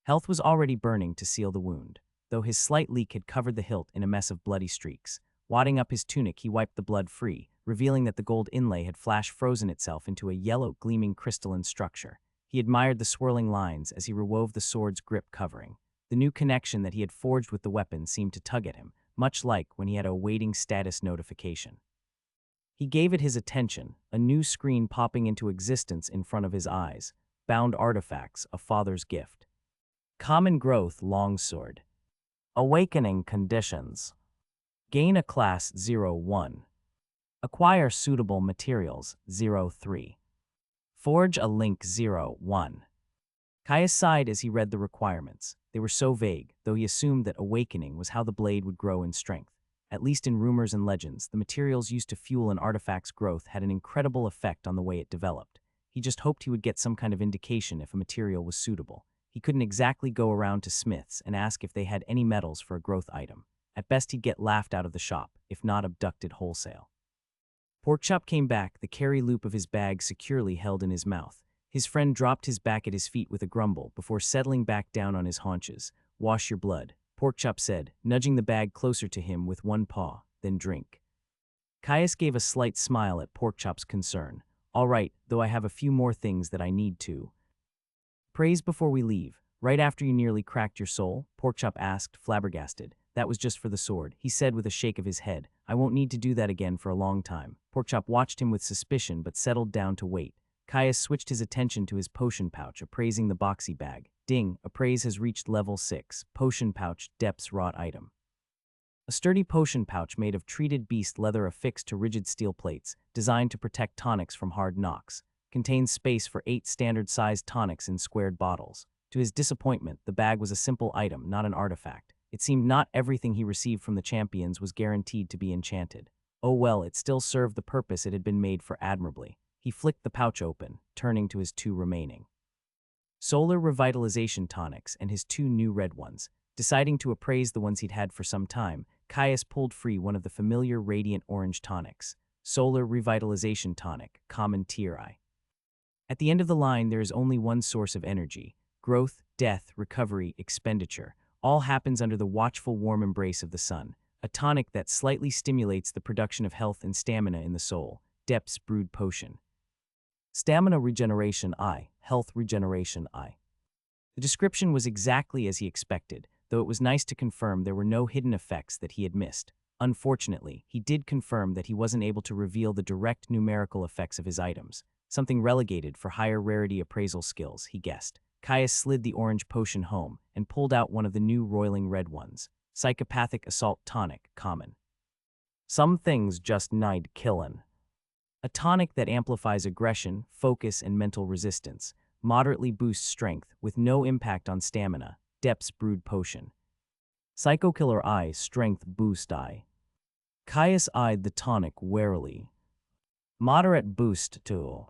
health was already burning to seal the wound, though his slight leak had covered the hilt in a mess of bloody streaks. Wadding up his tunic, he wiped the blood free, revealing that the gold inlay had flash-frozen itself into a yellow, gleaming crystalline structure. He admired the swirling lines as he rewove the sword's grip covering. The new connection that he had forged with the weapon seemed to tug at him, much like when he had a waiting status notification. He gave it his attention, a new screen popping into existence in front of his eyes. Bound artifacts, a father's gift. Common growth longsword. Awakening conditions. Gain a class 01. Acquire suitable materials 03. Forge a link 01. Caius sighed as he read the requirements. They were so vague, though he assumed that awakening was how the blade would grow in strength. At least in rumors and legends, the materials used to fuel an artifact's growth had an incredible effect on the way it developed. He just hoped he would get some kind of indication if a material was suitable. He couldn't exactly go around to smiths and ask if they had any metals for a growth item. At best, he'd get laughed out of the shop, if not abducted wholesale. Porkchop came back, the carry loop of his bag securely held in his mouth. His friend dropped his back at his feet with a grumble before settling back down on his haunches. "Wash your blood," Porkchop said, nudging the bag closer to him with one paw, "then drink." Caius gave a slight smile at Porkchop's concern. "All right, though I have a few more things that I need to praise before we leave." "Right after you nearly cracked your soul?" Porkchop asked, flabbergasted. "That was just for the sword," he said with a shake of his head. "I won't need to do that again for a long time." Porkchop watched him with suspicion but settled down to wait. Caius switched his attention to his potion pouch, appraising the boxy bag. Ding, appraise has reached level 6. Potion pouch, depths wrought item. A sturdy potion pouch made of treated beast leather affixed to rigid steel plates, designed to protect tonics from hard knocks. Contains space for 8 standard-sized tonics in squared bottles. To his disappointment, the bag was a simple item, not an artifact. It seemed not everything he received from the champions was guaranteed to be enchanted. Oh well, it still served the purpose it had been made for admirably. He flicked the pouch open, turning to his 2 remaining solar revitalization tonics and his 2 new red ones. Deciding to appraise the ones he'd had for some time, Caius pulled free one of the familiar radiant orange tonics, Solar Revitalization Tonic, Common Tier I. At the end of the line, there is only one source of energy: growth, death, recovery, expenditure. All happens under the watchful warm embrace of the sun, a tonic that slightly stimulates the production of health and stamina in the soul. Depths Brewed Potion. Stamina Regeneration I, Health Regeneration I. The description was exactly as he expected, though it was nice to confirm there were no hidden effects that he had missed. Unfortunately, he did confirm that he wasn't able to reveal the direct numerical effects of his items, something relegated for higher rarity appraisal skills, he guessed. Caius slid the orange potion home and pulled out one of the new roiling red ones. Psychopathic Assault Tonic, Common. Some things just need killin'. A tonic that amplifies aggression, focus, and mental resistance. Moderately boosts strength, with no impact on stamina. Depths Brewed Potion. Psycho Killer I, Strength Boost I. Caius eyed the tonic warily. Moderate boost too.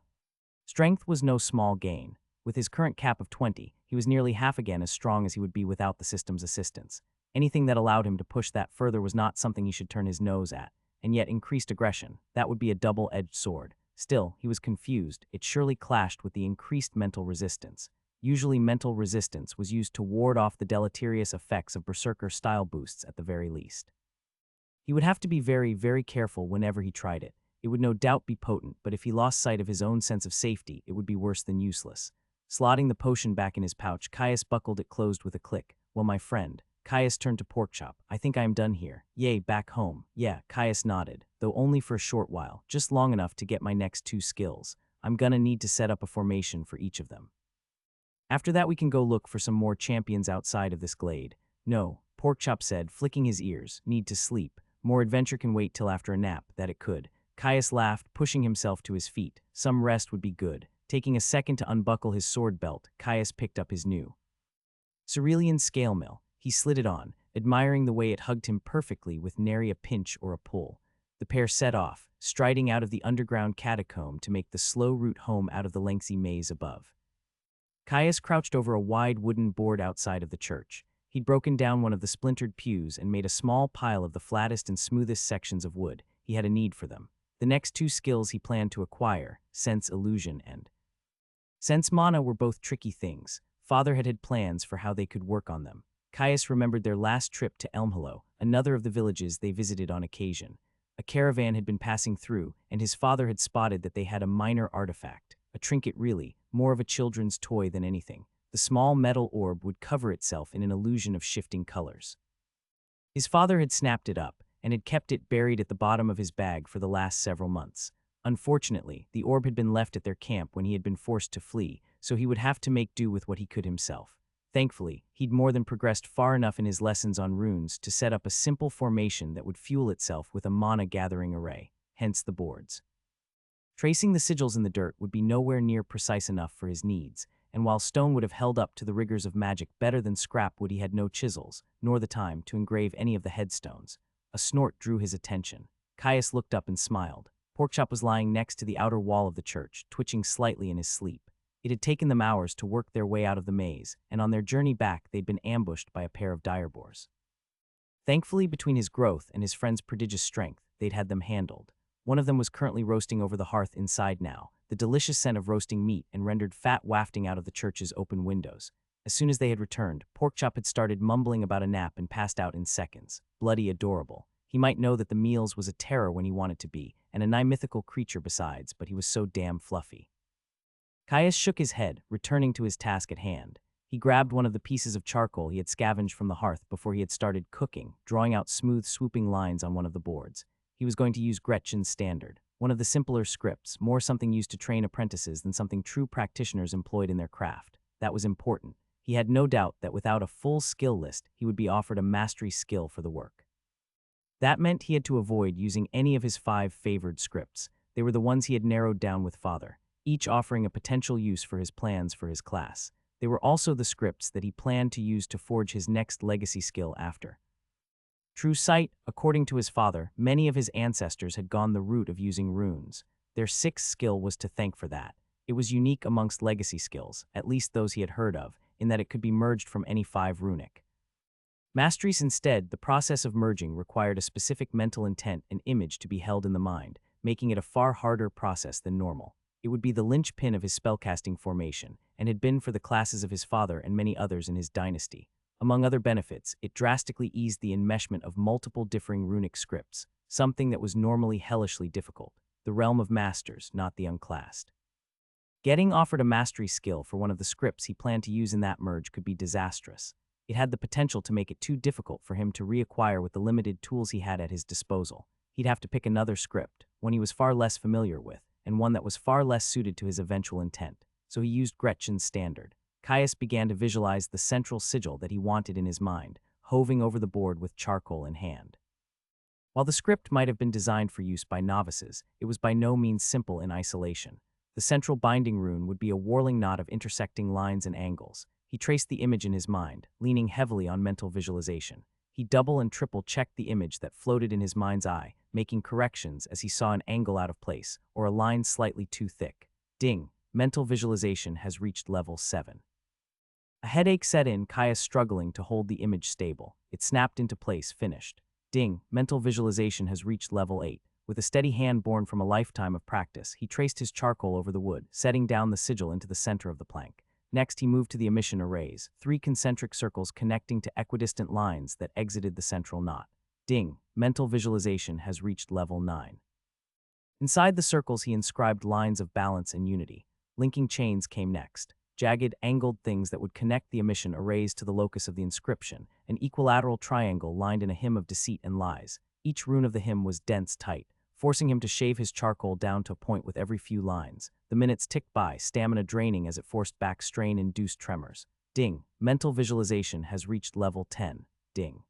Strength was no small gain. With his current cap of 20, he was nearly half again as strong as he would be without the system's assistance. Anything that allowed him to push that further was not something he should turn his nose at. And yet increased aggression, that would be a double-edged sword. Still, he was confused. It surely clashed with the increased mental resistance. Usually mental resistance was used to ward off the deleterious effects of berserker style boosts at the very least. He would have to be very, very careful whenever he tried it. It would no doubt be potent, but if he lost sight of his own sense of safety, it would be worse than useless. Slotting the potion back in his pouch, Caius buckled it closed with a click. Well, my friend. Caius turned to Porkchop. I think I am done here. Yay, back home. Yeah, Caius nodded, though only for a short while, just long enough to get my next 2 skills. I'm gonna need to set up a formation for each of them. After that we can go look for some more champions outside of this glade. No, Porkchop said, flicking his ears. Need to sleep. More adventure can wait till after a nap, that it could. Caius laughed, pushing himself to his feet. Some rest would be good. Taking a second to unbuckle his sword belt, Caius picked up his new Cerulean scale mill. He slid it on, admiring the way it hugged him perfectly with nary a pinch or a pull. The pair set off, striding out of the underground catacomb to make the slow route home out of the lengthy maze above. Caius crouched over a wide wooden board outside of the church. He'd broken down one of the splintered pews and made a small pile of the flattest and smoothest sections of wood. He had a need for them. The next 2 skills he planned to acquire, Sense Illusion and Sense Mana, were both tricky things. Father had plans for how they could work on them. Caius remembered their last trip to Elmhillow, another of the villages they visited on occasion. A caravan had been passing through, and his father had spotted that they had a minor artifact, a trinket really, more of a children's toy than anything. The small metal orb would cover itself in an illusion of shifting colors. His father had snapped it up, and had kept it buried at the bottom of his bag for the last several months. Unfortunately, the orb had been left at their camp when he had been forced to flee, so he would have to make do with what he could himself. Thankfully, he'd more than progressed far enough in his lessons on runes to set up a simple formation that would fuel itself with a mana-gathering array, hence the boards. Tracing the sigils in the dirt would be nowhere near precise enough for his needs, and while stone would have held up to the rigors of magic better than scrap wood, he had no chisels, nor the time to engrave any of the headstones. A snort drew his attention. Caius looked up and smiled. Porkchop was lying next to the outer wall of the church, twitching slightly in his sleep. It had taken them hours to work their way out of the maze, and on their journey back they'd been ambushed by a pair of direboars. Thankfully, between his growth and his friend's prodigious strength, they'd had them handled. One of them was currently roasting over the hearth inside now, the delicious scent of roasting meat and rendered fat wafting out of the church's open windows. As soon as they had returned, Porkchop had started mumbling about a nap and passed out in seconds. Bloody adorable. He might know that the meals was a terror when he wanted to be, and a nigh mythical creature besides, but he was so damn fluffy. Caius shook his head, returning to his task at hand. He grabbed one of the pieces of charcoal he had scavenged from the hearth before he had started cooking, drawing out smooth, swooping lines on one of the boards. He was going to use Gretchen's Standard, one of the simpler scripts, more something used to train apprentices than something true practitioners employed in their craft. That was important. He had no doubt that without a full skill list, he would be offered a mastery skill for the work. That meant he had to avoid using any of his 5 favored scripts. They were the ones he had narrowed down with Father, each offering a potential use for his plans for his class. They were also the scripts that he planned to use to forge his next legacy skill after. True sight, according to his father, many of his ancestors had gone the route of using runes. Their 6th skill was to thank for that. It was unique amongst legacy skills, at least those he had heard of, in that it could be merged from any 5 runic Masteries instead, the process of merging required a specific mental intent and image to be held in the mind, making it a far harder process than normal. It would be the linchpin of his spellcasting formation, and had been for the classes of his father and many others in his dynasty. Among other benefits, it drastically eased the enmeshment of multiple differing runic scripts, something that was normally hellishly difficult, the realm of masters, not the unclassed. Getting offered a mastery skill for one of the scripts he planned to use in that merge could be disastrous. It had the potential to make it too difficult for him to reacquire with the limited tools he had at his disposal. He'd have to pick another script, one he was far less familiar with, and one that was far less suited to his eventual intent, so he used Gretchen's standard. Caius began to visualize the central sigil that he wanted in his mind, hoving over the board with charcoal in hand. While the script might have been designed for use by novices, it was by no means simple in isolation. The central binding rune would be a whirling knot of intersecting lines and angles. He traced the image in his mind, leaning heavily on mental visualization. He double and triple checked the image that floated in his mind's eye, making corrections as he saw an angle out of place or a line slightly too thick. Ding! Mental visualization has reached level 7. A headache set in, Caius struggling to hold the image stable. It snapped into place, finished. Ding! Mental visualization has reached level 8. With a steady hand born from a lifetime of practice, he traced his charcoal over the wood, setting down the sigil into the center of the plank. Next, he moved to the emission arrays, 3 concentric circles connecting to equidistant lines that exited the central knot. Ding! Mental visualization has reached level 9. Inside the circles, he inscribed lines of balance and unity. Linking chains came next. Jagged, angled things that would connect the emission arrays to the locus of the inscription, an equilateral triangle lined in a hymn of deceit and lies. Each rune of the hymn was dense, tight, forcing him to shave his charcoal down to a point with every few lines. The minutes ticked by, stamina draining as it forced back strain-induced tremors. Ding! Mental visualization has reached level 10. Ding!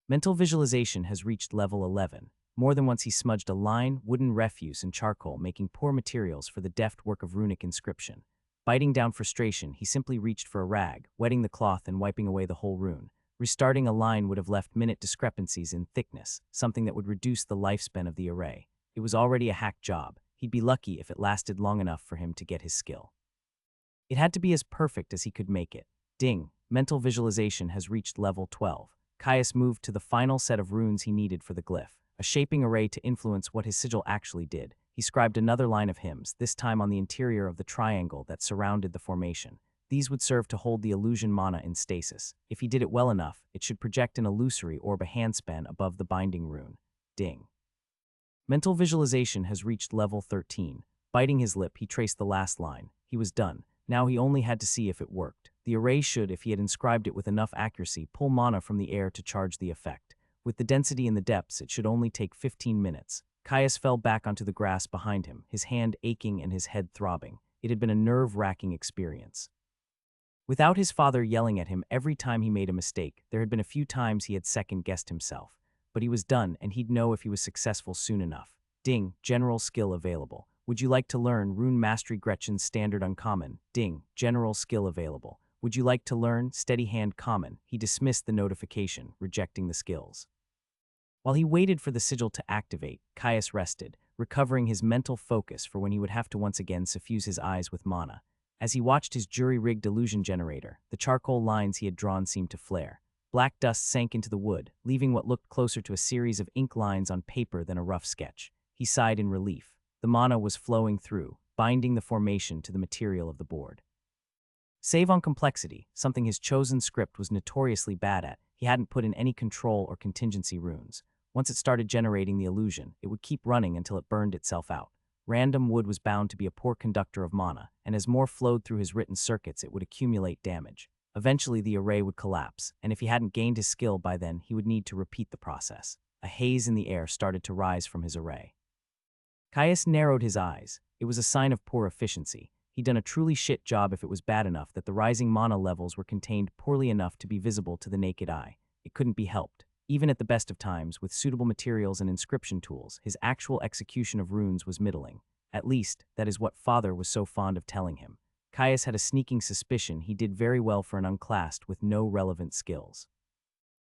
Mental visualization has reached level 11. More than once he smudged a line, wooden refuse, and charcoal, making poor materials for the deft work of runic inscription. Biting down frustration, he simply reached for a rag, wetting the cloth and wiping away the whole rune. Restarting a line would have left minute discrepancies in thickness, something that would reduce the lifespan of the array. It was already a hack job. He'd be lucky if it lasted long enough for him to get his skill. It had to be as perfect as he could make it. Ding! Mental visualization has reached level 12. Caius moved to the final set of runes he needed for the glyph, a shaping array to influence what his sigil actually did. He scribed another line of hymns, this time on the interior of the triangle that surrounded the formation. These would serve to hold the illusion mana in stasis. If he did it well enough, it should project an illusory orb a handspan above the binding rune. Ding! Mental visualization has reached level 13. Biting his lip, he traced the last line. He was done. Now he only had to see if it worked. The array should, if he had inscribed it with enough accuracy, pull mana from the air to charge the effect. With the density in the depths, it should only take 15 minutes. Caius fell back onto the grass behind him, his hand aching and his head throbbing. It had been a nerve-wracking experience. Without his father yelling at him every time he made a mistake, there had been a few times he had second-guessed himself. But he was done, and he'd know if he was successful soon enough. Ding! General skill available. Would you like to learn Rune Mastery Gretchen's Standard Uncommon? Ding! General skill available. Would you like to learn Steady Hand Common? He dismissed the notification, rejecting the skills. While he waited for the sigil to activate, Caius rested, recovering his mental focus for when he would have to once again suffuse his eyes with mana. As he watched his jury-rigged illusion generator, the charcoal lines he had drawn seemed to flare. Black dust sank into the wood, leaving what looked closer to a series of ink lines on paper than a rough sketch. He sighed in relief. The mana was flowing through, binding the formation to the material of the board. Save on complexity, something his chosen script was notoriously bad at. He hadn't put in any control or contingency runes. Once it started generating the illusion, it would keep running until it burned itself out. Random wood was bound to be a poor conductor of mana, and as more flowed through his written circuits, it would accumulate damage. Eventually, the array would collapse, and if he hadn't gained his skill by then, he would need to repeat the process. A haze in the air started to rise from his array. Caius narrowed his eyes. It was a sign of poor efficiency. He'd done a truly shit job if it was bad enough that the rising mana levels were contained poorly enough to be visible to the naked eye. It couldn't be helped. Even at the best of times, with suitable materials and inscription tools, his actual execution of runes was middling. At least, that is what Father was so fond of telling him. Caius had a sneaking suspicion he did very well for an unclassed with no relevant skills.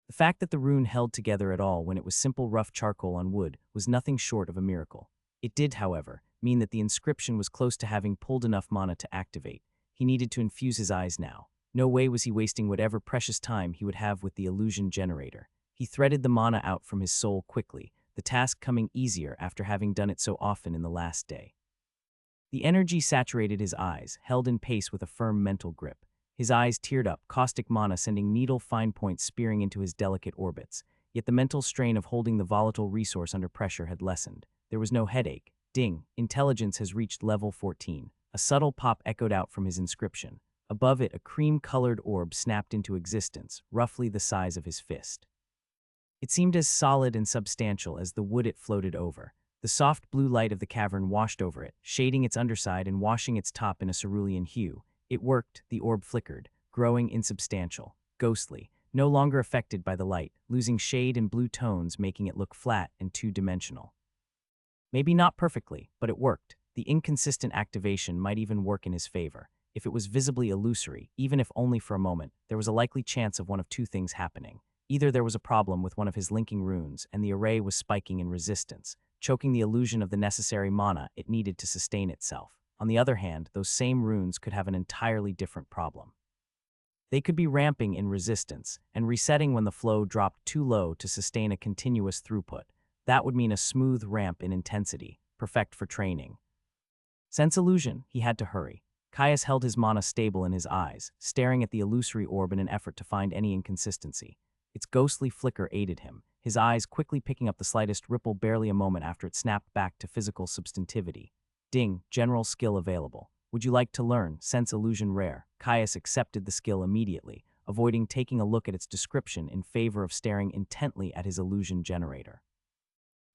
The fact that the rune held together at all when it was simple rough charcoal on wood was nothing short of a miracle. It did, however, mean that the inscription was close to having pulled enough mana to activate. He needed to infuse his eyes now. No way was he wasting whatever precious time he would have with the illusion generator. He threaded the mana out from his soul quickly, the task coming easier after having done it so often in the last day. The energy saturated his eyes, held in pace with a firm mental grip. His eyes teared up, caustic mana sending needle-fine points spearing into his delicate orbits. Yet the mental strain of holding the volatile resource under pressure had lessened. There was no headache. Ding, intelligence has reached level 14. A subtle pop echoed out from his inscription. Above it, a cream-colored orb snapped into existence, roughly the size of his fist. It seemed as solid and substantial as the wood it floated over. The soft blue light of the cavern washed over it, shading its underside and washing its top in a cerulean hue. It worked, the orb flickered, growing insubstantial, ghostly, no longer affected by the light, losing shade and blue tones, making it look flat and two-dimensional. Maybe not perfectly, but it worked. The inconsistent activation might even work in his favor. If it was visibly illusory, even if only for a moment, there was a likely chance of one of two things happening. Either there was a problem with one of his linking runes, and the array was spiking in resistance, choking the illusion of the necessary mana it needed to sustain itself. On the other hand, those same runes could have an entirely different problem. They could be ramping in resistance, and resetting when the flow dropped too low to sustain a continuous throughput. That would mean a smooth ramp in intensity, perfect for training. Sense illusion, he had to hurry. Caius held his mana stable in his eyes, staring at the illusory orb in an effort to find any inconsistency. Its ghostly flicker aided him, his eyes quickly picking up the slightest ripple barely a moment after it snapped back to physical substantivity. Ding, general skill available. Would you like to learn? Sense illusion rare. Caius accepted the skill immediately, avoiding taking a look at its description in favor of staring intently at his illusion generator.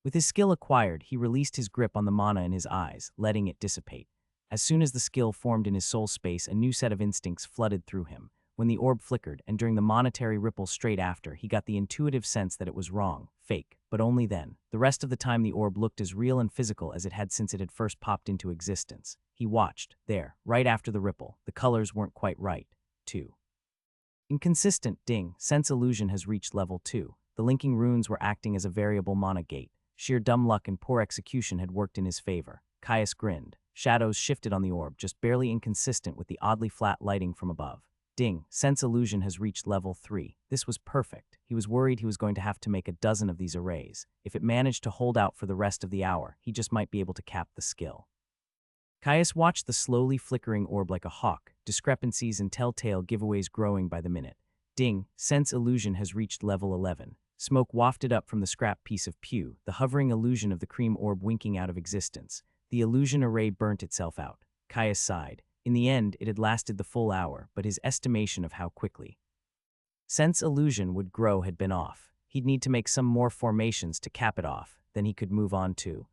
With his skill acquired, he released his grip on the mana in his eyes, letting it dissipate. As soon as the skill formed in his soul space, a new set of instincts flooded through him. When the orb flickered, and during the monetary ripple straight after, he got the intuitive sense that it was wrong, fake, but only then. The rest of the time the orb looked as real and physical as it had since it had first popped into existence. He watched, there, right after the ripple. The colors weren't quite right, too. Inconsistent, ding, sense illusion has reached level 2. The linking runes were acting as a variable mana gate. Sheer dumb luck and poor execution had worked in his favor. Caius grinned. Shadows shifted on the orb, just barely inconsistent with the oddly flat lighting from above. Ding, sense illusion has reached level 3. This was perfect. He was worried he was going to have to make a dozen of these arrays. If it managed to hold out for the rest of the hour, he just might be able to cap the skill. Caius watched the slowly flickering orb like a hawk, discrepancies and telltale giveaways growing by the minute. Ding, sense illusion has reached level 11. Smoke wafted up from the scrap piece of pew, the hovering illusion of the cream orb winking out of existence. The illusion array burnt itself out. Caius sighed. In the end, it had lasted the full hour, but his estimation of how quickly sense illusion would grow had been off. He'd need to make some more formations to cap it off, then he could move on to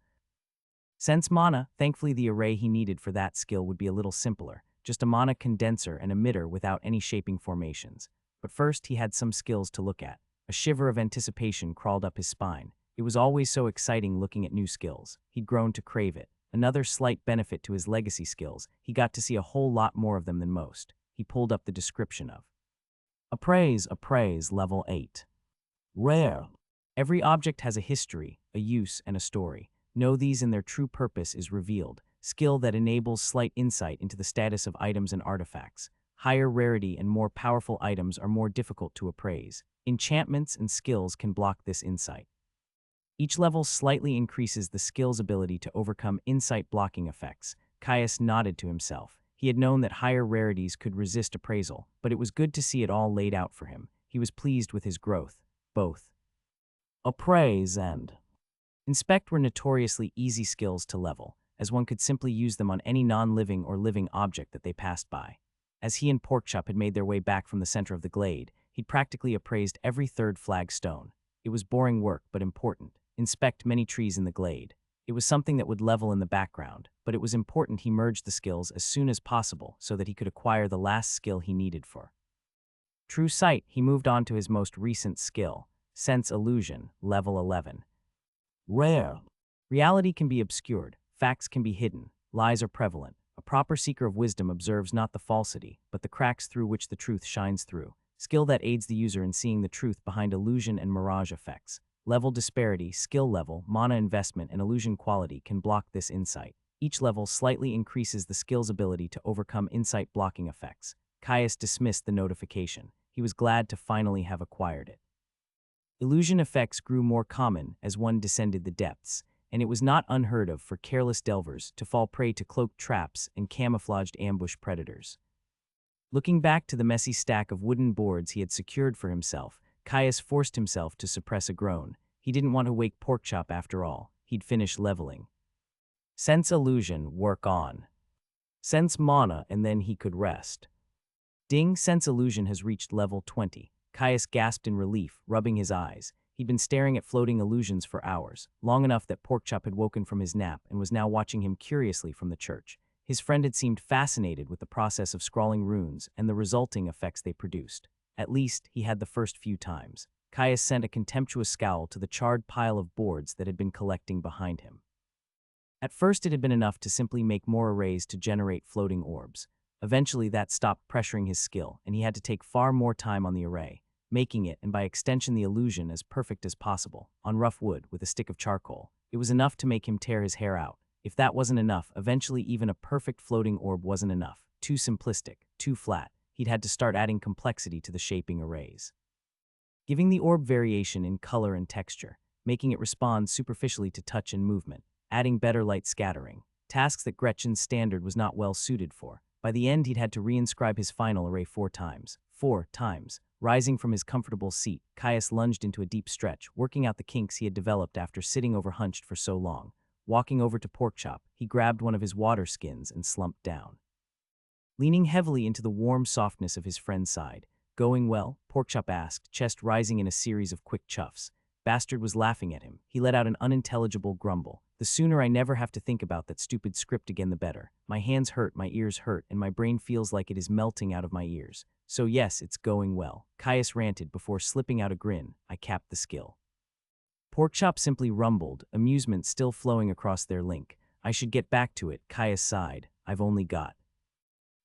sense mana. Thankfully, the array he needed for that skill would be a little simpler, just a mana condenser and emitter without any shaping formations. But first, he had some skills to look at. A shiver of anticipation crawled up his spine. It was always so exciting looking at new skills. He'd grown to crave it. Another slight benefit to his legacy skills, he got to see a whole lot more of them than most. He pulled up the description of Appraise, level 8. Rare. Every object has a history, a use, and a story. Know these and their true purpose is revealed. Skill that enables slight insight into the status of items and artifacts. Higher rarity and more powerful items are more difficult to appraise. Enchantments and skills can block this insight. Each level slightly increases the skill's ability to overcome insight blocking effects. Caius nodded to himself. He had known that higher rarities could resist appraisal, but it was good to see it all laid out for him. He was pleased with his growth. Both appraise and inspect were notoriously easy skills to level, as one could simply use them on any non-living or living object that they passed by. As he and Porkchop had made their way back from the center of the glade, he'd practically appraised every third flagstone. It was boring work, but important. Inspect many trees in the glade. It was something that would level in the background, but it was important he merged the skills as soon as possible so that he could acquire the last skill he needed for true sight. He moved on to his most recent skill, sense illusion, level 11. Rare. Reality can be obscured, facts can be hidden, lies are prevalent. A proper seeker of wisdom observes not the falsity, but the cracks through which the truth shines through. Skill that aids the user in seeing the truth behind illusion and mirage effects. Level disparity, skill level, mana investment, and illusion quality can block this insight. Each level slightly increases the skill's ability to overcome insight blocking effects. Caius dismissed the notification. He was glad to finally have acquired it. Illusion effects grew more common as one descended the depths, and it was not unheard of for careless delvers to fall prey to cloaked traps and camouflaged ambush predators. Looking back to the messy stack of wooden boards he had secured for himself, Caius forced himself to suppress a groan. He didn't want to wake Porkchop after all. He'd finish leveling. Sense illusion, work on. Sense mana, and then he could rest. Ding, sense illusion has reached level 20. Caius gasped in relief, rubbing his eyes. He'd been staring at floating illusions for hours, long enough that Porkchop had woken from his nap and was now watching him curiously from the church. His friend had seemed fascinated with the process of scrawling runes and the resulting effects they produced. At least, he had the first few times. Caius sent a contemptuous scowl to the charred pile of boards that had been collecting behind him. At first it had been enough to simply make more arrays to generate floating orbs. Eventually that stopped pressuring his skill, and he had to take far more time on the array, making it, and by extension the illusion, as perfect as possible, on rough wood with a stick of charcoal. It was enough to make him tear his hair out. If that wasn't enough, eventually even a perfect floating orb wasn't enough. Too simplistic, too flat. He'd had to start adding complexity to the shaping arrays. Giving the orb variation in color and texture, making it respond superficially to touch and movement, adding better light scattering, tasks that Gretchen's standard was not well suited for. By the end, he'd had to reinscribe his final array 4 times. 4 times. Rising from his comfortable seat, Caius lunged into a deep stretch, working out the kinks he had developed after sitting overhunched for so long. Walking over to Porkchop, he grabbed one of his water skins and slumped down. Leaning heavily into the warm softness of his friend's side. "Going well?" Porkchop asked, chest rising in a series of quick chuffs. Bastard was laughing at him. He let out an unintelligible grumble. "The sooner I never have to think about that stupid script again, the better. My hands hurt, my ears hurt, and my brain feels like it is melting out of my ears. So yes, it's going well," Caius ranted before slipping out a grin. "I capped the skill." Porkchop simply rumbled, amusement still flowing across their link. "I should get back to it," Caius sighed. "I've only got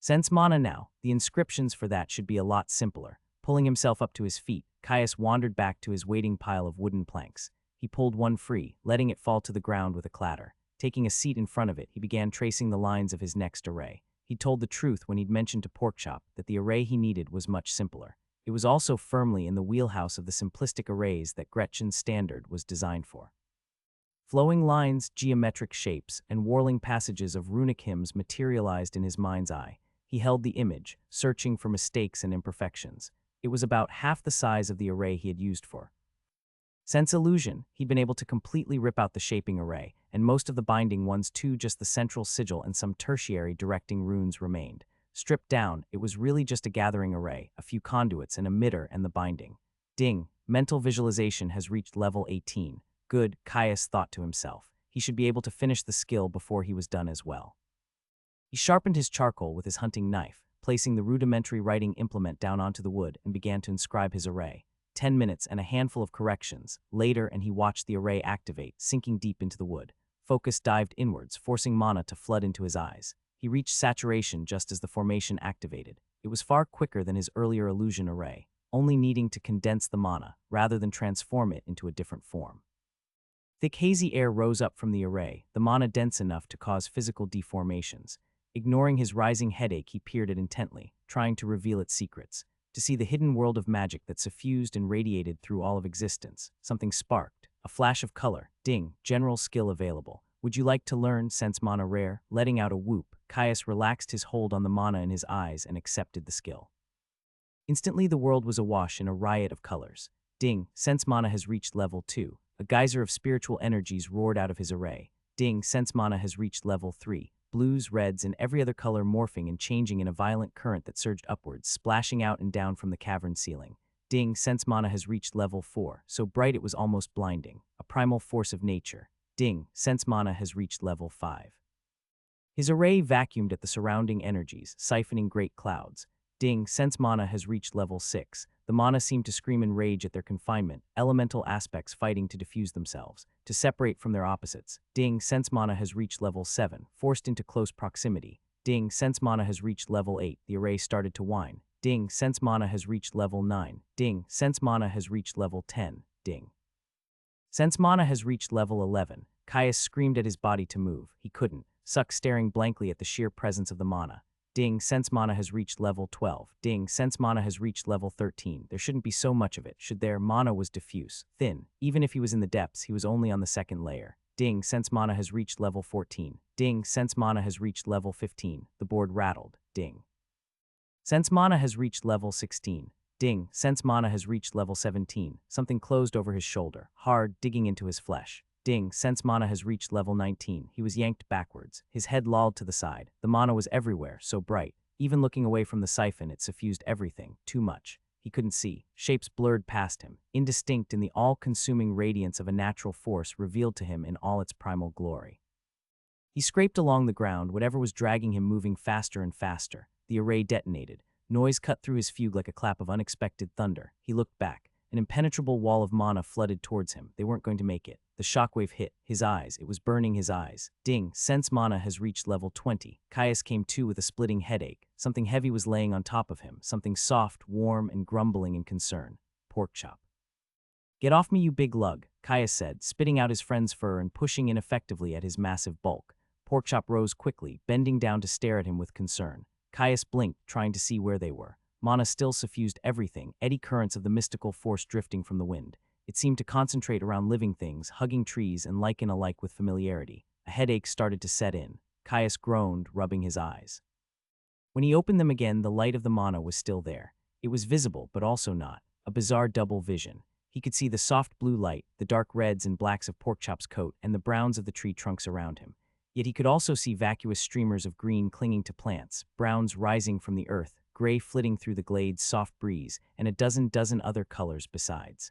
sense mana now. The inscriptions for that should be a lot simpler." Pulling himself up to his feet, Caius wandered back to his waiting pile of wooden planks. He pulled one free, letting it fall to the ground with a clatter. Taking a seat in front of it, he began tracing the lines of his next array. He told the truth when he'd mentioned to Porkchop that the array he needed was much simpler. It was also firmly in the wheelhouse of the simplistic arrays that Gretchen's standard was designed for. Flowing lines, geometric shapes, and whirling passages of runic hymns materialized in his mind's eye. He held the image, searching for mistakes and imperfections. It was about half the size of the array he had used for sense illusion. He'd been able to completely rip out the shaping array, and most of the binding ones too. Just the central sigil and some tertiary directing runes remained. Stripped down, it was really just a gathering array, a few conduits, an emitter, and the binding. Ding, mental visualization has reached level 18. Good, Caius thought to himself. He should be able to finish the skill before he was done as well. He sharpened his charcoal with his hunting knife, placing the rudimentary writing implement down onto the wood, and began to inscribe his array. 10 minutes and a handful of corrections later, and he watched the array activate, sinking deep into the wood. Focus dived inwards, forcing mana to flood into his eyes. He reached saturation just as the formation activated. It was far quicker than his earlier illusion array, only needing to condense the mana rather than transform it into a different form. Thick hazy air rose up from the array, the mana dense enough to cause physical deformations. Ignoring his rising headache, he peered it intently, trying to reveal its secrets. To see the hidden world of magic that suffused and radiated through all of existence. Something sparked, a flash of color. Ding, general skill available. Would you like to learn sense mana rare? Letting out a whoop, Caius relaxed his hold on the mana in his eyes and accepted the skill. Instantly the world was awash in a riot of colors. Ding, sense mana has reached level 2. A geyser of spiritual energies roared out of his array. Ding, sense mana has reached level 3. Blues, reds, and every other color morphing and changing in a violent current that surged upwards, splashing out and down from the cavern ceiling. Ding, sense mana has reached level 4, so bright it was almost blinding. A primal force of nature. Ding, sense mana has reached level 5. His array vacuumed at the surrounding energies, siphoning great clouds. Ding, sense mana has reached level 6. The mana seemed to scream in rage at their confinement, elemental aspects fighting to diffuse themselves, to separate from their opposites. Ding, sense mana has reached level 7, forced into close proximity. Ding, sense mana has reached level 8. The array started to whine. Ding, sense mana has reached level 9. Ding, sense mana has reached level 10. Ding. Sense mana has reached level 11. Caius screamed at his body to move. He couldn't, stuck staring blankly at the sheer presence of the mana. Ding, sense mana has reached level 12. Ding, sense mana has reached level 13. There shouldn't be so much of it, should there? Mana was diffuse, thin. Even if he was in the depths, he was only on the second layer. Ding, sense mana has reached level 14. Ding, sense mana has reached level 15. The board rattled. Ding. Sense mana has reached level 16. Ding, sense mana has reached level 17. Something closed over his shoulder, hard, digging into his flesh. Ding, sense mana has reached level 19. He was yanked backwards. His head lolled to the side. The mana was everywhere, so bright. Even looking away from the siphon, it suffused everything, too much. He couldn't see. Shapes blurred past him, indistinct in the all-consuming radiance of a natural force revealed to him in all its primal glory. He scraped along the ground, whatever was dragging him moving faster and faster. The array detonated. Noise cut through his fugue like a clap of unexpected thunder. He looked back. An impenetrable wall of mana flooded towards him. They weren't going to make it. The shockwave hit his eyes. It was burning his eyes. Ding, sense mana has reached level 20. Caius came to with a splitting headache. Something heavy was laying on top of him. Something soft, warm, and grumbling in concern. Pork chop. Get off me, you big lug, Caius said, spitting out his friend's fur and pushing ineffectively at his massive bulk. Porkchop rose quickly, bending down to stare at him with concern. Caius blinked, trying to see where they were. Mana still suffused everything, eddy currents of the mystical force drifting from the wind. It seemed to concentrate around living things, hugging trees and lichen alike with familiarity. A headache started to set in. Caius groaned, rubbing his eyes. When he opened them again, the light of the mana was still there. It was visible, but also not. A bizarre double vision. He could see the soft blue light, the dark reds and blacks of Porkchop's coat, and the browns of the tree trunks around him. Yet he could also see vacuous streamers of green clinging to plants, browns rising from the earth, gray flitting through the glade's soft breeze, and a dozen other colors besides.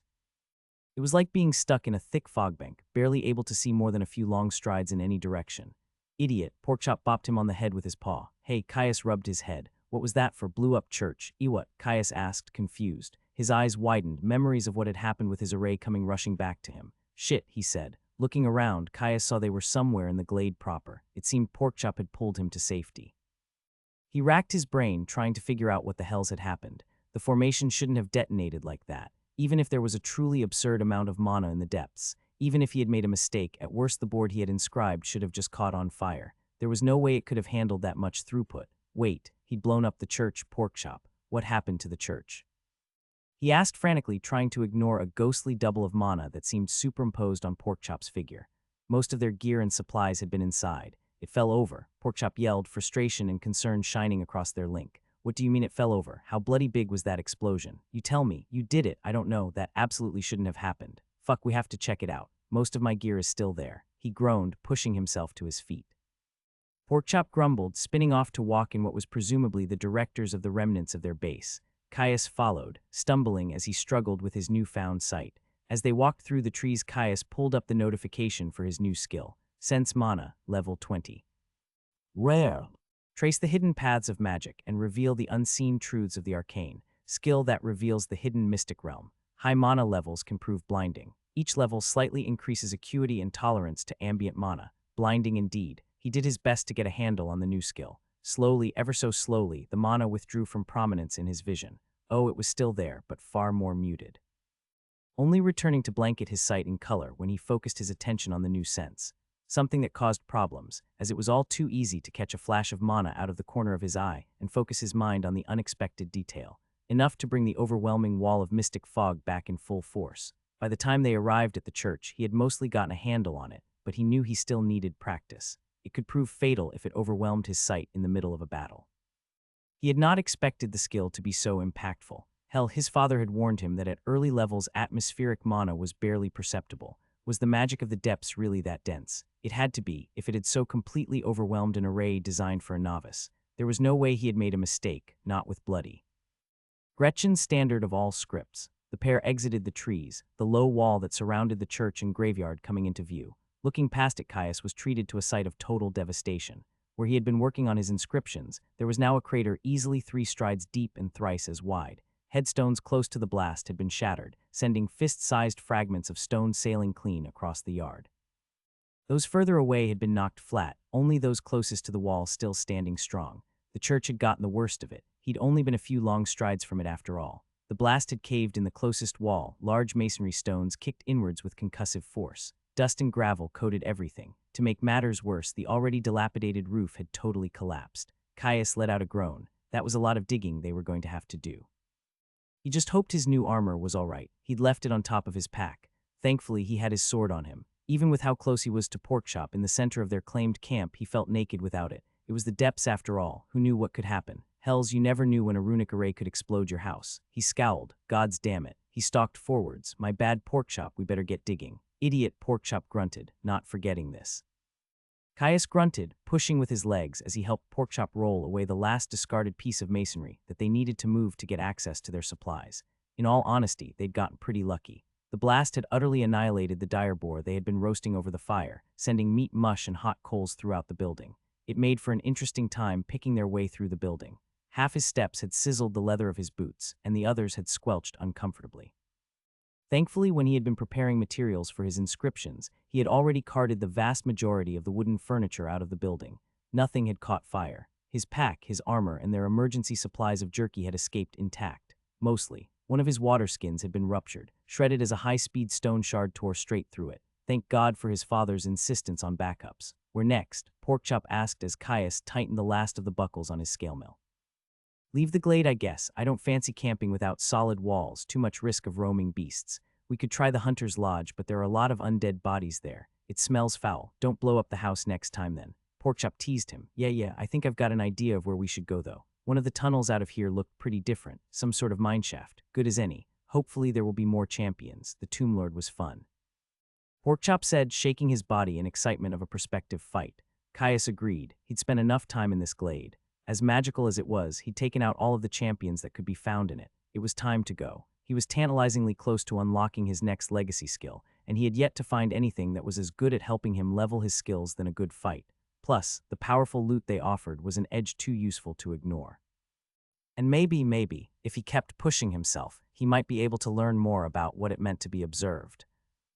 It was like being stuck in a thick fog bank, barely able to see more than a few long strides in any direction. Idiot, Porkchop bopped him on the head with his paw. Hey, Caius rubbed his head. What was that for? Blew up church? Ewhat? Caius asked, confused. His eyes widened, memories of what had happened with his array coming rushing back to him. Shit, he said. Looking around, Caius saw they were somewhere in the glade proper. It seemed Porkchop had pulled him to safety. He racked his brain, trying to figure out what the hells had happened. The formation shouldn't have detonated like that, even if there was a truly absurd amount of mana in the depths. Even if he had made a mistake, at worst the board he had inscribed should have just caught on fire. There was no way it could have handled that much throughput. Wait, he'd blown up the church, Porkchop. What happened to the church? He asked frantically, trying to ignore a ghostly double of mana that seemed superimposed on Porkchop's figure. Most of their gear and supplies had been inside. It fell over, Porkchop yelled, frustration and concern shining across their link. What do you mean it fell over? How bloody big was that explosion? You tell me. You did it. I don't know. That absolutely shouldn't have happened. Fuck, we have to check it out. Most of my gear is still there. He groaned, pushing himself to his feet. Porkchop grumbled, spinning off to walk in what was presumably the directors of the remnants of their base. Caius followed, stumbling as he struggled with his newfound sight. As they walked through the trees, Caius pulled up the notification for his new skill. Sense Mana, level 20. Rare. Trace the hidden paths of magic and reveal the unseen truths of the arcane. Skill that reveals the hidden mystic realm. High mana levels can prove blinding. Each level slightly increases acuity and tolerance to ambient mana. Blinding indeed. He did his best to get a handle on the new skill. Slowly, ever so slowly, the mana withdrew from prominence in his vision. Oh, it was still there, but far more muted. Only returning to blanket his sight in color when he focused his attention on the new sense. Something that caused problems, as it was all too easy to catch a flash of mana out of the corner of his eye and focus his mind on the unexpected detail. Enough to bring the overwhelming wall of mystic fog back in full force. By the time they arrived at the church, he had mostly gotten a handle on it, but he knew he still needed practice. It could prove fatal if it overwhelmed his sight in the middle of a battle. He had not expected the skill to be so impactful. Hell, his father had warned him that at early levels atmospheric mana was barely perceptible. Was the magic of the depths really that dense? It had to be, if it had so completely overwhelmed an array designed for a novice. There was no way he had made a mistake, not with Bloody. Gretchen's standard of all scripts. The pair exited the trees, the low wall that surrounded the church and graveyard coming into view. Looking past it, Caius was treated to a sight of total devastation. Where he had been working on his inscriptions, there was now a crater easily 3 strides deep and thrice as wide. Headstones close to the blast had been shattered, sending fist-sized fragments of stone sailing clean across the yard. Those further away had been knocked flat, only those closest to the wall still standing strong. The church had gotten the worst of it. He'd only been a few long strides from it after all. The blast had caved in the closest wall, large masonry stones kicked inwards with concussive force. Dust and gravel coated everything. To make matters worse, the already dilapidated roof had totally collapsed. Caius let out a groan. That was a lot of digging they were going to have to do. He just hoped his new armor was all right. He'd left it on top of his pack. Thankfully, he had his sword on him. Even with how close he was to Porkchop in the center of their claimed camp, he felt naked without it. It was the depths after all. Who knew what could happen? Hells, you never knew when a runic array could explode your house. He scowled. Gods damn it. He stalked forwards. My bad, Porkchop, we better get digging. Idiot, Porkchop grunted, not forgetting this. Caius grunted, pushing with his legs as he helped Porkchop roll away the last discarded piece of masonry that they needed to move to get access to their supplies. In all honesty, they'd gotten pretty lucky. The blast had utterly annihilated the dire boar they had been roasting over the fire, sending meat mush and hot coals throughout the building. It made for an interesting time picking their way through the building. Half his steps had sizzled the leather of his boots, and the others had squelched uncomfortably. Thankfully, when he had been preparing materials for his inscriptions, he had already carted the vast majority of the wooden furniture out of the building. Nothing had caught fire. His pack, his armor, and their emergency supplies of jerky had escaped intact. Mostly. One of his water skins had been ruptured, shredded as a high-speed stone shard tore straight through it. Thank God for his father's insistence on backups. Where next? Porkchop asked as Caius tightened the last of the buckles on his scale mill. Leave the glade, I guess. I don't fancy camping without solid walls, too much risk of roaming beasts. We could try the hunter's lodge, but there are a lot of undead bodies there. It smells foul. Don't blow up the house next time then. Porkchop teased him. Yeah, I think I've got an idea of where we should go though. One of the tunnels out of here looked pretty different, some sort of mineshaft, good as any. Hopefully there will be more champions. The Tomb Lord was fun. Porkchop said, shaking his body in excitement of a prospective fight. Caius agreed. He'd spent enough time in this glade. As magical as it was, he'd taken out all of the champions that could be found in it. It was time to go. He was tantalizingly close to unlocking his next legacy skill, and he had yet to find anything that was as good at helping him level his skills than a good fight. Plus, the powerful loot they offered was an edge too useful to ignore. And maybe, if he kept pushing himself, he might be able to learn more about what it meant to be observed.